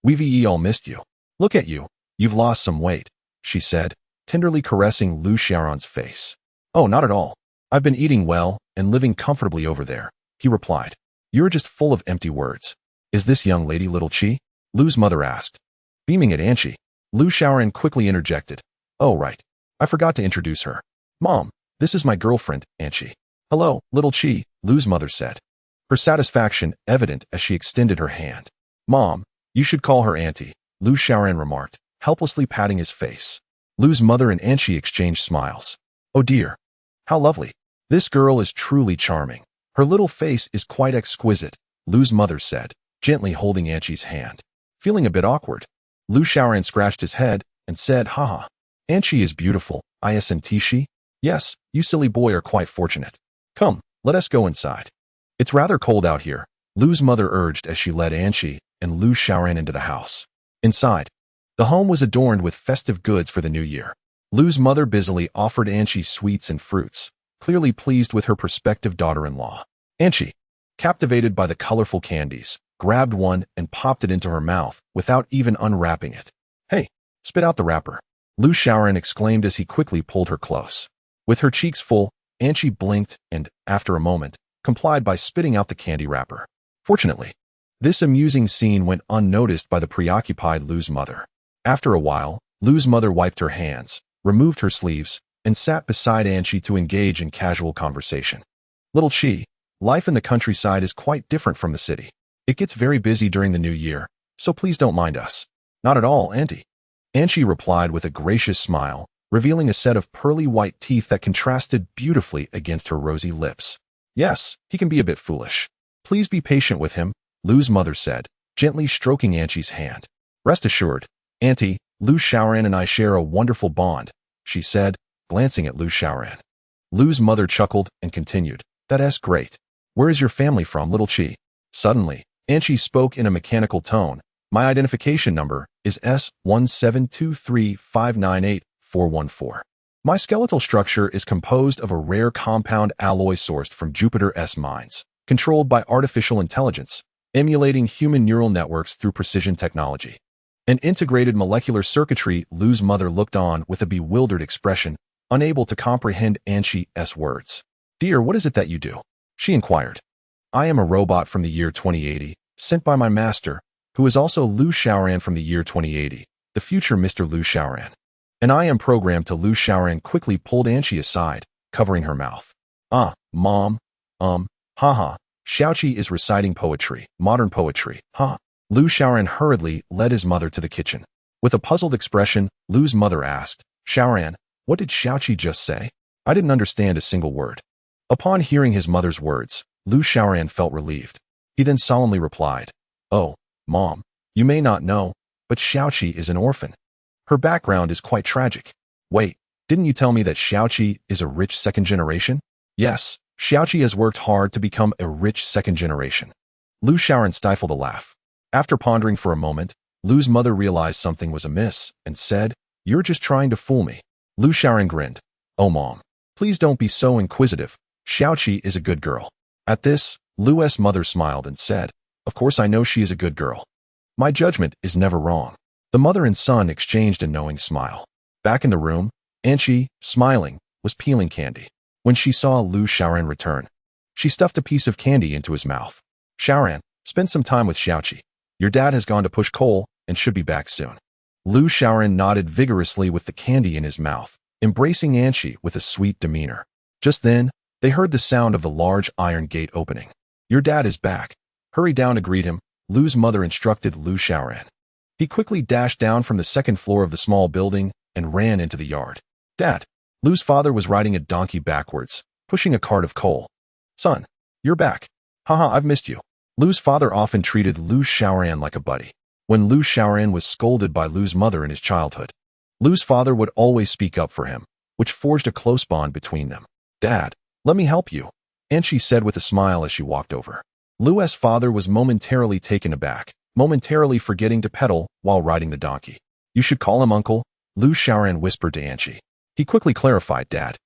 We've all missed you. Look at you, you've lost some weight," she said, tenderly caressing Lu Xiaoran's face. "Oh, not at all. I've been eating well and living comfortably over there," he replied. "You're just full of empty words." "Is this young lady little Chi?" Lu's mother asked. Beaming at Anchi, Lu Xiaoran quickly interjected. "Oh, right. I forgot to introduce her. Mom, this is my girlfriend, Anchi." "Hello, little Chi," Lu's mother said, her satisfaction evident as she extended her hand. "Mom, you should call her Auntie," Lu Xiaoran remarked, helplessly patting his face. Lu's mother and Anchi exchanged smiles. "Oh dear. How lovely. This girl is truly charming. Her little face is quite exquisite," Lu's mother said, gently holding Anchi's hand. Feeling a bit awkward, Lu Xiaoran scratched his head and said, "Haha. Anchi is beautiful, isn't she?" "Yes, you silly boy are quite fortunate. Come, let us go inside. It's rather cold out here," Lu's mother urged as she led Anchi and Lu Xiaoran into the house. Inside, the home was adorned with festive goods for the new year. Lu's mother busily offered Anchi sweets and fruits, clearly pleased with her prospective daughter-in-law. Anchi, captivated by the colorful candies, grabbed one and popped it into her mouth without even unwrapping it. "Hey, spit out the wrapper," Lu Xiaoran exclaimed as he quickly pulled her close. With her cheeks full, Anchi blinked and, after a moment, complied by spitting out the candy wrapper. Fortunately, this amusing scene went unnoticed by the preoccupied Lu's mother. After a while, Lu's mother wiped her hands, removed her sleeves, and sat beside Anchi to engage in casual conversation. "Little Chi, life in the countryside is quite different from the city. It gets very busy during the new year, so please don't mind us." "Not at all, Auntie," Anchi replied with a gracious smile, revealing a set of pearly white teeth that contrasted beautifully against her rosy lips. "Yes, he can be a bit foolish. Please be patient with him," Lu's mother said, gently stroking Anchi's hand. "Rest assured, Auntie, Lu Xiaoran and I share a wonderful bond," she said, glancing at Lu Xiaoran. Lu's mother chuckled and continued, "That's great. Where is your family from, little Chi?" Suddenly, Anchi spoke in a mechanical tone. "My identification number is S1723598-414. My skeletal structure is composed of a rare compound alloy sourced from Jupiter's mines, controlled by artificial intelligence, emulating human neural networks through precision technology. An integrated molecular circuitry. Lou's mother looked on with a bewildered expression, unable to comprehend Anshi's words. Dear, what is it that you do? She inquired. I am a robot from the year 2080, sent by my master, who is also Liu Xiaoran from the year 2080, the future Mr. Liu Xiaoran. And I am programmed to. Liu Xiaoran quickly pulled Anshi aside, covering her mouth. Mom. Haha. Xiaoqi is reciting poetry, modern poetry, huh? Liu Xiaoran hurriedly led his mother to the kitchen. With a puzzled expression, Liu's mother asked, Xiaoran, what did Xiaoqi just say? I didn't understand a single word. Upon hearing his mother's words, Liu Xiaoran felt relieved. He then solemnly replied, Oh, Mom, you may not know, but Xiaoqi is an orphan. Her background is quite tragic. Wait, didn't you tell me that Xiaoqi is a rich second generation? Yes, Xiaoqi has worked hard to become a rich second generation. Liu Xiaoran stifled a laugh. After pondering for a moment, Liu's mother realized something was amiss and said, You're just trying to fool me. Liu Xiaoran grinned. Oh, Mom, please don't be so inquisitive. Xiaoqi is a good girl. At this, Liu's mother smiled and said, Of course I know she is a good girl. My judgment is never wrong. The mother and son exchanged a knowing smile. Back in the room, Anshi, smiling, was peeling candy. When she saw Liu Xiaoran return, she stuffed a piece of candy into his mouth. Xiaoran, spend some time with Xiaoqi. Your dad has gone to push coal and should be back soon. Liu Xiaoran nodded vigorously with the candy in his mouth, embracing Anshi with a sweet demeanor. Just then, they heard the sound of the large iron gate opening. Your dad is back. Hurry down to greet him, Liu's mother instructed Liu Xiaoran. He quickly dashed down from the second floor of the small building and ran into the yard. Dad. Liu's father was riding a donkey backwards, pushing a cart of coal. Son, you're back. Haha, I've missed you. Liu's father often treated Liu Xiaoran like a buddy. When Liu Xiaoran was scolded by Liu's mother in his childhood, Liu's father would always speak up for him, which forged a close bond between them. Dad, let me help you, Anshi said with a smile as she walked over. Liu's father was momentarily taken aback, momentarily forgetting to pedal while riding the donkey. You should call him uncle, Liu Xiaoran whispered to Anshi. He quickly clarified, Dad.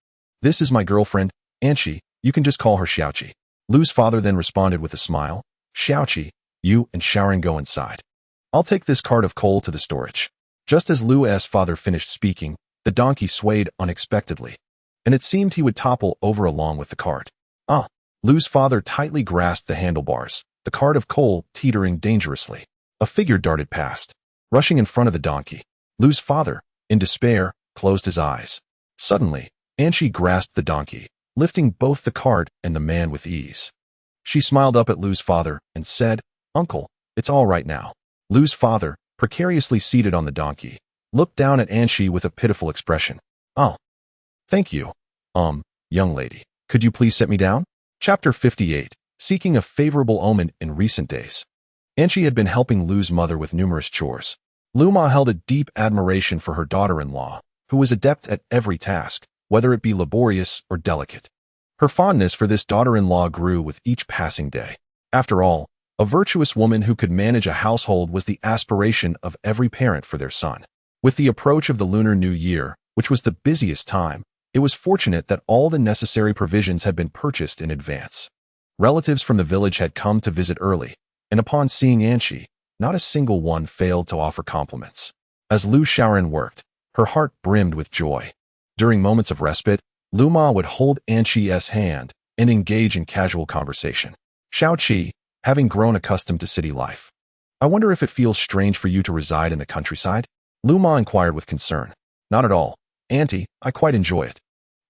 This is my girlfriend, Anshi, you can just call her Xiaoqi. Liu's father then responded with a smile. Xiaoqi, you and Xiaoran go inside. I'll take this cart of coal to the storage. Just as Liu's father finished speaking, the donkey swayed unexpectedly, and it seemed he would topple over along with the cart. Liu's father tightly grasped the handlebars, the cart of coal teetering dangerously. A figure darted past, rushing in front of the donkey. Liu's father, in despair, closed his eyes. Suddenly, Anshi grasped the donkey, lifting both the cart and the man with ease. She smiled up at Liu's father and said, Uncle, it's all right now. Liu's father, precariously seated on the donkey, looked down at Anshi with a pitiful expression. Oh. Thank you. Young lady, could you please set me down? Chapter 58, Seeking a Favorable Omen in Recent Days. Anshi had been helping Liu's mother with numerous chores. Liu Ma held a deep admiration for her daughter-in-law, who was adept at every task, whether it be laborious or delicate. Her fondness for this daughter-in-law grew with each passing day. After all, a virtuous woman who could manage a household was the aspiration of every parent for their son. With the approach of the Lunar New Year, which was the busiest time, it was fortunate that all the necessary provisions had been purchased in advance. Relatives from the village had come to visit early, and upon seeing Anshi, not a single one failed to offer compliments. As Liu Xiaoran worked, her heart brimmed with joy. During moments of respite, Liu Ma would hold Anshi's hand and engage in casual conversation. Xiaoqi, having grown accustomed to city life. I wonder if it feels strange for you to reside in the countryside? Liu Ma inquired with concern. Not at all, Auntie, I quite enjoy it.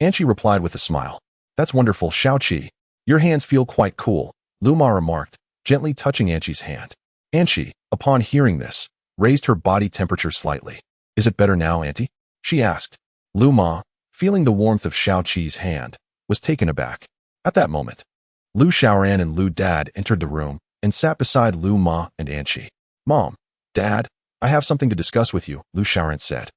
Anshi replied with a smile. That's wonderful, Xiaoqi. Your hands feel quite cool, Liu Ma remarked, gently touching Anshi's hand. Anshi, upon hearing this, raised her body temperature slightly. Is it better now, Auntie? She asked. Liu Ma, feeling the warmth of Xiaoqi's hand, was taken aback. At that moment, Liu Xiaoran and Liu Dad entered the room and sat beside Liu Ma and Anshi. Mom, Dad, I have something to discuss with you, Liu Xiaoran said,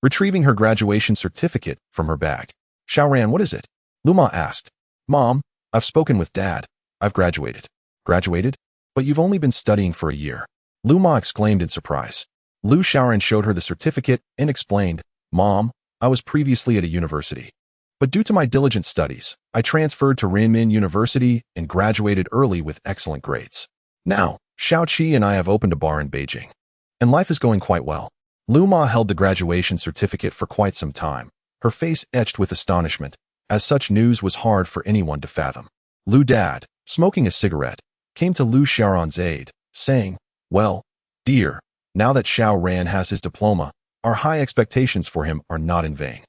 retrieving her graduation certificate from her bag. Xiaoran, what is it? Liu Ma asked. Mom, I've spoken with Dad. I've graduated. Graduated? But you've only been studying for a year. Liu Ma exclaimed in surprise. Lu Xiaoran showed her the certificate and explained, "Mom, I was previously at a university. But due to my diligent studies, I transferred to Renmin University and graduated early with excellent grades. Now, Xiaoqi and I have opened a bar in Beijing, and life is going quite well." Lu Ma held the graduation certificate for quite some time, her face etched with astonishment, as such news was hard for anyone to fathom. Lu Dad, smoking a cigarette, came to Lu Xiaoran's aid, saying, "Well, dear, now that Xiao Ran has his diploma, our high expectations for him are not in vain.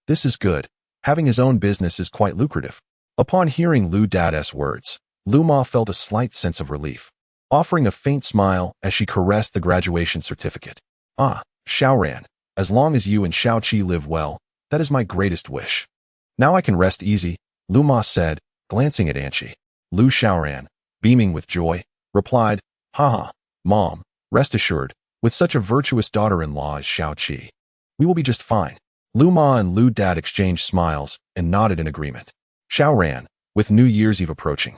This is good. Having his own business is quite lucrative." Upon hearing Lu Dad's words, Lu Ma felt a slight sense of relief, offering a faint smile as she caressed the graduation certificate. "Ah, Xiao Ran, as long as you and Xiaoqi live well, that is my greatest wish. Now I can rest easy," Lu Ma said, glancing at Anqi. Lu Xiaoran, beaming with joy, replied, "Haha, Mom, rest assured, with such a virtuous daughter-in-law as Xiaoqi, we will be just fine." Lu Ma and Lu Dad exchanged smiles and nodded in agreement. "Xiaoran, with New Year's Eve approaching,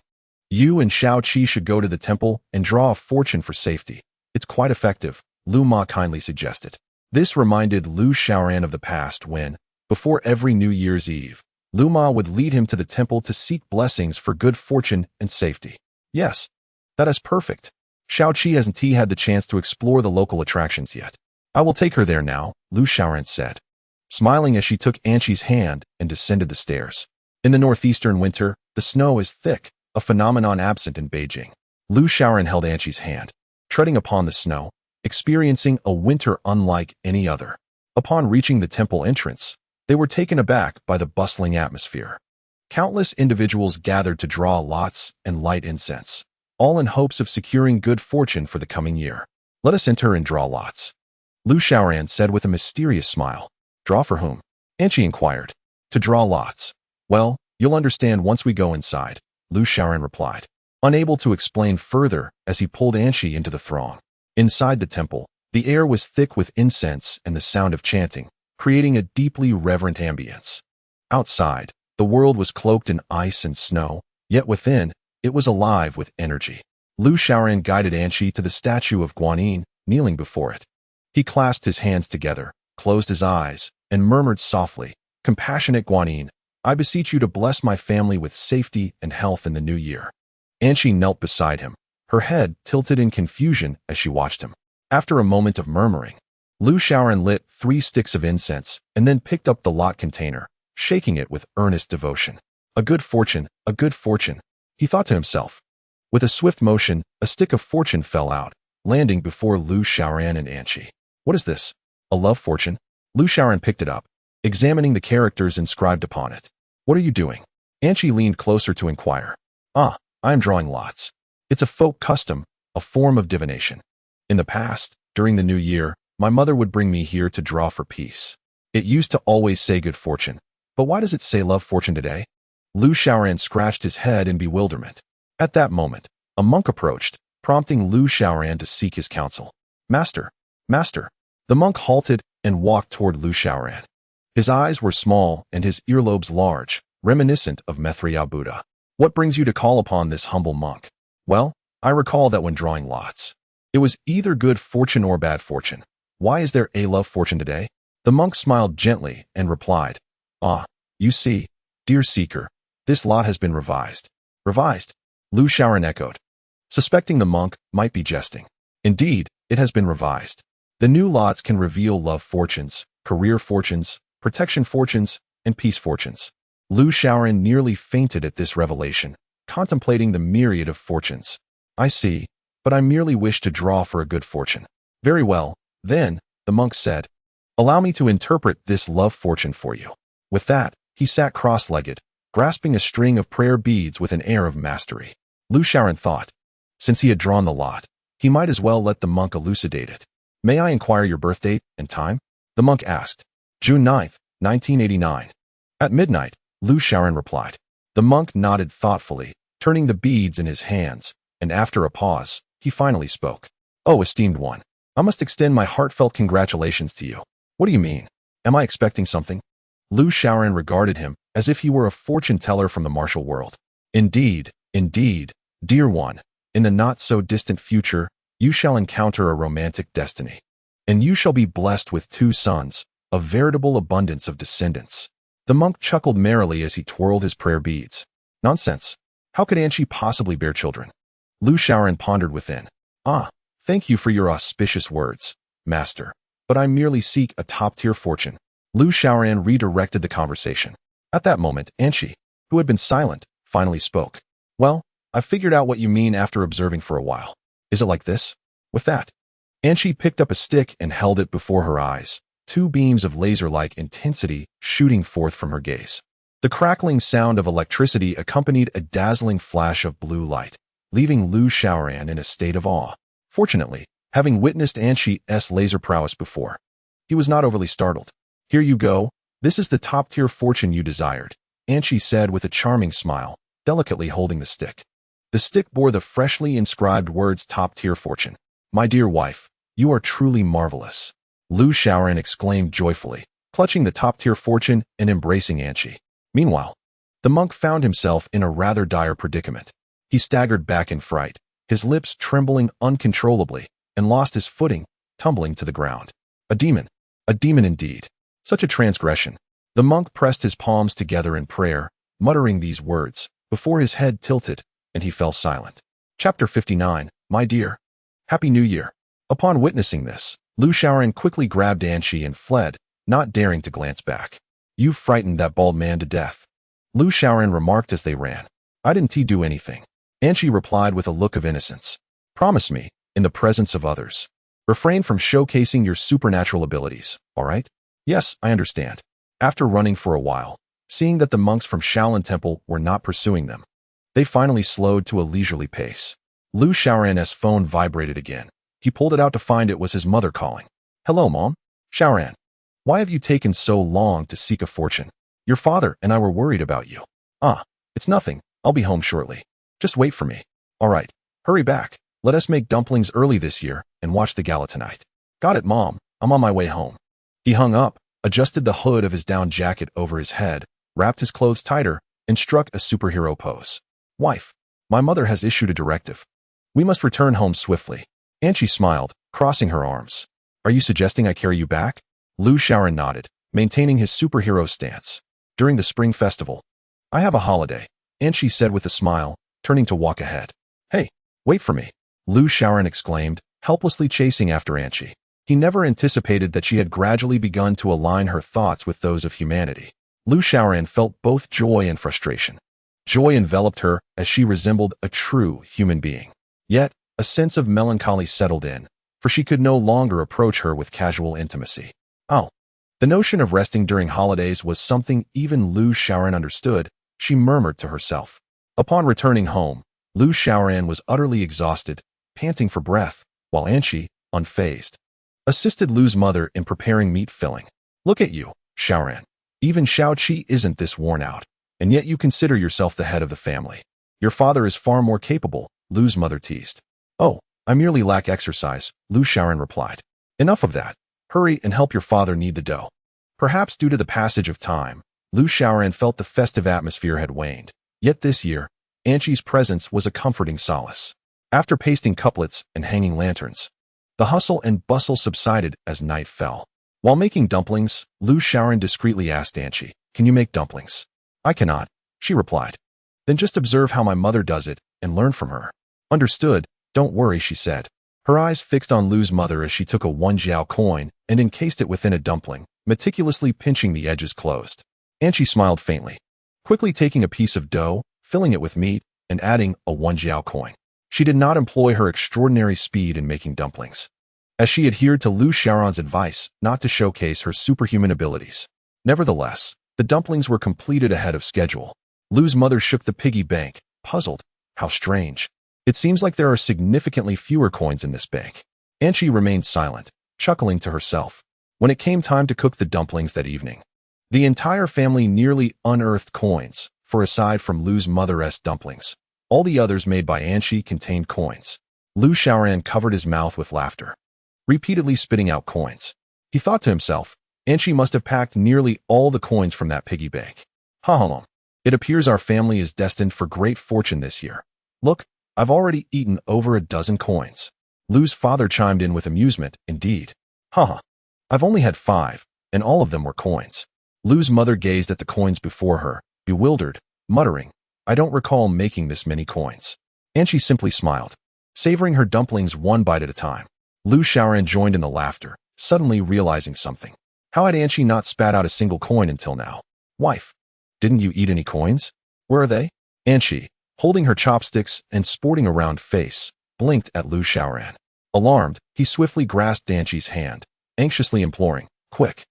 you and Xiaoqi should go to the temple and draw a fortune for safety. It's quite effective," Lu Ma kindly suggested. This reminded Lu Xiaoran of the past when, before every New Year's Eve, Lu Ma would lead him to the temple to seek blessings for good fortune and safety. "Yes, that is perfect. Xiaoqi hasn't had the chance to explore the local attractions yet. I will take her there now," Lu Xiaoran said, smiling as she took Anqi's hand and descended the stairs. In the northeastern winter, the snow is thick, a phenomenon absent in Beijing. Lu Xiaoran held Anqi's hand, treading upon the snow, experiencing a winter unlike any other. Upon reaching the temple entrance, they were taken aback by the bustling atmosphere. Countless individuals gathered to draw lots and light incense, all in hopes of securing good fortune for the coming year. "Let us enter and draw lots," Lu Xiaoran said with a mysterious smile. "Draw for whom?" Anqi inquired. "To draw lots. Well, you'll understand once we go inside," Lu Xiaoran replied, unable to explain further as he pulled Anqi into the throng. Inside the temple, the air was thick with incense and the sound of chanting, creating a deeply reverent ambience. Outside, the world was cloaked in ice and snow, yet within, it was alive with energy. Lu Xiaoran guided Anqi to the statue of Guanyin, kneeling before it. He clasped his hands together, closed his eyes, and murmured softly, "Compassionate Guanyin, I beseech you to bless my family with safety and health in the new year." Anqi knelt beside him, her head tilted in confusion as she watched him. After a moment of murmuring, Lu Xiaoran lit 3 sticks of incense and then picked up the lot container, shaking it with earnest devotion. A good fortune, he thought to himself. With a swift motion, a stick of fortune fell out, landing before Lu Xiaoran and Anqi. "What is this? A love fortune?" Lu Xiaoran picked it up, examining the characters inscribed upon it. "What are you doing?" Anqi leaned closer to inquire. "Ah, I am drawing lots. It's a folk custom, a form of divination. In the past, during the new year, my mother would bring me here to draw for peace. It used to always say good fortune, but why does it say love fortune today?" Lu Xiaoran scratched his head in bewilderment. At that moment, a monk approached, prompting Lu Xiaoran to seek his counsel. Master! The monk halted and walked toward Lu Xiaoran. His eyes were small and his earlobes large, reminiscent of Maitreya Buddha. "What brings you to call upon this humble monk?" "Well, I recall that when drawing lots, it was either good fortune or bad fortune. Why is there a love fortune today?" The monk smiled gently and replied, "Ah, you see, dear seeker, this lot has been revised." "Revised?" Lu Xiaoran echoed, suspecting the monk might be jesting. "Indeed, it has been revised. The new lots can reveal love fortunes, career fortunes, protection fortunes, and peace fortunes." Lu Xiaoran nearly fainted at this revelation, contemplating the myriad of fortunes. "I see, but I merely wish to draw for a good fortune." "Very well, then," the monk said. "Allow me to interpret this love fortune for you." With that, he sat cross-legged, grasping a string of prayer beads with an air of mastery. Lu Xiaoran thought, since he had drawn the lot, he might as well let the monk elucidate it. "May I inquire your birth date and time?" the monk asked. "June 9th, 1989. At midnight," Lu Xiaoran replied. The monk nodded thoughtfully, turning the beads in his hands, and after a pause, he finally spoke. "Oh, esteemed one, I must extend my heartfelt congratulations to you." "What do you mean? Am I expecting something?" Lu Xiaoran regarded him as if he were a fortune teller from the martial world. Indeed, dear one, in the not-so-distant future, you shall encounter a romantic destiny." and you shall be blessed with 2 sons, a veritable abundance of descendants. The monk chuckled merrily as he twirled his prayer beads. Nonsense. How could Anchi possibly bear children? Lu Shaoran pondered within. Ah, thank you for your auspicious words, master. But I merely seek a top-tier fortune. Lu Shaoran redirected the conversation. At that moment, Anchi, who had been silent, finally spoke. Well, I've figured out what you mean after observing for a while. Is it like this? With that, Anchi picked up a stick and held it before her eyes, 2 beams of laser-like intensity shooting forth from her gaze. The crackling sound of electricity accompanied a dazzling flash of blue light, leaving Lu Shaoran in a state of awe. Fortunately, having witnessed Anchi's laser prowess before, he was not overly startled. Here you go. This is the top-tier fortune you desired, Anchi said with a charming smile, delicately holding the stick. The stick bore the freshly inscribed words top-tier fortune. My dear wife, you are truly marvelous. Lu Shaoran exclaimed joyfully, clutching the top-tier fortune and embracing Anchi. Meanwhile, the monk found himself in a rather dire predicament. He staggered back in fright, his lips trembling uncontrollably, and lost his footing, tumbling to the ground. A demon indeed. Such a transgression. The monk pressed his palms together in prayer, muttering these words, before his head tilted, and he fell silent. Chapter 59, My Dear. Happy New Year. Upon witnessing this, Lu Shaoran quickly grabbed Anchi and fled, not daring to glance back. You've frightened that bald man to death, Lu Shaoran remarked as they ran. I didn't do anything, Anchi replied with a look of innocence. Promise me, in the presence of others. Refrain from showcasing your supernatural abilities, all right? Yes, I understand. After running for a while, seeing that the monks from Shaolin Temple were not pursuing them, they finally slowed to a leisurely pace. Lu Shaoran's phone vibrated again. He pulled it out to find it was his mother calling. Hello, Mom. Shaoran. Why have you taken so long to seek a fortune? Your father and I were worried about you. Ah, it's nothing. I'll be home shortly. Just wait for me. All right. Hurry back. Let us make dumplings early this year and watch the gala tonight. Got it, Mom. I'm on my way home. He hung up, adjusted the hood of his down jacket over his head, wrapped his clothes tighter, and struck a superhero pose. Wife, my mother has issued a directive. We must return home swiftly. Anchi smiled, crossing her arms. Are you suggesting I carry you back? Lu Shaoran nodded, maintaining his superhero stance. During the spring festival. I have a holiday, Anchi said with a smile, turning to walk ahead. Hey, wait for me, Lu Shaoran exclaimed, helplessly chasing after Anchi. He never anticipated that she had gradually begun to align her thoughts with those of humanity. Lu Shaoran felt both joy and frustration. Joy enveloped her as she resembled a true human being. Yet, a sense of melancholy settled in, for she could no longer approach her with casual intimacy. Oh. The notion of resting during holidays was something even Lu Shaoran understood, she murmured to herself. Upon returning home, Lu Shaoran was utterly exhausted, panting for breath, while Anchi, unfazed, assisted Lu's mother in preparing meat filling. Look at you, Shaoran. Even Xiaoqi isn't this worn out, and yet you consider yourself the head of the family. Your father is far more capable, Lu's mother teased. Oh, I merely lack exercise, Lu Shaoran replied. Enough of that. Hurry and help your father knead the dough. Perhaps due to the passage of time, Lu Shaoran felt the festive atmosphere had waned. Yet this year, Anchi's presence was a comforting solace. After pasting couplets and hanging lanterns, the hustle and bustle subsided as night fell. While making dumplings, Lu Shaoran discreetly asked Anchi, Can you make dumplings? I cannot, she replied. Then just observe how my mother does it and learn from her. Understood, don't worry, she said. Her eyes fixed on Lu's mother as she took a 1 jiao coin and encased it within a dumpling, meticulously pinching the edges closed. Anchi smiled faintly, quickly taking a piece of dough, filling it with meat, and adding a 1 jiao coin. She did not employ her extraordinary speed in making dumplings, as she adhered to Lu Shaoran's advice not to showcase her superhuman abilities. Nevertheless, the dumplings were completed ahead of schedule. Lu's mother shook the piggy bank, puzzled. How strange. It seems like there are significantly fewer coins in this bank. Anchi remained silent, chuckling to herself. When it came time to cook the dumplings that evening, the entire family nearly unearthed coins, for aside from Lu's mother's dumplings, all the others made by Anchi contained coins. Lu Shaoran covered his mouth with laughter, repeatedly spitting out coins. He thought to himself, Anchi must have packed nearly all the coins from that piggy bank. Ha. It appears our family is destined for great fortune this year. Look, I've already eaten over a dozen coins. Lu's father chimed in with amusement, indeed. Haha. I've only had 5, and all of them were coins. Lu's mother gazed at the coins before her, bewildered, muttering, I don't recall making this many coins. And she simply smiled, savoring her dumplings one bite at a time. Lu Xiaoran joined in the laughter, suddenly realizing something. How had Anqi not spat out a single coin until now? Wife, didn't you eat any coins? Where are they? Anqi, holding her chopsticks and sporting a round face, blinked at Lu Xiaoran. Alarmed, he swiftly grasped Anqi's hand, anxiously imploring, quick,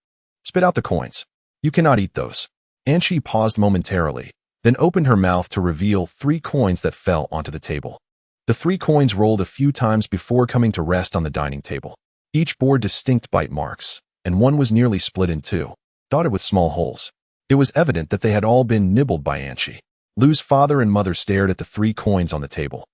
spit out the coins. You cannot eat those. Anqi paused momentarily, then opened her mouth to reveal 3 coins that fell onto the table. The 3 coins rolled a few times before coming to rest on the dining table. Each bore distinct bite marks, and one was nearly split in 2, dotted with small holes. It was evident that they had all been nibbled by Anqi. Lu's father and mother stared at the 3 coins on the table,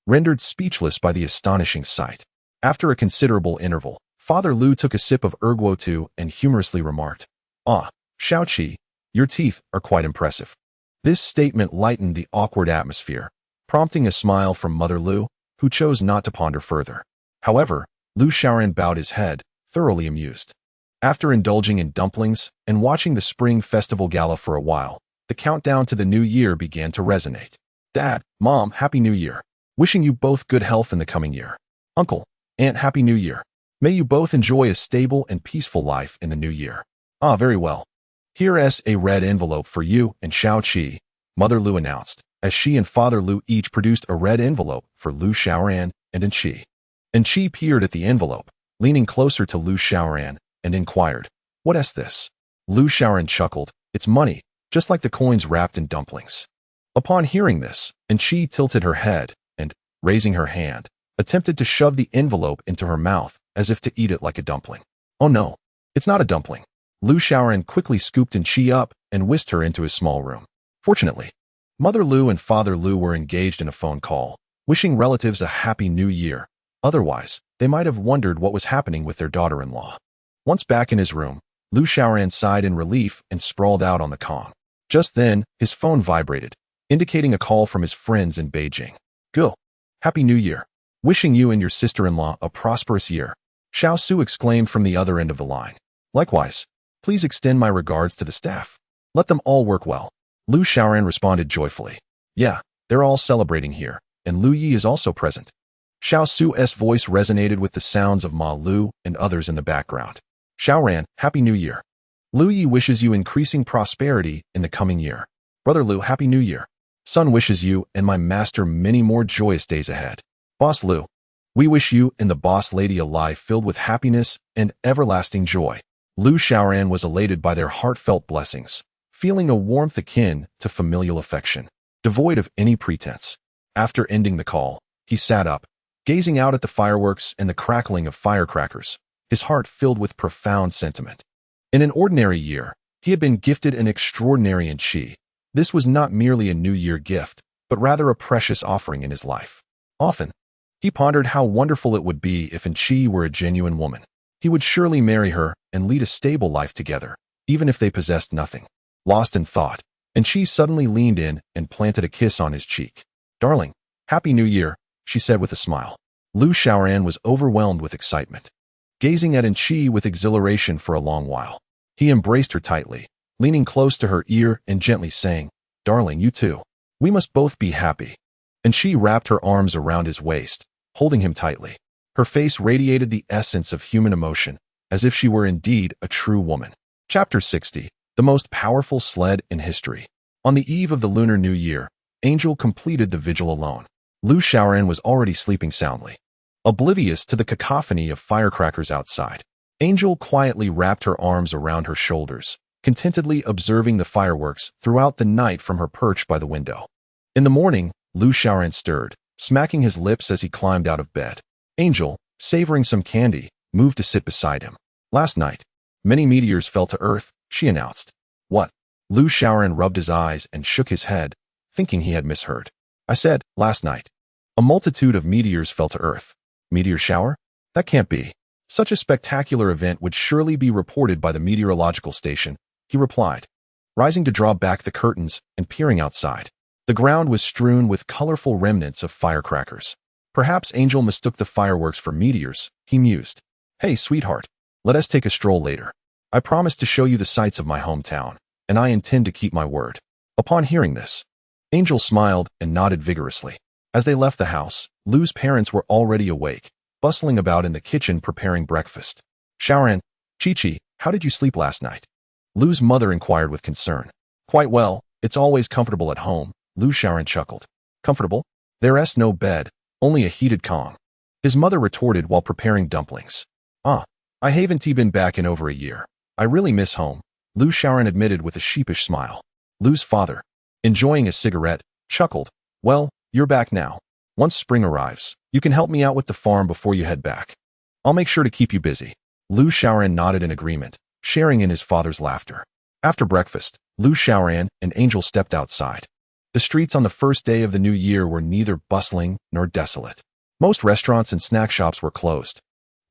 rendered speechless by the astonishing sight. After a considerable interval, Father Lu took a sip of erguo and humorously remarked, Ah, Xiaoqi, your teeth are quite impressive. This statement lightened the awkward atmosphere, prompting a smile from Mother Lu, who chose not to ponder further. However, Lu Xiaoran bowed his head, thoroughly amused. After indulging in dumplings and watching the Spring Festival Gala for a while, the countdown to the new year began to resonate. Dad, Mom, Happy New Year. Wishing you both good health in the coming year. Uncle, Aunt, Happy New Year. May you both enjoy a stable and peaceful life in the new year. Ah, very well. Here's a red envelope for you and Xiaoqi, Mother Lu announced, as she and Father Lu each produced a red envelope for Lu Xiaoran and Anqi. Anqi peered at the envelope, leaning closer to Lu Xiaoran, and inquired, What is this? Lu Xiaoran chuckled, It's money, just like the coins wrapped in dumplings. Upon hearing this, Anqi tilted her head and, raising her hand, attempted to shove the envelope into her mouth as if to eat it like a dumpling. Oh no, it's not a dumpling. Lu Xiaoran quickly scooped Anqi up and whisked her into his small room. Fortunately, Mother Lu and Father Lu were engaged in a phone call, wishing relatives a happy new year. Otherwise, they might have wondered what was happening with their daughter-in-law. Once back in his room, Lu Xiaoran sighed in relief and sprawled out on the Kong. Just then, his phone vibrated, indicating a call from his friends in Beijing. Go. Happy New Year. Wishing you and your sister-in-law a prosperous year. Xiao Su exclaimed from the other end of the line. Likewise, please extend my regards to the staff. Let them all work well. Lu Xiaoran responded joyfully. Yeah, they're all celebrating here, and Lu Yi is also present. Xiao Su's voice resonated with the sounds of Ma Lu and others in the background. Xiaoran, Happy New Year. Lu Yi wishes you increasing prosperity in the coming year. Brother Lu, Happy New Year. Son wishes you and my master many more joyous days ahead. Boss Lu, we wish you and the boss lady a life filled with happiness and everlasting joy. Lu Xiaoran was elated by their heartfelt blessings, feeling a warmth akin to familial affection, devoid of any pretense. After ending the call, he sat up, gazing out at the fireworks and the crackling of firecrackers, his heart filled with profound sentiment. In an ordinary year, he had been gifted an extraordinary Anqi. This was not merely a New Year gift, but rather a precious offering in his life. Often, he pondered how wonderful it would be if Anqi were a genuine woman. He would surely marry her and lead a stable life together, even if they possessed nothing. Lost in thought, Anqi suddenly leaned in and planted a kiss on his cheek. Darling, Happy New Year, she said with a smile. Lu Xiaoran was overwhelmed with excitement, gazing at Anqi with exhilaration for a long while. He embraced her tightly, leaning close to her ear and gently saying, Darling, you too. We must both be happy. Anqi wrapped her arms around his waist, holding him tightly. Her face radiated the essence of human emotion, as if she were indeed a true woman. Chapter 60. The most powerful sled in history. On the eve of the Lunar New Year, Angel completed the vigil alone. Lu Xiaoran was already sleeping soundly, oblivious to the cacophony of firecrackers outside. Angel quietly wrapped her arms around her shoulders, contentedly observing the fireworks throughout the night from her perch by the window. In the morning, Lu Xiaoran stirred, smacking his lips as he climbed out of bed. Angel, savoring some candy, moved to sit beside him. Last night, many meteors fell to Earth, she announced. What? Lu Xiaoran rubbed his eyes and shook his head, thinking he had misheard. I said, last night. A multitude of meteors fell to Earth. Meteor shower? That can't be. Such a spectacular event would surely be reported by the meteorological station, he replied, rising to draw back the curtains and peering outside. The ground was strewn with colorful remnants of firecrackers. Perhaps Angel mistook the fireworks for meteors, he mused. Hey, sweetheart. Let us take a stroll later. I promise to show you the sights of my hometown, and I intend to keep my word." Upon hearing this, Angel smiled and nodded vigorously. As they left the house, Lu's parents were already awake, bustling about in the kitchen preparing breakfast. "Shaoran, Chi-Chi, how did you sleep last night?" Lu's mother inquired with concern. "Quite well. It's always comfortable at home," Lu Shaoran chuckled. "Comfortable? There's no bed, only a heated Kong," his mother retorted while preparing dumplings. "Ah, I haven't been back in over a year. I really miss home," Lu Shaoran admitted with a sheepish smile. Lu's father, enjoying a cigarette, chuckled. "Well, you're back now. Once spring arrives, you can help me out with the farm before you head back. I'll make sure to keep you busy." Lu Shaoran nodded in agreement, sharing in his father's laughter. After breakfast, Lu Shaoran and Angel stepped outside. The streets on the first day of the new year were neither bustling nor desolate. Most restaurants and snack shops were closed,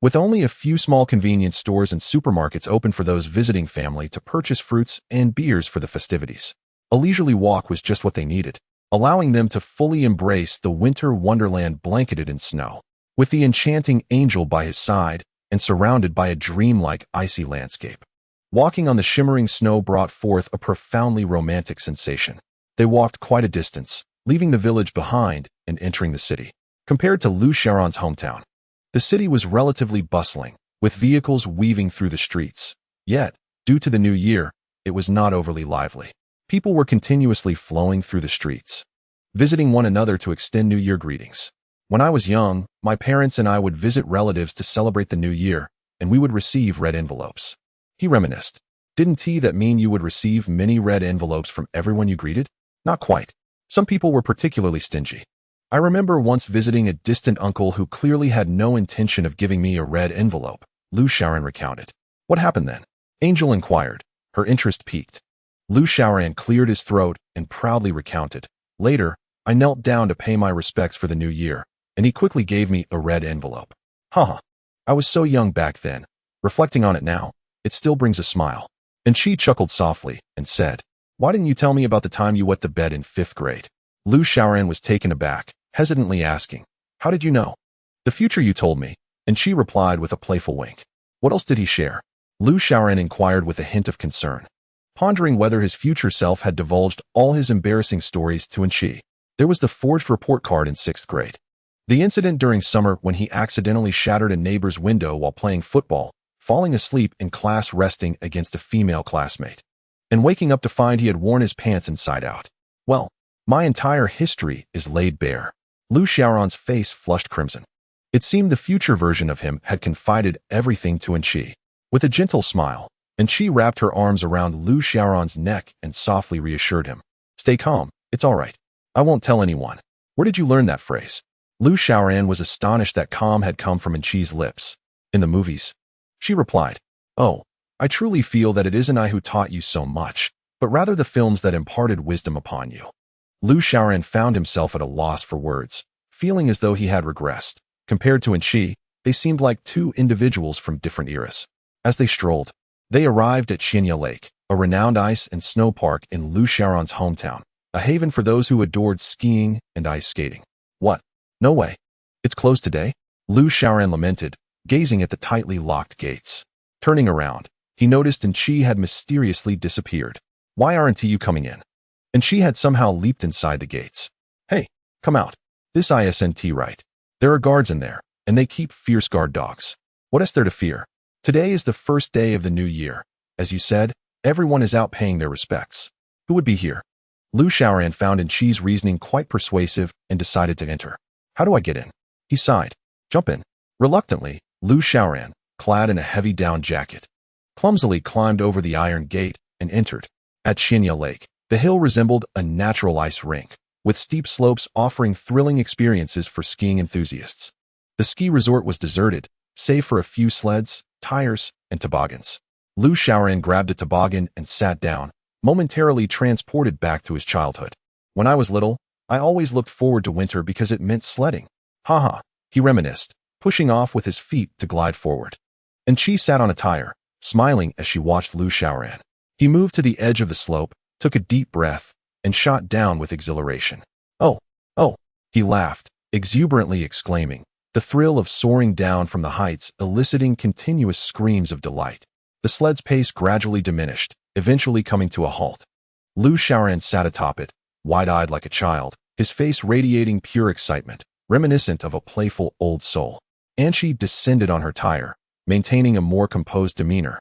with only a few small convenience stores and supermarkets open for those visiting family to purchase fruits and beers for the festivities. A leisurely walk was just what they needed, allowing them to fully embrace the winter wonderland blanketed in snow. With the enchanting Angel by his side and surrounded by a dreamlike icy landscape, walking on the shimmering snow brought forth a profoundly romantic sensation. They walked quite a distance, leaving the village behind and entering the city. Compared to Lu Shaoran's hometown, the city was relatively bustling, with vehicles weaving through the streets. Yet, due to the new year, it was not overly lively. People were continuously flowing through the streets, visiting one another to extend New Year greetings. "When I was young, my parents and I would visit relatives to celebrate the new year, and we would receive red envelopes," he reminisced. "Didn't that mean you would receive many red envelopes from everyone you greeted?" "Not quite. Some people were particularly stingy. I remember once visiting a distant uncle who clearly had no intention of giving me a red envelope," Lu Shaoran recounted. "What happened then?" Angel inquired, her interest piqued. Lu Shaoran cleared his throat and proudly recounted. "Later, I knelt down to pay my respects for the new year, and he quickly gave me a red envelope. Haha, I was so young back then. Reflecting on it now, it still brings a smile." And she chuckled softly and said, "Why didn't you tell me about the time you wet the bed in 5th grade?" Lu Shaoran was taken aback, hesitantly asking, "How did you know?" "The future you told me," and she replied with a playful wink. "What else did he share?" Lu Shaoran inquired with a hint of concern, pondering whether his future self had divulged all his embarrassing stories to Enchi. There was the forged report card in 6th grade. The incident during summer when he accidentally shattered a neighbor's window while playing football, falling asleep in class resting against a female classmate, and waking up to find he had worn his pants inside out. "Well, my entire history is laid bare." Lu Shaoran's face flushed crimson. It seemed the future version of him had confided everything to Enchi. With a gentle smile, Enchi wrapped her arms around Lu Shaoran's neck and softly reassured him. "Stay calm, it's all right. I won't tell anyone." "Where did you learn that phrase?" Lu Shaoran was astonished that calm had come from Enchi's lips. "In the movies." She replied, "Oh, I truly feel that it isn't I who taught you so much, but rather the films that imparted wisdom upon you." Lu Shaoran found himself at a loss for words, feeling as though he had regressed. Compared to Enchi, they seemed like two individuals from different eras. As they strolled, they arrived at Xinya Lake, a renowned ice and snow park in Lu Shaoran's hometown, a haven for those who adored skiing and ice skating. "What? No way. It's closed today?" Lu Shaoran lamented, gazing at the tightly locked gates. Turning around, he noticed Enchi had mysteriously disappeared. "Why aren't you coming in?" Enchi had somehow leaped inside the gates. "Hey, come out. This isn't right. There are guards in there, and they keep fierce guard dogs. What is there to fear? Today is the first day of the new year. As you said, everyone is out paying their respects. Who would be here?" Lu Shaoran found Enchi's reasoning quite persuasive and decided to enter. "How do I get in?" He sighed. "Jump in." Reluctantly, Lu Shaoran, clad in a heavy down jacket, clumsily climbed over the iron gate and entered. At Xinya Lake, the hill resembled a natural ice rink, with steep slopes offering thrilling experiences for skiing enthusiasts. The ski resort was deserted, save for a few sleds, tires, and toboggans. Lu Shaoran grabbed a toboggan and sat down, momentarily transported back to his childhood. "When I was little, I always looked forward to winter because it meant sledding. Haha," he reminisced, pushing off with his feet to glide forward. And she sat on a tire, smiling as she watched Lu Shaoran. He moved to the edge of the slope, took a deep breath, and shot down with exhilaration. Oh, he laughed, exuberantly exclaiming, the thrill of soaring down from the heights eliciting continuous screams of delight. The sled's pace gradually diminished, eventually coming to a halt. Lu Xiaoran sat atop it, wide-eyed like a child, his face radiating pure excitement, reminiscent of a playful old soul. Anqi descended on her tire, maintaining a more composed demeanor,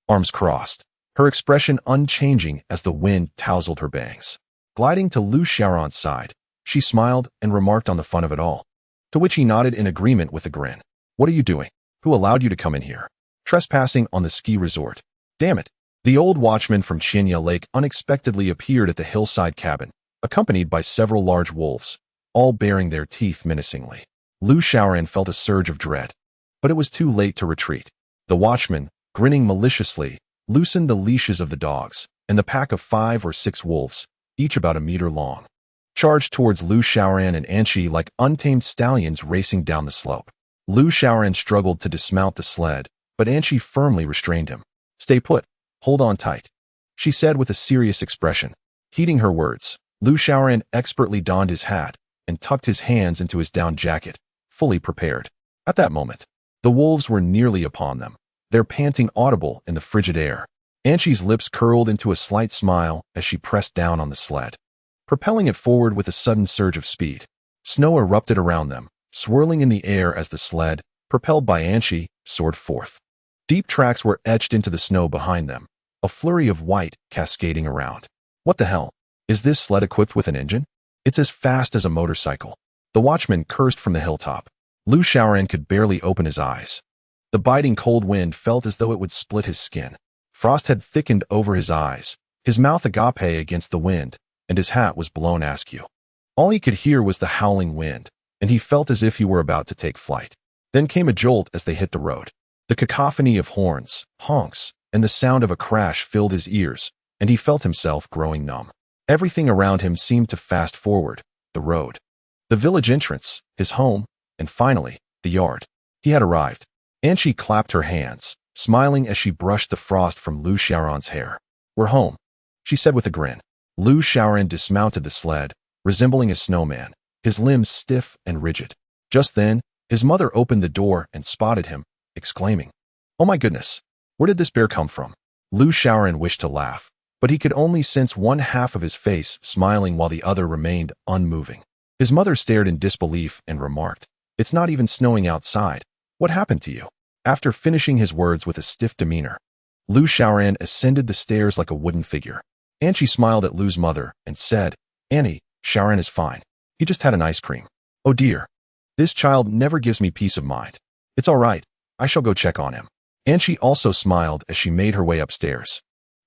arms crossed, her expression unchanging as the wind tousled her bangs. Gliding to Lu Xiaoran's side, she smiled and remarked on the fun of it all, to which he nodded in agreement with a grin. What are you doing? Who allowed you to come in here? Trespassing on the ski resort. Damn it. The old watchman from Qinya Lake unexpectedly appeared at the hillside cabin, accompanied by several large wolves, all baring their teeth menacingly. Lu Xiaoran felt a surge of dread, but it was too late to retreat. The watchman, grinning maliciously, loosened the leashes of the dogs, and the pack of 5 or 6 wolves, each about a meter long, charged towards Lu Xiaoran and Anqi like untamed stallions racing down the slope. Lu Xiaoran struggled to dismount the sled, but Anqi firmly restrained him. Stay put. Hold on tight, she said with a serious expression. Heeding her words, Lu Xiaoran expertly donned his hat and tucked his hands into his down jacket, fully prepared. At that moment, the wolves were nearly upon them, their panting audible in the frigid air. Anqi's lips curled into a slight smile as she pressed down on the sled, propelling it forward with a sudden surge of speed. Snow erupted around them, swirling in the air as the sled, propelled by Anqi, soared forth. Deep tracks were etched into the snow behind them, a flurry of white cascading around. What the hell? Is this sled equipped with an engine? It's as fast as a motorcycle. The watchman cursed from the hilltop. Lu Xiaoran could barely open his eyes. The biting cold wind felt as though it would split his skin. Frost had thickened over his eyes, his mouth agape against the wind, and his hat was blown askew. All he could hear was the howling wind, and he felt as if he were about to take flight. Then came a jolt as they hit the road. The cacophony of horns, honks, and the sound of a crash filled his ears, and he felt himself growing numb. Everything around him seemed to fast forward: the road, the village entrance, his home, and finally, the yard. He had arrived. Anqi clapped her hands, smiling as she brushed the frost from Lu Xiaoran's hair. We're home, she said with a grin. Lu Xiaoran dismounted the sled, resembling a snowman, his limbs stiff and rigid. Just then, his mother opened the door and spotted him, exclaiming, "Oh my goodness, where did this bear come from?" Lu Xiaoran wished to laugh, but he could only sense one half of his face smiling while the other remained unmoving. His mother stared in disbelief and remarked, "It's not even snowing outside. What happened to you?" After finishing his words with a stiff demeanor, Lu Xiaoran ascended the stairs like a wooden figure. Anqi smiled at Lu's mother and said, "Annie, Xiaoran is fine. He just had an ice cream." "Oh dear. This child never gives me peace of mind. It's all right. I shall go check on him." Anqi also smiled as she made her way upstairs.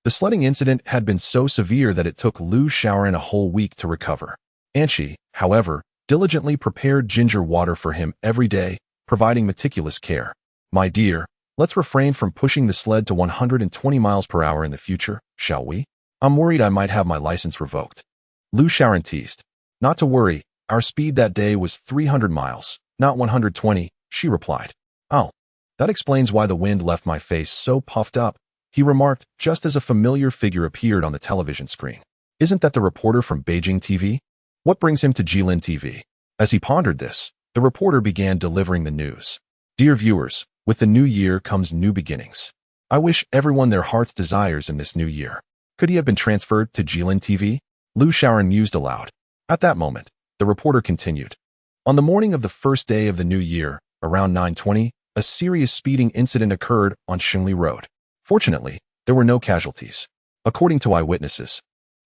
The sledding incident had been so severe that it took Lu Xiaoran a whole week to recover. Anqi, however, diligently prepared ginger water for him every day, providing meticulous care. "My dear, let's refrain from pushing the sled to 120 miles per hour in the future, shall we? I'm worried I might have my license revoked." Lu Xiaoran teased. "Not to worry, our speed that day was 300 miles, not 120, she replied. "Oh, that explains why the wind left my face so puffed up," he remarked just as a familiar figure appeared on the television screen. "Isn't that the reporter from Beijing TV? What brings him to Jilin TV?" As he pondered this, the reporter began delivering the news. "Dear viewers, with the new year comes new beginnings. I wish everyone their heart's desires in this new year. Could he have been transferred to Jilin TV?" Lu Xiaoran mused aloud. At that moment, the reporter continued. On the morning of the first day of the new year, around 9:20, a serious speeding incident occurred on Shengli Road. Fortunately, there were no casualties. According to eyewitnesses,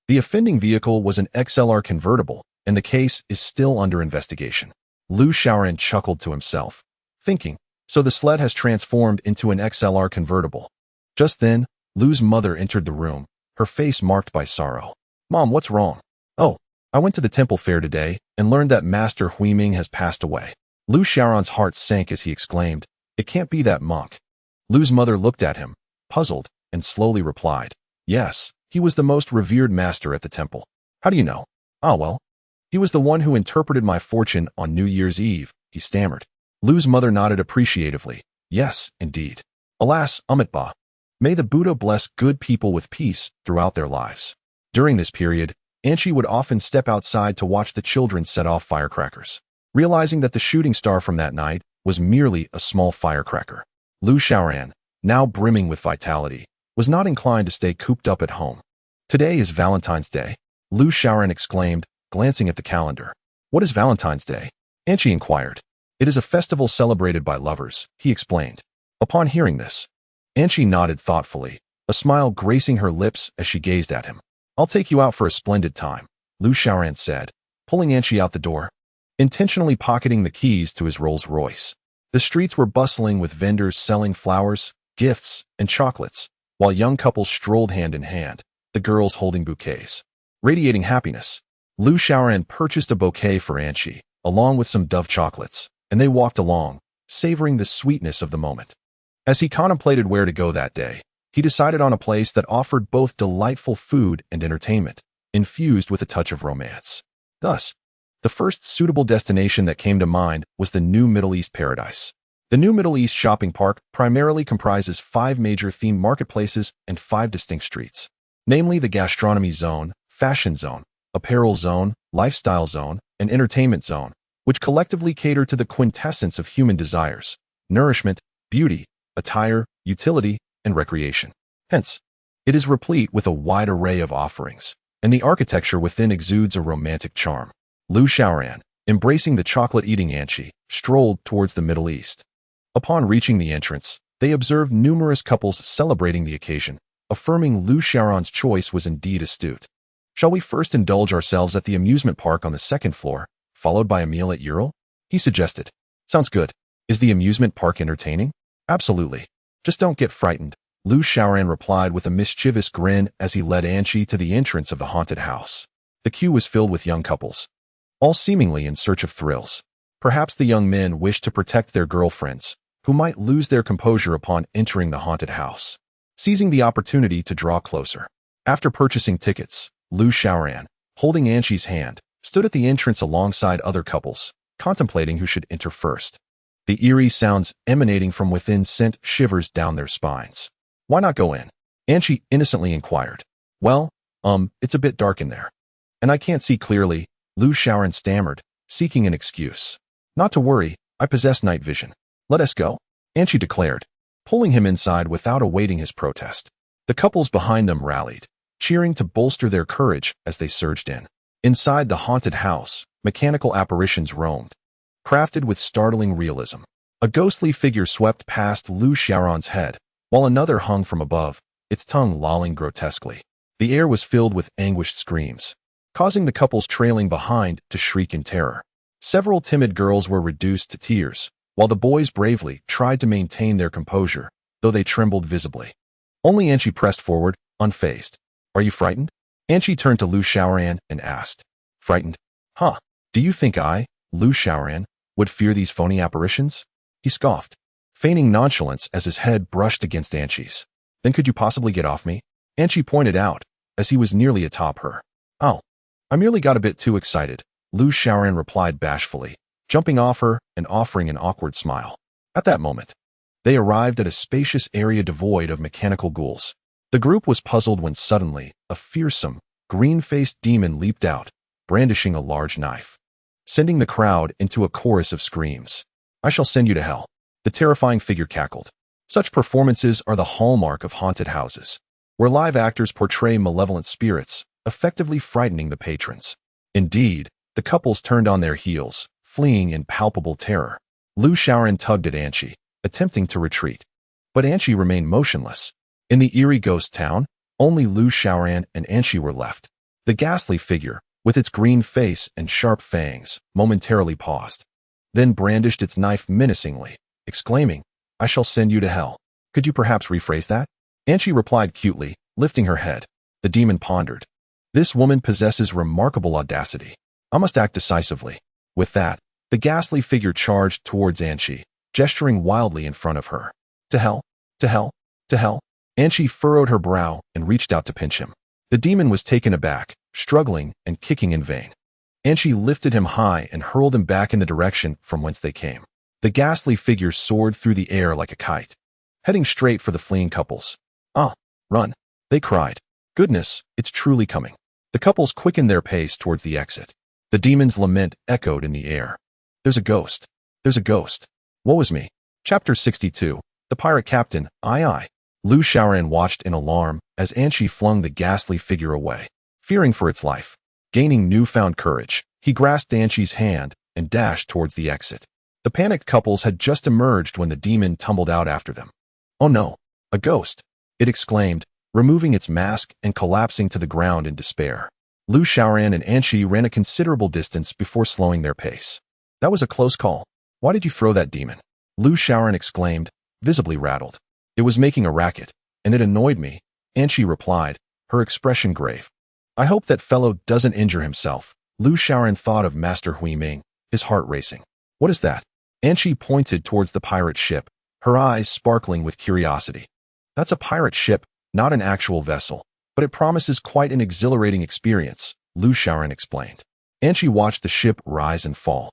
the offending vehicle was an XLR convertible, and the case is still under investigation. Lu Xiaoran chuckled to himself, thinking, so the sled has transformed into an XLR convertible. Just then, Lu's mother entered the room, her face marked by sorrow. "Mom, what's wrong?" "Oh, I went to the temple fair today and learned that Master Huiming has passed away." Lu Xiaoran's heart sank as he exclaimed, "It can't be that monk." Lu's mother looked at him, puzzled, and slowly replied, "Yes, he was the most revered master at the temple." "How do you know?" "Ah, well, he was the one who interpreted my fortune on New Year's Eve," he stammered. Lu's mother nodded appreciatively. "Yes, indeed. Alas, Amitabha. May the Buddha bless good people with peace throughout their lives." During this period, Anqi would often step outside to watch the children set off firecrackers. Realizing that the shooting star from that night was merely a small firecracker. Lu Xiaoran, now brimming with vitality, was not inclined to stay cooped up at home. "Today is Valentine's Day," Lu Xiaoran exclaimed, glancing at the calendar. "What is Valentine's Day?" Anqi inquired. "It is a festival celebrated by lovers," he explained. Upon hearing this, Anqi nodded thoughtfully, a smile gracing her lips as she gazed at him. "I'll take you out for a splendid time," Lu Xiaoran said, pulling Anqi out the door, intentionally pocketing the keys to his Rolls-Royce. The streets were bustling with vendors selling flowers, gifts, and chocolates, while young couples strolled hand in hand, the girls holding bouquets. Radiating happiness, Lu Xiaoran purchased a bouquet for Anqi, along with some Dove chocolates, and they walked along, savoring the sweetness of the moment. As he contemplated where to go that day, he decided on a place that offered both delightful food and entertainment, infused with a touch of romance. Thus, the first suitable destination that came to mind was the New Middle East Paradise. The New Middle East Shopping Park primarily comprises 5 major themed marketplaces and 5 distinct streets, namely the Gastronomy Zone, Fashion Zone, Apparel Zone, Lifestyle Zone, and Entertainment Zone, which collectively cater to the quintessence of human desires: nourishment, beauty, attire, utility, and recreation. Hence, it is replete with a wide array of offerings, and the architecture within exudes a romantic charm. Lu Xiaoran, embracing the chocolate-eating Anqi, strolled towards the Middle East. Upon reaching the entrance, they observed numerous couples celebrating the occasion, affirming Lu Xiaoran's choice was indeed astute. "Shall we first indulge ourselves at the amusement park on the 2nd floor, followed by a meal at Ural?" he suggested. "Sounds good. Is the amusement park entertaining?" "Absolutely. Just don't get frightened," Lu Xiaoran replied with a mischievous grin as he led Anqi to the entrance of the haunted house. The queue was filled with young couples, all seemingly in search of thrills. Perhaps the young men wished to protect their girlfriends, who might lose their composure upon entering the haunted house, seizing the opportunity to draw closer. After purchasing tickets, Lu Xiaoran, holding Anqi's hand, stood at the entrance alongside other couples, contemplating who should enter first. The eerie sounds emanating from within sent shivers down their spines. "Why not go in?" Anqi innocently inquired. "Well, it's a bit dark in there, and I can't see clearly," Lu Xiaoran stammered, seeking an excuse. "Not to worry, I possess night vision. Let us go," Anqi declared, pulling him inside without awaiting his protest. The couples behind them rallied, cheering to bolster their courage as they surged in. Inside the haunted house, mechanical apparitions roamed, crafted with startling realism. A ghostly figure swept past Lu Xiaoran's head, while another hung from above, its tongue lolling grotesquely. The air was filled with anguished screams, causing the couples trailing behind to shriek in terror. Several timid girls were reduced to tears, while the boys bravely tried to maintain their composure, though they trembled visibly. Only Anqi pressed forward, unfazed. "Are you frightened?" Anqi turned to Lu Xiaoran and asked. "Frightened? Huh? Do you think I, Lu Xiaoran, would fear these phony apparitions?" He scoffed, feigning nonchalance as his head brushed against Anqi's. "Then could you possibly get off me?" Anqi pointed out, as he was nearly atop her. "Oh, I merely got a bit too excited," Lu Xiaoran replied bashfully, jumping off her and offering an awkward smile. At that moment, they arrived at a spacious area devoid of mechanical ghouls. The group was puzzled when suddenly a fearsome, green-faced demon leaped out, brandishing a large knife, sending the crowd into a chorus of screams. "I shall send you to hell," the terrifying figure cackled. Such performances are the hallmark of haunted houses, where live actors portray malevolent spirits, effectively frightening the patrons. Indeed, the couples turned on their heels, fleeing in palpable terror. Lu Xiaoran tugged at Anqi, attempting to retreat, but Anqi remained motionless. In the eerie ghost town, only Lu Xiaoran and Anqi were left. The ghastly figure, with its green face and sharp fangs, momentarily paused, then brandished its knife menacingly, exclaiming, "I shall send you to hell. Could you perhaps rephrase that?" Anqi replied cutely, lifting her head. The demon pondered. "This woman possesses remarkable audacity. I must act decisively." With that, the ghastly figure charged towards Anqi, gesturing wildly in front of her. "To hell! To hell! To hell!" Anqi furrowed her brow and reached out to pinch him. The demon was taken aback, struggling and kicking in vain. Anqi lifted him high and hurled him back in the direction from whence they came. The ghastly figure soared through the air like a kite, heading straight for the fleeing couples. "Ah, run!" they cried. "Goodness, it's truly coming." The couples quickened their pace towards the exit. The demon's lament echoed in the air. "There's a ghost! There's a ghost!" Woe is me. Chapter 62. The Pirate Captain, Aye Aye. Lu Xiaoran watched in alarm as Anqi flung the ghastly figure away, fearing for its life. Gaining newfound courage, he grasped Anqi's hand and dashed towards the exit. The panicked couples had just emerged when the demon tumbled out after them. Oh no, a ghost! It exclaimed, removing its mask and collapsing to the ground in despair. Lu Xiaoran and Anqi ran a considerable distance before slowing their pace. That was a close call. Why did you throw that demon? Lu Xiaoran exclaimed, visibly rattled. It was making a racket, and it annoyed me, Anqi replied, her expression grave. I hope that fellow doesn't injure himself. Lu Xiaoran thought of Master Hui Ming, his heart racing. What is that? Anqi pointed towards the pirate ship, her eyes sparkling with curiosity. That's a pirate ship, not an actual vessel, but it promises quite an exhilarating experience, Lu Xiaoran explained. Anqi watched the ship rise and fall,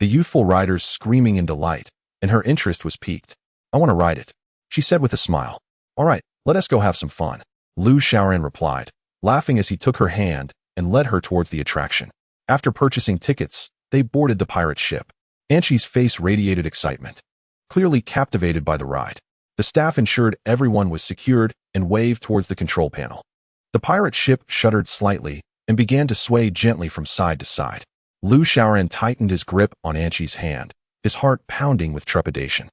the youthful riders screaming in delight, and her interest was piqued. I want to ride it, she said with a smile. All right, let us go have some fun, Lu Xiaoran replied, laughing as he took her hand and led her towards the attraction. After purchasing tickets, they boarded the pirate ship. Anqi's face radiated excitement, clearly captivated by the ride. The staff ensured everyone was secured and waved towards the control panel. The pirate ship shuddered slightly and began to sway gently from side to side. Lu Xiaoran tightened his grip on Anqi's hand, his heart pounding with trepidation.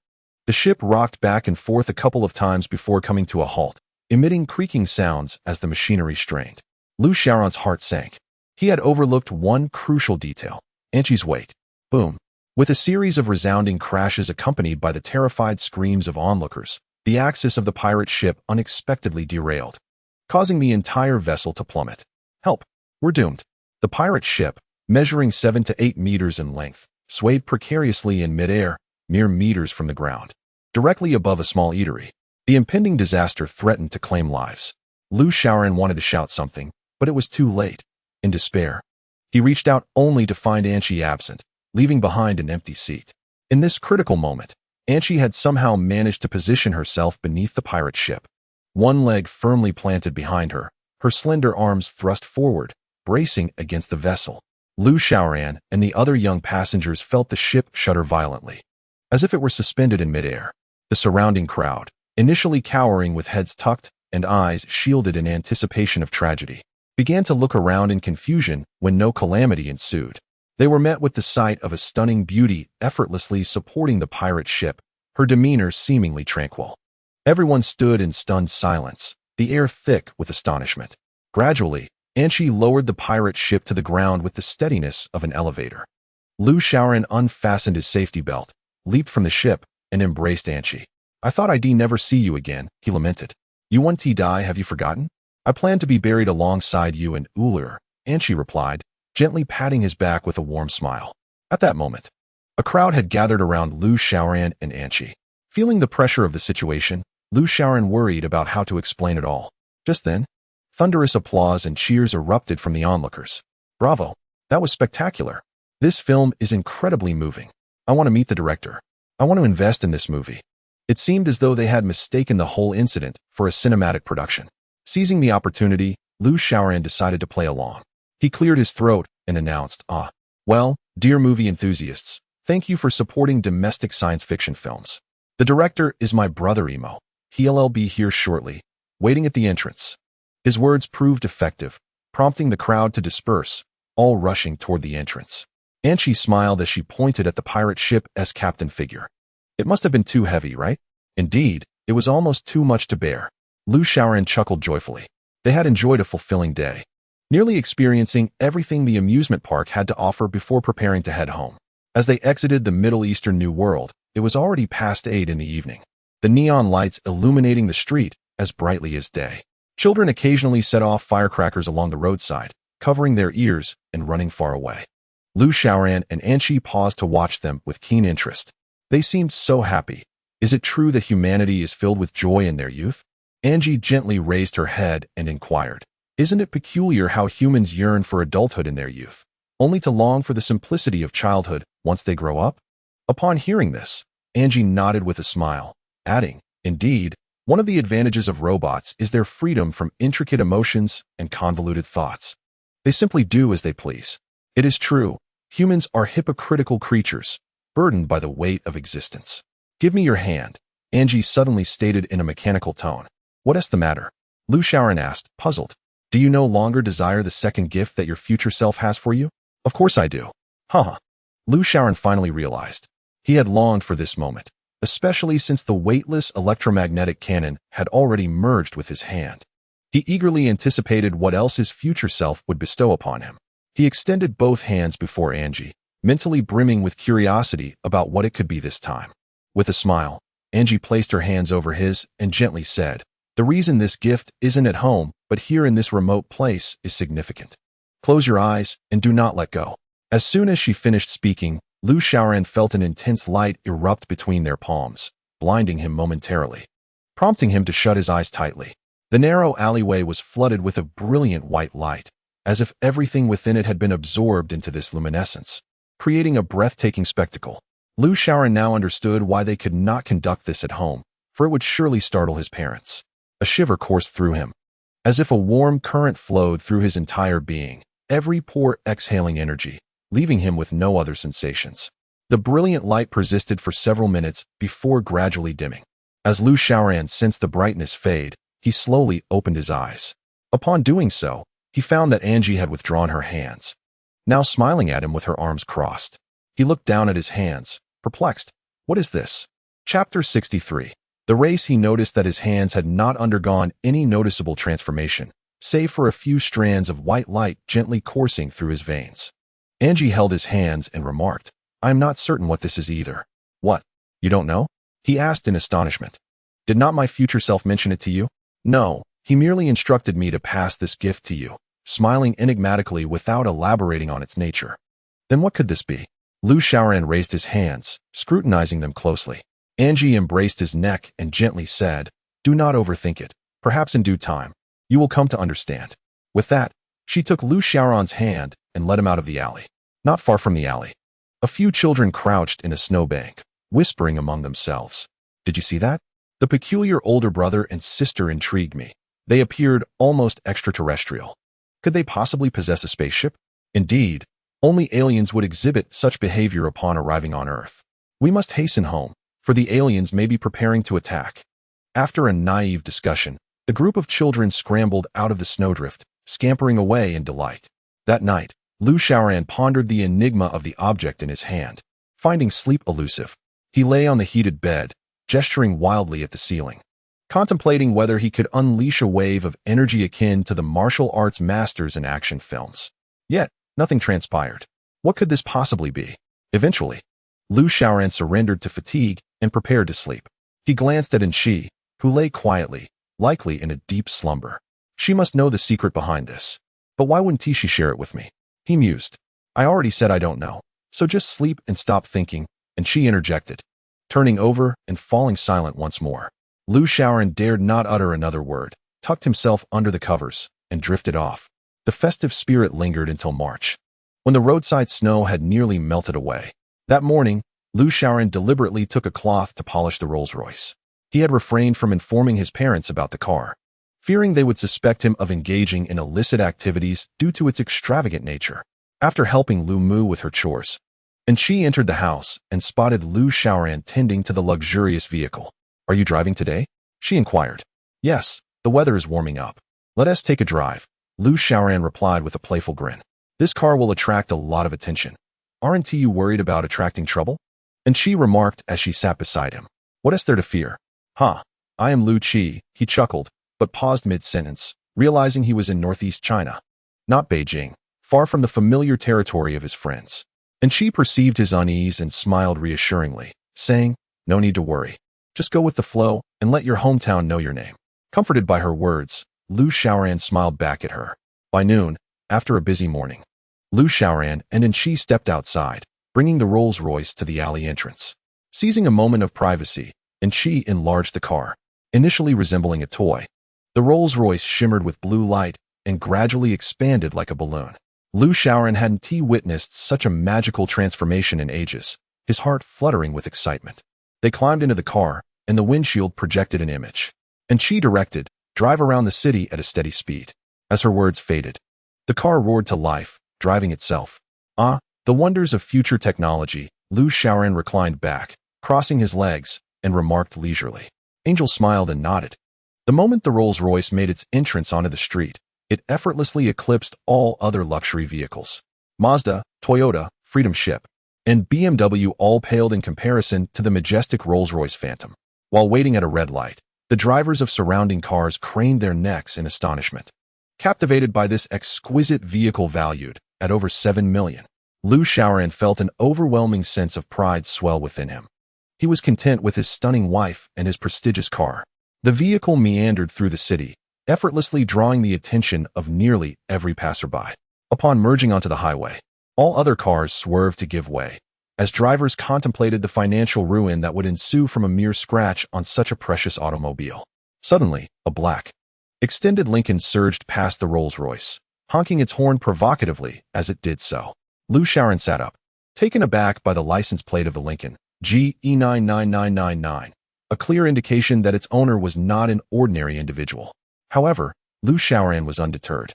The ship rocked back and forth a couple of times before coming to a halt, emitting creaking sounds as the machinery strained. Lu Xiaoran's heart sank. He had overlooked one crucial detail, Anqi's weight. Boom. With a series of resounding crashes accompanied by the terrified screams of onlookers, the axis of the pirate ship unexpectedly derailed, causing the entire vessel to plummet. Help! We're doomed. The pirate ship, measuring 7 to 8 meters in length, swayed precariously in midair, mere meters from the ground, directly above a small eatery. The impending disaster threatened to claim lives. Lu Xiaoran wanted to shout something, but it was too late. In despair, he reached out only to find Anqi absent, leaving behind an empty seat. In this critical moment, Anqi had somehow managed to position herself beneath the pirate ship. One leg firmly planted behind her, her slender arms thrust forward, bracing against the vessel. Lu Xiaoran and the other young passengers felt the ship shudder violently, as if it were suspended in midair. The surrounding crowd, initially cowering with heads tucked and eyes shielded in anticipation of tragedy, began to look around in confusion when no calamity ensued. They were met with the sight of a stunning beauty effortlessly supporting the pirate ship, her demeanor seemingly tranquil. Everyone stood in stunned silence, the air thick with astonishment. Gradually, Anqi lowered the pirate ship to the ground with the steadiness of an elevator. Lu Xiaoran unfastened his safety belt, leaped from the ship, and embraced Anqi. I thought I'd never see you again, he lamented. You want to die, have you forgotten? I plan to be buried alongside you in Ulur, Anqi replied, gently patting his back with a warm smile. At that moment, a crowd had gathered around Lu Xiaoran and Anqi. Feeling the pressure of the situation, Lu Xiaoran worried about how to explain it all. Just then, thunderous applause and cheers erupted from the onlookers. Bravo! That was spectacular. This film is incredibly moving. I want to meet the director. I want to invest in this movie. It seemed as though they had mistaken the whole incident for a cinematic production. Seizing the opportunity, Lu Xiaoran decided to play along. He cleared his throat and announced, well, dear movie enthusiasts, thank you for supporting domestic science fiction films. The director is my brother Emo. He'll be here shortly, waiting at the entrance. His words proved effective, prompting the crowd to disperse, all rushing toward the entrance. Anqi smiled as she pointed at the pirate ship's captain figure. It must have been too heavy, right? Indeed, it was almost too much to bear. Lu Xiaoran chuckled joyfully. They had enjoyed a fulfilling day, nearly experiencing everything the amusement park had to offer before preparing to head home. As they exited the Middle Eastern New World, it was already past 8 in the evening, the neon lights illuminating the street as brightly as day. Children occasionally set off firecrackers along the roadside, covering their ears and running far away. Lu Xiaoran and Anqi paused to watch them with keen interest. They seemed so happy. Is it true that humanity is filled with joy in their youth? Anqi gently raised her head and inquired. Isn't it peculiar how humans yearn for adulthood in their youth, only to long for the simplicity of childhood once they grow up? Upon hearing this, Anqi nodded with a smile, adding, indeed, one of the advantages of robots is their freedom from intricate emotions and convoluted thoughts. They simply do as they please. It is true, humans are hypocritical creatures, burdened by the weight of existence. "Give me your hand," Angie suddenly stated in a mechanical tone. "What's the matter?" Lu Xiaoran asked, puzzled. "Do you no longer desire the second gift that your future self has for you?" "Of course I do." Haha. Lu Xiaoran finally realized. He had longed for this moment, especially since the weightless electromagnetic cannon had already merged with his hand. He eagerly anticipated what else his future self would bestow upon him. He extended both hands before Angie, mentally brimming with curiosity about what it could be this time. With a smile, Angie placed her hands over his and gently said, "The reason this gift isn't at home, but here in this remote place, is significant. Close your eyes and do not let go." As soon as she finished speaking, Lu Xiaoran felt an intense light erupt between their palms, blinding him momentarily, prompting him to shut his eyes tightly. The narrow alleyway was flooded with a brilliant white light, as if everything within it had been absorbed into this luminescence, creating a breathtaking spectacle. Lu Xiaoran now understood why they could not conduct this at home, for it would surely startle his parents. A shiver coursed through him, as if a warm current flowed through his entire being, every pore exhaling energy, leaving him with no other sensations. The brilliant light persisted for several minutes before gradually dimming. As Lu Xiaoran sensed the brightness fade, he slowly opened his eyes. Upon doing so, he found that Angie had withdrawn her hands, now smiling at him with her arms crossed. He looked down at his hands, perplexed. What is this? Chapter 63. The race. He noticed that his hands had not undergone any noticeable transformation, save for a few strands of white light gently coursing through his veins. Angie held his hands and remarked, "I am not certain what this is either." "What? You don't know?" he asked in astonishment. "Did not my future self mention it to you?" "No, he merely instructed me to pass this gift to you," smiling enigmatically without elaborating on its nature. "Then what could this be?" Lu Xiaoran raised his hands, scrutinizing them closely. Angie embraced his neck and gently said, "Do not overthink it. Perhaps in due time, you will come to understand." With that, she took Lu Xiaoran's hand and led him out of the alley. Not far from the alley, a few children crouched in a snowbank, whispering among themselves. "Did you see that?" The peculiar older brother and sister intrigued me. They appeared almost extraterrestrial. Could they possibly possess a spaceship? Indeed, only aliens would exhibit such behavior upon arriving on Earth. We must hasten home, for the aliens may be preparing to attack. After a naive discussion, the group of children scrambled out of the snowdrift, scampering away in delight. That night, Lu Xiaoran pondered the enigma of the object in his hand. Finding sleep elusive, he lay on the heated bed, gesturing wildly at the ceiling, contemplating whether he could unleash a wave of energy akin to the martial arts masters in action films. Yet, nothing transpired. What could this possibly be? Eventually, Lu Xiaoran surrendered to fatigue and prepared to sleep. He glanced at Anshi, who lay quietly, likely in a deep slumber. She must know the secret behind this. But why wouldn't she share it with me? He mused. I already said I don't know, so just sleep and stop thinking, and she interjected, turning over and falling silent once more. Lu Xiaoran dared not utter another word, tucked himself under the covers, and drifted off. The festive spirit lingered until March, when the roadside snow had nearly melted away. That morning, Lu Xiaoran deliberately took a cloth to polish the Rolls-Royce. He had refrained from informing his parents about the car, fearing they would suspect him of engaging in illicit activities due to its extravagant nature. After helping Lu Mu with her chores, and she entered the house and spotted Lu Xiaoran tending to the luxurious vehicle. Are you driving today? She inquired. Yes, the weather is warming up. Let us take a drive, Lu Xiaoran replied with a playful grin. This car will attract a lot of attention. Aren't you worried about attracting trouble? And she remarked as she sat beside him. What is there to fear? I am Lu Qi, he chuckled, but paused mid-sentence, realizing he was in northeast China, not Beijing, far from the familiar territory of his friends. And she perceived his unease and smiled reassuringly, saying, No need to worry. Just go with the flow and let your hometown know your name. Comforted by her words, Lu Xiaoran smiled back at her. By noon, after a busy morning, Lu Xiaoran and Anshi stepped outside, bringing the Rolls-Royce to the alley entrance. Seizing a moment of privacy, Anshi enlarged the car, initially resembling a toy. The Rolls-Royce shimmered with blue light and gradually expanded like a balloon. Lu Xiaoran hadn't witnessed such a magical transformation in ages, his heart fluttering with excitement. They climbed into the car, and the windshield projected an image. And she directed, drive around the city at a steady speed. As her words faded, the car roared to life, driving itself. The wonders of future technology, Lu Xiaoran reclined back, crossing his legs, and remarked leisurely. Angel smiled and nodded. The moment the Rolls-Royce made its entrance onto the street, it effortlessly eclipsed all other luxury vehicles. Mazda, Toyota, Freedom Ship, and BMW all paled in comparison to the majestic Rolls-Royce Phantom. While waiting at a red light, the drivers of surrounding cars craned their necks in astonishment. Captivated by this exquisite vehicle valued at over 7 million, Lu Xiaoran felt an overwhelming sense of pride swell within him. He was content with his stunning wife and his prestigious car. The vehicle meandered through the city, effortlessly drawing the attention of nearly every passerby. Upon merging onto the highway, all other cars swerved to give way, as drivers contemplated the financial ruin that would ensue from a mere scratch on such a precious automobile. Suddenly, a black, extended Lincoln surged past the Rolls-Royce, honking its horn provocatively as it did so. Lu Xiaoran sat up, taken aback by the license plate of the Lincoln, GE99999, a clear indication that its owner was not an ordinary individual. However, Lu Xiaoran was undeterred.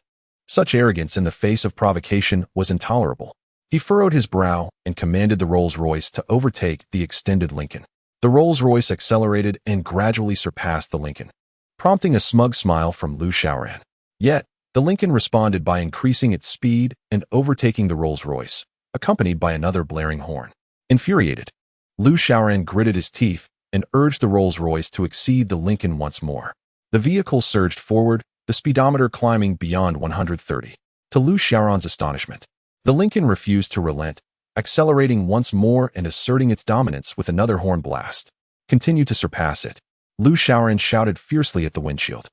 Such arrogance in the face of provocation was intolerable. He furrowed his brow and commanded the Rolls-Royce to overtake the extended Lincoln. The Rolls-Royce accelerated and gradually surpassed the Lincoln, prompting a smug smile from Lu Xiaoran. Yet, the Lincoln responded by increasing its speed and overtaking the Rolls-Royce, accompanied by another blaring horn. Infuriated, Lu Xiaoran gritted his teeth and urged the Rolls-Royce to exceed the Lincoln once more. The vehicle surged forward, the speedometer climbing beyond 130. To Lu Xiaoran's astonishment, the Lincoln refused to relent, accelerating once more and asserting its dominance with another horn blast. Continue to surpass it, Lu Xiaoran shouted fiercely at the windshield.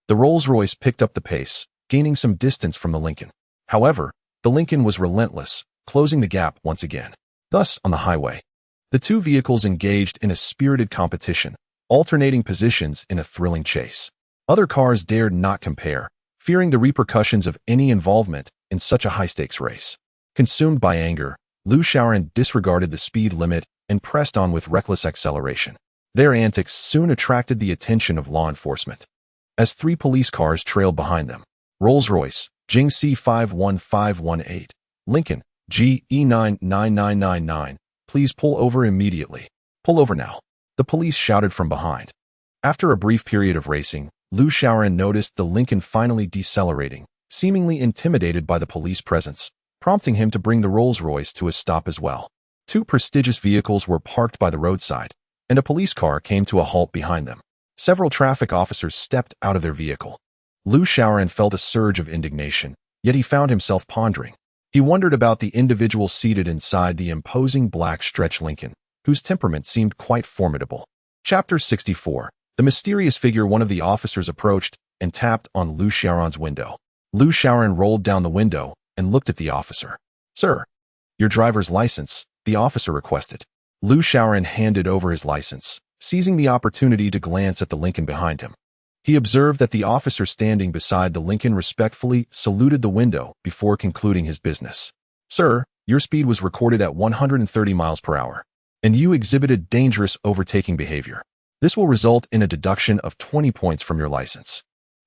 The Rolls-Royce picked up the pace, gaining some distance from the Lincoln. However, the Lincoln was relentless, closing the gap once again. Thus, on the highway, the two vehicles engaged in a spirited competition, alternating positions in a thrilling chase. Other cars dared not compare, fearing the repercussions of any involvement in such a high-stakes race. Consumed by anger, Lu Xiaoran disregarded the speed limit and pressed on with reckless acceleration. Their antics soon attracted the attention of law enforcement. As 3 police cars trailed behind them, Rolls-Royce, Jingxi 51518, Lincoln, GE99999, please pull over immediately. Pull over now, the police shouted from behind. After a brief period of racing, Lu Xiaoran noticed the Lincoln finally decelerating, seemingly intimidated by the police presence, prompting him to bring the Rolls-Royce to a stop as well. 2 prestigious vehicles were parked by the roadside, and a police car came to a halt behind them. Several traffic officers stepped out of their vehicle. Lu Xiaoran felt a surge of indignation, yet he found himself pondering. He wondered about the individual seated inside the imposing black stretch Lincoln, whose temperament seemed quite formidable. Chapter 64. The mysterious figure. One of the officers approached and tapped on Lu Xiaoran's window. Lu Xiaoran rolled down the window and looked at the officer. Sir, your driver's license, the officer requested. Lu Xiaoran handed over his license, seizing the opportunity to glance at the Lincoln behind him. He observed that the officer standing beside the Lincoln respectfully saluted the window before concluding his business. Sir, your speed was recorded at 130 miles per hour, and you exhibited dangerous overtaking behavior. This will result in a deduction of 20 points from your license.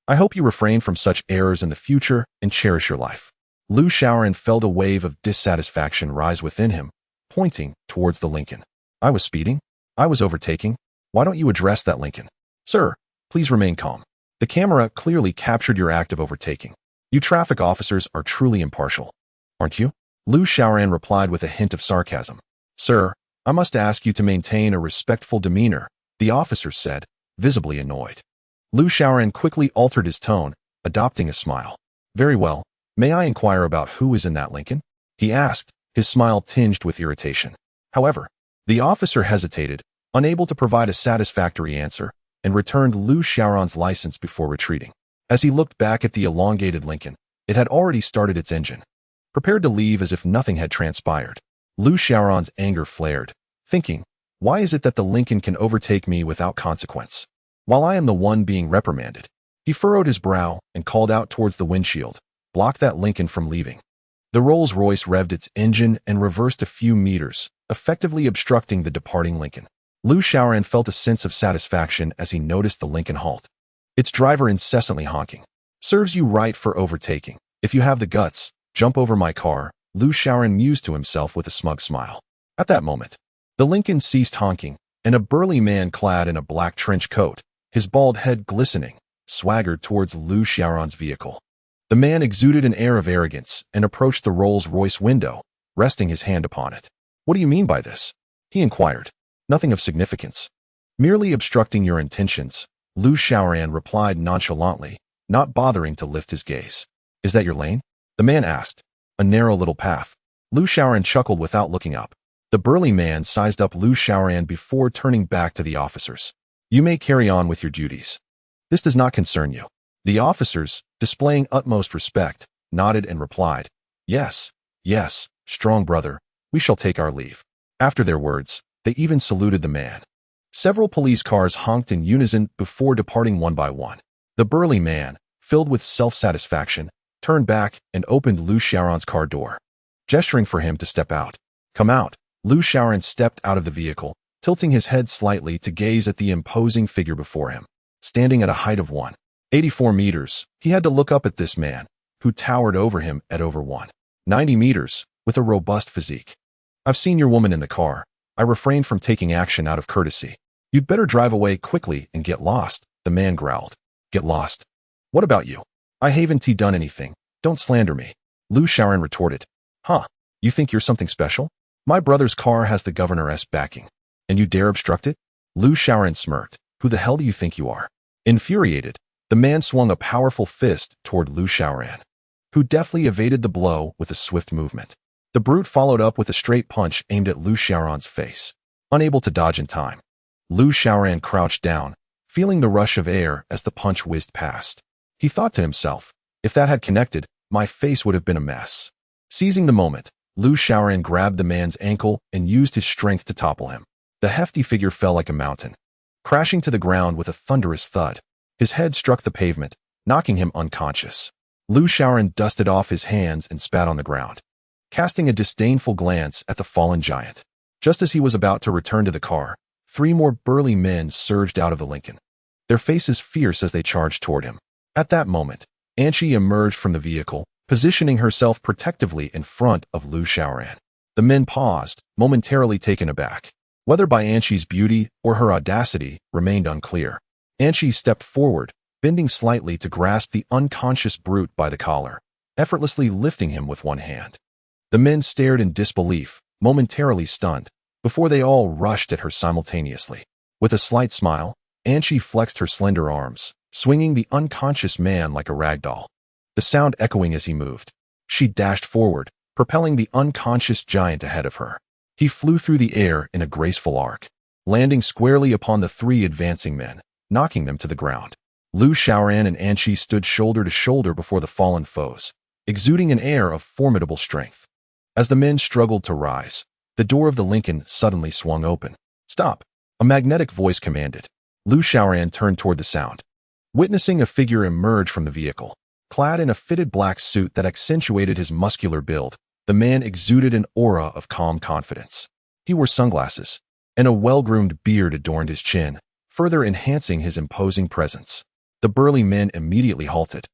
I hope you refrain from such errors in the future and cherish your life. Lu Xiaoran felt a wave of dissatisfaction rise within him, pointing towards the Lincoln. I was speeding. I was overtaking. Why don't you address that Lincoln? Sir, please remain calm. The camera clearly captured your act of overtaking. You traffic officers are truly impartial, aren't you? Lu Xiaoran replied with a hint of sarcasm. Sir, I must ask you to maintain a respectful demeanor, the officer said, visibly annoyed. Lu Xiaoran quickly altered his tone, adopting a smile. Very well. May I inquire about who is in that Lincoln? He asked, his smile tinged with irritation. However, the officer hesitated, unable to provide a satisfactory answer, and returned Lu Xiaoran's license before retreating. As he looked back at the elongated Lincoln, it had already started its engine. Prepared to leave as if nothing had transpired, Lu Xiaoran's anger flared, thinking, why is it that the Lincoln can overtake me without consequence, while I am the one being reprimanded? He furrowed his brow and called out towards the windshield, block that Lincoln from leaving. The Rolls-Royce revved its engine and reversed a few meters, effectively obstructing the departing Lincoln. Lu Xiaoran felt a sense of satisfaction as he noticed the Lincoln halt, its driver incessantly honking. Serves you right for overtaking. If you have the guts, jump over my car, Lu Xiaoran mused to himself with a smug smile. At that moment, the Lincoln ceased honking, and a burly man clad in a black trench coat, his bald head glistening, swaggered towards Lu Xiaoran's vehicle. The man exuded an air of arrogance and approached the Rolls-Royce window, resting his hand upon it. "What do you mean by this?" he inquired. "Nothing of significance. Merely obstructing your intentions," Lu Xiaoran replied nonchalantly, not bothering to lift his gaze. "Is that your lane?" the man asked. "A narrow little path." Lu Xiaoran chuckled without looking up. The burly man sized up Lu Xiaoran before turning back to the officers. "You may carry on with your duties. This does not concern you." The officers, displaying utmost respect, nodded and replied, "Yes, yes, strong brother, we shall take our leave." After their words, they even saluted the man. Several police cars honked in unison before departing one by one. The burly man, filled with self-satisfaction, turned back and opened Lu Xiaoran's car door, gesturing for him to step out. "Come out." Lu Xiaoran stepped out of the vehicle, tilting his head slightly to gaze at the imposing figure before him. Standing at a height of 184 meters, he had to look up at this man, who towered over him at over 190 meters, with a robust physique. "I've seen your woman in the car. I refrained from taking action out of courtesy. You'd better drive away quickly and get lost," the man growled. "Get lost? What about you? I haven't done anything. Don't slander me," Lu Xiaoran retorted. "Huh, you think you're something special? My brother's car has the governor's backing, and you dare obstruct it?" Lu Xiaoran smirked. "Who the hell do you think you are?" Infuriated, the man swung a powerful fist toward Lu Xiaoran, who deftly evaded the blow with a swift movement. The brute followed up with a straight punch aimed at Lu Xiaoran's face. Unable to dodge in time, Lu Xiaoran crouched down, feeling the rush of air as the punch whizzed past. He thought to himself, "If that had connected, my face would have been a mess." Seizing the moment, Lu Xiaoran grabbed the man's ankle and used his strength to topple him. The hefty figure fell like a mountain, crashing to the ground with a thunderous thud. His head struck the pavement, knocking him unconscious. Lu Xiaoran dusted off his hands and spat on the ground, casting a disdainful glance at the fallen giant. Just as he was about to return to the car, 3 more burly men surged out of the Lincoln, their faces fierce as they charged toward him. At that moment, Anchi emerged from the vehicle, positioning herself protectively in front of Lu Xiaoran. The men paused, momentarily taken aback. Whether by Anchi's beauty or her audacity remained unclear. Anchi stepped forward, bending slightly to grasp the unconscious brute by the collar, effortlessly lifting him with one hand. The men stared in disbelief, momentarily stunned, before they all rushed at her simultaneously. With a slight smile, Anchi flexed her slender arms, swinging the unconscious man like a rag doll, the sound echoing as he moved. She dashed forward, propelling the unconscious giant ahead of her. He flew through the air in a graceful arc, landing squarely upon the 3 advancing men, knocking them to the ground. Lu Xiaoran and Anchi stood shoulder to shoulder before the fallen foes, exuding an air of formidable strength. As the men struggled to rise, the door of the Lincoln suddenly swung open. "Stop!" a magnetic voice commanded. Lu Xiaoran turned toward the sound, witnessing a figure emerge from the vehicle. Clad in a fitted black suit that accentuated his muscular build, the man exuded an aura of calm confidence. He wore sunglasses, and a well-groomed beard adorned his chin, further enhancing his imposing presence. The burly men immediately halted,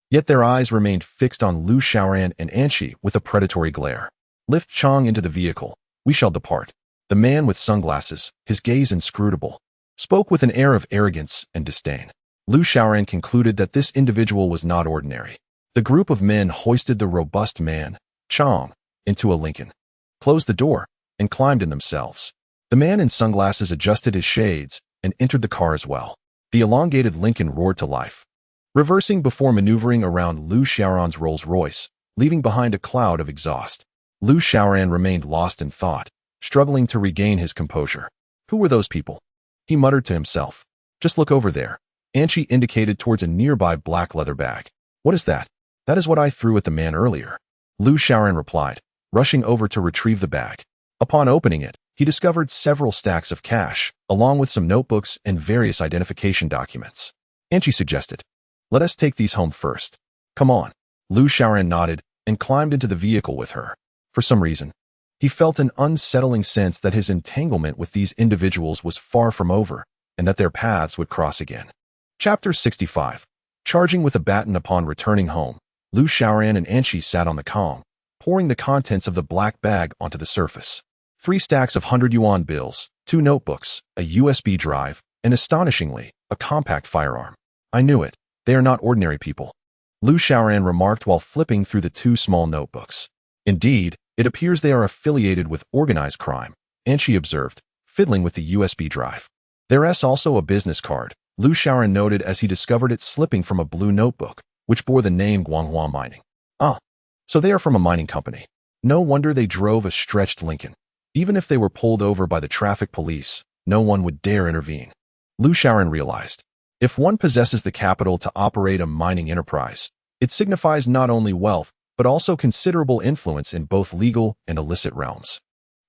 yet their eyes remained fixed on Lu Xiaoran and Anchi with a predatory glare. "Lift Chang into the vehicle. We shall depart." The man with sunglasses, his gaze inscrutable, spoke with an air of arrogance and disdain. Lu Xiaoran concluded that this individual was not ordinary. The group of men hoisted the robust man, Chang, into a Lincoln, closed the door, and climbed in themselves. The man in sunglasses adjusted his shades and entered the car as well. The elongated Lincoln roared to life, reversing before maneuvering around Lu Xiaoran's Rolls-Royce, leaving behind a cloud of exhaust. Lu Xiaoran remained lost in thought, struggling to regain his composure. Who were those people? He muttered to himself. "Just look over there." Anchi indicated towards a nearby black leather bag. "What is that?" "That is what I threw at the man earlier," Lu Xiaoran replied, rushing over to retrieve the bag. Upon opening it, he discovered several stacks of cash, along with some notebooks and various identification documents. Anchi suggested, "Let us take these home first." "Come on." Lu Xiaoran nodded and climbed into the vehicle with her. For some reason, he felt an unsettling sense that his entanglement with these individuals was far from over, and that their paths would cross again. Chapter 65. Charging with a baton upon returning home, Lu Xiaoran and Anchi sat on the calm, pouring the contents of the black bag onto the surface. 3 stacks of 100 yuan bills, 2 notebooks, a USB drive, and astonishingly, a compact firearm. I knew it. They are not ordinary people. Lu Xiaoran remarked while flipping through the 2 small notebooks. Indeed, it appears they are affiliated with organized crime, and she observed, fiddling with the USB drive. There's also a business card, Lu Xiaoran noted as he discovered it slipping from a blue notebook, which bore the name Guanghua Mining. Ah, so they are from a mining company. No wonder they drove a stretched Lincoln. Even if they were pulled over by the traffic police, no one would dare intervene. Lu Xiaoran realized, if one possesses the capital to operate a mining enterprise, it signifies not only wealth, but also considerable influence in both legal and illicit realms.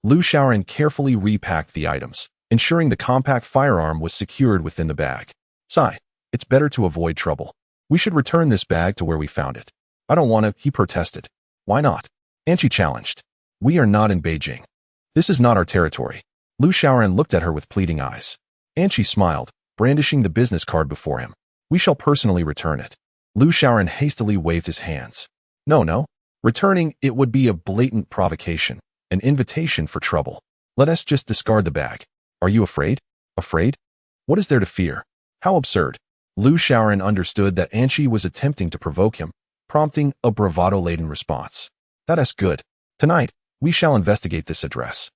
Lu Xiaoran carefully repacked the items, ensuring the compact firearm was secured within the bag. Sigh, it's better to avoid trouble. We should return this bag to where we found it. I don't want to, he protested. Why not? And she challenged. We are not in Beijing. This is not our territory. Lu Xiaoran looked at her with pleading eyes. And she smiled, brandishing the business card before him. We shall personally return it. Lu Xiaoran hastily waved his hands. No. Returning it would be a blatant provocation, an invitation for trouble. Let us just discard the bag. Are you afraid? Afraid? What is there to fear? How absurd. Lu Xiaoran understood that Anqi was attempting to provoke him, prompting a bravado-laden response. That's good. Tonight, we shall investigate this address.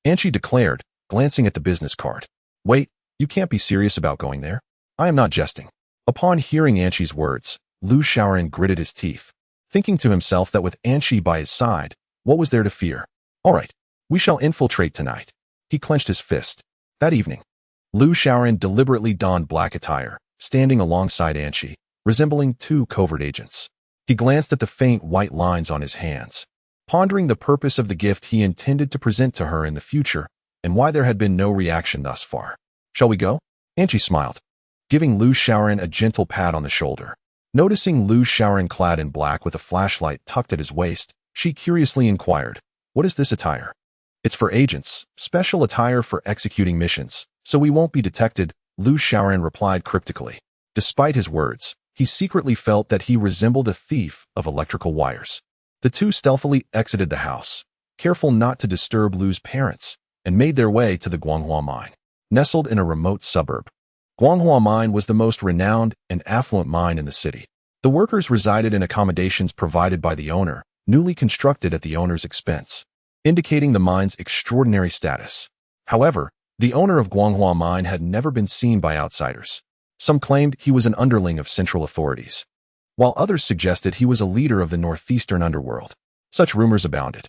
Anqi declared, glancing at the business card. Wait, you can't be serious about going there? I am not jesting. Upon hearing Anqi's words, Lu Xiaoran gritted his teeth, thinking to himself that with Anqi by his side, what was there to fear? All right, we shall infiltrate tonight. He clenched his fist. That evening, Lu Xiaoran deliberately donned black attire, standing alongside Anqi, resembling 2 covert agents. He glanced at the faint white lines on his hands, pondering the purpose of the gift he intended to present to her in the future and why there had been no reaction thus far. Shall we go? Anqi smiled, giving Lu Xiaoran a gentle pat on the shoulder. Noticing Lu Xiaoran clad in black with a flashlight tucked at his waist, she curiously inquired, what is this attire? It's for agents, special attire for executing missions, so we won't be detected, Lu Xiaoran replied cryptically. Despite his words, he secretly felt that he resembled a thief of electrical wires. The two stealthily exited the house, careful not to disturb Lu's parents, and made their way to the Guanghua mine, nestled in a remote suburb. Guanghua mine was the most renowned and affluent mine in the city. The workers resided in accommodations provided by the owner, newly constructed at the owner's expense, indicating the mine's extraordinary status. However, the owner of Guanghua mine had never been seen by outsiders. Some claimed he was an underling of central authorities, while others suggested he was a leader of the northeastern underworld. Such rumors abounded.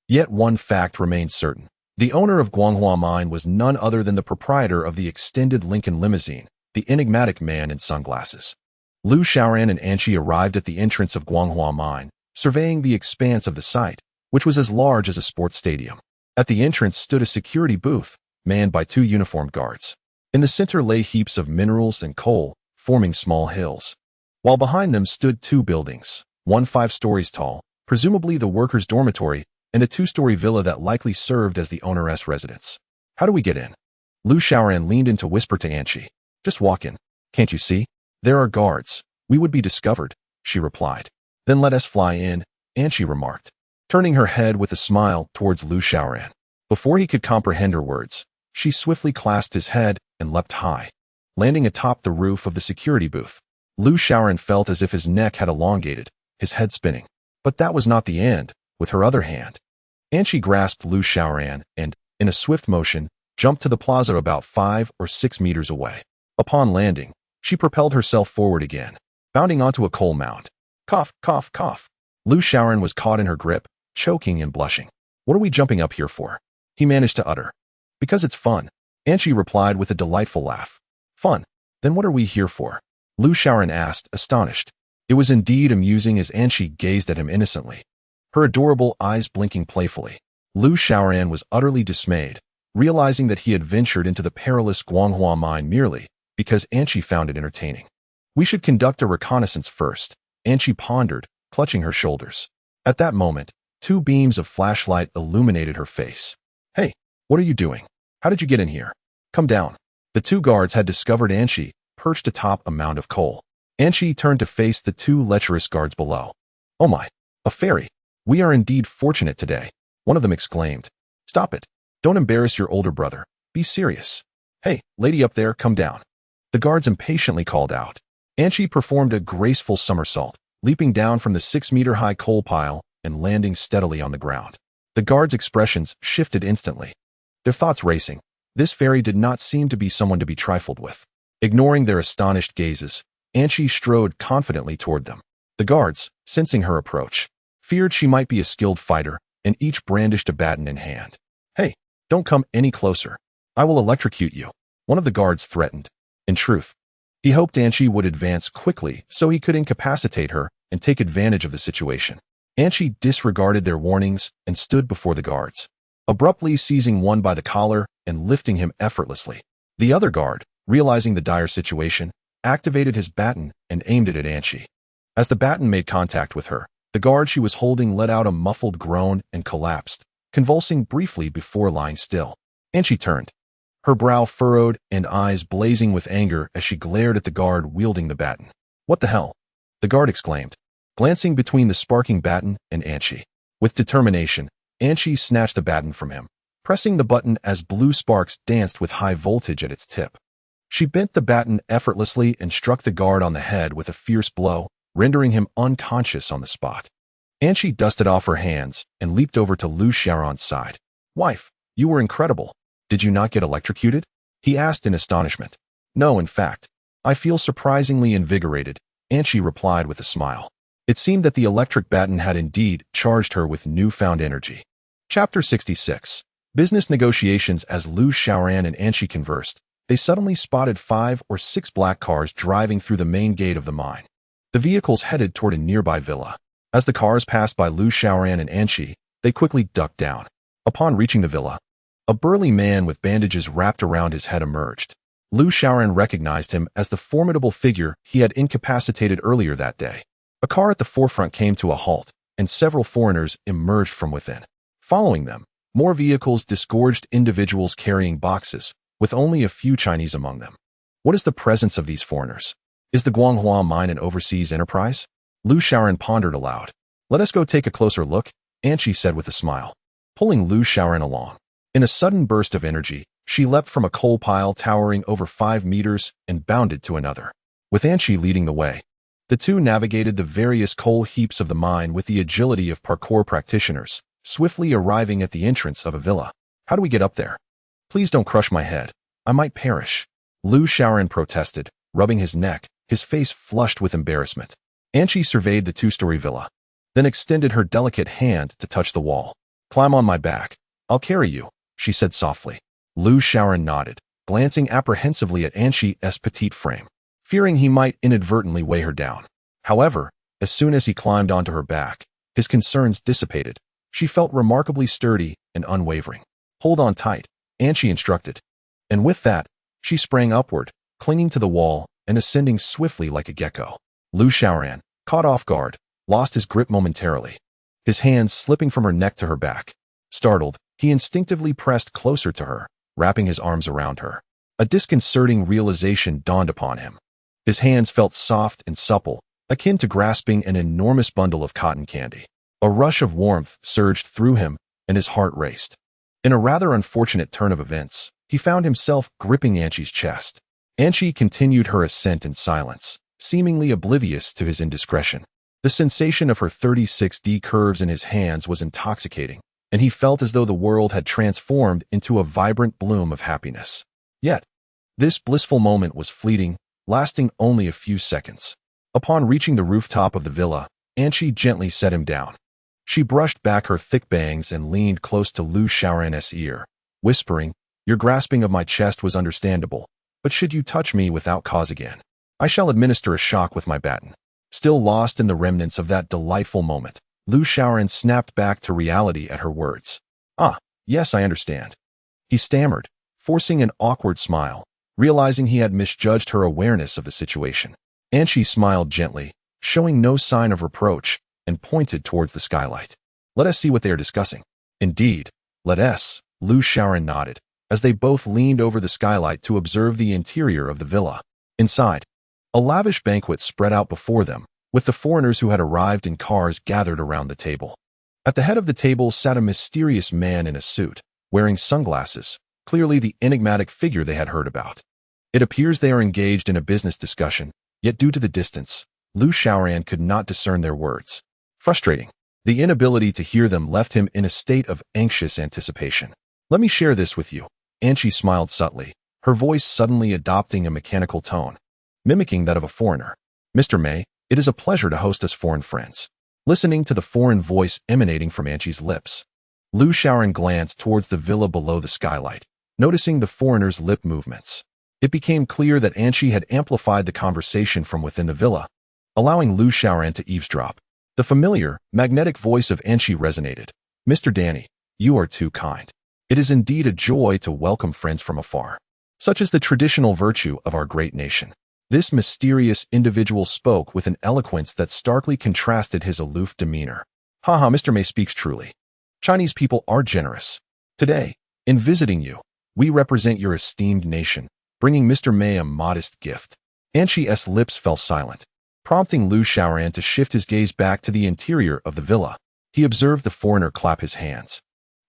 Yet one fact remained certain. The owner of Guanghua mine was none other than the proprietor of the extended Lincoln limousine, the enigmatic man in sunglasses. Lu Xiaoran and Anqi arrived at the entrance of Guanghua mine, surveying the expanse of the site, which was as large as a sports stadium. At the entrance stood a security booth, manned by 2 uniformed guards. In the center lay heaps of minerals and coal, forming small hills, while behind them stood 2 buildings, one 5 stories tall, presumably the workers' dormitory, and a 2-story villa that likely served as the owner's residence. How do we get in? Lu Xiaoran leaned in to whisper to Anqi. Just walk in. Can't you see? There are guards. We would be discovered, she replied. Then let us fly in, Anqi remarked, turning her head with a smile towards Lu Xiaoran. Before he could comprehend her words, she swiftly clasped his head and leapt high, landing atop the roof of the security booth. Lu Xiaoran felt as if his neck had elongated, his head spinning. But that was not the end. With her other hand, Anqi grasped Lu Xiaoran and, in a swift motion, jumped to the plaza about 5 or 6 meters away. Upon landing, she propelled herself forward again, bounding onto a coal mound. Cough, cough, cough. Lu Xiaoran was caught in her grip, choking and blushing. What are we jumping up here for? He managed to utter. Because it's fun, Anqi replied with a delightful laugh. Fun? Then what are we here for? Lu Xiaoran asked, astonished. It was indeed amusing as Anqi gazed at him innocently, her adorable eyes blinking playfully. Lu Xiaoran was utterly dismayed, realizing that he had ventured into the perilous Guanghua mine merely because Anqi found it entertaining. We should conduct a reconnaissance first, Anqi pondered, clutching her shoulders. At that moment, 2 beams of flashlight illuminated her face. Hey, what are you doing? How did you get in here? Come down. The 2 guards had discovered Anqi, perched atop a mound of coal. Anqi turned to face the 2 lecherous guards below. Oh my, a fairy. We are indeed fortunate today, one of them exclaimed. Stop it. Don't embarrass your older brother. Be serious. Hey, lady up there, come down. The guards impatiently called out. Anchi performed a graceful somersault, leaping down from the 6-meter-high coal pile and landing steadily on the ground. The guards' expressions shifted instantly, their thoughts racing. This fairy did not seem to be someone to be trifled with. Ignoring their astonished gazes, Anchi strode confidently toward them. The guards, sensing her approach, feared she might be a skilled fighter, and each brandished a baton in hand. Hey, don't come any closer. I will electrocute you, one of the guards threatened. In truth, he hoped Anchi would advance quickly so he could incapacitate her and take advantage of the situation. Anchi disregarded their warnings and stood before the guards, abruptly seizing one by the collar and lifting him effortlessly. The other guard, realizing the dire situation, activated his baton and aimed it at Anchi. As the baton made contact with her, the guard she was holding let out a muffled groan and collapsed, convulsing briefly before lying still. Anchi turned, her brow furrowed and eyes blazing with anger as she glared at the guard wielding the baton. What the hell? The guard exclaimed, glancing between the sparking baton and Anchi. With determination, Anchi snatched the baton from him, pressing the button as blue sparks danced with high voltage at its tip. She bent the baton effortlessly and struck the guard on the head with a fierce blow, rendering him unconscious on the spot. Anchi dusted off her hands and leaped over to Lu Xiaoran's side. Wife, you were incredible. Did you not get electrocuted? He asked in astonishment. No, in fact, I feel surprisingly invigorated, Anchi replied with a smile. It seemed that the electric baton had indeed charged her with newfound energy. Chapter 66. Business negotiations. As Lu Xiaoran and Anchi conversed, they suddenly spotted 5 or 6 black cars driving through the main gate of the mine. The vehicles headed toward a nearby villa. As the cars passed by Lu Xiaoran and Anchi, they quickly ducked down. Upon reaching the villa, a burly man with bandages wrapped around his head emerged. Lu Xiaoran recognized him as the formidable figure he had incapacitated earlier that day. A car at the forefront came to a halt, and several foreigners emerged from within. Following them, more vehicles disgorged individuals carrying boxes, with only a few Chinese among them. What is the presence of these foreigners? Is the Guanghua mine an overseas enterprise? Lu Xiaoran pondered aloud. Let us go take a closer look, Anchi said with a smile, pulling Lu Xiaoran along. In a sudden burst of energy, she leapt from a coal pile towering over 5 meters and bounded to another. With Anchi leading the way, the two navigated the various coal heaps of the mine with the agility of parkour practitioners, swiftly arriving at the entrance of a villa. How do we get up there? Please don't crush my head. I might perish. Lu Xiaoran protested, rubbing his neck, his face flushed with embarrassment. Anchi surveyed the 2-story villa, then extended her delicate hand to touch the wall. Climb on my back. I'll carry you, she said softly. Lu Xiaoran nodded, glancing apprehensively at Anchi's petite frame, fearing he might inadvertently weigh her down. However, as soon as he climbed onto her back, his concerns dissipated. She felt remarkably sturdy and unwavering. Hold on tight, Anchi instructed. And with that, she sprang upward, clinging to the wall and ascending swiftly like a gecko. Lu Xiaoran, caught off guard, lost his grip momentarily, his hands slipping from her neck to her back. Startled, he instinctively pressed closer to her, wrapping his arms around her. A disconcerting realization dawned upon him. His hands felt soft and supple, akin to grasping an enormous bundle of cotton candy. A rush of warmth surged through him, and his heart raced. In a rather unfortunate turn of events, he found himself gripping Anchi's chest. Anchi continued her ascent in silence, seemingly oblivious to his indiscretion. The sensation of her 36D curves in his hands was intoxicating, and he felt as though the world had transformed into a vibrant bloom of happiness. Yet, this blissful moment was fleeting, lasting only a few seconds. Upon reaching the rooftop of the villa, Anchi gently set him down. She brushed back her thick bangs and leaned close to Lu Xiaoran's ear, whispering, Your grasping of my chest was understandable, but should you touch me without cause again, I shall administer a shock with my baton. Still lost in the remnants of that delightful moment, Lu Xiaoran snapped back to reality at her words. Ah, yes, I understand. He stammered, forcing an awkward smile, realizing he had misjudged her awareness of the situation. Anchi smiled gently, showing no sign of reproach, and pointed towards the skylight. Let us see what they are discussing. Indeed, let us, Lu Xiaoran nodded, as they both leaned over the skylight to observe the interior of the villa. Inside, a lavish banquet spread out before them, with the foreigners who had arrived in cars gathered around the table. At the head of the table sat a mysterious man in a suit, wearing sunglasses, clearly the enigmatic figure they had heard about. It appears they are engaged in a business discussion, yet due to the distance, Lu Xiaoran could not discern their words. Frustrating. The inability to hear them left him in a state of anxious anticipation. Let me share this with you. Anchi smiled subtly, her voice suddenly adopting a mechanical tone, mimicking that of a foreigner. Mr. May, it is a pleasure to host us foreign friends. Listening to the foreign voice emanating from Anchi's lips, Lu Xiaoran glanced towards the villa below the skylight, noticing the foreigner's lip movements. It became clear that Anchi had amplified the conversation from within the villa, allowing Lu Xiaoran to eavesdrop. The familiar, magnetic voice of Anchi resonated. Mr. Danny, you are too kind. It is indeed a joy to welcome friends from afar. Such is the traditional virtue of our great nation. This mysterious individual spoke with an eloquence that starkly contrasted his aloof demeanor. Haha, Mr. May speaks truly. Chinese people are generous. Today, in visiting you, we represent your esteemed nation, bringing Mr. May a modest gift. Anchi's lips fell silent, prompting Lu Xiaoran to shift his gaze back to the interior of the villa. He observed the foreigner clap his hands,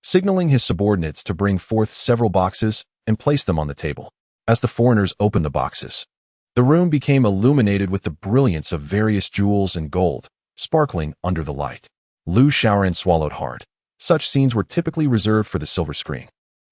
signaling his subordinates to bring forth several boxes and place them on the table. As the foreigners opened the boxes, the room became illuminated with the brilliance of various jewels and gold, sparkling under the light. Lu Xiaoran swallowed hard. Such scenes were typically reserved for the silver screen,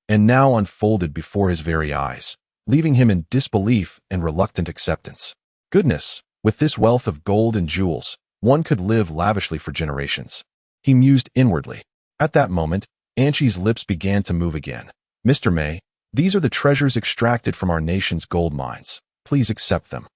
and now unfolded before his very eyes, leaving him in disbelief and reluctant acceptance. Goodness, with this wealth of gold and jewels, one could live lavishly for generations. He mused inwardly. At that moment, Anchi's lips began to move again. Mr. May, these are the treasures extracted from our nation's gold mines. Please accept them.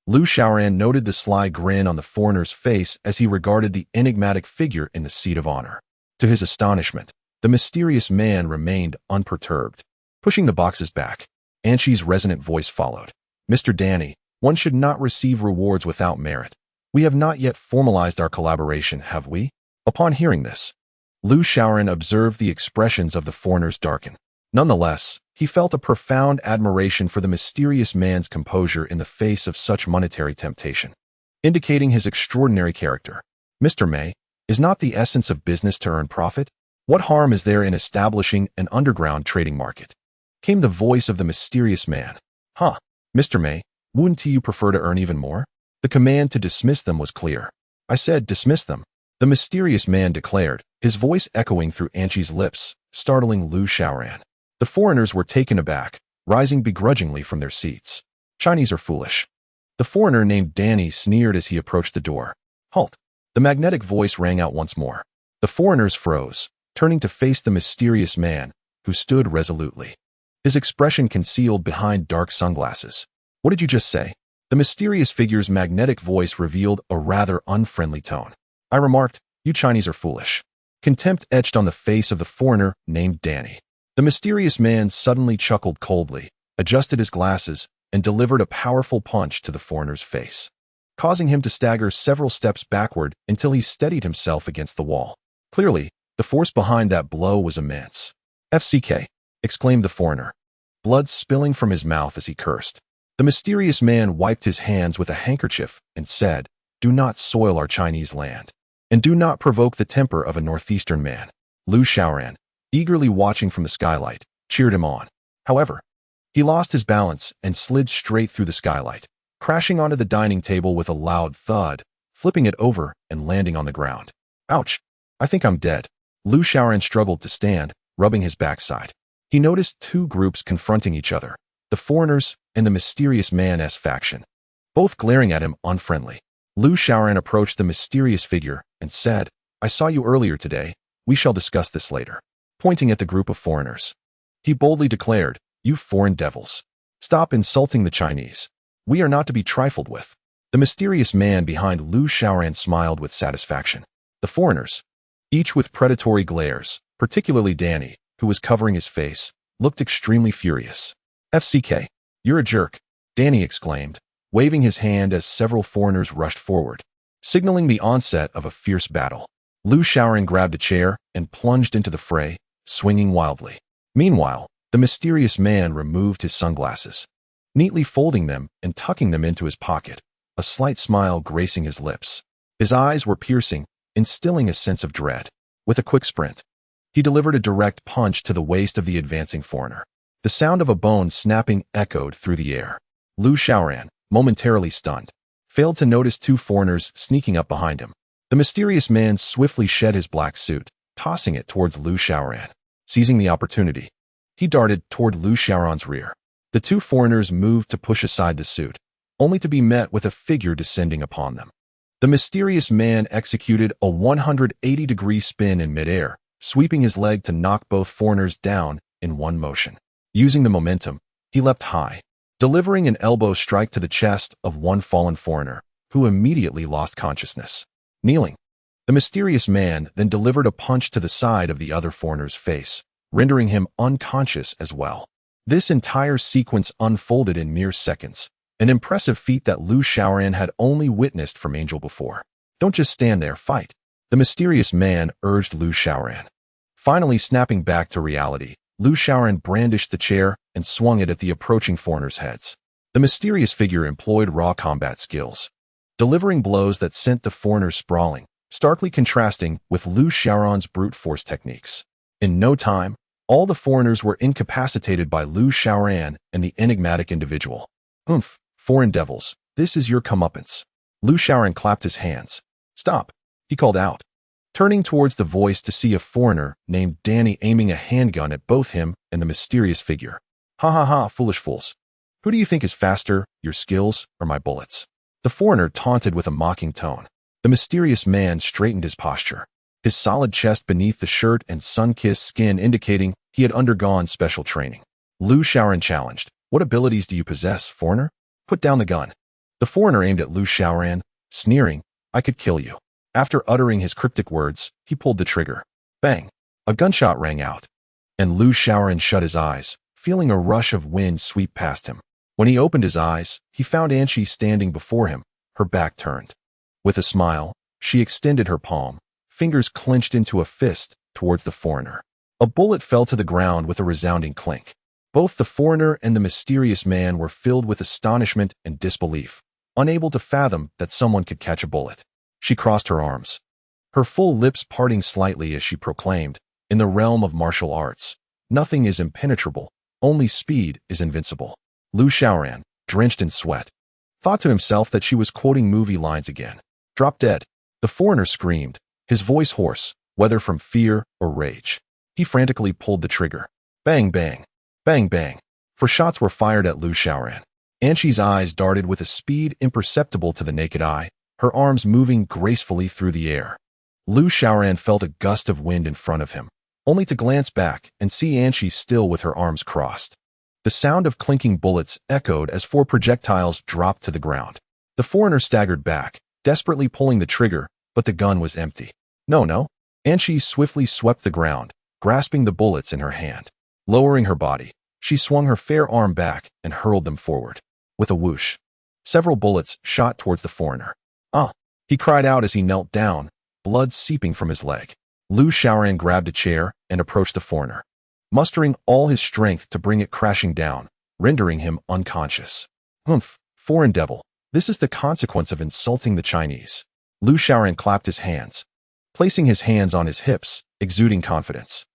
Lu Xiaoran noted the sly grin on the foreigner's face as he regarded the enigmatic figure in the seat of honor. To his astonishment, the mysterious man remained unperturbed. Pushing the boxes back, Anchi's resonant voice followed. Mr. Danny, one should not receive rewards without merit. We have not yet formalized our collaboration, have we? Upon hearing this, Lu Xiaoran observed the expressions of the foreigners darken. Nonetheless, he felt a profound admiration for the mysterious man's composure in the face of such monetary temptation, indicating his extraordinary character. Mr. May, is not the essence of business to earn profit? What harm is there in establishing an underground trading market? Came the voice of the mysterious man. Huh, Mr. May, wouldn't you prefer to earn even more? The command to dismiss them was clear. I said dismiss them, the mysterious man declared, his voice echoing through Anchi's lips, startling Lu Xiaoran. The foreigners were taken aback, rising begrudgingly from their seats. Chinese are foolish. The foreigner named Danny sneered as he approached the door. Halt! The magnetic voice rang out once more. The foreigners froze, turning to face the mysterious man, who stood resolutely, his expression concealed behind dark sunglasses. What did you just say? The mysterious figure's magnetic voice revealed a rather unfriendly tone. I remarked, you Chinese are foolish. Contempt etched on the face of the foreigner named Danny. The mysterious man suddenly chuckled coldly, adjusted his glasses, and delivered a powerful punch to the foreigner's face, causing him to stagger several steps backward until he steadied himself against the wall. Clearly, the force behind that blow was immense. FCK, exclaimed the foreigner, blood spilling from his mouth as he cursed. The mysterious man wiped his hands with a handkerchief and said, do not soil our Chinese land, and do not provoke the temper of a northeastern man. Lu Xiaoran, eagerly watching from the skylight, cheered him on. However, he lost his balance and slid straight through the skylight, crashing onto the dining table with a loud thud, flipping it over and landing on the ground. Ouch! I think I'm dead. Lu Xiaoran struggled to stand, rubbing his backside. He noticed two groups confronting each other, the foreigners and the mysterious man's faction, both glaring at him unfriendly. Lu Xiaoran approached the mysterious figure and said, I saw you earlier today. We shall discuss this later. Pointing at the group of foreigners, he boldly declared, you foreign devils, stop insulting the Chinese. We are not to be trifled with. The mysterious man behind Lu Xiaoran smiled with satisfaction. The foreigners, each with predatory glares, particularly Danny, who was covering his face, looked extremely furious. FCK, you're a jerk, Danny exclaimed, waving his hand as several foreigners rushed forward, signaling the onset of a fierce battle. Lu Xiaoran grabbed a chair and plunged into the fray, swinging wildly. Meanwhile, the mysterious man removed his sunglasses, neatly folding them and tucking them into his pocket, a slight smile gracing his lips. His eyes were piercing, instilling a sense of dread. With a quick sprint, He delivered a direct punch to the waist of the advancing foreigner. The sound of a bone snapping echoed through the air. Lu Xiaoran, momentarily stunned, failed to notice two foreigners sneaking up behind him. The mysterious man swiftly shed his black suit, tossing it towards Lu Xiaoran. Seizing the opportunity, he darted toward Lu Xiaoran's rear. The two foreigners moved to push aside the suit, only to be met with a figure descending upon them. The mysterious man executed a 180-degree spin in midair, sweeping his leg to knock both foreigners down in one motion. Using the momentum, he leapt high, delivering an elbow strike to the chest of one fallen foreigner, who immediately lost consciousness. Kneeling, the mysterious man then delivered a punch to the side of the other foreigner's face, rendering him unconscious as well. This entire sequence unfolded in mere seconds, an impressive feat that Lu Xiaoran had only witnessed from Angel before. Don't just stand there, fight, the mysterious man urged Lu Xiaoran. Finally snapping back to reality, Lu Xiaoran brandished the chair and swung it at the approaching foreigners' heads. The mysterious figure employed raw combat skills, delivering blows that sent the foreigners sprawling, starkly contrasting with Lu Xiaoran's brute force techniques. In no time, all the foreigners were incapacitated by Lu Xiaoran and the enigmatic individual. Oomph, foreign devils, this is your comeuppance. Lu Xiaoran clapped his hands. Stop, he called out, turning towards the voice to see a foreigner named Danny aiming a handgun at both him and the mysterious figure. Ha ha ha, foolish fools. Who do you think is faster, your skills or my bullets? The foreigner taunted with a mocking tone. The mysterious man straightened his posture, his solid chest beneath the shirt and sun-kissed skin indicating he had undergone special training. Lu Xiaoran challenged, what abilities do you possess, foreigner? Put down the gun. The foreigner aimed at Lu Xiaoran, sneering, I could kill you. After uttering his cryptic words, he pulled the trigger. Bang! A gunshot rang out, and Lu Xiaoran shut his eyes, feeling a rush of wind sweep past him. When he opened his eyes, he found Anshi standing before him, her back turned. With a smile, she extended her palm, fingers clenched into a fist, towards the foreigner. A bullet fell to the ground with a resounding clink. Both the foreigner and the mysterious man were filled with astonishment and disbelief, unable to fathom that someone could catch a bullet. She crossed her arms, her full lips parting slightly as she proclaimed, in the realm of martial arts, nothing is impenetrable, only speed is invincible. Lu Xiaoran, drenched in sweat, thought to himself that she was quoting movie lines again. Drop dead. The foreigner screamed, his voice hoarse, whether from fear or rage. He frantically pulled the trigger. Bang, bang, bang, bang. For shots were fired at Lu Xiaoran. Anshi's eyes darted with a speed imperceptible to the naked eye, her arms moving gracefully through the air. Lu Xiaoran felt a gust of wind in front of him, only to glance back and see Anshi still with her arms crossed. The sound of clinking bullets echoed as 4 projectiles dropped to the ground. The foreigner staggered back, desperately pulling the trigger, but the gun was empty. No. Anshi swiftly swept the ground, grasping the bullets in her hand. Lowering her body, she swung her fair arm back and hurled them forward. With a whoosh, several bullets shot towards the foreigner. Ah! He cried out as he knelt down, blood seeping from his leg. Lu Xiaoran grabbed a chair and approached the foreigner, mustering all his strength to bring it crashing down, rendering him unconscious. Humph, foreign devil, this is the consequence of insulting the Chinese. Lu Xiaoran clapped his hands, placing his hands on his hips, exuding confidence.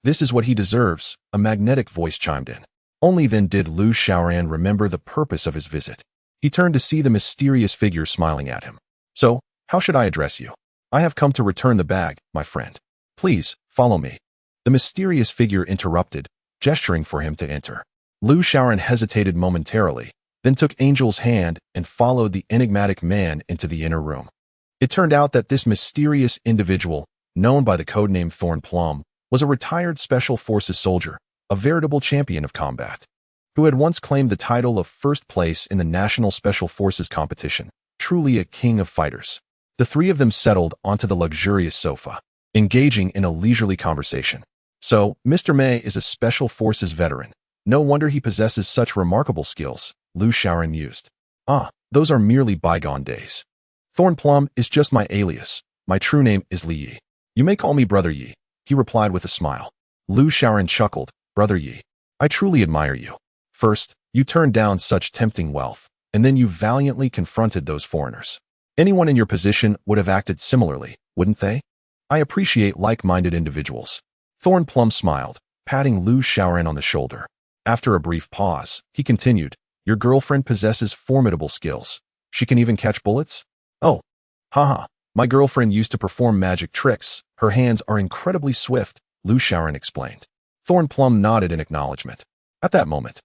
This is what he deserves, a magnetic voice chimed in. Only then did Lu Xiaoran remember the purpose of his visit. He turned to see the mysterious figure smiling at him. So, how should I address you? I have come to return the bag, my friend. Please, follow me. The mysterious figure interrupted, gesturing for him to enter. Lu Xiaoran hesitated momentarily, then took Angel's hand and followed the enigmatic man into the inner room. It turned out that this mysterious individual, known by the codename Thorn Plum, was a retired Special Forces soldier, a veritable champion of combat, who had once claimed the title of first place in the National Special Forces competition, truly a king of fighters. The three of them settled onto the luxurious sofa, engaging in a leisurely conversation. So, Mr. May is a Special Forces veteran. No wonder he possesses such remarkable skills, Lu Xiaoran mused. Ah, those are merely bygone days. Thorn Plum is just my alias. My true name is Li Yi. You may call me Brother Yi, he replied with a smile. Lu Xiaoran chuckled, Brother Yi, I truly admire you. First, you turned down such tempting wealth, and then you valiantly confronted those foreigners. Anyone in your position would have acted similarly, wouldn't they? I appreciate like-minded individuals. Thorn Plum smiled, patting Lu Xiaoran on the shoulder. After a brief pause, he continued, your girlfriend possesses formidable skills. She can even catch bullets? Oh, haha. My girlfriend used to perform magic tricks. Her hands are incredibly swift, Lu Xiaoran explained. Thorn Plum nodded in acknowledgement. At that moment,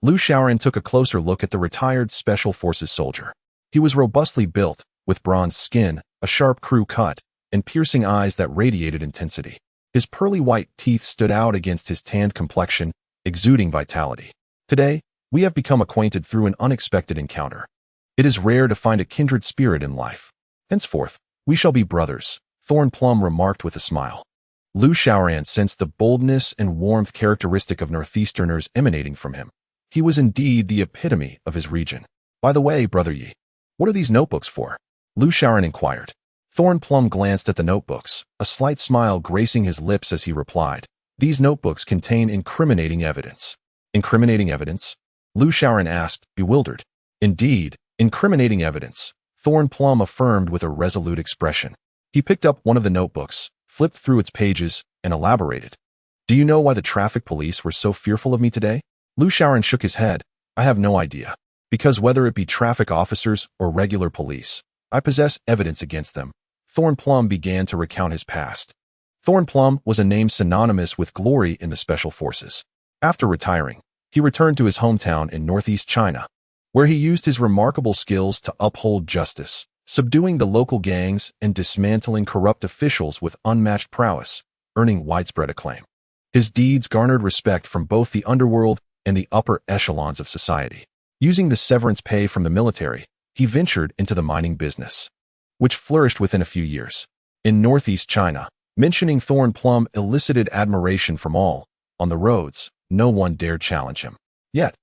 Lu Xiaoran took a closer look at the retired Special Forces soldier. He was robustly built, with bronze skin, a sharp crew cut, and piercing eyes that radiated intensity. His pearly white teeth stood out against his tanned complexion, exuding vitality. Today, we have become acquainted through an unexpected encounter. It is rare to find a kindred spirit in life. Henceforth, we shall be brothers, Thorn Plum remarked with a smile. Lu Xiaoran sensed the boldness and warmth characteristic of Northeasterners emanating from him. He was indeed the epitome of his region. By the way, Brother Yi, what are these notebooks for? Lu Xiaoran inquired. Thorn Plum glanced at the notebooks, a slight smile gracing his lips as he replied. These notebooks contain incriminating evidence. Incriminating evidence? Lu Xiaoran asked, bewildered. Indeed, incriminating evidence, Thorn Plum affirmed with a resolute expression. He picked up one of the notebooks, flipped through its pages, and elaborated. Do you know why the traffic police were so fearful of me today? Lu Xiaoran shook his head. I have no idea. Because whether it be traffic officers or regular police, I possess evidence against them. Thorn Plum began to recount his past. Thorn Plum was a name synonymous with glory in the Special Forces. After retiring, he returned to his hometown in northeast China, where he used his remarkable skills to uphold justice, subduing the local gangs and dismantling corrupt officials with unmatched prowess, earning widespread acclaim. His deeds garnered respect from both the underworld and the upper echelons of society. Using the severance pay from the military, he ventured into the mining business, which flourished within a few years. In northeast China, mentioning Thorn Plum elicited admiration from all. On the roads, no one dared challenge him. Yet,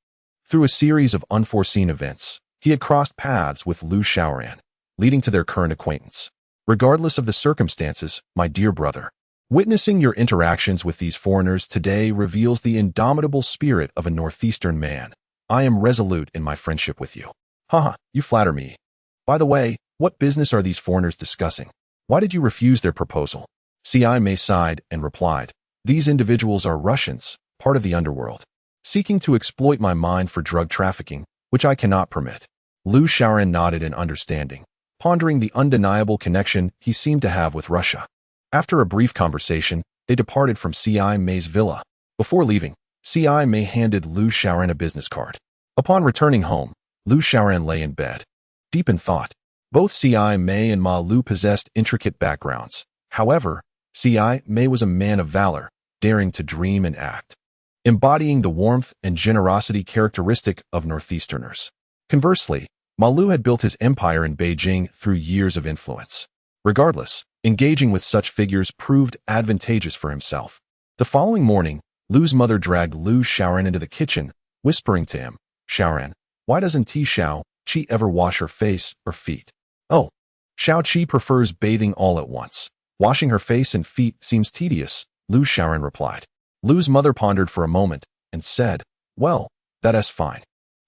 through a series of unforeseen events, he had crossed paths with Lu Xiaoran, leading to their current acquaintance. Regardless of the circumstances, my dear brother, witnessing your interactions with these foreigners today reveals the indomitable spirit of a northeastern man. I am resolute in my friendship with you. Haha, you flatter me. By the way, what business are these foreigners discussing? Why did you refuse their proposal? C.I. May sighed and replied, these individuals are Russians, part of the underworld, seeking to exploit my mind for drug trafficking, which I cannot permit. Lu Xiaoran nodded in understanding, pondering the undeniable connection he seemed to have with Russia. After a brief conversation, they departed from C.I. May's villa. Before leaving, C.I. May handed Lu Xiaoran a business card. Upon returning home, Lu Xiaoran lay in bed, deep in thought. Both C.I. May and Ma Lu possessed intricate backgrounds. However, C.I. May was a man of valor, daring to dream and act, embodying the warmth and generosity characteristic of Northeasterners. Conversely, Ma Lu had built his empire in Beijing through years of influence. Regardless, engaging with such figures proved advantageous for himself. The following morning, Lu's mother dragged Lu Xiaoran into the kitchen, whispering to him, Xiaoran, why doesn't Xiao Qi ever wash her face or feet? Oh, Xiao Qi prefers bathing all at once. Washing her face and feet seems tedious, Lu Xiaoran replied. Lu's mother pondered for a moment and said, well, that's fine.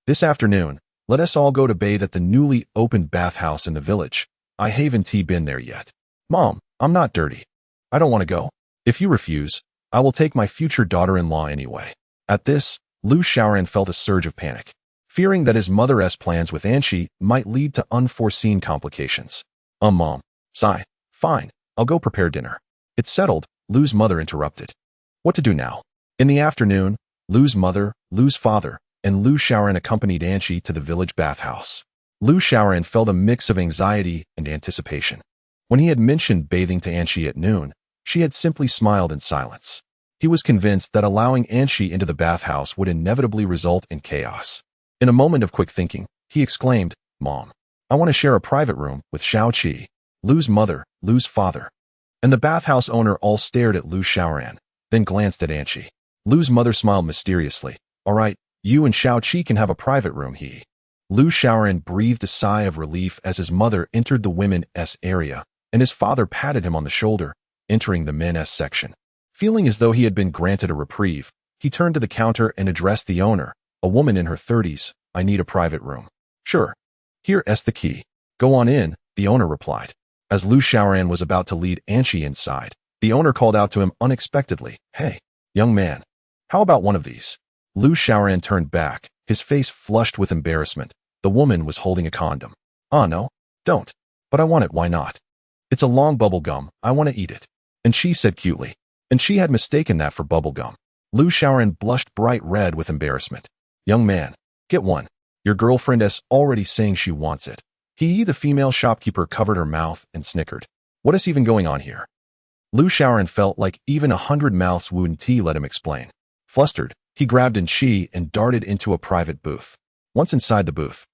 This afternoon, let us all go to bathe at the newly opened bathhouse in the village. I haven't been there yet. Mom, I'm not dirty. I don't want to go. If you refuse, I will take my future daughter-in-law anyway. At this, Lu Xiaoran felt a surge of panic, fearing that his mother's plans with Anshi might lead to unforeseen complications. Mom. Sigh. Fine, I'll go prepare dinner. It's settled, Lu's mother interrupted. What to do now? In the afternoon, Lu's mother, Lu's father, and Lu Xiaoran accompanied Anshi to the village bathhouse. Lu Xiaoran felt a mix of anxiety and anticipation. When he had mentioned bathing to Anshi at noon, she had simply smiled in silence. He was convinced that allowing Anshi into the bathhouse would inevitably result in chaos. In a moment of quick thinking, he exclaimed, Mom, I want to share a private room with Xiao Qi, Lu's mother, Lu's father. And the bathhouse owner all stared at Lu Xiaoran, then glanced at Anshi. Lu's mother smiled mysteriously. All right, you and Xiao Qi can have a private room, he. Lu Xiaoran breathed a sigh of relief as his mother entered the women's area, and his father patted him on the shoulder, entering the men's section. Feeling as though he had been granted a reprieve, he turned to the counter and addressed the owner, a woman in her 30s. I need a private room. Sure. Here's the key. Go on in, the owner replied. As Lu Xiaoran was about to lead Anshi inside, The owner called out to him unexpectedly. Hey, young man, how about one of these? Lu Xiaoran turned back, his face flushed with embarrassment. The woman was holding a condom. No, don't. But I want it, why not? It's a long bubble gum, I want to eat it. And she said cutely. And she had mistaken that for bubble gum. Lu Xiaoran blushed bright red with embarrassment. Young man, get one. Your girlfriend's already saying she wants it. The female shopkeeper covered her mouth and snickered. What is even going on here? Lu Xiaoran felt like even 100 mouths wouldn't let him explain. Flustered, he grabbed Anqi and darted into a private booth. Once inside the booth,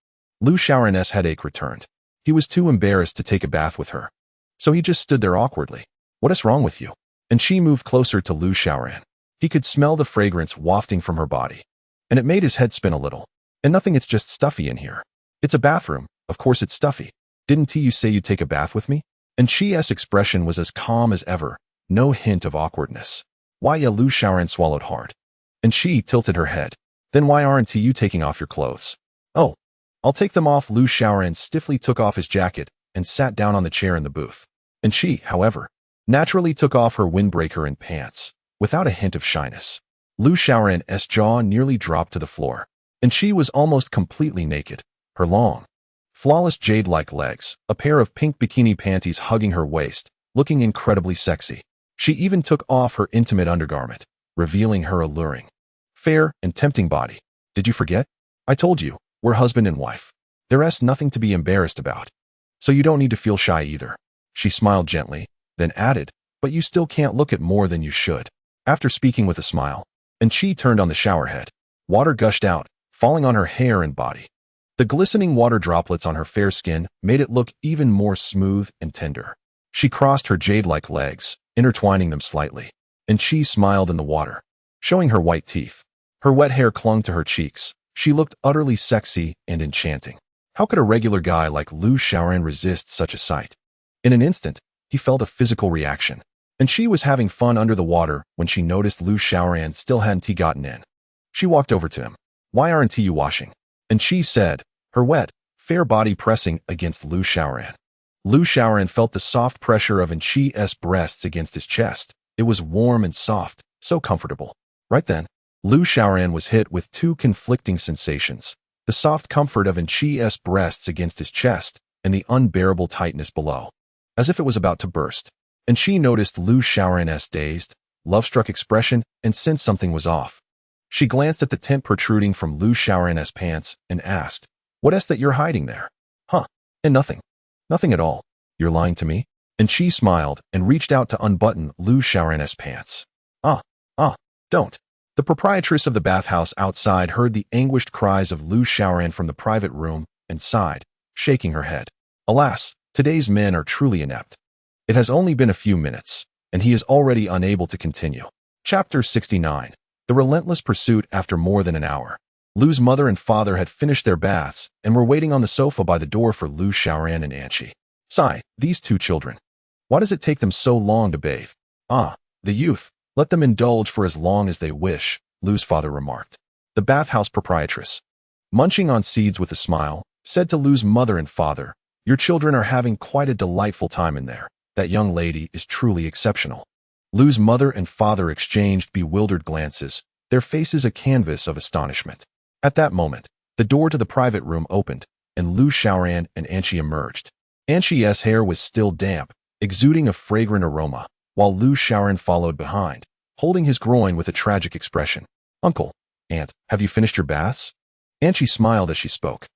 Lu Xiaoran's headache returned. He was too embarrassed to take a bath with her. So he just stood there awkwardly. What is wrong with you? And she moved closer to Lu Xiaoran. He could smell the fragrance wafting from her body. And it made his head spin a little. And nothing, it's just stuffy in here. It's a bathroom, of course it's stuffy. Didn't you say you'd take a bath with me? And Chi's expression was as calm as ever, no hint of awkwardness. Why? Lu Xiaoran swallowed hard. And she tilted her head. Then why aren't you taking off your clothes? Oh, I'll take them off. Lu Xiaoran stiffly took off his jacket and sat down on the chair in the booth. And she, however, naturally took off her windbreaker and pants, without a hint of shyness. Lu Xiaoran's jaw nearly dropped to the floor. And she was almost completely naked, her long, flawless jade-like legs, a pair of pink bikini panties hugging her waist, looking incredibly sexy. She even took off her intimate undergarment, revealing her alluring, fair and tempting body. Did you forget? I told you, we're husband and wife. There's nothing to be embarrassed about. So you don't need to feel shy either. She smiled gently, then added, but you still can't look at more than you should. After speaking with a smile, and she turned on the shower head. Water gushed out, falling on her hair and body. The glistening water droplets on her fair skin made it look even more smooth and tender. She crossed her jade-like legs, intertwining them slightly, and she smiled in the water, showing her white teeth. Her wet hair clung to her cheeks. She looked utterly sexy and enchanting. How could a regular guy like Lu Xiaoran resist such a sight? In an instant, he felt a physical reaction, and she was having fun under the water when she noticed Lu Xiaoran still hadn't gotten in. She walked over to him. Why aren't you washing? And she said, her wet, fair body pressing against Lu Xiaoran. Lu Xiaoran felt the soft pressure of Anqi's breasts against his chest. It was warm and soft, so comfortable. Right then, Lu Xiaoran was hit with two conflicting sensations. The soft comfort of Anqi's breasts against his chest, and the unbearable tightness below. As if it was about to burst. And she noticed Lu Xiaoran's dazed, love-struck expression and sensed something was off. She glanced at the tent protruding from Lu Xiaoran's pants and asked, what is that you're hiding there? And nothing. Nothing at all. You're lying to me? And she smiled and reached out to unbutton Lu Xiaoran's pants. Don't. The proprietress of the bathhouse outside heard the anguished cries of Lu Xiaoran from the private room and sighed, shaking her head. Alas, today's men are truly inept. It has only been a few minutes, and he is already unable to continue. Chapter 69. The relentless pursuit after more than an hour. Lu's mother and father had finished their baths and were waiting on the sofa by the door for Lu Xiaoran and Anqi. Sigh, these two children. Why does it take them so long to bathe? The youth. Let them indulge for as long as they wish, Lu's father remarked. The bathhouse proprietress, munching on seeds with a smile, said to Lu's mother and father, your children are having quite a delightful time in there. That young lady is truly exceptional. Lu's mother and father exchanged bewildered glances, their faces a canvas of astonishment. At that moment, the door to the private room opened, and Lu Xiaoran and Anqi emerged. Anqi's hair was still damp, exuding a fragrant aroma, while Lu Xiaoran followed behind, holding his groin with a tragic expression. Uncle, Aunt, have you finished your baths? Anqi smiled as she spoke.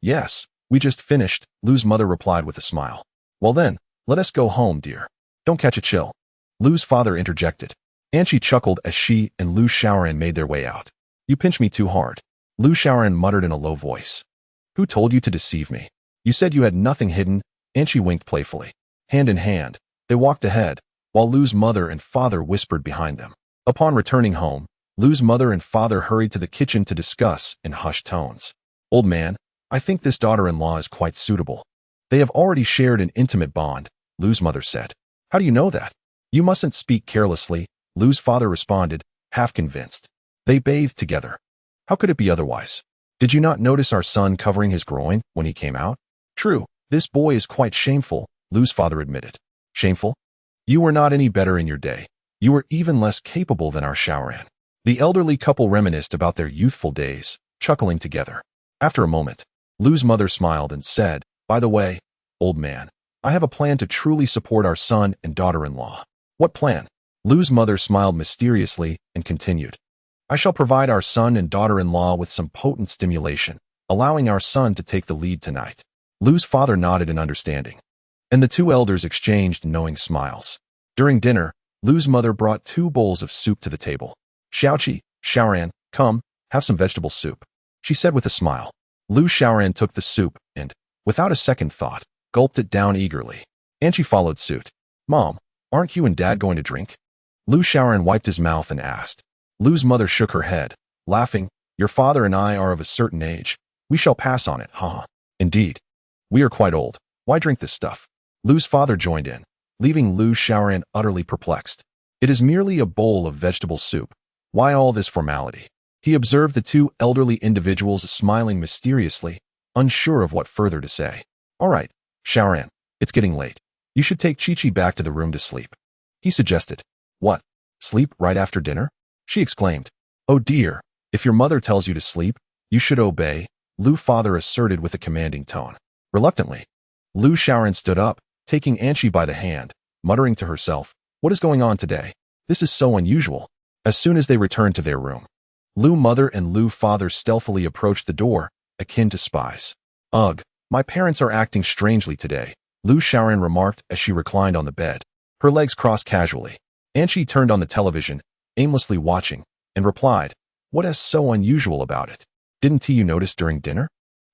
Yes, we just finished, Lu's mother replied with a smile. Well then, let us go home, dear. Don't catch a chill. Lu's father interjected. Anqi chuckled as she and Lu Xiaoran made their way out. You pinch me too hard. Lu Xiaoran muttered in a low voice. Who told you to deceive me? You said you had nothing hidden. Anqi winked playfully. Hand in hand, they walked ahead, while Lu's mother and father whispered behind them. Upon returning home, Lu's mother and father hurried to the kitchen to discuss in hushed tones. Old man, I think this daughter-in-law is quite suitable. They have already shared an intimate bond, Lu's mother said. How do you know that? You mustn't speak carelessly, Lu's father responded, half convinced. They bathed together. How could it be otherwise? Did you not notice our son covering his groin when he came out? True, this boy is quite shameful, Lu's father admitted. Shameful? You were not any better in your day. You were even less capable than our Shaoran. The elderly couple reminisced about their youthful days, chuckling together. After a moment, Lu's mother smiled and said, "By the way, old man, I have a plan to truly support our son and daughter-in-law." "What plan?" Lu's mother smiled mysteriously and continued, "I shall provide our son and daughter-in-law with some potent stimulation, allowing our son to take the lead tonight." Lu's father nodded in understanding, and the two elders exchanged knowing smiles. During dinner, Lu's mother brought 2 bowls of soup to the table. "Xiaoqi, Shaoran, come, have some vegetable soup," she said with a smile. Lu Shaoran took the soup and, without a second thought, gulped it down eagerly. Anchi followed suit. "Mom, aren't you and Dad going to drink?" Lu Shaoran wiped his mouth and asked. Lu's mother shook her head, laughing. "Your father and I are of a certain age. We shall pass on it, haha." "Indeed. We are quite old. Why drink this stuff?" Lu's father joined in, leaving Lu Shaoran utterly perplexed. "It is merely a bowl of vegetable soup. Why all this formality?" He observed the 2 elderly individuals smiling mysteriously, unsure of what further to say. "All right, Shaoran, it's getting late. You should take Chi-Chi back to the room to sleep," he suggested. "What? Sleep right after dinner?" she exclaimed. "Oh dear, if your mother tells you to sleep, you should obey," Lu's father asserted with a commanding tone. Reluctantly, Lu Shaoran stood up, taking Anchi by the hand, muttering to herself, "What is going on today? This is so unusual." As soon as they returned to their room, Lu mother and Lu father stealthily approached the door, akin to spies. "Ugh, my parents are acting strangely today," Lu Shaoran remarked as she reclined on the bed, her legs crossed casually. Anchi turned on the television, aimlessly watching, and replied, "What is so unusual about it? Didn't you notice during dinner?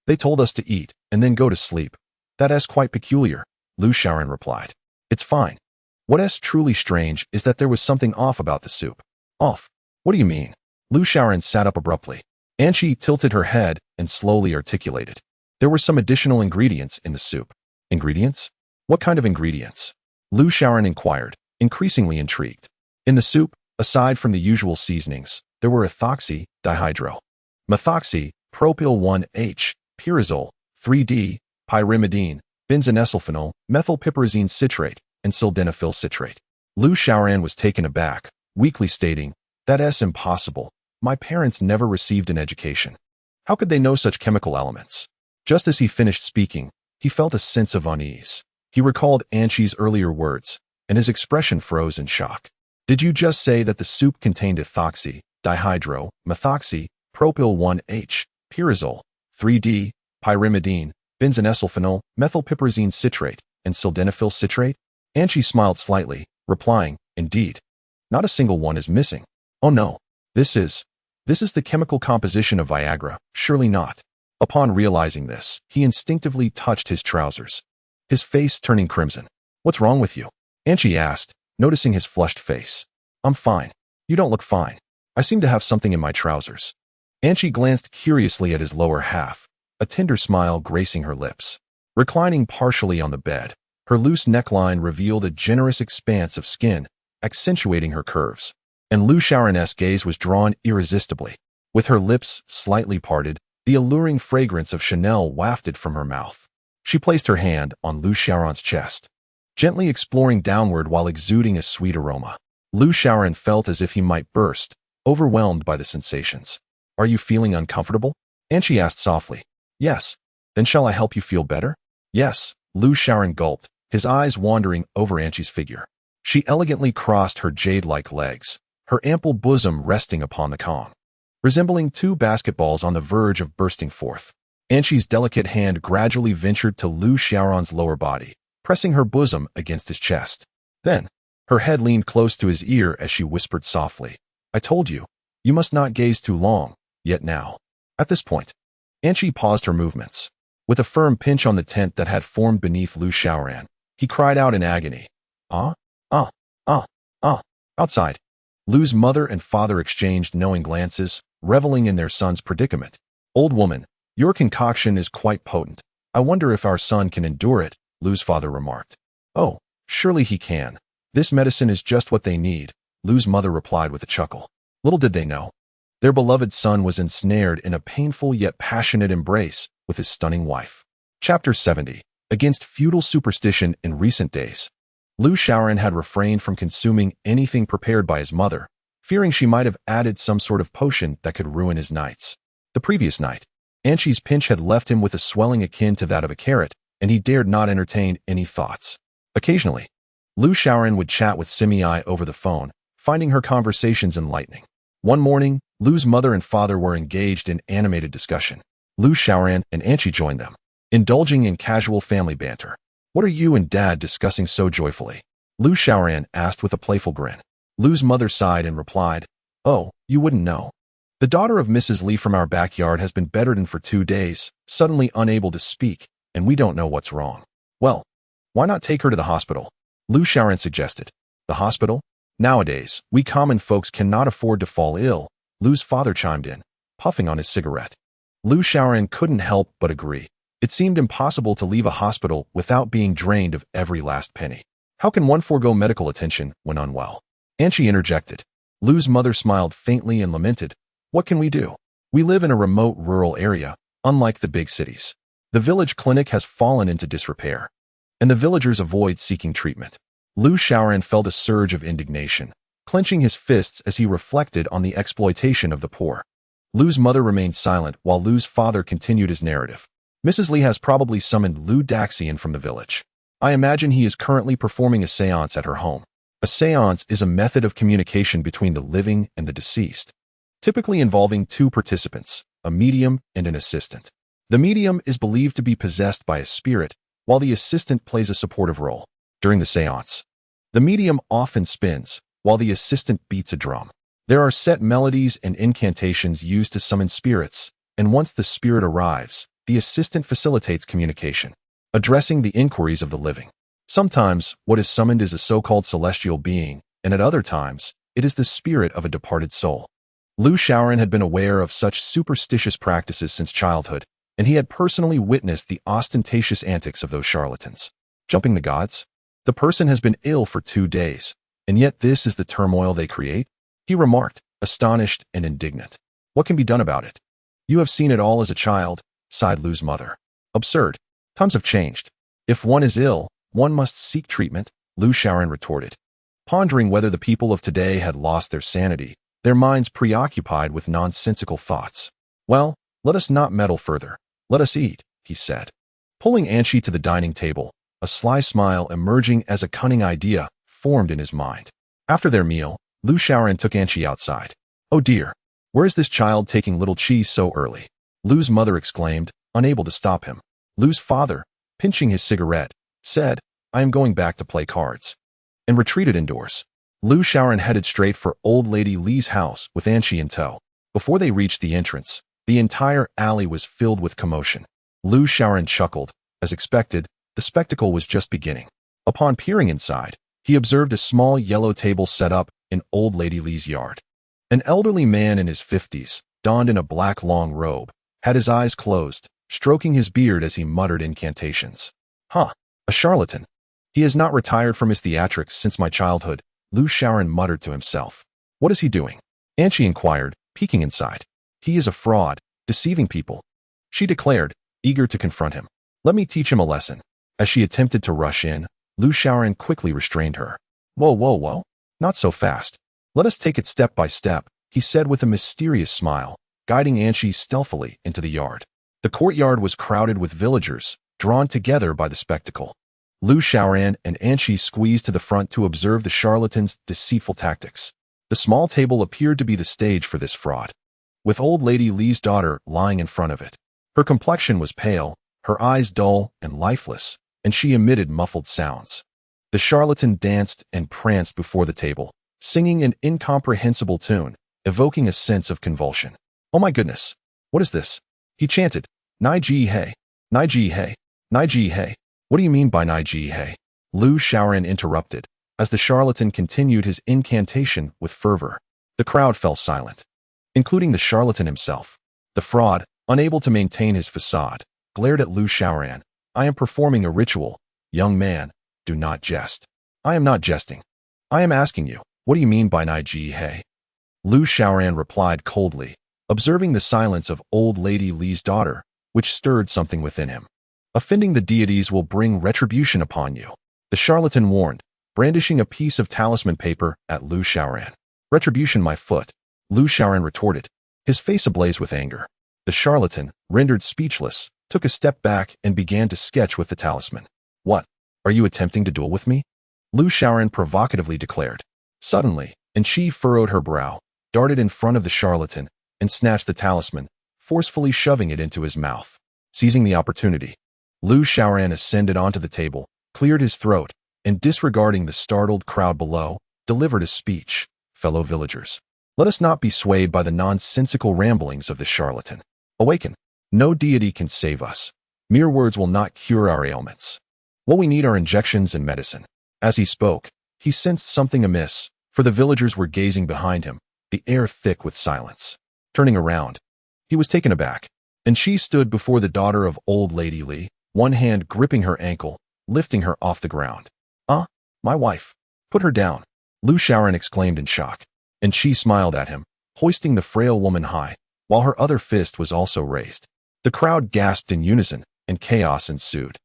They told us to eat and then go to sleep. That is quite peculiar," Lu Shaoran replied. "It's fine. What is truly strange is that there was something off about the soup." "Off? What do you mean?" Lu Shaoran sat up abruptly. Anchi tilted her head and slowly articulated. "There were some additional ingredients in the soup." "Ingredients? What kind of ingredients?" Lu Shaoran inquired, increasingly intrigued. In the soup, aside from the usual seasonings, there were ethoxy, dihydro, methoxy, propyl 1H, pyrazole, 3D, pyrimidine, benzonesylphenol, methylpiperazine citrate, and sildenafil citrate. Lu Shaoran was taken aback, weakly stating, "That is impossible. My parents never received an education. How could they know such chemical elements?" Just as he finished speaking, he felt a sense of unease. He recalled Anchi's earlier words, and his expression froze in shock. "Did you just say that the soup contained ethoxy, dihydro, methoxy, propyl 1H, pyrazole, 3D, pyrimidine, benzonesylphenol, methylpiperazine citrate, and sildenafil citrate?" Anchi smiled slightly, replying, "Indeed. Not a single one is missing." "Oh no. This is the chemical composition of Viagra, surely not." Upon realizing this, he instinctively touched his trousers, his face turning crimson. "What's wrong with you?" Anchi asked, noticing his flushed face. "I'm fine. You don't look fine. I seem to have something in my trousers." Anchi glanced curiously at his lower half, a tender smile gracing her lips. Reclining partially on the bed, her loose neckline revealed a generous expanse of skin, accentuating her curves. And Lu Shaoran's gaze was drawn irresistibly. With her lips slightly parted, the alluring fragrance of Chanel wafted from her mouth. She placed her hand on Lu Shaoran's chest, gently exploring downward while exuding a sweet aroma. Lu Shaoran felt as if he might burst, overwhelmed by the sensations. "Are you feeling uncomfortable?" Anchi asked softly. "Yes. Then shall I help you feel better?" "Yes." Lu Shaoran gulped, his eyes wandering over Anchi's figure. She elegantly crossed her jade-like legs, her ample bosom resting upon the Kong, resembling 2 basketballs on the verge of bursting forth. Anchi's delicate hand gradually ventured to Lu Shaoran's lower body, pressing her bosom against his chest. Then, her head leaned close to his ear as she whispered softly, "I told you, you must not gaze too long, yet now." At this point, Anchi paused her movements. With a firm pinch on the tent that had formed beneath Lu Shaoran, he cried out in agony, "Ah, ah, ah, ah." Outside, Lu's mother and father exchanged knowing glances, reveling in their son's predicament. "Old woman, your concoction is quite potent. I wonder if our son can endure it," Lu's father remarked. "Oh, surely he can. This medicine is just what they need," Lu's mother replied with a chuckle. Little did they know, their beloved son was ensnared in a painful yet passionate embrace with his stunning wife. Chapter 70. Against feudal superstition in recent days. Lu Xiaoran had refrained from consuming anything prepared by his mother, fearing she might have added some sort of potion that could ruin his nights. The previous night, Anshi's pinch had left him with a swelling akin to that of a carrot, and he dared not entertain any thoughts. Occasionally, Lu Xiaoran would chat with Simi over the phone, finding her conversations enlightening. One morning, Lu's mother and father were engaged in animated discussion. Lu Xiaoran and Anshi joined them, indulging in casual family banter. "What are you and Dad discussing so joyfully?" Lu Xiaoran asked with a playful grin. Lu's mother sighed and replied, "Oh, you wouldn't know. The daughter of Mrs. Li from our backyard has been bedridden for 2 days, suddenly unable to speak, and we don't know what's wrong." "Well, why not take her to the hospital?" Lu Xiaoran suggested. "The hospital? Nowadays, we common folks cannot afford to fall ill," Lu's father chimed in, puffing on his cigarette. Lu Xiaoran couldn't help but agree. It seemed impossible to leave a hospital without being drained of every last penny. How can one forego medical attention when unwell? Anshi interjected. Lu's mother smiled faintly and lamented, "What can we do? We live in a remote rural area, unlike the big cities. The village clinic has fallen into disrepair, and the villagers avoid seeking treatment." Lu Xiaoran felt a surge of indignation, clenching his fists as he reflected on the exploitation of the poor. Lu's mother remained silent while Lu's father continued his narrative. "Mrs. Li has probably summoned Lu Daxian from the village. I imagine he is currently performing a seance at her home." A seance is a method of communication between the living and the deceased, typically involving 2 participants, a medium and an assistant. The medium is believed to be possessed by a spirit, while the assistant plays a supportive role. During the seance, the medium often spins, while the assistant beats a drum. There are set melodies and incantations used to summon spirits, and once the spirit arrives, the assistant facilitates communication, addressing the inquiries of the living. Sometimes, what is summoned is a so-called celestial being, and at other times, it is the spirit of a departed soul. Lu Xiaoran had been aware of such superstitious practices since childhood, and he had personally witnessed the ostentatious antics of those charlatans. Jumping the gods? The person has been ill for 2 days, and yet this is the turmoil they create? He remarked, astonished and indignant. "What can be done about it?" "You have seen it all as a child," sighed Lu's mother. "Absurd. Times have changed. If one is ill, one must seek treatment," Lu Xiaoran retorted, pondering whether the people of today had lost their sanity, their minds preoccupied with nonsensical thoughts. "Well, let us not meddle further. Let us eat," he said. Pulling Anshi to the dining table, a sly smile emerging as a cunning idea formed in his mind. After their meal, Lu Xiaoran took Anshi outside. "Oh dear, where is this child taking little cheese so early?" Lu's mother exclaimed, unable to stop him. Lu's father, pinching his cigarette, said, "I am going back to play cards," and retreated indoors. Lu Xiaoran headed straight for Old Lady Li's house with Anshi in tow. Before they reached the entrance, the entire alley was filled with commotion. Lu Xiaoran chuckled. As expected, the spectacle was just beginning. Upon peering inside, he observed a small yellow table set up in Old Lady Li's yard. An elderly man in his 50s, donned in a black long robe, had his eyes closed, stroking his beard as he muttered incantations. "Huh, a charlatan. He has not retired from his theatrics since my childhood," Lu Xiaoran muttered to himself. "What is he doing?" Anshi inquired, peeking inside. "He is a fraud, deceiving people," she declared, eager to confront him. "Let me teach him a lesson." As she attempted to rush in, Lu Xiaoran quickly restrained her. Whoa, whoa, whoa. Not so fast. Let us take it step by step," he said with a mysterious smile, guiding Anshi stealthily into the yard. The courtyard was crowded with villagers, drawn together by the spectacle. Lu Xiaoran and Anshi squeezed to the front to observe the charlatan's deceitful tactics. The small table appeared to be the stage for this fraud, with Old Lady Li's daughter lying in front of it. Her complexion was pale, her eyes dull and lifeless, and she emitted muffled sounds. The charlatan danced and pranced before the table, singing an incomprehensible tune, evoking a sense of convulsion. "Oh my goodness! What is this?" he chanted. "Nai ji hei, Nai ji hei, Nai ji hei. What do you mean by Nai ji hei?" Lu Xiaoran interrupted, as the charlatan continued his incantation with fervor. The crowd fell silent, including the charlatan himself. The fraud, unable to maintain his facade, glared at Lu Xiaoran. "I am performing a ritual. Young man, do not jest." "I am not jesting. I am asking you, what do you mean by Nai ji hei?" Lu Xiaoran replied coldly, observing the silence of Old Lady Li's daughter, which stirred something within him. "Offending the deities will bring retribution upon you," the charlatan warned, brandishing a piece of talisman paper at Lu Xiaoran. Retribution, my foot, Lu Xiaoran retorted, his face ablaze with anger. The charlatan, rendered speechless, took a step back and began to sketch with the talisman. What? Are you attempting to duel with me? Lu Xiaoran provocatively declared. Suddenly, Enchi furrowed her brow, darted in front of the charlatan, and snatched the talisman, forcefully shoving it into his mouth. Seizing the opportunity, Lu Xiaoran ascended onto the table, cleared his throat, and disregarding the startled crowd below, delivered a speech. Fellow villagers, let us not be swayed by the nonsensical ramblings of this charlatan. Awaken. No deity can save us. Mere words will not cure our ailments. What we need are injections and medicine. As he spoke, he sensed something amiss, for the villagers were gazing behind him, the air thick with silence. Turning around, he was taken aback, and she stood before the daughter of Old Lady Li, one hand gripping her ankle, lifting her off the ground. My wife. Put her down, Lu Xiaoran exclaimed in shock, and she smiled at him, hoisting the frail woman high, while her other fist was also raised. The crowd gasped in unison, and chaos ensued.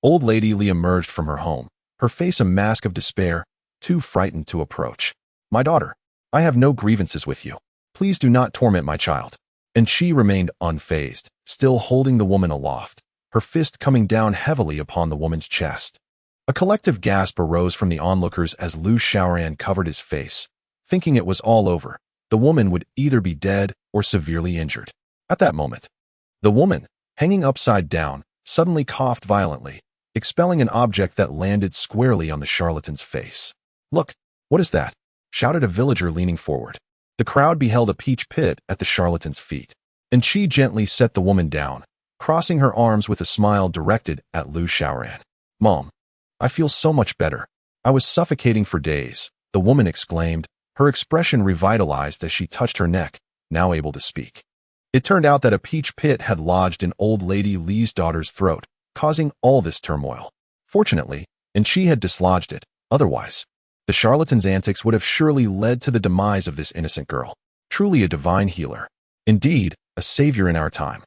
Old Lady Li emerged from her home, her face a mask of despair, too frightened to approach. My daughter, I have no grievances with you. Please do not torment my child. And she remained unfazed, still holding the woman aloft, her fist coming down heavily upon the woman's chest. A collective gasp arose from the onlookers as Lu Xiaoran covered his face, thinking it was all over. The woman would either be dead or severely injured. At that moment, the woman, hanging upside down, suddenly coughed violently, expelling an object that landed squarely on the charlatan's face. Look, what is that? Shouted a villager leaning forward. The crowd beheld a peach pit at the charlatan's feet, and she gently set the woman down, crossing her arms with a smile directed at Lu Xiaoran. Mom, I feel so much better. I was suffocating for days, the woman exclaimed, her expression revitalized as she touched her neck, now able to speak. It turned out that a peach pit had lodged in Old Lady Li's daughter's throat, causing all this turmoil. Fortunately, and she had dislodged it. Otherwise, the charlatan's antics would have surely led to the demise of this innocent girl. Truly a divine healer. Indeed, a savior in our time.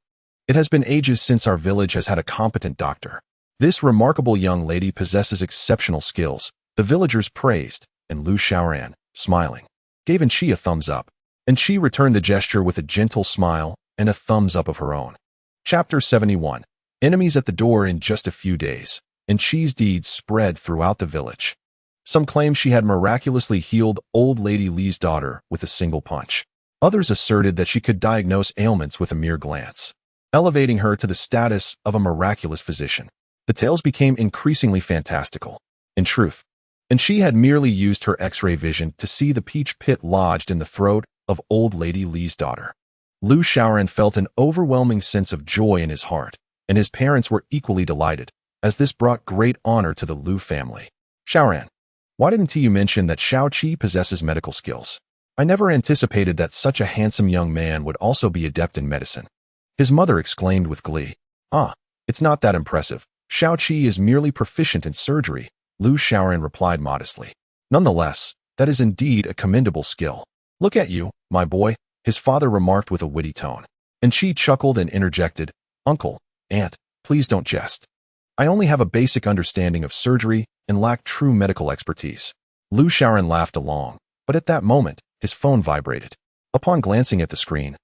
It has been ages since our village has had a competent doctor. This remarkable young lady possesses exceptional skills, the villagers praised, and Lu Xiaoran, smiling, gave Enchi a thumbs up, and she returned the gesture with a gentle smile and a thumbs up of her own. Chapter 71. Enemies at the door in just a few days. Enchi's deeds spread throughout the village. Some claim she had miraculously healed Old Lady Li's daughter with a single punch. Others asserted that she could diagnose ailments with a mere glance, elevating her to the status of a miraculous physician. The tales became increasingly fantastical. In truth, Enchi had merely used her X-ray vision to see the peach pit lodged in the throat of Old Lady Li's daughter. Lu Xiaoran felt an overwhelming sense of joy in his heart, and his parents were equally delighted, as this brought great honor to the Lu family. Xiaoran, why didn't you mention that Xiaoqi possesses medical skills? I never anticipated that such a handsome young man would also be adept in medicine. His mother exclaimed with glee. It's not that impressive. Xiaoqi is merely proficient in surgery, Lu Xiaoran replied modestly. Nonetheless, that is indeed a commendable skill. Look at you, my boy, his father remarked with a witty tone. And she chuckled and interjected, Uncle, Aunt, please don't jest. I only have a basic understanding of surgery and lack true medical expertise. Lu Xiaoran laughed along, but at that moment, his phone vibrated. Upon glancing at the screen,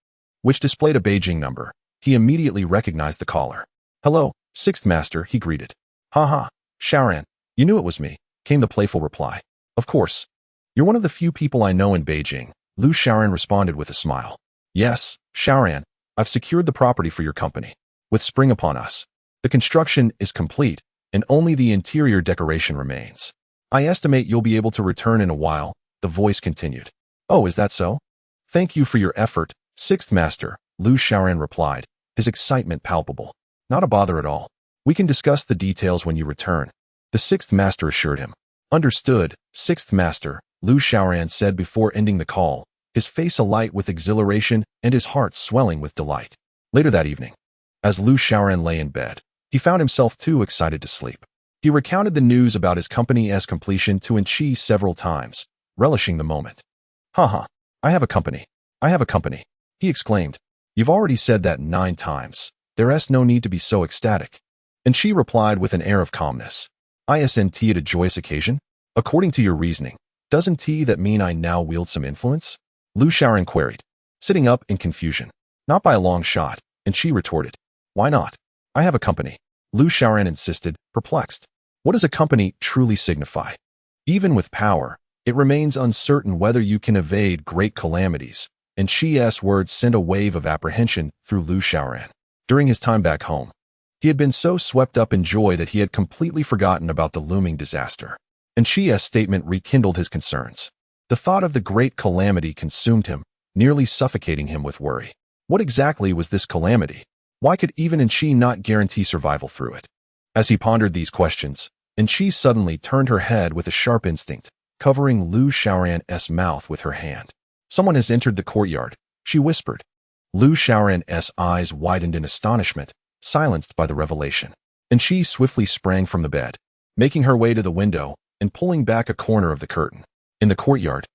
which displayed a Beijing number, he immediately recognized the caller. Hello, Sixth Master, he greeted. Ha, Xiaoran, you knew it was me, came the playful reply. Of course. You're one of the few people I know in Beijing, Lu Xiaoran responded with a smile. Yes, Xiaoran, I've secured the property for your company. With spring upon us, the construction is complete, and only the interior decoration remains. I estimate you'll be able to return in a while, the voice continued. Oh, is that so? Thank you for your effort, Sixth Master, Lu Xiaoran replied, his excitement palpable. Not a bother at all. We can discuss the details when you return, the Sixth Master assured him. Understood, Sixth Master, Lu Xiaoran said before ending the call, his face alight with exhilaration and his heart swelling with delight. Later that evening, as Lu Xiaoran lay in bed, he found himself too excited to sleep. He recounted the news about his company's completion to Enchi several times, relishing the moment. I have a company. He exclaimed. You've already said that 9 times. There's no need to be so ecstatic. And she replied with an air of calmness. Isn't it a joyous occasion? According to your reasoning, doesn't that mean I now wield some influence? Lu Xiaoran queried, sitting up in confusion. Not by a long shot, and she retorted. Why not? I have a company. Lu Xiaoran insisted, perplexed. What does a company truly signify? Even with power, it remains uncertain whether you can evade great calamities, and Chi's words sent a wave of apprehension through Lu Xiaoran. During his time back home, he had been so swept up in joy that he had completely forgotten about the looming disaster. And Chi's statement rekindled his concerns. The thought of the great calamity consumed him, nearly suffocating him with worry. What exactly was this calamity? Why could even Chi not guarantee survival through it? As he pondered these questions, Chi suddenly turned her head with a sharp instinct, covering Lu Xiaoran's mouth with her hand. Someone has entered the courtyard, she whispered. Lu Xiaoran's eyes widened in astonishment, silenced by the revelation. Chi swiftly sprang from the bed, making her way to the window and pulling back a corner of the curtain. In the courtyard,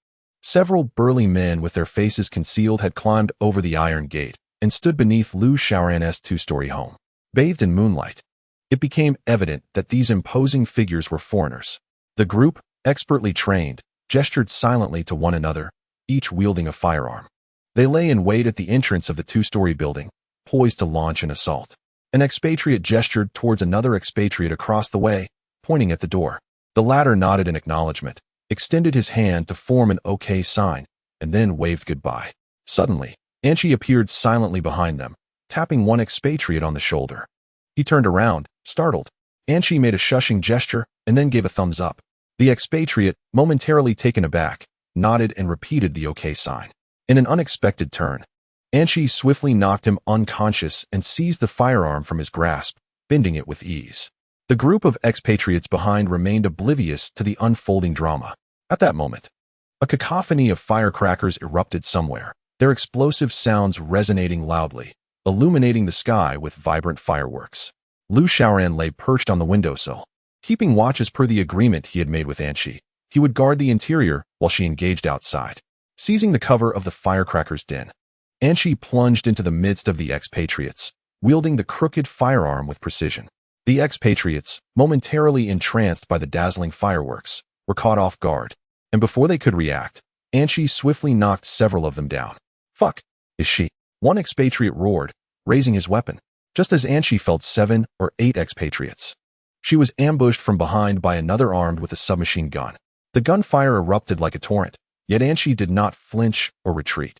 several burly men with their faces concealed had climbed over the iron gate and stood beneath Lu Xiaoran's two-story home. Bathed in moonlight, it became evident that these imposing figures were foreigners. The group, expertly trained, gestured silently to one another, each wielding a firearm. They lay in wait at the entrance of the two-story building, poised to launch an assault. An expatriate gestured towards another expatriate across the way, pointing at the door. The latter nodded in acknowledgement, extended his hand to form an OK sign, and then waved goodbye. Suddenly, Anchi appeared silently behind them, tapping one expatriate on the shoulder. He turned around, startled. Anchi made a shushing gesture and then gave a thumbs up. The expatriate, momentarily taken aback, nodded and repeated the OK sign. In an unexpected turn, Anchi swiftly knocked him unconscious and seized the firearm from his grasp, bending it with ease. The group of expatriates behind remained oblivious to the unfolding drama. At that moment, a cacophony of firecrackers erupted somewhere, their explosive sounds resonating loudly, illuminating the sky with vibrant fireworks. Lu Xiaoran lay perched on the windowsill, keeping watch as per the agreement he had made with Anchi. He would guard the interior while she engaged outside. Seizing the cover of the firecrackers' den, Anchi plunged into the midst of the expatriates, wielding the crooked firearm with precision. The expatriates, momentarily entranced by the dazzling fireworks, were caught off guard, and before they could react, Anchi swiftly knocked several of them down. Fuck, is she? One expatriate roared, raising his weapon, just as Anchi felled 7 or 8 expatriates. She was ambushed from behind by another armed with a submachine gun. The gunfire erupted like a torrent, yet Anchi did not flinch or retreat.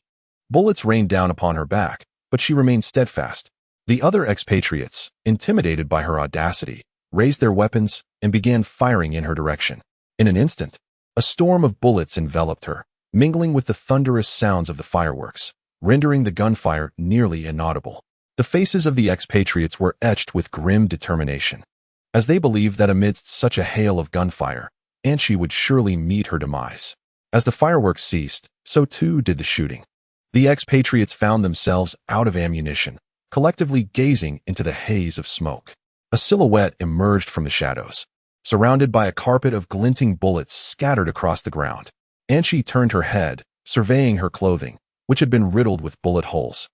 Bullets rained down upon her back, but she remained steadfast. The other expatriates, intimidated by her audacity, raised their weapons and began firing in her direction. In an instant, a storm of bullets enveloped her, mingling with the thunderous sounds of the fireworks, rendering the gunfire nearly inaudible. The faces of the expatriates were etched with grim determination, as they believed that amidst such a hail of gunfire, Anchi would surely meet her demise. As the fireworks ceased, so too did the shooting. The expatriates found themselves out of ammunition, collectively gazing into the haze of smoke. A silhouette emerged from the shadows, surrounded by a carpet of glinting bullets scattered across the ground. Anchi turned her head, surveying her clothing, which had been riddled with bullet holes,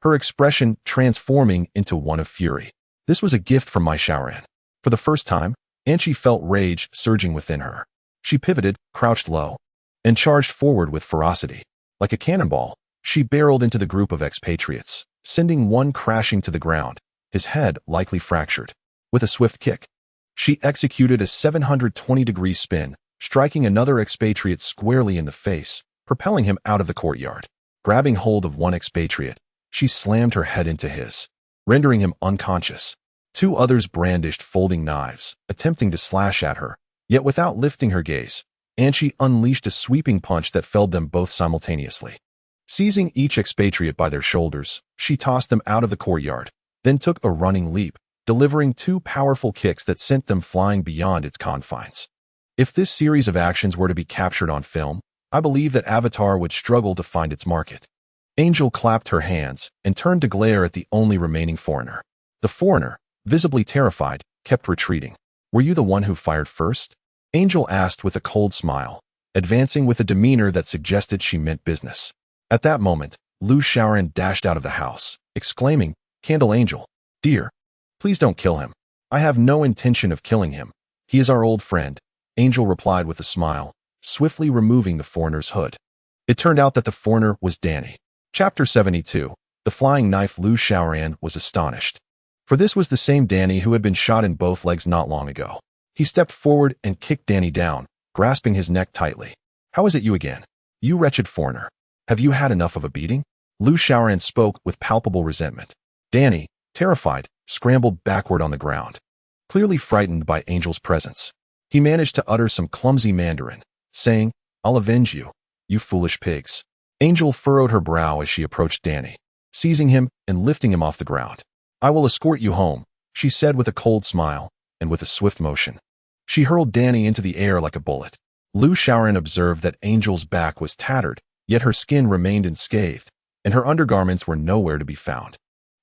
her expression transforming into one of fury. This was a gift from my Xiaoran. For the first time, Anchi felt rage surging within her. She pivoted, crouched low, and charged forward with ferocity. Like a cannonball, she barreled into the group of expatriates, sending one crashing to the ground, his head likely fractured. With a swift kick, she executed a 720-degree spin, striking another expatriate squarely in the face, propelling him out of the courtyard. Grabbing hold of one expatriate, she slammed her head into his, rendering him unconscious. 2 others brandished folding knives, attempting to slash at her, yet without lifting her gaze, Anchi unleashed a sweeping punch that felled them both simultaneously. Seizing each expatriate by their shoulders, she tossed them out of the courtyard, then took a running leap, delivering 2 powerful kicks that sent them flying beyond its confines. If this series of actions were to be captured on film, I believe that Avatar would struggle to find its market. Angel clapped her hands and turned to glare at the only remaining foreigner. The foreigner, visibly terrified, kept retreating. Were you the one who fired first? Angel asked with a cold smile, advancing with a demeanor that suggested she meant business. At that moment, Lu Xiaoran dashed out of the house, exclaiming, "Candle Angel, dear, please don't kill him. I have no intention of killing him. He is our old friend." Angel replied with a smile, swiftly removing the foreigner's hood. It turned out that the foreigner was Danny. Chapter 72. The Flying Knife. Lu Xiaoran was astonished. For this was the same Danny who had been shot in both legs not long ago. He stepped forward and kicked Danny down, grasping his neck tightly. "How is it you again? You wretched foreigner. Have you had enough of a beating?" Lu Xiaoran spoke with palpable resentment. Danny, terrified, scrambled backward on the ground, clearly frightened by Angel's presence. He managed to utter some clumsy Mandarin, saying, "I'll avenge you, you foolish pigs." Angel furrowed her brow as she approached Danny, seizing him and lifting him off the ground. "I will escort you home," she said with a cold smile, and with a swift motion. She hurled Danny into the air like a bullet. Lu Xiaoran observed that Angel's back was tattered, yet her skin remained unscathed, and her undergarments were nowhere to be found.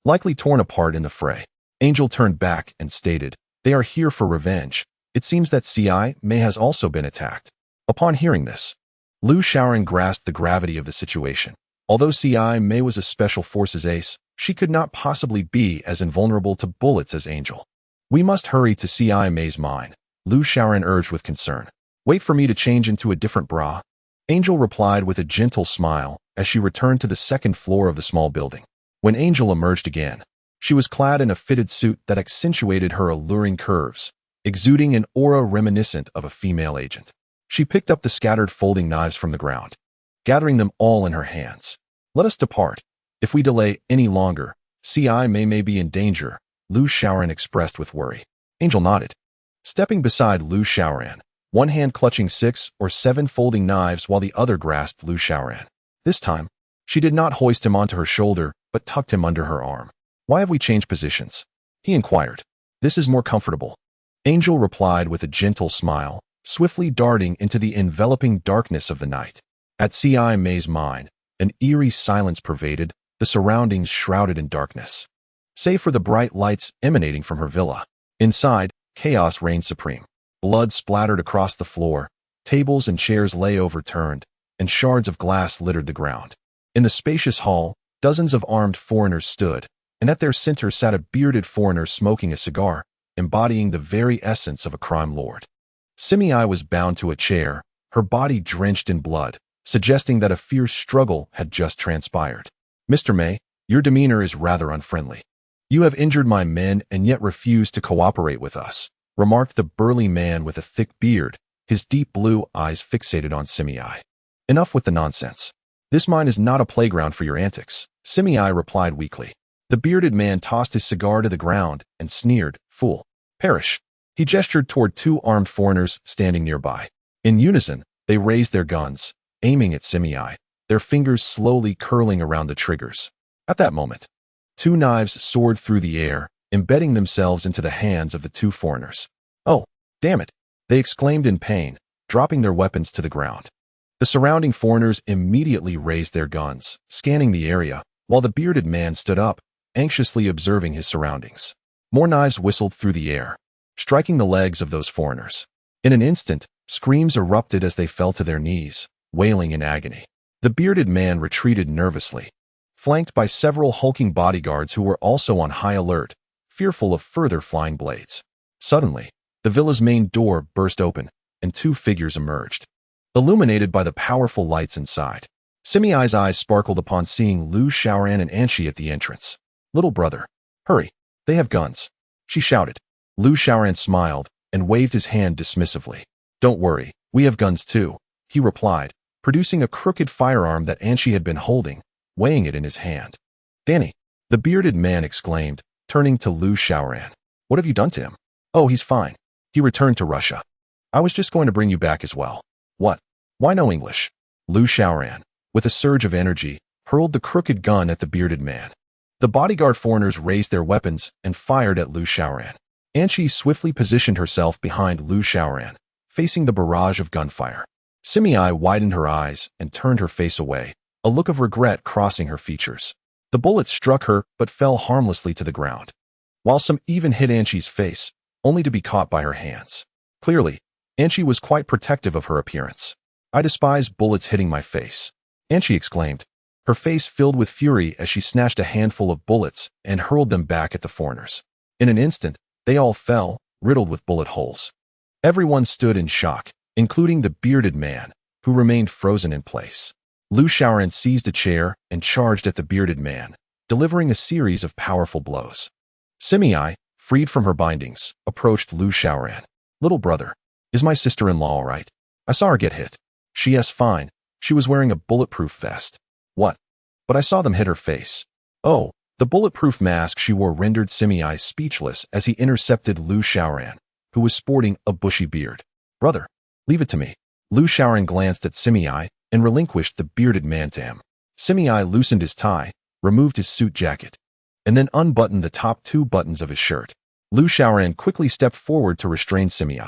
Likely torn apart in the fray. Angel turned back and stated, "They are here for revenge. It seems that CI Mei has also been attacked." Upon hearing this, Lu Xiaoran grasped the gravity of the situation. Although CI Mei was a special forces ace, she could not possibly be as invulnerable to bullets as Angel. "We must hurry to CI Mei's mine," Lu Xiaoran urged with concern. "Wait for me to change into a different bra." Angel replied with a gentle smile as she returned to the second floor of the small building. When Angel emerged again, she was clad in a fitted suit that accentuated her alluring curves, exuding an aura reminiscent of a female agent. She picked up the scattered folding knives from the ground, gathering them all in her hands. "Let us depart. If we delay any longer, CI Mei may be in danger," Lu Xiaoran expressed with worry. Angel nodded. Stepping beside Lu Xiaoran, one hand clutching 6 or 7 folding knives while the other grasped Lu Xiaoran. This time, she did not hoist him onto her shoulder, but tucked him under her arm. "Why have we changed positions?" he inquired. "This is more comfortable." Angel replied with a gentle smile, swiftly darting into the enveloping darkness of the night. At CI Mei's mine, an eerie silence pervaded, the surroundings shrouded in darkness. Save for the bright lights emanating from her villa. Inside, chaos reigned supreme. Blood splattered across the floor, tables and chairs lay overturned, and shards of glass littered the ground. In the spacious hall, dozens of armed foreigners stood, and at their center sat a bearded foreigner smoking a cigar, embodying the very essence of a crime lord. Simi was bound to a chair, her body drenched in blood, suggesting that a fierce struggle had just transpired. "Mr. Mei, your demeanor is rather unfriendly. You have injured my men and yet refuse to cooperate with us," remarked the burly man with a thick beard, his deep blue eyes fixated on Simi. "Enough with the nonsense. This mine is not a playground for your antics," Simi replied weakly. The bearded man tossed his cigar to the ground and sneered, "Fool. Perish." He gestured toward 2 armed foreigners standing nearby. In unison, they raised their guns, aiming at Simi, their fingers slowly curling around the triggers. At that moment, 2 knives soared through the air, embedding themselves into the hands of the 2 foreigners. "Oh, damn it!" they exclaimed in pain, dropping their weapons to the ground. The surrounding foreigners immediately raised their guns, scanning the area, while the bearded man stood up, anxiously observing his surroundings. More knives whistled through the air, striking the legs of those foreigners. In an instant, screams erupted as they fell to their knees, wailing in agony. The bearded man retreated nervously, flanked by several hulking bodyguards who were also on high alert, fearful of further flying blades. Suddenly, the villa's main door burst open, and 2 figures emerged, illuminated by the powerful lights inside. Simi's eyes sparkled upon seeing Lu Xiaoran and Anshi at the entrance. "Little brother, hurry, they have guns," she shouted. Lu Xiaoran smiled and waved his hand dismissively. "Don't worry, we have guns too," he replied, producing a crooked firearm that Anshi had been holding, weighing it in his hand. "Danny," the bearded man exclaimed, turning to Lu Xiaoran. "What have you done to him?" "Oh, he's fine. He returned to Russia. I was just going to bring you back as well." "What? Why no English?" Lu Xiaoran, with a surge of energy, hurled the crooked gun at the bearded man. The bodyguard foreigners raised their weapons and fired at Lu Xiaoran. Anshi swiftly positioned herself behind Lu Xiaoran, facing the barrage of gunfire. Simi widened her eyes and turned her face away, a look of regret crossing her features. The bullets struck her but fell harmlessly to the ground, while some even hit Anshi's face, only to be caught by her hands. Clearly, Anshi was quite protective of her appearance. "I despise bullets hitting my face," Anshi exclaimed, her face filled with fury as she snatched a handful of bullets and hurled them back at the foreigners. In an instant, they all fell, riddled with bullet holes. Everyone stood in shock, including the bearded man, who remained frozen in place. Lu Xiaoran seized a chair and charged at the bearded man, delivering a series of powerful blows. Simi, freed from her bindings, approached Lu Xiaoran. "Little brother, is my sister-in-law all right? I saw her get hit." "She's fine. She was wearing a bulletproof vest." "What? But I saw them hit her face." "Oh." The bulletproof mask she wore rendered Simi speechless as he intercepted Lu Xiaoran, who was sporting a bushy beard. "Brother, leave it to me." Lu Xiaoran glanced at Simi and relinquished the bearded man to him. Simi loosened his tie, removed his suit jacket, and then unbuttoned the top 2 buttons of his shirt. Lu Xiaoran quickly stepped forward to restrain Simi.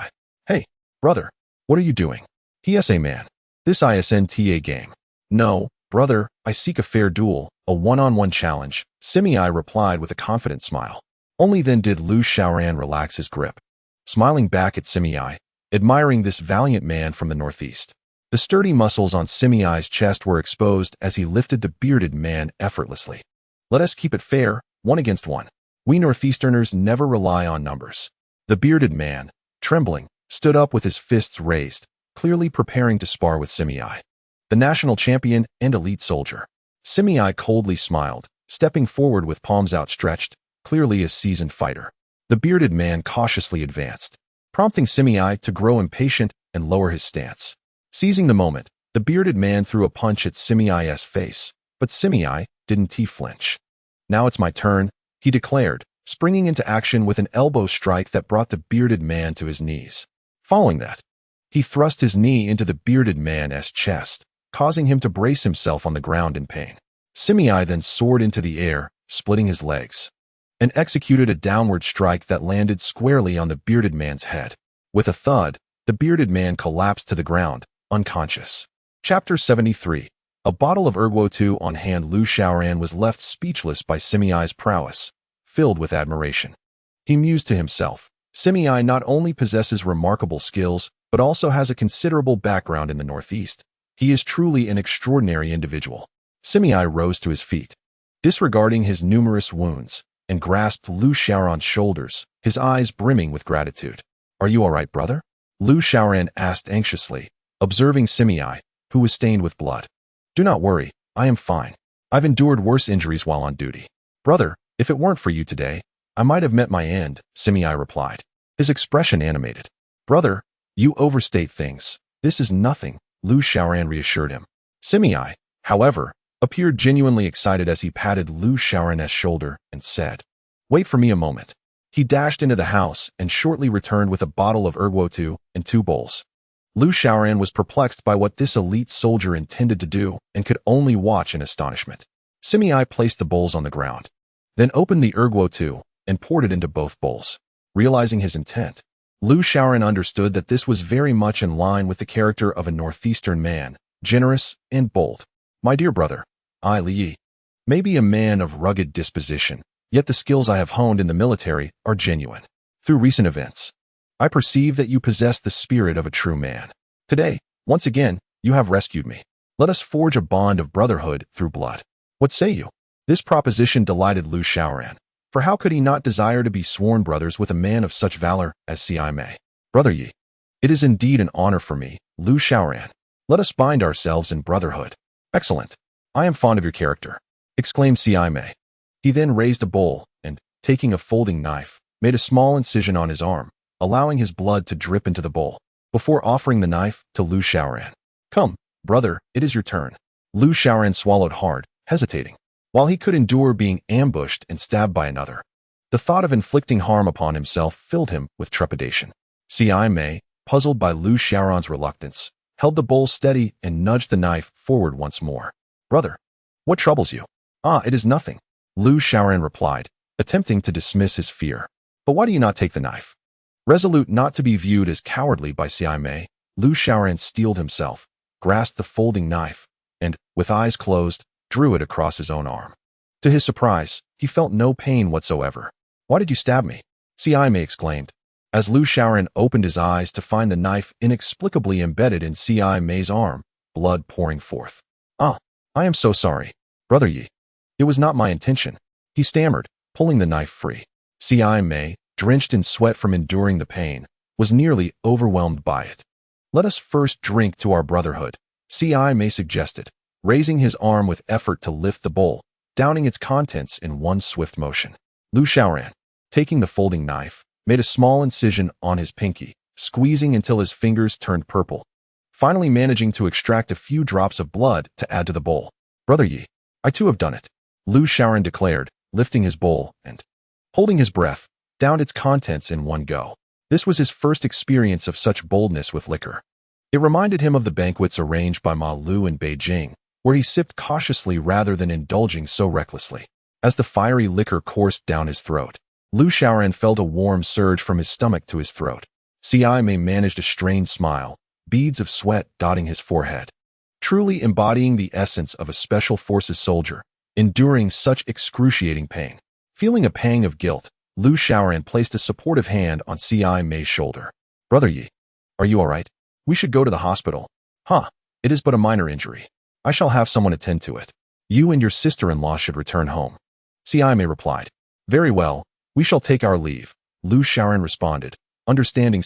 "Hey, brother, what are you doing?" "PSA man, this isn't a game." "No, brother, I seek a fair duel, a one-on-one challenge," Simi replied with a confident smile. Only then did Lu Xiaoran relax his grip, smiling back at Simi, admiring this valiant man from the northeast. The sturdy muscles on Simi's chest were exposed as he lifted the bearded man effortlessly. "Let us keep it fair, 1 against 1. We Northeasterners never rely on numbers." The bearded man, trembling, stood up with his fists raised, clearly preparing to spar with Simi, the national champion and elite soldier. Simi coldly smiled, stepping forward with palms outstretched, clearly a seasoned fighter. The bearded man cautiously advanced, prompting Simi to grow impatient and lower his stance. Seizing the moment, the bearded man threw a punch at Simi's face, but Simi didn't flinch. "Now it's my turn," he declared, springing into action with an elbow strike that brought the bearded man to his knees. Following that, he thrust his knee into the bearded man's chest, causing him to brace himself on the ground in pain. Simi then soared into the air, splitting his legs, and executed a downward strike that landed squarely on the bearded man's head. With a thud, the bearded man collapsed to the ground, unconscious. Chapter 73. A bottle of Underworld on hand. Lu Xiaoran was left speechless by Simi's prowess, filled with admiration. He mused to himself, Simi not only possesses remarkable skills, but also has a considerable background in the Northeast. He is truly an extraordinary individual. Simi rose to his feet, disregarding his numerous wounds, and grasped Lu Xiaoran's shoulders, his eyes brimming with gratitude. "Are you all right, brother?" Lu Xiaoran asked anxiously, observing Simi, who was stained with blood. "Do not worry, I am fine. I've endured worse injuries while on duty." "Brother, if it weren't for you today, I might have met my end," Simi replied, his expression animated. "Brother, you overstate things. This is nothing," Lu Xiaoran reassured him. Simi, however, appeared genuinely excited as he patted Lu Xiaoran's shoulder and said, "Wait for me a moment." He dashed into the house and shortly returned with a bottle of Underworld and 2 bowls. Lu Xiaoran was perplexed by what this elite soldier intended to do and could only watch in astonishment. Simi placed the bowls on the ground, then opened the Underworld and poured it into both bowls. Realizing his intent, Lu Xiaoran understood that this was very much in line with the character of a Northeastern man, generous and bold. "My dear brother, I, Li, may be a man of rugged disposition, yet the skills I have honed in the military are genuine. Through recent events, I perceive that you possess the spirit of a true man. Today, once again, you have rescued me. Let us forge a bond of brotherhood through blood. What say you?" This proposition delighted Lu Xiaoran, for how could he not desire to be sworn brothers with a man of such valor as Sime? "Brother Yi, it is indeed an honor for me, Lu Xiaoran. Let us bind ourselves in brotherhood." "Excellent. I am fond of your character," exclaimed Sime. He then raised a bowl and, taking a folding knife, made a small incision on his arm, allowing his blood to drip into the bowl, before offering the knife to Lu Xiaoran. "Come, brother, it is your turn." Lu Xiaoran swallowed hard, hesitating. While he could endure being ambushed and stabbed by another, the thought of inflicting harm upon himself filled him with trepidation. Sime, puzzled by Lu Xiaoran's reluctance, held the bowl steady and nudged the knife forward once more. "Brother, what troubles you?" "Ah, it is nothing," Lu Xiaoran replied, attempting to dismiss his fear. "But why do you not take the knife?" Resolute not to be viewed as cowardly by Sime, Lu Xiaoran steeled himself, grasped the folding knife, and, with eyes closed, drew it across his own arm. To his surprise, he felt no pain whatsoever. "Why did you stab me?" Sime exclaimed, as Lu Xiaoran opened his eyes to find the knife inexplicably embedded in Sime's arm, blood pouring forth. "Ah, I am so sorry, Brother Yi. It was not my intention," he stammered, pulling the knife free. Sime, drenched in sweat from enduring the pain, was nearly overwhelmed by it. "Let us first drink to our brotherhood," May suggested, raising his arm with effort to lift the bowl, downing its contents in one swift motion. Lu Xiaoran, taking the folding knife, made a small incision on his pinky, squeezing until his fingers turned purple, finally managing to extract a few drops of blood to add to the bowl. "Brother Yi, I too have done it," Lu Xiaoran declared, lifting his bowl and, holding his breath, downed its contents in one go. This was his first experience of such boldness with liquor. It reminded him of the banquets arranged by Ma Lu in Beijing, where he sipped cautiously rather than indulging so recklessly. As the fiery liquor coursed down his throat, Lu Xiaoran felt a warm surge from his stomach to his throat. May managed a strained smile, beads of sweat dotting his forehead. Truly embodying the essence of a special forces soldier, enduring such excruciating pain. Feeling a pang of guilt, Lu Xiaoran placed a supportive hand on May's shoulder. "Brother Yi, are you all right? We should go to the hospital." "Huh, it is but a minor injury. I shall have someone attend to it. You and your sister-in-law should return home." May replied. "Very well, we shall take our leave," Lu Xiaoran responded, understanding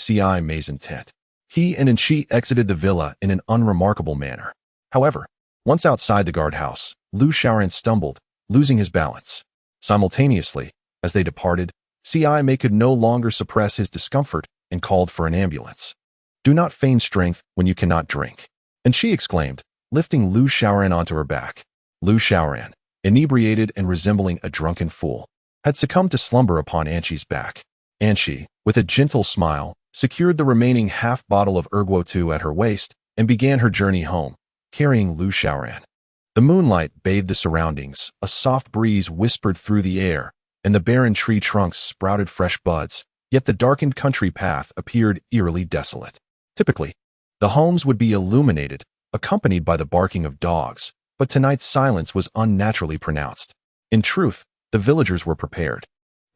May's intent. He and Anqi exited the villa in an unremarkable manner. However, once outside the guardhouse, Lu Xiaoran stumbled, losing his balance. Simultaneously, as they departed, May could no longer suppress his discomfort and called for an ambulance. "Do not feign strength when you cannot drink," Anqi exclaimed, lifting Lu Xiaoran onto her back. Lu Xiaoran, inebriated and resembling a drunken fool, had succumbed to slumber upon Anqi's back. Anqi, with a gentle smile, secured the remaining half-bottle of Erguo at her waist and began her journey home, carrying Lu Xiaoran. The moonlight bathed the surroundings, a soft breeze whispered through the air, and the barren tree trunks sprouted fresh buds, yet the darkened country path appeared eerily desolate. Typically, the homes would be illuminated, accompanied by the barking of dogs, but tonight's silence was unnaturally pronounced. In truth, the villagers were prepared.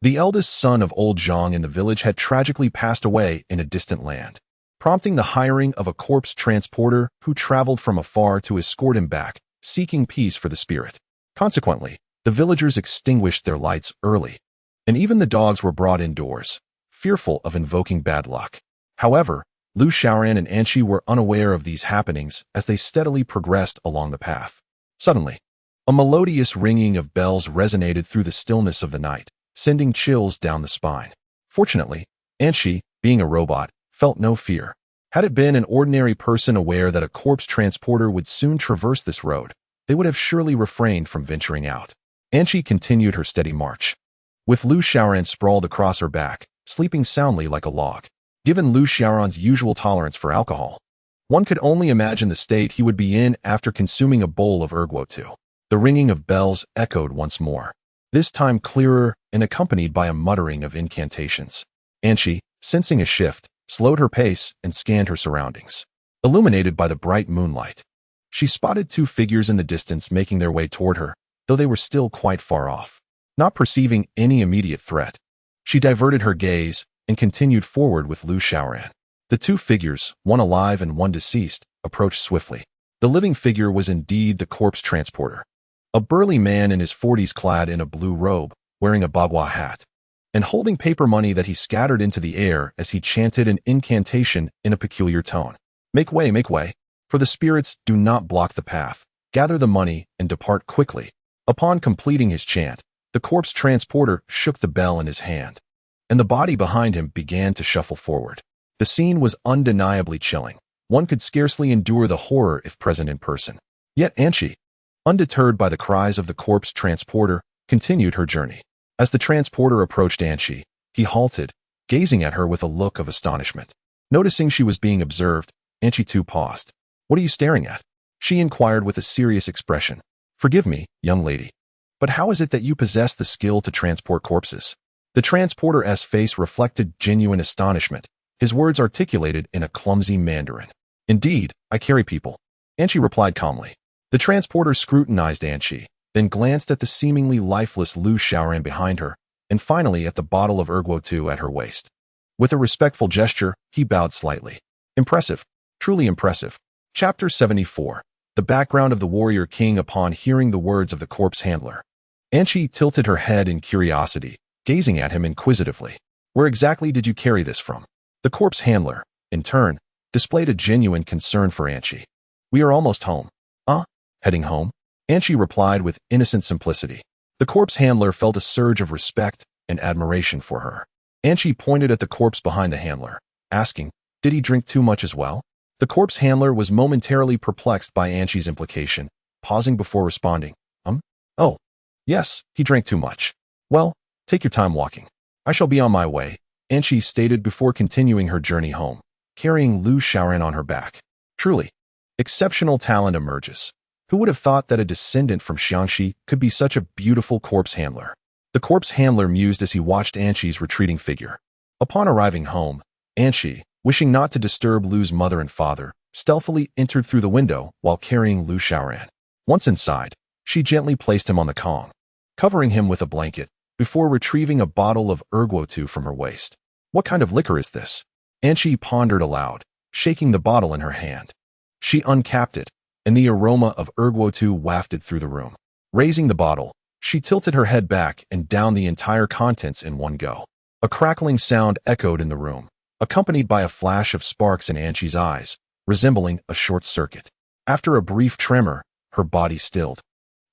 The eldest son of old Zhang in the village had tragically passed away in a distant land, prompting the hiring of a corpse transporter who traveled from afar to escort him back, seeking peace for the spirit. Consequently, the villagers extinguished their lights early, and even the dogs were brought indoors, fearful of invoking bad luck. However, Lu Xiaoran and Anqi were unaware of these happenings as they steadily progressed along the path. Suddenly, a melodious ringing of bells resonated through the stillness of the night, sending chills down the spine. Fortunately, Anqi, being a robot, felt no fear. Had it been an ordinary person aware that a corpse transporter would soon traverse this road, they would have surely refrained from venturing out. Anqi continued her steady march, with Lu Xiaoran sprawled across her back, sleeping soundly like a log. Given Lu Xiaoran's usual tolerance for alcohol, one could only imagine the state he would be in after consuming a bowl of Erguo. The ringing of bells echoed once more, this time clearer and accompanied by a muttering of incantations. Anqi, sensing a shift, slowed her pace and scanned her surroundings. Illuminated by the bright moonlight, she spotted two figures in the distance making their way toward her, though they were still quite far off. Not perceiving any immediate threat, she diverted her gaze and continued forward with Lu Xiaoran. The two figures, one alive and one deceased, approached swiftly. The living figure was indeed the corpse transporter, a burly man in his 40s clad in a blue robe, wearing a bagua hat, and holding paper money that he scattered into the air as he chanted an incantation in a peculiar tone. Make way, for the spirits do not block the path. Gather the money and depart quickly." Upon completing his chant, the corpse transporter shook the bell in his hand, and the body behind him began to shuffle forward. The scene was undeniably chilling. One could scarcely endure the horror if present in person. Yet Anqi, undeterred by the cries of the corpse transporter, continued her journey. As the transporter approached Anqi, he halted, gazing at her with a look of astonishment. Noticing she was being observed, Anqi too paused. "What are you staring at?" she inquired with a serious expression. "Forgive me, young lady, but how is it that you possess the skill to transport corpses?" The transporter's face reflected genuine astonishment, his words articulated in a clumsy Mandarin. "Indeed, I carry people," Anqi replied calmly. The transporter scrutinized Anqi, then glanced at the seemingly lifeless Lu Xiaoran behind her, and finally at the bottle of Erguo at her waist. With a respectful gesture, he bowed slightly. "Impressive, truly impressive." Chapter 74. The background of the warrior king upon hearing the words of the corpse handler. Anqi tilted her head in curiosity, gazing at him inquisitively. "Where exactly did you carry this from?" The corpse handler, in turn, displayed a genuine concern for Anchi. We are almost home. Heading home? Anchi replied with innocent simplicity. The corpse handler felt a surge of respect and admiration for her. Anchi pointed at the corpse behind the handler, asking, did he drink too much as well? The corpse handler was momentarily perplexed by Anchi's implication, pausing before responding. Oh, yes, he drank too much. Well, take your time walking. I shall be on my way, Anchi stated before continuing her journey home, carrying Lu Xiaoran on her back. Truly, exceptional talent emerges. Who would have thought that a descendant from Xiangxi could be such a beautiful corpse handler? The corpse handler mused as he watched Anchi's retreating figure. Upon arriving home, Anchi, wishing not to disturb Lu's mother and father, stealthily entered through the window while carrying Lu Xiaoran. Once inside, she gently placed him on the Kong, covering him with a blanket, before retrieving a bottle of Erguo from her waist. What kind of liquor is this? Anchi pondered aloud, shaking the bottle in her hand. She uncapped it, and the aroma of Erguo wafted through the room. Raising the bottle, she tilted her head back and downed the entire contents in one go. A crackling sound echoed in the room, accompanied by a flash of sparks in Anchi's eyes, resembling a short circuit. After a brief tremor, her body stilled,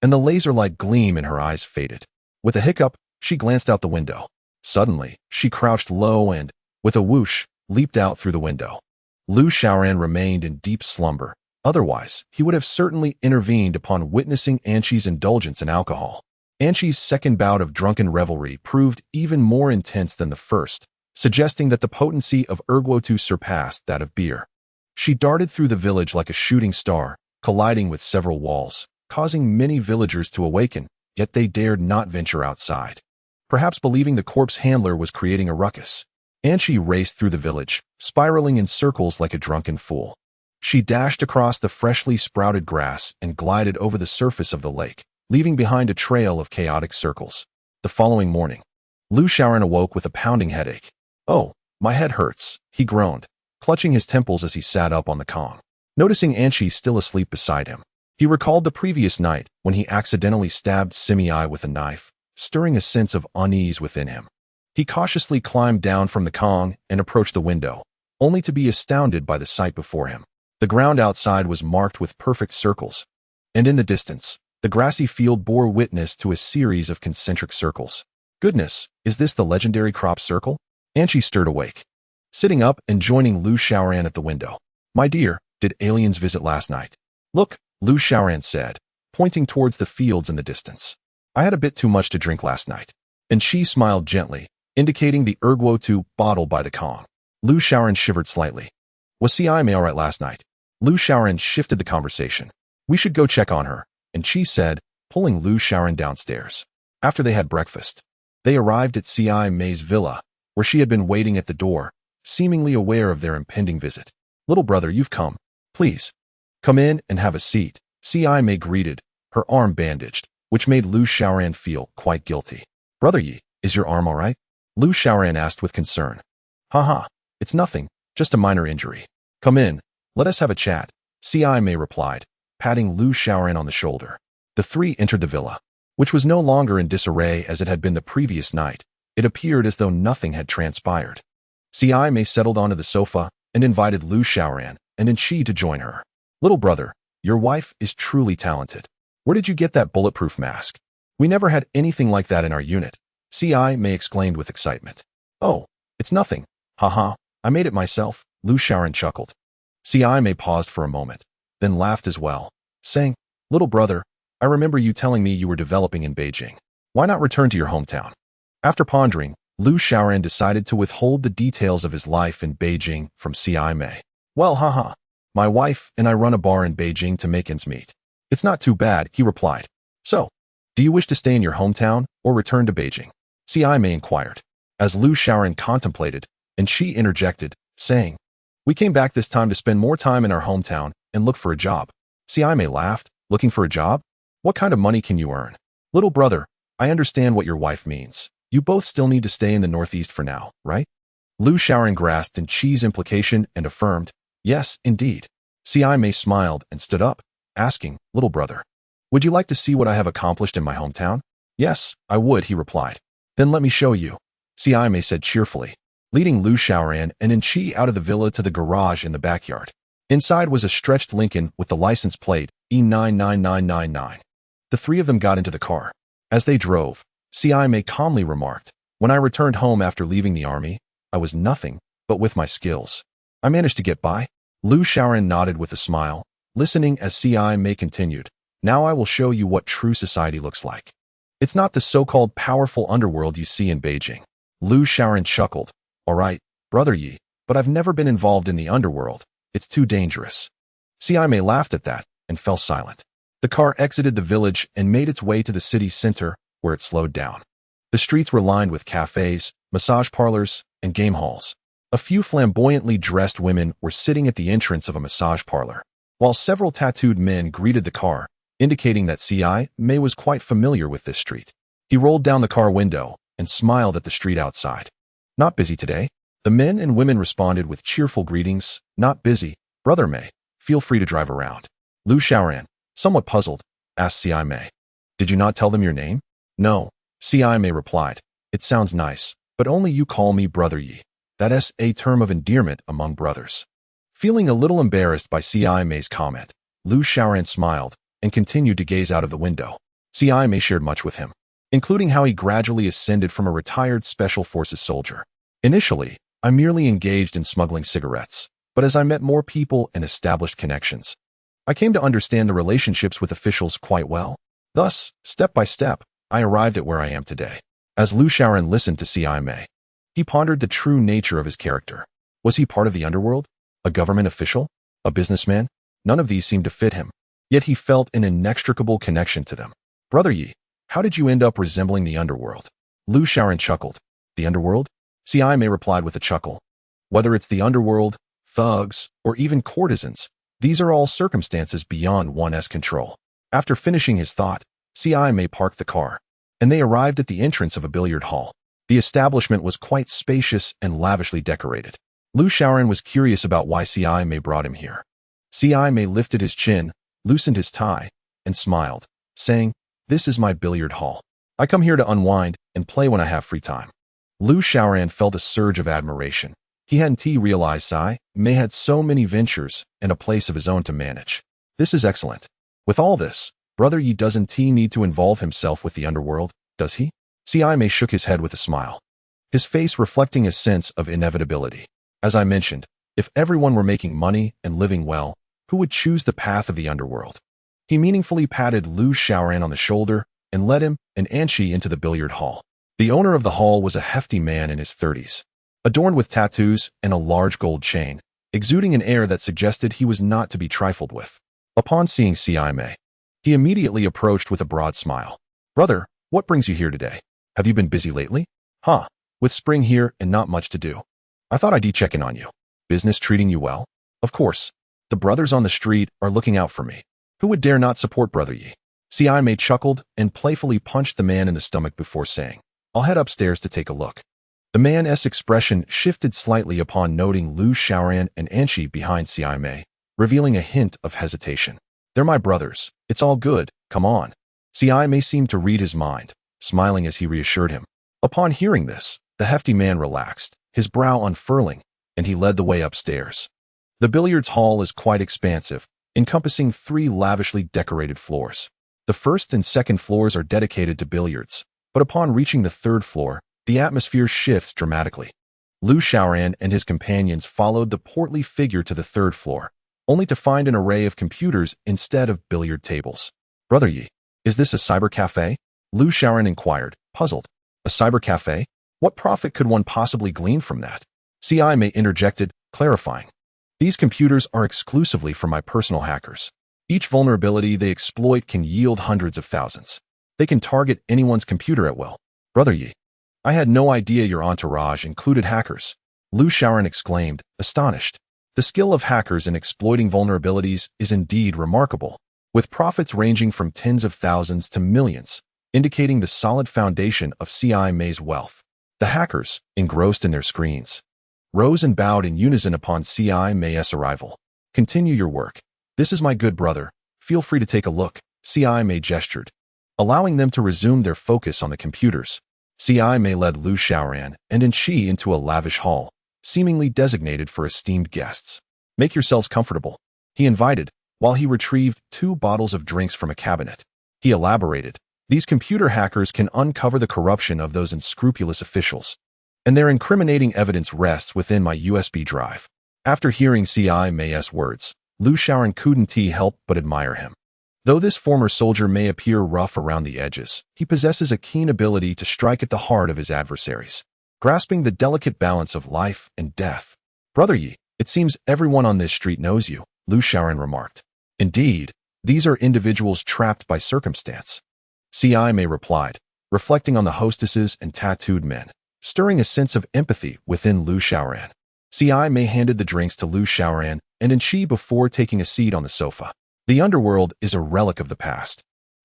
and the laser-like gleam in her eyes faded. With a hiccup, she glanced out the window. Suddenly, she crouched low and, with a whoosh, leaped out through the window. Lu Xiaoran remained in deep slumber. Otherwise, he would have certainly intervened upon witnessing Anchi's indulgence in alcohol. Anchi's second bout of drunken revelry proved even more intense than the first, suggesting that the potency of Erguo surpassed that of beer. She darted through the village like a shooting star, colliding with several walls, causing many villagers to awaken, yet they dared not venture outside. Perhaps believing the corpse handler was creating a ruckus, Anchi raced through the village, spiraling in circles like a drunken fool. She dashed across the freshly sprouted grass and glided over the surface of the lake, leaving behind a trail of chaotic circles. The following morning, Lu Xiaoran awoke with a pounding headache. Oh, my head hurts, he groaned, clutching his temples as he sat up on the Kong. Noticing Anchi still asleep beside him, he recalled the previous night when he accidentally stabbed Simi with a knife, stirring a sense of unease within him. He cautiously climbed down from the Kong and approached the window, only to be astounded by the sight before him. The ground outside was marked with perfect circles, and in the distance, the grassy field bore witness to a series of concentric circles. Goodness, is this the legendary crop circle? Anchi stirred awake, sitting up and joining Lu Xiaoran at the window. My dear, did aliens visit last night? Look, Lu Xiaoran said, pointing towards the fields in the distance. I had a bit too much to drink last night. And she smiled gently, indicating the Erguo bottle by the Kong. Lu Xiaoran shivered slightly. Was Simi all right last night? Lu Xiaoran shifted the conversation. We should go check on her, and she said, pulling Lu Xiaoran downstairs. After they had breakfast, they arrived at Simi's villa, where she had been waiting at the door, seemingly aware of their impending visit. Little brother, you've come. Please, come in and have a seat, Simi greeted, her arm bandaged, which made Lu Xiaoran feel quite guilty. Brother Yi, is your arm all right? Lu Xiaoran asked with concern. Haha, it's nothing, just a minor injury. Come in, let us have a chat, Simi replied, patting Lu Xiaoran on the shoulder. The three entered the villa, which was no longer in disarray as it had been the previous night. It appeared as though nothing had transpired. Simi settled onto the sofa and invited Lu Xiaoran and Anchi to join her. Little brother, your wife is truly talented. Where did you get that bulletproof mask? We never had anything like that in our unit, Simi exclaimed with excitement. Oh, it's nothing. Haha, I made it myself, Lu Xiaoran chuckled. Simi paused for a moment, then laughed as well, saying, Little brother, I remember you telling me you were developing in Beijing. Why not return to your hometown? After pondering, Lu Xiaoran decided to withhold the details of his life in Beijing from Simi. Well, haha, my wife and I run a bar in Beijing to make ends meet. It's not too bad, he replied. So, do you wish to stay in your hometown or return to Beijing? Simi inquired. As Lu Xiaoran contemplated, and she interjected, saying, We came back this time to spend more time in our hometown and look for a job. Simi laughed, looking for a job? What kind of money can you earn? Little brother, I understand what your wife means. You both still need to stay in the Northeast for now, right? Lu Xiaoran grasped Anchi's implication and affirmed, Yes, indeed. Simi smiled and stood up, asking, Little brother, would you like to see what I have accomplished in my hometown? Yes, I would, he replied. Then let me show you, Simi said cheerfully. leading Lu Xiaoran and Enchi out of the villa to the garage in the backyard. Inside was a stretched Lincoln with the license plate E99999. The three of them got into the car. As they drove, CI May calmly remarked, "When I returned home after leaving the army, I was nothing, but with my skills, I managed to get by." Lu Xiaoran nodded with a smile, listening as CI May continued, "Now I will show you what true society looks like. It's not the so-called powerful underworld you see in Beijing." Lu Xiaoran chuckled, "All right, Brother Yi, but I've never been involved in the underworld. It's too dangerous." CI May laughed at that and fell silent. The car exited the village and made its way to the city center, where it slowed down. The streets were lined with cafes, massage parlors, and game halls. A few flamboyantly dressed women were sitting at the entrance of a massage parlor, while several tattooed men greeted the car, indicating that CI May was quite familiar with this street. He rolled down the car window and smiled at the street outside. "Not busy today?" The men and women responded with cheerful greetings. "Not busy, Brother May. Feel free to drive around." Lu Xiaoran, somewhat puzzled, asked CI May, "Did you not tell them your name?" "No," CI May replied. "It sounds nice, but only you call me Brother Yi. That's a term of endearment among brothers." Feeling a little embarrassed by CI May's comment, Lu Xiaoran smiled and continued to gaze out of the window. CI May shared much with him, including how he gradually ascended from a retired Special Forces soldier. "Initially, I merely engaged in smuggling cigarettes, but as I met more people and established connections, I came to understand the relationships with officials quite well. Thus, step by step, I arrived at where I am today." As Lu Xiaoran listened to CI May, he pondered the true nature of his character. Was he part of the underworld? A government official? A businessman? None of these seemed to fit him, yet he felt an inextricable connection to them. "Brother Yi, how did you end up resembling the underworld?" Lu Xiaoran chuckled. "The underworld?" CI May replied with a chuckle. "Whether it's the underworld, thugs, or even courtesans, these are all circumstances beyond one's control." After finishing his thought, CI May parked the car, and they arrived at the entrance of a billiard hall. The establishment was quite spacious and lavishly decorated. Lu Xiaoran was curious about why CI May brought him here. CI May lifted his chin, loosened his tie, and smiled, saying, "This is my billiard hall. I come here to unwind and play when I have free time." Lu Xiaoran felt a surge of admiration. He hadn't realized CI May had so many ventures and a place of his own to manage. "This is excellent. With all this, Brother Yi doesn't need to involve himself with the underworld, does he?" CI May shook his head with a smile, his face reflecting a sense of inevitability. "As I mentioned, if everyone were making money and living well, who would choose the path of the underworld?" He meaningfully patted Lu Xiaoran on the shoulder and led him and Anshi into the billiard hall. The owner of the hall was a hefty man in his 30s, adorned with tattoos and a large gold chain, exuding an air that suggested he was not to be trifled with. Upon seeing CI May, he immediately approached with a broad smile. "Brother, what brings you here today? Have you been busy lately?" "Huh, with spring here and not much to do. I thought I'd check in on you. Business treating you well?" "Of course. The brothers on the street are looking out for me. Who would dare not support Brother Yi?" CI May chuckled and playfully punched the man in the stomach before saying, "I'll head upstairs to take a look." The man's expression shifted slightly upon noting Lu Xiaoran and Anshi behind CI May, revealing a hint of hesitation. "They're my brothers. It's all good. Come on." CI May seemed to read his mind, smiling as he reassured him. Upon hearing this, the hefty man relaxed, his brow unfurling, and he led the way upstairs. The billiards hall is quite expansive, encompassing 3 lavishly decorated floors. The first and second floors are dedicated to billiards, but upon reaching the 3rd floor, the atmosphere shifts dramatically. Lu Xiaoran and his companions followed the portly figure to the 3rd floor, only to find an array of computers instead of billiard tables. "Brother Yi, is this a cyber cafe?" Lu Xiaoran inquired, puzzled. "A cyber cafe? What profit could one possibly glean from that?" CI May interjected, clarifying, "These computers are exclusively for my personal hackers. Each vulnerability they exploit can yield hundreds of thousands. They can target anyone's computer at will." "Brother Yi, I had no idea your entourage included hackers," Lu Xiaoran exclaimed, astonished. The skill of hackers in exploiting vulnerabilities is indeed remarkable, with profits ranging from tens of thousands to millions, indicating the solid foundation of CI May's wealth. The hackers, engrossed in their screens, rose and bowed in unison upon CI May's arrival. "Continue your work. This is my good brother. Feel free to take a look," CI May gestured, allowing them to resume their focus on the computers. CI Mei led Lu Xiaoran and Enchi into a lavish hall, seemingly designated for esteemed guests. Make yourselves comfortable, he invited, while he retrieved 2 bottles of drinks from a cabinet. He elaborated, these computer hackers can uncover the corruption of those unscrupulous officials, and their incriminating evidence rests within my USB drive. After hearing CI Mei's words, Lu Xiaoran couldn't help but admire him. Though this former soldier may appear rough around the edges, he possesses a keen ability to strike at the heart of his adversaries, grasping the delicate balance of life and death. Brother Yi, it seems everyone on this street knows you, Lu Xiaoran remarked. Indeed, these are individuals trapped by circumstance, CI Mei replied, reflecting on the hostesses and tattooed men, stirring a sense of empathy within Lu Xiaoran. CI Mei handed the drinks to Lu Xiaoran and Enchi before taking a seat on the sofa. The Underworld is a relic of the past.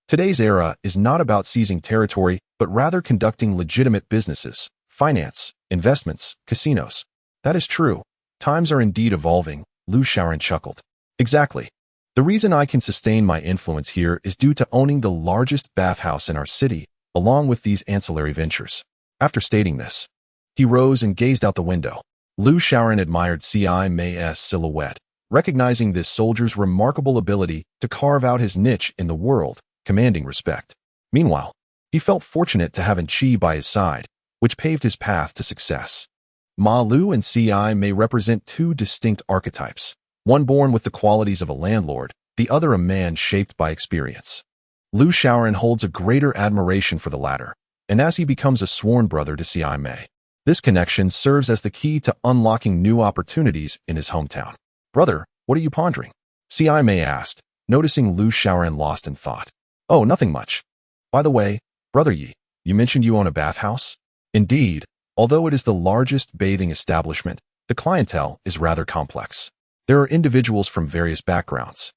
Today's era is not about seizing territory, but rather conducting legitimate businesses, finance, investments, casinos. That is true. Times are indeed evolving, Lu Xiaoran chuckled. Exactly. The reason I can sustain my influence here is due to owning the largest bathhouse in our city, along with these ancillary ventures. After stating this, he rose and gazed out the window. Lu Xiaoran admired CI Mei's silhouette, recognizing this soldier's remarkable ability to carve out his niche in the world, commanding respect. Meanwhile, he felt fortunate to have Enchi by his side, which paved his path to success. Ma Lu and CI Mei represent 2 distinct archetypes, one born with the qualities of a landlord, the other a man shaped by experience. Lu Xiaoran holds a greater admiration for the latter, and as he becomes a sworn brother to CI Mei, this connection serves as the key to unlocking new opportunities in his hometown. Brother, what are you pondering? CI Mei asked, noticing Lu Xiaoran lost in thought. Oh, nothing much. By the way, Brother Yi, you mentioned you own a bathhouse? Indeed, although it is the largest bathing establishment, the clientele is rather complex. There are individuals from various backgrounds,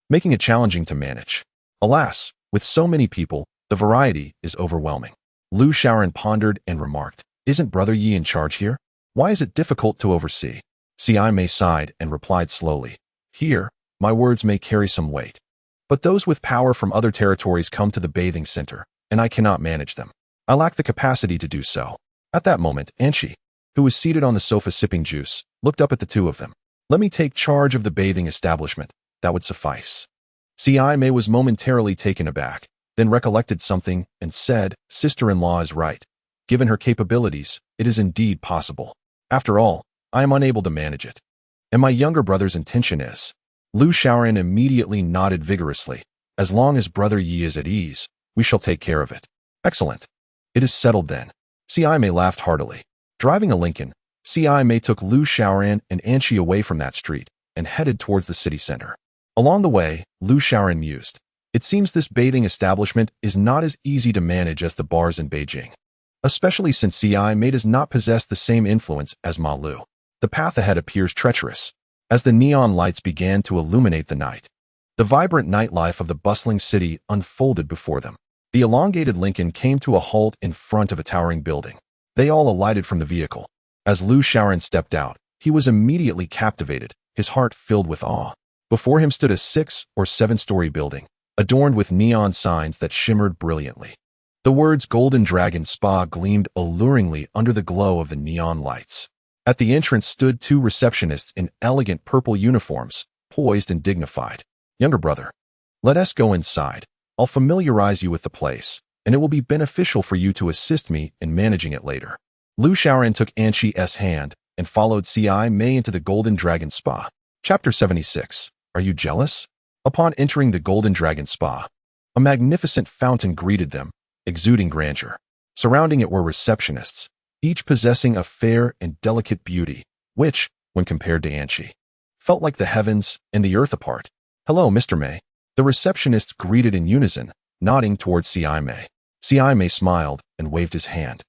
making it challenging to manage. Alas, with so many people, the variety is overwhelming. Lu Xiaoran pondered and remarked, isn't Brother Yi in charge here? Why is it difficult to oversee? CI Mei sighed and replied slowly, here, my words may carry some weight. But those with power from other territories come to the bathing center, and I cannot manage them. I lack the capacity to do so. At that moment, Enchi, who was seated on the sofa sipping juice, looked up at the 2 of them. Let me take charge of the bathing establishment. That would suffice. CI Mei was momentarily taken aback, then recollected something and said, sister-in-law is right. Given her capabilities, it is indeed possible. After all, I am unable to manage it. And my younger brother's intention is. Lu Xiaoran immediately nodded vigorously. As long as Brother Yi is at ease, we shall take care of it. Excellent. It is settled then. CI Mei laughed heartily. Driving a Lincoln, CI Mei took Lu Xiaoran and Enchi away from that street and headed towards the city center. Along the way, Lu Xiaoran mused. It seems this bathing establishment is not as easy to manage as the bars in Beijing, especially since CI Mei does not possess the same influence as Ma Lu. The path ahead appears treacherous, as the neon lights began to illuminate the night. The vibrant nightlife of the bustling city unfolded before them. The elongated Lincoln came to a halt in front of a towering building. They all alighted from the vehicle. As Lu Xiaoran stepped out, he was immediately captivated, his heart filled with awe. Before him stood a 6- or 7-story building, adorned with neon signs that shimmered brilliantly. The words Golden Dragon Spa gleamed alluringly under the glow of the neon lights. At the entrance stood 2 receptionists in elegant purple uniforms, poised and dignified. Younger brother, let us go inside. I'll familiarize you with the place, and it will be beneficial for you to assist me in managing it later. Lu Xiaoran took Enchi's hand and followed CI Mei into the Golden Dragon Spa. Chapter 76. Are you jealous? Upon entering the Golden Dragon Spa, a magnificent fountain greeted them, exuding grandeur. Surrounding it were receptionists, each possessing a fair and delicate beauty, which, when compared to Enchi, felt like the heavens and the earth apart. Hello, Mr. Mei. The receptionists greeted in unison, nodding towards CI Mei. CI Mei smiled and waved his hand,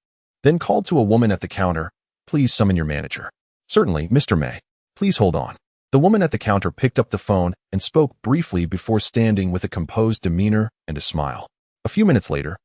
then called to a woman at the counter, please summon your manager. Certainly, Mr. Mei. Please hold on. The woman at the counter picked up the phone and spoke briefly before standing with a composed demeanor and a smile. A few minutes later,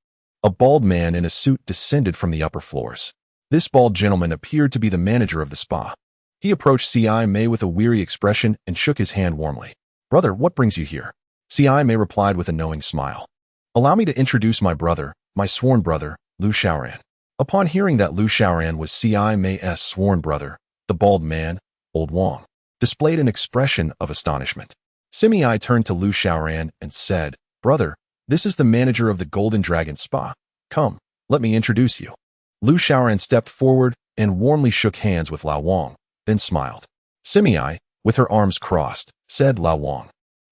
a bald man in a suit descended from the upper floors. This bald gentleman appeared to be the manager of the spa. He approached CI Mei with a weary expression and shook his hand warmly. Brother, what brings you here? CI Mei replied with a knowing smile. Allow me to introduce my brother, my sworn brother, Lu Xiaoran. Upon hearing that Lu Xiaoran was C.I. May's sworn brother, the bald man, Old Wang, displayed an expression of astonishment. Simi turned to Lu Xiaoran and said, "Brother, this is the manager of the Golden Dragon Spa. Come, let me introduce you." Lu Xiaoran stepped forward and warmly shook hands with Lao Wang, then smiled. Simi, with her arms crossed, said Lao Wang,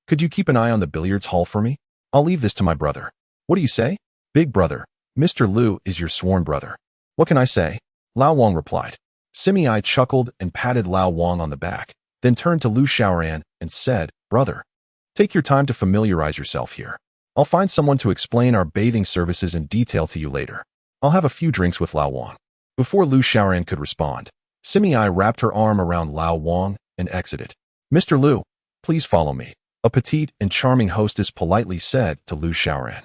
"Could you keep an eye on the billiards hall for me? I'll leave this to my brother." "What do you say?" "Big brother, Mr. Lu is your sworn brother." "What can I say?" Lao Wang replied. Simi chuckled and patted Lao Wang on the back, then turned to Lu Xiaoran and said, "Brother, take your time to familiarize yourself here. I'll find someone to explain our bathing services in detail to you later. I'll have a few drinks with Lao Wang." Before Lu Xiaoran could respond, Simi wrapped her arm around Lao Wang and exited. "Mr. Lu, please follow me," a petite and charming hostess politely said to Lu Xiaoran,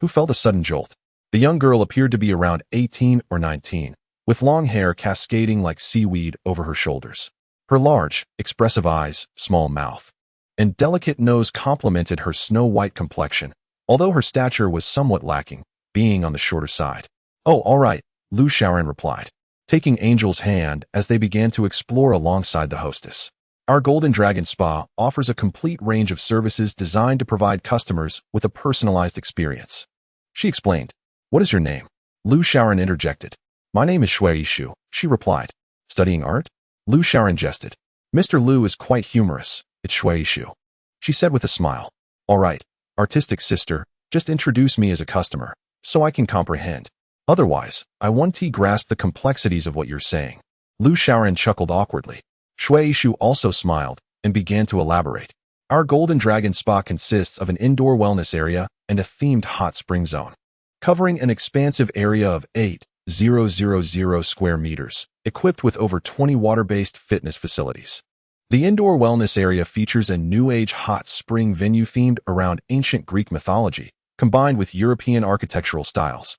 who felt a sudden jolt. The young girl appeared to be around 18 or 19, with long hair cascading like seaweed over her shoulders. Her large, expressive eyes, small mouth, and delicate nose complemented her snow-white complexion, although her stature was somewhat lacking, being on the shorter side. "Oh, all right," Lu Xiaoran replied, taking Angel's hand as they began to explore alongside the hostess. "Our Golden Dragon Spa offers a complete range of services designed to provide customers with a personalized experience," she explained. "What is your name?" Lu Xiaoran interjected. "My name is Shui Yishu," she replied. "Studying art?" Lu Xiaoran jested. "Mr. Lu is quite humorous. It's Shui Yishu," she said with a smile. "All right, artistic sister, just introduce me as a customer, so I can comprehend. Otherwise, I want to grasp the complexities of what you're saying." Lu Xiaoran chuckled awkwardly. Shui Yishu also smiled and began to elaborate. "Our Golden Dragon Spa consists of an indoor wellness area and a themed hot spring zone, covering an expansive area of 8,000 square meters, equipped with over 20 water-based fitness facilities. The indoor wellness area features a new-age hot spring venue themed around ancient Greek mythology, combined with European architectural styles,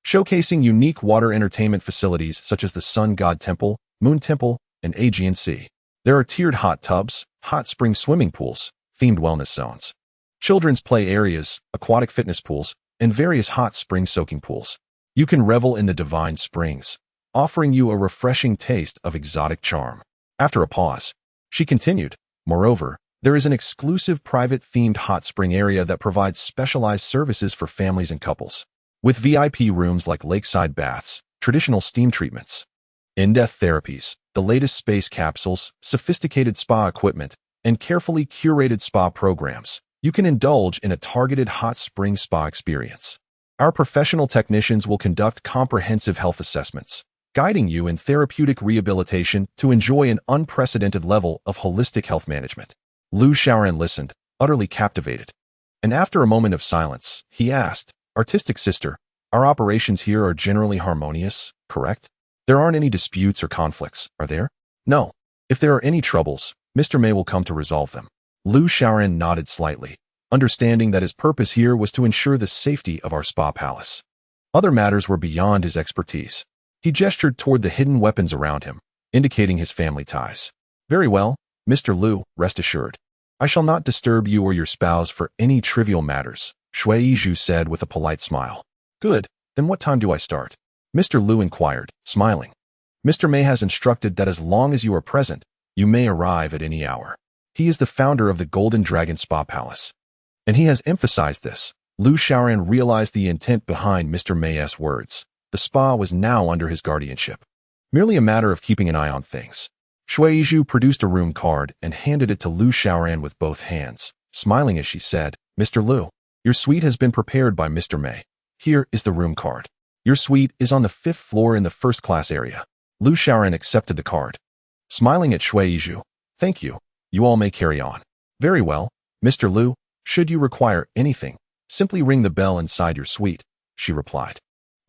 showcasing unique water entertainment facilities such as the Sun God Temple, Moon Temple, and Aegean Sea. There are tiered hot tubs, hot spring swimming pools, themed wellness zones, children's play areas, aquatic fitness pools, and various hot spring soaking pools. You can revel in the divine springs, offering you a refreshing taste of exotic charm." After a pause, she continued, "Moreover, there is an exclusive private themed hot spring area that provides specialized services for families and couples, with VIP rooms like lakeside baths, traditional steam treatments, in-depth therapies, the latest space capsules, sophisticated spa equipment, and carefully curated spa programs. You can indulge in a targeted hot spring spa experience. Our professional technicians will conduct comprehensive health assessments, guiding you in therapeutic rehabilitation to enjoy an unprecedented level of holistic health management." Lu Xiaoran listened, utterly captivated. And after a moment of silence, he asked, "Artistic sister, our operations here are generally harmonious, correct? There aren't any disputes or conflicts, are there?" "No. If there are any troubles, Mr. May will come to resolve them." Lu Xiaoran nodded slightly, understanding that his purpose here was to ensure the safety of our spa palace. Other matters were beyond his expertise. He gestured toward the hidden weapons around him, indicating his family ties. "Very well, Mr. Lu, rest assured. I shall not disturb you or your spouse for any trivial matters," Shui Yishu said with a polite smile. "Good, then what time do I start?" Mr. Lu inquired, smiling. "Mr. May has instructed that as long as you are present, you may arrive at any hour. He is the founder of the Golden Dragon Spa Palace, and he has emphasized this." Lu Xiaoran realized the intent behind Mr. May's words. The spa was now under his guardianship. Merely a matter of keeping an eye on things. Shui Yishu produced a room card and handed it to Lu Xiaoran with both hands, smiling as she said, "Mr. Lu, your suite has been prepared by Mr. May. Here is the room card. Your suite is on the 5th floor in the first-class area." Lu Xiaoran accepted the card, smiling at Shui Yishu. "Thank you. You all may carry on." "Very well, Mr. Lu, should you require anything, simply ring the bell inside your suite," she replied.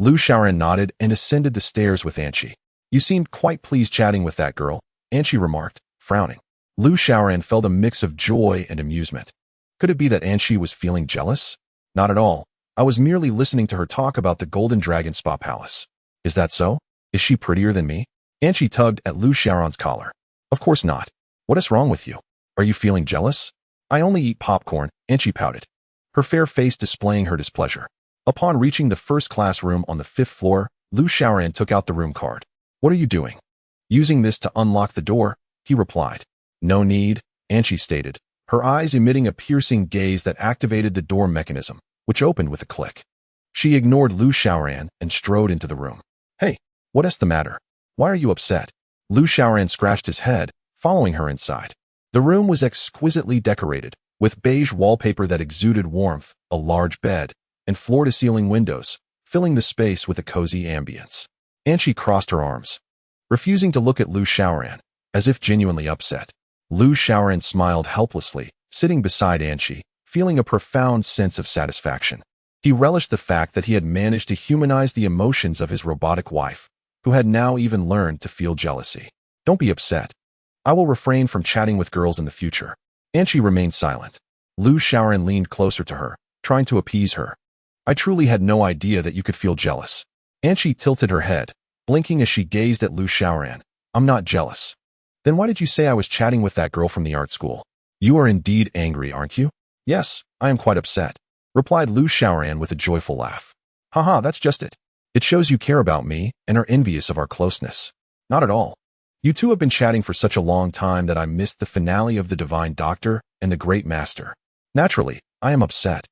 Lu Xiaoran nodded and ascended the stairs with Anqi. "You seemed quite pleased chatting with that girl," Anqi remarked, frowning. Lu Xiaoran felt a mix of joy and amusement. Could it be that Anqi was feeling jealous? Not at all. I was merely listening to her talk about the Golden Dragon Spa Palace. "Is that so? Is she prettier than me?" Anqi tugged at Lu Xiaoran's collar. "Of course not. What is wrong with you? Are you feeling jealous?" "I only eat popcorn," Anqi pouted, her fair face displaying her displeasure. Upon reaching the first-class room on the 5th floor, Lu Xiaoran took out the room card. What are you doing? Using this to unlock the door, he replied. No need, Anchi stated, her eyes emitting a piercing gaze that activated the door mechanism, which opened with a click. She ignored Lu Xiaoran and strode into the room. Hey, what's the matter? Why are you upset? Lu Xiaoran scratched his head, following her inside. The room was exquisitely decorated, with beige wallpaper that exuded warmth, a large bed, and floor-to-ceiling windows, filling the space with a cozy ambience. Anchi crossed her arms, refusing to look at Lu Xiaoran, as if genuinely upset. Lu Xiaoran smiled helplessly, sitting beside Anchi, feeling a profound sense of satisfaction. He relished the fact that he had managed to humanize the emotions of his robotic wife, who had now even learned to feel jealousy. Don't be upset. I will refrain from chatting with girls in the future. Anchi remained silent. Lu Xiaoran leaned closer to her, trying to appease her. I truly had no idea that you could feel jealous. Anchi tilted her head, blinking as she gazed at Lu Xiaoran. I'm not jealous. Then why did you say I was chatting with that girl from the art school? You are indeed angry, aren't you? Yes, I am quite upset, replied Lu Xiaoran with a joyful laugh. Haha, that's just it. It shows you care about me and are envious of our closeness. Not at all. You two have been chatting for such a long time that I missed the finale of The Divine Doctor and The Great Master. Naturally, I am upset.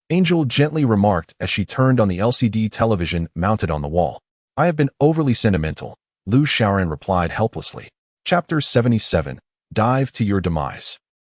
Angel gently remarked as she turned on the LCD television mounted on the wall. I have been overly sentimental, Lu Xiaoran replied helplessly. Chapter 77. Dive to Your Demise.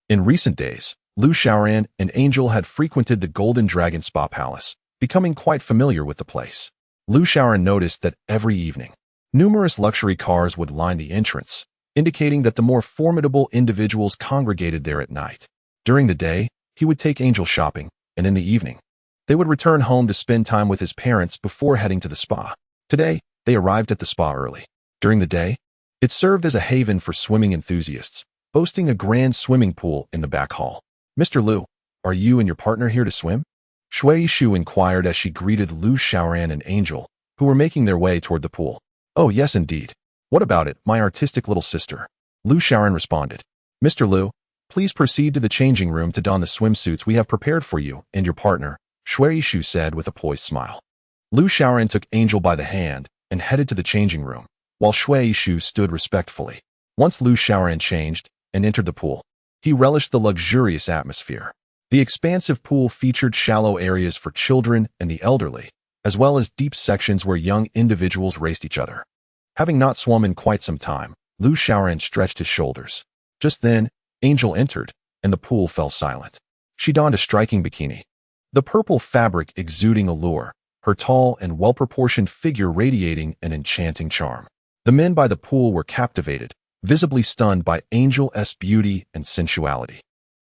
In recent days, Lu Xiaoran and Angel had frequented the Golden Dragon Spa Palace, becoming quite familiar with the place. Lu Xiaoran noticed that every evening, numerous luxury cars would line the entrance, indicating that the more formidable individuals congregated there at night. During the day, he would take Angel shopping, and in the evening, they would return home to spend time with his parents before heading to the spa. Today, they arrived at the spa early. During the day, it served as a haven for swimming enthusiasts, boasting a grand swimming pool in the back hall. Mr. Lu, are you and your partner here to swim? Shui Shu inquired as she greeted Lu Xiaoran and Angel, who were making their way toward the pool. Oh, yes, indeed. What about it, my artistic little sister? Lu Xiaoran responded. Mr. Lu, please proceed to the changing room to don the swimsuits we have prepared for you and your partner, Shui Shu said with a poised smile. Lu Xiaoran took Angel by the hand and headed to the changing room, while Shui Shu stood respectfully. Once Lu Xiaoran changed and entered the pool, he relished the luxurious atmosphere. The expansive pool featured shallow areas for children and the elderly, as well as deep sections where young individuals raced each other. Having not swum in quite some time, Lu Xiaoran stretched his shoulders. Just then, Angel entered, and the pool fell silent. She donned a striking bikini, the purple fabric exuding allure, her tall and well-proportioned figure radiating an enchanting charm. The men by the pool were captivated, visibly stunned by Angel's beauty and sensuality.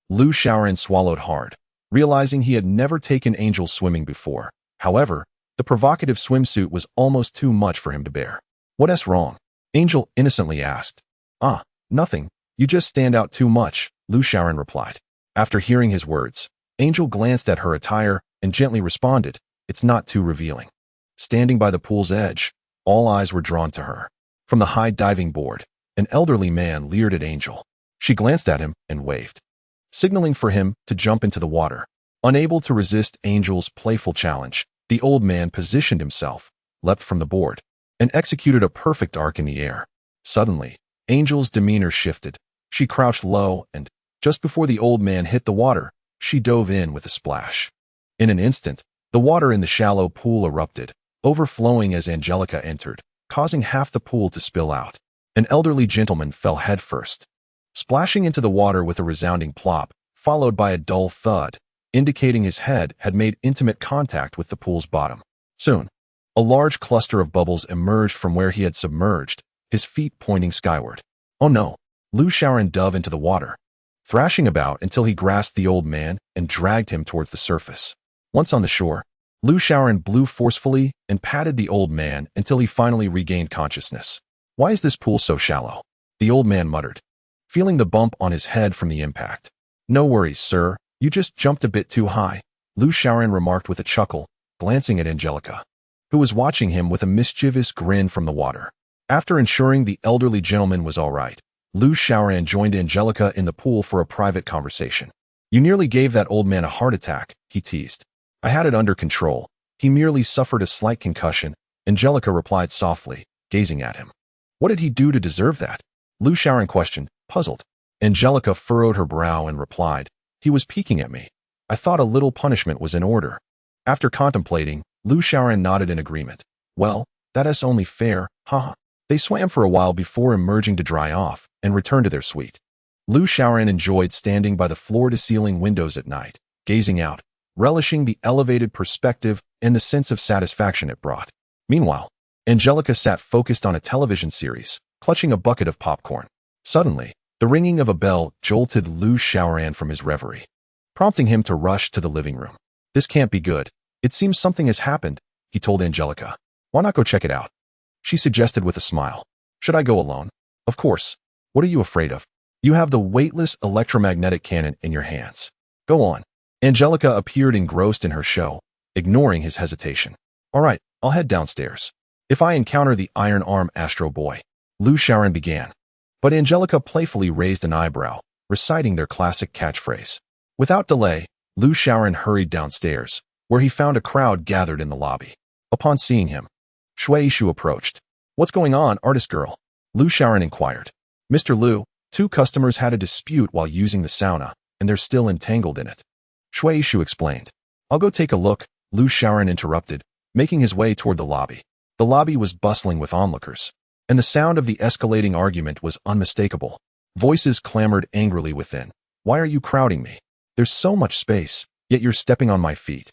Lu Xiaoran swallowed hard, realizing he had never taken Angel swimming before. However, the provocative swimsuit was almost too much for him to bear. What's wrong? Angel innocently asked. Ah, nothing. You just stand out too much, Lu Xiaoran replied. After hearing his words, Angel glanced at her attire and gently responded, it's not too revealing. Standing by the pool's edge, all eyes were drawn to her. From the high diving board, an elderly man leered at Angel. She glanced at him and waved, signaling for him to jump into the water. Unable to resist Angel's playful challenge, the old man positioned himself, leapt from the board, and executed a perfect arc in the air. Suddenly, Angel's demeanor shifted. She crouched low and, just before the old man hit the water, she dove in with a splash. In an instant, the water in the shallow pool erupted, overflowing as Angelica entered, causing half the pool to spill out. An elderly gentleman fell headfirst, splashing into the water with a resounding plop, followed by a dull thud, indicating his head had made intimate contact with the pool's bottom. Soon, a large cluster of bubbles emerged from where he had submerged, his feet pointing skyward. Oh no! Lu Xiaoran dove into the water, thrashing about until he grasped the old man and dragged him towards the surface. Once on the shore, Lu Xiaoran blew forcefully and patted the old man until he finally regained consciousness. Why is this pool so shallow? The old man muttered, feeling the bump on his head from the impact. No worries, sir. You just jumped a bit too high, Lu Xiaoran remarked with a chuckle, glancing at Angelica, who was watching him with a mischievous grin from the water. After ensuring the elderly gentleman was all right, Lu Xiaoran joined Angelica in the pool for a private conversation. You nearly gave that old man a heart attack, he teased. I had it under control. He merely suffered a slight concussion, Angelica replied softly, gazing at him. What did he do to deserve that? Lu Xiaoran questioned, puzzled. Angelica furrowed her brow and replied, he was peeking at me. I thought a little punishment was in order. After contemplating, Lu Xiaoran nodded in agreement. Well, that is only fair, haha. They swam for a while before emerging to dry off and return to their suite. Lu Xiaoran enjoyed standing by the floor-to-ceiling windows at night, gazing out, relishing the elevated perspective and the sense of satisfaction it brought. Meanwhile, Angelica sat focused on a television series, clutching a bucket of popcorn. Suddenly, the ringing of a bell jolted Lu Xiaoran from his reverie, prompting him to rush to the living room. This can't be good. It seems something has happened, he told Angelica. Why not go check it out? She suggested with a smile. Should I go alone? Of course. What are you afraid of? You have the weightless electromagnetic cannon in your hands. Go on. Angelica appeared engrossed in her show, ignoring his hesitation. All right, I'll head downstairs. If I encounter the Iron Arm Astro Boy, Lu Xiaoran began. But Angelica playfully raised an eyebrow, reciting their classic catchphrase. Without delay, Lu Xiaoran hurried downstairs, where he found a crowd gathered in the lobby. Upon seeing him, Shui Shu approached. What's going on, artist girl? Lu Xiaoran inquired. Mr. Lu, 2 customers had a dispute while using the sauna, and they're still entangled in it. Shui Shu explained. I'll go take a look, Lu Xiaoran interrupted, making his way toward the lobby. The lobby was bustling with onlookers, and the sound of the escalating argument was unmistakable. Voices clamored angrily within. Why are you crowding me? There's so much space, yet you're stepping on my feet.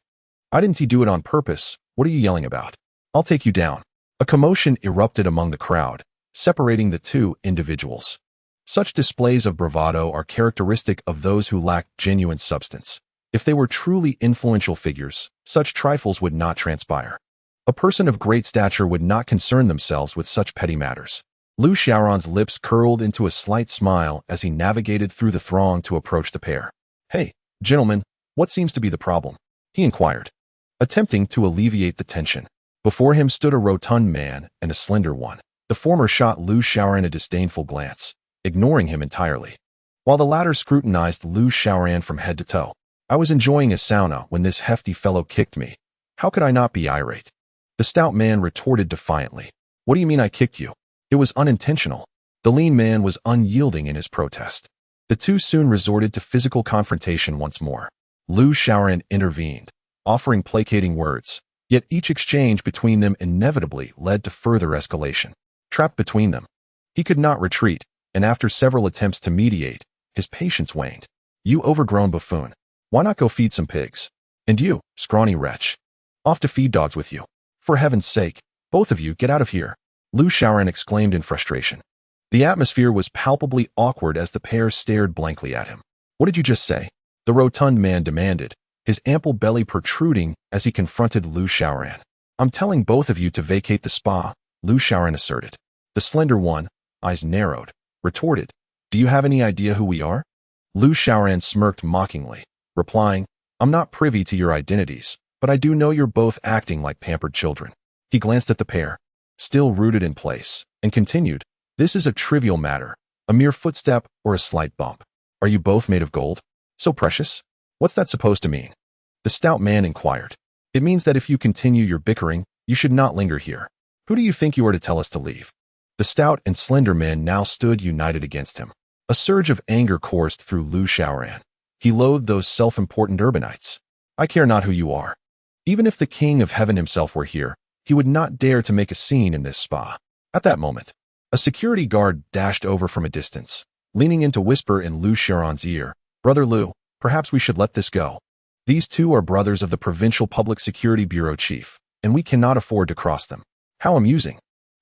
I didn't do it on purpose. What are you yelling about? I'll take you down. A commotion erupted among the crowd, separating the 2 individuals. Such displays of bravado are characteristic of those who lack genuine substance. If they were truly influential figures, such trifles would not transpire. A person of great stature would not concern themselves with such petty matters. Lu Xiaoran's lips curled into a slight smile as he navigated through the throng to approach the pair. Hey, gentlemen, what seems to be the problem? He inquired, attempting to alleviate the tension. Before him stood a rotund man and a slender one. The former shot Lu Xiaoran a disdainful glance, ignoring him entirely, while the latter scrutinized Lu Xiaoran from head to toe. I was enjoying a sauna when this hefty fellow kicked me. How could I not be irate? The stout man retorted defiantly. What do you mean I kicked you? It was unintentional. The lean man was unyielding in his protest. The 2 soon resorted to physical confrontation once more. Lu Xiaoran intervened, offering placating words, yet each exchange between them inevitably led to further escalation. Trapped between them, he could not retreat, and after several attempts to mediate, his patience waned. You overgrown buffoon. Why not go feed some pigs? And you, scrawny wretch. Off to feed dogs with you. For heaven's sake, both of you get out of here, Lu Xiaoran exclaimed in frustration. The atmosphere was palpably awkward as the pair stared blankly at him. What did you just say? The rotund man demanded, his ample belly protruding as he confronted Lu Xiaoran. I'm telling both of you to vacate the spa, Lu Xiaoran asserted. The slender one, eyes narrowed, retorted, do you have any idea who we are? Lu Xiaoran smirked mockingly, replying, I'm not privy to your identities, but I do know you're both acting like pampered children. He glanced at the pair, still rooted in place, and continued, this is a trivial matter, a mere footstep or a slight bump. Are you both made of gold? So precious? What's that supposed to mean? The stout man inquired. It means that if you continue your bickering, you should not linger here. Who do you think you are to tell us to leave? The stout and slender man now stood united against him. A surge of anger coursed through Lu Xiaoran. He loathed those self-important urbanites. I care not who you are. Even if the king of heaven himself were here, he would not dare to make a scene in this spa. At that moment, a security guard dashed over from a distance, leaning in to whisper in Lu Xiaoran's ear, Brother Lu, perhaps we should let this go. These 2 are brothers of the Provincial Public Security Bureau chief, and we cannot afford to cross them. How amusing.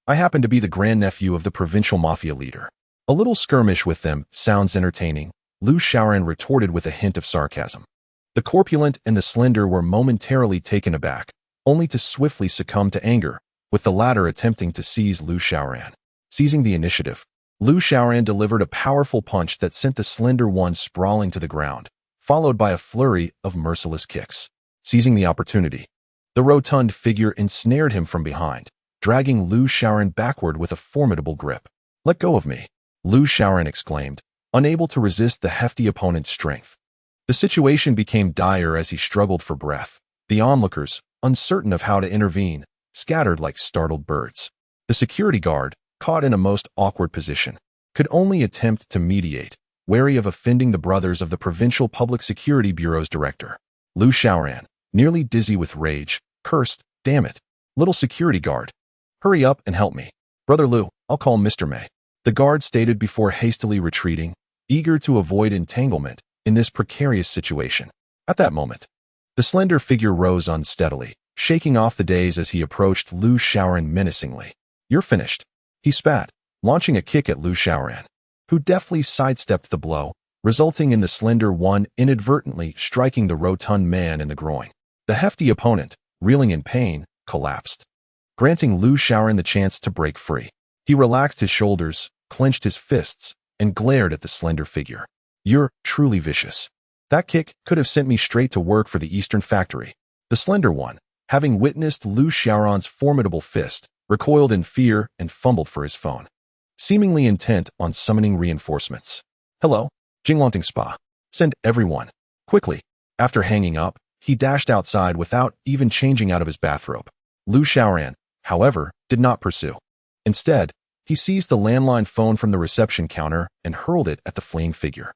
I happen to be the grandnephew of the provincial mafia leader. A little skirmish with them sounds entertaining, Lu Xiaoran retorted with a hint of sarcasm. The corpulent and the slender were momentarily taken aback, only to swiftly succumb to anger, with the latter attempting to seize Lu Xiaoran. Seizing the initiative, Lu Xiaoran delivered a powerful punch that sent the slender one sprawling to the ground, followed by a flurry of merciless kicks. Seizing the opportunity, the rotund figure ensnared him from behind, dragging Lu Xiaoran backward with a formidable grip. Let go of me, Lu Xiaoran exclaimed, unable to resist the hefty opponent's strength. The situation became dire as he struggled for breath. The onlookers, uncertain of how to intervene, scattered like startled birds. The security guard, caught in a most awkward position, could only attempt to mediate, wary of offending the brothers of the Provincial Public Security Bureau's director. Lu Xiaoran, nearly dizzy with rage, cursed, "Damn it. Little security guard. Hurry up and help me. Brother Lu, I'll call Mr. May," the guard stated before hastily retreating, eager to avoid entanglement in this precarious situation. At that moment, the slender figure rose unsteadily, shaking off the daze as he approached Lu Xiaoran menacingly. "You're finished," he spat, launching a kick at Lu Xiaoran, who deftly sidestepped the blow, resulting in the slender one inadvertently striking the rotund man in the groin. The hefty opponent, reeling in pain, collapsed, granting Lu Xiaoran the chance to break free. He relaxed his shoulders, clenched his fists, and glared at the slender figure. "You're truly vicious. That kick could have sent me straight to work for the Eastern Factory." The slender one, having witnessed Lu Xiaoran's formidable fist, recoiled in fear and fumbled for his phone, seemingly intent on summoning reinforcements. "Hello, Jinglanting Spa. Send everyone. Quickly." After hanging up, he dashed outside without even changing out of his bathrobe. Lu Xiaoran, however, did not pursue. Instead, he seized the landline phone from the reception counter and hurled it at the fleeing figure.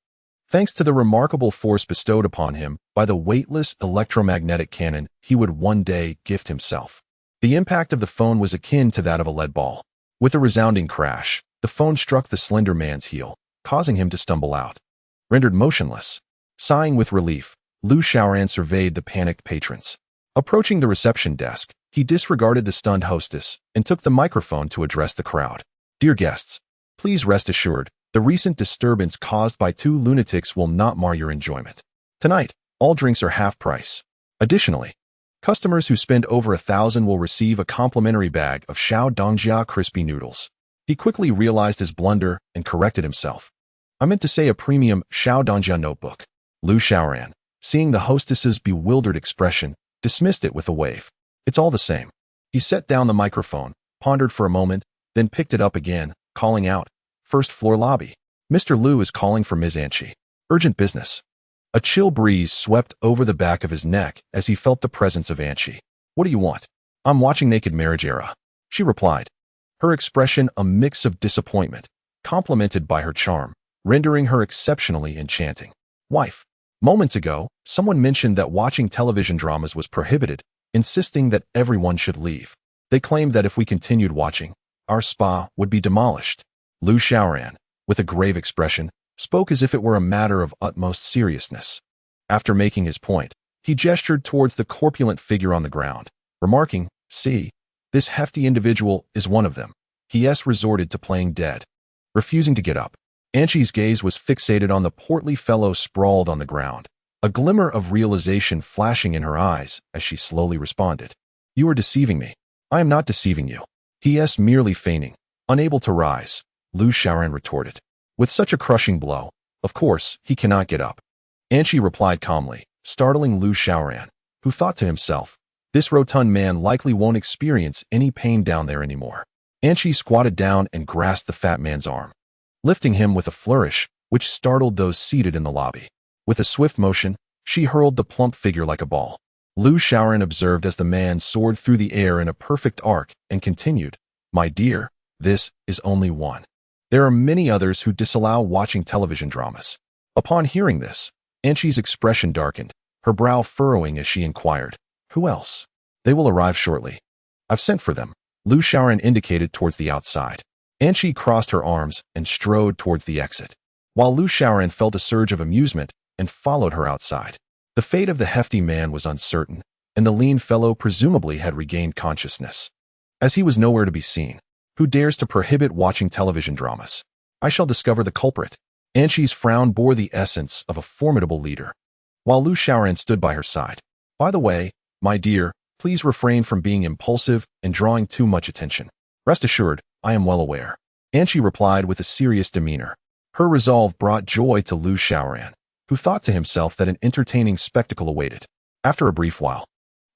Thanks to the remarkable force bestowed upon him by the weightless electromagnetic cannon he would one day gift himself, the impact of the phone was akin to that of a lead ball. With a resounding crash, the phone struck the slender man's heel, causing him to stumble out. Rendered motionless, sighing with relief, Lu Xiaoran surveyed the panicked patrons. Approaching the reception desk, he disregarded the stunned hostess and took the microphone to address the crowd. "Dear guests, please rest assured, the recent disturbance caused by two lunatics will not mar your enjoyment. Tonight, all drinks are half price. Additionally, customers who spend over 1,000 will receive a complimentary bag of Xiao Dongjia crispy noodles." He quickly realized his blunder and corrected himself. "I meant to say a premium Xiao Dongjia notebook." Lu Xiaoran, seeing the hostess's bewildered expression, dismissed it with a wave. "It's all the same." He set down the microphone, pondered for a moment, then picked it up again, calling out, "First floor lobby. Mr. Lu is calling for Ms. Anchi. Urgent business." A chill breeze swept over the back of his neck as he felt the presence of Anchi. "What do you want?" "I'm watching Naked Marriage Era," she replied, her expression a mix of disappointment, complemented by her charm, rendering her exceptionally enchanting. "Wife, moments ago, someone mentioned that watching television dramas was prohibited, insisting that everyone should leave. They claimed that if we continued watching, our spa would be demolished." Lu Xiaoran, with a grave expression, spoke as if it were a matter of utmost seriousness. After making his point, he gestured towards the corpulent figure on the ground, remarking, "See, this hefty individual is one of them." He resorted to playing dead, refusing to get up. Anchi's gaze was fixated on the portly fellow sprawled on the ground, a glimmer of realization flashing in her eyes as she slowly responded. "You are deceiving me." "I am not deceiving you." He is merely feigning. Unable to rise, Lu Xiaoran retorted. "With such a crushing blow, of course, he cannot get up." Anchi replied calmly, startling Lu Xiaoran, who thought to himself, "This rotund man likely won't experience any pain down there anymore." Anchi squatted down and grasped the fat man's arm, lifting him with a flourish which startled those seated in the lobby. With a swift motion, she hurled the plump figure like a ball. Lu Xiaoran observed as the man soared through the air in a perfect arc and continued, "My dear, this is only one. There are many others who disallow watching television dramas." Upon hearing this, Anchi's expression darkened, her brow furrowing as she inquired, "Who else?" "They will arrive shortly. I've sent for them." Lu Xiaoran indicated towards the outside. Anchi crossed her arms and strode towards the exit, while Lu Xiaoran felt a surge of amusement and followed her outside. The fate of the hefty man was uncertain, and the lean fellow presumably had regained consciousness. As he was nowhere to be seen, who dares to prohibit watching television dramas? I shall discover the culprit. Anchi's frown bore the essence of a formidable leader, while Lu Xiaoran stood by her side. "By the way, my dear, please refrain from being impulsive and drawing too much attention. Rest assured, I am well aware." Anchi replied with a serious demeanor. Her resolve brought joy to Lu Xiaoran, who thought to himself that an entertaining spectacle awaited. After a brief while,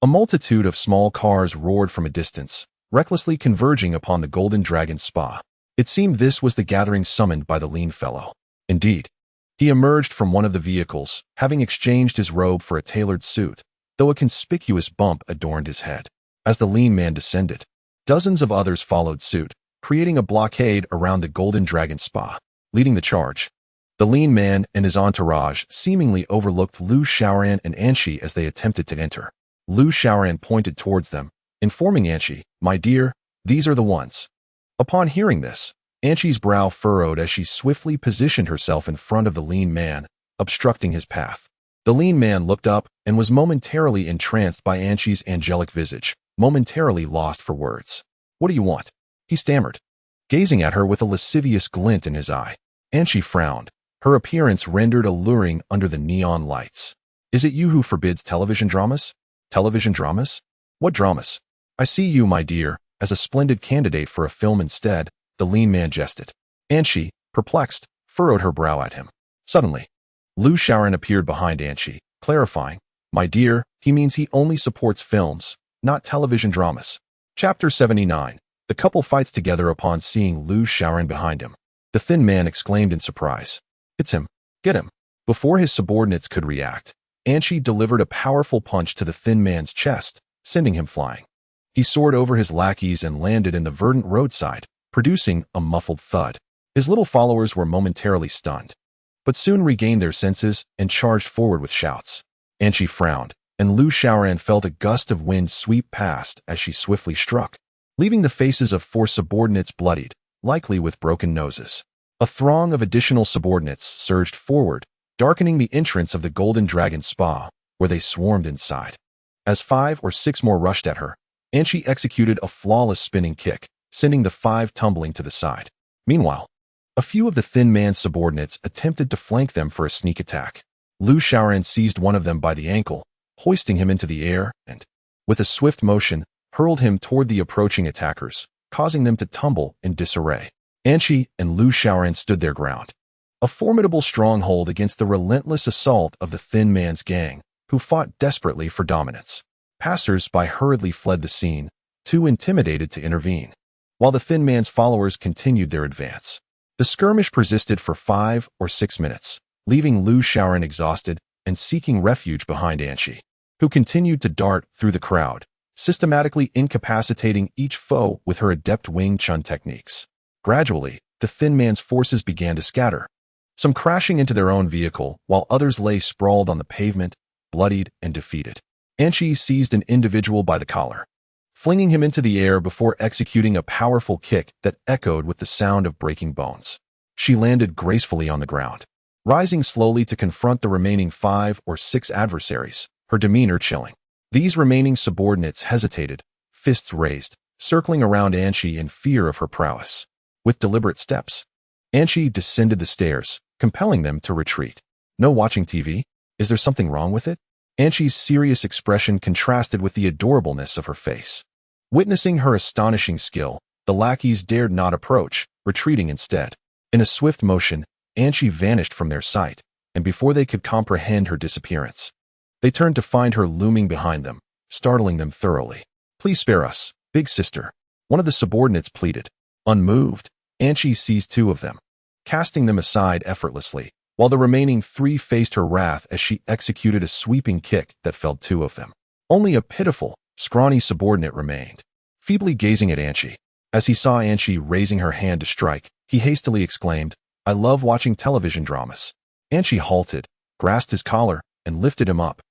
a multitude of small cars roared from a distance, recklessly converging upon the Golden Dragon Spa. It seemed this was the gathering summoned by the lean fellow. Indeed, he emerged from one of the vehicles, having exchanged his robe for a tailored suit, though a conspicuous bump adorned his head. As the lean man descended, dozens of others followed suit, creating a blockade around the Golden Dragon Spa. Leading the charge, the lean man and his entourage seemingly overlooked Lu Xiaoran and Anshi as they attempted to enter. Lu Xiaoran pointed towards them, informing Anshi, "My dear, these are the ones." Upon hearing this, Anshi's brow furrowed as she swiftly positioned herself in front of the lean man, obstructing his path. The lean man looked up and was momentarily entranced by Anshi's angelic visage, momentarily lost for words. "What do you want?" he stammered, gazing at her with a lascivious glint in his eye. Anshi frowned, her appearance rendered alluring under the neon lights. "Is it you who forbids television dramas?" "Television dramas? What dramas?" "I see you, my dear, as a splendid candidate for a film instead," the lean man jested. Anshi, perplexed, furrowed her brow at him. Suddenly, Lu Xiaoran appeared behind Anshi, clarifying, "My dear, he means he only supports films, not television dramas." Chapter 79. The couple fights together upon seeing Lu Xiaoran behind him. The thin man exclaimed in surprise, "It's him. Get him." Before his subordinates could react, Anshi delivered a powerful punch to the thin man's chest, sending him flying. He soared over his lackeys and landed in the verdant roadside, producing a muffled thud. His little followers were momentarily stunned, but soon regained their senses and charged forward with shouts. Anshi frowned, and Lu Xiaoran felt a gust of wind sweep past as she swiftly struck, leaving the faces of 4 subordinates bloodied, likely with broken noses. A throng of additional subordinates surged forward, darkening the entrance of the Golden Dragon Spa, where they swarmed inside. As 5 or 6 more rushed at her, Anshi executed a flawless spinning kick, sending the 5 tumbling to the side. Meanwhile, a few of the thin man's subordinates attempted to flank them for a sneak attack. Lu Xiaoran seized one of them by the ankle, hoisting him into the air and, with a swift motion, hurled him toward the approaching attackers, causing them to tumble in disarray. Anshi and Lu Xiaoran stood their ground, a formidable stronghold against the relentless assault of the thin man's gang, who fought desperately for dominance. Passers-by hurriedly fled the scene, too intimidated to intervene, while the thin man's followers continued their advance. The skirmish persisted for 5 or 6 minutes, leaving Lu Xiaoran exhausted and seeking refuge behind Anshi, who continued to dart through the crowd, systematically incapacitating each foe with her adept Wing Chun techniques. Gradually, the thin man's forces began to scatter, some crashing into their own vehicle, while others lay sprawled on the pavement, bloodied and defeated. Anshi seized an individual by the collar, flinging him into the air before executing a powerful kick that echoed with the sound of breaking bones. She landed gracefully on the ground, rising slowly to confront the remaining 5 or 6 adversaries, her demeanor chilling. These remaining subordinates hesitated, fists raised, circling around Anshi in fear of her prowess. With deliberate steps, Anshi descended the stairs, compelling them to retreat. "No watching TV? Is there something wrong with it?" Anshi's serious expression contrasted with the adorableness of her face. Witnessing her astonishing skill, the lackeys dared not approach, retreating instead. In a swift motion, Anshi vanished from their sight, and before they could comprehend her disappearance, they turned to find her looming behind them, startling them thoroughly. "Please spare us, big sister," one of the subordinates pleaded. Unmoved, Anshi seized 2 of them, casting them aside effortlessly, while the remaining 3 faced her wrath as she executed a sweeping kick that felled 2 of them. Only a pitiful, scrawny subordinate remained, feebly gazing at Anshi. As he saw Anshi raising her hand to strike, he hastily exclaimed, "I love watching television dramas." Anshi halted, grasped his collar, and lifted him up,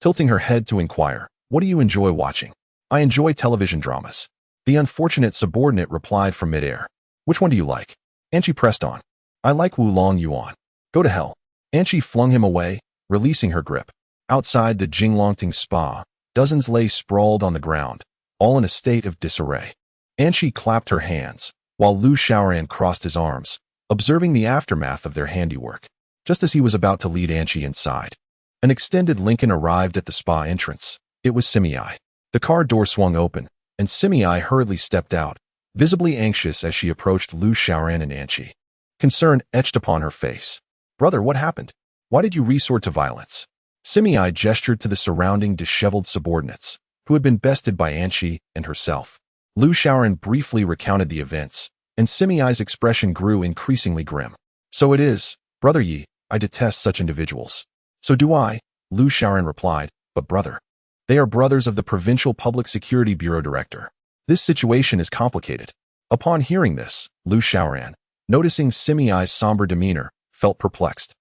tilting her head to inquire, "What do you enjoy watching?" "I enjoy television dramas," the unfortunate subordinate replied from midair. "Which one do you like?" Anshi pressed on. "I like Wulong Yuan." "Go to hell." Anshi flung him away, releasing her grip. Outside the Jinglongting Spa, dozens lay sprawled on the ground, all in a state of disarray. Anshi clapped her hands, while Lu Xiaoran crossed his arms, observing the aftermath of their handiwork. Just as he was about to lead Anshi inside, an extended Lincoln arrived at the spa entrance. It was Simi-Ai. The car door swung open, and Simi-Ai hurriedly stepped out, visibly anxious as she approached Lu Xiaoran and Anshi. Concern etched upon her face. "Brother, what happened? Why did you resort to violence?" Simi-Ai gestured to the surrounding disheveled subordinates, who had been bested by Anshi and herself. Lu Xiaoran briefly recounted the events, and Simi-Ai's expression grew increasingly grim. "So it is, Brother Yi, I detest such individuals." "So do I," Lu Xiaoran replied, "but brother, They are brothers of the Provincial Public Security Bureau director. This situation is complicated. Upon hearing this, Liu Xiaoran, noticing Simi Ai's somber demeanor, felt perplexed.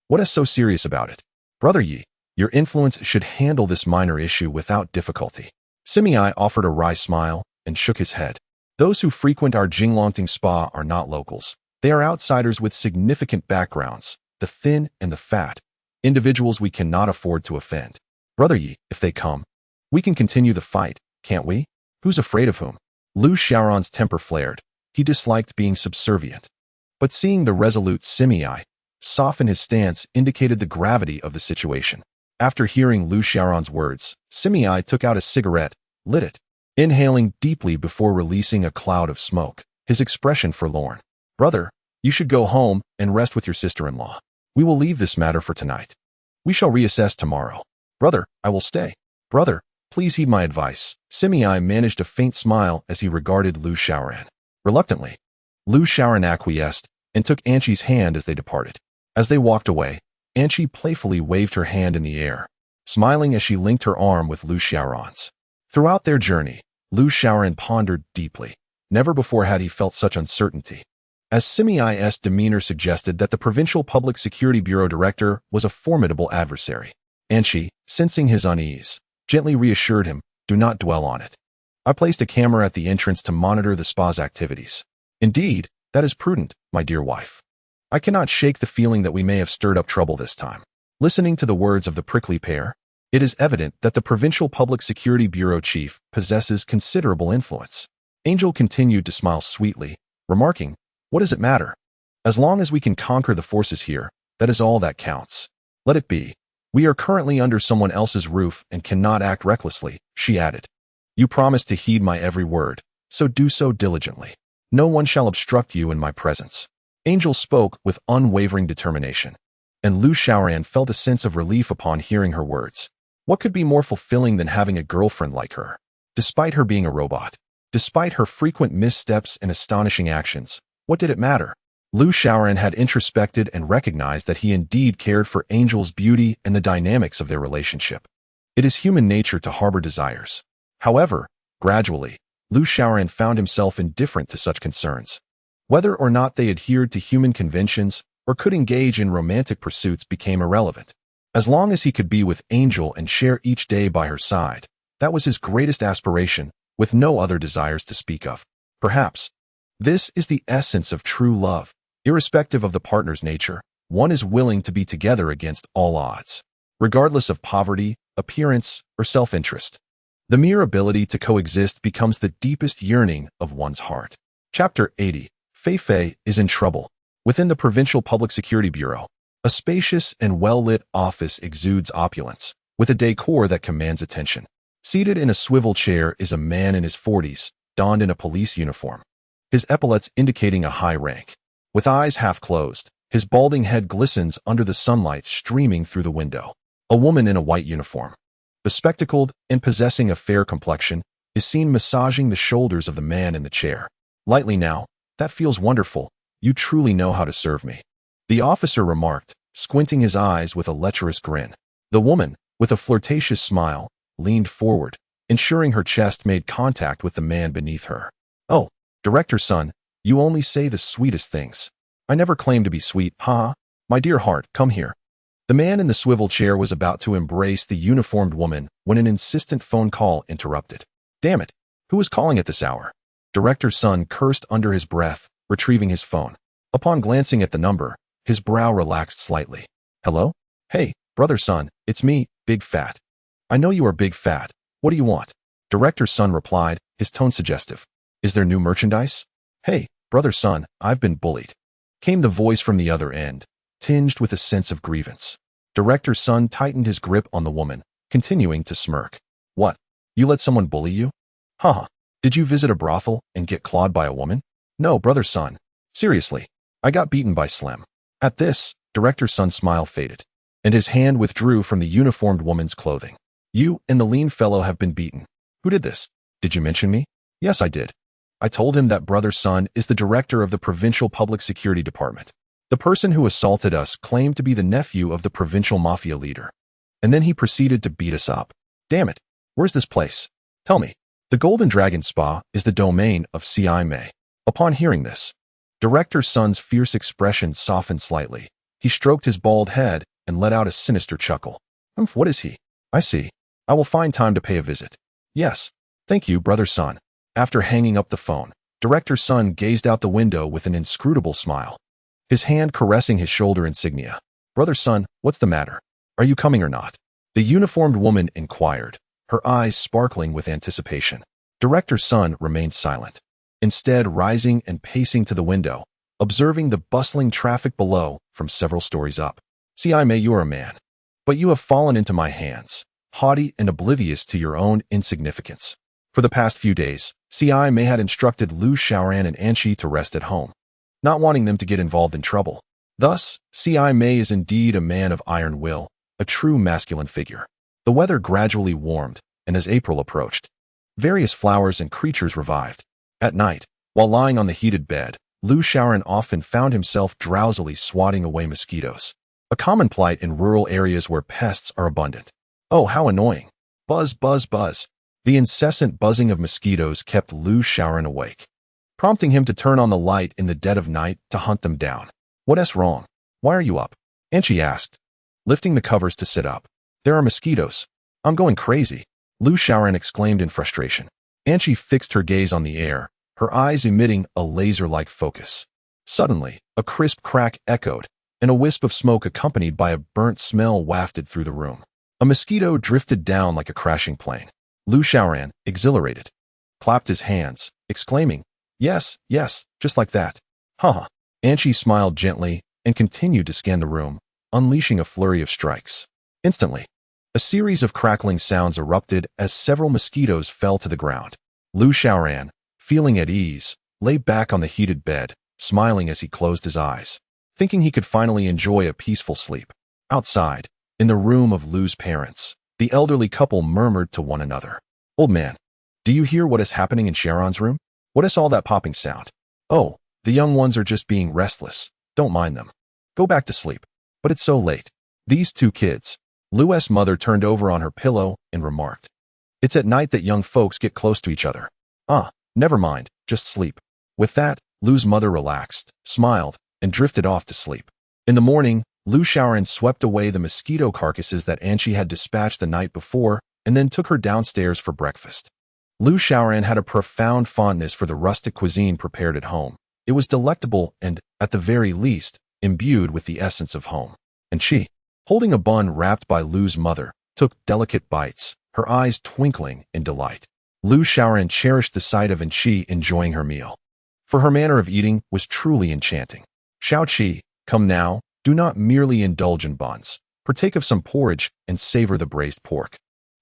What is so serious about it? Brother Yi, your influence should handle this minor issue without difficulty. Simi Ai offered a wry smile and shook his head. Those who frequent our Jinglongting spa are not locals. They are outsiders with significant backgrounds, the thin and the fat, individuals we cannot afford to offend. Brother Yi, if they come, we can continue the fight, can't we? Who's afraid of whom? Liu Xiaoran's temper flared. He disliked being subservient. But seeing the resolute Simi Ai soften his stance indicated the gravity of the situation. After hearing Liu Xiaoran's words, Simi Ai took out a cigarette, lit it, inhaling deeply before releasing a cloud of smoke, his expression forlorn. Brother, you should go home and rest with your sister-in-law. We will leave this matter for tonight. We shall reassess tomorrow. Brother, I will stay. Brother, please heed my advice. Simi Ai managed a faint smile as he regarded Liu Xiaoran. Reluctantly, Liu Xiaoran acquiesced and took Anqi's hand as they departed. As they walked away, Anqi playfully waved her hand in the air, smiling as she linked her arm with Liu Xiaoran's. Throughout their journey, Liu Xiaoran pondered deeply. Never before had he felt such uncertainty. As Simi Ai's demeanor suggested that the Provincial Public Security Bureau director was a formidable adversary. Anqi, sensing his unease, gently reassured him, do not dwell on it. I placed a camera at the entrance to monitor the spa's activities. Indeed, that is prudent, my dear wife. I cannot shake the feeling that we may have stirred up trouble this time. Listening to the words of the prickly pear, it is evident that the Provincial Public Security Bureau chief possesses considerable influence. Angel continued to smile sweetly, remarking, what does it matter? As long as we can conquer the forces here, that is all that counts. Let it be. We are currently under someone else's roof and cannot act recklessly, she added. You promised to heed my every word, so do so diligently. No one shall obstruct you in my presence. Angel spoke with unwavering determination, and Liu Xiaoran felt a sense of relief upon hearing her words. What could be more fulfilling than having a girlfriend like her? Despite her being a robot, despite her frequent missteps and astonishing actions, what did it matter? Liu Xiaoran had introspected and recognized that he indeed cared for Angel's beauty and the dynamics of their relationship. It is human nature to harbor desires. However, gradually, Liu Xiaoran found himself indifferent to such concerns. Whether or not they adhered to human conventions or could engage in romantic pursuits became irrelevant. As long as he could be with Angel and share each day by her side, that was his greatest aspiration, with no other desires to speak of. Perhaps, this is the essence of true love. Irrespective of the partner's nature, one is willing to be together against all odds, regardless of poverty, appearance, or self-interest. The mere ability to coexist becomes the deepest yearning of one's heart. Chapter 80. Fei Fei is in trouble. Within the Provincial Public Security Bureau, a spacious and well-lit office exudes opulence, with a decor that commands attention. Seated in a swivel chair is a man in his 40s, donned in a police uniform, his epaulets indicating a high rank. With eyes half closed, his balding head glistens under the sunlight streaming through the window. A woman in a white uniform, bespectacled and possessing a fair complexion, is seen massaging the shoulders of the man in the chair. Lightly now, that feels wonderful. You truly know how to serve me. The officer remarked, squinting his eyes with a lecherous grin. The woman, with a flirtatious smile, leaned forward, ensuring her chest made contact with the man beneath her. Oh, Director's son, you only say the sweetest things. I never claim to be sweet, ha? My dear heart, come here. The man in the swivel chair was about to embrace the uniformed woman when an insistent phone call interrupted. Damn it, who is calling at this hour? Director's son cursed under his breath, retrieving his phone. Upon glancing at the number, his brow relaxed slightly. Hello? Hey, brother son, it's me, Big Fat. I know you are Big Fat. What do you want? Director's son replied, his tone suggestive. Is there new merchandise? Hey, brother son, I've been bullied. Came the voice from the other end, tinged with a sense of grievance. Director's son tightened his grip on the woman, continuing to smirk. What? You let someone bully you? Haha. Did you visit a brothel and get clawed by a woman? No, brother son. Seriously, I got beaten by Slim. At this, Director's son's smile faded, and his hand withdrew from the uniformed woman's clothing. You and the lean fellow have been beaten. Who did this? Did you mention me? Yes, I did. I told him that brother son is the director of the Provincial Public Security Department. The person who assaulted us claimed to be the nephew of the provincial mafia leader. And then he proceeded to beat us up. Damn it. Where's this place? Tell me. The Golden Dragon Spa is the domain of C.I. May. Upon hearing this, Director Sun's fierce expression softened slightly. He stroked his bald head and let out a sinister chuckle. What is he? I see. I will find time to pay a visit. Yes. Thank you, Brother Sun. After hanging up the phone, Director Sun gazed out the window with an inscrutable smile, his hand caressing his shoulder insignia. Brother Sun, what's the matter? Are you coming or not? The uniformed woman inquired, her eyes sparkling with anticipation. Director Sun remained silent, instead rising and pacing to the window, observing the bustling traffic below from several stories up. C.I. May, you are a man, but you have fallen into my hands, haughty and oblivious to your own insignificance. For the past few days, C.I. May had instructed Lu Xiaoran and Anqi to rest at home, not wanting them to get involved in trouble. Thus, C.I. May is indeed a man of iron will, a true masculine figure. The weather gradually warmed, and as April approached, various flowers and creatures revived. At night, while lying on the heated bed, Lu Xiaoran often found himself drowsily swatting away mosquitoes, a common plight in rural areas where pests are abundant. Oh, how annoying. Buzz, buzz, buzz. The incessant buzzing of mosquitoes kept Lu Xiaoran awake, prompting him to turn on the light in the dead of night to hunt them down. What's wrong? Why are you up? Anqi asked, lifting the covers to sit up. There are mosquitoes. I'm going crazy, Lu Xiaoran exclaimed in frustration. Anqi fixed her gaze on the air, her eyes emitting a laser-like focus. Suddenly, a crisp crack echoed, and a wisp of smoke accompanied by a burnt smell wafted through the room. A mosquito drifted down like a crashing plane. Lu Xiaoran, exhilarated, clapped his hands, exclaiming, Yes, yes, just like that. Haha. Anqi smiled gently and continued to scan the room, unleashing a flurry of strikes. Instantly, a series of crackling sounds erupted as several mosquitoes fell to the ground. Lu Xiaoran, feeling at ease, lay back on the heated bed, smiling as he closed his eyes, thinking he could finally enjoy a peaceful sleep. Outside, in the room of Lu's parents, the elderly couple murmured to one another. Old man, do you hear what is happening in Sharon's room? What is all that popping sound? Oh, the young ones are just being restless. Don't mind them. Go back to sleep. But it's so late. These two kids. Lu's mother turned over on her pillow and remarked. It's at night that young folks get close to each other. Ah, never mind, just sleep. With that, Lu's mother relaxed, smiled, and drifted off to sleep. In the morning, Lu Xiaoran swept away the mosquito carcasses that Anqi had dispatched the night before and then took her downstairs for breakfast. Lu Xiaoran had a profound fondness for the rustic cuisine prepared at home. It was delectable and, at the very least, imbued with the essence of home. And she, holding a bun wrapped by Lu's mother, took delicate bites, her eyes twinkling in delight. Lu Xiaoran cherished the sight of Anqi enjoying her meal, for her manner of eating was truly enchanting. Xiao Qi, come now, do not merely indulge in buns. Partake of some porridge and savor the braised pork.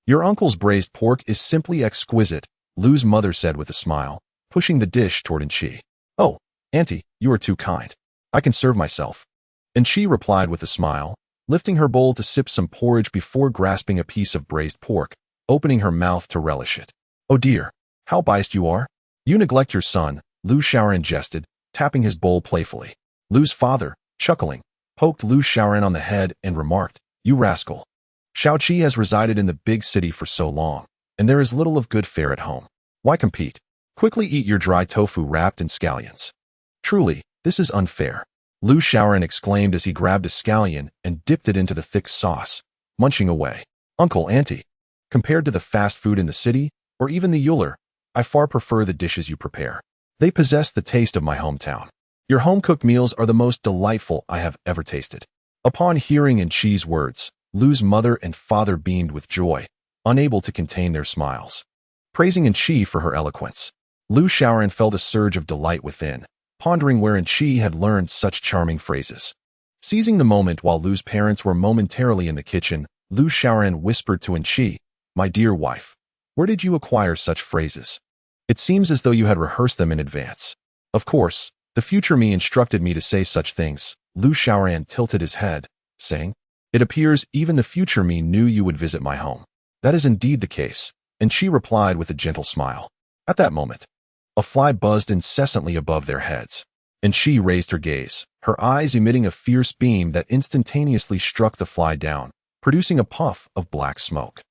Your uncle's braised pork is simply exquisite, Lu's mother said with a smile, pushing the dish toward Anqi. Oh, Auntie, you are too kind. I can serve myself. Anqi replied with a smile, lifting her bowl to sip some porridge before grasping a piece of braised pork, opening her mouth to relish it. Oh dear, how biased you are. You neglect your son, Lu Xiaoran jested, tapping his bowl playfully. Lu's father, chuckling, poked Lu Xiaoran on the head and remarked, You rascal. Xiao Qi has resided in the big city for so long, and there is little of good fare at home. Why compete? Quickly eat your dry tofu wrapped in scallions. Truly, this is unfair, Lu Xiaoran exclaimed as he grabbed a scallion and dipped it into the thick sauce, munching away. Uncle, Auntie, compared to the fast food in the city, or even the Euler, I far prefer the dishes you prepare. They possess the taste of my hometown. Your home-cooked meals are the most delightful I have ever tasted. Upon hearing Anqi's words, Lu's mother and father beamed with joy, unable to contain their smiles. Praising Anqi for her eloquence, Lu Xiaoran felt a surge of delight within, pondering where Anqi had learned such charming phrases. Seizing the moment while Lu's parents were momentarily in the kitchen, Lu Xiaoran whispered to Anqi, My dear wife, where did you acquire such phrases? It seems as though you had rehearsed them in advance. Of course, the future me instructed me to say such things. Lu Xiaoran tilted his head, saying, It appears even the future me knew you would visit my home. That is indeed the case, and she replied with a gentle smile. At that moment, a fly buzzed incessantly above their heads, and she raised her gaze, her eyes emitting a fierce beam that instantaneously struck the fly down, producing a puff of black smoke.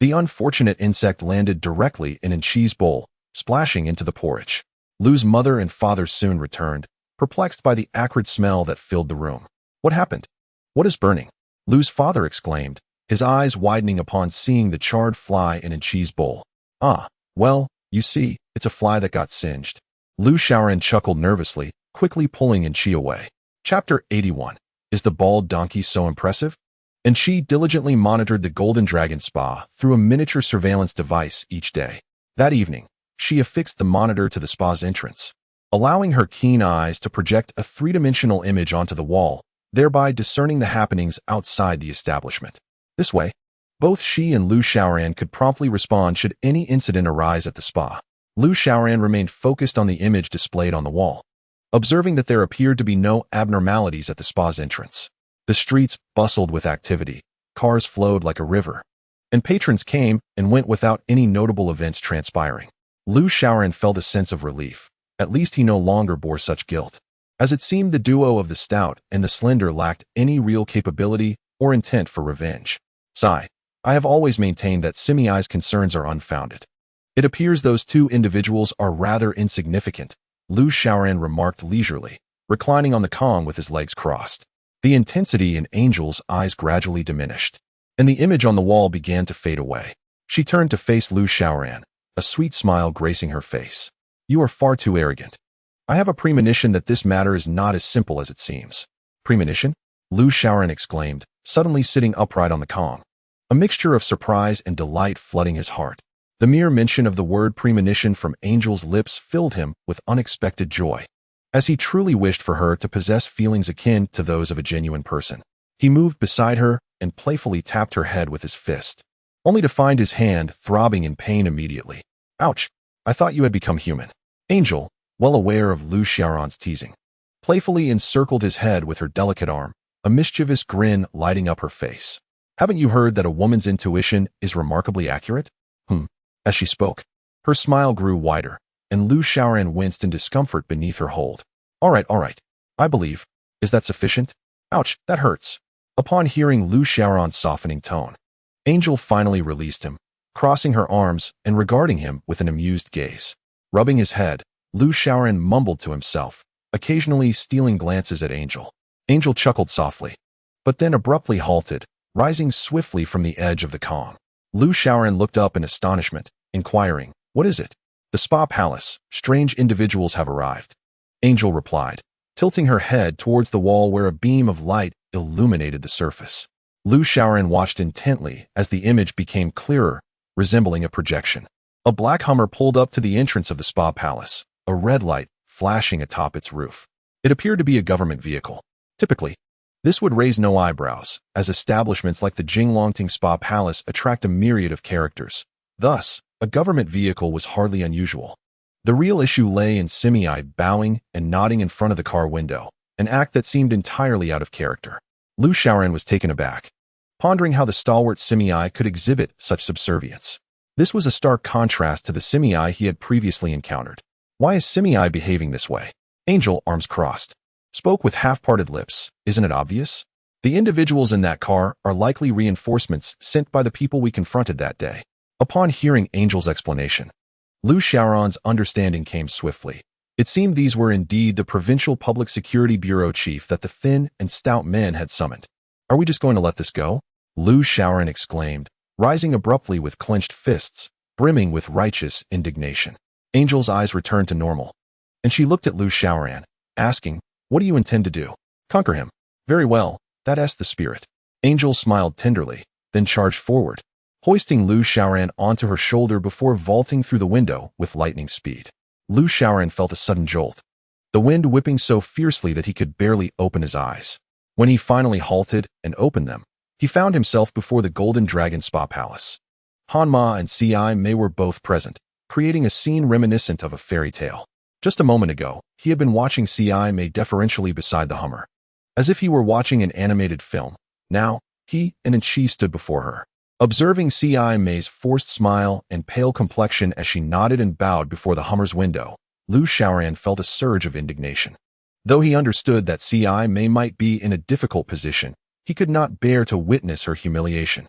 The unfortunate insect landed directly in Chi's bowl, splashing into the porridge. Lu's mother and father soon returned, perplexed by the acrid smell that filled the room. What happened? What is burning? Lu's father exclaimed, his eyes widening upon seeing the charred fly in Chi's bowl. Ah, well, you see, it's a fly that got singed. Lu Xiaoran chuckled nervously, quickly pulling Chi away. Chapter 81. Is the bald donkey so impressive? Chi diligently monitored the Golden Dragon Spa through a miniature surveillance device each day. That evening, she affixed the monitor to the spa's entrance, allowing her keen eyes to project a three-dimensional image onto the wall, thereby discerning the happenings outside the establishment. This way, both she and Lu Xiaoran could promptly respond should any incident arise at the spa. Lu Xiaoran remained focused on the image displayed on the wall, observing that there appeared to be no abnormalities at the spa's entrance. The streets bustled with activity, cars flowed like a river, and patrons came and went without any notable events transpiring. Lu Xiaoran felt a sense of relief. At least he no longer bore such guilt, as it seemed the duo of the stout and the slender lacked any real capability or intent for revenge. Sigh. I have always maintained that Simiai's concerns are unfounded. It appears those two individuals are rather insignificant, Lu Xiaoran remarked leisurely, reclining on the Kong with his legs crossed. The intensity in Angel's eyes gradually diminished, and the image on the wall began to fade away. She turned to face Lu Xiaoran, a sweet smile gracing her face. You are far too arrogant. I have a premonition that this matter is not as simple as it seems. Premonition? Lu Xiaoran exclaimed, suddenly sitting upright on the Kong, a mixture of surprise and delight flooding his heart. The mere mention of the word premonition from Angel's lips filled him with unexpected joy, as he truly wished for her to possess feelings akin to those of a genuine person. He moved beside her and playfully tapped her head with his fist, only to find his hand throbbing in pain immediately. Ouch! I thought you had become human. Angel, well aware of Lu Xiaoran's teasing, playfully encircled his head with her delicate arm, a mischievous grin lighting up her face. Haven't you heard that a woman's intuition is remarkably accurate? As she spoke, her smile grew wider, and Lu Xiaoran winced in discomfort beneath her hold. All right, I believe. Is that sufficient? Ouch, that hurts. Upon hearing Lu Xiaoran's softening tone, Angel finally released him, crossing her arms and regarding him with an amused gaze. Rubbing his head, Lu Xiaoran mumbled to himself, occasionally stealing glances at Angel. Angel chuckled softly, but then abruptly halted, rising swiftly from the edge of the Kong. Lu Xiaoran looked up in astonishment, inquiring, What is it? The spa palace. Strange individuals have arrived. Angel replied, tilting her head towards the wall where a beam of light illuminated the surface. Lu Xiaoran watched intently as the image became clearer, resembling a projection. A black Hummer pulled up to the entrance of the spa palace, a red light flashing atop its roof. It appeared to be a government vehicle. Typically, this would raise no eyebrows, as establishments like the Jinglongting Spa Palace attract a myriad of characters. Thus, a government vehicle was hardly unusual. The real issue lay in Simiai bowing and nodding in front of the car window, an act that seemed entirely out of character. Lu Xiaoran was taken aback, pondering how the stalwart Simiai could exhibit such subservience. This was a stark contrast to the Simiai he had previously encountered. Why is Simiai behaving this way? Angel, arms crossed, spoke with half-parted lips. Isn't it obvious? The individuals in that car are likely reinforcements sent by the people we confronted that day. Upon hearing Angel's explanation, Lu Xiaoran's understanding came swiftly. It seemed these were indeed the Provincial Public Security Bureau chief that the thin and stout men had summoned. Are we just going to let this go? Lu Xiaoran exclaimed, rising abruptly with clenched fists, brimming with righteous indignation. Angel's eyes returned to normal, and she looked at Lu Xiaoran, asking, What do you intend to do? Conquer him. Very well, that's the spirit. Angel smiled tenderly, then charged forward, hoisting Lu Xiaoran onto her shoulder before vaulting through the window with lightning speed. Lu Xiaoran felt a sudden jolt, the wind whipping so fiercely that he could barely open his eyes. When he finally halted and opened them, he found himself before the Golden Dragon Spa Palace. Hanma and Ci Mei were both present, creating a scene reminiscent of a fairy tale. Just a moment ago, he had been watching Ci Mei deferentially beside the Hummer, as if he were watching an animated film. Now, he and Chi stood before her, observing Ci Mei's forced smile and pale complexion as she nodded and bowed before the Hummer's window. Lu Xiaoran felt a surge of indignation. Though he understood that Ci Mei might be in a difficult position, he could not bear to witness her humiliation.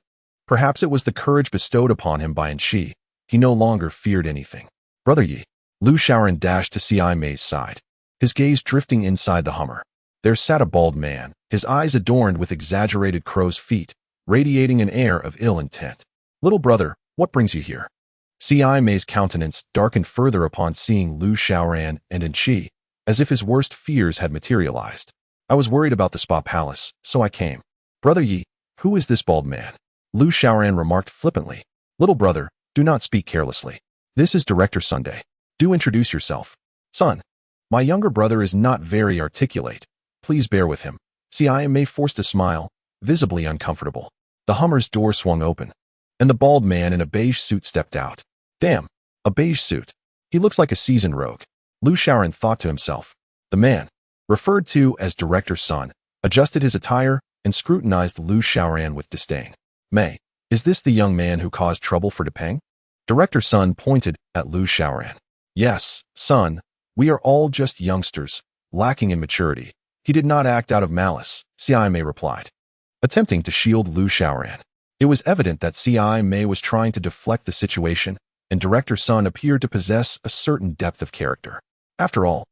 Perhaps it was the courage bestowed upon him by Anqi. He no longer feared anything. Brother Yi. Lu Xiaoran dashed to CI Mei's side, his gaze drifting inside the Hummer. There sat a bald man, his eyes adorned with exaggerated crow's feet, radiating an air of ill intent. Little brother, what brings you here? CI Mei's countenance darkened further upon seeing Lu Xiaoran and Anqi, as if his worst fears had materialized. I was worried about the Spa Palace, so I came. Brother Yi, who is this bald man? Lu Xiaoran remarked flippantly. Little brother, do not speak carelessly. This is Director Sunday. Do introduce yourself. Son. My younger brother is not very articulate. Please bear with him. CI Mei forced a smile, visibly uncomfortable. The Hummer's door swung open, and the bald man in a beige suit stepped out. Damn, a beige suit. He looks like a seasoned rogue. Lu Xiaoran thought to himself. The man, referred to as Director Sun, adjusted his attire and scrutinized Lu Xiaoran with disdain. Mei, is this the young man who caused trouble for Depeng? Director Sun pointed at Lu Xiaoran. Yes, son, we are all just youngsters, lacking in maturity. He did not act out of malice, CI Mei replied, attempting to shield Lu Xiaoran. It was evident that CI Mei was trying to deflect the situation, and Director Sun appeared to possess a certain depth of character. After all,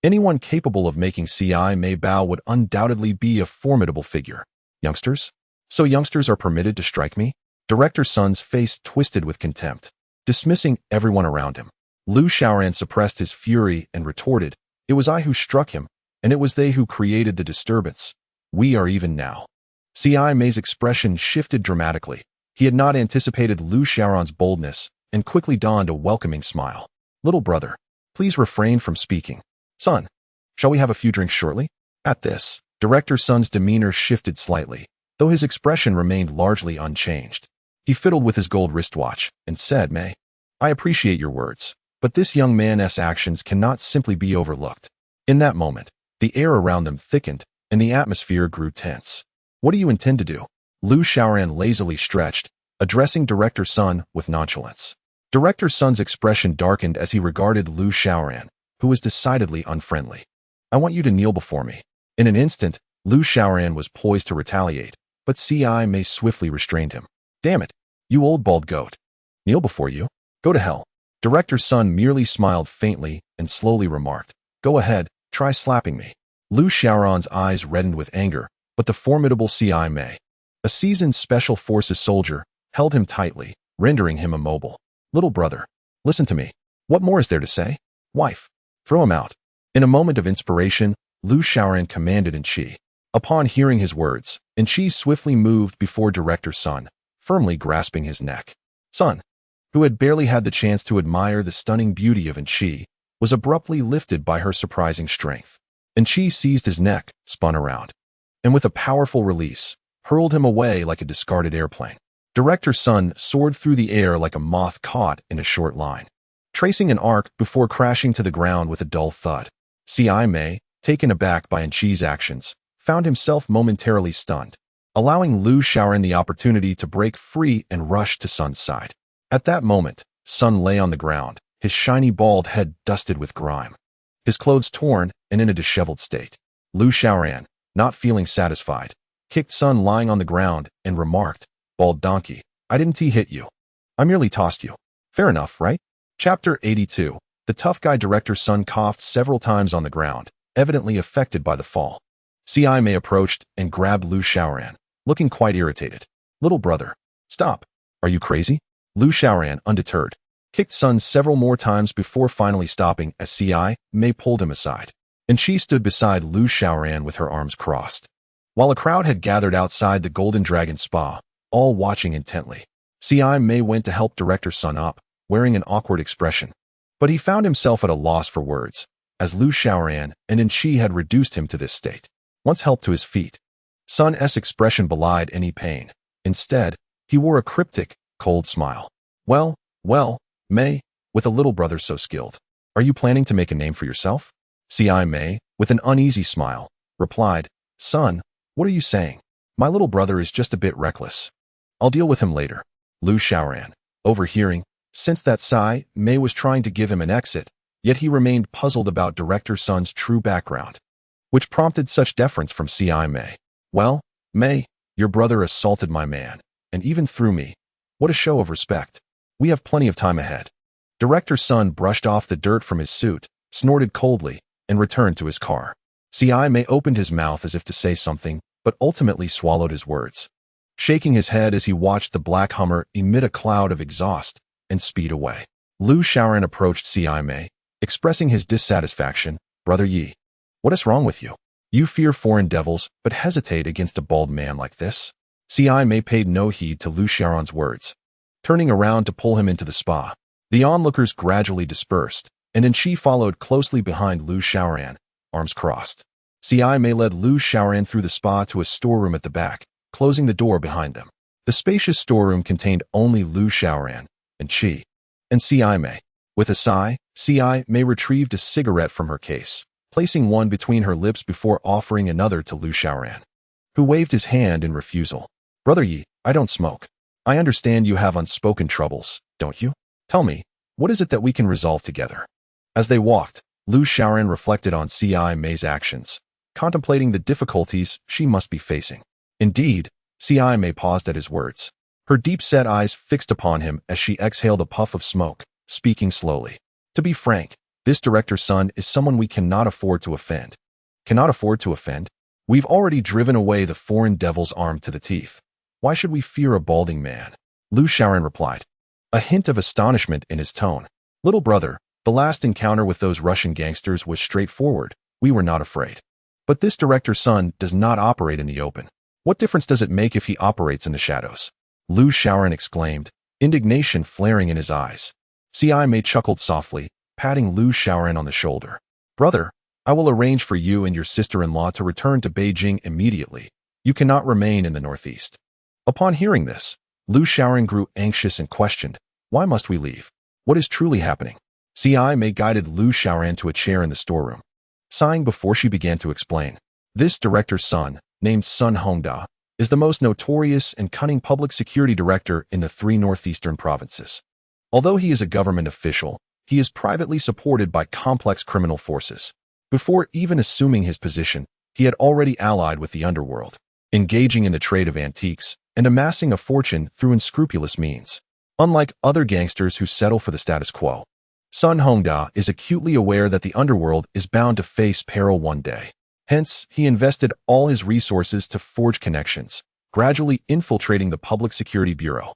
anyone capable of making CI Mei bow would undoubtedly be a formidable figure. Youngsters? So youngsters are permitted to strike me? Director Sun's face twisted with contempt, dismissing everyone around him. Lu Xiaoran suppressed his fury and retorted, it was I who struck him, and it was they who created the disturbance. We are even now. CI Mei's expression shifted dramatically. He had not anticipated Lu Xiaoran's boldness and quickly donned a welcoming smile. Little brother, please refrain from speaking. Son, shall we have a few drinks shortly? At this, Director Sun's demeanor shifted slightly, though his expression remained largely unchanged. He fiddled with his gold wristwatch and said, Mei, I appreciate your words, but this young man's actions cannot simply be overlooked. In that moment, the air around them thickened and the atmosphere grew tense. What do you intend to do? Lu Xiaoran lazily stretched, addressing Director Sun with nonchalance. Director Sun's expression darkened as he regarded Lu Xiaoran, who was decidedly unfriendly. I want you to kneel before me. In an instant, Lu Xiaoran was poised to retaliate, but CI Mei swiftly restrained him. Damn it, you old bald goat. Kneel before you? Go to hell. Director Sun merely smiled faintly and slowly remarked, go ahead, try slapping me. Lu Xiaoran's eyes reddened with anger, but the formidable CI Mei, a seasoned special forces soldier, held him tightly, rendering him immobile. Little brother, listen to me. What more is there to say? Wife, throw him out. In a moment of inspiration, Lu Xiaoran commanded Anqi. Upon hearing his words, Anqi swiftly moved before Director Sun, firmly grasping his neck. Sun, who had barely had the chance to admire the stunning beauty of Anqi, was abruptly lifted by her surprising strength. Anqi seized his neck, spun around, and with a powerful release, hurled him away like a discarded airplane. Director Sun soared through the air like a moth caught in a short line, tracing an arc before crashing to the ground with a dull thud. CI Mei, taken aback by Anqi's actions, found himself momentarily stunned, allowing Lu Xiaoran the opportunity to break free and rush to Sun's side. At that moment, Sun lay on the ground, his shiny bald head dusted with grime, his clothes torn and in a disheveled state. Lu Xiaoran, not feeling satisfied, kicked Sun lying on the ground and remarked, Bald donkey, I didn't hit you. I merely tossed you. Fair enough, right? Chapter 82. The tough guy Director Sun coughed several times on the ground, evidently affected by the fall. CI Mei approached and grabbed Lu Xiaoran, looking quite irritated. Little brother, stop. Are you crazy? Lu Xiaoran, undeterred, kicked Sun several more times before finally stopping as CI Mei pulled him aside, and she stood beside Lu Xiaoran with her arms crossed. While a crowd had gathered outside the Golden Dragon Spa, all watching intently, CI Mei went to help Director Sun up, wearing an awkward expression. But he found himself at a loss for words, as Lu Xiaoran and Anqi had reduced him to this state. Once helped to his feet, Sun's expression belied any pain. Instead, he wore a cryptic, cold smile. Well, Mei, with a little brother so skilled, are you planning to make a name for yourself? CI Mei, with an uneasy smile, replied, Son, what are you saying? My little brother is just a bit reckless. I'll deal with him later. Lu Xiaoran, overhearing, sensed that CI Mei was trying to give him an exit, yet he remained puzzled about Director Sun's true background, which prompted such deference from CI Mei. Well, Mei, your brother assaulted my man, and even through me. What a show of respect. We have plenty of time ahead. Director Sun brushed off the dirt from his suit, snorted coldly, and returned to his car. C.I. May opened his mouth as if to say something, but ultimately swallowed his words, shaking his head as he watched the black Hummer emit a cloud of exhaust and speed away. Lu Xiaoran approached C.I. May, expressing his dissatisfaction. Brother Yi, what is wrong with you? You fear foreign devils, but hesitate against a bald man like this? C.I. May paid no heed to Lu Xiaoran's words, turning around to pull him into the spa. The onlookers gradually dispersed, and Enchi followed closely behind Lu Xiaoran, arms crossed. C.I. May led Lu Xiaoran through the spa to a storeroom at the back, closing the door behind them. The spacious storeroom contained only Lu Xiaoran, Enchi, and C.I. May. With a sigh, C.I. May retrieved a cigarette from her case, placing one between her lips before offering another to Lu Xiaoran, who waved his hand in refusal. Brother Yi, I don't smoke. I understand you have unspoken troubles, don't you? Tell me, what is it that we can resolve together? As they walked, Lu Xiaoran reflected on C.I. May's actions, contemplating the difficulties she must be facing. Indeed, C.I. May paused at his words, her deep-set eyes fixed upon him as she exhaled a puff of smoke, speaking slowly. To be frank, this director's son is someone we cannot afford to offend. Cannot afford to offend? We've already driven away the foreign devil's arm to the teeth. Why should we fear a balding man? Lu Xiaoran replied, a hint of astonishment in his tone. Little brother, the last encounter with those Russian gangsters was straightforward. We were not afraid. But this director's son does not operate in the open. What difference does it make if he operates in the shadows? Lu Xiaoran exclaimed, indignation flaring in his eyes. C.I. May chuckled softly, patting Lu Xiaoran on the shoulder. Brother, I will arrange for you and your sister-in-law to return to Beijing immediately. You cannot remain in the northeast. Upon hearing this, Lu Xiaoran grew anxious and questioned, why must we leave? What is truly happening? C.I. May guided Lu Xiaoran to a chair in the storeroom, sighing before she began to explain. This director's son, named Sun Hongda, is the most notorious and cunning public security director in the 3 northeastern provinces. Although he is a government official, he is privately supported by complex criminal forces. Before even assuming his position, he had already allied with the Underworld, engaging in the trade of antiques and amassing a fortune through unscrupulous means. Unlike other gangsters who settle for the status quo, Sun Hongda is acutely aware that the Underworld is bound to face peril one day. Hence, he invested all his resources to forge connections, gradually infiltrating the Public Security Bureau.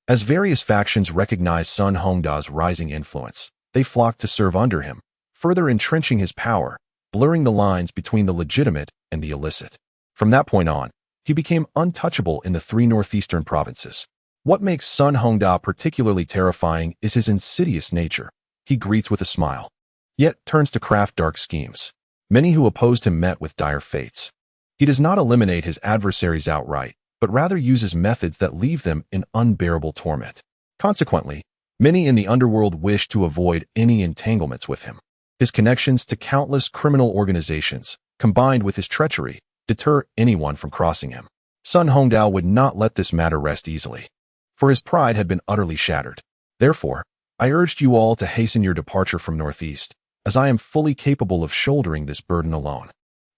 As various factions recognized Sun Hongda's rising influence, they flocked to serve under him, further entrenching his power, blurring the lines between the legitimate and the illicit. From that point on, he became untouchable in the 3 northeastern provinces. What makes Sun Hongda particularly terrifying is his insidious nature. He greets with a smile, yet turns to craft dark schemes. Many who opposed him met with dire fates. He does not eliminate his adversaries outright, but rather uses methods that leave them in unbearable torment. Consequently, many in the underworld wish to avoid any entanglements with him. His connections to countless criminal organizations, combined with his treachery, deter anyone from crossing him. Sun Hongda would not let this matter rest easily, for his pride had been utterly shattered. Therefore, I urged you all to hasten your departure from Northeast, as I am fully capable of shouldering this burden alone.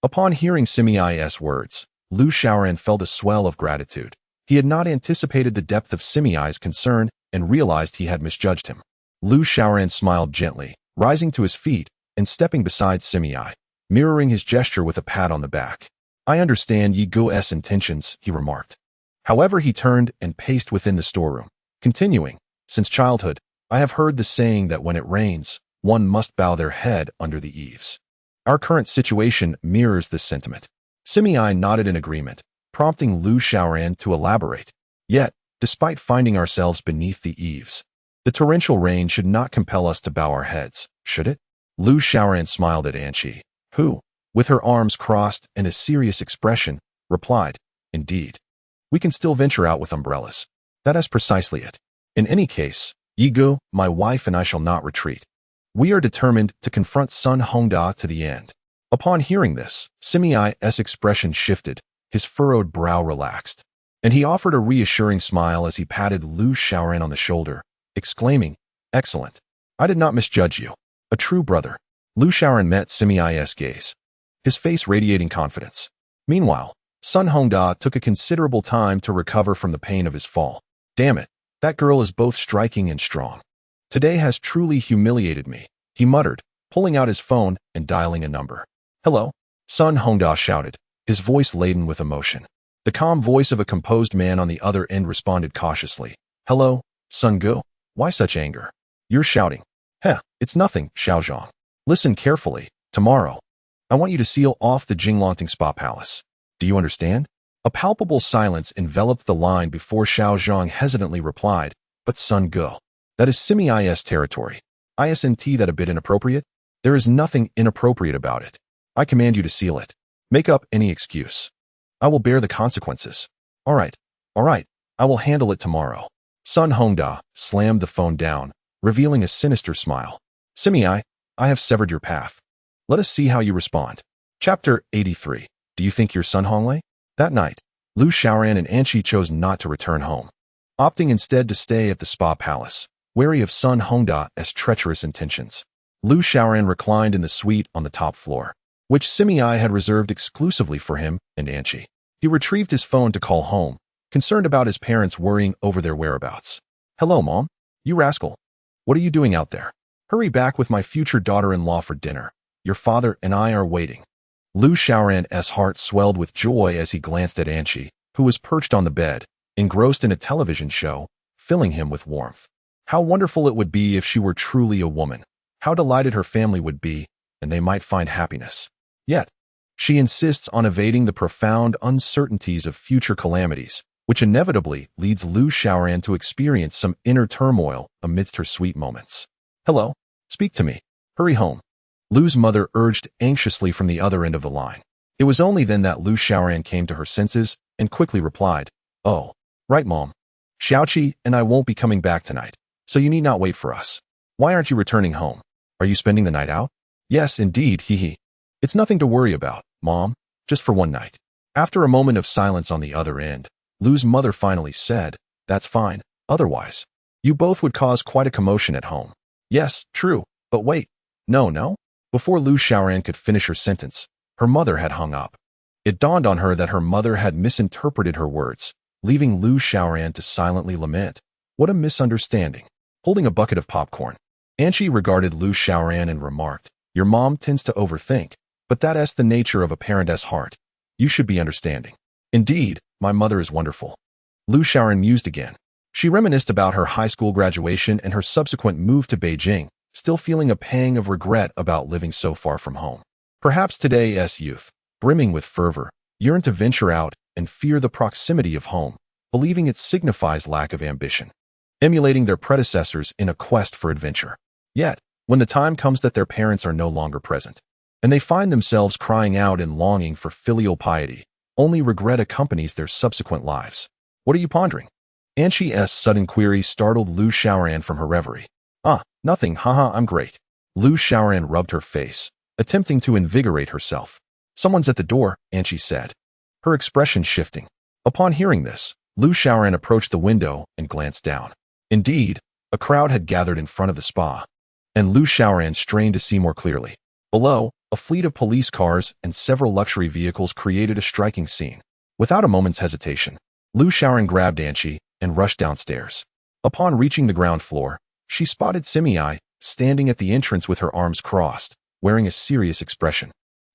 Upon hearing Simi's words, Lu Xiaoran felt a swell of gratitude. He had not anticipated the depth of Simi's concern and realized he had misjudged him. Lu Xiaoran smiled gently, rising to his feet and stepping beside Simi, mirroring his gesture with a pat on the back. I understand Yi Guo's intentions, he remarked. However, he turned and paced within the storeroom, continuing, since childhood, I have heard the saying that when it rains, one must bow their head under the eaves. Our current situation mirrors this sentiment. Simi nodded in agreement, prompting Lu Xiaoran to elaborate. Yet, despite finding ourselves beneath the eaves, the torrential rain should not compel us to bow our heads, should it? Lu Xiaoran smiled at Anqi, who, with her arms crossed and a serious expression, replied, indeed. We can still venture out with umbrellas. That is precisely it. In any case, Yi Guo, my wife and I shall not retreat. We are determined to confront Sun Hongda to the end. Upon hearing this, Simi's expression shifted, his furrowed brow relaxed, and he offered a reassuring smile as he patted Lu Xiaoran on the shoulder, exclaiming, excellent. I did not misjudge you. A true brother. Lu Xiaoran met Simi's gaze, his face radiating confidence. Meanwhile, Sun Hongda took a considerable time to recover from the pain of his fall. Damn it, that girl is both striking and strong. Today has truly humiliated me, he muttered, pulling out his phone and dialing a number. Hello? Sun Hongda shouted, his voice laden with emotion. The calm voice of a composed man on the other end responded cautiously. Hello, Sun Gu? Why such anger? You're shouting. Heh, it's nothing, Xiaozhang. Listen carefully. Tomorrow, I want you to seal off the Jinglongting Spa Palace. Do you understand? A palpable silence enveloped the line before Xiaozhang hesitantly replied, but Sun Gu. That is semi-IS territory. Isn't that a bit inappropriate? There is nothing inappropriate about it. I command you to seal it. Make up any excuse. I will bear the consequences. All right, I will handle it tomorrow. Sun Hongda slammed the phone down, revealing a sinister smile. Simi-I have severed your path. Let us see how you respond. Chapter 83. Do you think you're Sun Honglei? That night, Lu Xiaoran and Anqi chose not to return home, opting instead to stay at the spa palace, wary of Sun Hongda's treacherous intentions. Lu Xiaoran reclined in the suite on the top floor, which Simi-I had reserved exclusively for him and Anqi. He retrieved his phone to call home, concerned about his parents worrying over their whereabouts. Hello, Mom. You rascal. What are you doing out there? Hurry back with my future daughter-in-law for dinner. Your father and I are waiting. Lu Xiaoran's heart swelled with joy as he glanced at Anqi, who was perched on the bed, engrossed in a television show, filling him with warmth. How wonderful it would be if she were truly a woman. How delighted her family would be, and they might find happiness. Yet, she insists on evading the profound uncertainties of future calamities, which inevitably leads Lu Xiaoran to experience some inner turmoil amidst her sweet moments. Hello? Speak to me. Hurry home. Lu's mother urged anxiously from the other end of the line. It was only then that Lu Xiaoran came to her senses and quickly replied, Oh, right, Mom. Xiaoqi and I won't be coming back tonight, so you need not wait for us. Why aren't you returning home? Are you spending the night out? Yes, indeed, hee. It's nothing to worry about, Mom, just for one night. After a moment of silence on the other end, Lu's mother finally said, That's fine, otherwise, you both would cause quite a commotion at home. Yes, true, but wait. No. Before Lu Xiaoran could finish her sentence, her mother had hung up. It dawned on her that her mother had misinterpreted her words, leaving Lu Xiaoran to silently lament. What a misunderstanding. Holding a bucket of popcorn, Anqi regarded Lu Xiaoran and remarked, Your mom tends to overthink, but that's the nature of a parent's heart. You should be understanding. Indeed, my mother is wonderful. Lu Xiaoran mused again. She reminisced about her high school graduation and her subsequent move to Beijing, still feeling a pang of regret about living so far from home. Perhaps today's youth, brimming with fervor, yearn to venture out and fear the proximity of home, believing it signifies lack of ambition, emulating their predecessors in a quest for adventure. Yet, when the time comes that their parents are no longer present, and they find themselves crying out in longing for filial piety, only regret accompanies their subsequent lives. What are you pondering? Anqi's sudden query startled Lu Xiaoran from her reverie. Nothing, haha, I'm great. Lu Xiaoran rubbed her face, attempting to invigorate herself. Someone's at the door, Anqi said, her expression shifting. Upon hearing this, Lu Xiaoran approached the window and glanced down. Indeed, a crowd had gathered in front of the spa, and Lu Xiaoran strained to see more clearly. Below, a fleet of police cars and several luxury vehicles created a striking scene. Without a moment's hesitation, Lu Xiaoran grabbed Anqi and rushed downstairs. Upon reaching the ground floor, she spotted Simi-I standing at the entrance with her arms crossed, wearing a serious expression.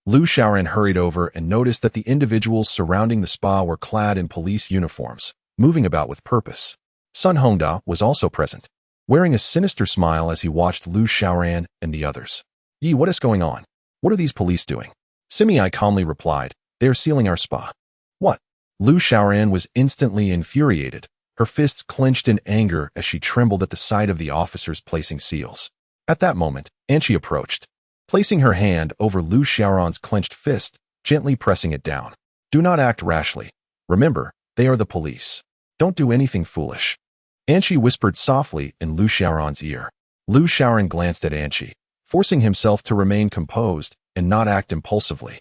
Lu Xiaoran hurried over and noticed that the individuals surrounding the spa were clad in police uniforms, moving about with purpose. Sun Hongda was also present, wearing a sinister smile as he watched Lu Xiaoran and the others. What is going on? What are these police doing? Simi-I calmly replied, They are sealing our spa. What? Lu Xiaoran was instantly infuriated, her fists clenched in anger as she trembled at the sight of the officers placing seals. At that moment, Anqi approached, placing her hand over Lu Xiaoran's clenched fist, gently pressing it down. Do not act rashly. Remember, they are the police. Don't do anything foolish. Anqi whispered softly in Lu Xiaoran's ear. Lu Xiaoran glanced at Anqi, forcing himself to remain composed and not act impulsively,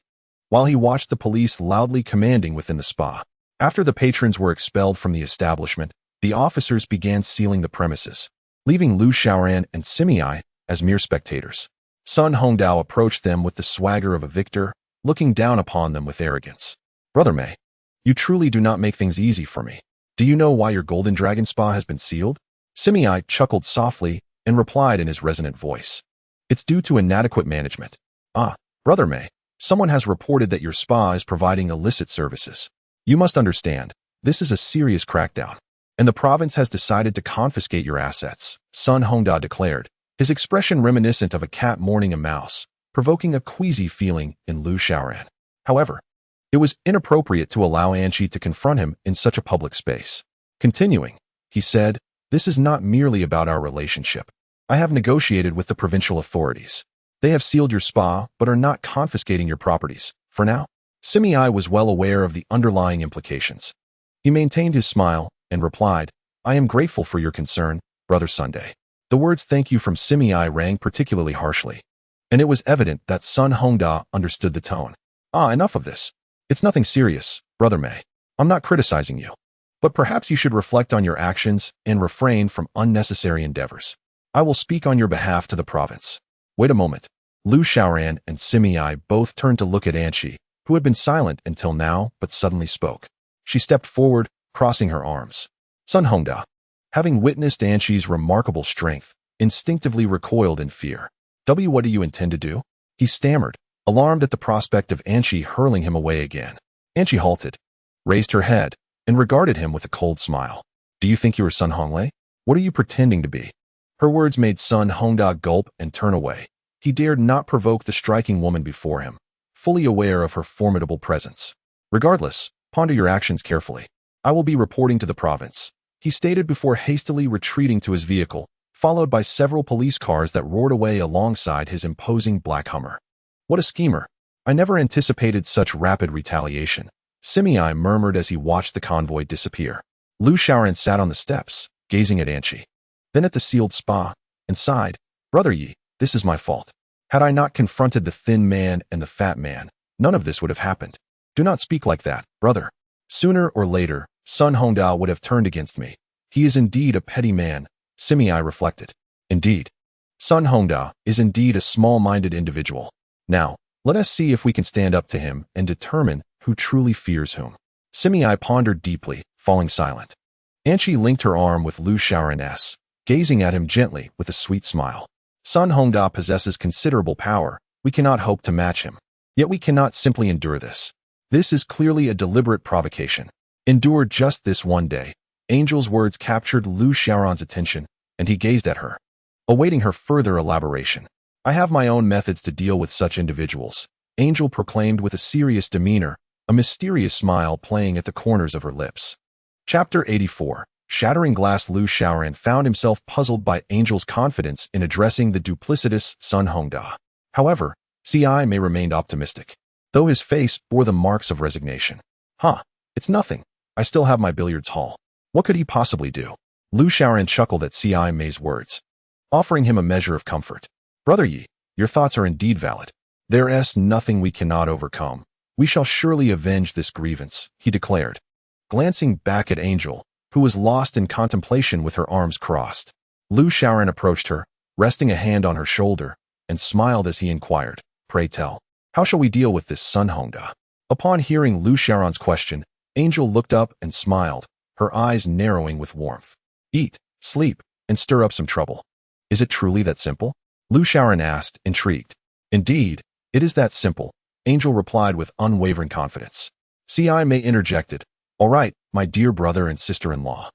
while he watched the police loudly commanding within the spa. After the patrons were expelled from the establishment, the officers began sealing the premises, leaving Lu Xiaoran and Simi-I as mere spectators. Sun Hongdao approached them with the swagger of a victor, looking down upon them with arrogance. Brother Mei, You truly do not make things easy for me. Do you know why your Golden Dragon Spa has been sealed? Simi chuckled softly and replied in his resonant voice. It's due to inadequate management. Ah, Brother May, someone has reported that your spa is providing illicit services. You must understand, this is a serious crackdown, and the province has decided to confiscate your assets, Sun Hongda declared, his expression reminiscent of a cat mourning a mouse, provoking a queasy feeling in Lu Xiaoran. However, it was inappropriate to allow Anqi to confront him in such a public space. Continuing, he said, "This is not merely about our relationship. I have negotiated with the provincial authorities. They have sealed your spa but are not confiscating your properties, for now." Simi was well aware of the underlying implications. He maintained his smile and replied, "I am grateful for your concern, Brother Sunday." The words "thank you" from Simi rang particularly harshly, and it was evident that Sun Hongda understood the tone. Enough of this. It's nothing serious, Brother May. I'm not criticizing you. But perhaps you should reflect on your actions and refrain from unnecessary endeavors. I will speak on your behalf to the province. Wait a moment. Lu Xiaoran and Simi both turned to look at Anqi, who had been silent until now but suddenly spoke. She stepped forward, crossing her arms. Sun Hongda, having witnessed Anqi's remarkable strength, instinctively recoiled in fear. What do you intend to do? He stammered, alarmed at the prospect of Anqi hurling him away again. Anqi halted, raised her head, and regarded him with a cold smile. Do you think you are Sun Honglei? What are you pretending to be? Her words made Sun Hongda gulp and turn away. He dared not provoke the striking woman before him, fully aware of her formidable presence. Regardless, ponder your actions carefully. I will be reporting to the province, he stated before hastily retreating to his vehicle, followed by several police cars that roared away alongside his imposing black Hummer. What a schemer. I never anticipated such rapid retaliation, Simi murmured as he watched the convoy disappear. Lu Xiaoran sat on the steps, gazing at Anqi, then at the sealed spa, and sighed, Brother Yi, this is my fault. Had I not confronted the thin man and the fat man, none of this would have happened. Do not speak like that, brother. Sooner or later, Sun Hongda would have turned against me. He is indeed a petty man, Simi reflected. Indeed. Sun Hongda is indeed a small-minded individual. Now, let us see if we can stand up to him and determine who truly fears whom. Simi pondered deeply, falling silent. Anqi linked her arm with Lu Xiaoran's, gazing at him gently with a sweet smile. Sun Hongda possesses considerable power. We cannot hope to match him. Yet we cannot simply endure this. This is clearly a deliberate provocation. Endure just this one day. Angel's words captured Lu Xiaoran's attention, and he gazed at her, awaiting her further elaboration. I have my own methods to deal with such individuals, Angel proclaimed with a serious demeanor, a mysterious smile playing at the corners of her lips. Chapter 84. Shattering Glass. Lu Xiaoran found himself puzzled by Angel's confidence in addressing the duplicitous Sun Hongda. However, Ci Mei remained optimistic, though his face bore the marks of resignation. It's nothing. I still have my billiards hall. What could he possibly do? Lu Xiaoran chuckled at Ci Mei's words, offering him a measure of comfort. Brother Yi, your thoughts are indeed valid. There is nothing we cannot overcome. We shall surely avenge this grievance, he declared, glancing back at Angel, who was lost in contemplation with her arms crossed. Lu Xiaoran approached her, resting a hand on her shoulder, and smiled as he inquired, Pray tell, how shall we deal with this Sun Hongda? Upon hearing Lu Xiaoran's question, Angel looked up and smiled, her eyes narrowing with warmth. Eat, sleep, and stir up some trouble. Is it truly that simple? Lu Xiaoran asked, intrigued. Indeed, it is that simple, Angel replied with unwavering confidence. Ci Mei interjected, All right, my dear brother and sister-in-law.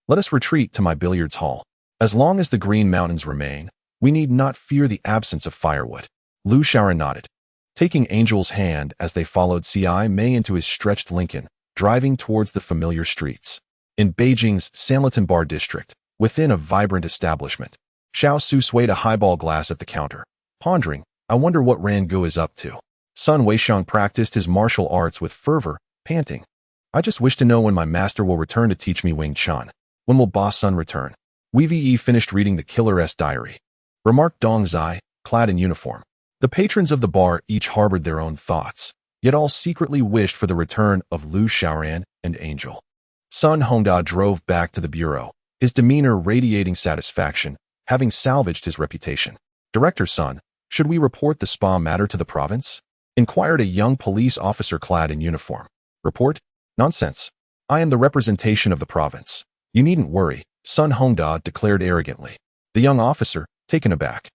Let us retreat to my billiards hall. As long as the Green Mountains remain, we need not fear the absence of firewood. Lu Xiaoran nodded, taking Angel's hand as they followed Ci Mei into his stretched Lincoln, driving towards the familiar streets. In Beijing's Sanlitun Bar district, within a vibrant establishment, Xiao Su swayed a highball glass at the counter, pondering, I wonder what Rangu is up to. Sun Weixiang practiced his martial arts with fervor, panting. I just wish to know when my master will return to teach me Wing Chun. When will Boss Sun return? Wei finished reading the killer's diary, remarked Dong Zai, clad in uniform. The patrons of the bar each harbored their own thoughts, yet all secretly wished for the return of Lu Xiaoran and Angel. Sun Hongda drove back to the bureau, his demeanor radiating satisfaction, having salvaged his reputation. Director Sun, should we report the spa matter to the province? Inquired a young police officer clad in uniform. Report? Nonsense. I am the representation of the province. You needn't worry, Sun Hongda declared arrogantly. The young officer, taken aback,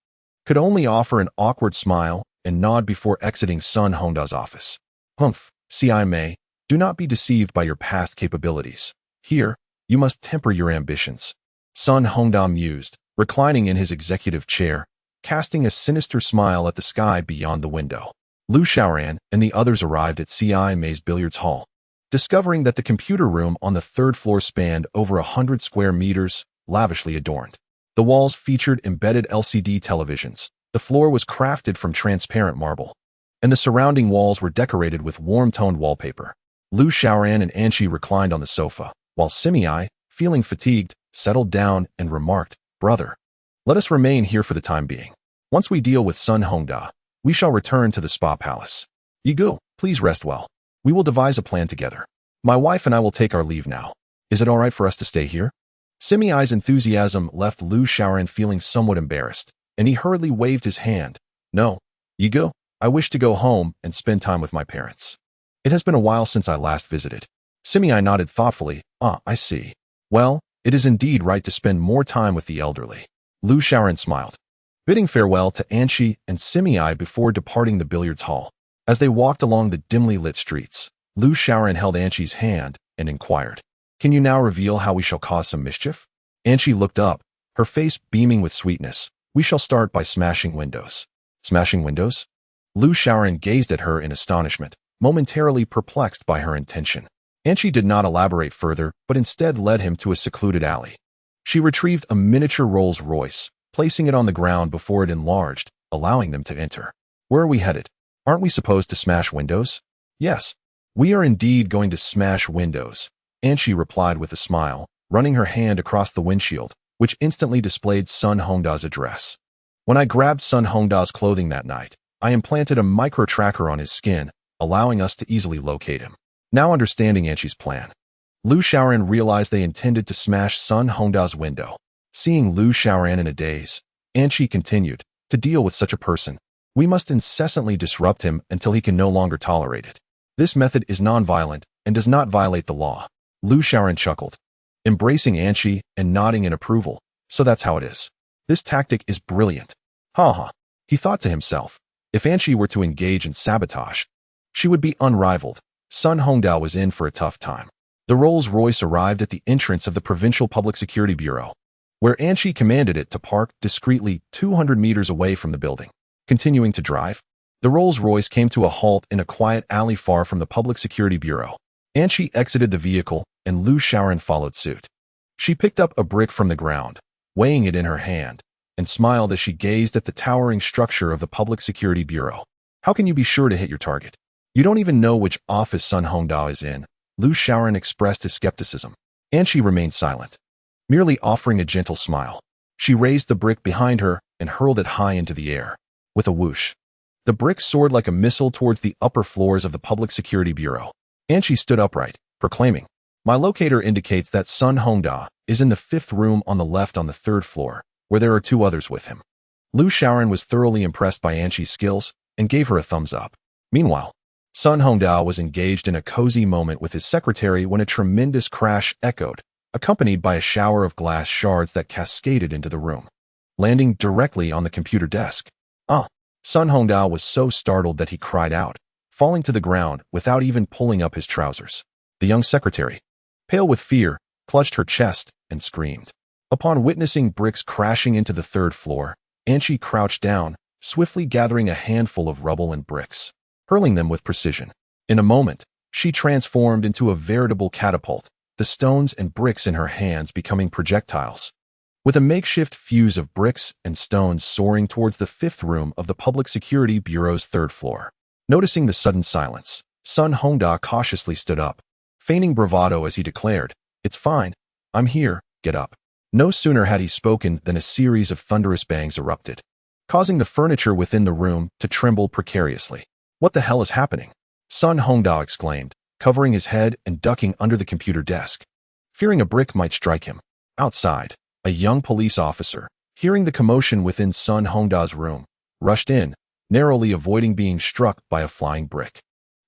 could only offer an awkward smile and nod before exiting Sun Hongda's office. Humph, C.I. Mei, do not be deceived by your past capabilities. Here, you must temper your ambitions. Sun Hongda mused, reclining in his executive chair, casting a sinister smile at the sky beyond the window. Lu Xiaoran and the others arrived at C.I. Mei's billiards hall, discovering that the computer room on the third floor spanned over 100 square meters, lavishly adorned. The walls featured embedded LCD televisions, the floor was crafted from transparent marble, and the surrounding walls were decorated with warm-toned wallpaper. Lu Xiaoran and Anqi reclined on the sofa, while Simi, feeling fatigued, settled down and remarked, "Brother, let us remain here for the time being. Once we deal with Sun Hongda, we shall return to the spa palace. Yigu, please rest well. We will devise a plan together. My wife and I will take our leave now. Is it all right for us to stay here?" Simi's enthusiasm left Lu Xiaoran feeling somewhat embarrassed, and he hurriedly waved his hand. "No, Yigu, I wish to go home and spend time with my parents. It has been a while since I last visited." Simi nodded thoughtfully. "Ah, I see. Well, it is indeed right to spend more time with the elderly." Lu Xiaoran smiled, bidding farewell to Anqi and Simi before departing the billiards hall. As they walked along the dimly lit streets, Lu Xiaoran held Anqi's hand and inquired, "Can you now reveal how we shall cause some mischief?" Anqi looked up, her face beaming with sweetness. "We shall start by smashing windows." "Smashing windows?" Lu Xiaoran gazed at her in astonishment, momentarily perplexed by her intention. Anqi did not elaborate further, but instead led him to a secluded alley. She retrieved a miniature Rolls-Royce, placing it on the ground before it enlarged, allowing them to enter. "Where are we headed? Aren't we supposed to smash windows?" "Yes, we are indeed going to smash windows," Anqi replied with a smile, running her hand across the windshield, which instantly displayed Sun Hongda's address. "When I grabbed Sun Hongda's clothing that night, I implanted a micro-tracker on his skin, allowing us to easily locate him." Now understanding Anqi's plan, Lu Xiaoran realized they intended to smash Sun Hongda's window. Seeing Lu Xiaoran in a daze, Anqi continued, "To deal with such a person, we must incessantly disrupt him until he can no longer tolerate it. This method is non-violent and does not violate the law." Lu Xiaoran chuckled, embracing Anqi and nodding in approval. "So that's how it is. This tactic is brilliant." Ha ha, he thought to himself. If Anqi were to engage in sabotage, she would be unrivaled. Sun Hongda was in for a tough time. The Rolls-Royce arrived at the entrance of the Provincial Public Security Bureau, where Anqi commanded it to park discreetly 200 meters away from the building. Continuing to drive, the Rolls-Royce came to a halt in a quiet alley far from the Public Security Bureau. Anqi exited the vehicle, and Lu Xiaoran followed suit. She picked up a brick from the ground, weighing it in her hand, and smiled as she gazed at the towering structure of the Public Security Bureau. "How can you be sure to hit your target? You don't even know which office Sun Hongda is in." Lu Xiaoran expressed his skepticism. Anqi remained silent, merely offering a gentle smile. She raised the brick behind her and hurled it high into the air. With a whoosh, the brick soared like a missile towards the upper floors of the Public Security Bureau. Anqi stood upright, proclaiming, "My locator indicates that Sun Hongda is in the 5th room on the left on the 3rd floor, where there are 2 others with him." Lu Xiaoran was thoroughly impressed by Anqi's skills and gave her a thumbs up. Meanwhile, Sun Hongda was engaged in a cozy moment with his secretary when a tremendous crash echoed, accompanied by a shower of glass shards that cascaded into the room, landing directly on the computer desk. "Ah!" Sun Hongda was so startled that he cried out, falling to the ground without even pulling up his trousers. The young secretary, pale with fear, clutched her chest and screamed. Upon witnessing bricks crashing into the 3rd floor, Anqi crouched down, swiftly gathering a handful of rubble and bricks, hurling them with precision. In a moment, she transformed into a veritable catapult, the stones and bricks in her hands becoming projectiles. With a makeshift fuse of bricks and stones soaring towards the 5th room of the Public Security Bureau's 3rd floor. Noticing the sudden silence, Sun Hongda cautiously stood up, feigning bravado as he declared, "It's fine. I'm here, get up." No sooner had he spoken than a series of thunderous bangs erupted, causing the furniture within the room to tremble precariously. "What the hell is happening?" Sun Hongda exclaimed, covering his head and ducking under the computer desk, fearing a brick might strike him. Outside, a young police officer, hearing the commotion within Sun Hongda's room, rushed in, narrowly avoiding being struck by a flying brick.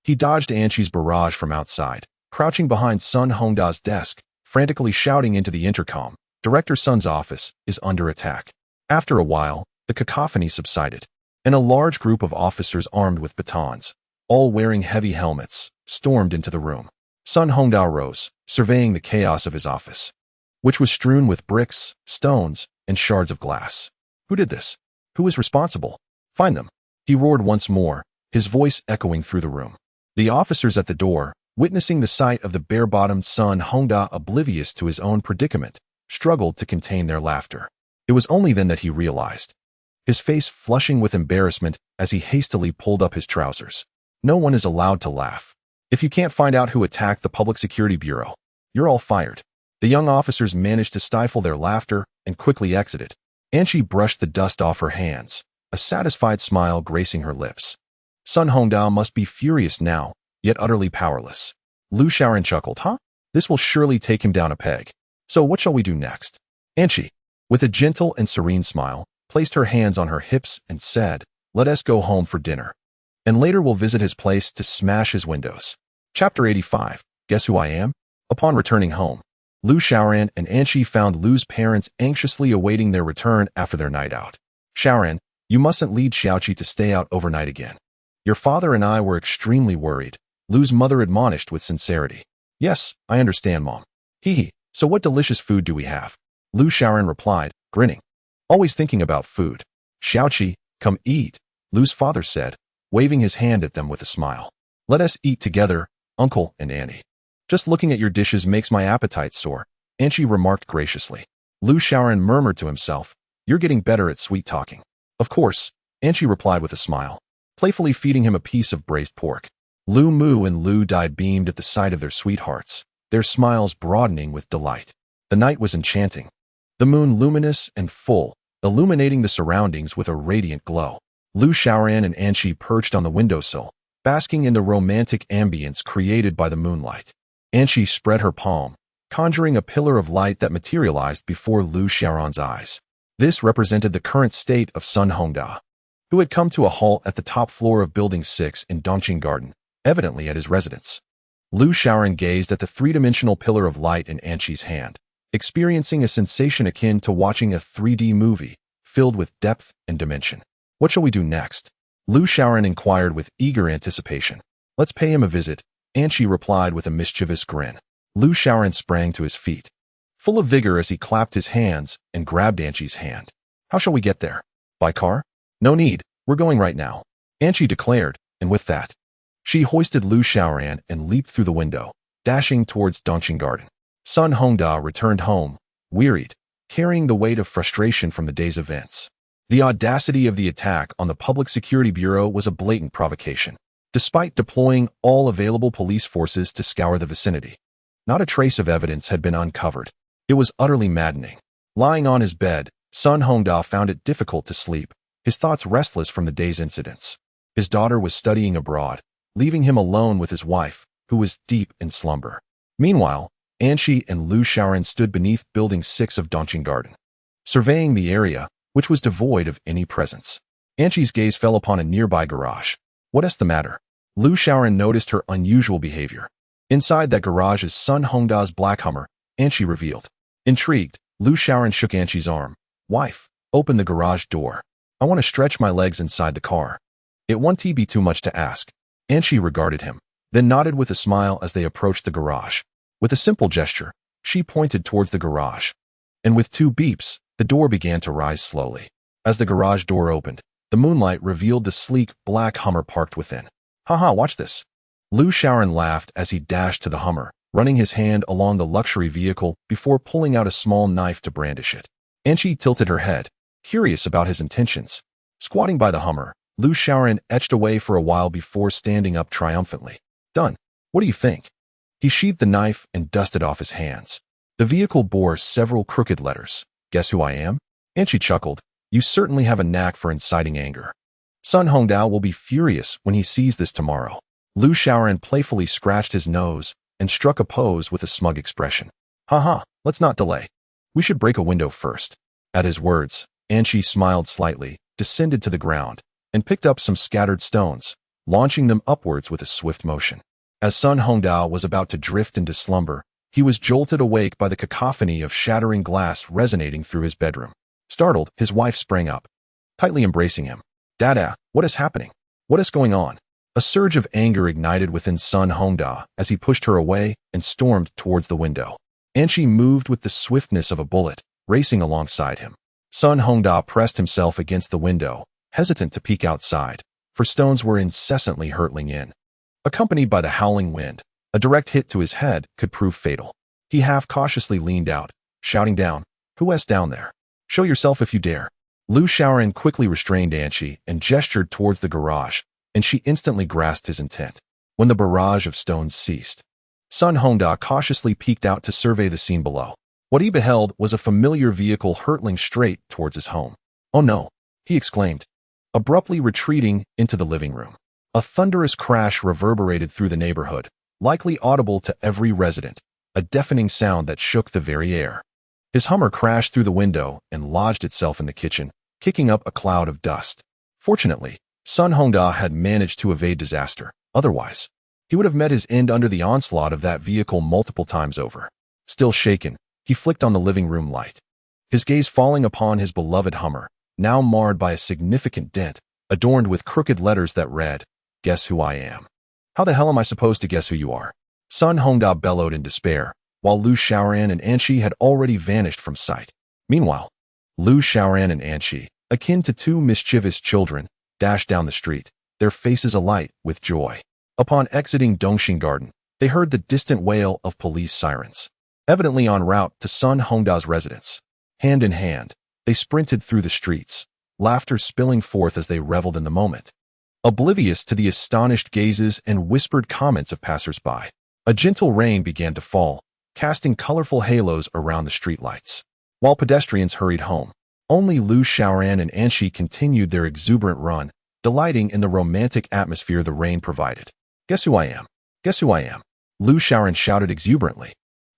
He dodged Anqi's barrage from outside, crouching behind Sun Hongda's desk, frantically shouting into the intercom, Director Sun's office is under attack. After a while, the cacophony subsided, and a large group of officers armed with batons, all wearing heavy helmets, stormed into the room. Sun Hongda rose, surveying the chaos of his office, which was strewn with bricks, stones, and shards of glass. Who did this? Who is responsible? Find them. He roared once more, his voice echoing through the room. The officers at the door, witnessing the sight of the bare-bottomed Sun Hongda oblivious to his own predicament, struggled to contain their laughter. It was only then that he realized, his face flushing with embarrassment as he hastily pulled up his trousers. No one is allowed to laugh. If you can't find out who attacked the Public Security Bureau, you're all fired. The young officers managed to stifle their laughter and quickly exited. Anchi brushed the dust off her hands, a satisfied smile gracing her lips. Sun Hongda must be furious now, yet utterly powerless. Lu Xiaoran chuckled, huh? This will surely take him down a peg. So what shall we do next? Anchi, with a gentle and serene smile, placed her hands on her hips and said, let us go home for dinner. And later we'll visit his place to smash his windows. Chapter 85. Guess who I am? Upon returning home, Lu Xiaoran and Anchi found Lu's parents anxiously awaiting their return after their night out. Xiaoran, you mustn't lead Xiaoqi to stay out overnight again. Your father and I were extremely worried, Lu's mother admonished with sincerity. Yes, I understand, Mom. Hee. So what delicious food do we have? Lu Xiaoran replied, grinning. Always thinking about food. Xiaoqi, come eat, Lu's father said, waving his hand at them with a smile. Let us eat together, Uncle and Annie. Just looking at your dishes makes my appetite soar, Anchi remarked graciously. Lu Xiaoran murmured to himself, you're getting better at sweet talking. Of course, Anchi replied with a smile, playfully feeding him a piece of braised pork. Lu Mu and Lu Dai beamed at the sight of their sweethearts, their smiles broadening with delight. The night was enchanting. The moon luminous and full, illuminating the surroundings with a radiant glow. Lu Xiaoran and Anchi perched on the windowsill, basking in the romantic ambience created by the moonlight. Anchi spread her palm, conjuring a pillar of light that materialized before Lu Xiaoran's eyes. This represented the current state of Sun Hongda, who had come to a halt at the top floor of Building 6 in Dongqing Garden, evidently at his residence. Lu Xiaoran gazed at the three-dimensional pillar of light in Anchi's hand, experiencing a sensation akin to watching a 3D movie, filled with depth and dimension. What shall we do next? Lu Xiaoran inquired with eager anticipation. Let's pay him a visit, Anchi replied with a mischievous grin. Lu Xiaoran sprang to his feet, full of vigor as he clapped his hands and grabbed Anchi's hand. How shall we get there? By car? No need, we're going right now, Anchi declared, and with that, she hoisted Lu Xiaoran and leaped through the window, dashing towards Dongqing Garden. Sun Hongda returned home, wearied, carrying the weight of frustration from the day's events. The audacity of the attack on the Public Security Bureau was a blatant provocation. Despite deploying all available police forces to scour the vicinity, not a trace of evidence had been uncovered. It was utterly maddening. Lying on his bed, Sun Hongda found it difficult to sleep, his thoughts restless from the day's incidents. His daughter was studying abroad, leaving him alone with his wife, who was deep in slumber. Meanwhile, Anchi and Lu Xiaoran stood beneath Building 6 of Dongqing Garden, surveying the area, which was devoid of any presence. Anchi's gaze fell upon a nearby garage. What is the matter? Lu Xiaoran noticed her unusual behavior. Inside that garage is Sun Hongda's black Hummer, Anchi revealed. Intrigued, Lu Xiaoran shook Anchi's arm. Wife, open the garage door. I want to stretch my legs inside the car. It won't be too much to ask. Anchi regarded him, then nodded with a smile as they approached the garage. With a simple gesture, she pointed towards the garage. And with two beeps, the door began to rise slowly. As the garage door opened, the moonlight revealed the sleek, black Hummer parked within. Haha, watch this. Lu Xiaoran laughed as he dashed to the Hummer, running his hand along the luxury vehicle before pulling out a small knife to brandish it. Anchi tilted her head, curious about his intentions. Squatting by the Hummer, Lu Xiaoran etched away for a while before standing up triumphantly. Done. What do you think? He sheathed the knife and dusted off his hands. The vehicle bore several crooked letters. Guess who I am? Anchi chuckled. You certainly have a knack for inciting anger. Sun Hongda will be furious when he sees this tomorrow. Lu Xiaoran playfully scratched his nose and struck a pose with a smug expression. Haha, let's not delay. We should break a window first. At his words, Anchi smiled slightly, descended to the ground, and picked up some scattered stones, launching them upwards with a swift motion. As Sun Hongda was about to drift into slumber, he was jolted awake by the cacophony of shattering glass resonating through his bedroom. Startled, his wife sprang up, tightly embracing him. "Dada, what is happening? What is going on?" A surge of anger ignited within Sun Hongda as he pushed her away and stormed towards the window. Anshi moved with the swiftness of a bullet, racing alongside him. Sun Hongda pressed himself against the window, hesitant to peek outside, for stones were incessantly hurtling in. Accompanied by the howling wind, a direct hit to his head could prove fatal. He half-cautiously leaned out, shouting down, "Who is down there? Show yourself if you dare." Lu Xiaoran quickly restrained Anshi and gestured towards the garage, and she instantly grasped his intent. When the barrage of stones ceased, Sun Hongda cautiously peeked out to survey the scene below. What he beheld was a familiar vehicle hurtling straight towards his home. "Oh no," he exclaimed, abruptly retreating into the living room. A thunderous crash reverberated through the neighborhood, likely audible to every resident, a deafening sound that shook the very air. His Hummer crashed through the window and lodged itself in the kitchen, kicking up a cloud of dust. Fortunately, Sun Hongda had managed to evade disaster. Otherwise, he would have met his end under the onslaught of that vehicle multiple times over. Still shaken, he flicked on the living room light, his gaze falling upon his beloved Hummer, now marred by a significant dent, adorned with crooked letters that read, "Guess who I am." "How the hell am I supposed to guess who you are?" Sun Hongda bellowed in despair, while Lu Xiaoran and Anshi had already vanished from sight. Meanwhile, Lu Xiaoran and Anshi, akin to two mischievous children, dashed down the street, their faces alight with joy. Upon exiting Dongxing Garden, they heard the distant wail of police sirens, evidently en route to Sun Hongda's residence. Hand in hand, they sprinted through the streets, laughter spilling forth as they reveled in the moment, oblivious to the astonished gazes and whispered comments of passers-by. A gentle rain began to fall, casting colorful halos around the streetlights. While pedestrians hurried home, only Lu Xiaoran and Anshi continued their exuberant run, delighting in the romantic atmosphere the rain provided. "Guess who I am? Guess who I am?" Lu Xiaoran shouted exuberantly,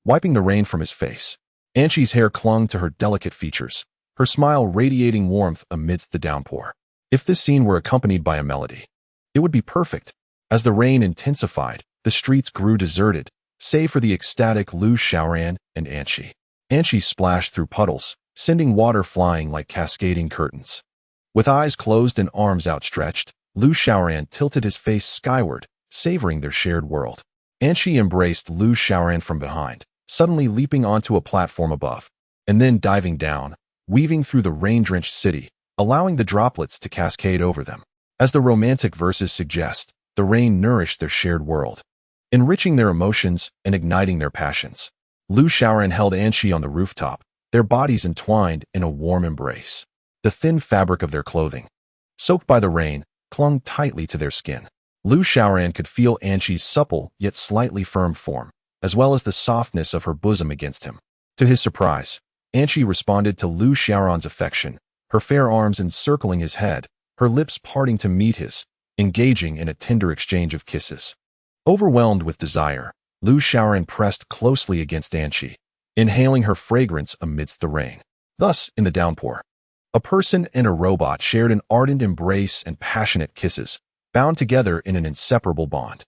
wiping the rain from his face. Anshi's hair clung to her delicate features, her smile radiating warmth amidst the downpour. If this scene were accompanied by a melody, it would be perfect. As the rain intensified, the streets grew deserted, save for the ecstatic Lu Xiaoran and Anshi. Anshi splashed through puddles, sending water flying like cascading curtains. With eyes closed and arms outstretched, Lu Xiaoran tilted his face skyward, savoring their shared world. Anshi embraced Lu Xiaoran from behind, suddenly leaping onto a platform above, and then diving down, weaving through the rain-drenched city, allowing the droplets to cascade over them. As the romantic verses suggest, the rain nourished their shared world, enriching their emotions and igniting their passions. Lu Xiaoran held Anshi on the rooftop, their bodies entwined in a warm embrace. The thin fabric of their clothing, soaked by the rain, clung tightly to their skin. Lu Xiaoran could feel Anshi's supple yet slightly firm form, as well as the softness of her bosom against him. To his surprise, Anshi responded to Lu Xiaoran's affection, her fair arms encircling his head, her lips parting to meet his, engaging in a tender exchange of kisses. Overwhelmed with desire, Lu Xiaoran pressed closely against Anshi, inhaling her fragrance amidst the rain. Thus, in the downpour, a person and a robot shared an ardent embrace and passionate kisses, bound together in an inseparable bond.